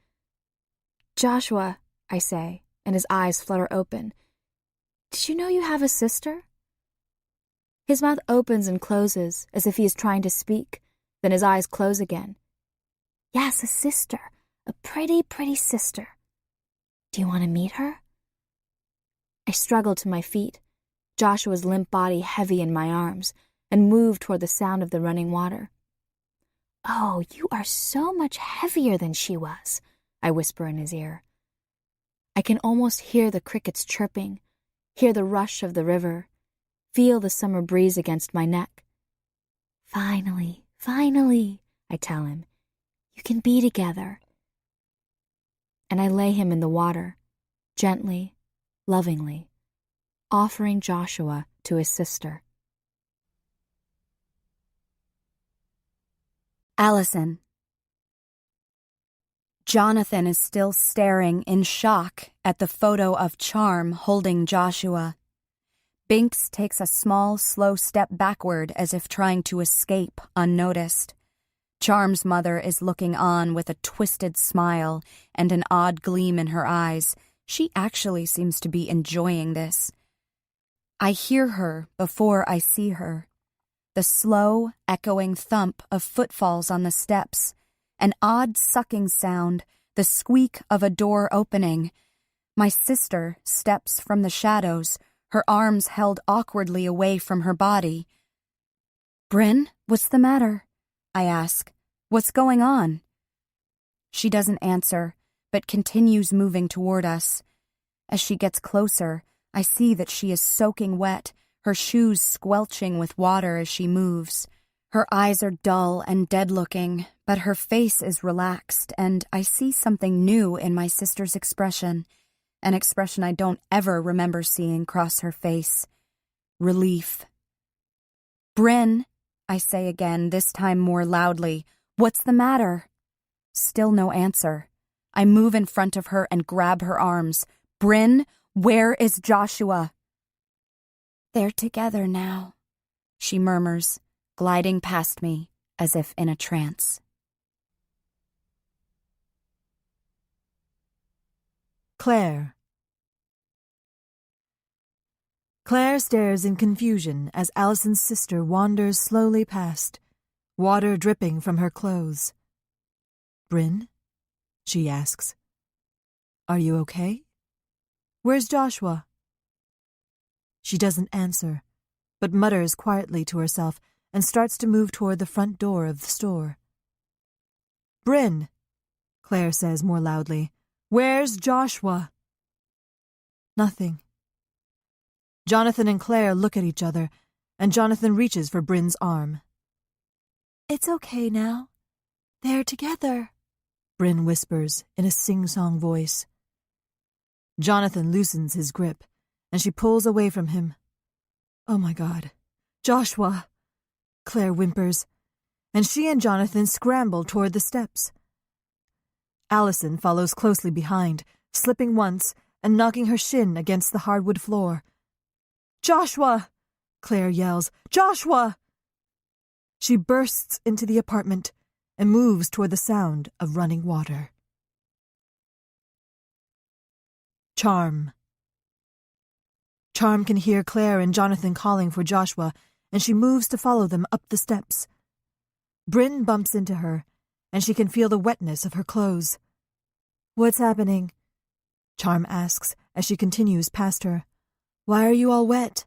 "Joshua," I say, and his eyes flutter open. "Did you know you have a sister?" His mouth opens and closes as if he is trying to speak, then his eyes close again. "Yes, a sister. A pretty, pretty sister. Do you want to meet her?" I struggled to my feet, Joshua's limp body heavy in my arms, and moved toward the sound of the running water. "Oh, you are so much heavier than she was," I whisper in his ear. I can almost hear the crickets chirping, hear the rush of the river, feel the summer breeze against my neck. "Finally, finally," I tell him. "You can be together." And I lay him in the water, gently, lovingly, offering Joshua to his sister. Allison. Jonathan is still staring in shock at the photo of Charm holding Joshua. Binks takes a small, slow step backward as if trying to escape unnoticed. Charm's mother is looking on with a twisted smile and an odd gleam in her eyes. She actually seems to be enjoying this. I hear her before I see her. The slow, echoing thump of footfalls on the steps, an odd sucking sound, the squeak of a door opening. My sister steps from the shadows, her arms held awkwardly away from her body. "Bryn, what's the matter?" I ask. "What's going on?" She doesn't answer, but continues moving toward us. As she gets closer, I see that she is soaking wet, her shoes squelching with water as she moves. Her eyes are dull and dead-looking, but her face is relaxed, and I see something new in my sister's expression, an expression I don't ever remember seeing cross her face. Relief. "Bryn," I say again, this time more loudly. "What's the matter?" Still no answer. I move in front of her and grab her arms. "Bryn, where is Joshua?" "They're together now," she murmurs, gliding past me as if in a trance. Claire. Claire stares in confusion as Allison's sister wanders slowly past, water dripping from her clothes. "Bryn?" she asks. "Are you okay? Where's Joshua?" She doesn't answer, but mutters quietly to herself and starts to move toward the front door of the store. "Bryn," Claire says more loudly, "where's Joshua?" Nothing. Jonathan and Claire look at each other, and Jonathan reaches for Bryn's arm. "It's okay now. They're together," Bryn whispers in a sing-song voice. Jonathan loosens his grip, and she pulls away from him. "Oh my God. Joshua!" Claire whimpers, and she and Jonathan scramble toward the steps. Allison follows closely behind, slipping once and knocking her shin against the hardwood floor. "Joshua!" Claire yells. "Joshua!" She bursts into the apartment and moves toward the sound of running water. Charm. Charm can hear Claire and Jonathan calling for Joshua, and she moves to follow them up the steps. Bryn bumps into her, and she can feel the wetness of her clothes. "What's happening?" Charm asks as she continues past her. "Why are you all wet?"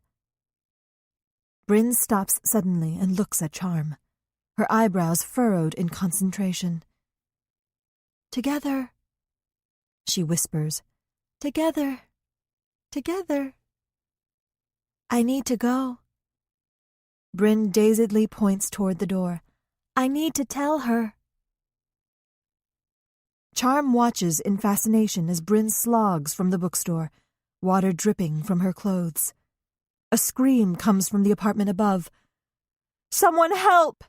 Bryn stops suddenly and looks at Charm, her eyebrows furrowed in concentration. "Together," she whispers. "Together. Together. I need to go." Bryn dazedly points toward the door. "I need to tell her." Charm watches in fascination as Bryn slogs from the bookstore, water dripping from her clothes. A scream comes from the apartment above. "Someone help!"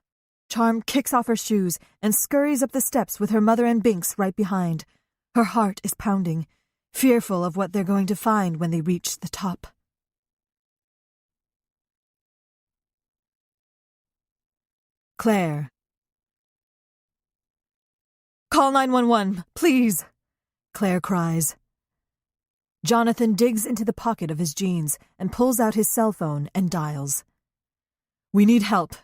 Charm kicks off her shoes and scurries up the steps with her mother and Binks right behind. Her heart is pounding, fearful of what they're going to find when they reach the top. Claire. "Call 911, please," Claire cries. Jonathan digs into the pocket of his jeans and pulls out his cell phone and dials. "We need help,"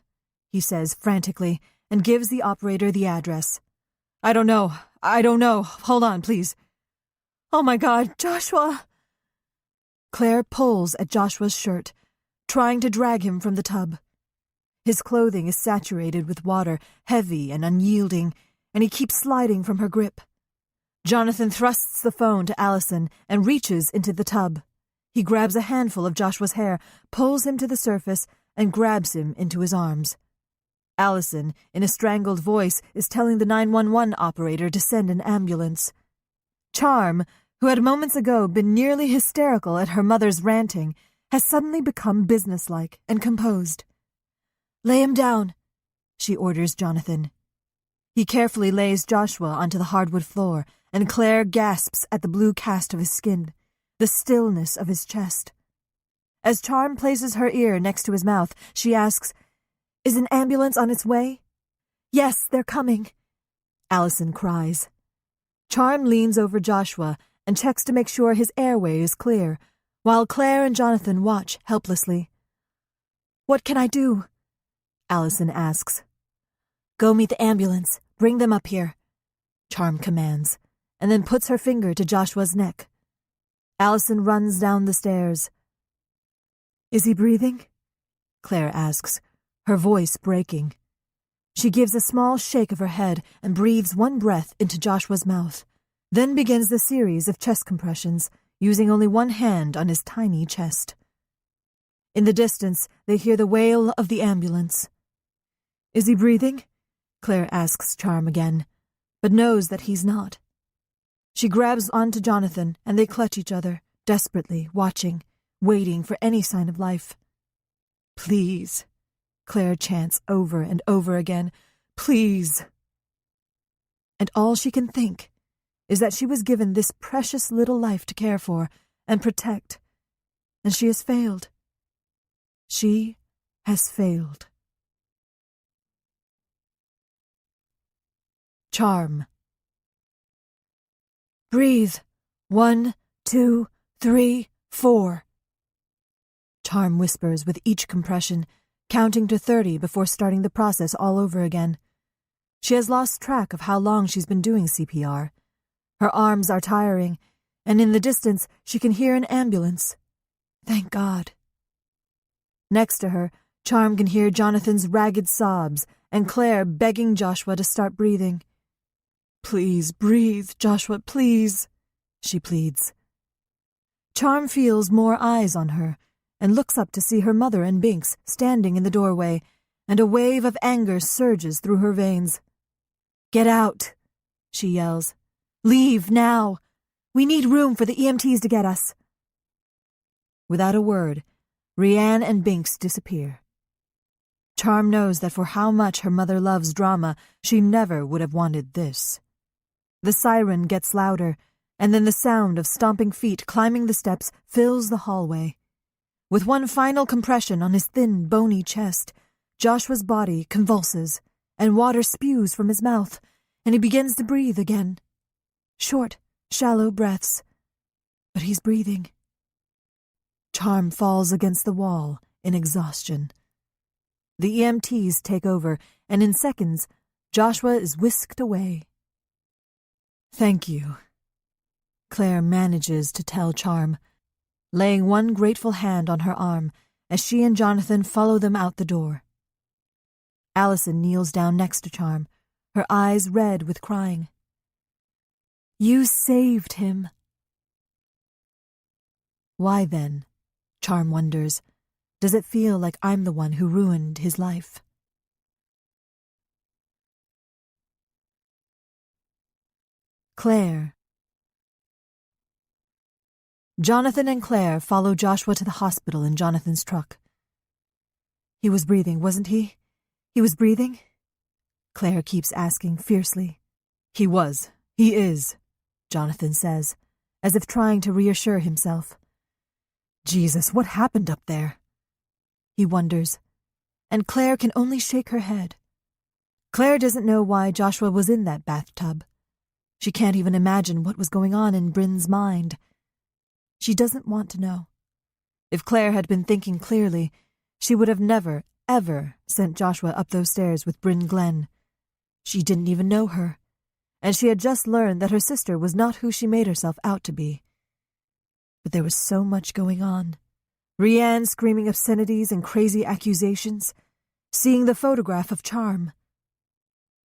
he says frantically, and gives the operator the address. I don't know. Hold on, please." "Oh my God, Joshua!" Claire pulls at Joshua's shirt, trying to drag him from the tub. His clothing is saturated with water, heavy and unyielding, and he keeps sliding from her grip. Jonathan thrusts the phone to Allison and reaches into the tub. He grabs a handful of Joshua's hair, pulls him to the surface, and grabs him into his arms. Allison, in a strangled voice, is telling the 911 operator to send an ambulance. Charm, who had moments ago been nearly hysterical at her mother's ranting, has suddenly become businesslike and composed. "Lay him down," she orders Jonathan. He carefully lays Joshua onto the hardwood floor, and Claire gasps at the blue cast of his skin, the stillness of his chest. As Charm places her ear next to his mouth, she asks, "Is an ambulance on its way?" "Yes, they're coming," Allison cries. Charm leans over Joshua and checks to make sure his airway is clear, while Claire and Jonathan watch helplessly. "What can I do?" Allison asks. "Go meet the ambulance. Bring them up here," Charm commands, and then puts her finger to Joshua's neck. Allison runs down the stairs. "Is he breathing?" Claire asks, her voice breaking. She gives a small shake of her head and breathes one breath into Joshua's mouth, then begins the series of chest compressions, using only one hand on his tiny chest. In the distance, they hear the wail of the ambulance. Is he breathing? Claire asks Charm again, but knows that he's not. She grabs onto Jonathan, and they clutch each other, desperately, watching, waiting for any sign of life. Please, Claire chants over and over again, please. And all she can think is that she was given this precious little life to care for and protect, and she has failed. She has failed. Charm. Breathe. 1, 2, 3, 4. Charm whispers with each compression, counting to 30 before starting the process all over again. She has lost track of how long she's been doing CPR. Her arms are tiring, and in the distance she can hear an ambulance. Thank God. Next to her, Charm can hear Jonathan's ragged sobs and Claire begging Joshua to start breathing. Please breathe, Joshua, please, she pleads. Charm feels more eyes on her and looks up to see her mother and Binks standing in the doorway, and a wave of anger surges through her veins. Get out, she yells. Leave now. We need room for the EMTs to get us. Without a word, Rianne and Binks disappear. Charm knows that for how much her mother loves drama, she never would have wanted this. The siren gets louder, and then the sound of stomping feet climbing the steps fills the hallway. With one final compression on his thin, bony chest, Joshua's body convulses, and water spews from his mouth, and he begins to breathe again. Short, shallow breaths. But he's breathing. Charm falls against the wall in exhaustion. The EMTs take over, and in seconds, Joshua is whisked away. Thank you, Claire manages to tell Charm, laying one grateful hand on her arm as she and Jonathan follow them out the door. Allison kneels down next to Charm, her eyes red with crying. You saved him. Why then, Charm wonders, does it feel like I'm the one who ruined his life? Claire. Jonathan and Claire follow Joshua to the hospital in Jonathan's truck. He was breathing, wasn't he? He was breathing? Claire keeps asking fiercely. He was. He is, Jonathan says, as if trying to reassure himself. Jesus, what happened up there? He wonders, and Claire can only shake her head. Claire doesn't know why Joshua was in that bathtub. She can't even imagine what was going on in Bryn's mind. She doesn't want to know. If Claire had been thinking clearly, she would have never, ever sent Joshua up those stairs with Bryn Glenn. She didn't even know her, and she had just learned that her sister was not who she made herself out to be. But there was so much going on. Rianne screaming obscenities and crazy accusations, seeing the photograph of Charm.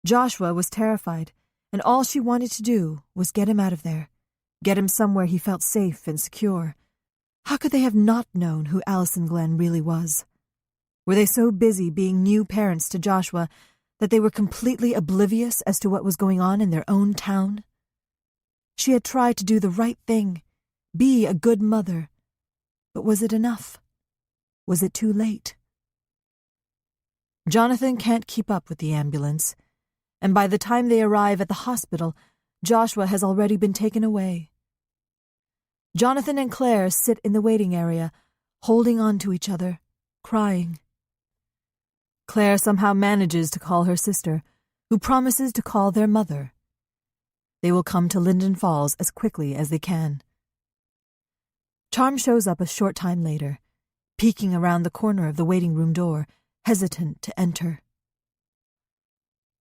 Joshua was terrified, and all she wanted to do was get him out of there, get him somewhere he felt safe and secure. How could they have not known who Allison Glenn really was? Were they so busy being new parents to Joshua that they were completely oblivious as to what was going on in their own town? She had tried to do the right thing, be a good mother. But was it enough? Was it too late? Jonathan can't keep up with the ambulance, and by the time they arrive at the hospital, Joshua has already been taken away. Jonathan and Claire sit in the waiting area, holding on to each other, crying. Claire somehow manages to call her sister, who promises to call their mother. They will come to Linden Falls as quickly as they can. Charm shows up a short time later, peeking around the corner of the waiting room door, hesitant to enter.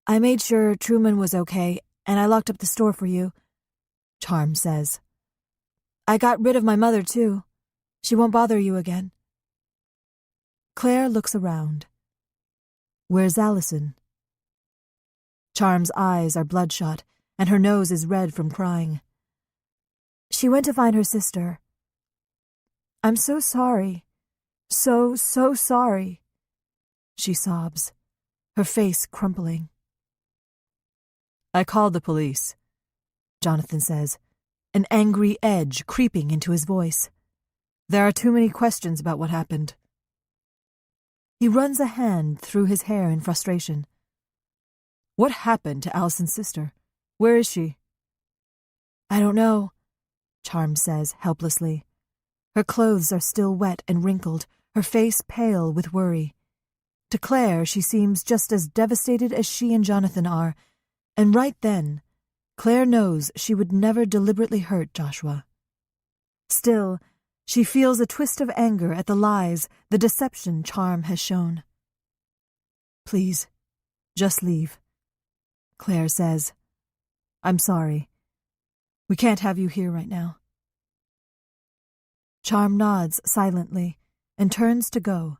I made sure Truman was okay, and I locked up the store for you, Charm says. I got rid of my mother, too. She won't bother you again. Claire looks around. Where's Allison? Charm's eyes are bloodshot, and her nose is red from crying. She went to find her sister. I'm so sorry. So sorry, she sobs, her face crumpling. "I called the police," Jonathan says, an angry edge creeping into his voice. "There are too many questions about what happened." He runs a hand through his hair in frustration. "What happened to Allison's sister? Where is she?" "I don't know," Charm says helplessly. Her clothes are still wet and wrinkled, her face pale with worry. To Claire, she seems just as devastated as she and Jonathan are, and right then, Claire knows she would never deliberately hurt Joshua. Still, she feels a twist of anger at the lies, the deception Charm has shown. "Please, just leave," Claire says. "I'm sorry. We can't have you here right now." Charm nods silently and turns to go.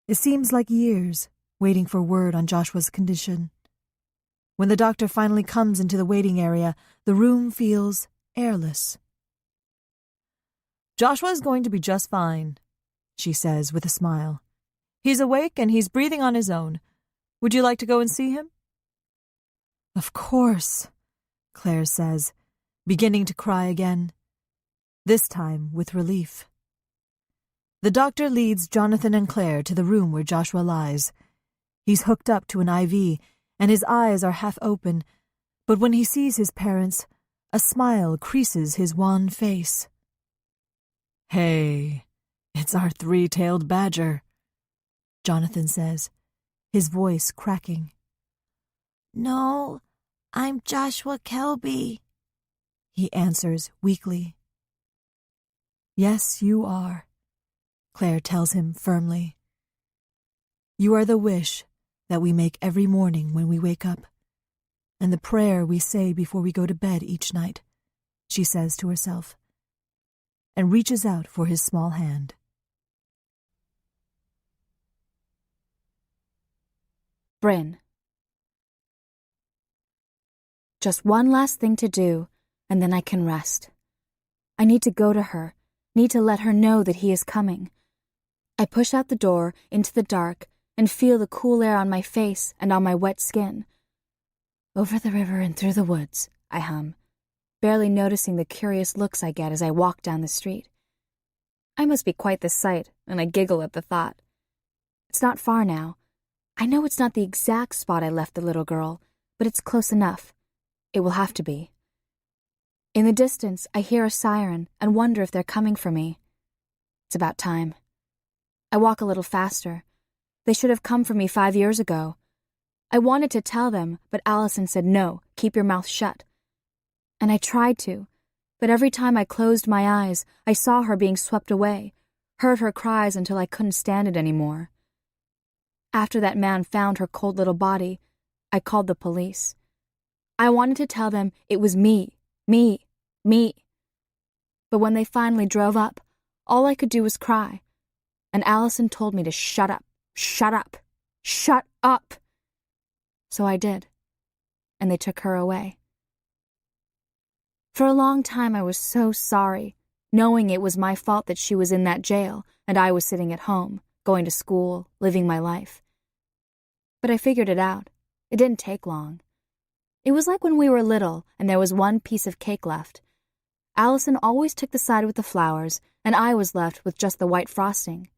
It seems like years waiting for word on Joshua's condition. When the doctor finally comes into the waiting area, the room feels airless. "Joshua's going to be just fine," she says with a smile. "He's awake and he's breathing on his own. Would you like to go and see him?" "Of course," Claire says, beginning to cry again, this time with relief. The doctor leads Jonathan and Claire to the room where Joshua lies. He's hooked up to an IV, and his eyes are half open, but when he sees his parents, a smile creases his wan face. "Hey, it's our three-tailed badger," Jonathan says, his voice cracking. "No, I'm Joshua Kelby," he answers weakly. "Yes, you are," Claire tells him firmly. "You are the wish that we make every morning when we wake up, and the prayer we say before we go to bed each night," she says to herself, and reaches out for his small hand. Bryn. Just one last thing to do, and then I can rest. I need to go to her, need to let her know that he is coming. I push out the door into the dark and feel the cool air on my face and on my wet skin. "Over the river and through the woods," I hum, barely noticing the curious looks I get as I walk down the street. I must be quite the sight, and I giggle at the thought. It's not far now. I know it's not the exact spot I left the little girl, but it's close enough. It will have to be. In the distance, I hear a siren and wonder if they're coming for me. It's about time. I walk a little faster. They should have come for me 5 years ago. I wanted to tell them, but Allison said no, keep your mouth shut. And I tried to, but every time I closed my eyes, I saw her being swept away, heard her cries until I couldn't stand it anymore. After that man found her cold little body, I called the police. I wanted to tell them it was me. But when they finally drove up, all I could do was cry, and Allison told me to shut up. So I did, and they took her away. For a long time I was so sorry, knowing it was my fault that she was in that jail and I was sitting at home, going to school, living my life. But I figured it out. It didn't take long. It was like when we were little and there was one piece of cake left. Allison always took the side with the flowers, and I was left with just the white frosting.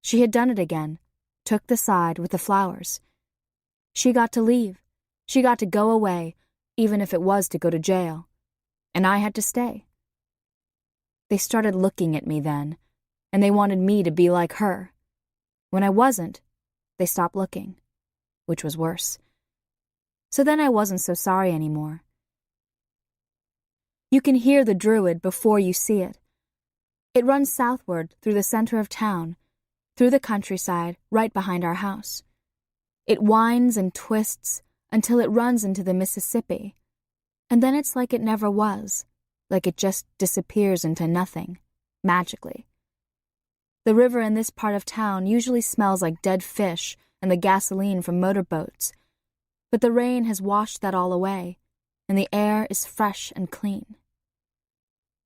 She had done it again, took the side with the flowers. She got to leave. She got to go away, even if it was to go to jail. And I had to stay. They started looking at me then, and they wanted me to be like her. When I wasn't, they stopped looking, which was worse. So then I wasn't so sorry anymore. You can hear the Druid before you see it. It runs southward through the center of town, through the countryside right behind our house. It winds and twists until it runs into the Mississippi, and then it's like it never was, like it just disappears into nothing, magically. The river in this part of town usually smells like dead fish and the gasoline from motorboats, but the rain has washed that all away, and the air is fresh and clean.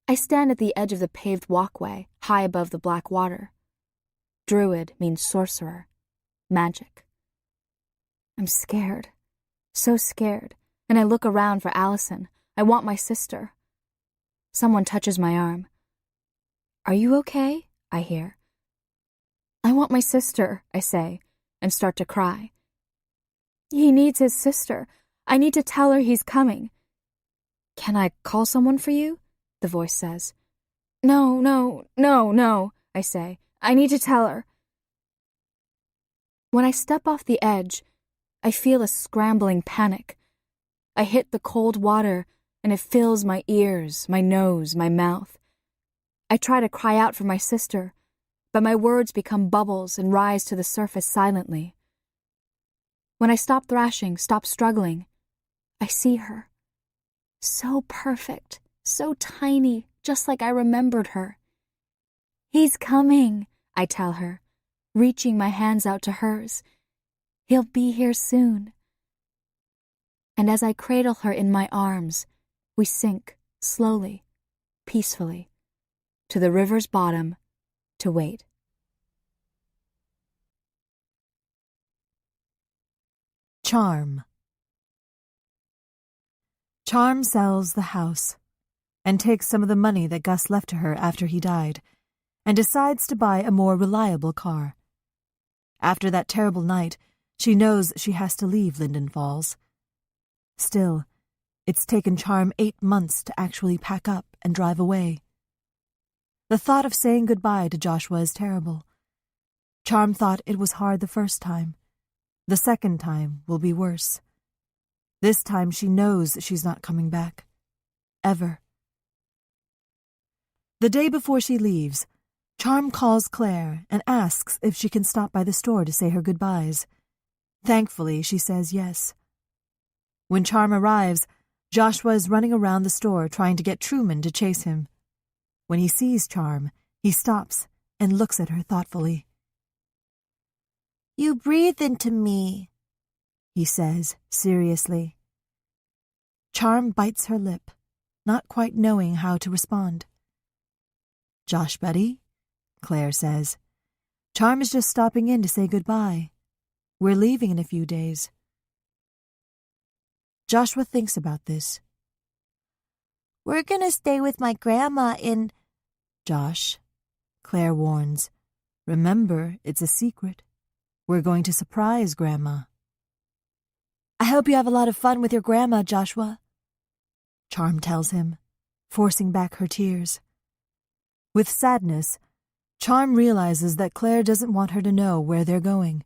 I stand at the edge of the paved walkway, high above the black water. Druid means sorcerer. magic. I'm scared, so scared, and I look around for Allison. I want my sister. Someone touches my arm. "Are you okay?" I hear. "I want my sister," I say, and start to cry. "He needs his sister. I need to tell her he's coming." "Can I call someone for you?" the voice says. No, I say. "I need to tell her." When I step off the edge, I feel a scrambling panic. I hit the cold water, and it fills my ears, my nose, my mouth. I try to cry out for my sister, but my words become bubbles and rise to the surface silently. When I stop thrashing, stop struggling, I see her. So perfect, so tiny, just like I remembered her. "He's coming," I tell her, reaching my hands out to hers. "He'll be here soon." And as I cradle her in my arms, we sink, slowly, peacefully, to the river's bottom to wait. Charm. Charm sells the house and takes some of the money that Gus left to her after he died, and decides to buy a more reliable car. After that terrible night, she knows she has to leave Linden Falls. Still, it's taken Charm 8 months to actually pack up and drive away. The thought of saying goodbye to Joshua is terrible. Charm thought it was hard the first time. The second time will be worse. This time she knows she's not coming back. Ever. The day before she leaves, Charm calls Claire and asks if she can stop by the store to say her goodbyes. Thankfully, she says yes. When Charm arrives, Joshua is running around the store trying to get Truman to chase him. When he sees Charm, he stops and looks at her thoughtfully. "You breathe into me," he says seriously. Charm bites her lip, not quite knowing how to respond. "Josh, buddy," Claire says. "Charm is just stopping in to say goodbye. We're leaving in a few days." Joshua thinks about this. "We're gonna stay with my grandma in—" "Josh," Claire warns, "remember, it's a secret. We're going to surprise Grandma." "I hope you have a lot of fun with your grandma, Joshua," Charm tells him, forcing back her tears. With sadness, Charm realizes that Claire doesn't want her to know where they're going.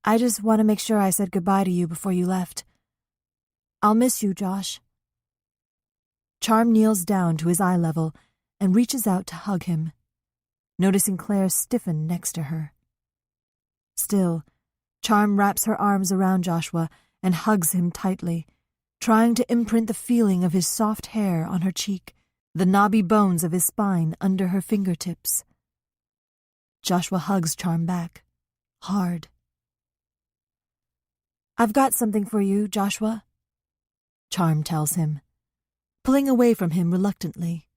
"I just want to make sure I said goodbye to you before you left. I'll miss you, Josh." Charm kneels down to his eye level and reaches out to hug him, noticing Claire stiffen next to her. Still, Charm wraps her arms around Joshua and hugs him tightly, trying to imprint the feeling of his soft hair on her cheek, the knobby bones of his spine under her fingertips. Joshua hugs Charm back, hard. "I've got something for you, Joshua," Charm tells him, pulling away from him reluctantly.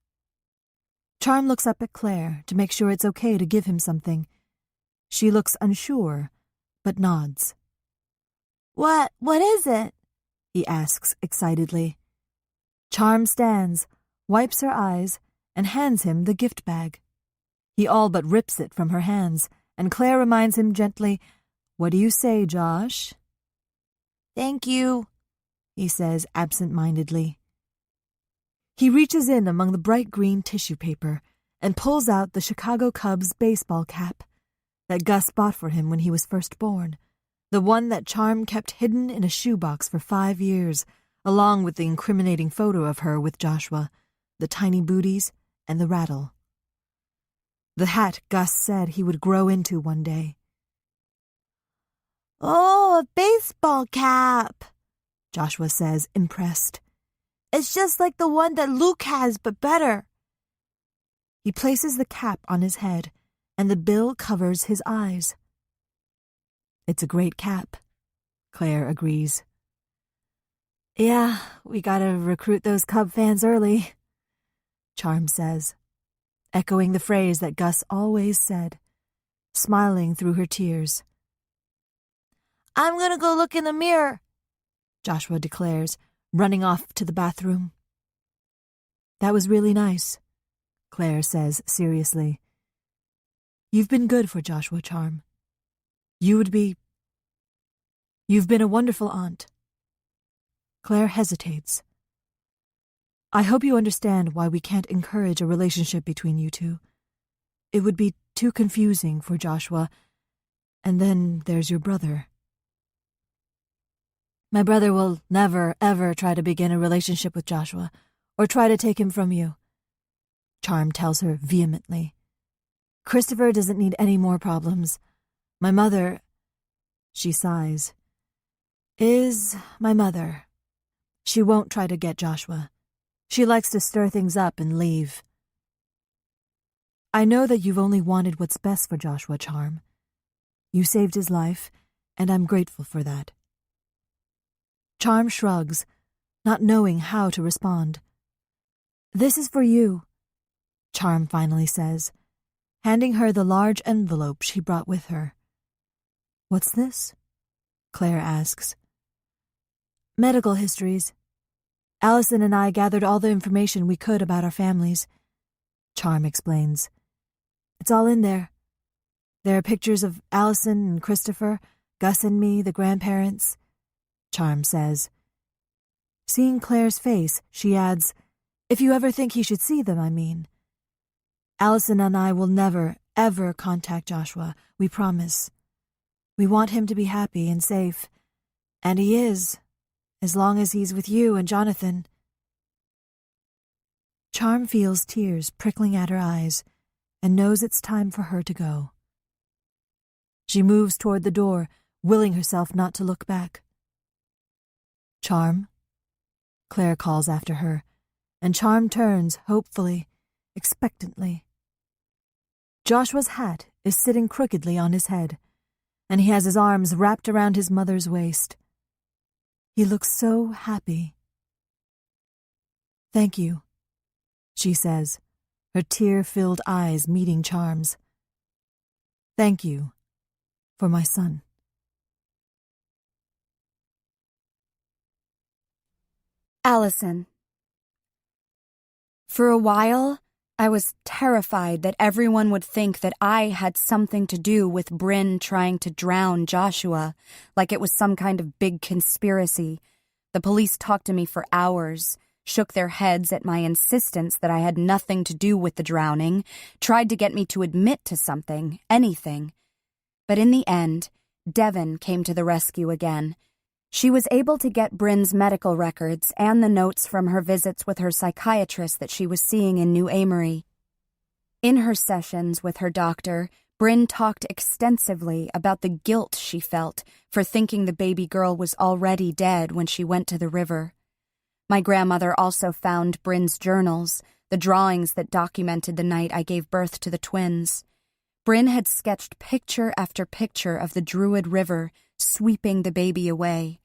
Charm looks up at Claire to make sure it's okay to give him something. She looks unsure, but nods. What is it?" he asks excitedly. Charm stands, wipes her eyes, and hands him the gift bag. He all but rips it from her hands, and Claire reminds him gently, "What do you say, Josh?" "Thank you," he says absent-mindedly. He reaches in among the bright green tissue paper and pulls out the Chicago Cubs baseball cap that Gus bought for him when he was first born, the one that Charm kept hidden in a shoebox for 5 years, along with the incriminating photo of her with Joshua, the tiny booties, and the rattle. The hat Gus said he would grow into one day. "Oh, a baseball cap," Joshua says, impressed. "It's just like the one that Luke has, but better." He places the cap on his head, and the bill covers his eyes. "It's a great cap," Claire agrees. "Yeah, we gotta recruit those Cub fans early," Charm says, echoing the phrase that Gus always said. smiling through her tears. I'm gonna go look in the mirror, Joshua declares, running off to the bathroom. That was really nice, Claire says seriously. You've been good for Joshua, Charm. You've been a wonderful aunt. Claire hesitates. I hope you understand why we can't encourage a relationship between you two. It would be too confusing for Joshua, and then there's your brother. My brother will never, ever try to begin a relationship with Joshua, or try to take him from you, Charm tells her vehemently. Christopher doesn't need any more problems. My mother, she sighs, is my mother. She won't try to get Joshua. She likes to stir things up and leave. I know that you've only wanted what's best for Joshua, Charm. You saved his life, and I'm grateful for that. Charm shrugs, not knowing how to respond. This is for you, Charm finally says, handing her the large envelope she brought with her. What's this? Claire asks. Medical histories. Allison and I gathered all the information we could about our families, Charm explains. It's all in there. There are pictures of Allison and Christopher, Gus and me, the grandparents, Charm says. Seeing Claire's face, she adds, if you ever think he should see them, I mean. Allison and I will never, ever contact Joshua, we promise. We want him to be happy and safe, and he is, as long as he's with you and Jonathan. Charm feels tears prickling at her eyes and knows it's time for her to go. She moves toward the door, willing herself not to look back. Charm, Claire calls after her, and Charm turns, hopefully, expectantly. Joshua's hat is sitting crookedly on his head, and he has his arms wrapped around his mother's waist. He looks so happy. Thank you, she says, her tear-filled eyes meeting Charm's. Thank you for my son. Allison. For a while, I was terrified that everyone would think that I had something to do with Bryn trying to drown Joshua, like it was some kind of big conspiracy. The police talked to me for hours, shook their heads at my insistence that I had nothing to do with the drowning, tried to get me to admit to something, anything. But in the end, Devon came to the rescue again. She was able to get Bryn's medical records and the notes from her visits with her psychiatrist that she was seeing in New Amory. In her sessions with her doctor, Bryn talked extensively about the guilt she felt for thinking the baby girl was already dead when she went to the river. My grandmother also found Bryn's journals, the drawings that documented the night I gave birth to the twins. Bryn had sketched picture after picture of the Druid River sweeping the baby away.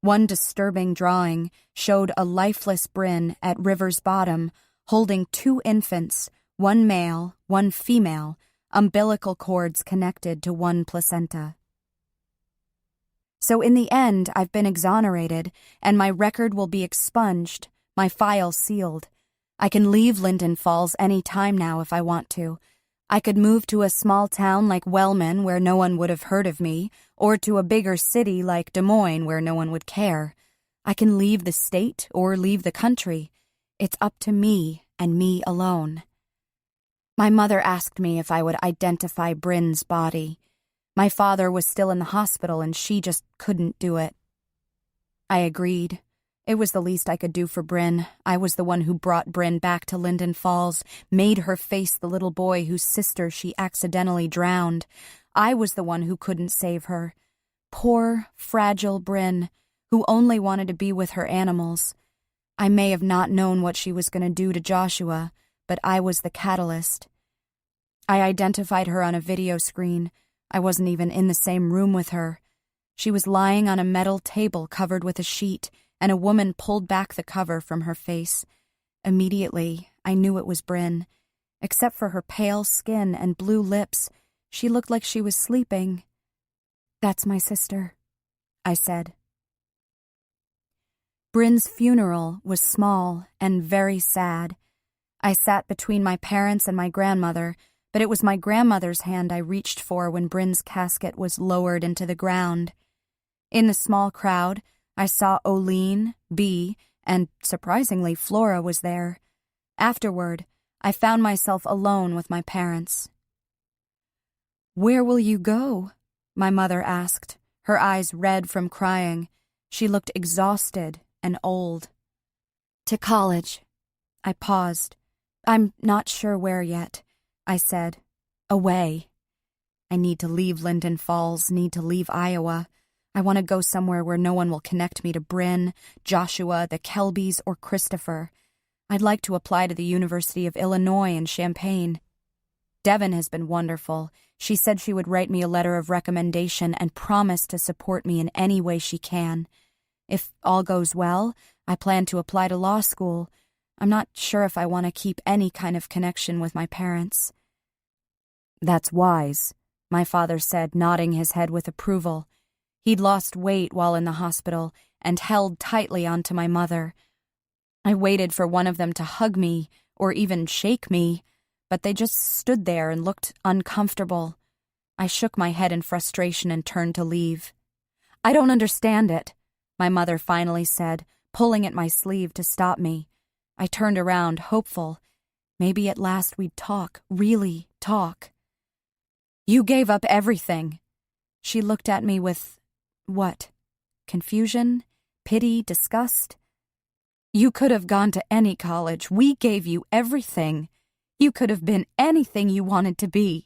One disturbing drawing showed a lifeless Bryn at river's bottom holding 2 infants, one male, one female, umbilical cords connected to one placenta. So in the end, I've been exonerated, and my record will be expunged, my file sealed. I can leave Linden Falls any time now if I want to. I could move to a small town like Wellman where no one would have heard of me, or to a bigger city like Des Moines where no one would care. I can leave the state or leave the country. It's up to me and me alone. My mother asked me if I would identify Bryn's body. My father was still in the hospital and she just couldn't do it. I agreed. It was the least I could do for Bryn. I was the one who brought Bryn back to Linden Falls, made her face the little boy whose sister she accidentally drowned. I was the one who couldn't save her. Poor, fragile Bryn, who only wanted to be with her animals. I may have not known what she was going to do to Joshua, but I was the catalyst. I identified her on a video screen. I wasn't even in the same room with her. She was lying on a metal table covered with a sheet, and a woman pulled back the cover from her face. Immediately, I knew it was Bryn. Except for her pale skin and blue lips, She looked like she was sleeping. "That's my sister," I said. Bryn's funeral was small and very sad. I sat between my parents and my grandmother, but it was my grandmother's hand I reached for when Bryn's casket was lowered into the ground. In the small crowd, I saw Oline, Bea, and, surprisingly, Flora was there. Afterward, I found myself alone with my parents. "Where will you go?" my mother asked, her eyes red from crying. She looked exhausted and old. "To college." I paused. "I'm not sure where yet," I said. "Away. I need to leave Linden Falls, need to leave Iowa. I want to go somewhere where no one will connect me to Bryn, Joshua, the Kelbys, or Christopher. I'd like to apply to the University of Illinois in Champaign. Devin has been wonderful. She said she would write me a letter of recommendation and promise to support me in any way she can. If all goes well, I plan to apply to law school. I'm not sure if I want to keep any kind of connection with my parents." "That's wise," my father said, nodding his head with approval. He'd lost weight while in the hospital and held tightly onto my mother. I waited for one of them to hug me or even shake me, but they just stood there and looked uncomfortable. I shook my head in frustration and turned to leave. "I don't understand it," my mother finally said, pulling at my sleeve to stop me. I turned around, hopeful. Maybe at last we'd talk, really talk. "You gave up everything." She looked at me with, what? Confusion? Pity? Disgust? "You could have gone to any college. We gave you everything. You could have been anything you wanted to be.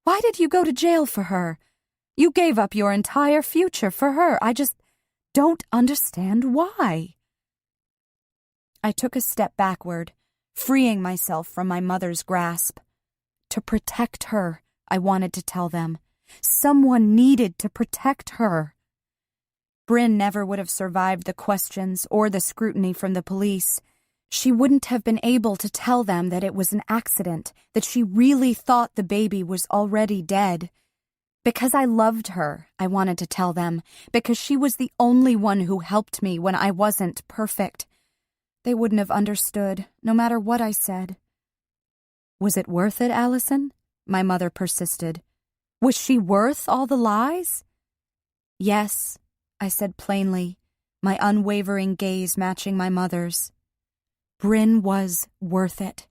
Why did you go to jail for her? You gave up your entire future for her. I just don't understand why." I took a step backward, freeing myself from my mother's grasp. To protect her, I wanted to tell them. Someone needed to protect her. Bryn never would have survived the questions or the scrutiny from the police. She wouldn't have been able to tell them that it was an accident, that she really thought the baby was already dead. Because I loved her, I wanted to tell them, because she was the only one who helped me when I wasn't perfect. They wouldn't have understood, no matter what I said. "Was it worth it, Allison?" my mother persisted. "Was she worth all the lies?" "Yes," I said plainly, my unwavering gaze matching my mother's. Bryn was worth it.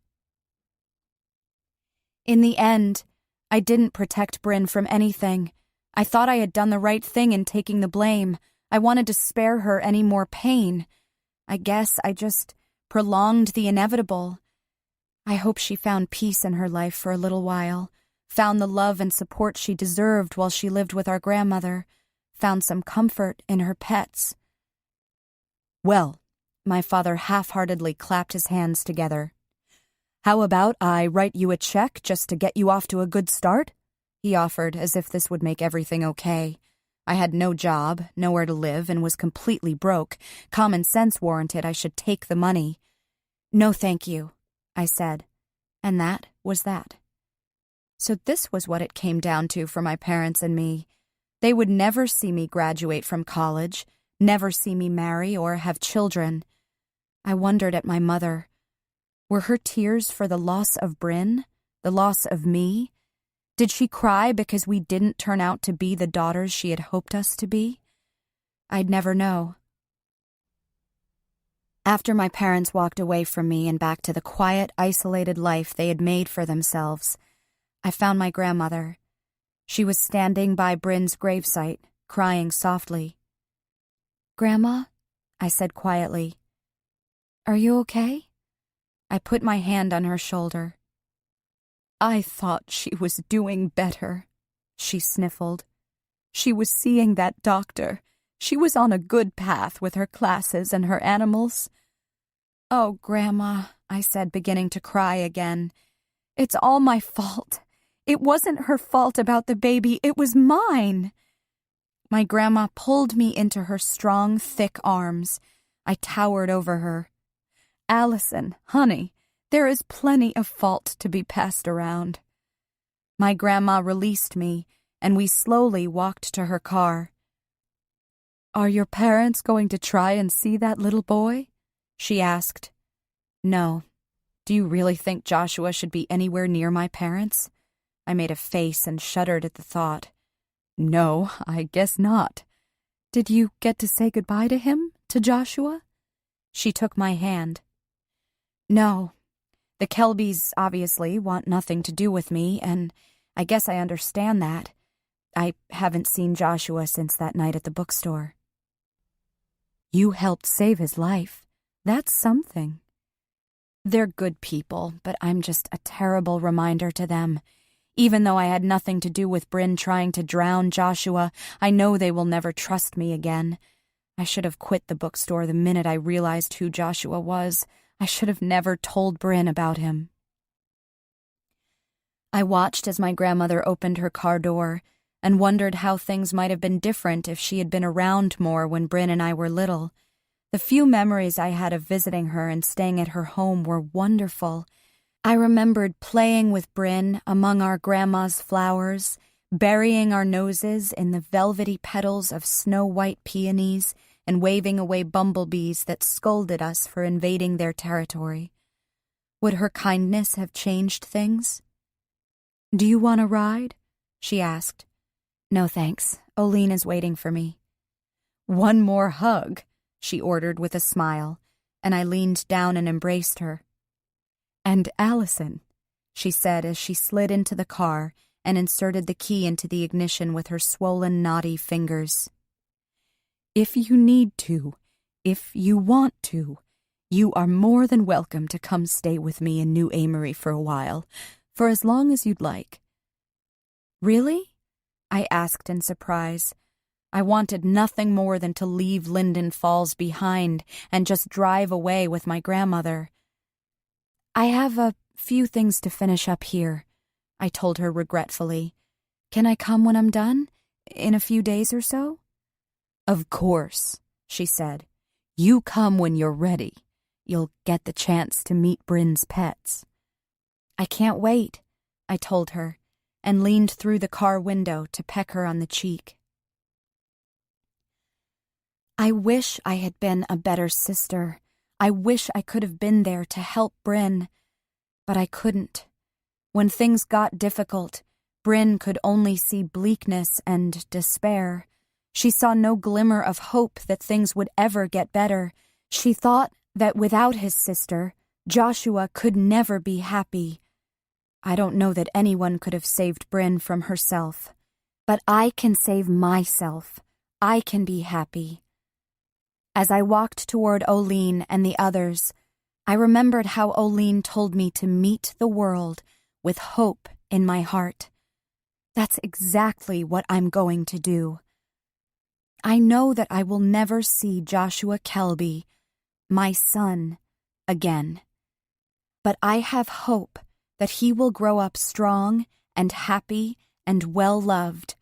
In the end, I didn't protect Bryn from anything. I thought I had done the right thing in taking the blame. I wanted to spare her any more pain. I guess I just prolonged the inevitable. I hope she found peace in her life for a little while, found the love and support she deserved while she lived with our grandmother, found some comfort in her pets. "Well," my father half-heartedly clapped his hands together. "How about I write you a check just to get you off to a good start?" he offered, as if this would make everything okay. I had no job, nowhere to live, and was completely broke. Common sense warranted I should take the money. "No, thank you," I said. And that was that. So this was what it came down to for my parents and me. They would never see me graduate from college, never see me marry or have children. I wondered at my mother. Were her tears for the loss of Bryn, the loss of me? Did she cry because we didn't turn out to be the daughters she had hoped us to be? I'd never know. After my parents walked away from me and back to the quiet, isolated life they had made for themselves, I found my grandmother. She was standing by Bryn's gravesite, crying softly. "Grandma," I said quietly, "are you okay?" I put my hand on her shoulder. "I thought she was doing better," she sniffled. "She was seeing that doctor. She was on a good path with her classes and her animals." "Oh, Grandma," I said, beginning to cry again. "It's all my fault. It wasn't her fault about the baby. It was mine." My grandma pulled me into her strong, thick arms. I towered over her. "Allison, honey, there is plenty of fault to be passed around." My grandma released me, and we slowly walked to her car. "Are your parents going to try and see that little boy?" she asked. "No. Do you really think Joshua should be anywhere near my parents?" I made a face and shuddered at the thought. "No, I guess not. Did you get to say goodbye to him, to Joshua?" She took my hand. "No. The Kelbys obviously want nothing to do with me, and I guess I understand that. I haven't seen Joshua since that night at the bookstore." "You helped save his life. That's something." "They're good people, but I'm just a terrible reminder to them. Even though I had nothing to do with Bryn trying to drown Joshua, I know they will never trust me again. I should have quit the bookstore the minute I realized who Joshua was. I should have never told Bryn about him." I watched as my grandmother opened her car door and wondered how things might have been different if she had been around more when Bryn and I were little. The few memories I had of visiting her and staying at her home were wonderful. I remembered playing with Bryn among our grandma's flowers, burying our noses in the velvety petals of snow-white peonies and waving away bumblebees that scolded us for invading their territory. Would her kindness have changed things? "Do you want a ride?" she asked. "No, thanks. Oline is waiting for me." "One more hug," she ordered with a smile, and I leaned down and embraced her. "And Allison," she said as she slid into the car and inserted the key into the ignition with her swollen, knotty fingers. "If you need to, if you want to, you are more than welcome to come stay with me in New Amory for a while, for as long as you'd like." "Really?" I asked in surprise. I wanted nothing more than to leave Linden Falls behind and just drive away with my grandmother. "I have a few things to finish up here," I told her regretfully. "Can I come when I'm done? In a few days or so?" "Of course," she said. "You come when you're ready. You'll get the chance to meet Bryn's pets." "I can't wait," I told her, and leaned through the car window to peck her on the cheek. I wish I had been a better sister. I wish I could have been there to help Bryn, but I couldn't. When things got difficult, Bryn could only see bleakness and despair. She saw no glimmer of hope that things would ever get better. She thought that without his sister, Joshua could never be happy. I don't know that anyone could have saved Bryn from herself, but I can save myself. I can be happy. As I walked toward Oline and the others, I remembered how Oline told me to meet the world with hope in my heart. That's exactly what I'm going to do. I know that I will never see Joshua Kelby, my son, again. But I have hope that he will grow up strong and happy and well-loved.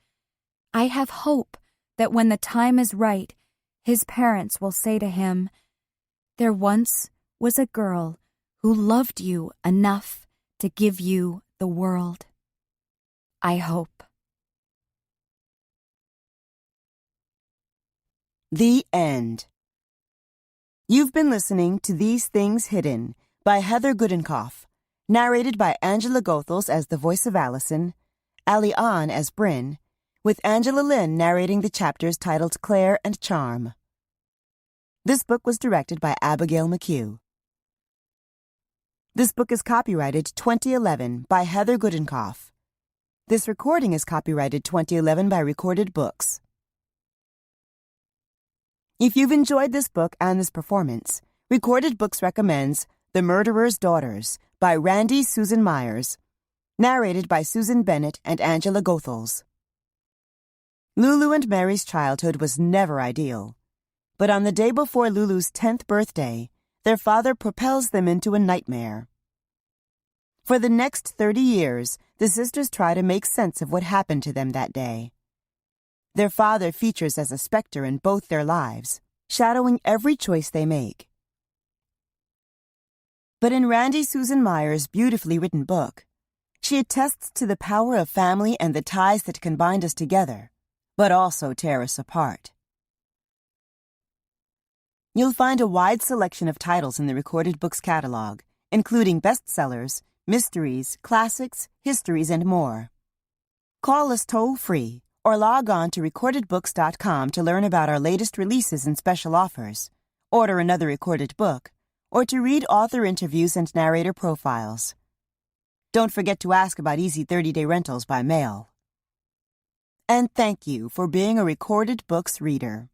I have hope that when the time is right, his parents will say to him, "There once was a girl who loved you enough to give you the world." I hope. The end. You've been listening to These Things Hidden by Heather Gudenkauf, narrated by Angela Goethals as the voice of Allison, Ali Ahn as Bryn, with Angela Lynn narrating the chapters titled Claire and Charm. This book was directed by Abigail McHugh. This book is copyrighted 2011 by Heather Gudenkauf. This recording is copyrighted 2011 by Recorded Books. If you've enjoyed this book and this performance, Recorded Books recommends The Murderer's Daughters by Randy Susan Myers, narrated by Susan Bennett and Angela Goethals. Lulu and Mary's childhood was never ideal, but on the day before Lulu's 10th birthday, their father propels them into a nightmare. For the next 30 years, the sisters try to make sense of what happened to them that day. Their father features as a specter in both their lives, shadowing every choice they make. But in Randy Susan Myers' beautifully written book, She attests to the power of family and the ties that can bind us together, but also tear us apart. You'll find a wide selection of titles in the Recorded Books catalog, including bestsellers, mysteries, classics, histories, and more. Call us toll-free or log on to recordedbooks.com to learn about our latest releases and special offers, order another recorded book, or to read author interviews and narrator profiles. Don't forget to ask about easy 30-day rentals by mail. And thank you for being a Recorded Books reader.